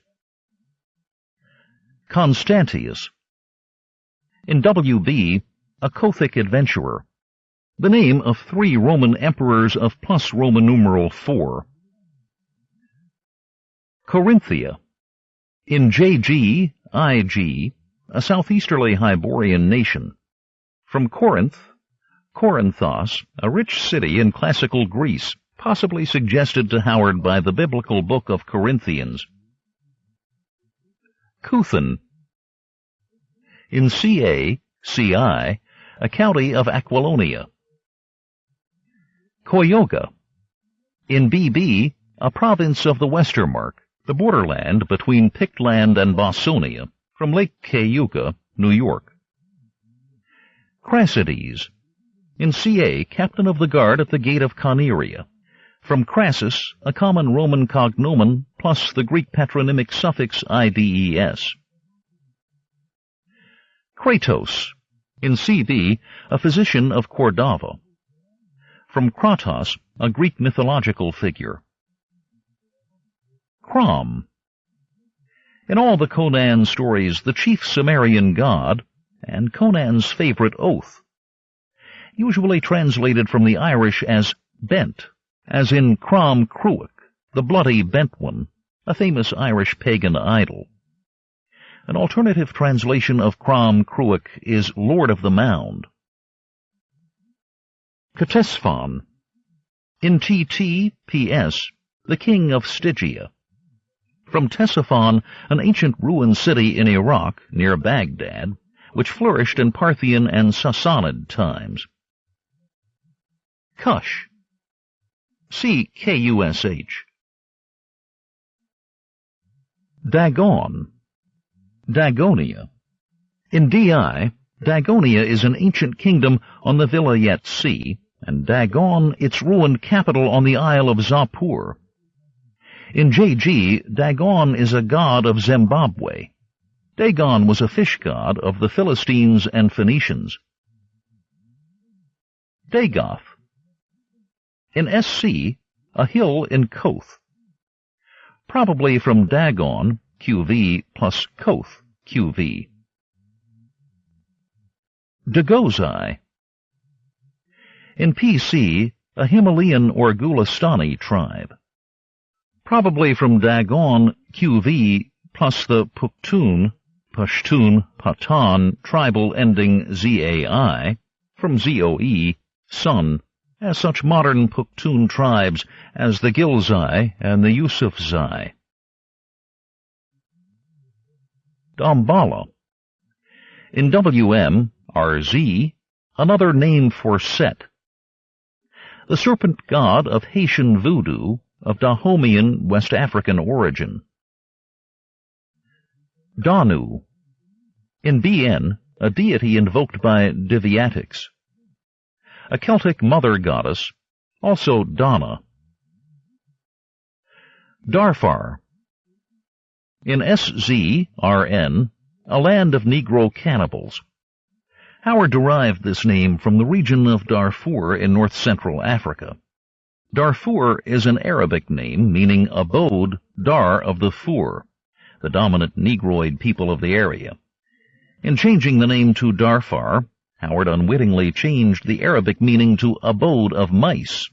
Constantius. In WB, a Kothic adventurer, the name of 3 Roman emperors of plus Roman numeral 4. Corinthia. In JG, IG, a southeasterly Hyborian nation. From Corinth, Corinthos, a rich city in classical Greece, possibly suggested to Howard by the biblical book of Corinthians. Cuthan. In CA, CI, a county of Aquilonia. Coyoga. In BB, a province of the Westermark, the borderland between Pictland and Bossonia, from Lake Cayuga, New York. Crassides. In CA, captain of the guard at the gate of Coneria. From Crassus, a common Roman cognomen, plus the Greek patronymic suffix IDES. Kratos. In CB, a physician of Cordova. From Kratos, a Greek mythological figure. Crom. In all the Conan stories, the chief Cimmerian god, and Conan's favorite oath, usually translated from the Irish as bent, as in Crom Cruach, the bloody bent one, a famous Irish pagan idol. An alternative translation of Crom Cruach is Lord of the Mound. Ctesiphon. In TT, PS, the king of Stygia. From Ctesiphon, an ancient ruined city in Iraq, near Baghdad, which flourished in Parthian and Sassanid times. Cush. C-K-U-S-H. Dagon. Dagonia. In DI, Dagonia is an ancient kingdom on the Vilayet Sea, and Dagon its ruined capital on the Isle of Zapur. In JG, Dagon is a god of Zimbabwe. Dagon was a fish god of the Philistines and Phoenicians. Dagoth. In SC, a hill in Koth. Probably from Dagon, QV, plus Koth, QV. Dagozai. In PC, a Himalayan or Gulistani tribe. Probably from Dagon, QV, plus the Pushtun, Pathan tribal ending ZAI, from ZOE, Sun, as such modern Pushtun tribes as the Gilzai and the Yusufzai. Damballa. In WM, RZ, another name for Set. The serpent god of Haitian voodoo of Dahomean West African origin. Danu. In BN, a deity invoked by Diviatics. A Celtic mother goddess, also Dana. Darfar. In SZRN, a land of Negro cannibals. Howard derived this name from the region of Darfur in north-central Africa. Darfur is an Arabic name meaning abode, Dar of the Fur, the dominant Negroid people of the area. In changing the name to Darfar, Howard unwittingly changed the Arabic meaning to abode of mice.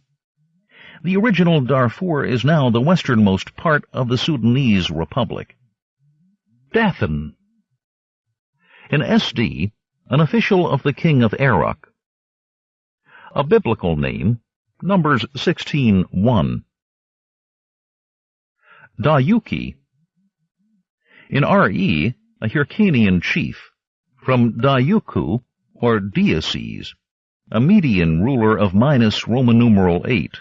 The original Darfur is now the westernmost part of the Sudanese Republic. Dathan. In SD, an official of the king of Erok. A biblical name, Numbers 16:1. Dayuki. In RE, a Hyrcanian chief, from Dayuku, or Diocese, a Median ruler of minus Roman numeral 8.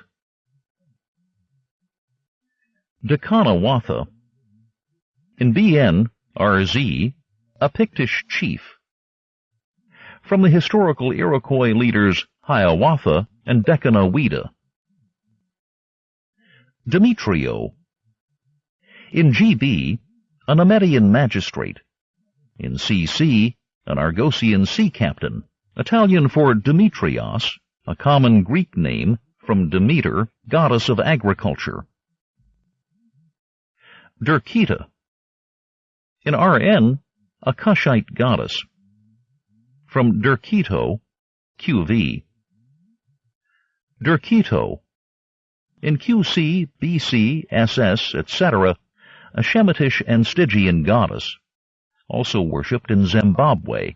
Dekanawatha. In BN, RZ, a Pictish chief. From the historical Iroquois leaders Hiawatha and Dekanawida. Demetrio. In GB, a Nemedian magistrate. In CC, an Argosian sea captain, Italian for Demetrios, a common Greek name from Demeter, goddess of agriculture. Dirkita. In RN, a Cushite goddess. From Dirkito, QV. Dirkito. In QC, BC, SS, etc., a Shemitish and Stygian goddess, also worshipped in Zimbabwe,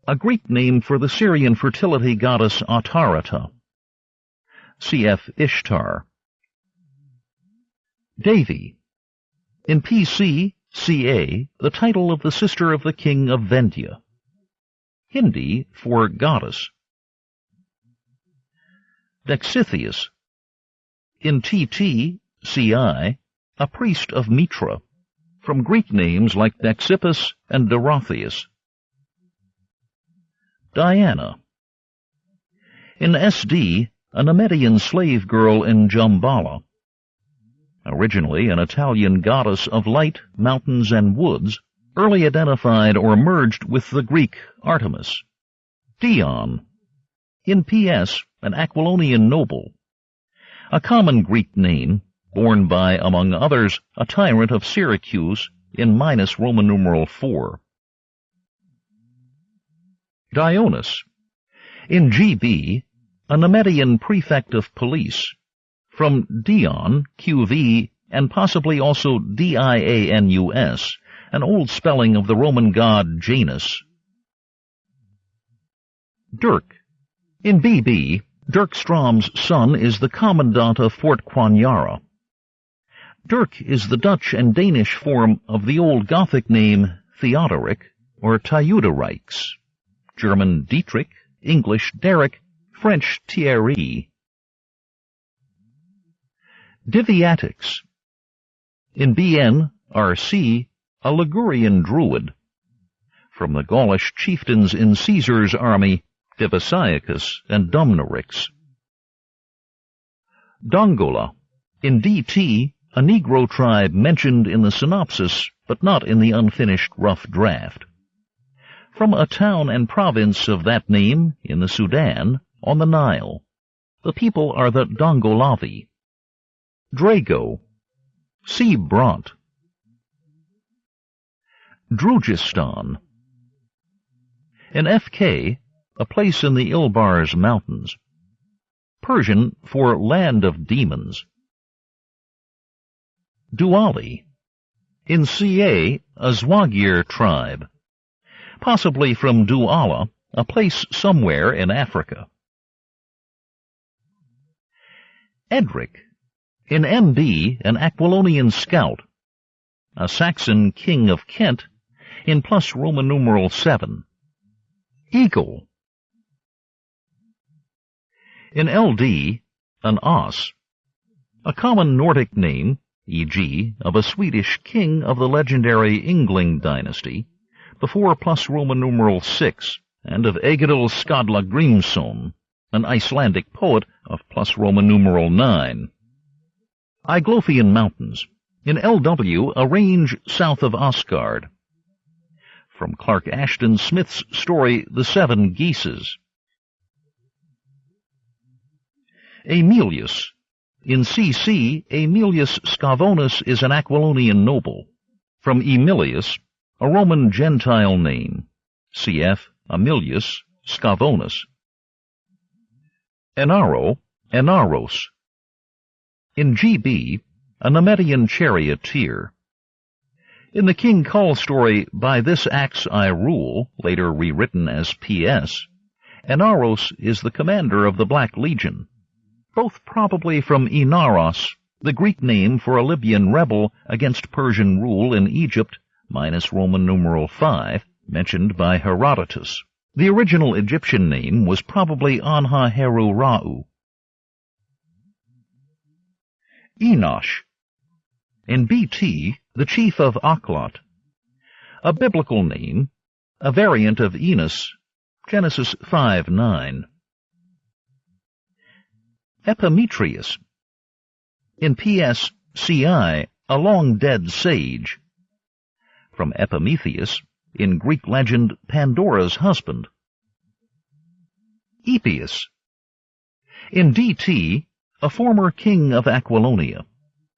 a Greek name for the Syrian fertility goddess Atarata. Cf. Ishtar. Devi. In PC, CA, the title of the sister of the king of Vendya. Hindi for goddess. Dexithius. In TT, CI, a priest of Mitra, from Greek names like Dexippus and Dorotheus. Diana. In SD, a Nemedian slave girl in Damballa. Originally an Italian goddess of light, mountains, and woods, early identified or merged with the Greek Artemis. Dion. In PS, an Aquilonian noble. A common Greek name, borne by, among others, a tyrant of Syracuse in minus Roman numeral 4. Dionys. In GB, a Nemedian prefect of police, from Dion, QV, and possibly also Dianus, an old spelling of the Roman god Janus. Dirk. In BB, Dirk Strom's son is the commandant of Fort Quanyara. Dirk is the Dutch and Danish form of the old Gothic name Theodoric or Theuderics, German Dietrich, English Derek, French Thierry. Diviatics. In BN, RC, a Ligurian druid. From the Gaulish chieftains in Caesar's army, Divasiacus and Dumnorix. Dongola. In DT, a Negro tribe mentioned in the synopsis but not in the unfinished rough draft. From a town and province of that name in the Sudan on the Nile. The people are the Dongolavi. Drago. See Bront. Drugistan. In FK, a place in the Ilbars Mountains. Persian for land of demons. Duali. In CA, a Zwagir tribe. Possibly from Duala, a place somewhere in Africa. Edric. In MB, an Aquilonian scout. A Saxon king of Kent, in plus Roman numeral 7. Eagle. In LD, an os. A common Nordic name, e.g., of a Swedish king of the legendary Yngling dynasty, before plus Roman numeral 6, and of Egil Skadla Grimsson, an Icelandic poet of plus Roman numeral 9. Iglothian Mountains. In LW, a range south of Asgard. From Clark Ashton Smith's story, The Seven Geeses. Aemilius. In CC, Aemilius Scavonus is an Aquilonian noble. From Aemilius, a Roman Gentile name. Cf. Aemilius Scavonus. Enaro, Enaros. In GB, a Nemedian charioteer. In the King Call story, By This Axe I Rule, later rewritten as P.S., Enaros is the commander of the Black Legion, both probably from Inaros, the Greek name for a Libyan rebel against Persian rule in Egypt, minus Roman numeral 5, mentioned by Herodotus. The original Egyptian name was probably Anha-Heru-Ra'u. Enosh. In BT, the chief of Akhlot. A biblical name, a variant of Enos, Genesis 5:9. Epimetheus. In PS, CI, a long-dead sage. From Epimetheus, in Greek legend, Pandora's husband. Epius. In DT, a former king of Aquilonia,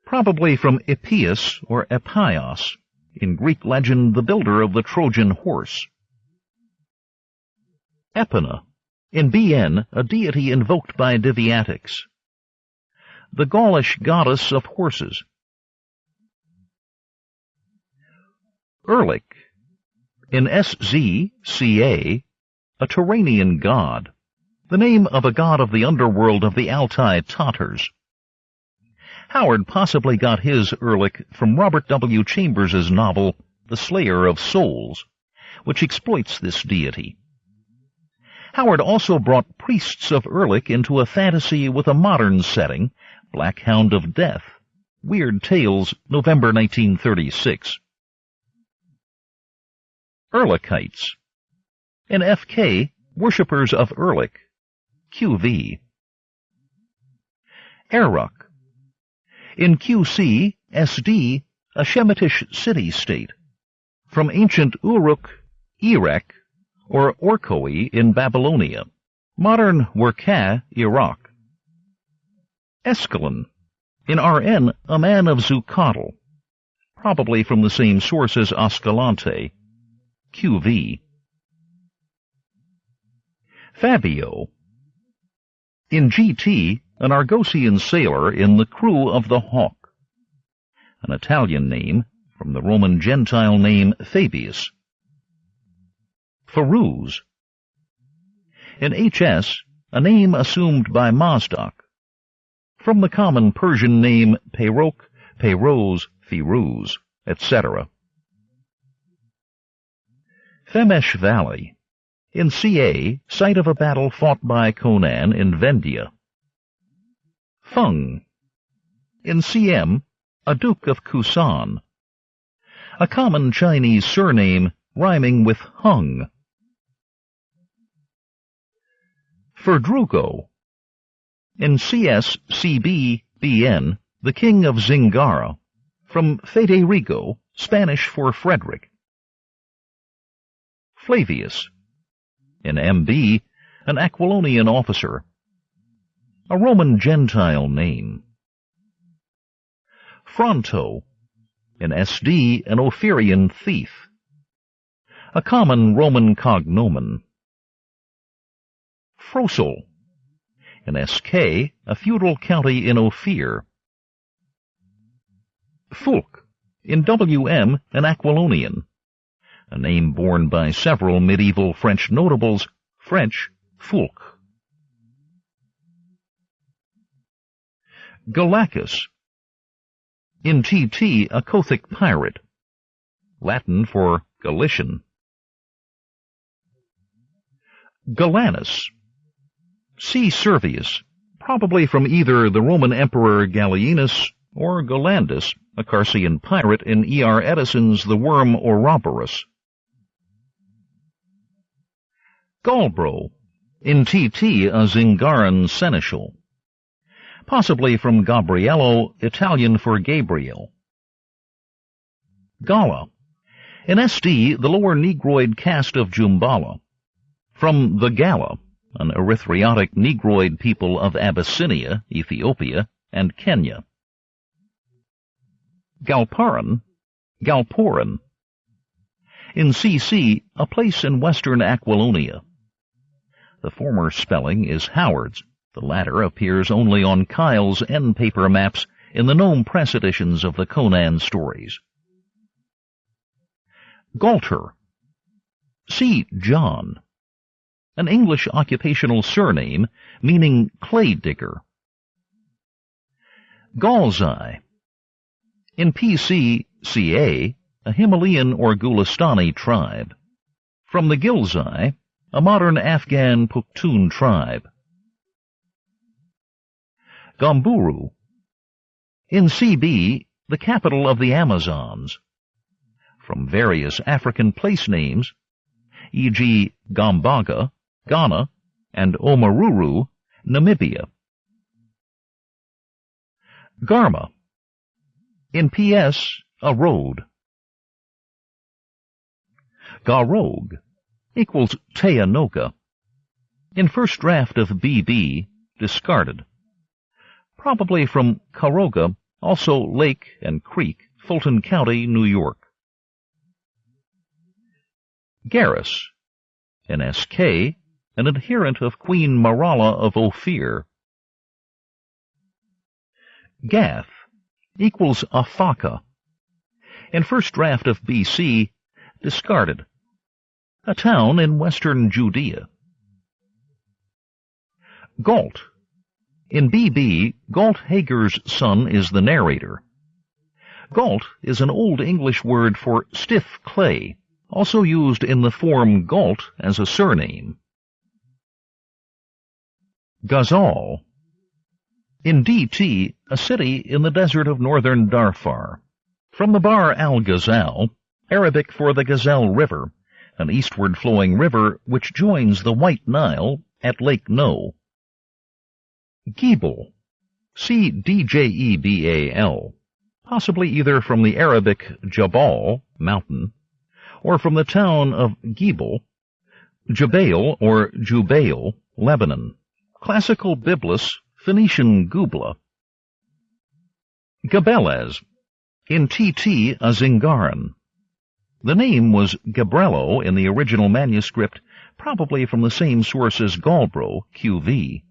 probably from Epius or Epios, in Greek legend the builder of the Trojan horse. Epina. In BN, a deity invoked by Diviatics. The Gaulish goddess of horses. Erlich. In SZ-CA, a Turanian god, the name of a god of the underworld of the Altai Tatars. Howard possibly got his Erlich from Robert W. Chambers's novel The Slayer of Souls, which exploits this deity. Howard also brought priests of Erlich into a fantasy with a modern setting, Black Hound of Death, Weird Tales, November 1936. Erlichites. In FK, worshippers of Erlich, QV. Eruk. In QC, SD, a Shemitish city-state. From ancient Uruk, Erech, or Orkoi in Babylonia. Modern Werka, Iraq. Escalon. In RN, a man of Zucatl. Probably from the same source as Ascalante. QV. Fabio. In GT, an Argosian sailor in the crew of the Hawk. An Italian name from the Roman Gentile name Fabius. Farouz. In HS, a name assumed by Mazdak. From the common Persian name Peyrok, Peyroz, Firuz, etc. Femesh Valley. In CA, site of a battle fought by Conan in Vendia. Feng. In CM, a Duke of Kusan. A common Chinese surname rhyming with Hung. Verdrugo. In CS, CB, BN, the king of Zingara, from Federico, Spanish for Frederick. Flavius, in MB, an Aquilonian officer, a Roman Gentile name. Fronto, in SD, an Ophirian thief, a common Roman cognomen. Frosel, in SK, a feudal county in Ophir. Fulk, in WM, an Aquilonian, a name borne by several medieval French notables, French, Fulk. Galacus, in TT, a Kothic pirate, Latin for Galician. Galanus, C. Servius, probably from either the Roman Emperor Gallienus or Galandus, a Carsian pirate in E.R. Edison's The Worm Ouroboros. Galbro, in TT, a Zingaran seneschal, possibly from Gabriello, Italian for Gabriel. Gala, in SD, the lower Negroid caste of Jumbala, from the Gala, an Erythraeotic Negroid people of Abyssinia, Ethiopia, and Kenya. Galparan, Galporan, in CC, a place in western Aquilonia. The former spelling is Howard's. The latter appears only on Kyle's end paper maps in the Gnome Press editions of the Conan stories. Galter, C. John, an English occupational surname meaning clay digger. Galzai, in PC, CA, a Himalayan or Gulistani tribe. From the Gilzai, a modern Afghan Pushtun tribe. Gomburu, in CB, the capital of the Amazons. From various African place names, e.g. Gombaga, Ghana, and Omaruru, Namibia. Garma, in PS, a road. Garog equals Teanoka. In first draft of BB, discarded. Probably from Caroga, also Lake and Creek, Fulton County, New York. Garrus, in SK, an adherent of Queen Marala of Ophir. Gath equals Afaka. In first draft of BC, discarded. A town in western Judea. Galt. In BB, Galt Hager's son is the narrator. Galt is an Old English word for stiff clay, also used in the form Galt as a surname. Ghazal. In DT, a city in the desert of northern Darfur. From the Bahr al-Ghazal, Arabic for the Gazelle River, an eastward-flowing river which joins the White Nile at Lake No. Gebel, C-D-J-E-B-A-L, possibly either from the Arabic Jabal, mountain, or from the town of Gebel, Jabail or Jubail, Lebanon. Classical Byblos, Phoenician Gubla. Gabelez, in TT, a Zingaran. The name was Gabrello in the original manuscript, probably from the same source as Galbro, QV,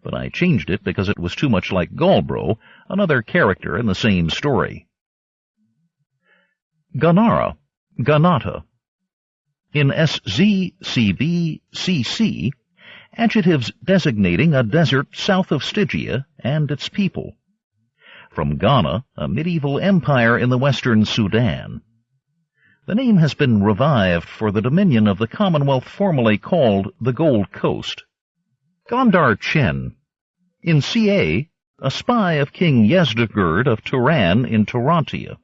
but I changed it because it was too much like Galbro, another character in the same story. Ganara, Ganata. In SZ, CB, CC, adjectives designating a desert south of Stygia and its people. From Ghana, a medieval empire in the western Sudan. The name has been revived for the dominion of the Commonwealth formerly called the Gold Coast. Gondar Chen. In CA, a spy of King Yezdegerd of Turan in Turantia.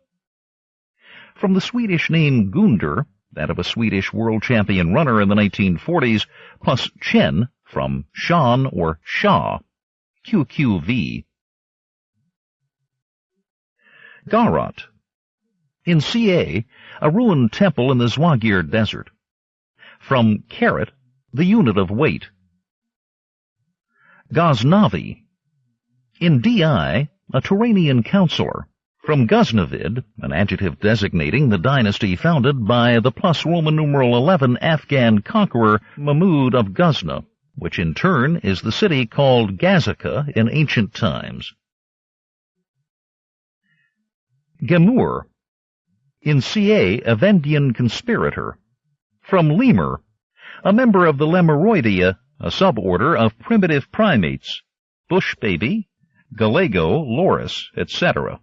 From the Swedish name Gunder, that of a Swedish world champion runner in the 1940s, plus Chen from Shan or Shah, QQV. Garat. In Ca, a ruined temple in the Zwagir Desert. From carat, the unit of weight. Ghaznavi. In Di, a Turanian counselor. From Ghaznavid, an adjective designating the dynasty founded by the plus Roman numeral 11 Afghan conqueror Mahmud of Ghazna, which in turn is the city called Gazaka in ancient times. Gemur. In Ca, a Vendian conspirator. From lemur, a member of the Lemuroidea, a suborder of primitive primates, bush baby, Galego, loris, etc.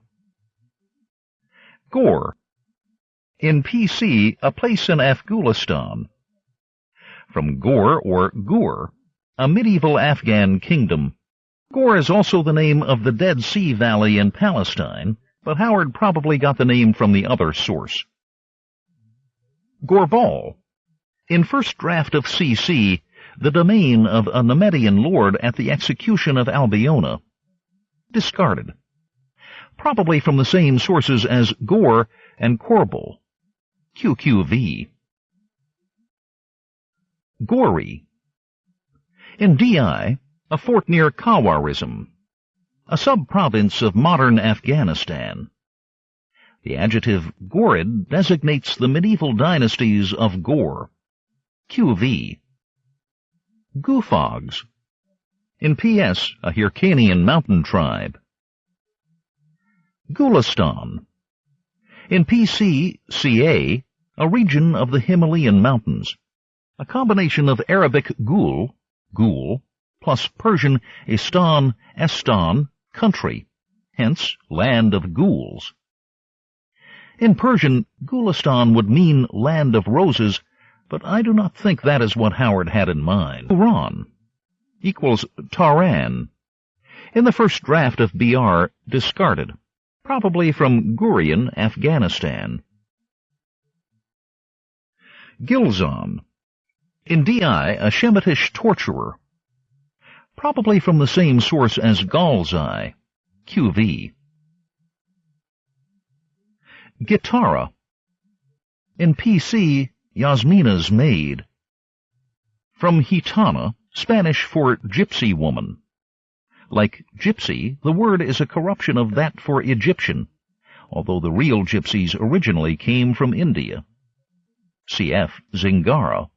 Ghor. In PC, a place in Afghanistan. From Ghor or Gur, a medieval Afghan kingdom. Ghor is also the name of the Dead Sea Valley in Palestine, but Howard probably got the name from the other source. Gorval. In first draft of CC, the domain of a Nemedian lord at the execution of Albiona. Discarded. Probably from the same sources as Gore and Corbel. QQV. Gori. In Di, a fort near Khawarizm, a sub-province of modern Afghanistan. The adjective Gorid designates the medieval dynasties of Gore. QV. Gufogs. In PS, a Hyrcanian mountain tribe. Gulistan. In PC, CA, a region of the Himalayan mountains. A combination of Arabic gul, plus Persian istan, estan, country, hence land of ghouls. In Persian, Gulistan would mean land of roses, but I do not think that is what Howard had in mind. Turan equals Taran. In the first draft of BR, discarded, probably from Gurian, Afghanistan. Gilzan. In Di, a Shemitish torturer, probably from the same source as Galzai, QV. Gitara. In PC, Yasmina's maid. From Gitana, Spanish for gypsy woman. Like gypsy, the word is a corruption of that for Egyptian, although the real gypsies originally came from India. Cf. Zingara.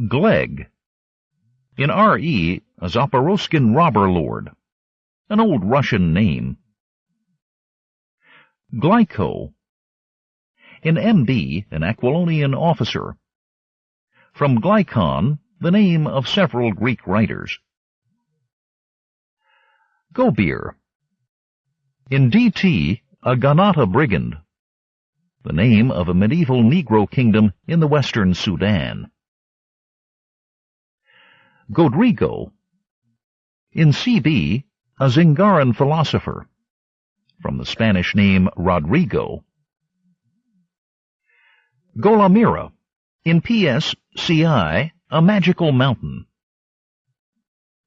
Gleg. In RE, a Zaporozhian robber lord, an old Russian name. Glyco. In MB, an Aquilonian officer. From Glykon, the name of several Greek writers. Gobir. In DT, a Ganata brigand, the name of a medieval Negro kingdom in the western Sudan. Godrigo. In CB, a Zingaran philosopher, from the Spanish name Rodrigo. Golamira. In PS, CI, a magical mountain.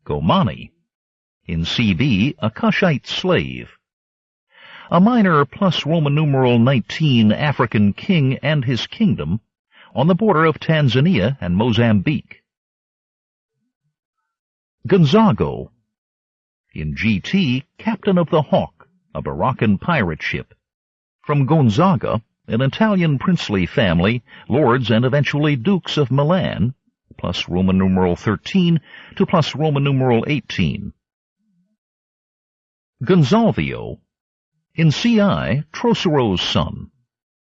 Gomani. In CB, a Kushite slave. A minor plus Roman numeral 19 African king and his kingdom on the border of Tanzania and Mozambique. Gonzago. In GT, captain of the Hawk, a Baroccan pirate ship. From Gonzaga, an Italian princely family, lords and eventually dukes of Milan, plus Roman numeral 13 to plus Roman numeral 18. Gonzalvio. In CI, Trocero's son.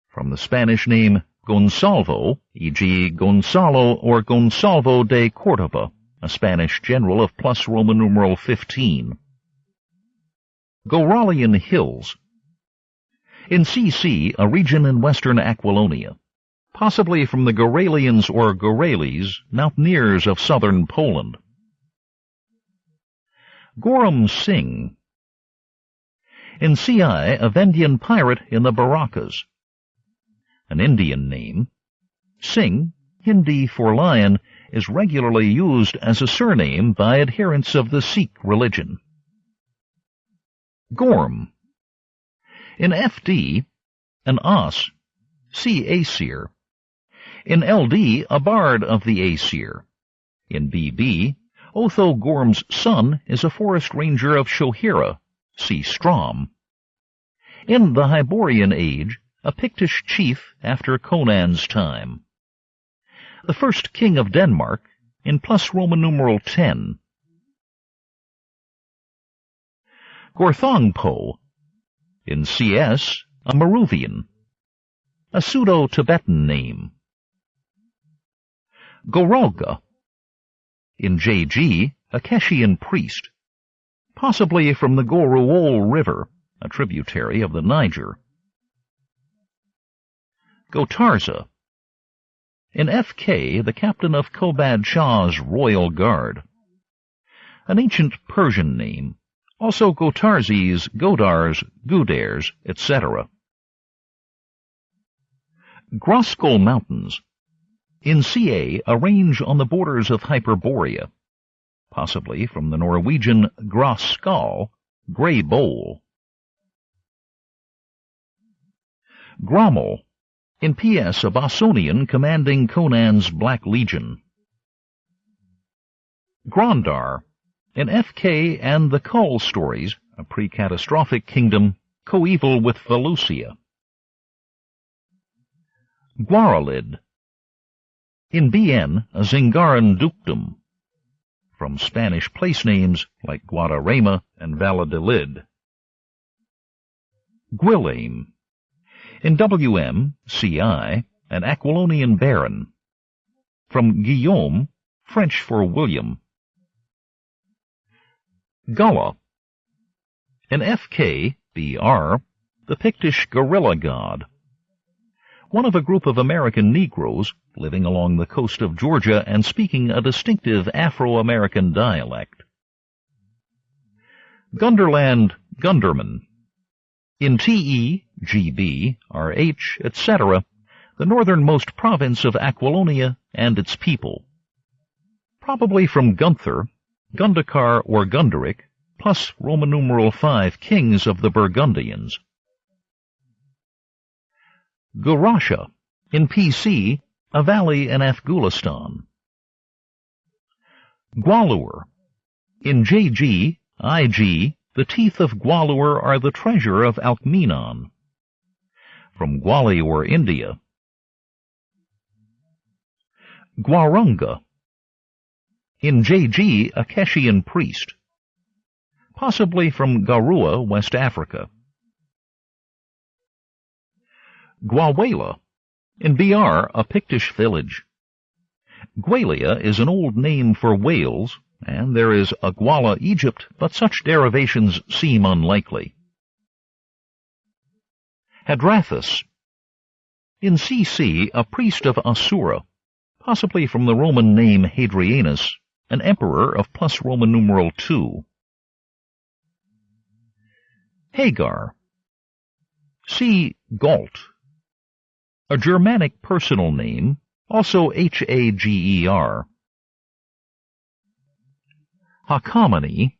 From the Spanish name Gonsalvo, e.g. Gonzalo or Gonsalvo de Córdoba, a Spanish general of plus Roman numeral 15. Goralian Hills. In CC, a region in western Aquilonia, possibly from the Goralians or Gorales, mountaineers of southern Poland. Goram Singh. In CI, a Vendian pirate in the Barakas. An Indian name. Singh, Hindi for lion, is regularly used as a surname by adherents of the Sikh religion. Gorm. In FD, an As, see Aesir. In LD, a bard of the Aesir. In BB, Otho Gorm's son is a forest ranger of Shohira, see Strom. In the Hyborian Age, a Pictish chief after Conan's time. The first king of Denmark, in plus Roman numeral 10. Gorthongpo, in CS, a Maruvian, a pseudo-Tibetan name. Gorolga, in JG, a Keshian priest, possibly from the Goruol River, a tributary of the Niger. Gotarza, in FK, the captain of Kobad Shah's royal guard. An ancient Persian name, also Gotarzes, Godars, Gudairs, etc. Groskol Mountains, in CA, a range on the borders of Hyperborea, possibly from the Norwegian Groskal, grey bowl. Grommel, in PS, a Bossonian commanding Conan's Black Legion. Grondar, in FK and the Kull stories, a pre-catastrophic kingdom coeval with Valusia. Guaralid, in BN, a Zingaran dukedom, from Spanish place names like Guadarrama and Valladolid. Guillaume, in WM, CI, an Aquilonian baron, from Guillaume, French for William. Gullah, in FK, BR, the Pictish gorilla god, one of a group of American Negroes living along the coast of Georgia and speaking a distinctive Afro-American dialect. Gunderland Gunderman, in TE, GB, RH, etc., the northernmost province of Aquilonia and its people. Probably from Gunther, Gundakar or Gunderic, plus Roman numeral 5 kings of the Burgundians. Gurasha, in PC, a valley in Afghanistan. Gwalior, in JG, IG, the teeth of Gwalior are the treasure of Alkmeenon. From Gwalior, India. Gwarunga, in JG, a Keshian priest, possibly from Garua, West Africa. Gwawela, in BR, a Pictish village. Gwalia is an old name for Wales, and there is a Gwala, Egypt, but such derivations seem unlikely. Hadrathus, in CC, a priest of Asura, possibly from the Roman name Hadrianus, an emperor of plus Roman numeral 2. Hagar, see Galt, a Germanic personal name, also Hager. Hakamani,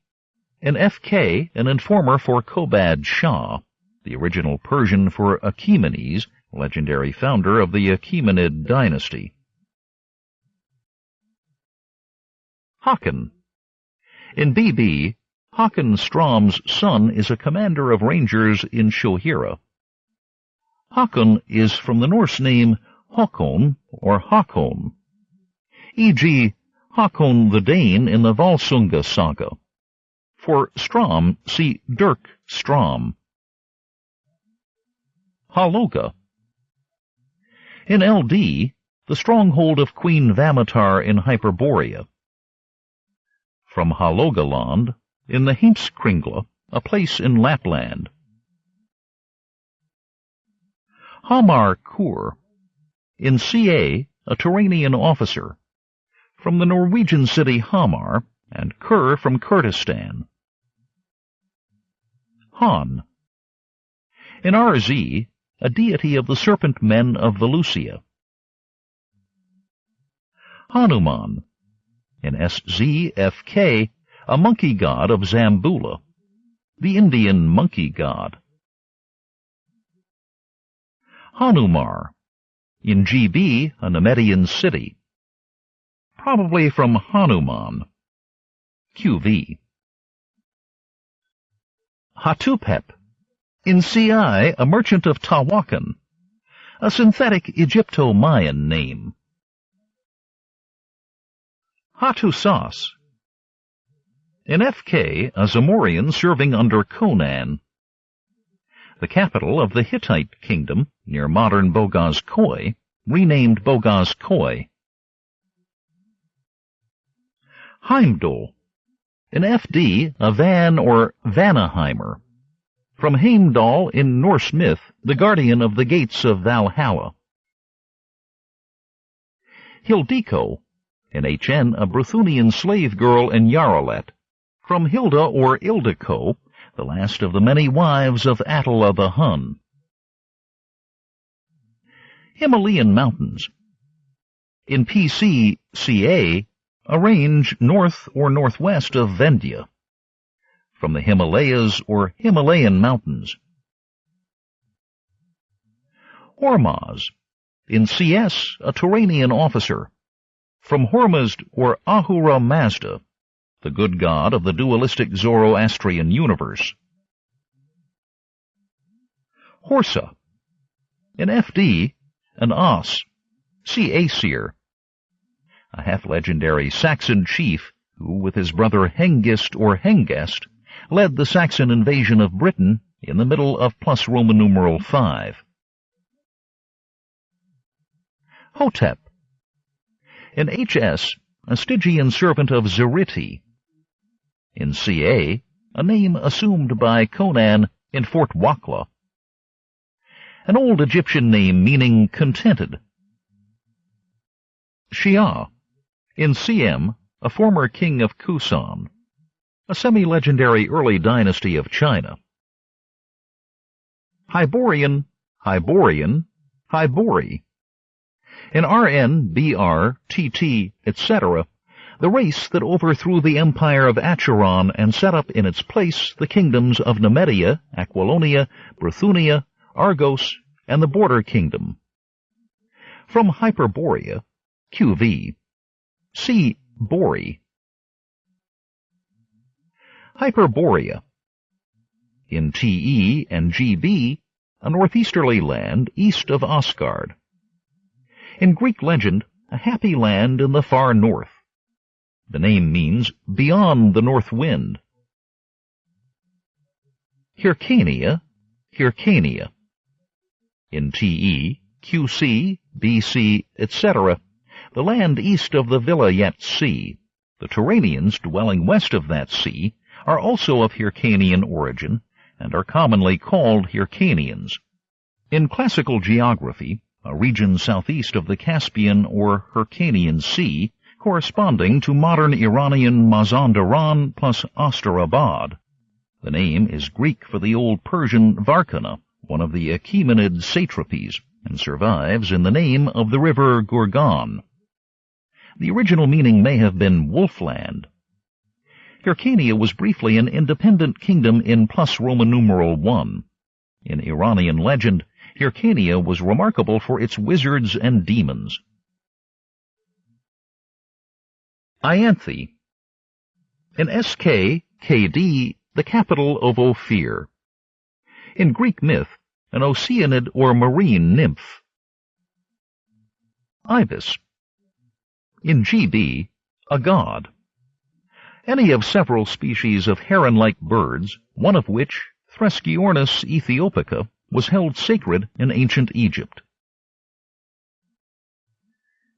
in FK, an informer for Kobad Shah, the original Persian for Achaemenes, legendary founder of the Achaemenid dynasty. Haakon, in BB, Haakon Strom's son is a commander of rangers in Shohira. Haakon is from the Norse name Håkon or Hakon, e.g. Hakon the Dane in the Valsunga saga. For Strom, see Dirk Strom. Haloga, in LD, the stronghold of Queen Vamatar in Hyperborea. From Halogaland, in the Heimskringla, a place in Lapland. Hamar Kur, in CA, a Turanian officer, from the Norwegian city Hamar, and Kur from Kurdistan. Han, in RZ, a deity of the serpent men of Valusia. Hanuman, in SZFK, a monkey god of Zambula, the Indian monkey god. Hanumar. In GB, a Nemedian city. Probably from Hanuman. QV. Hatupep. In CI, a merchant of Tawakan. A synthetic Egypto-Mayan name. Hattusas. In FK, a Zamorian serving under Conan. The capital of the Hittite kingdom, near modern Bogaz Koi, renamed Bogaz Koi. Heimdall. In FD, a Van or Vanaheimer. From Heimdall in Norse myth, the guardian of the gates of Valhalla. Hildiko. In HN, a Brythunian slave girl in Yaralet. From Hilda or Ildiko, the last of the many wives of Attila the Hun. Himalayan mountains. In PC, CA, a range north or northwest of Vendya. From the Himalayas or Himalayan mountains. Hormaz. In CS, a Turanian officer. From Hormazd or Ahura Mazda, the good god of the dualistic Zoroastrian universe. Horsa. In FD, an As, see Aesir, a half-legendary Saxon chief who, with his brother Hengist or Hengest, led the Saxon invasion of Britain in the middle of plus Roman numeral 5. Hotep. In HS, a Stygian servant of Zeriti. In CA, a name assumed by Conan in Fort Wakla. An old Egyptian name meaning contented. Xia. In CM, a former king of Kusan, a semi-legendary early dynasty of China. Hyborian, Hyborian, Hybori. In RN, BR, TT, etc., the race that overthrew the empire of Acheron and set up in its place the kingdoms of Nemedia, Aquilonia, Brithunia, Argos, and the Border Kingdom. From Hyperborea, QV. See Bori. Hyperborea. In TE and GB, a northeasterly land east of Asgard. In Greek legend, a happy land in the far north. The name means beyond the north wind. Hyrcania, Hyrcania. In TE, QC, BC, etc., the land east of the Vilayet Sea. The Turanians dwelling west of that sea are also of Hyrcanian origin and are commonly called Hyrcanians. In classical geography, a region southeast of the Caspian or Hyrcanian Sea, corresponding to modern Iranian Mazandaran plus Asterabad. The name is Greek for the old Persian Varkana, one of the Achaemenid satrapies, and survives in the name of the river Gurgan. The original meaning may have been Wolfland. Hyrcania was briefly an independent kingdom in plus Roman numeral 1. In Iranian legend, Hyrcania was remarkable for its wizards and demons. Ianthe. In SK, KD, the capital of Ophir. In Greek myth, an Oceanid or marine nymph. Ibis. In GB, a god. Any of several species of heron-like birds, one of which, Thresciornis ethiopica, was held sacred in ancient Egypt.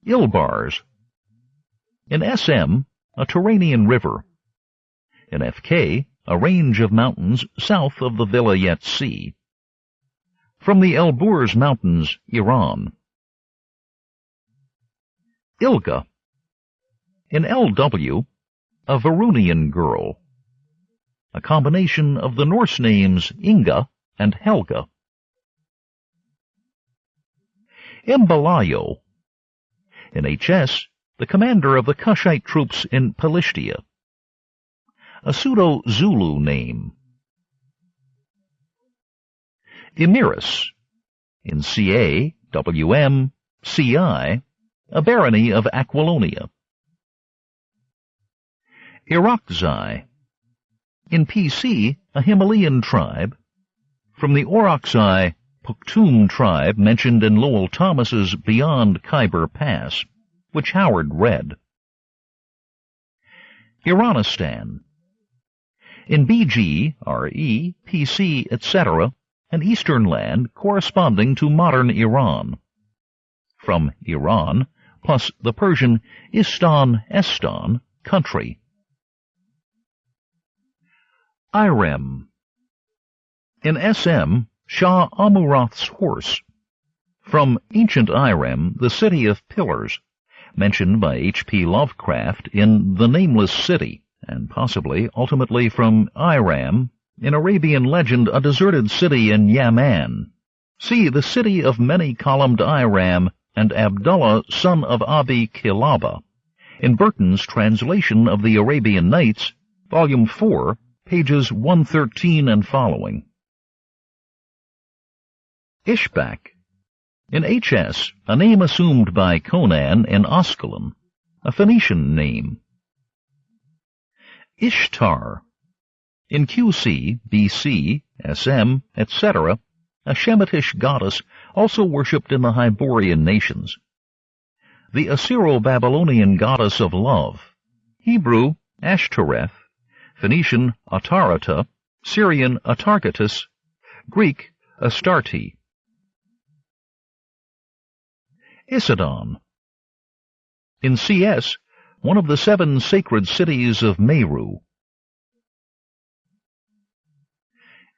Ilbars. In SM, a Turanian river. In FK, a range of mountains south of the Vilayet Sea. From the Elburz Mountains, Iran. Ilga. In LW, a Varunian girl. A combination of the Norse names Inga and Helga. Imbalayo. In HS, the commander of the Kushite troops in Philistia. A pseudo-Zulu name. Emiris. In Ca, Wm, Ci, a barony of Aquilonia. Iroquois. In Pc, a Himalayan tribe. From the Oroqzi Puktum tribe mentioned in Lowell Thomas's Beyond Khyber Pass, which Howard read. Iranistan. In Bg, Re, Pc, etc., an eastern land corresponding to modern Iran. From Iran, plus the Persian Istan Estan, country. Irem. In Sm, Shah Amurath's horse. From ancient Irem, the city of pillars, mentioned by H.P. Lovecraft in The Nameless City, and possibly ultimately from Iram, in Arabian legend a deserted city in Yaman. See the city of many-columned Iram and Abdullah, son of Abi Kilaba, in Burton's translation of the Arabian Nights, Volume 4, pages 113 and following. Ishbak. In Hs, a name assumed by Conan in Ascalon, a Phoenician name. Ishtar. In QC, BC, SM, etc., a Shemitish goddess also worshipped in the Hyborian nations. The Assyro-Babylonian goddess of love, Hebrew, Ashtoreth, Phoenician, Atarata, Syrian, Atargatis, Greek, Astarte. Isidon. In CS, one of the 7 sacred cities of Meru.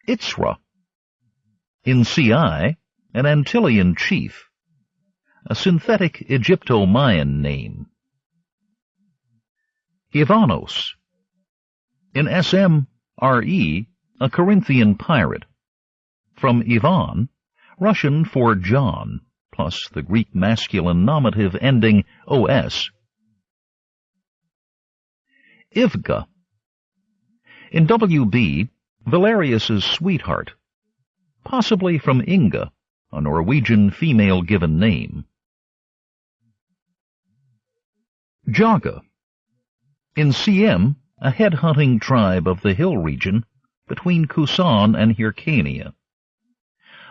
Itzra. In Ci, an Antillean chief, a synthetic Egypto-Mayan name. Ivanos. In SM, Re, a Corinthian pirate. From Ivan, Russian for John, plus the Greek masculine nominative ending os. Ivga. In WB, Valerius's sweetheart, possibly from Inga, a Norwegian female given name. Jaga. In CM, a head-hunting tribe of the hill region between Kusan and Hyrcania.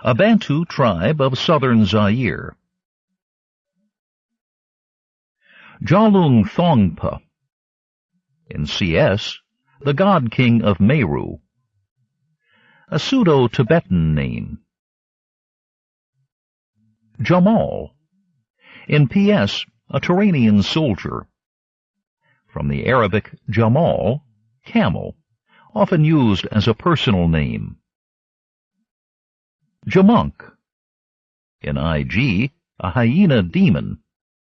A Bantu tribe of southern Zaire. Jalung Thongpa. In CS, the god-king of Meru. A pseudo-Tibetan name. Jamal. In PS, a Turanian soldier. From the Arabic Jamal, camel, often used as a personal name. Jamunk. In IG, a hyena demon.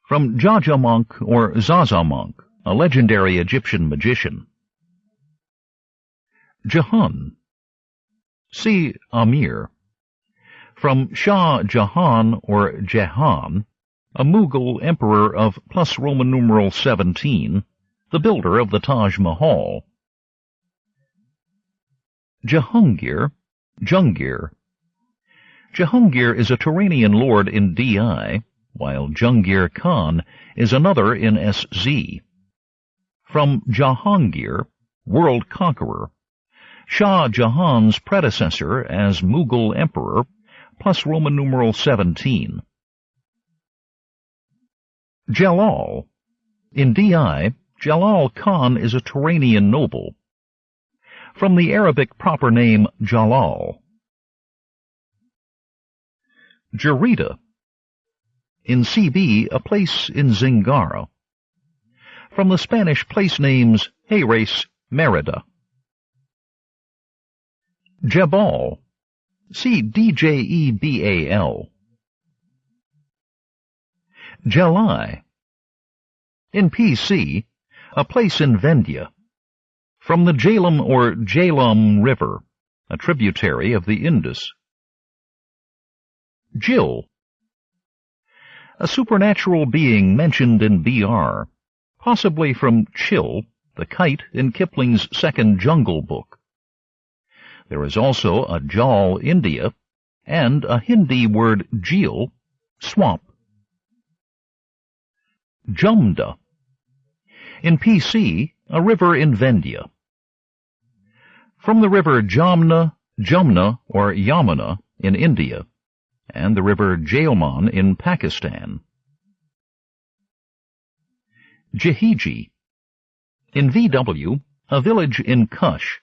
From Jajamunk or Zazamunk, a legendary Egyptian magician. Jahun. See Amir. From Shah Jahan or Jahan, a Mughal emperor of plus Roman numeral 17, the builder of the Taj Mahal. Jahangir, Jungir. Jahangir is a Turanian lord in DI, while Jungir Khan is another in SZ. From Jahangir, world conqueror, Shah Jahan's predecessor as Mughal emperor, plus Roman numeral 17. Jalal. In DI, Jalal Khan is a Turanian noble. From the Arabic proper name Jalal. Jarida. In CB, a place in Zingara. From the Spanish place names Jerez, Merida. Jebal. See Djebal. Jalai. In PC, a place in Vendia. From the Jhelum or Jhelum River, a tributary of the Indus. Jill. A supernatural being mentioned in BR, possibly from Chill, the kite in Kipling's second Jungle Book. There is also a Jal India and a Hindi word jeel, swamp. Jumna. In PC, a river in Vendya. From the river Jamna, or Yamuna in India, and the river Jhelum in Pakistan. Jehiji. In VW, a village in Kush,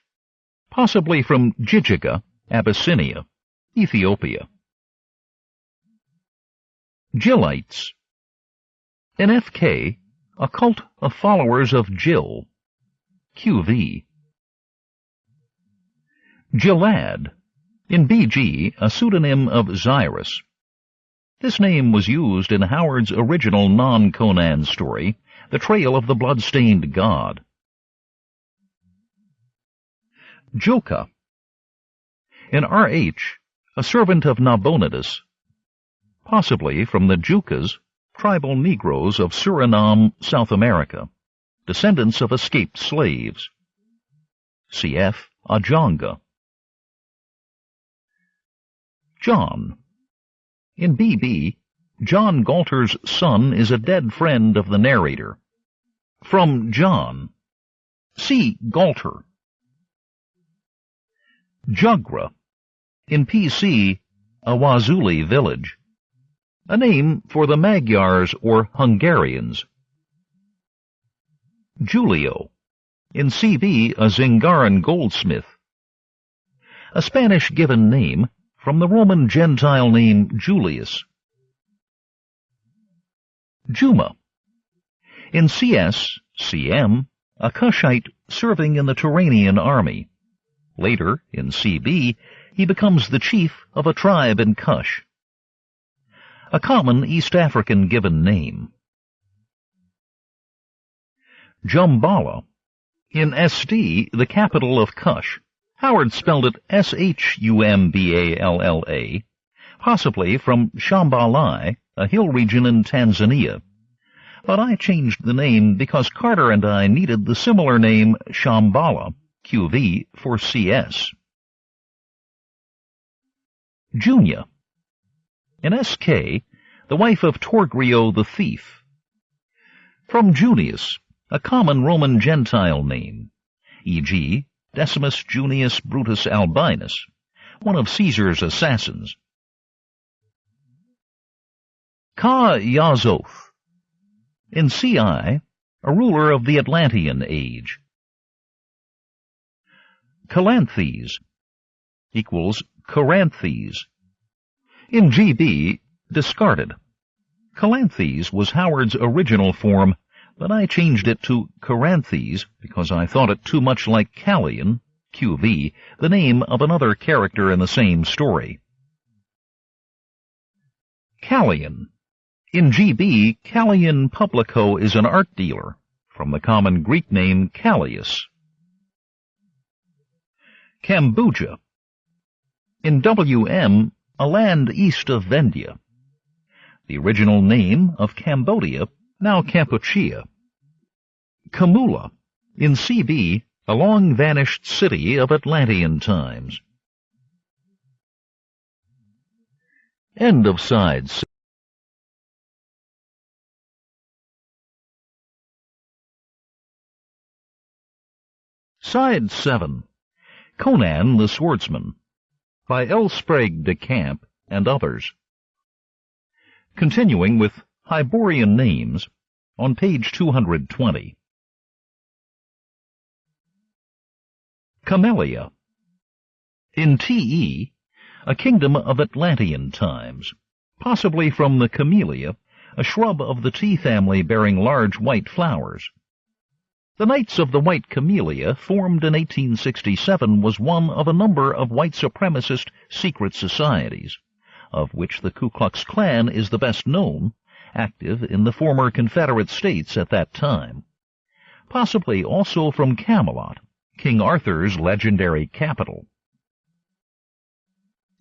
possibly from Jijiga, Abyssinia, Ethiopia. Jillites. In FK, a cult of followers of Jill, QV. Gilad. In BG, a pseudonym of Xyrus. This name was used in Howard's original non-Conan story, The Trail of the Blood-Stained God. Joka. In RH, a servant of Nabonidus, possibly from the Jukas, tribal Negroes of Suriname, South America, descendants of escaped slaves. Cf. Ajonga. John. In BB, John Galter's son is a dead friend of the narrator. From John. See Galter. Jugra. In PC, a Wazuli village. A name for the Magyars or Hungarians. Julio. In CB, a Zingaran goldsmith. A Spanish given name from the Roman Gentile name Julius. Juma. In CS, CM, a Cushite serving in the Turanian army. Later, in CB, he becomes the chief of a tribe in Kush. A common East African given name. Jumbala. In SD, the capital of Kush. Howard spelled it Shumballa, possibly from Shambalai, a hill region in Tanzania. But I changed the name because Carter and I needed the similar name Shambhala, QV, for CS. Junia. In SK, the wife of Torgrio the thief. From Junius, a common Roman Gentile name, e.g., Decimus Junius Brutus Albinus, one of Caesar's assassins. Ka-Yazoth. In CI, a ruler of the Atlantean age. Calanthes equals Caranthes. In GB, discarded. Calanthes was Howard's original form, but I changed it to Caranthes because I thought it too much like Callian, QV, the name of another character in the same story. Callian. In GB, Callian Publico is an art dealer, from the common Greek name Callias. Kambuja. In WM, a land east of Vendya. The original name of Cambodia, now Kampuchea. Kamula. In CB, a long-vanished city of Atlantean times. End of Side 6. Side 7. Conan the Swordsman, by L. Sprague de Camp and others. Continuing with Hyborian names on page 220. Camellia. In TE, a kingdom of Atlantean times, possibly from the camellia, a shrub of the tea family bearing large white flowers. The Knights of the White Camellia, formed in 1867, was one of a number of white supremacist secret societies, of which the Ku Klux Klan is the best known, active in the former Confederate States at that time. Possibly also from Camelot, King Arthur's legendary capital.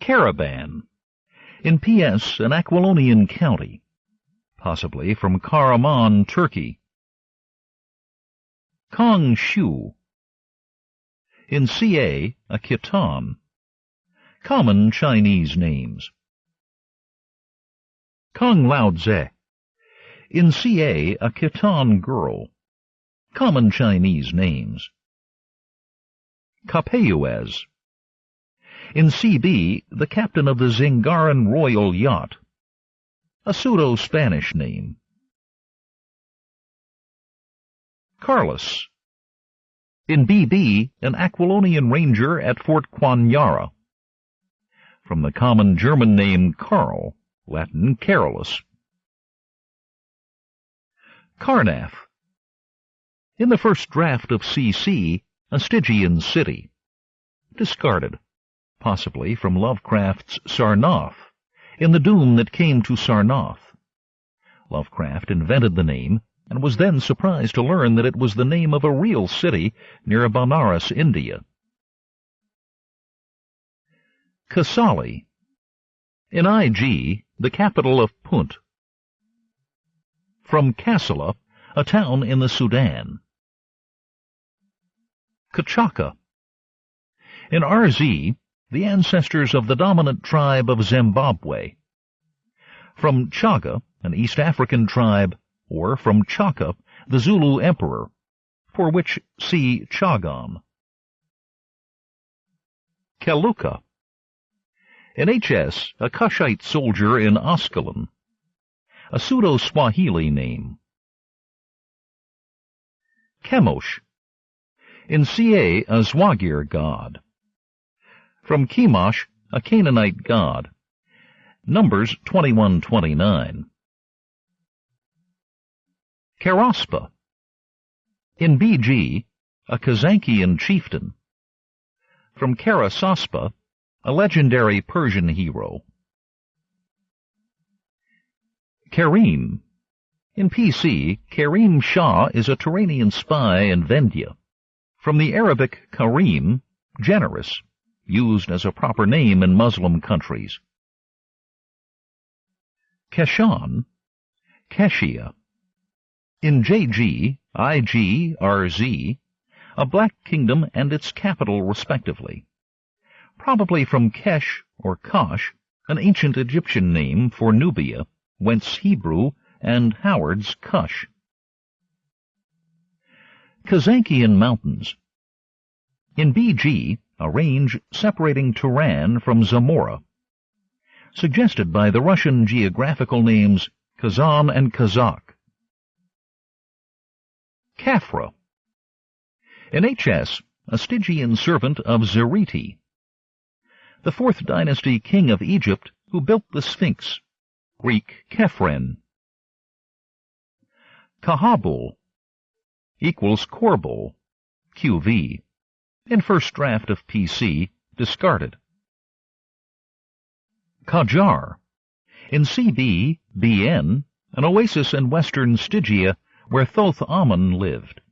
Caravan. In PS, an Aquilonian county, possibly from Karaman, Turkey. Kong Shu. In CA, a Khitan. Common Chinese names. Kung Lao Tse. In CA, a Khitan girl. Common Chinese names. Capeuez. In CB, the captain of the Zingaran Royal Yacht. A pseudo-Spanish name. Carlos. In BB, an Aquilonian ranger at Fort Quanyara. From the common German name Karl, Latin Carolus. Karnath. In the first draft of CC, a Stygian city. Discarded, possibly from Lovecraft's Sarnath, in The Doom That Came to Sarnath. Lovecraft invented the name, and was then surprised to learn that it was the name of a real city near Banaras, India. Kasali. In IG, the capital of Punt. From Kassala, a town in the Sudan. Kachaka. In RZ, the ancestors of the dominant tribe of Zimbabwe. From Chaga, an East African tribe, or from Chaka, the Zulu emperor, for which see Chagan. Keluka. In HS, a Kushite soldier in Ascalon. A pseudo-Swahili name. Chemosh. In CA, a Zwagir god. From Chemosh, a Canaanite god. Numbers 21-29. Karaspa. In BG, a Kazankian chieftain. From Karasaspa, a legendary Persian hero. Karim. In PC, Karim Shah is a Turanian spy in Vendia. From the Arabic Karim, generous, used as a proper name in Muslim countries. Keshan. Keshia. In JG, IG, RZ, a black kingdom and its capital respectively. Probably from Kesh or Kosh, an ancient Egyptian name for Nubia, whence Hebrew and Howard's Kush. Kazankian Mountains. In BG, a range separating Turan from Zamora, suggested by the Russian geographical names Kazan and Kazakh. Khafra. In HS, a Stygian servant of Zeriti, the 4th dynasty king of Egypt who built the Sphinx, Greek Khephren. Kahabul equals Korbul, QV, in first draft of PC, discarded. Qajar. In CB, BN, an oasis in western Stygia where Thoth Amun lived.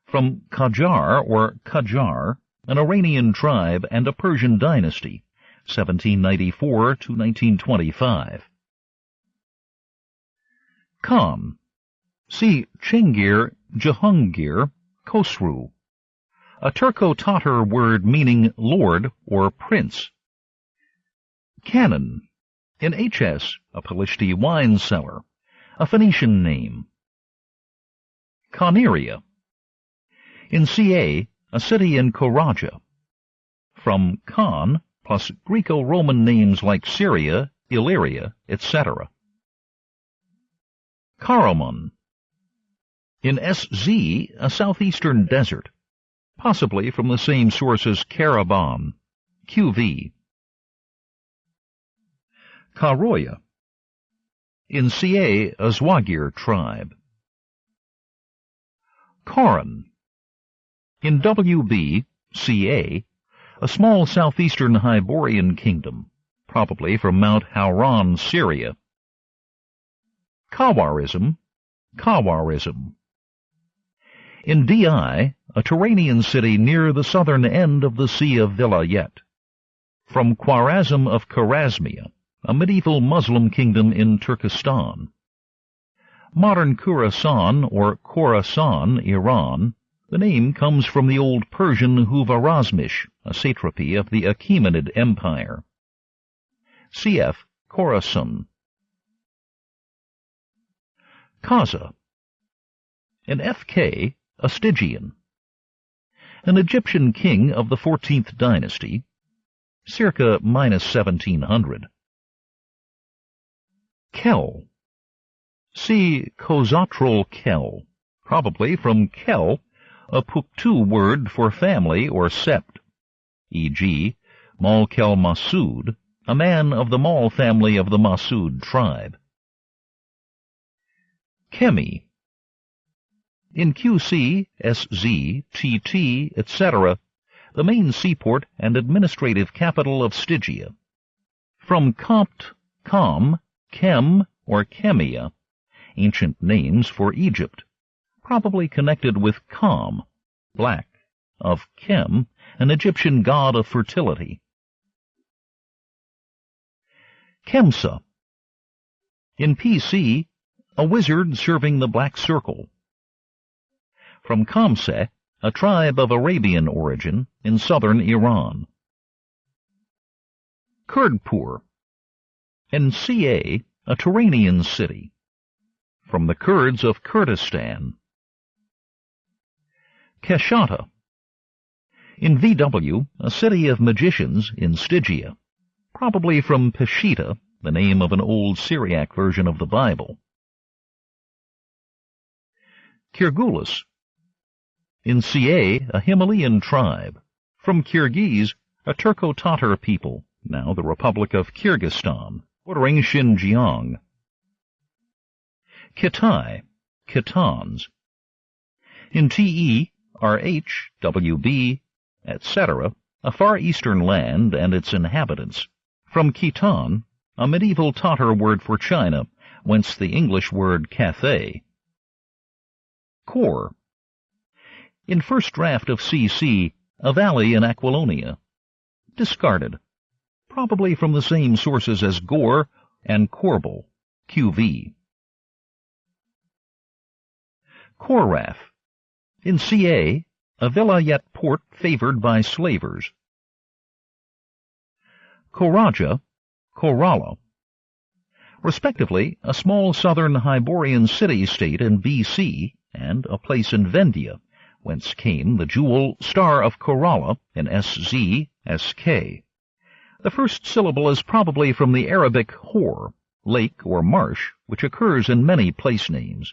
From Qajar or Qajar, an Iranian tribe and a Persian dynasty, 1794 to 1925. Khan. See Chingir, Jahangir, Khosru, a Turco-Tatar word meaning lord or prince. Cannon. In HS, a Palishti wine cellar, a Phoenician name. Coneria. In CA, a city in Koraja. From Khan, plus Greco-Roman names like Syria, Illyria, etc. Karaman. In SZ, a southeastern desert, possibly from the same source as Caravan, QV. Karoya. In CA, a Zwagir tribe. Koran. In WB, CA, a small southeastern Hyborian kingdom, probably from Mount Hauran, Syria. Kawarism, Kawarism. In DI, a Turanian city near the southern end of the Sea of Vilayet. From Khwarazm of Khwarezmia, a medieval Muslim kingdom in Turkestan. Modern Khorasan or Khorasan, Iran, The name comes from the Old Persian Huvarazmish, a satrapy of the Achaemenid Empire. Cf. Khorasan. Kaza. An Fk, a Stygian. An Egyptian king of the 14th dynasty, circa -1700. Kel. See Khosatral Kel, probably from Kel, a Puktu word for family or sept, e.g., Malkel Masud, a man of the Mal family of the Masud tribe. Kemi. In QC, SZ, TT, etc., the main seaport and administrative capital of Stygia. From Copt, Kam, Kem, or Chemia, ancient names for Egypt, probably connected with Kam, black, of Kem, an Egyptian god of fertility. Kemsa. In PC, a wizard serving the Black Circle. From Kamseh, a tribe of Arabian origin in southern Iran. Kurdpur. In CA, a Turanian city. From the Kurds of Kurdistan. Keshata. In VW, a city of magicians in Stygia, probably from Peshita, the name of an old Syriac version of the Bible. Kirgulis. In CA, a Himalayan tribe. From Kyrgyz, a Turco-Tatar people, now the Republic of Kyrgyzstan, bordering Xinjiang. Kitai, Khitans. In TE, RH, WB, etc., a Far Eastern land and its inhabitants. From Khitan, a medieval Tatar word for China, whence the English word Cathay. Kor. In first draft of CC, a valley in Aquilonia. Discarded, probably from the same sources as Gore and Corbel, QV. Korraf. In CA, a villa yet port favored by slavers. Koraja, Korala. Respectively, a small southern Hyborian city-state in BC and a place in Vendia, whence came the jewel Star of Korala in SZ, SK. The first syllable is probably from the Arabic hor, lake or marsh, which occurs in many place names.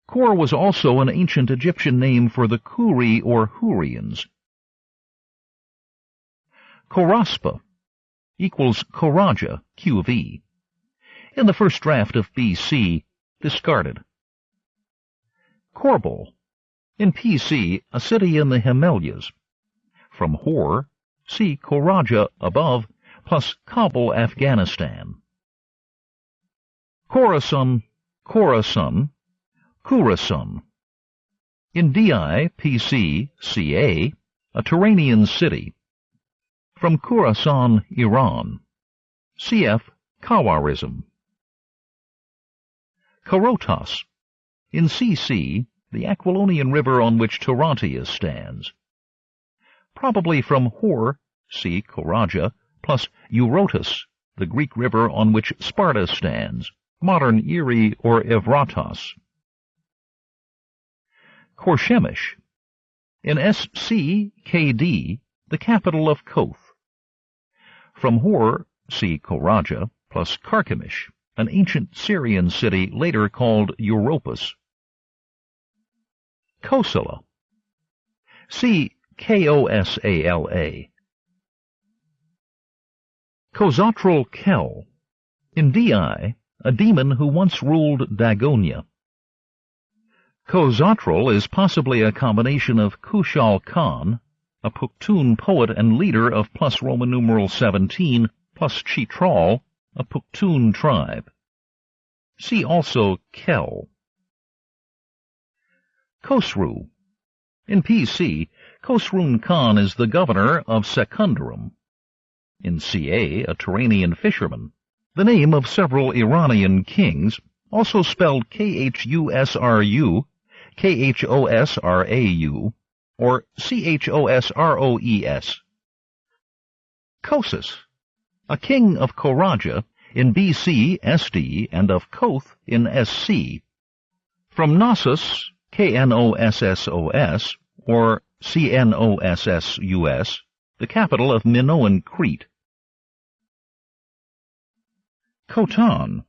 Kor was also an ancient Egyptian name for the Kuri or Hurrians. Koraspa equals Koraja, QV. In the first draft of BC, discarded. Korbel. In PC, a city in the Himalayas. From Hor, see Koraja above, plus Kabul, Afghanistan. Khorasan, Khorasan, Khurasan. In DI, PC, CA, a Turanian city. From Khurasan, Iran. CF, Khawarizm. Korotas. In CC, the Aquilonian river on which Tarantia stands. Probably from Hor, see Koraja, plus Eurotas, the Greek river on which Sparta stands, modern Erie or Evratos. Korshemish. In SCKD, the capital of Koth. From Hor, see Koraja, plus Carchemish, an ancient Syrian city later called Europus. Kosala. See Kosala. Khosatral Kel. In DI, a demon who once ruled Dagonia. Khosatral is possibly a combination of Kushal Khan, a Pukhtun poet and leader of plus Roman numeral 17, plus Chitral, a Pukhtun tribe. See also Kel. Khosru. In PC, Khosroon Khan is the governor of Secunderam. In CA, a Turanian fisherman. The name of several Iranian kings, also spelled Khusru, Khosrau, or Chosroes. Khosus, a king of Khoraja in BC SD and of Koth in SC. From Knossos, Knossos, or Cnossus, the capital of Minoan Crete. Khotan.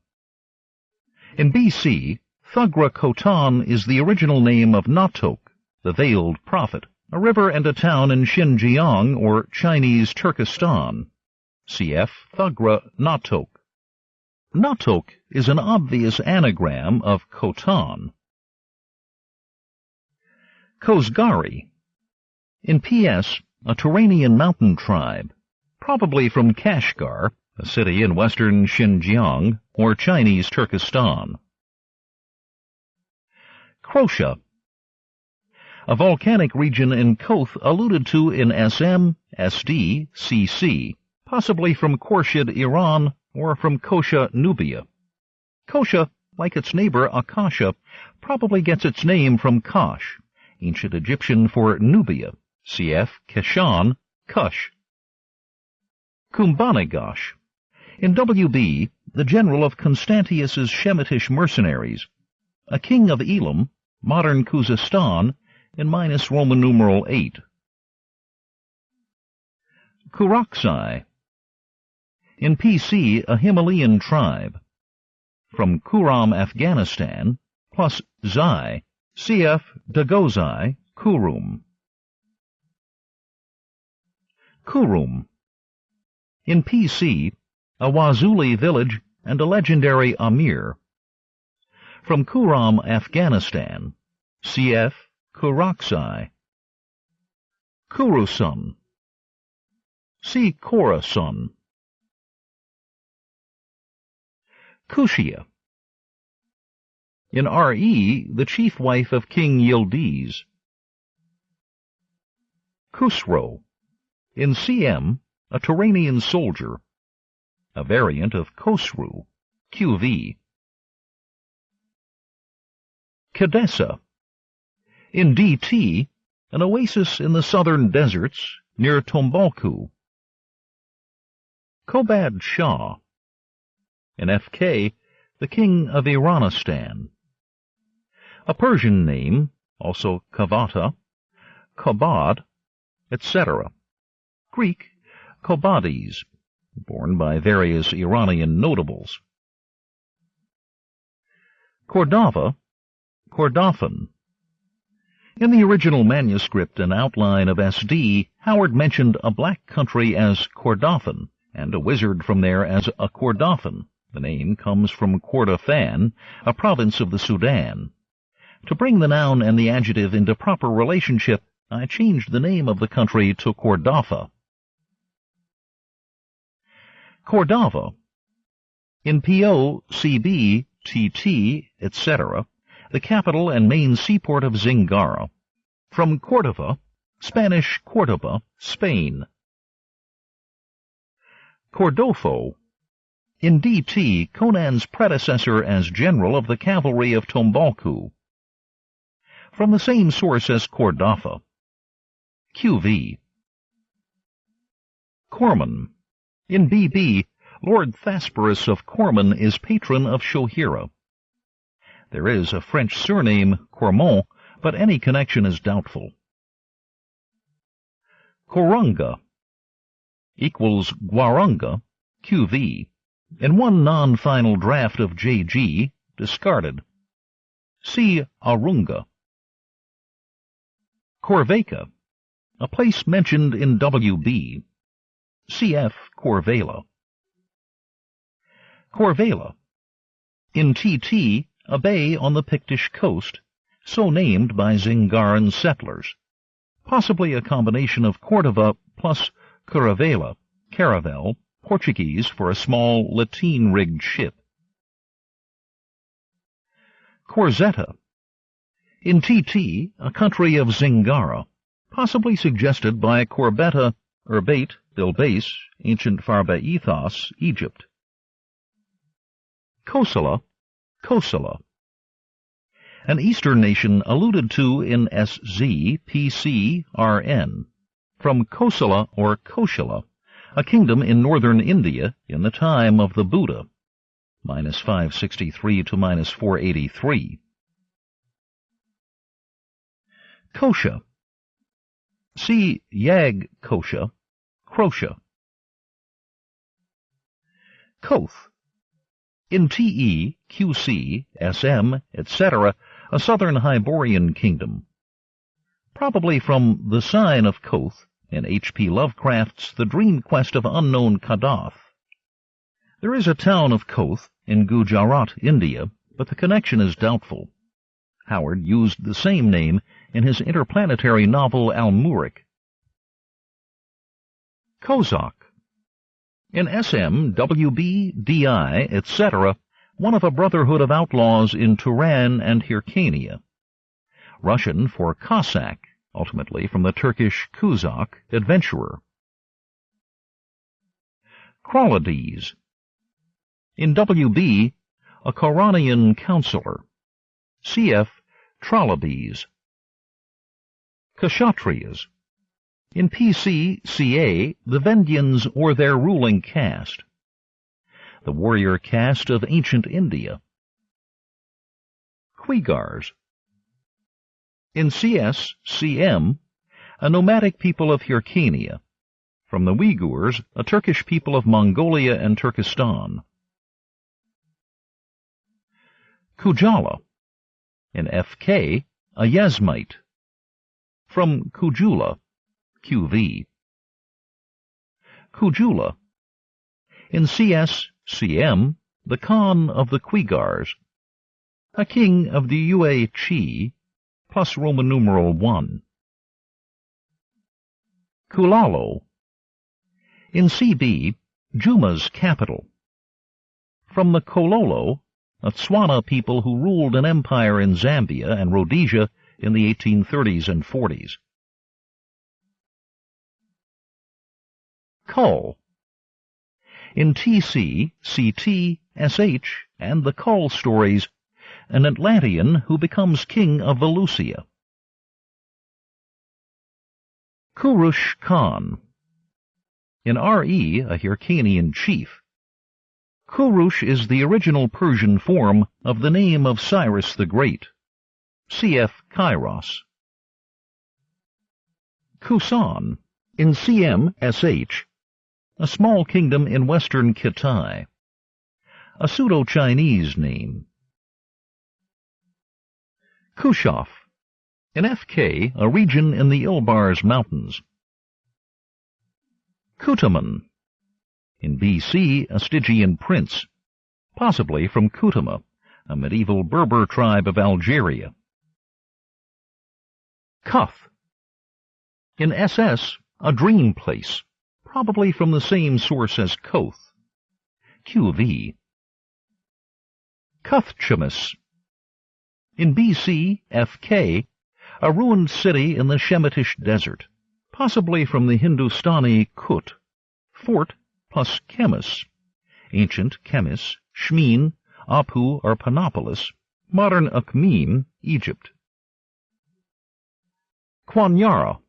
In BC, Thugra Khotan is the original name of Natok, the veiled prophet, a river and a town in Xinjiang or Chinese Turkestan. Cf. Thugra Natok. Natok is an obvious anagram of Khotan. Khosgari. In PS, a Turanian mountain tribe, probably from Kashgar, a city in western Xinjiang or Chinese Turkestan. Crotia. A volcanic region in Koth alluded to in SM, SD, CC, possibly from Khorshid, Iran, or from Kosha, Nubia. Kosha, like its neighbor Akasha, probably gets its name from Kash, ancient Egyptian for Nubia, cf. Keshan, Kush. Kumbanigash. In WB, the general of Constantius's Shemitish mercenaries, a king of Elam, modern Khuzestan, in minus Roman numeral 8. Kuraksai. In PC, a Himalayan tribe. From Kuram, Afghanistan, plus Zai, cf. Dagozai, Kurum. Kurum. In PC, a Wazuli village and a legendary Amir. From Kuram, Afghanistan, cf. Kuraksai. Kurusun. See Khorasun. Kushia. In RE, the chief wife of King Yildiz. Khusro. In CM, a Turanian soldier, a variant of Khosru, QV. Kadesa. In DT, an oasis in the southern deserts near Tombalku. Kobad Shah. In FK, the king of Iranistan. A Persian name, also Kavata, Kobad, etc. Greek, Kobades, borne by various Iranian notables. Cordova, Kordofan. In the original manuscript and outline of SD, Howard mentioned a black country as Kordofan, and a wizard from there as a Kordofan. The name comes from Kordofan, a province of the Sudan. To bring the noun and the adjective into proper relationship, I changed the name of the country to Cordofa. Cordova. In PO, CB, TT, etc., the capital and main seaport of Zingara. From Cordova, Spanish Cordoba, Spain. Cordofo. In DT, Conan's predecessor as general of the cavalry of Tombalku. From the same source as Cordofa. QV. Corman. In BB, Lord Thasperus of Corman is patron of Shohira. There is a French surname, Cormont, but any connection is doubtful. Korunga equals Guarunga, QV. In one non-final draft of JG, discarded. See Arunga. Corveka, a place mentioned in WB. Cf. Corvala. Corvala. In TT, a bay on the Pictish coast, so named by Zingaran settlers. Possibly a combination of Cordova plus Caravela, caravel, Portuguese for a small lateen-rigged ship. Corzetta. In TT, a country of Zingara, possibly suggested by Corbetta, Urbate, Bilbais, ancient Farba Ethos, Egypt. Kosala, Kosala. an Eastern nation alluded to in SZ, PC, RN, from Kosala or Koshala, a kingdom in northern India in the time of the Buddha, minus 563 to minus 483. Kosha. See Yag Kosha, Crotia. Koth. In TE, QC, SM, etc., a southern Hyborian kingdom. Probably from the sign of Koth in H.P. Lovecraft's The Dream Quest of Unknown Kadath. There is a town of Koth in Gujarat, India, but the connection is doubtful. Howard used the same name in his interplanetary novel Almuric. Kozak. In SM, WB, DI, etc., one of a brotherhood of outlaws in Turan and Hyrcania. Russian for Cossack, ultimately from the Turkish Kuzak, adventurer. Kralades. In WB, a Koranian counselor. Cf. Trollobies. Kshatriyas. In PC-CA, the Vendyans or their ruling caste. The warrior caste of ancient India. Quigars. In CS-CM, a nomadic people of Hyrcania. From the Uyghurs, a Turkish people of Mongolia and Turkestan. Kujala. In FK, a Yasmite. From Kujula, QV. Kujula. In CS-CM, the Khan of the Quigars, a king of the Yue Chi, plus Roman numeral 1. Kulalo. In CB, Juma's capital. From the Kololo, a Tswana people who ruled an empire in Zambia and Rhodesia in the 1830s and 40s. Kull. In TC, CT, SH, and the Kull stories, an Atlantean who becomes king of Valusia. Kurush Khan. In RE, a Hyrcanian chief. Kurush is the original Persian form of the name of Cyrus the Great. Cf. Kairos. Kusan. In CM-SH, a small kingdom in western Kitai. A pseudo-Chinese name. Kushaf. In FK, a region in the Ilbars Mountains. Kutaman. In BC, a Stygian prince, possibly from Kutama, a medieval Berber tribe of Algeria. Kuth. In SS, a dream place, probably from the same source as Koth. QV. Kuthchamus. In BC, FK, a ruined city in the Shemitish desert, possibly from the Hindustani Kut, fort plus Chemis, ancient Chemis, Shmin, Apu or Panopolis, modern Akhmim, Egypt. Kwanyara.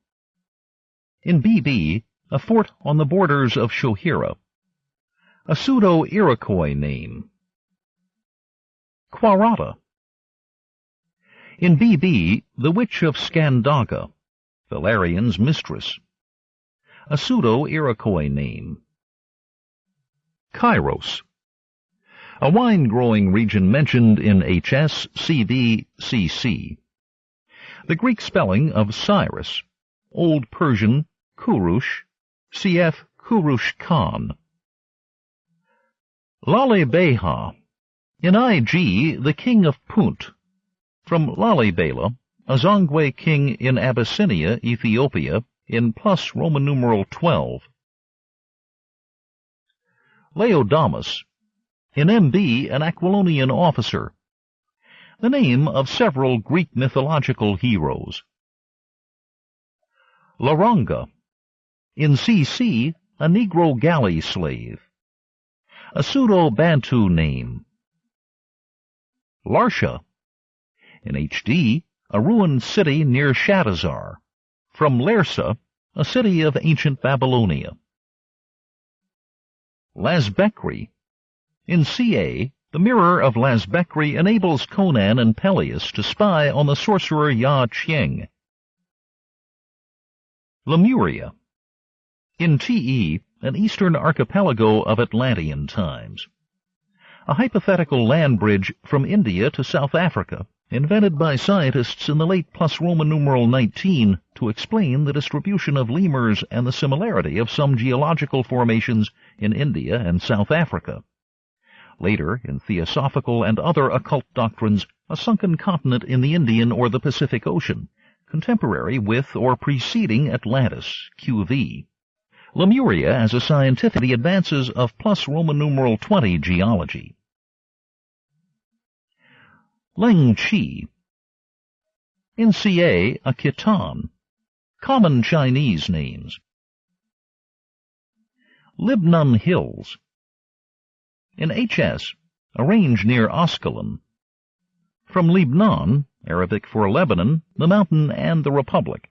In BB, a fort on the borders of Shohira. A pseudo-Iroquois name. Kwarata. In BB, the Witch of Skandaga, Valerian's mistress. A pseudo-Iroquois name. Kairos. A wine-growing region mentioned in HS, CB, CC. The Greek spelling of Cyrus, Old Persian, Kurush, cf. Kurush Khan. Lalebeha. In IG, the king of Punt. From Lalibela, a Zongwe king in Abyssinia, Ethiopia, in plus Roman numeral 12. Laodamas. In MB, an Aquilonian officer. The name of several Greek mythological heroes. Laranga. In CC, a Negro galley slave. A pseudo-Bantu name. Larsha. In HD, a ruined city near Shadazar. From Lersa, a city of ancient Babylonia. Lazbekri. In CA, the mirror of Lazbekri enables Conan and Peleus to spy on the sorcerer Ya Qiang. Lemuria. In TE, an eastern archipelago of Atlantean times. A hypothetical land bridge from India to South Africa, invented by scientists in the late plus Roman numeral 19 to explain the distribution of lemurs and the similarity of some geological formations in India and South Africa. Later, in theosophical and other occult doctrines, a sunken continent in the Indian or the Pacific Ocean, contemporary with or preceding Atlantis, QV. Lemuria as a scientific the advances of plus Roman numeral 20 geology. Leng Qi. In CA, a Khitan. Common Chinese names. Libnun Hills. In HS, a range near Ascalon. From Libnan, Arabic for Lebanon, the mountain and the Republic.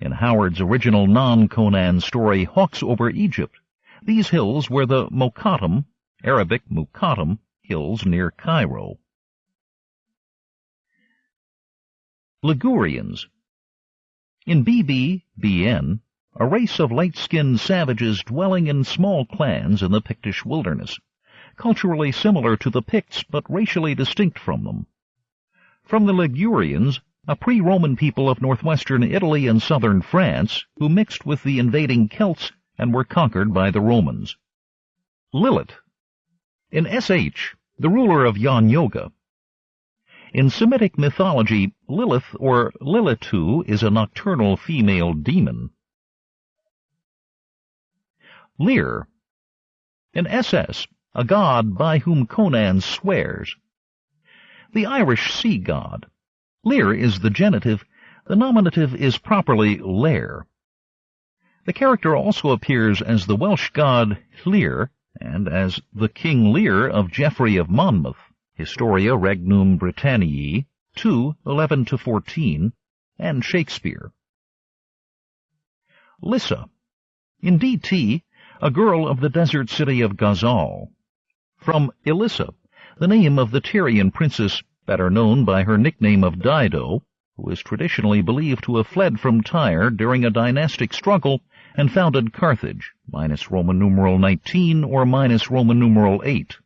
In Howard's original non-Conan story Hawks over Egypt, these hills were the Mokattam, Arabic Mukattam, hills near Cairo. Ligurians. In BN, a race of light-skinned savages dwelling in small clans in the Pictish wilderness, culturally similar to the Picts but racially distinct from them. From the Ligurians, a pre-Roman people of northwestern Italy and southern France who mixed with the invading Celts and were conquered by the Romans. Lilith. In SH, the ruler of Yan-Yoga. In Semitic mythology, Lilith or Lilitu is a nocturnal female demon. Lear. In SS, a god by whom Conan swears. The Irish sea god. Lear is the genitive, the nominative is properly Lair. The character also appears as the Welsh god Llŷr and as the King Lear of Geoffrey of Monmouth, Historia Regnum Britanniae, 2:11-14, and Shakespeare. Lissa. In DT, a girl of the desert city of Ghazal. From Elissa, the name of the Tyrian princess, better known by her nickname of Dido, who is traditionally believed to have fled from Tyre during a dynastic struggle and founded Carthage, minus Roman numeral 19 or minus Roman numeral 8.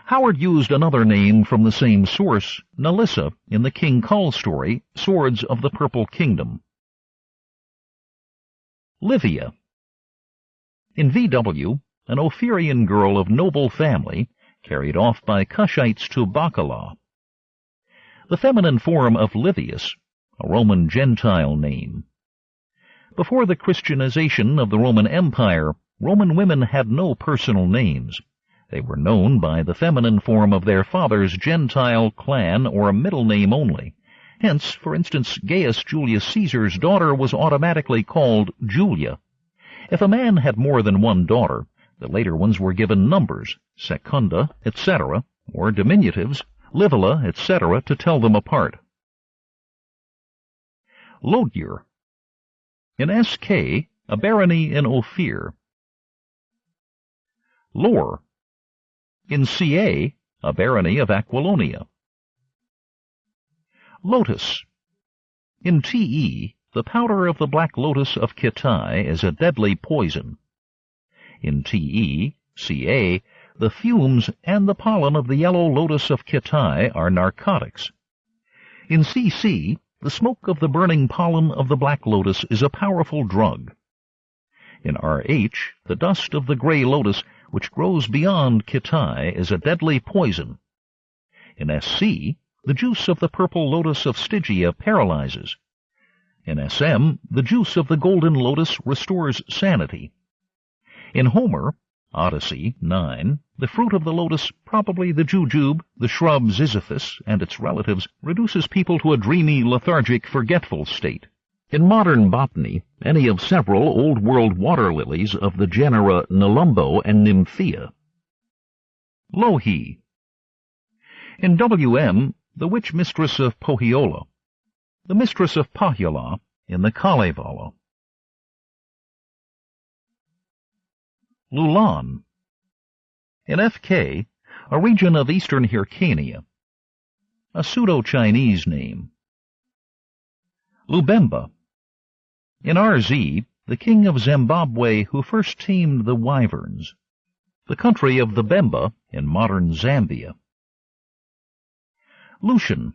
Howard used another name from the same source, Nalissa, in the King Kull story, Swords of the Purple Kingdom. Livia. In VW, an Ophirian girl of noble family, carried off by Cushites to Bacala. The feminine form of Livius, a Roman Gentile name. Before the Christianization of the Roman Empire, Roman women had no personal names. They were known by the feminine form of their father's Gentile clan or a middle name only. Hence, for instance, Gaius Julius Caesar's daughter was automatically called Julia. If a man had more than one daughter, the later ones were given numbers, secunda, etc., or diminutives, livilla, etc., to tell them apart. Lodgir. In SK, a barony in Ophir. Lore. In CA, a barony of Aquilonia. Lotus. In TE, the powder of the black lotus of Kitai is a deadly poison. In TE, CA, the fumes and the pollen of the yellow lotus of Kitai are narcotics. In CC, the smoke of the burning pollen of the black lotus is a powerful drug. In RH, the dust of the gray lotus, which grows beyond Kitai, is a deadly poison. In SC, the juice of the purple lotus of Stygia paralyzes. In SM, the juice of the golden lotus restores sanity. In Homer, Odyssey 9, the fruit of the lotus, probably the jujube, the shrub Ziziphus, and its relatives, reduces people to a dreamy, lethargic, forgetful state. In modern botany, any of several Old World water lilies of the genera Nelumbo and Nymphea. Lohi. In WM, the witch mistress of Pohjola, the mistress of Pohjola in the Kalevala. Lulan. In FK, a region of eastern Hyrcania, a pseudo-Chinese name. Lubemba. In RZ, the king of Zimbabwe who first tamed the wyverns, the country of the Bemba in modern Zambia. Lucian.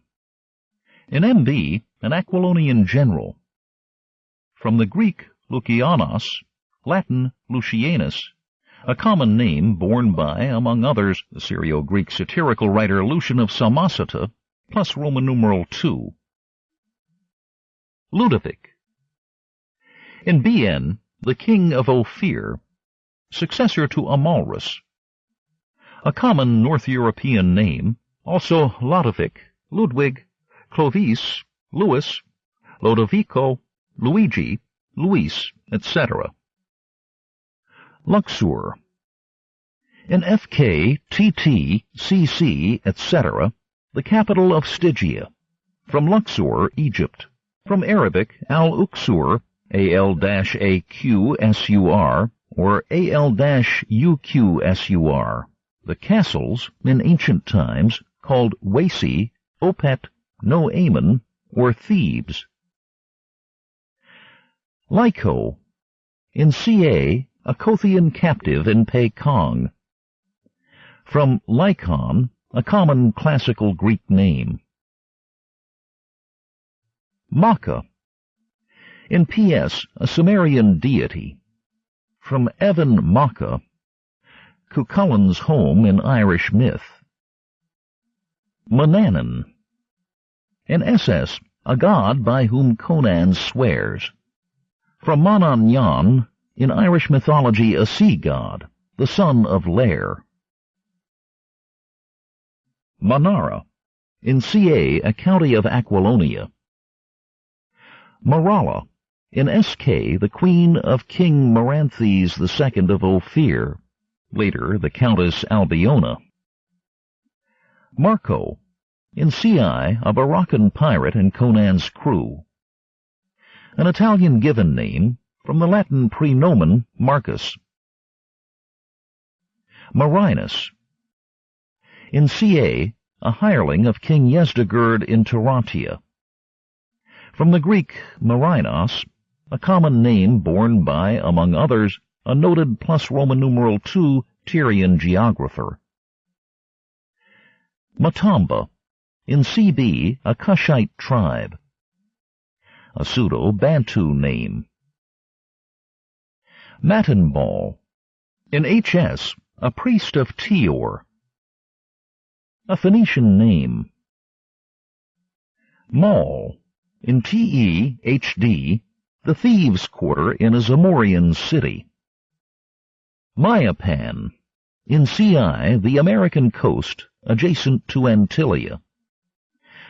In MB, an Aquilonian general. From the Greek Lucianos, Latin Lucianus, a common name borne by, among others, the Syrio-Greek satirical writer Lucian of Samosata, plus Roman numeral 2. Ludovic. In BN, the king of Ophir, successor to Amalrus, a common North European name, also Lodovic, Ludwig, Clovis, Louis, Lodovico, Luigi, Luis, etc. Luxor. In FK, TT, CC, etc., the capital of Stygia. From Luxor, Egypt. From Arabic, al-Uqsur, al-aqsur, or al-uqsur, the castles, in ancient times, called Wasi, Opet, No-Amen, or Thebes. Lyco. In CA, a Kothian captive in Pekong. From Lycon, a common classical Greek name. Makkah. In PS, a Sumerian deity. From Evan Makkah, Cuchulain's home in Irish myth. Manannan. In SS, a god by whom Conan swears. From Mananyan, in Irish mythology a sea god, the son of Lair. Manara. In CA, a county of Aquilonia. Marala. In SK, the queen of King Maranthes II of Ophir, later the Countess Albiona. Marco. In CI, a Baroccan pirate in Conan's crew. An Italian given name, from the Latin praenomen Marcus. Marinus. In CA, a hireling of King Yezdegerd in Tarantia. From the Greek Marinos, a common name borne by, among others, a noted plus Roman numeral 2 Tyrian geographer. Matamba. In CB, a Cushite tribe. A pseudo-Bantu name. Matinbal. In HS, a priest of Tior. A Phoenician name. Maul. In TE-HD, the thieves' quarter in a Zamorian city. Mayapan. In CI, the American coast, adjacent to Antillia.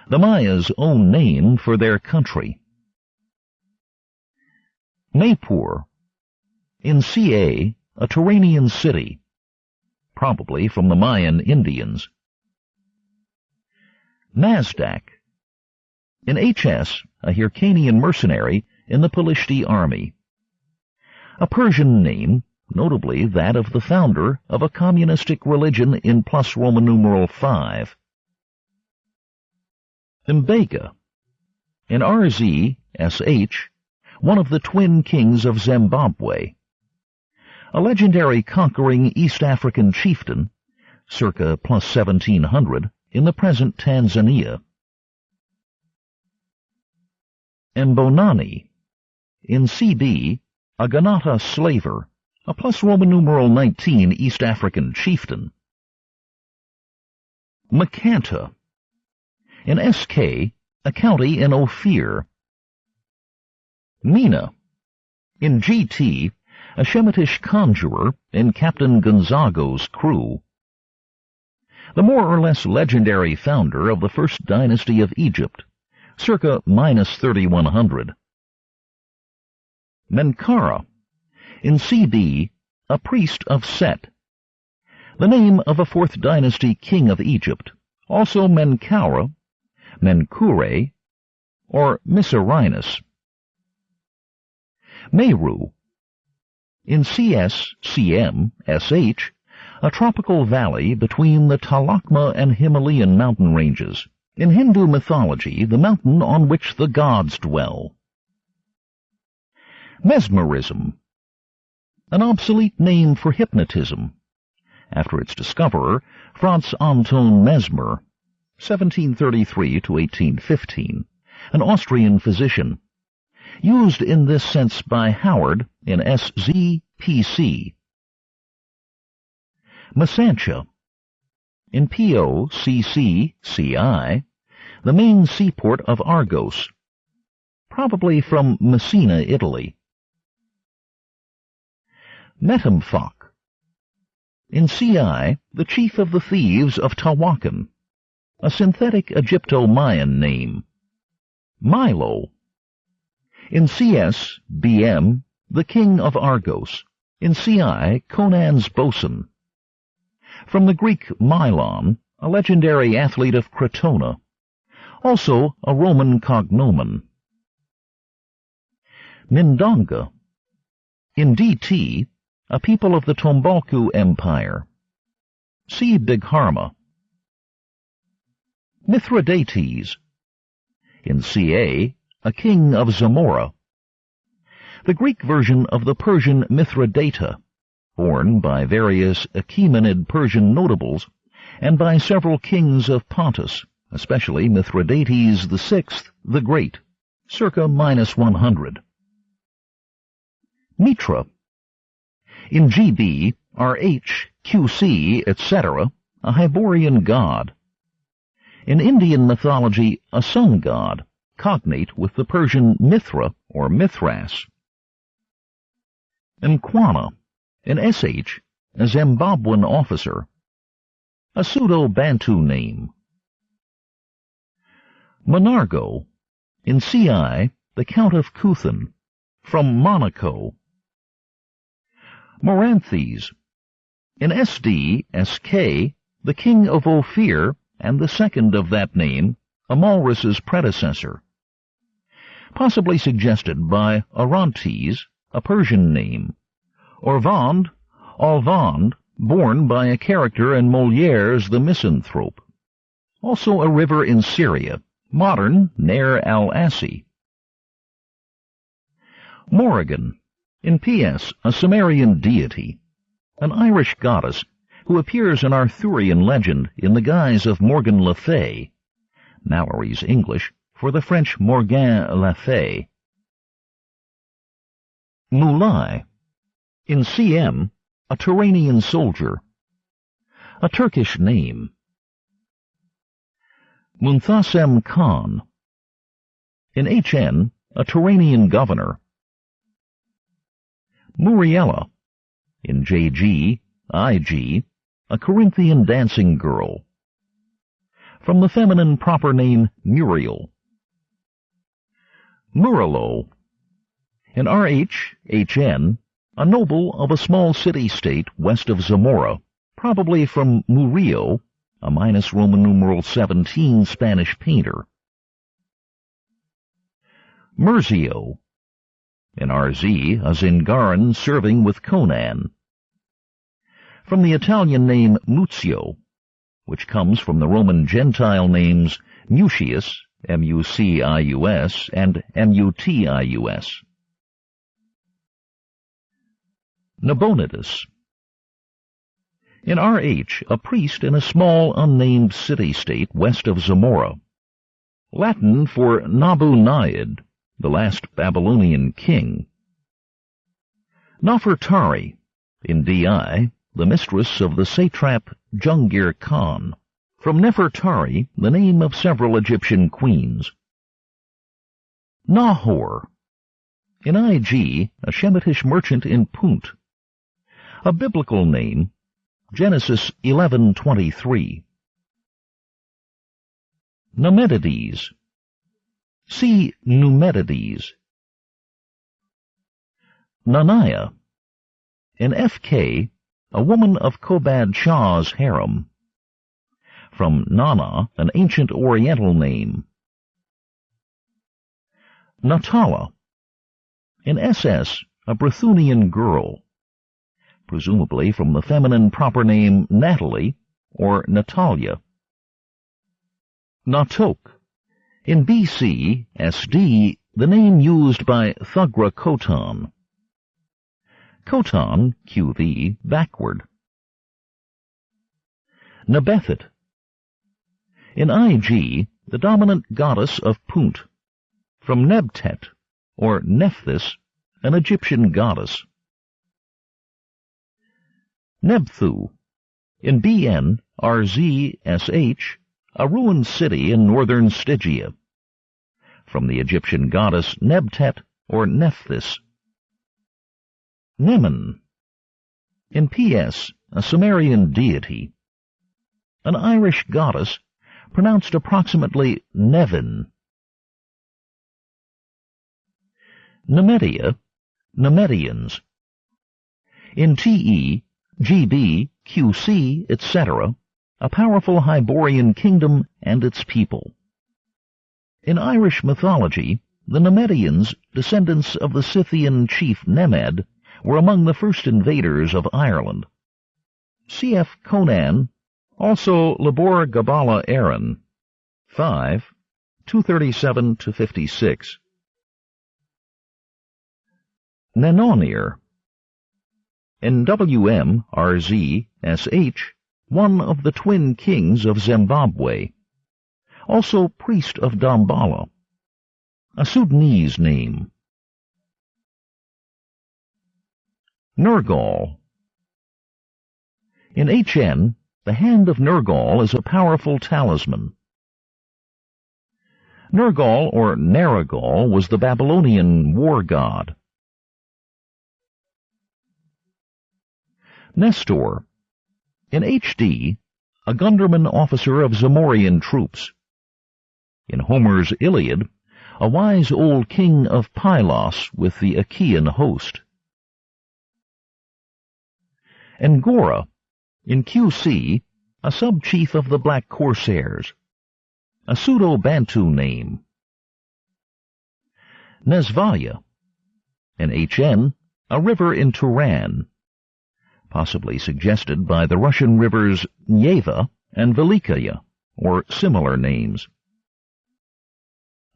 The Mayas' own name for their country. Maypur. In CA, a Turanian city, probably from the Mayan Indians. Mazdak. In HS, a Hyrcanian mercenary in the Pelishti army. A Persian name, notably that of the founder of a communistic religion in plus Roman numeral 5. Mbega. In RZ, SH, one of the twin kings of Zimbabwe. A legendary conquering East African chieftain, circa plus 1700, in the present Tanzania. Mbonani. In CB, a Ganata slaver, a plus Roman numeral 19 East African chieftain. Makanta. In SK, a county in Ophir. Mina. In GT, a Shemitish conjurer in Captain Gonzago's crew. The more or less legendary founder of the first dynasty of Egypt, circa minus 3100. Menkara. In CB, a priest of Set. The name of a 4th dynasty king of Egypt, also Menkaura, Menkure, or Mycerinus. Meru. In CS, CM, SH, a tropical valley between the Talakma and Himalayan mountain ranges. In Hindu mythology, the mountain on which the gods dwell. Mesmerism. An obsolete name for hypnotism, after its discoverer, Franz Anton Mesmer, 1733 to 1815, an Austrian physician, used in this sense by Howard in SZPC. Masantia. In POCCCI, the main seaport of Argos, probably from Messina, Italy. Metamphok. In CI, the chief of the thieves of Tawakan, a synthetic Egypto-Mayan name. Milo. In CS, BM, the king of Argos. In CI, Conan's bosun. From the Greek Milon, a legendary athlete of Crotona, also a Roman cognomen. Mindonga. In DT, a people of the Tombalku Empire. See Bigharma. Mithridates. In CA, a king of Zamora. The Greek version of the Persian Mithridata, borne by various Achaemenid Persian notables and by several kings of Pontus, especially Mithridates VI the Great, circa -100. Mitra. In GB, RH, QC, etc., a Hyborian god. In Indian mythology, a sun god, cognate with the Persian Mithra or Mithras. Mkwana. In SH, a Zimbabwean officer. A pseudo-Bantu name. Monargo. In CI, the Count of Kuthan, from Monaco. Moranthes. In SD, SK, the king of Ophir, and the second of that name, Amalrus's predecessor. Possibly suggested by Orontes, a Persian name, or Vand, Alvand, borne by a character in Moliere's The Misanthrope. Also a river in Syria, modern Nair al-Assi. Morrigan. In PS, a Sumerian deity, an Irish goddess who appears in Arthurian legend in the guise of Morgan Le Fay, Mallory's English for the French Morgan Le Fay. Mulai. In CM, a Turanian soldier, a Turkish name. Munthasem Khan. In HN, a Turanian governor. Muriella. In JG, IG, a Corinthian dancing girl. From the feminine proper name Muriel. Murilo. In RH, HN, a noble of a small city-state west of Zamora, probably from Murillo, a minus Roman numeral 17 Spanish painter. Murzio. In RZ, a Zingaran serving with Conan. From the Italian name Muzio, which comes from the Roman Gentile names Mutius, Mucius, and Mutius. Nabonidus. In RH, a priest in a small unnamed city-state west of Zamora. Latin for Nabu-Nayid, the last Babylonian king. Nefertari. In DI, the mistress of the satrap Jungir Khan. From Nefertari, the name of several Egyptian queens. Nahor. In IG, a Shemitish merchant in Punt. A biblical name, Genesis 11:23. Numedides. See Numedides. Nanaya. In FK, a woman of Kobad Shah's harem. From Nana, an ancient Oriental name. Natala. In SS, a Brythunian girl, presumably from the feminine proper name Natalie or Natalia. Natok. In BC, SD, the name used by Thugra Khotan. Khotan, QV, backward. Nebethet. In IG, the dominant goddess of Punt, from Nebtet, or Nephthys, an Egyptian goddess. Nebthu. In BN, RZSH, a ruined city in northern Stygia, from the Egyptian goddess Nebtet, or Nephthys. Nemen. In PS, a Sumerian deity. An Irish goddess, pronounced approximately Nevin. Nemedia, Nemedians. In TE, GB, QC, etc., a powerful Hyborian kingdom and its people. In Irish mythology, the Nemedians, descendants of the Scythian chief Nemed, were among the first invaders of Ireland. Cf. Conan, also Labor Gabala Aaron, 5, 237-56. Nenonir. NWM RZSH, one of the twin kings of Zimbabwe, also priest of Dambala, a Sudanese name. Nergal. In HN, the hand of Nergal is a powerful talisman. Nergal, or Nergal, was the Babylonian war god. Nestor. In HD, a Gunderman officer of Zamorian troops. In Homer's Iliad, a wise old king of Pylos with the Achaean host. Angora. In QC, a sub-chief of the Black Corsairs. A pseudo-Bantu name. Nesvaya. In HN, a river in Turan, possibly suggested by the Russian rivers Neva and Velikaya, or similar names.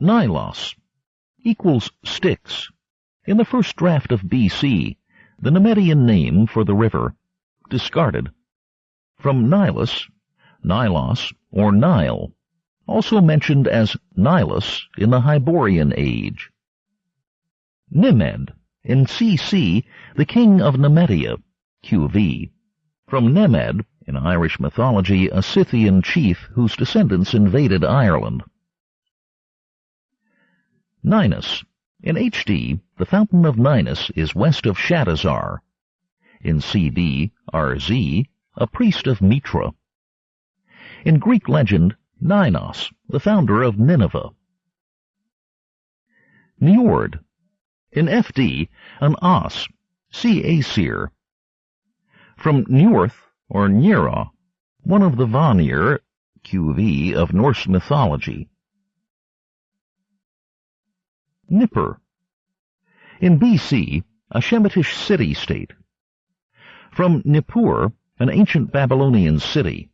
Nilos equals Styx. In the first draft of BC, the Nemedian name for the river, discarded. From Nilus, Nilos, or Nile, also mentioned as Nilus in the Hyborian age. Nimed, in CC, the king of Nemedia, QV, from Nemed, in Irish mythology, a Scythian chief whose descendants invaded Ireland. Ninus. In HD, the fountain of Ninus is west of Shaddazar. In CB, RZ, a priest of Mitra. In Greek legend, Ninos, the founder of Nineveh. Njord. In FD, an As, Aesir. From Njorth, or Njera, one of the Vanir, QV, of Norse mythology. Nippur. In BC, a Shemitish city-state. From Nippur, an ancient Babylonian city.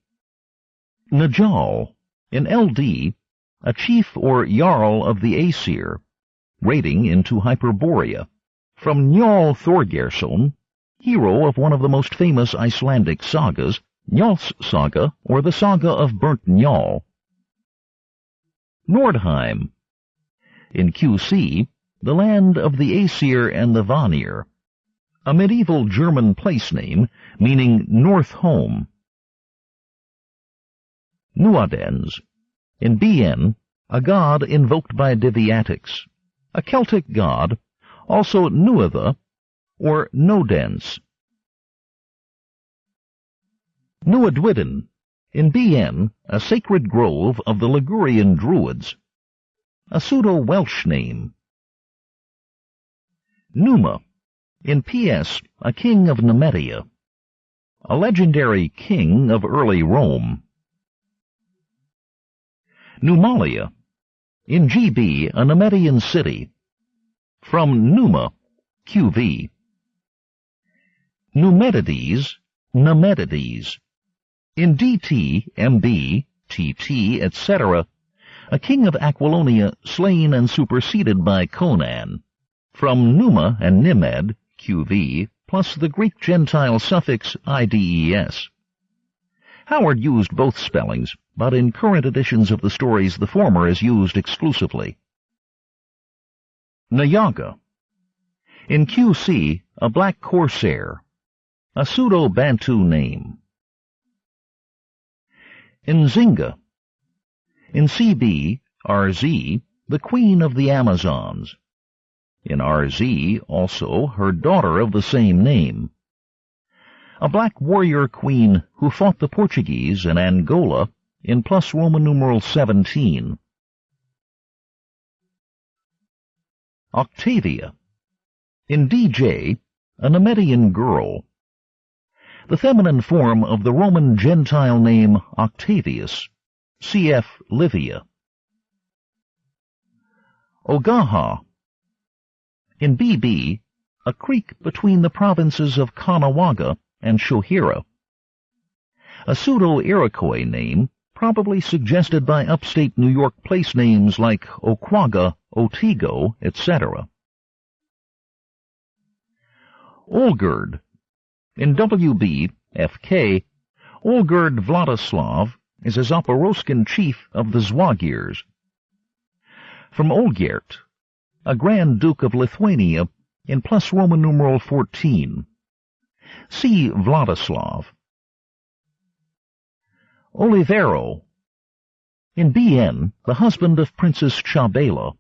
Najal. In LD, a chief or jarl of the Aesir, raiding into Hyperborea. From Njal Thorgeirsson, hero of one of the most famous Icelandic sagas, Njal's Saga, or the Saga of Burnt Njal. Nordheim. In QC, the land of the Aesir and the Vanir, a medieval German place name meaning North Home. Nuadens. In BN, a god invoked by Diviatics, a Celtic god, also Nuatha, or Nodens. Nuadwidden. In BN, a sacred grove of the Ligurian Druids, a pseudo-Welsh name. Numa. In PS, a king of Nemedia, a legendary king of early Rome. Numalia. In GB, a Nemedian city, From Numa, QV. Numedides, Numedides. In DT, MB, TT, etc., a king of Aquilonia slain and superseded by Conan. From Numa and Nimed, QV, plus the Greek Gentile suffix IDES. Howard used both spellings, but in current editions of the stories the former is used exclusively. Nyaga. In QC, a black corsair, a pseudo-Bantu name. Nzinga. In CB, RZ, the queen of the Amazons. In RZ, also, her daughter of the same name. A black warrior queen who fought the Portuguese in Angola in plus Roman numeral 17. Octavia. In DJ, a Nemedian girl. The feminine form of the Roman Gentile name Octavius, cf. Livia. Ogaha. In BB, a creek between the provinces of Caughnawaga and Shohira. A pseudo-Iroquois name, probably suggested by upstate New York place names like Oquaga, Otigo, etc. Olgerd. In WB, FK, Olgerd Vladislav is a Zaporozhian chief of the Zwagirs. From Olgierd, a Grand Duke of Lithuania in plus Roman numeral 14. See Vladislav. Olivero. In BN, the husband of Princess Chabela,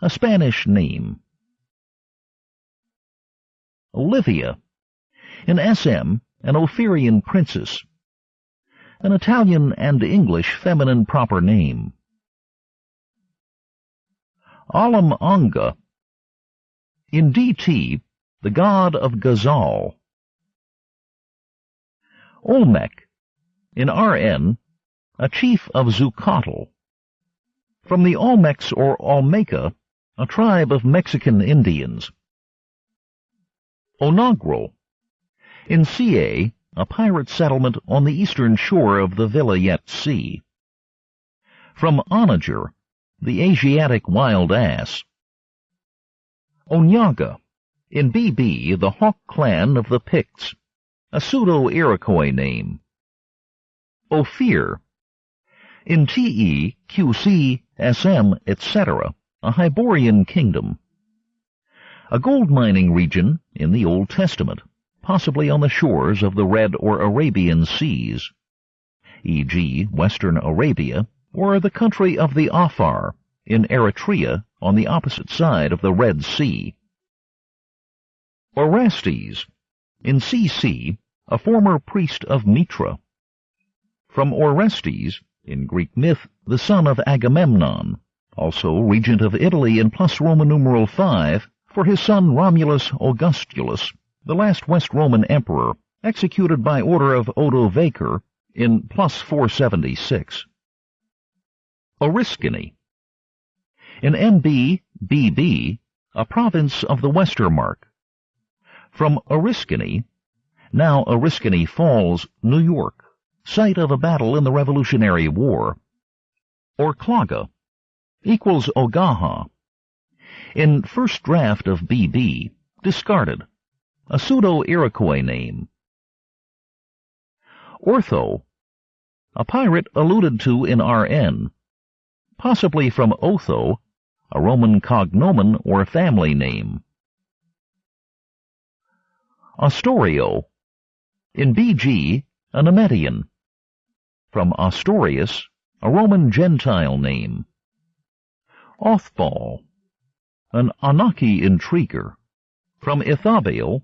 a Spanish name. Olivia. In SM, an Ophirian princess, an Italian and English feminine proper name. Alam Anga. In DT, the god of Ghazal. Olmec. In RN, a chief of Zucatl. From the Olmecs or Olmeca, a tribe of Mexican Indians. Onagro. In CA, a pirate settlement on the eastern shore of the Vilayet Sea. From Onager, the Asiatic wild ass. Onyaga. In BB, the Hawk clan of the Picts, a pseudo-Iroquois name. Ophir. In TE, QC, SM, etc., a Hyborian kingdom. A gold mining region in the Old Testament, possibly on the shores of the Red or Arabian Seas, e.g. Western Arabia, or the country of the Afar in Eritrea on the opposite side of the Red Sea. Orestes. In CC, a former priest of Mitra. From Orestes, in Greek myth, the son of Agamemnon, also regent of Italy in plus Roman numeral 5, for his son Romulus Augustulus, the last West Roman emperor, executed by order of Odovaker in plus 476. Oriskany. In NB, BB, a province of the Westermark. From Oriskany, now Oriskany Falls, New York, site of a battle in the Revolutionary War. Orklaga equals Ogaha. In first draft of BB, discarded, a pseudo-Iroquois name. Ortho, a pirate alluded to in RN, possibly from Otho, a Roman cognomen or family name. Astorio. In BG, a Nemedian. From Astorius, a Roman Gentile name. Othbal, an Anaki intriguer. From Ithabael,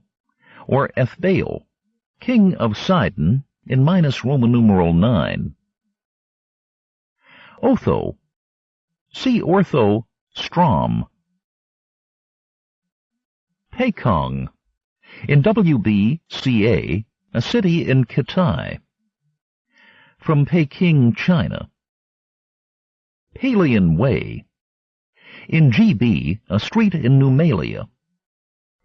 or Ethbaal, king of Sidon, in minus Roman numeral 9. Otho. See Ortho, Strom. Pekong. In WBCA, a city in Kitai. From Peking, China. Palian Way. In GB, a street in Numalia.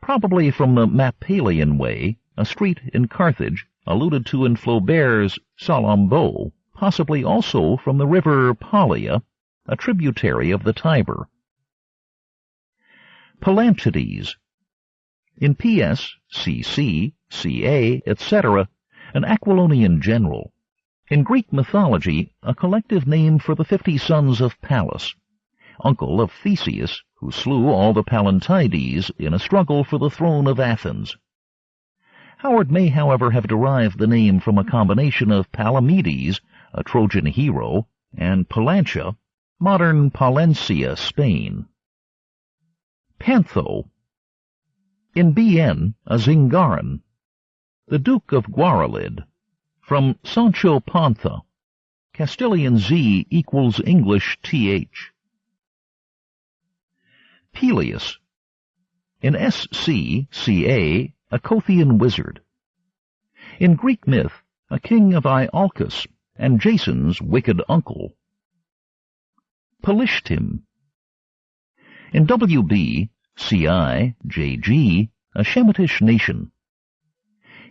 Probably from the Mappalian Way, a street in Carthage, alluded to in Flaubert's Salammbô, possibly also from the river Pallia, a tributary of the Tiber. Palantides. In PS, CC, CA, etc., an Aquilonian general. In Greek mythology, a collective name for the 50 sons of Pallas, uncle of Theseus, who slew all the Palantides in a struggle for the throne of Athens. Howard may, however, have derived the name from a combination of Palamedes, a Trojan hero, and Palantia, modern Palencia, Spain. Pantho. In BN, a Zingaran. The Duke of Guaralid. From Sancho Panza. Castilian Z equals English TH. Peleus. In SC, CA, a Kothian wizard. In Greek myth, a king of Iolcus, and Jason's wicked uncle. Pelishtim. In WB, CI, JG, a Shemitish nation.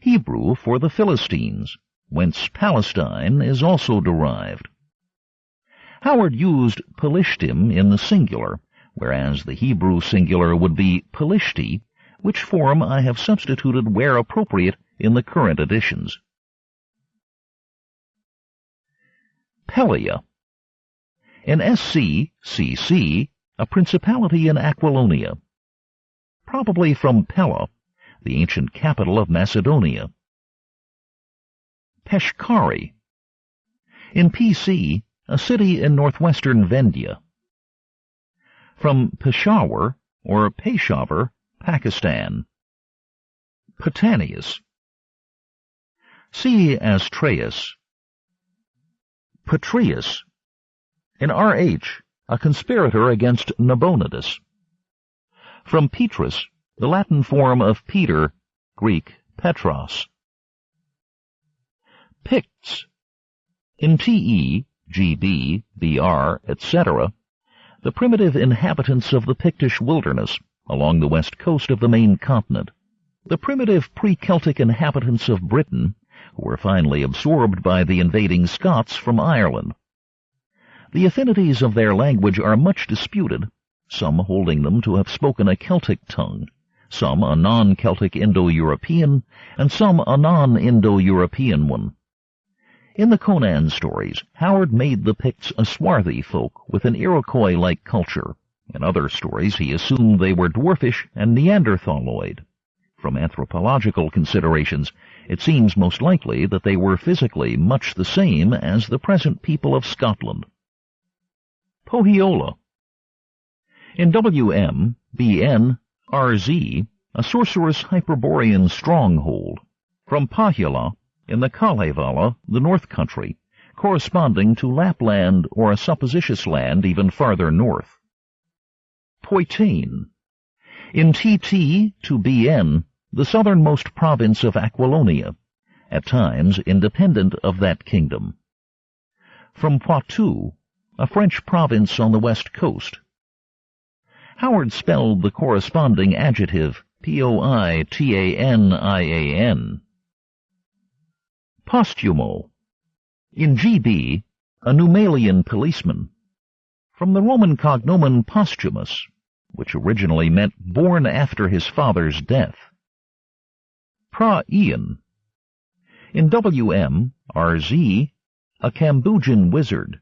Hebrew for the Philistines, whence Palestine is also derived. Howard used Pelishtim in the singular, whereas the Hebrew singular would be Pelishti, which form I have substituted where appropriate in the current editions. Pelia. In SC, CC, a principality in Aquilonia. Probably from Pella, the ancient capital of Macedonia. Peshkari. In PC, a city in northwestern Vendia. From Peshawar, or Peshawar, Pakistan. Patannius. See Astræus. Patrius. In RH, a conspirator against Nabonidus. From Petrus, the Latin form of Peter, Greek Petros. Picts. In TE, GB, BR, etc., the primitive inhabitants of the Pictish wilderness along the west coast of the main continent. The primitive pre-Celtic inhabitants of Britain, who were finally absorbed by the invading Scots from Ireland. The affinities of their language are much disputed, some holding them to have spoken a Celtic tongue, some a non-Celtic Indo-European, and some a non-Indo-European one. In the Conan stories, Howard made the Picts a swarthy folk with an Iroquois-like culture. In other stories, he assumed they were dwarfish and Neanderthaloid. From anthropological considerations, it seems most likely that they were physically much the same as the present people of Scotland. Pohiola. In WM, BN, RZ, a sorcerous Hyperborean stronghold. From Pohjola, in the Kalevala, the North Country, corresponding to Lapland or a supposititious land even farther north. Poitain. In TT to BN, the southernmost province of Aquilonia, at times independent of that kingdom. From Poitou, a French province on the west coast. Howard spelled the corresponding adjective Poitanian. Posthumo. In GB, a Numalian policeman. From the Roman cognomen Posthumus, which originally meant born after his father's death. Pra-Ian. In WM, RZ, a Cambodian wizard.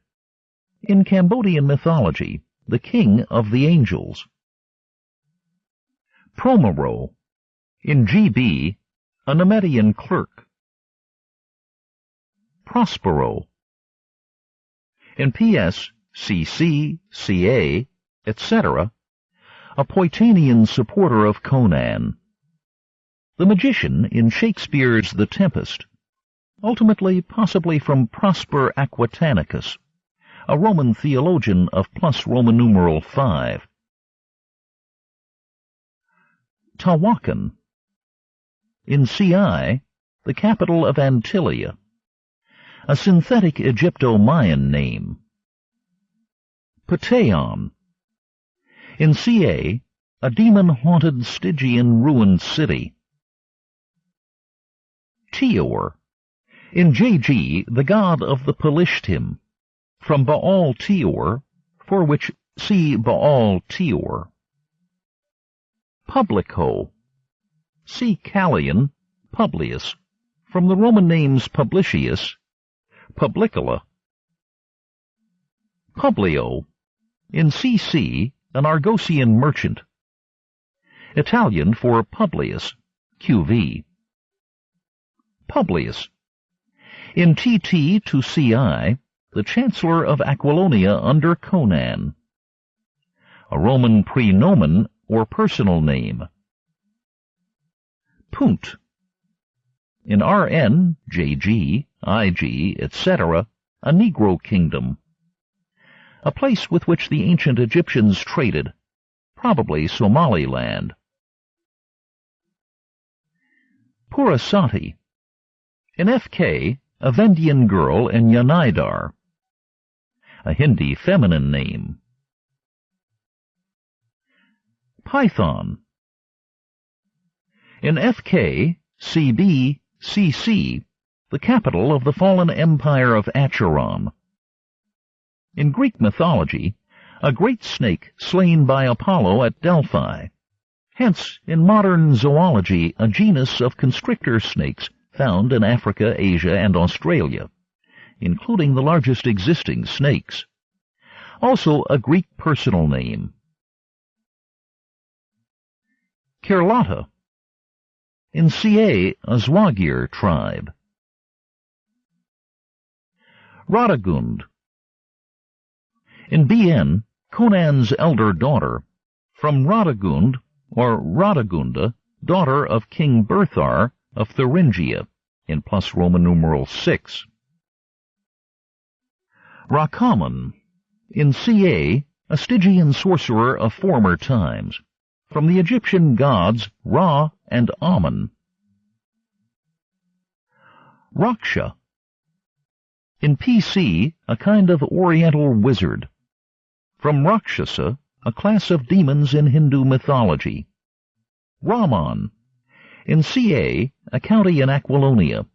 In Cambodian mythology, the king of the angels. Promero. In GB, a Nemedian clerk. Prospero. In PS, CC, CA, etc., a Poitanian supporter of Conan. The magician in Shakespeare's The Tempest, ultimately possibly from Prosper Aquitanicus, a Roman theologian of plus Roman numeral 5. Tawakan. In CI, the capital of Antilia, a synthetic Egypto-Mayan name. Pateon. In CA, a demon-haunted Stygian ruined city. Teor. In JG, the god of the Pelishtim, from Baal Teor, for which see Baal Teor. Publico. See Callian, Publius, from the Roman names Publicius, Publicola. Publio. In CC, an Argosian merchant. Italian for Publius, QV. Publius. In TT to CI, the Chancellor of Aquilonia under Conan. A Roman prenomen or personal name. Punt. In RN, JG, IG, etc., a Negro kingdom. A place with which the ancient Egyptians traded, probably Somaliland. Purasati. In FK, a Vendian girl in Yanaidar. A Hindi feminine name. Python. In FK, CB, CC, the capital of the fallen empire of Acheron. In Greek mythology, a great snake slain by Apollo at Delphi. Hence, in modern zoology, a genus of constrictor snakes found in Africa, Asia, and Australia, including the largest existing snakes. Also a Greek personal name. Kirlata. In CA, a Zwagir tribe. Radagund. In BN, Conan's elder daughter, from Radagund, or Radagunda, daughter of King Berthar of Thuringia, in plus Roman numeral 6. Rakaman. In CA, a Stygian sorcerer of former times, from the Egyptian gods Ra and Amun. Raksha. In PC, a kind of oriental wizard. From Rakshasa, a class of demons in Hindu mythology. Raman. In CA, a county in Aquilonia.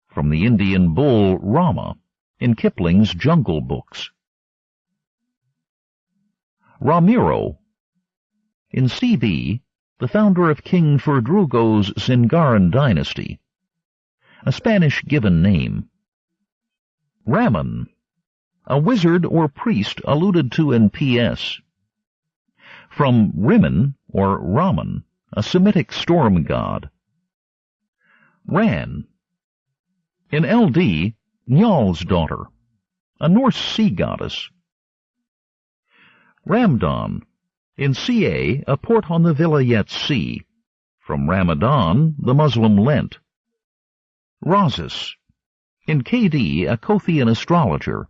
From the Indian bull Rama, in Kipling's Jungle Books. Ramiro. In CB, the founder of King Ferdrugo's Zingaran dynasty. A Spanish given name. Raman. A wizard or priest alluded to in PS. From Rimmon or Raman, a Semitic storm god. Ran. In LD, Njaal's daughter, a Norse sea goddess. Ramdan. In CA, a port on the Vilayet Sea. From Ramadan, the Muslim Lent. Rhasis. In KD, a Kothian astrologer.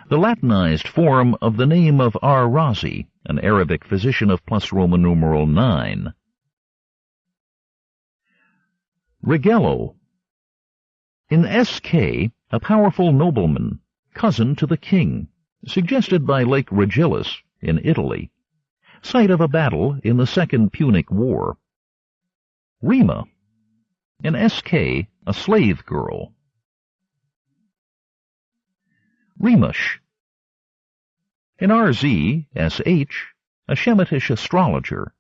The Latinized form of the name of Ar-Razi, an Arabic physician of plus Roman numeral 9. Rigello. In SK, a powerful nobleman, cousin to the king, suggested by Lake Regillus in Italy, site of a battle in the Second Punic War. Rima. In SK, a slave girl. Rimush. In RZ, SH, a Shemitish astrologer.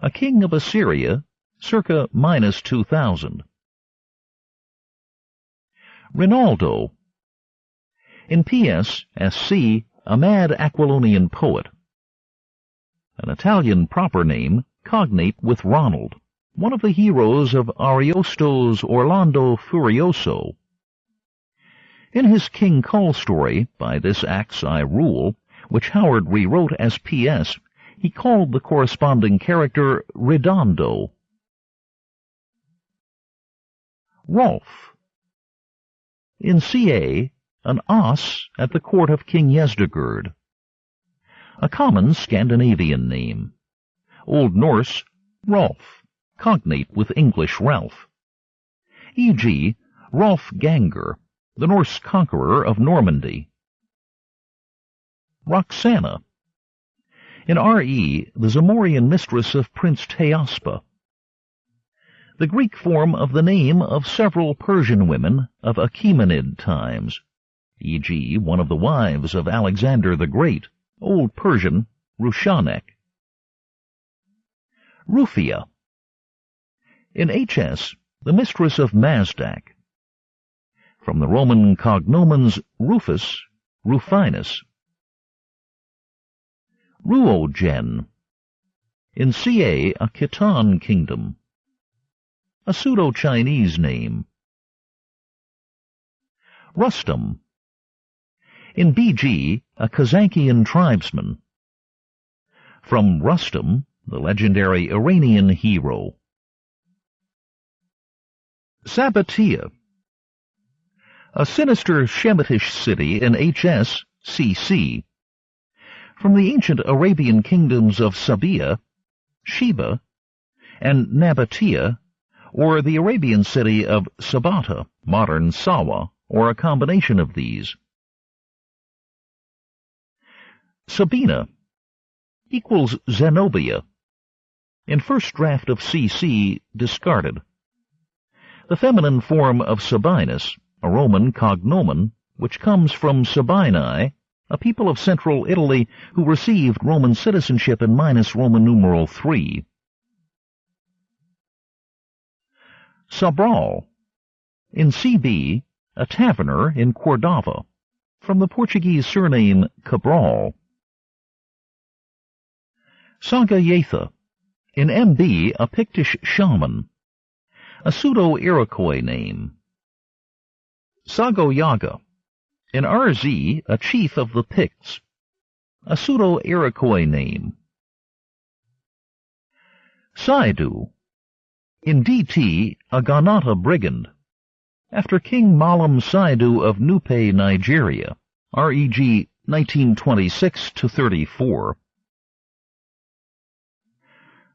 A king of Assyria, circa minus 2000. Rinaldo. In PS, SC, a mad Aquilonian poet. An Italian proper name, cognate with Ronald, one of the heroes of Ariosto's Orlando Furioso. In his King Cole story, By This Axe I Rule, which Howard rewrote as PS, he called the corresponding character Redondo. Rolf. In CA, an As at the court of King Yezdegerd. A common Scandinavian name. Old Norse, Rolf, cognate with English Ralph. E.g., Rolf Ganger, the Norse conqueror of Normandy. Roxana. In R.E., the Zamorian mistress of Prince Teospa. The Greek form of the name of several Persian women of Achaemenid times, e.g. one of the wives of Alexander the Great, Old Persian, Rushanek. Rufia. In H.S., the mistress of Mazdak. From the Roman cognomens Rufus, Rufinus. Ruogen. In Ca, a Khitan kingdom. A pseudo-Chinese name. Rustum. In BG, a Kazakian tribesman. From Rustum, the legendary Iranian hero. Sabbatia. A sinister Shemitish city in HS, CC. From the ancient Arabian kingdoms of Sabia, Sheba, and Nabatea, or the Arabian city of Sabata, modern Sawa, or a combination of these. Sabina equals Zenobia. In first draft of CC, discarded. The feminine form of Sabinus, a Roman cognomen, which comes from Sabini, a people of central Italy who received Roman citizenship in Roman numeral 3. Sobral. In CB, a taverner in Cordova, from the Portuguese surname Cabral. Sagayatha. In MB, a Pictish shaman, a pseudo-Iroquois name. Sagoyaga. In RZ, a chief of the Picts, a pseudo-Iroquois name. Saidu. In DT, a Ganata brigand, after King Malam Saidu of Nupe, Nigeria, REG 1926-34.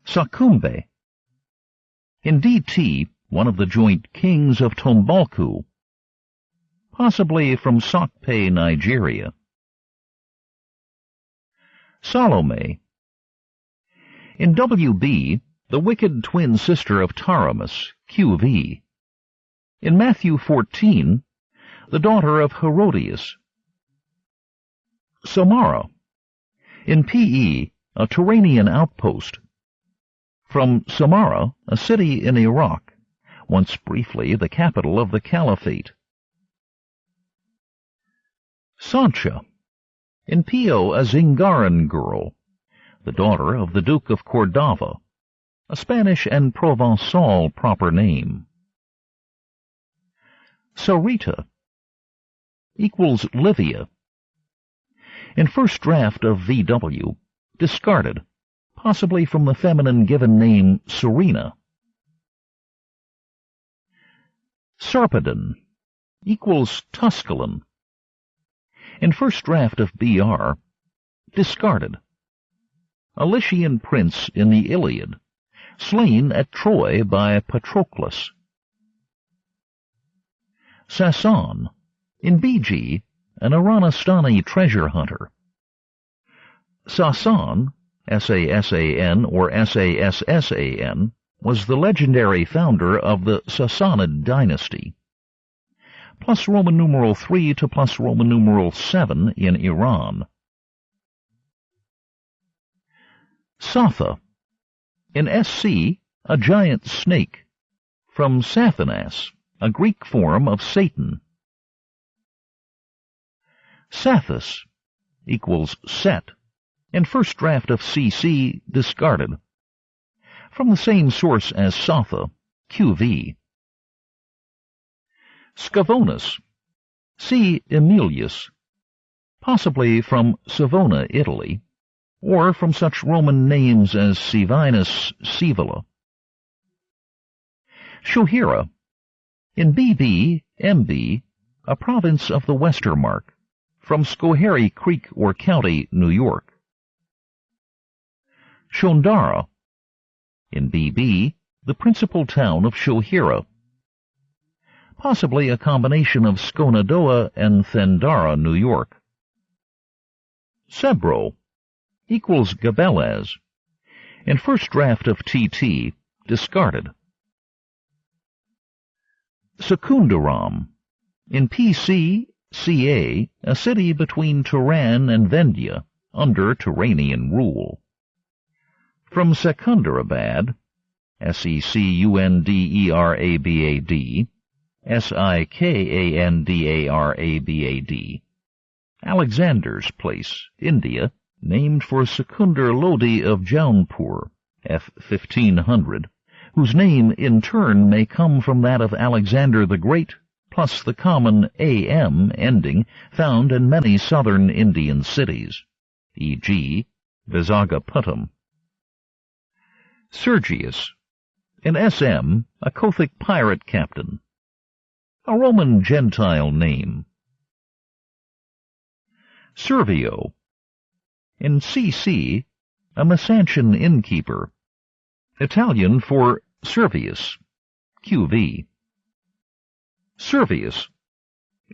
Sakumbe. In DT, one of the joint kings of Tombalku, possibly from Sakpe, Nigeria. Salome. In WB, the wicked twin sister of Taramis, QV. In Matthew 14, the daughter of Herodias. Samara. In PE, a Turanian outpost. From Samara, a city in Iraq, once briefly the capital of the Caliphate. Sancha. In PO, a Zingaran girl, the daughter of the Duke of Cordova, a Spanish and Provençal proper name. Sarita equals Livia. In first draft of VW, discarded, possibly from the feminine given name Serena. Sarpedon equals Tusculan. In first draft of BR, discarded. A Lycian prince in the Iliad, slain at Troy by Patroclus. Sasan, in BG, an Aranastani treasure hunter. Sasan, Sasan or Sassan, was the legendary founder of the Sassanid dynasty, plus Roman numeral 3 to plus Roman numeral 7 in Iran. Satha. In SC, a giant snake, from Sathanas, a Greek form of Satan. Sathus equals Set. In first draft of CC, discarded. From the same source as Satha, QV. Scavonus. C. Emilius. Possibly from Savona, Italy, or from such Roman names as Sivinus, Sivola. Shohira. In BB, MB, a province of the Westermark, from Schoharie Creek or County, New York. Shondara. In BB, the principal town of Shohira, possibly a combination of Sconadoa and Thendara, New York. Sebro equals Gabelaz. In first draft of TT, discarded. Secundaram. In PC, CA, a city between Turan and Vendya, under Turanian rule. From Secunderabad, Sekunderabad, Sikandarabad, Alexander's place, India, named for Secundar Lodi of Jaunpur, F. 1500, whose name in turn may come from that of Alexander the Great, plus the common am ending found in many southern Indian cities, e.g. Visagapattam. Sergius. In SM, a Kothic pirate captain. A Roman Gentile name. Servio. In CC, a Masantian innkeeper. Italian for Servius, QV. Servius.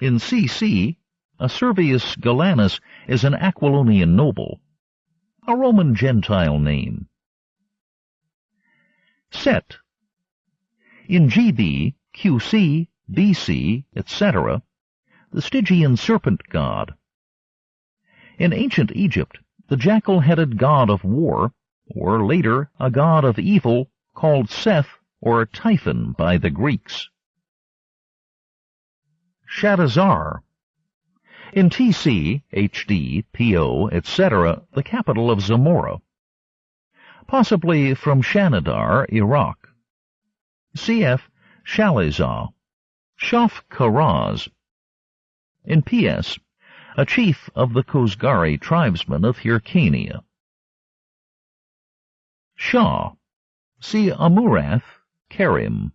In CC, a Servius Galanus is an Aquilonian noble. A Roman Gentile name. Set. In GB, QC, BC, etc., the Stygian serpent god. In ancient Egypt, the jackal-headed god of war, or later a god of evil called Seth or Typhon by the Greeks. Shadazar. In TC, HD, PO, etc., the capital of Zamora. Possibly from Shanidar, Iraq. Cf. Shalazah. Shaf Karaz. In PS, a chief of the Kozgari tribesmen of Hyrcania. Shah. See Amurath, Karim.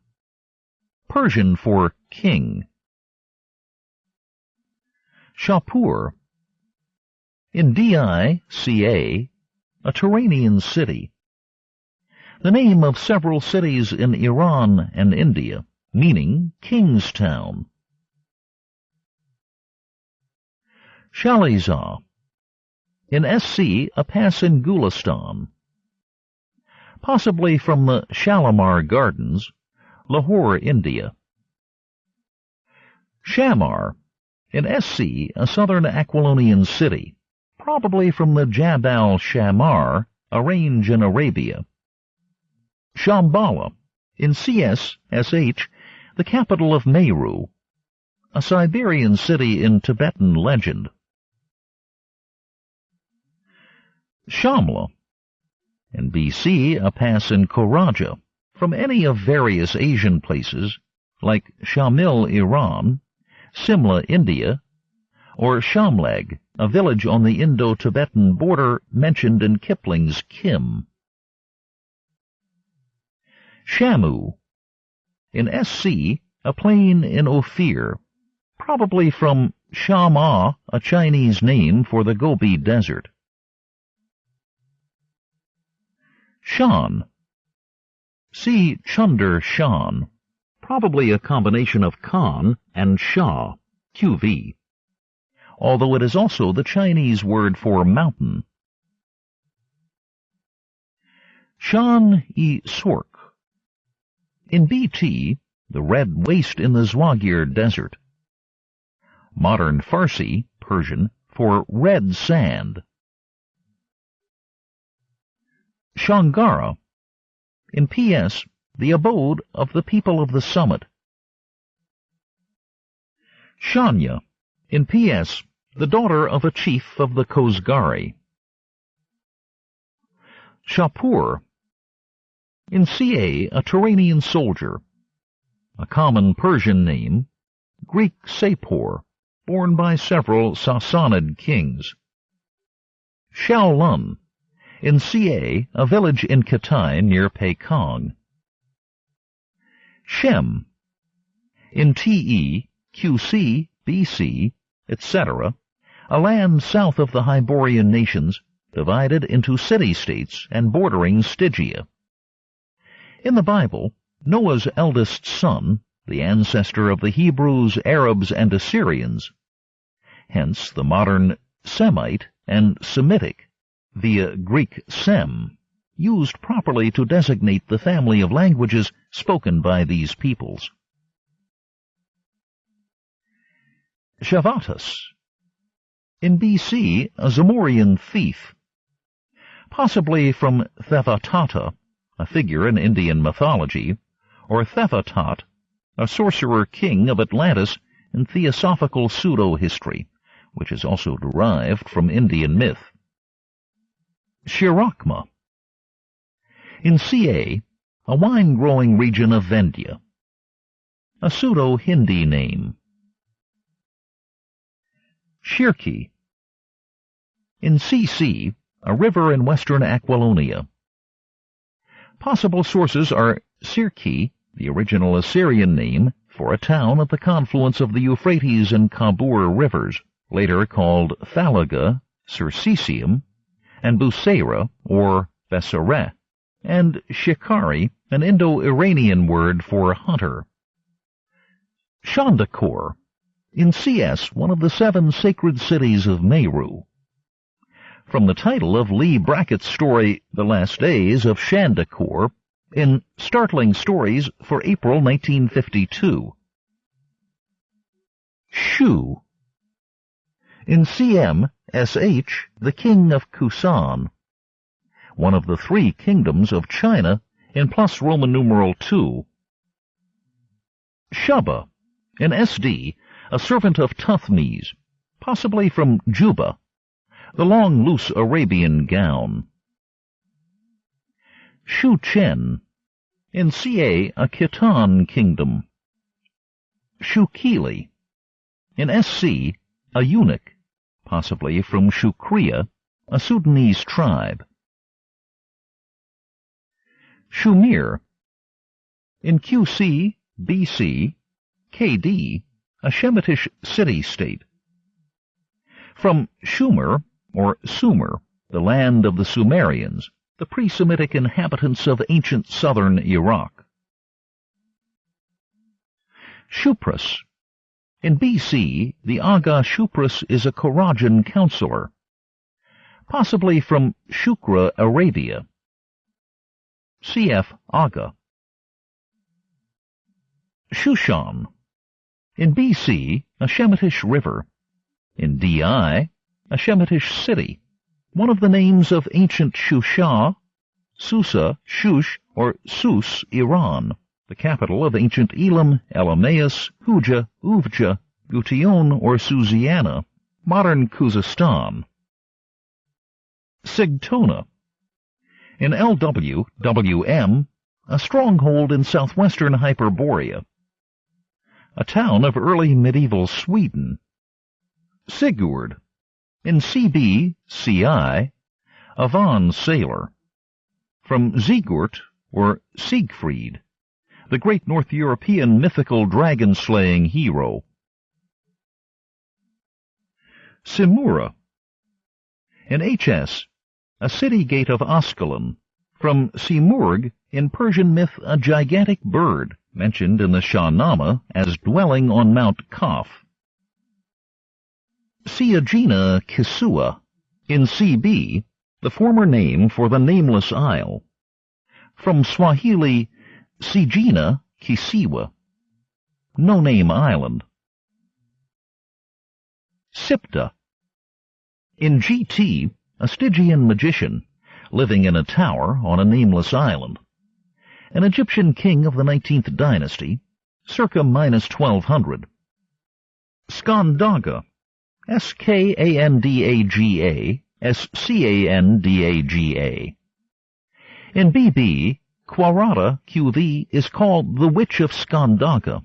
Persian for king. Shapur. In DI, CA, a Turanian city. The name of several cities in Iran and India, meaning King's Town. Shalizah. In SC, a pass in Gulistan. Possibly from the Shalimar Gardens, Lahore, India. Shamar. In SC, a southern Aquilonian city, probably from the Jabal Shamar, a range in Arabia. Shambhala. In CS, SH, the capital of Meru, a Siberian city in Tibetan legend. Shamla. In BC, a pass in Koraja, from any of various Asian places, like Shamil, Iran, Simla, India, or Shamlag, a village on the Indo-Tibetan border mentioned in Kipling's Kim. Shamu. In SC, a plain in Ophir, probably from Shama, a Chinese name for the Gobi Desert. Shan. See Chunder Shan, probably a combination of Khan and Shah, QV, although it is also the Chinese word for mountain. Shan-e-Sork. In BT, the red waste in the Zwagir Desert. Modern Farsi, Persian, for red sand. Shangara. In PS, the abode of the people of the summit. Shanya. In PS, the daughter of a chief of the Kozgari. Shapur. In CA, a Turanian soldier. A common Persian name, Greek Sapor, borne by several Sassanid kings. Shaolun. In CA, a village in Kitai near Pekong. Shem. In TE, QC, BC, etc., a land south of the Hyborian nations, divided into city-states and bordering Stygia. In the Bible, Noah's eldest son, the ancestor of the Hebrews, Arabs, and Assyrians, hence the modern Semite and Semitic, via Greek sem, used properly to designate the family of languages spoken by these peoples. Shavatus. In BC, a Zamorian thief, possibly from Thevatata, a figure in Indian mythology, or Thevatat, a sorcerer king of Atlantis in theosophical pseudo-history, which is also derived from Indian myth. Shirakma. In Ca, a wine-growing region of Vendya, a pseudo-Hindi name. Shirki. In CC, a river in western Aquilonia. Possible sources are Sirki, the original Assyrian name for a town at the confluence of the Euphrates and Kabur rivers, later called Thalaga, Circesium, and Busaira, or Bessareh, and Shikari, an Indo-Iranian word for hunter. Chandakor. In CS, one of the 7 sacred cities of Meru. From the title of Lee Brackett's story, The Last Days of Chandakor, in Startling Stories for April 1952. Shu. In CM, SH, the king of Kusan, one of the 3 kingdoms of China in plus Roman numeral 2. Shaba. In SD, a servant of Tuthmes, possibly from Juba, the long, loose Arabian gown. Shu Chen. In CA, a Khitan kingdom. Shukili. In SC, a eunuch, possibly from Shukriya, a Sudanese tribe. Shumir. In QC, BC, KD, a Shemitish city-state. From Shumer, or Sumer, the land of the Sumerians, the pre-Semitic inhabitants of ancient southern Iraq. Shupras. In BC, the Aga Shupras is a Korajan counselor, possibly from Shukra, Arabia. Cf. Aga. Shushan. In BC, a Shemitish river. In DI, a Shemitish city, one of the names of ancient Shusha, Susa, Shush, or Sus, Iran, the capital of ancient Elam, Elamaeus, Huja, Uvja, Gution, or Susiana, modern Khuzestan. Sigtona. In LW, WM, a stronghold in southwestern Hyperborea, a town of early medieval Sweden. Sigurd. In CB, CI, a Van sailor. From Sigurd, or Siegfried, the great North European mythical dragon-slaying hero. Simura. In HS, a city-gate of Ascalon. From Simurg, in Persian myth a gigantic bird, mentioned in the Shahnameh as dwelling on Mount Kaf. Siagina Kisua. In CB, the former name for the nameless isle. From Swahili, Sijina Kisiwa, no-name island. Sipta. In GT, a Stygian magician, living in a tower on a nameless island. An Egyptian king of the 19th dynasty, circa minus 1200. Skandaga. Skandaga, Scandagaga. In BB, Quarata QV is called the Witch of Skandaga.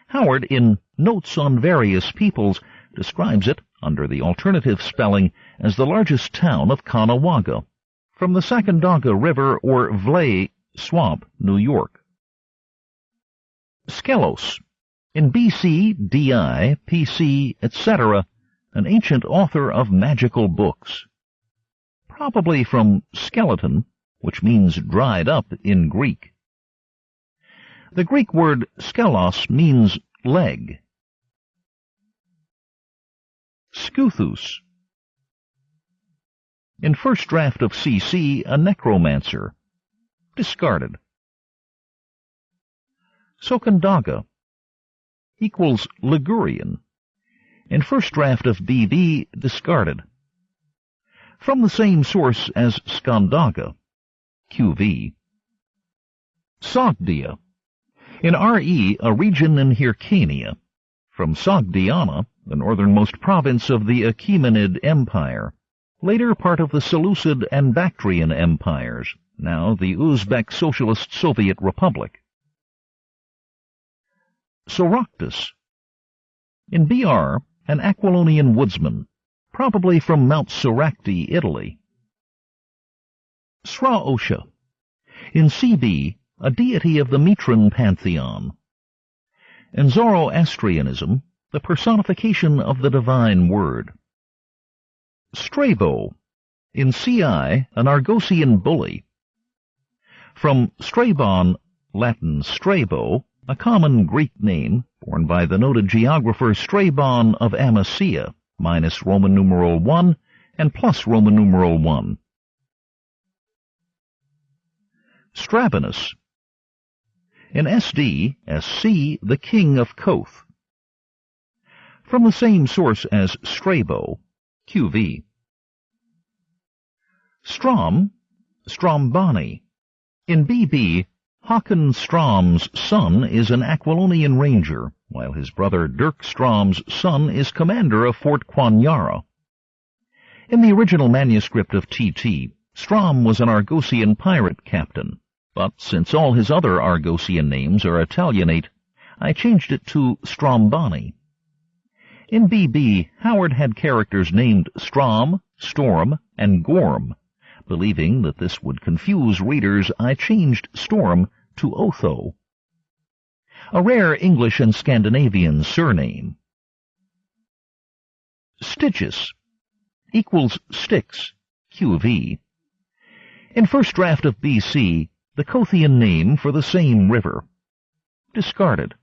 Howard, in Notes on Various Peoples, describes it, under the alternative spelling, as the largest town of Caughnawaga, from the Sacandaga River or Vlay Swamp, New York. Skelos. In BC, DI, PC, etc., an ancient author of magical books. Probably from skeleton, which means dried up in Greek. The Greek word skelos means leg. Scuthus. In first draft of CC, a necromancer. Discarded. Sokandaga equals Ligurian. In first draft of BB, discarded. From the same source as Skandaga, QV. Sogdia. In RE, a region in Hyrcania. From Sogdiana, the northernmost province of the Achaemenid Empire, later part of the Seleucid and Bactrian empires, now the Uzbek Socialist Soviet Republic. Soractus. In BR, an Aquilonian woodsman, probably from Mount Soracte, Italy. Sraosha. In CB, a deity of the Mitran pantheon. In Zoroastrianism, the personification of the divine word. Strabo. In CI, an Argosian bully. From Strabon, Latin Strabo, a common Greek name, borne by the noted geographer Strabon of Amasea, minus Roman numeral 1 and plus Roman numeral 1. Strabonus. In SD, SC, the king of Koth. From the same source as Strabo, QV. Strom, Strombani. In BB, Håkon Strom's son is an Aquilonian ranger, while his brother Dirk Strom's son is commander of Fort Quanyara. In the original manuscript of TT, Strom was an Argosian pirate captain, but since all his other Argosian names are Italianate, I changed it to Strombani. In BB, Howard had characters named Strom, Storm, and Gorm. Believing that this would confuse readers, I changed Storm to Otho, a rare English and Scandinavian surname. Stygius equals Styx, QV. In first draft of BC, the Kothian name for the same river. Discarded.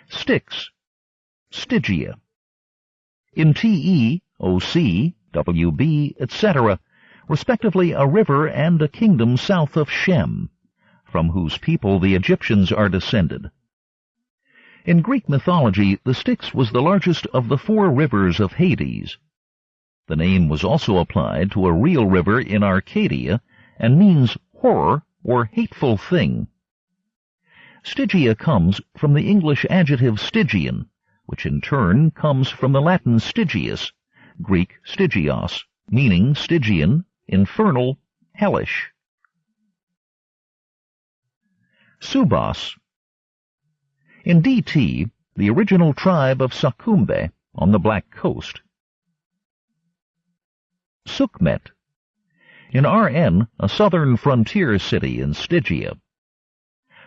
Styx, Stygia. In TE, OC, WB, etc., respectively a river and a kingdom south of Shem, from whose people the Egyptians are descended. In Greek mythology, the Styx was the largest of the 4 rivers of Hades. The name was also applied to a real river in Arcadia and means horror or hateful thing. Stygia comes from the English adjective Stygian, which in turn comes from the Latin Stygius, Greek Stygios, meaning Stygian, infernal, hellish. Subas. In DT, the original tribe of Sakumbe on the Black Coast. Sukmet. In RN, a southern frontier city in Stygia.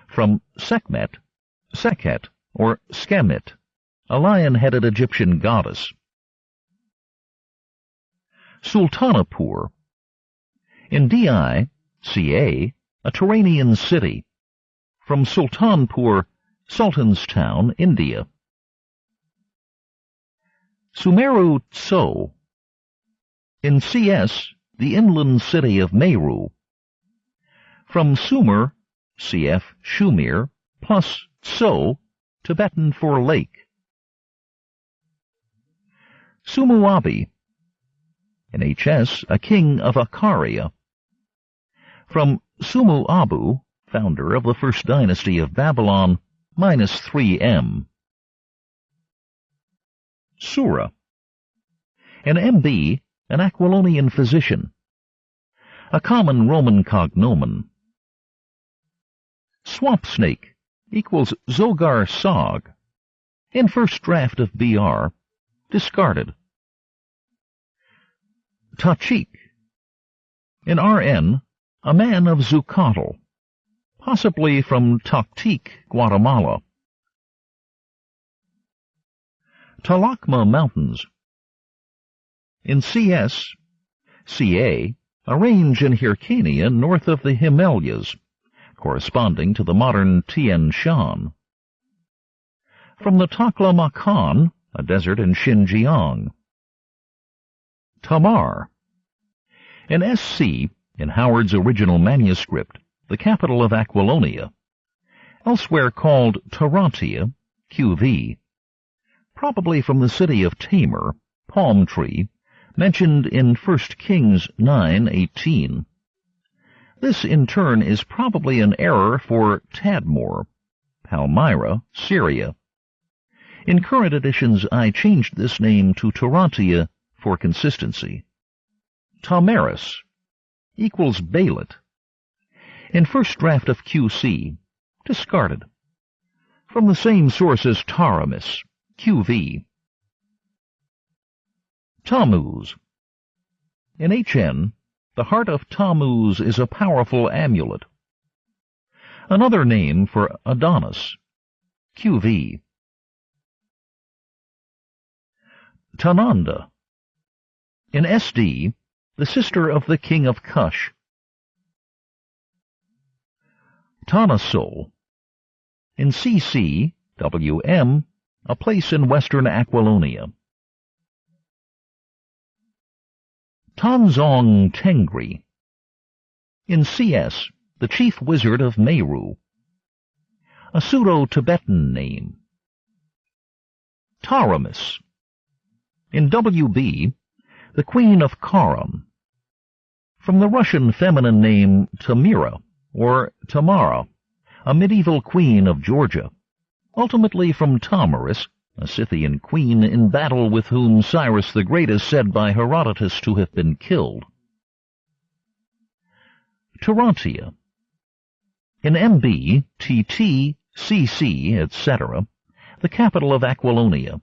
From Sekhmet, Sekhet, or Skemit, a lion-headed Egyptian goddess. Sultanapur. In DI, CA, a Turanian city. From Sultanpur, Sultan's Town, India. Sumeru Tso. In CS, the inland city of Meru. From Sumer, CF Shumir, plus Tso, Tibetan for lake. Sumuabi. In HS, a king of Akaria. From Sumuabu, founder of the first dynasty of Babylon, minus 3M. Sura. In MB, an Aquilonian physician. A common Roman cognomen. Swamp snake equals Zogar Sog. In first draft of BR, discarded. Tachik. In RN, a man of Zucatl, possibly from Tactic, Guatemala. Talakma Mountains. In CS, CA, a range in Hyrcania north of the Himalayas, corresponding to the modern Tian Shan. From the Taklamakan, a desert in Xinjiang. Tamar. In SC, in Howard's original manuscript, the capital of Aquilonia, elsewhere called Tarantia, QV, probably from the city of Tamar, palm tree, mentioned in 1 Kings 9:18. This, in turn, is probably an error for Tadmor, Palmyra, Syria. In current editions, I changed this name to Tarantia for consistency. Tamaris equals Baalit. In first draft of QC, discarded. From the same source as Taramis, QV. Tammuz. In HN, the heart of Tammuz is a powerful amulet. Another name for Adonis, QV. Tananda. In SD, the sister of the king of Cush. Tanasol. In CC, WM, a place in western Aquilonia. Tanzong Tengri. In CS, the chief wizard of Meru. A pseudo-Tibetan name. Taramis. In WB, the queen of Karam. From the Russian feminine name Tamira, or Tamara, a medieval queen of Georgia, ultimately from Tamaris, a Scythian queen in battle with whom Cyrus the Great is said by Herodotus to have been killed. Tarantia. In MB, TT, CC, etc., the capital of Aquilonia,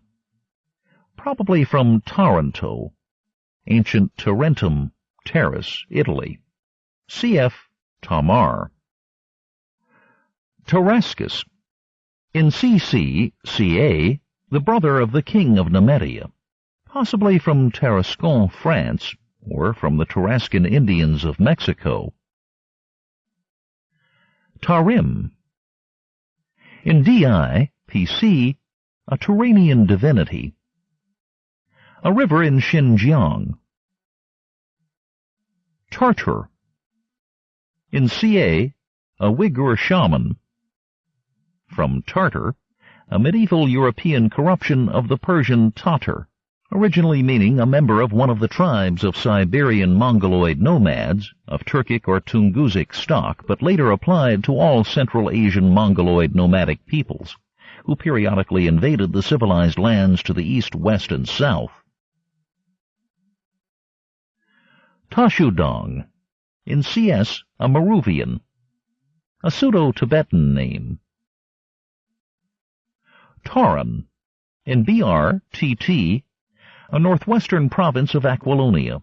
probably from Taranto, ancient Tarentum, Terrace, Italy, cf. Tamar. Tarascus. In CC, CA, the brother of the king of Nemedia, possibly from Tarascon, France, or from the Tarascan Indians of Mexico. Tarim. In DI, PC, a Turanian divinity. A river in Xinjiang. Tartar. In CA, a Uyghur shaman. From Tartar, a medieval European corruption of the Persian Tatar, originally meaning a member of one of the tribes of Siberian Mongoloid nomads of Turkic or Tungusic stock, but later applied to all Central Asian Mongoloid nomadic peoples, who periodically invaded the civilized lands to the east, west, and south. Tashudong. In CS, a Maruvian, a pseudo-Tibetan name. Taran. In BR, TT, a northwestern province of Aquilonia,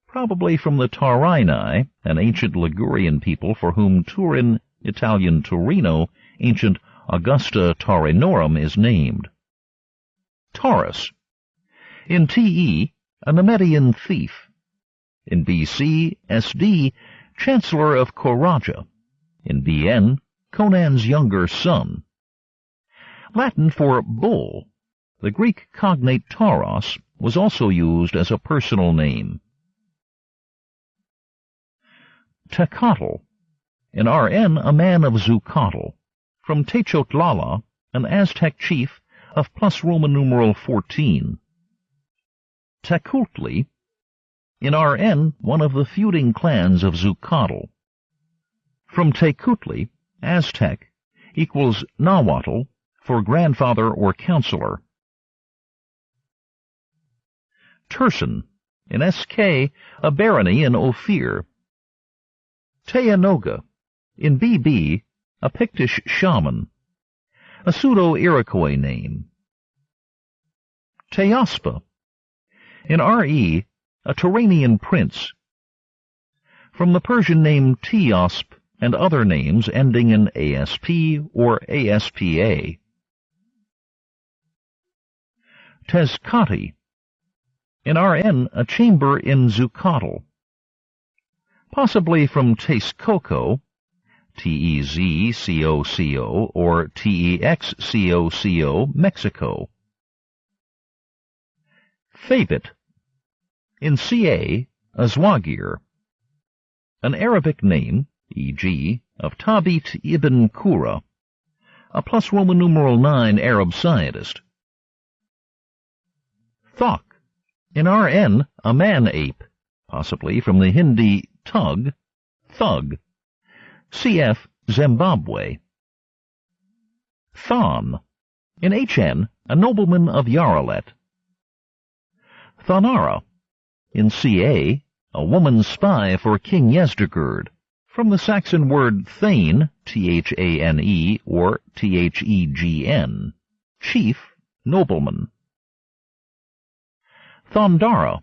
probably from the Taurini, an ancient Ligurian people for whom Turin, Italian Torino, ancient Augusta Taurinorum is named. Taurus. In TE, a Nemedian thief. In BC, SD, Chancellor of Koraja. In BN, Conan's younger son. Latin for bull. The Greek cognate tauros was also used as a personal name. Tecatl. In RN, a man of Zucatl. From Techotlala, an Aztec chief of plus Roman numeral 14. Tecuhtli. In RN, one of the feuding clans of Zucatl. From Tecuhtli, Aztec, equals Nahuatl, for grandfather or counselor. Tursan. In SK, a barony in Ophir. Teanoga. In BB, a Pictish shaman. A pseudo-Iroquois name. Teospa. In RE, a Turanian prince. From the Persian name Teosp and other names ending in ASP or ASPA. Tezcati. In RN, a chamber in Zucatl. Possibly from Texcoco, Tezcoco, or Texcoco, Mexico. Fabit. In CA, a Zwagir, an Arabic name, e.g., of Tabit ibn Qura, a plus Roman numeral 9 Arab scientist. Thok, in RN, a man-ape, possibly from the Hindi tug, thug, cf. Zimbabwe. Thon, in HN, a nobleman of Yaralet. Thonara, in CA, a woman spy for King Yezdegerd, from the Saxon word thane, Thane, or Thegn, chief, nobleman. Thondara,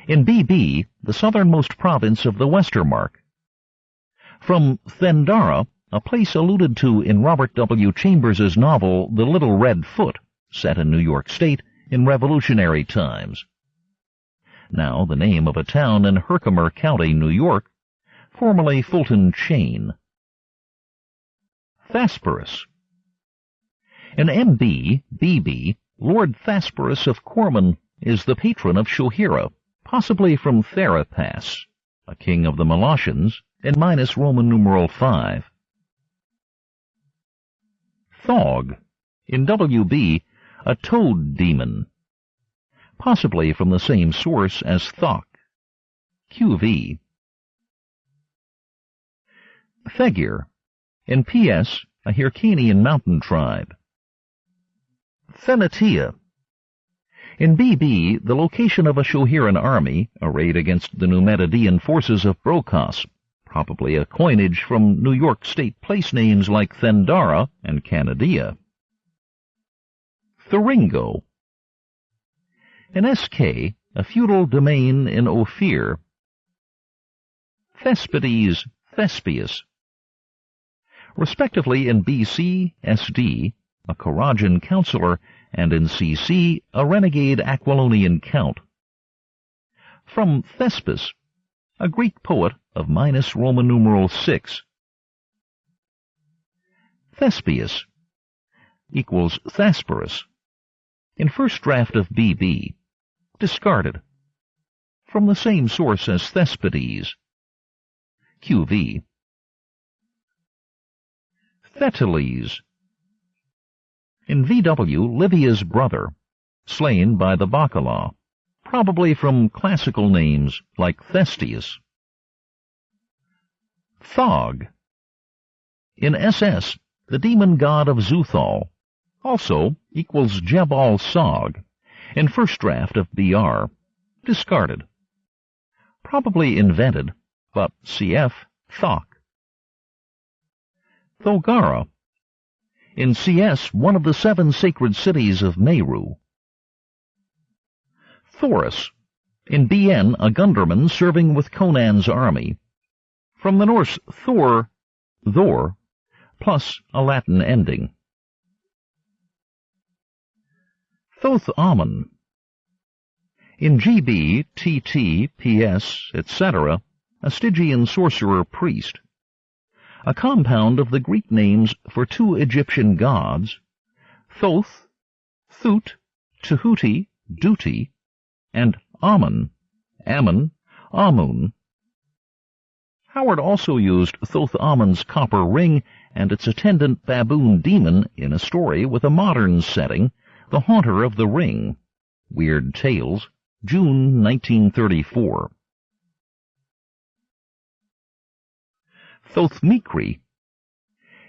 in BB, the southernmost province of the Westermark. From Thendara, a place alluded to in Robert W. Chambers's novel The Little Red Foot, set in New York State in Revolutionary times. Now the name of a town in Herkimer County, New York, formerly Fulton Chain. Thasperus. In MB, BB, Lord Thasperus of Corman is the patron of Shohira, possibly from Therapas, a king of the Molossians, in minus Roman numeral 5. Thog, in WB, a toad demon, possibly from the same source as Thok, QV. Thegir, in PS, a Hyrcanian mountain tribe. Thanatia, in BB, the location of a Shohiran army arrayed against the Numidian forces of Brokos, probably a coinage from New York State place names like Thendara and Canadia. Thuringo, in SK, a feudal domain in Ophir. Thespides, Thespius, respectively in BC, SD, a Karajan counselor, and in CC, a renegade Aquilonian count. From Thespis, a Greek poet of minus Roman numeral 6. Thespius equals Thasperus, in first draft of BB, discarded, from the same source as Thespides, QV. Thetiles, in VW, Livia's brother, slain by the Bacala, probably from classical names like Thestius. Thog, in SS, the demon god of Zuthal, also equals Jebal Sog, in first draft of BR, discarded. Probably invented, but cf. Thok. Thogara, in CS, one of the 7 sacred cities of Meru. Thorus, in BN, a gunderman serving with Conan's army. From the Norse Thor, Thor, plus a Latin ending. Thoth-Amon, in GB, TT, PS, etc., a Stygian sorcerer-priest. A compound of the Greek names for 2 Egyptian gods, Thoth, Thut, Tehuti, Duti, and Amun, Ammon, Amun. Howard also used Thoth-Amon's copper ring and its attendant baboon demon in a story with a modern setting, The Haunter of the Ring, Weird Tales, June 1934. Thoth-Mikri,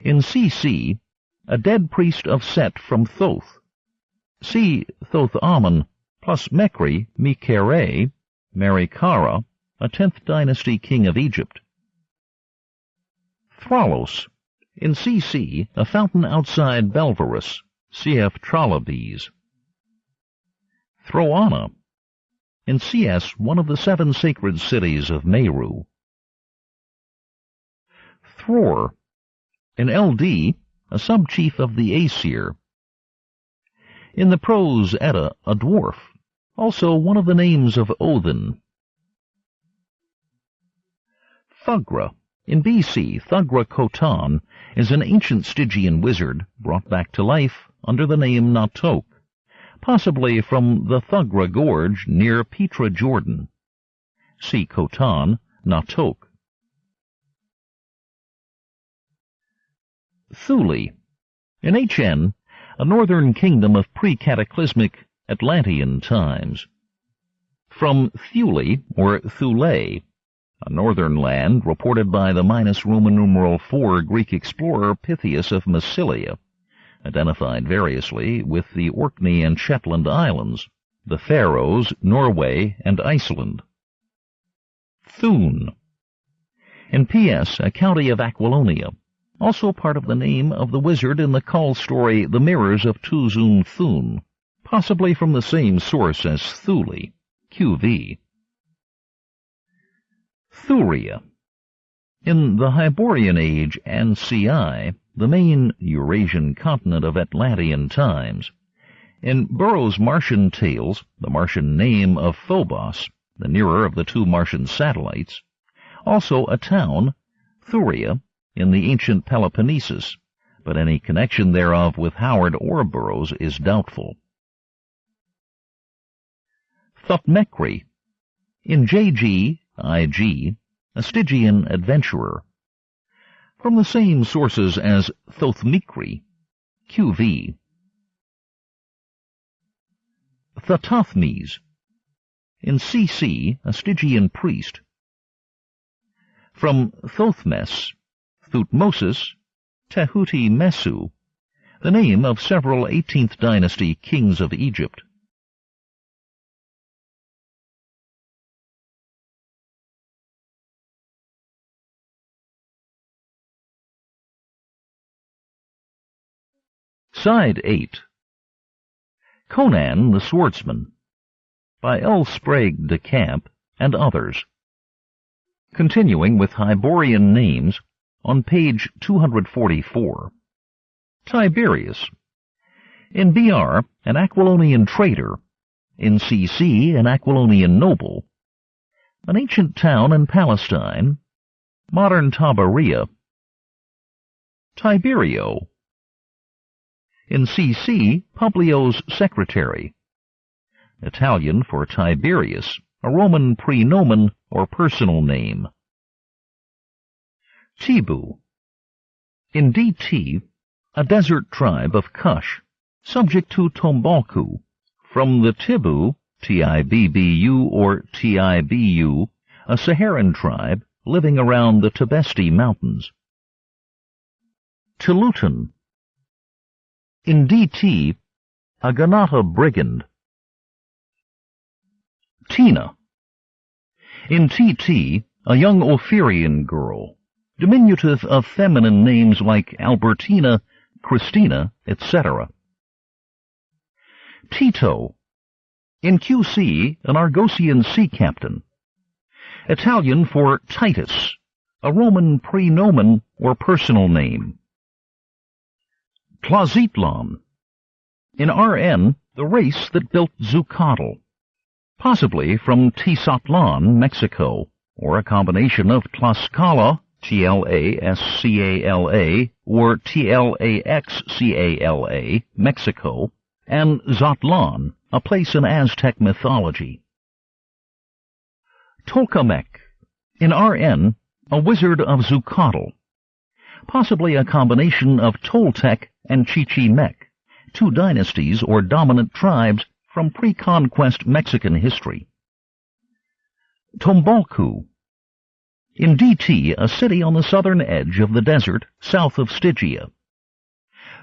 in CC, a dead priest of Set from Thoth. See Thoth-Amon plus Mekri, Mikere, Merikara, a 10th dynasty king of Egypt. Thralos, in CC, a fountain outside Belvarus, cf. Trolloby's. Throana, in CS, one of the 7 sacred cities of Meru. Thror, in LD, a sub-chief of the Aesir. In the prose Edda, a dwarf, also one of the names of Odin. Thugra, in BC, Thugra Khotan is an ancient Stygian wizard brought back to life under the name Natok, possibly from the Thugra Gorge near Petra, Jordan. See Khotan, Natok. Thule. In HN, a northern kingdom of pre-cataclysmic Atlantean times. From Thule, or Thule, a northern land reported by the Roman numeral 4 Greek explorer Pytheas of Massilia, identified variously with the Orkney and Shetland Islands, the Faroes, Norway, and Iceland. Thun. In PS, a county of Aquilonia, also part of the name of the wizard in the Kull story The Mirrors of Tuzun Thun, possibly from the same source as Thule, QV. Thuria. In the Hyborian Age and CI, the main Eurasian continent of Atlantean times. In Burroughs' Martian Tales, the Martian name of Phobos, the nearer of the two Martian satellites, also a town, Thuria, in the ancient Peloponnesus, but any connection thereof with Howard or Burroughs is doubtful. Thutmekri. In JG, IG, a Stygian adventurer. From the same sources as Thothmekri, QV. Thutathmes. In CC, a Stygian priest. From Thothmes, Thutmosis, Tehuti Mesu, the name of several 18th dynasty kings of Egypt. Side 8. Conan the Swordsman, by L. Sprague de Camp and others. Continuing with Hyborian names, on page 244. Tiberius. In BR, an Aquilonian trader. In CC, an Aquilonian noble. An ancient town in Palestine. Modern Tabaria. Tiberio. In CC, Publio's secretary. Italian for Tiberius, a Roman prenomen or personal name. Tibu. In DT, a desert tribe of Kush, subject to Tombalku, from the Tibu, Tibbu or Tibu, a Saharan tribe living around the Tibesti Mountains. Tilutan. In DT, a Ganata brigand. Tina. In TT, a young Ophirian girl, diminutive of feminine names like Albertina, Christina, etc. Tito. In QC, an Argosian sea captain. Italian for Titus, a Roman prenomen or personal name. Tlazitlon. In RN, the race that built Zucatl, possibly from Tizatlan, Mexico, or a combination of Tlaxcala, Tlascala, or Tlaxcala, Mexico, and Zatlan, a place in Aztec mythology. Tolkemec. In RN, a wizard of Zucatl, possibly a combination of Toltec and Chichimec, two dynasties or dominant tribes from pre-conquest Mexican history. Tombalku. In DT, a city on the southern edge of the desert south of Stygia.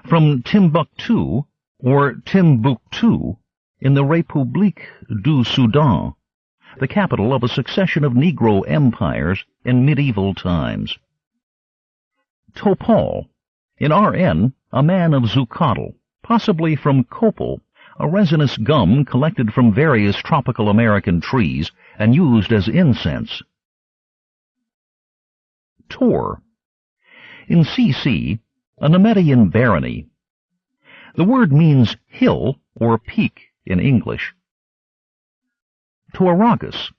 From Timbuktu, or Timbuktu, in the République du Soudan, the capital of a succession of Negro empires in medieval times. Topal. In RN, a man of Zucatl, possibly from copal, a resinous gum collected from various tropical American trees and used as incense. Tor. In CC, a Nemedian barony. The word means hill or peak in English. Tauragus.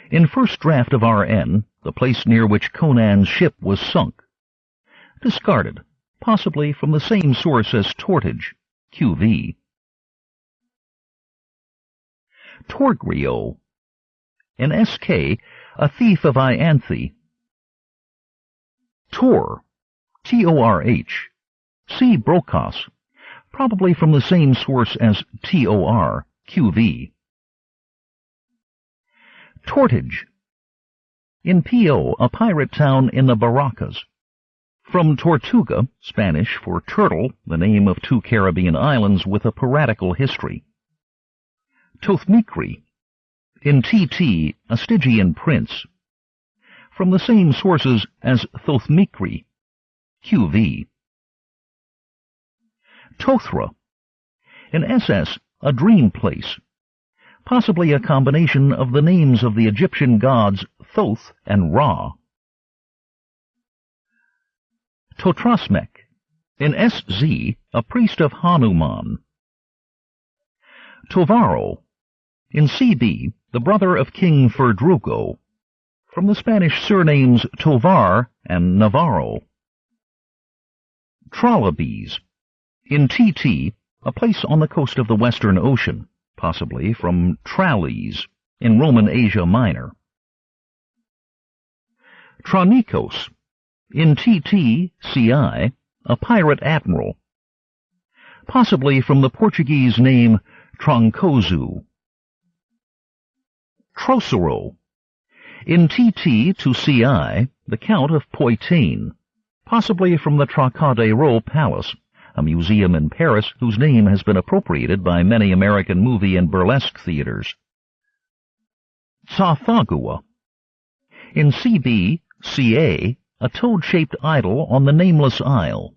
In first draft of RN, the place near which Conan's ship was sunk. Discarded, possibly from the same source as Tortage, QV. Torgrio. In SK, a thief of Ianthe. Tor, T-O-R-H. See Brocas, probably from the same source as T-O-R, Q-V. Tortage. In P.O., a pirate town in the Barracas. From Tortuga, Spanish for turtle, the name of two Caribbean islands with a piratical history. Tothmikri. In T.T., a Stygian prince. From the same sources as Thothmikri, Q.V. Tothra. In SS, a dream place, possibly a combination of the names of the Egyptian gods Thoth and Ra. Totrasmek. In SZ, a priest of Hanuman. Tovaro. In CB, the brother of King Ferdrugo, from the Spanish surnames Tovar and Navarro. Trollobies. In TT, a place on the coast of the Western Ocean, possibly from Tralles, in Roman Asia Minor. Tronikos. In TT, CI, a pirate admiral, possibly from the Portuguese name Troncoso. Trocero. In TT to CI, the Count of Poitain, possibly from the Trocadero Palace, a museum in Paris whose name has been appropriated by many American movie and burlesque theaters. Tsathoggua. In CB, CA, a toad-shaped idol on the Nameless Isle,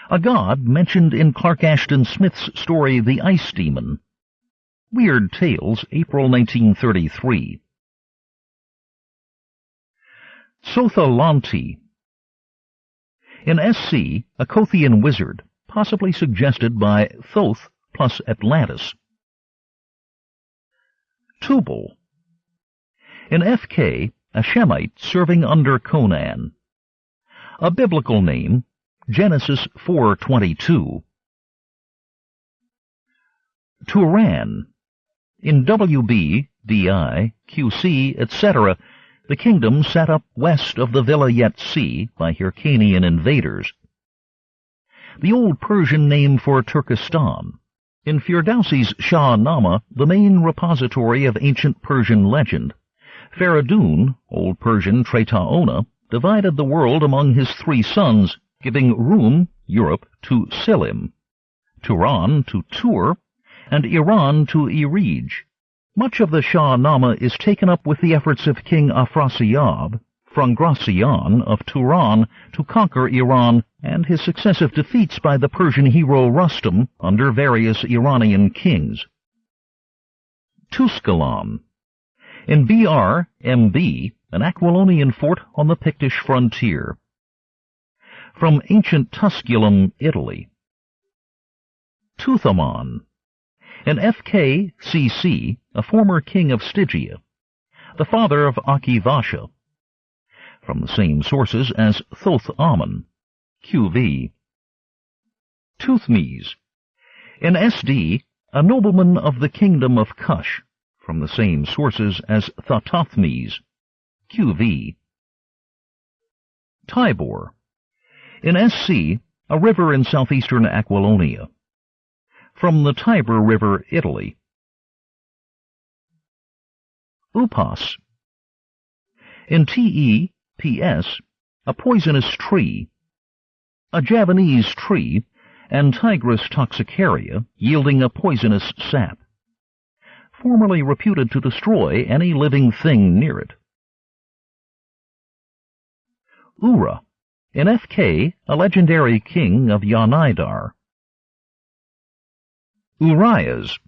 a god mentioned in Clark Ashton Smith's story The Ice Demon. Weird Tales, April 1933. Sothalanti. In SC, a Kothian wizard, possibly suggested by Thoth plus Atlantis. Tubal. In FK, a Shemite serving under Conan. A biblical name, Genesis 4:22. Turan. In WB, DI, QC, etc., the kingdom set up west of the Vilayet Sea by Hyrcanian invaders. The old Persian name for Turkestan. In Firdausi's Shah-Nama, the main repository of ancient Persian legend, Feridun, Old Persian Tretaona, divided the world among his three sons, giving Rum, Europe, to Silim, Turan to Tur, and Iran to Irij. Much of the Shah-Nama is taken up with the efforts of King Afrasiab, Frangrasian of Turan, to conquer Iran, and his successive defeats by the Persian hero Rustam under various Iranian kings. Tusculum. In BR, MB, an Aquilonian fort on the Pictish frontier. From ancient Tusculum, Italy. Tuthamon. In FK, CC, a former king of Stygia, the father of Akivasha, from the same sources as Thoth-Amon, QV. Tuthmes. In SD, a nobleman of the kingdom of Kush, from the same sources as Thothmes, QV. Tibor. In SC, a river in southeastern Aquilonia, from the Tiber River, Italy. Upas. In TE, PS, a poisonous tree, a Javanese tree, Antigris toxicaria, yielding a poisonous sap, formerly reputed to destroy any living thing near it. Ura. In FK, a legendary king of Yanaidar. Urias.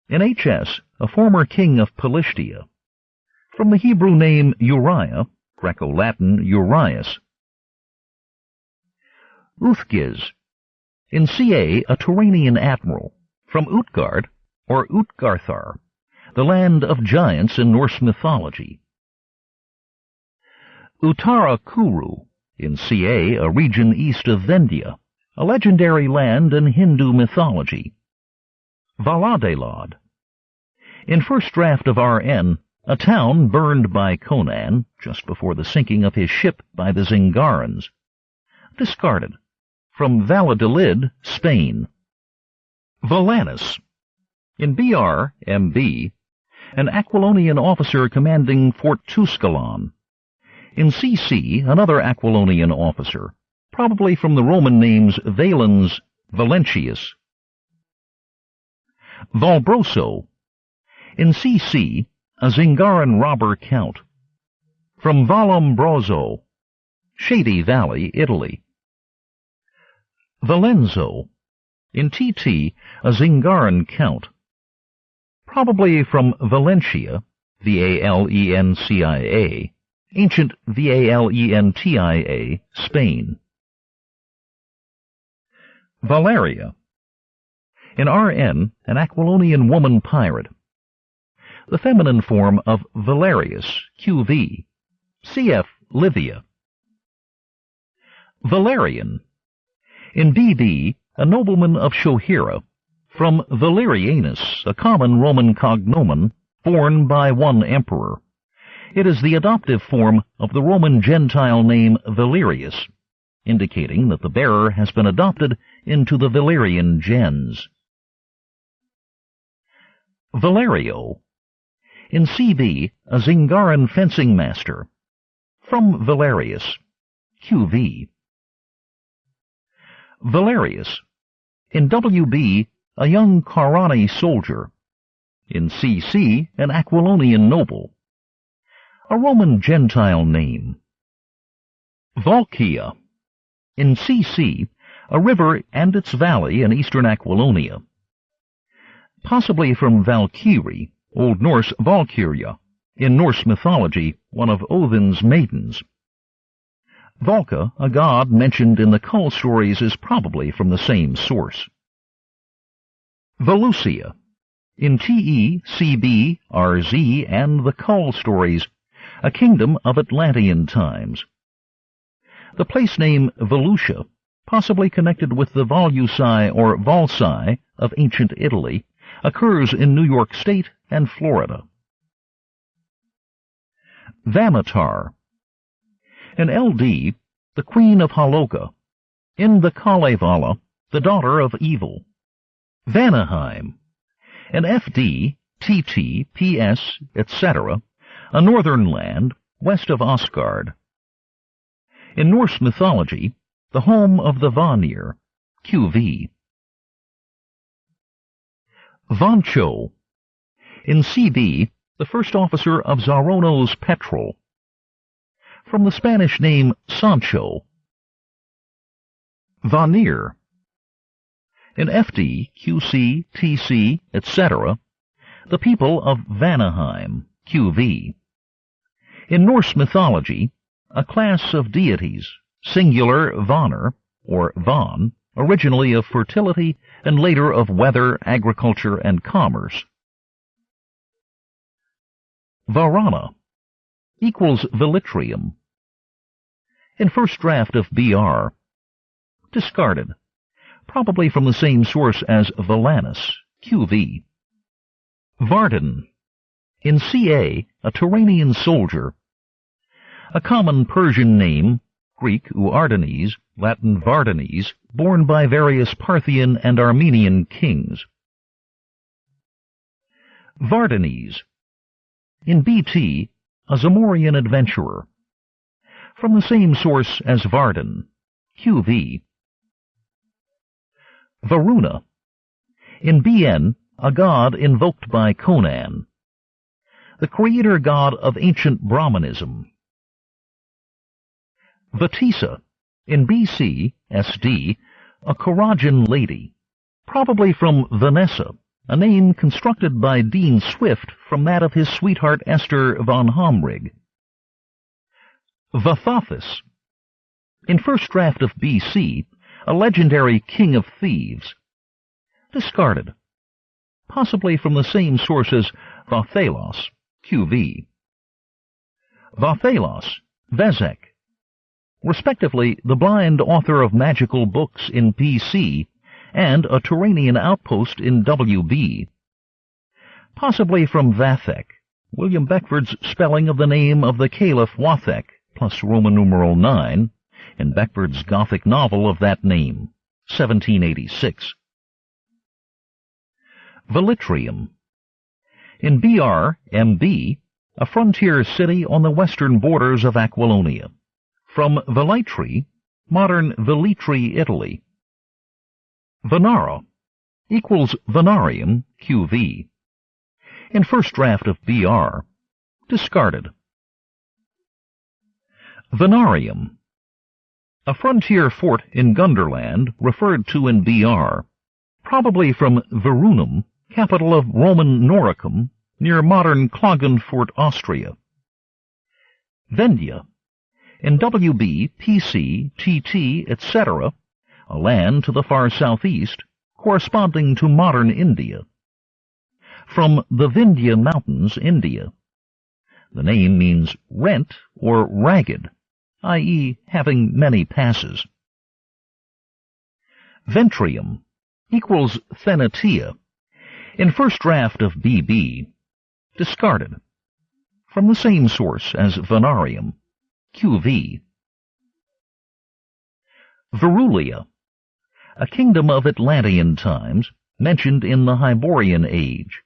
In HS, a former king of Philistia, from the Hebrew name Uriah, Greco-Latin Urias. Uthgiz. In CA, a Turanian admiral, from Utgard, or Utgarthar, the land of giants in Norse mythology. Uttarakuru. In CA, a region east of Vendya, a legendary land in Hindu mythology. Valadelad. In first draft of RN, a town burned by Conan just before the sinking of his ship by the Zingarans. Discarded. From Valladolid, Spain. Valanis. In BR, MB, an Aquilonian officer commanding Fort Tusculon. In CC, another Aquilonian officer, probably from the Roman names Valens, Valentius. Valbroso. In CC, a Zingaran robber count. From Vallombroso, Shady Valley, Italy. Valenzo. In TT, a Zingaran count. Probably from Valencia, Valencia, ancient Valentia, Spain. Valeria. In RN, an Aquilonian woman pirate. The feminine form of Valerius, QV. Cf. Livia. Valerian. In BB, a nobleman of Shohira, from Valerianus, a common Roman cognomen, borne by one emperor. It is the adoptive form of the Roman Gentile name Valerius, indicating that the bearer has been adopted into the Valerian gens. Valerio. In CB, a Zingaran fencing master. From Valerius, QV. Valerius. In WB, a young Carani soldier. In CC, an Aquilonian noble. A Roman Gentile name. Valkia. In CC, a river and its valley in eastern Aquilonia. Possibly from Valkyrie, Old Norse Valkyria, in Norse mythology, one of Odin's maidens. Valka, a god mentioned in the Kull stories, is probably from the same source. Valusia. In TE, CB, RZ, and the Kull stories, a kingdom of Atlantean times. The place name Valusia, possibly connected with the Volusi or Volsi of ancient Italy, occurs in New York State and Florida. Vamatar. In LD, the Queen of Haloka. In the Kalevala, the daughter of evil. Vanaheim. In FD, TT, PS, etc., a northern land west of Asgard. In Norse mythology, the home of the Vanir, QV. Vancho. In CB, the first officer of Zarono's Petrol. From the Spanish name Sancho. Vanir. In FD, QC, TC, etc., the people of Vanaheim, QV. In Norse mythology, a class of deities, singular Vanr, or Van, originally of fertility and later of weather, agriculture, and commerce. Varana equals Velitrium. In first draft of BR. Discarded. Probably from the same source as Valanus, QV. Varden. In CA, a Turanian soldier. A common Persian name, Greek Uardanes, Latin Vardanes, borne by various Parthian and Armenian kings. Vardanes. In BT, a Zamorian adventurer. From the same source as Varden, QV. Varuna. In BN, a god invoked by Conan. The creator god of ancient Brahmanism. Vatisa. In BC, SD, a Karajan lady. Probably from Vanessa, a name constructed by Dean Swift from that of his sweetheart Esther von Homrig. Vathathis. In first draft of BC, a legendary king of thieves. Discarded. Possibly from the same source as Vathalos, QV. Vathalos, Vezek. Respectively, the blind author of magical books in PC and a Turanian outpost in WB. Possibly from Vathek, William Beckford's spelling of the name of the Caliph Wathek, plus Roman numeral 9, in Beckford's Gothic novel of that name, 1786. Velitrium. In BR, MB, a frontier city on the western borders of Aquilonia. From Velitri, modern Velitri, Italy. Venara equals Venarium, QV. In first draft of BR, discarded. Venarium. A frontier fort in Gunderland referred to in BR, probably from Verunum, capital of Roman Noricum, near modern Klagenfurt, Austria. Vendia. In WB, PC, TT, etc., a land to the far southeast, corresponding to modern India. From the Vindhya Mountains, India. The name means rent or ragged, i.e. having many passes. Ventrium equals Thenatia. In first draft of BB, discarded. From the same source as Venarium, QV. Verulia, a kingdom of Atlantean times, mentioned in the Hyborian Age,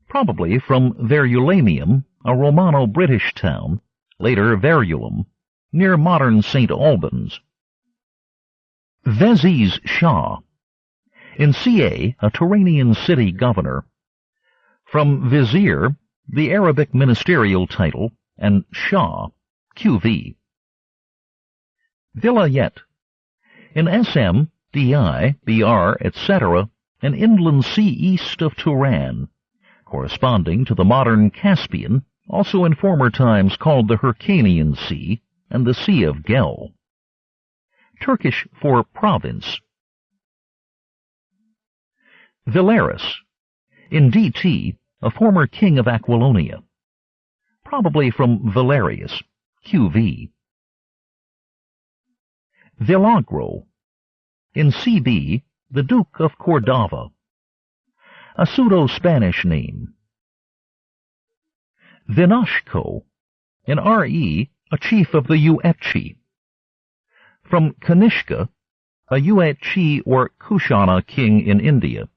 probably from Verulamium, a Romano-British town, later Verulum, near modern St. Albans. Veziz Shah. In CA, a Turanian city governor. From Vizier, the Arabic ministerial title, and Shah, QV. Vilayet. In SM, DI, BR, etc., an inland sea east of Turan, corresponding to the modern Caspian, also in former times called the Hyrcanian Sea, and the Sea of Gel. Turkish for province. Vilaris. In DT, a former king of Aquilonia. Probably from Valerius, QV. Vilagro. In CB, the Duke of Cordova. A pseudo-Spanish name. Vinashko. In RE, a chief of the Yuetchi. From Kanishka, a Yuetchi or Kushana king in India.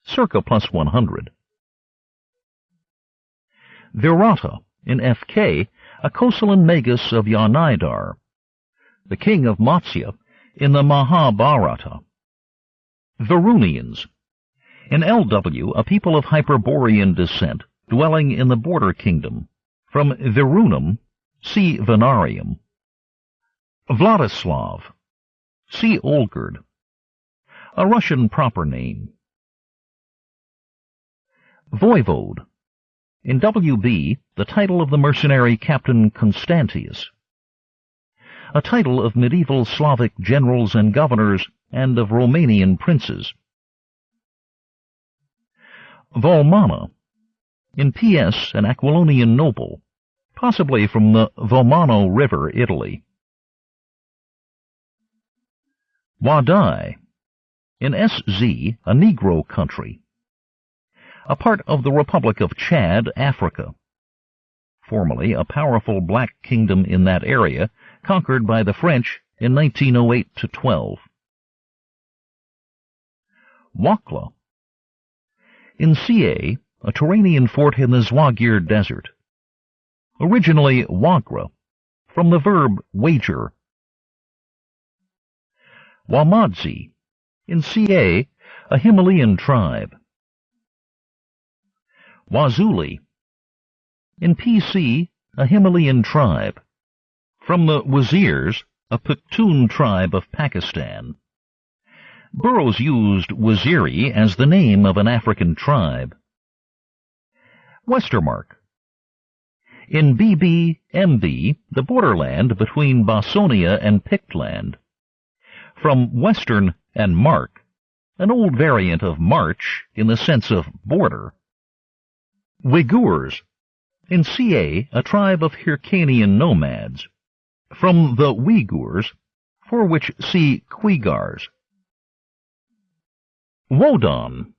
Circa plus 100. Virata. In FK, a Kosalan magus of Yanaidar. The king of Matsya in the Mahabharata. Varunians. In LW, a people of Hyperborean descent, dwelling in the border kingdom. From Virunum, see Venarium. Vladislav. See Olgerd. A Russian proper name. Voivode. In WB, the title of the mercenary Captain Constantius. A title of medieval Slavic generals and governors and of Romanian princes. Volmana. In PS, an Aquilonian noble, possibly from the Vomano River, Italy. Wadai. In SZ, a Negro country. A part of the Republic of Chad, Africa. Formerly a powerful black kingdom in that area, conquered by the French in 1908-12. Wakla. In CA, a Turanian fort in the Zwagir Desert. Originally Wagra, from the verb wager. Wamadzi. In CA, a Himalayan tribe. Wazuli. In PC, a Himalayan tribe. From the Wazirs, a Pukhtun tribe of Pakistan. Burroughs used Waziri as the name of an African tribe. Westermark. In BB-MB, the borderland between Bossonia and Pictland. From Western and Mark, an old variant of March in the sense of border. Uighurs. In CA, a tribe of Hyrcanian nomads. From the Uyghurs, for which see Quigars. Wodan.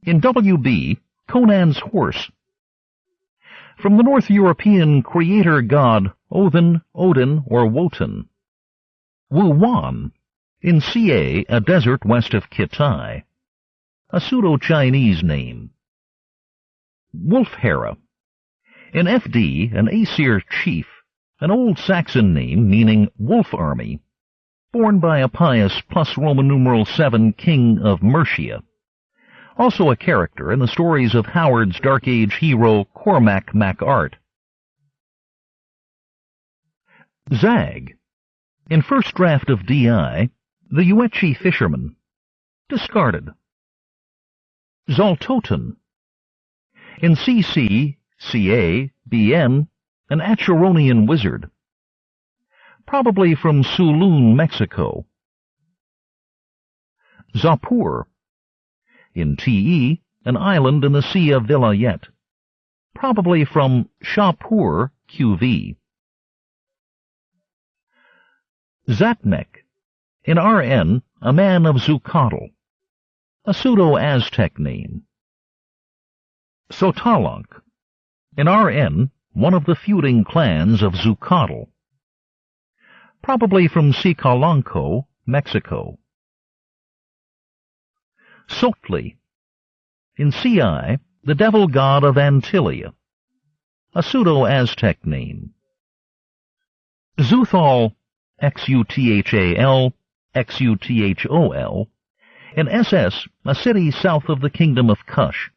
In WB, Conan's horse. From the North European creator god Odin, or Wotan. Wuwan, in Ca, a desert west of Kitai, a pseudo-Chinese name. Wulfhera, in Fd, an Aesir chief, an Old Saxon name meaning wolf army, born by a pious plus Roman numeral 7 king of Mercia. Also a character in the stories of Howard's Dark Age hero Cormac MacArt. Zag, in first draft of DI, the Yuetchi fisherman, discarded. Zaltotan, in CC, CA, BN, an Achuronian wizard, probably from Saloon, Mexico. Zapur, in TE, an island in the Sea of Vilayet, probably from Shapur, QV. Zatmek, in RN, a man of Zucatl, a pseudo-Aztec name. Sotalank, in RN, one of the feuding clans of Zucatl, probably from Sicalanco, Mexico. Sotli, in CI, the devil god of Antilia, a pseudo-Aztec name. Zuthal, Xuthal, Xuthol, in SS, a city south of the kingdom of Kush.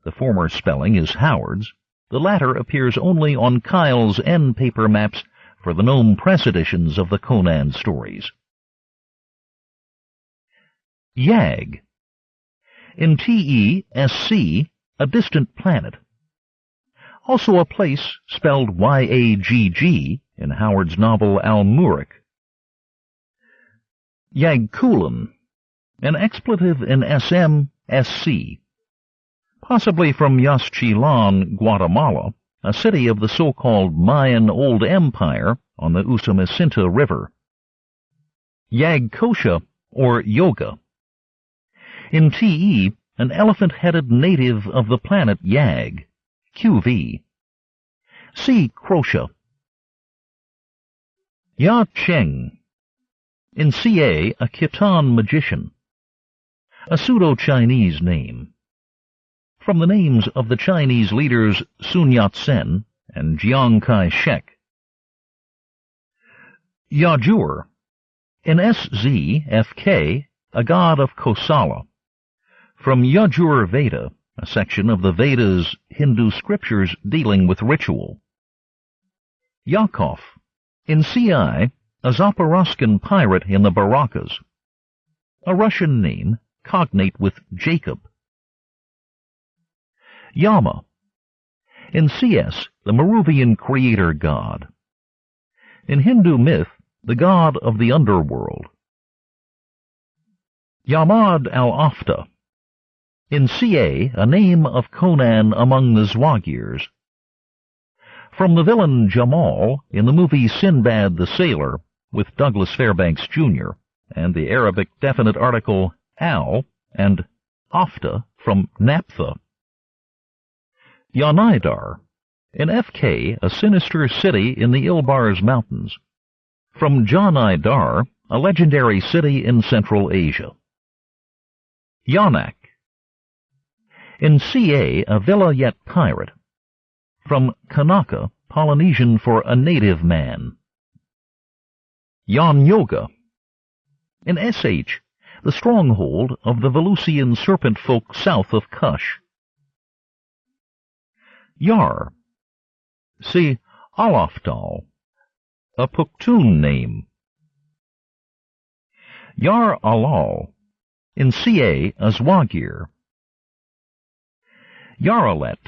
The former spelling is Howard's, the latter appears only on Kyle's N paper maps for the Gnome Press editions of the Conan stories. Yag, in TESC, a distant planet. Also a place spelled Yagg in Howard's novel Al-Murik. Yagkulan, an expletive in SC, possibly from Yaxchilan, Guatemala, a city of the so-called Mayan Old Empire on the Usumacinta River. Yagkosha, or Yoga. In TE, an elephant-headed native of the planet Yag, QV. See Crotia. Ya Cheng, in CA, a Khitan magician, a pseudo-Chinese name. From the names of the Chinese leaders Sun Yat-sen and Chiang Kai-shek. Yajur, in SZFK, a god of Kosala. From Yajur Veda, a section of the Vedas' Hindu scriptures dealing with ritual. Yakov, in CI, a Zaporozhian pirate in the Barakas. A Russian name, cognate with Jacob. Yama, in CS, the Maruvian creator god. In Hindu myth, the god of the underworld. Yamad al-Afta, in CA, a name of Conan among the Zwagirs. From the villain Jamal in the movie Sinbad the Sailor with Douglas Fairbanks Jr. and the Arabic definite article al and afta from naphtha. Yanaidar, in FK, a sinister city in the Ilbars Mountains. From Janaidar, a legendary city in Central Asia. Yanak, in CA, a Vilayet pirate. From Kanaka, Polynesian for a native man. Yan Yoga, in SH, the stronghold of the Velusian serpent folk south of Kush. Yar, see Alafdal, a Pukhtun name. Yar Alal, in CA, a Zwagir. Yaralet,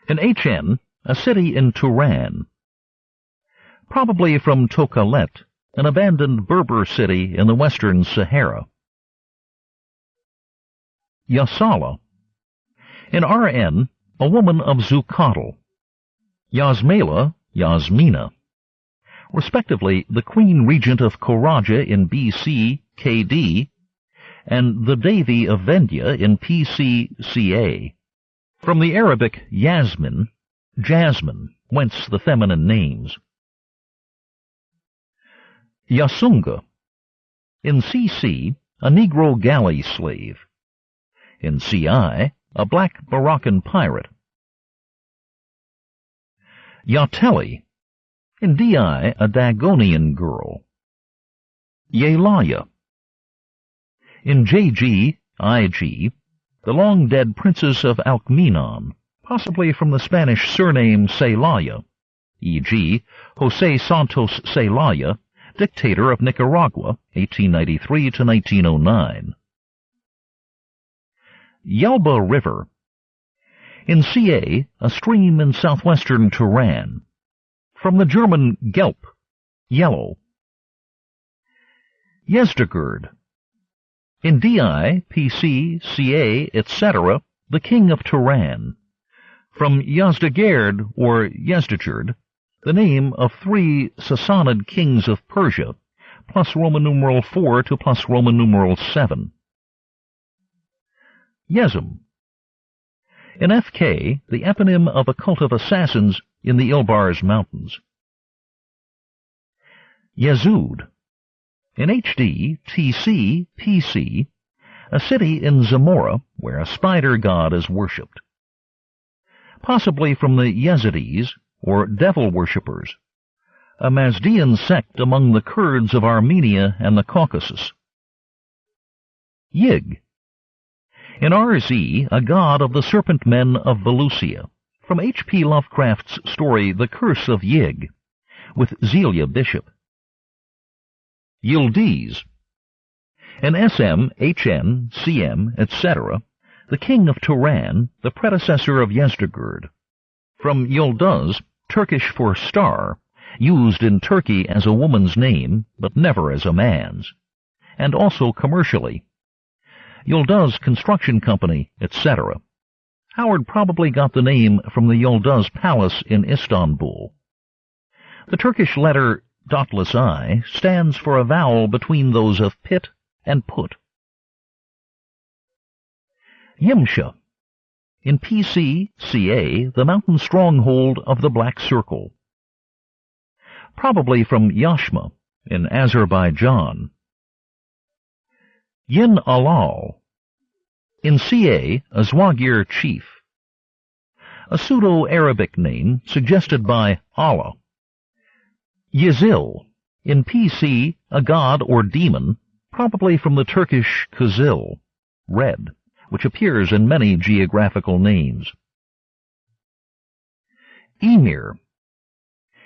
in HN, a city in Turan. Probably from Tokalet, an abandoned Berber city in the western Sahara. Yasala, in RN, a woman of Zucatl. Yasmela, Yasmina, respectively the Queen Regent of Koraja in BC, KD, and the Devi of Vendya in PC, CA. From the Arabic Yasmin, jasmine, whence the feminine names. Yasunga. In CC, a Negro galley slave. In CI, a black Moroccan pirate. Yateli. In DI, a Dagonian girl. Yelaya. In JG, IG, the long-dead princess of Alcmenon, possibly from the Spanish surname Celaya, e.g., José Santos Celaya, dictator of Nicaragua, 1893 to 1909. Yelba River. In CA, a stream in southwestern Turan. From the German Gelb, yellow. Yezdegerd. In DI, PC, CA, etc., the king of Turan. From Yazdegerd or Yezdegerd, the name of 3 Sassanid kings of Persia, plus Roman numeral 4 to plus Roman numeral 7. Yezm. In FK, the eponym of a cult of assassins in the Ilbars Mountains. Yezud. In HD, TC, PC, a city in Zamora where a spider god is worshipped. Possibly from the Yazidis, or devil worshippers, a Mazdian sect among the Kurds of Armenia and the Caucasus. Yig. In RZ, a god of the serpent men of Valusia, from H.P. Lovecraft's story The Curse of Yig, with Zelia Bishop. Yildiz. In SM, HN, CM, etc., the king of Turan, the predecessor of Yezdegerd. From Yıldız, Turkish for star, used in Turkey as a woman's name, but never as a man's, and also commercially. Yıldız Construction Company, etc. Howard probably got the name from the Yıldız Palace in Istanbul. The Turkish letter I stands for a vowel between those of pit and put. Yimsha. In PC, CA, the mountain stronghold of the Black Circle. Probably from Yashma, in Azerbaijan. Yin Alal. In CA, a Zwagir chief. A pseudo-Arabic name suggested by Allah. Yizil. In PC, a god or demon, probably from the Turkish Kızıl, red, which appears in many geographical names. Emir.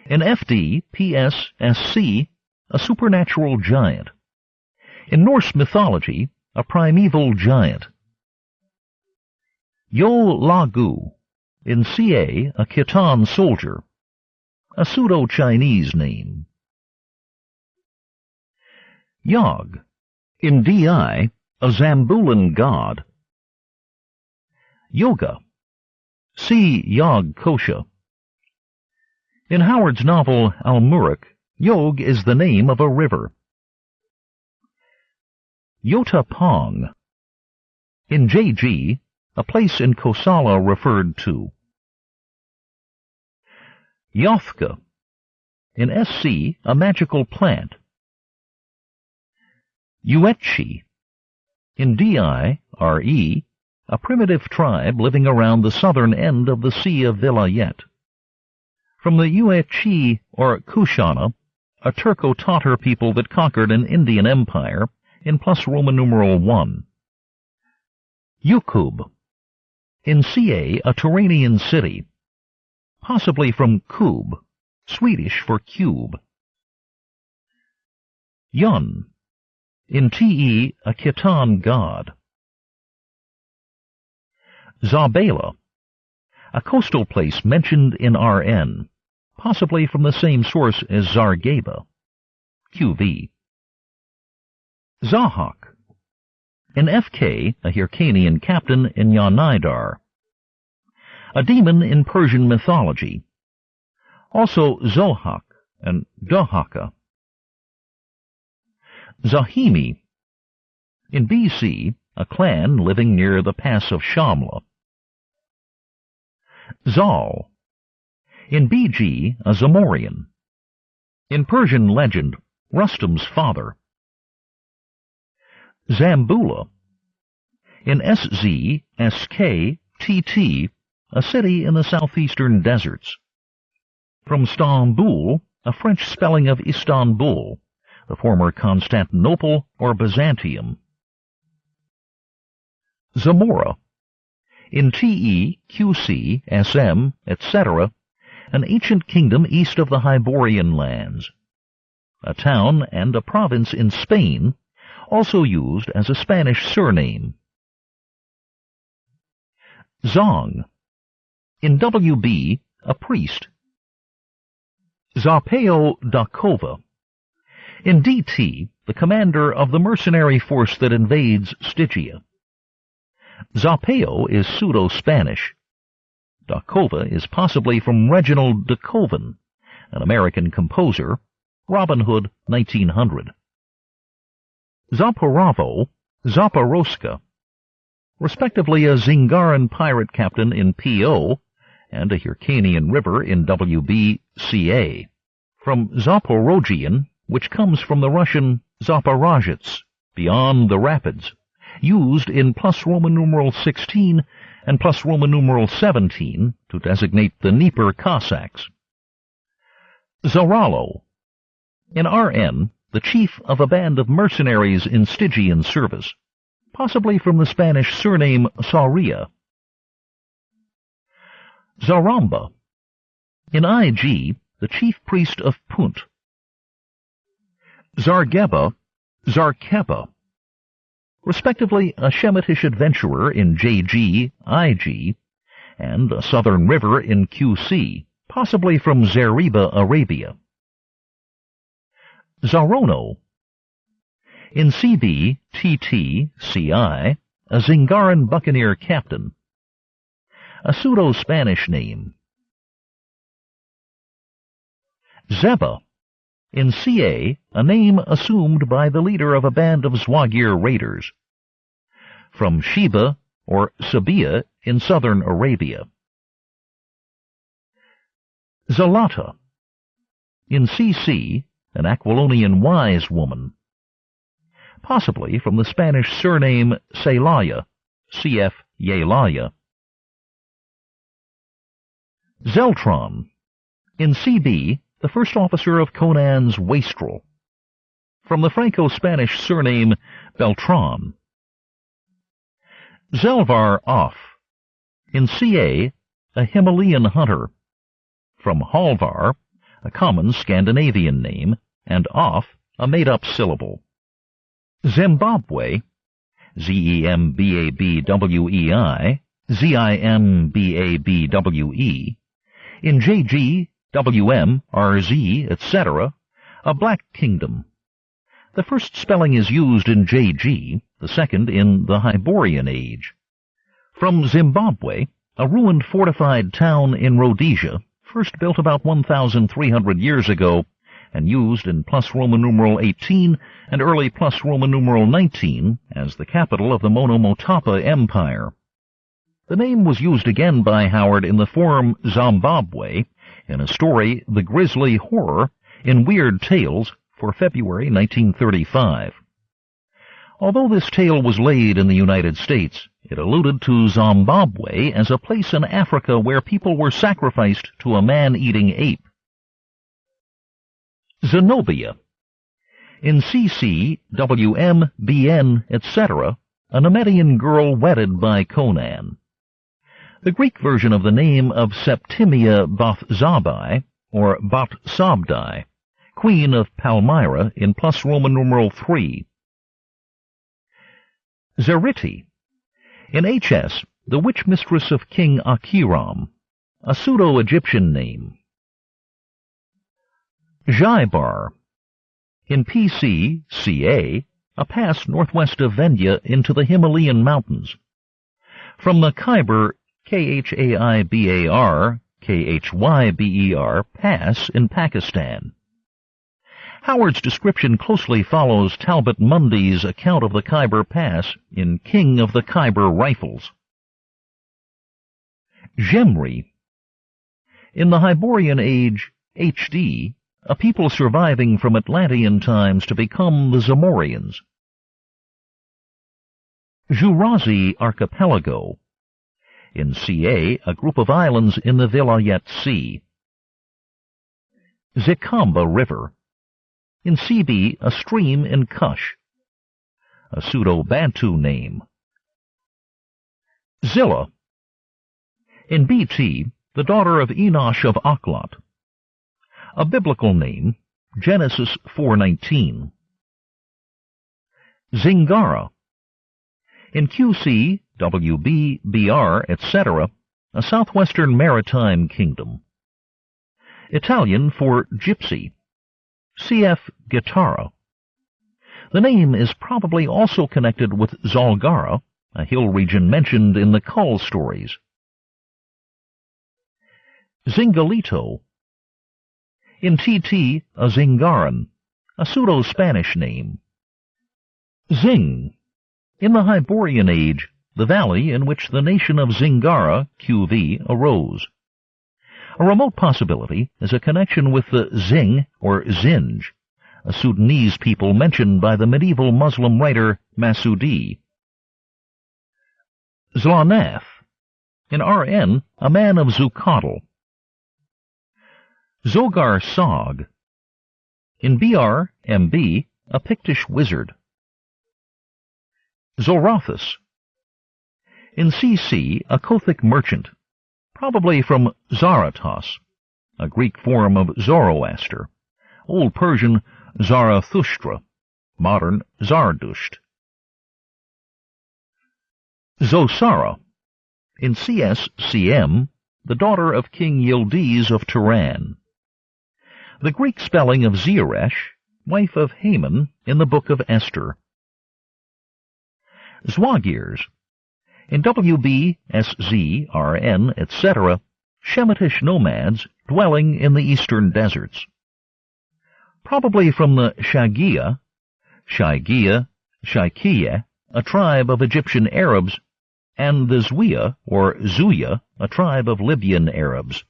In FD, PS, SC, a supernatural giant. In Norse mythology, a primeval giant. Yo-Lagu. In CA, a Khitan soldier. A pseudo-Chinese name. Yog. In DI, a Zambulan god. Yoga. See Yog Kosha. In Howard's novel Al-Murik, Yog is the name of a river. Yotapong. In JG, a place in Kosala referred to. Yothka. In SC, a magical plant. Yuetchi. In DI, RE, a primitive tribe living around the southern end of the Sea of Vilayet. From the Yuetchi, or Kushana, a Turco-Tatar people that conquered an Indian empire, in plus Roman numeral 1. Yukub. In CA, a Turanian city. Possibly from Kub, Swedish for cube. Yun. In TE, a Khitan god. Zabela. A coastal place mentioned in RN, possibly from the same source as Zargeba, QV. Zahak. In FK, a Hyrcanian captain in Yanaydar. A demon in Persian mythology. Also Zohak and Dohaka. Zahimi. In BC, a clan living near the pass of Shamla. Zal. In BG, a Zamorian. In Persian legend, Rustum's father. Zambula. In SZ, SK, TT, a city in the southeastern deserts. From Stamboul, a French spelling of Istanbul, the former Constantinople or Byzantium. Zamora. In TE, QC, SM, etc., an ancient kingdom east of the Hyborian lands. A town and a province in Spain, also used as a Spanish surname. Zong. In WB, a priest. Zapeo Dakova. In DT, the commander of the mercenary force that invades Stygia. Zapeo is pseudo-Spanish. Dakova is possibly from Reginald de Koven, an American composer, Robin Hood, 1900. Zaporavo, Zaporoska, respectively a Zingaran pirate captain in PO and a Hyrcanian river in WBCA, from Zaporogian, which comes from the Russian Zaporozhets, beyond the rapids, used in plus Roman numeral 16 and plus Roman numeral 17 to designate the Dnieper Cossacks. Zaralo. In RN, the chief of a band of mercenaries in Stygian service, possibly from the Spanish surname Sauria. Zaramba. In IG, the chief priest of Punt. Zargeba, Zarkeba, respectively a Shemitish adventurer in JG, IG, and a southern river in QC, possibly from Zariba, Arabia. Zarono. In CB, TT, CI, a Zingaran buccaneer captain. A pseudo-Spanish name. Zeba. In CA, a name assumed by the leader of a band of Zwagir raiders. From Sheba or Sabia in southern Arabia. Zalata. In CC, an Aquilonian wise woman. Possibly from the Spanish surname Celaya, cf. Yelaya. Zeltron. In CB, the first officer of Conan's wastrel. From the Franco-Spanish surname Beltran. Zelvar Off. In CA, a Himalayan hunter. From Halvar, a common Scandinavian name, and Off, a made-up syllable. Zimbabwe, Zembabwei, Zimbabwe, in JG, WM, RZ, etc., a black kingdom. The first spelling is used in JG, the second in the Hyborian age. From Zimbabwe, a ruined fortified town in Rhodesia, first built about 1,300 years ago, and used in plus Roman numeral 18 and early plus Roman numeral 19 as the capital of the Monomotapa Empire. The name was used again by Howard in the form Zimbabwe in a story, The Grisly Horror, in Weird Tales for February 1935. Although this tale was laid in the United States, it alluded to Zimbabwe as a place in Africa where people were sacrificed to a man-eating ape. Zenobia. In CC, WM, BN, etc., a Nemedian girl wedded by Conan. The Greek version of the name of Septimia Bathzabai, or Bathsabdai, queen of Palmyra in plus Roman numeral 3. Zeriti. In HS, the witch mistress of King Achiram, a pseudo-Egyptian name. Jaibar. In PC, CA, a pass northwest of Venya into the Himalayan mountains. From the Khyber, Khaibar, Khyber pass in Pakistan. Howard's description closely follows Talbot Mundy's account of the Khyber Pass in King of the Khyber Rifles. Gemri. In the Hyborian Age, HD, a people surviving from Atlantean times to become the Zamorians. Jurazi Archipelago. In CA, a group of islands in the Vilayet Sea. Zikamba River. In CB, a stream in Kush. A pseudo-Bantu name. Zillah. In BT, the daughter of Enosh of Aklat. A biblical name, Genesis 4:19. Zingara. In QC, WB, BR, etc., a southwestern maritime kingdom. Italian for gypsy. CF Gitara. The name is probably also connected with Zolgara, a hill region mentioned in the Kull stories. Zingalito. In TT, a Zingaran, a pseudo-Spanish name. Zing. In the Hyborian Age, the valley in which the nation of Zingara, QV, arose. A remote possibility is a connection with the Zing or Zinj, a Sudanese people mentioned by the medieval Muslim writer Masudi. Zlanath. In RN, a man of Zucatl. Zogar Sog. In BR, MB, a Pictish wizard. Zorothus. In CC, a Kothic merchant, probably from Zaratos, a Greek form of Zoroaster, Old Persian Zarathustra, modern Zardusht. Zosara. In CS-CM, the daughter of King Yildiz of Turan. The Greek spelling of Zeresh, wife of Haman, in the Book of Esther. Zwagirs. In WB, SZ, RN, etc., Shemitish nomads dwelling in the eastern deserts. Probably from the Shagia, Shaikiya, a tribe of Egyptian Arabs, and the Zwiya, or Zuya, a tribe of Libyan Arabs.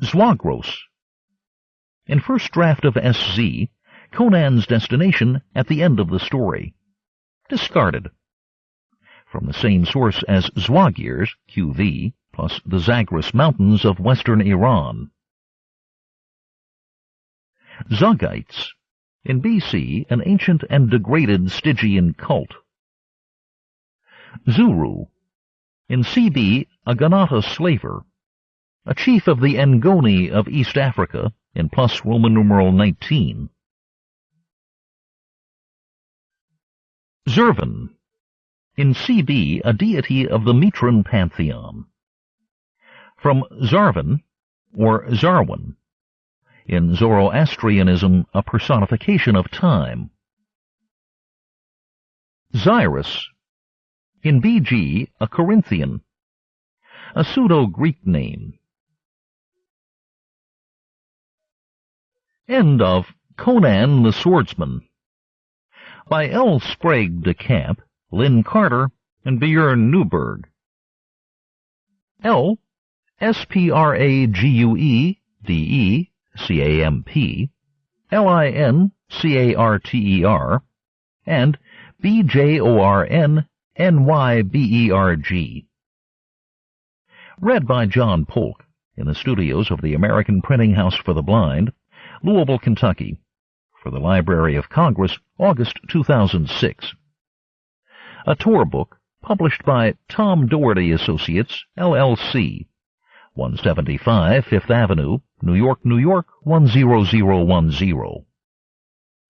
Zwagros. In first draft of SZ, Conan's destination at the end of the story. Discarded. From the same source as Zwagirs, QV, plus the Zagros Mountains of western Iran. Zugites. In BC, an ancient and degraded Stygian cult. Zuru. In CB, a Ganata slaver, a chief of the Ngoni of East Africa, in plus Roman numeral 19. Zervan. In CB, a deity of the Mitran pantheon. From Zarvan, or Zarwan. In Zoroastrianism, a personification of time. Zyrus. In BG, a Corinthian, a pseudo-Greek name. End of Conan the Swordsman, by L. Sprague de Camp, Lynn Carter, and Björn Newberg. L. SPRAGUEDE LINCARTER, and BJORNNYBERG. Read by John Polk in the studios of the American Printing House for the Blind, Louisville, Kentucky, for the Library of Congress, August 2006. A tour book published by Tom Doherty Associates, LLC, 175 Fifth Avenue, New York, New York, 10010.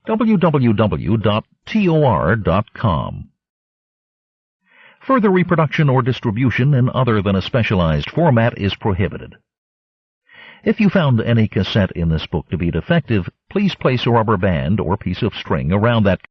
www.tor.com. Further reproduction or distribution in other than a specialized format is prohibited. If you found any cassette in this book to be defective, please place a rubber band or piece of string around that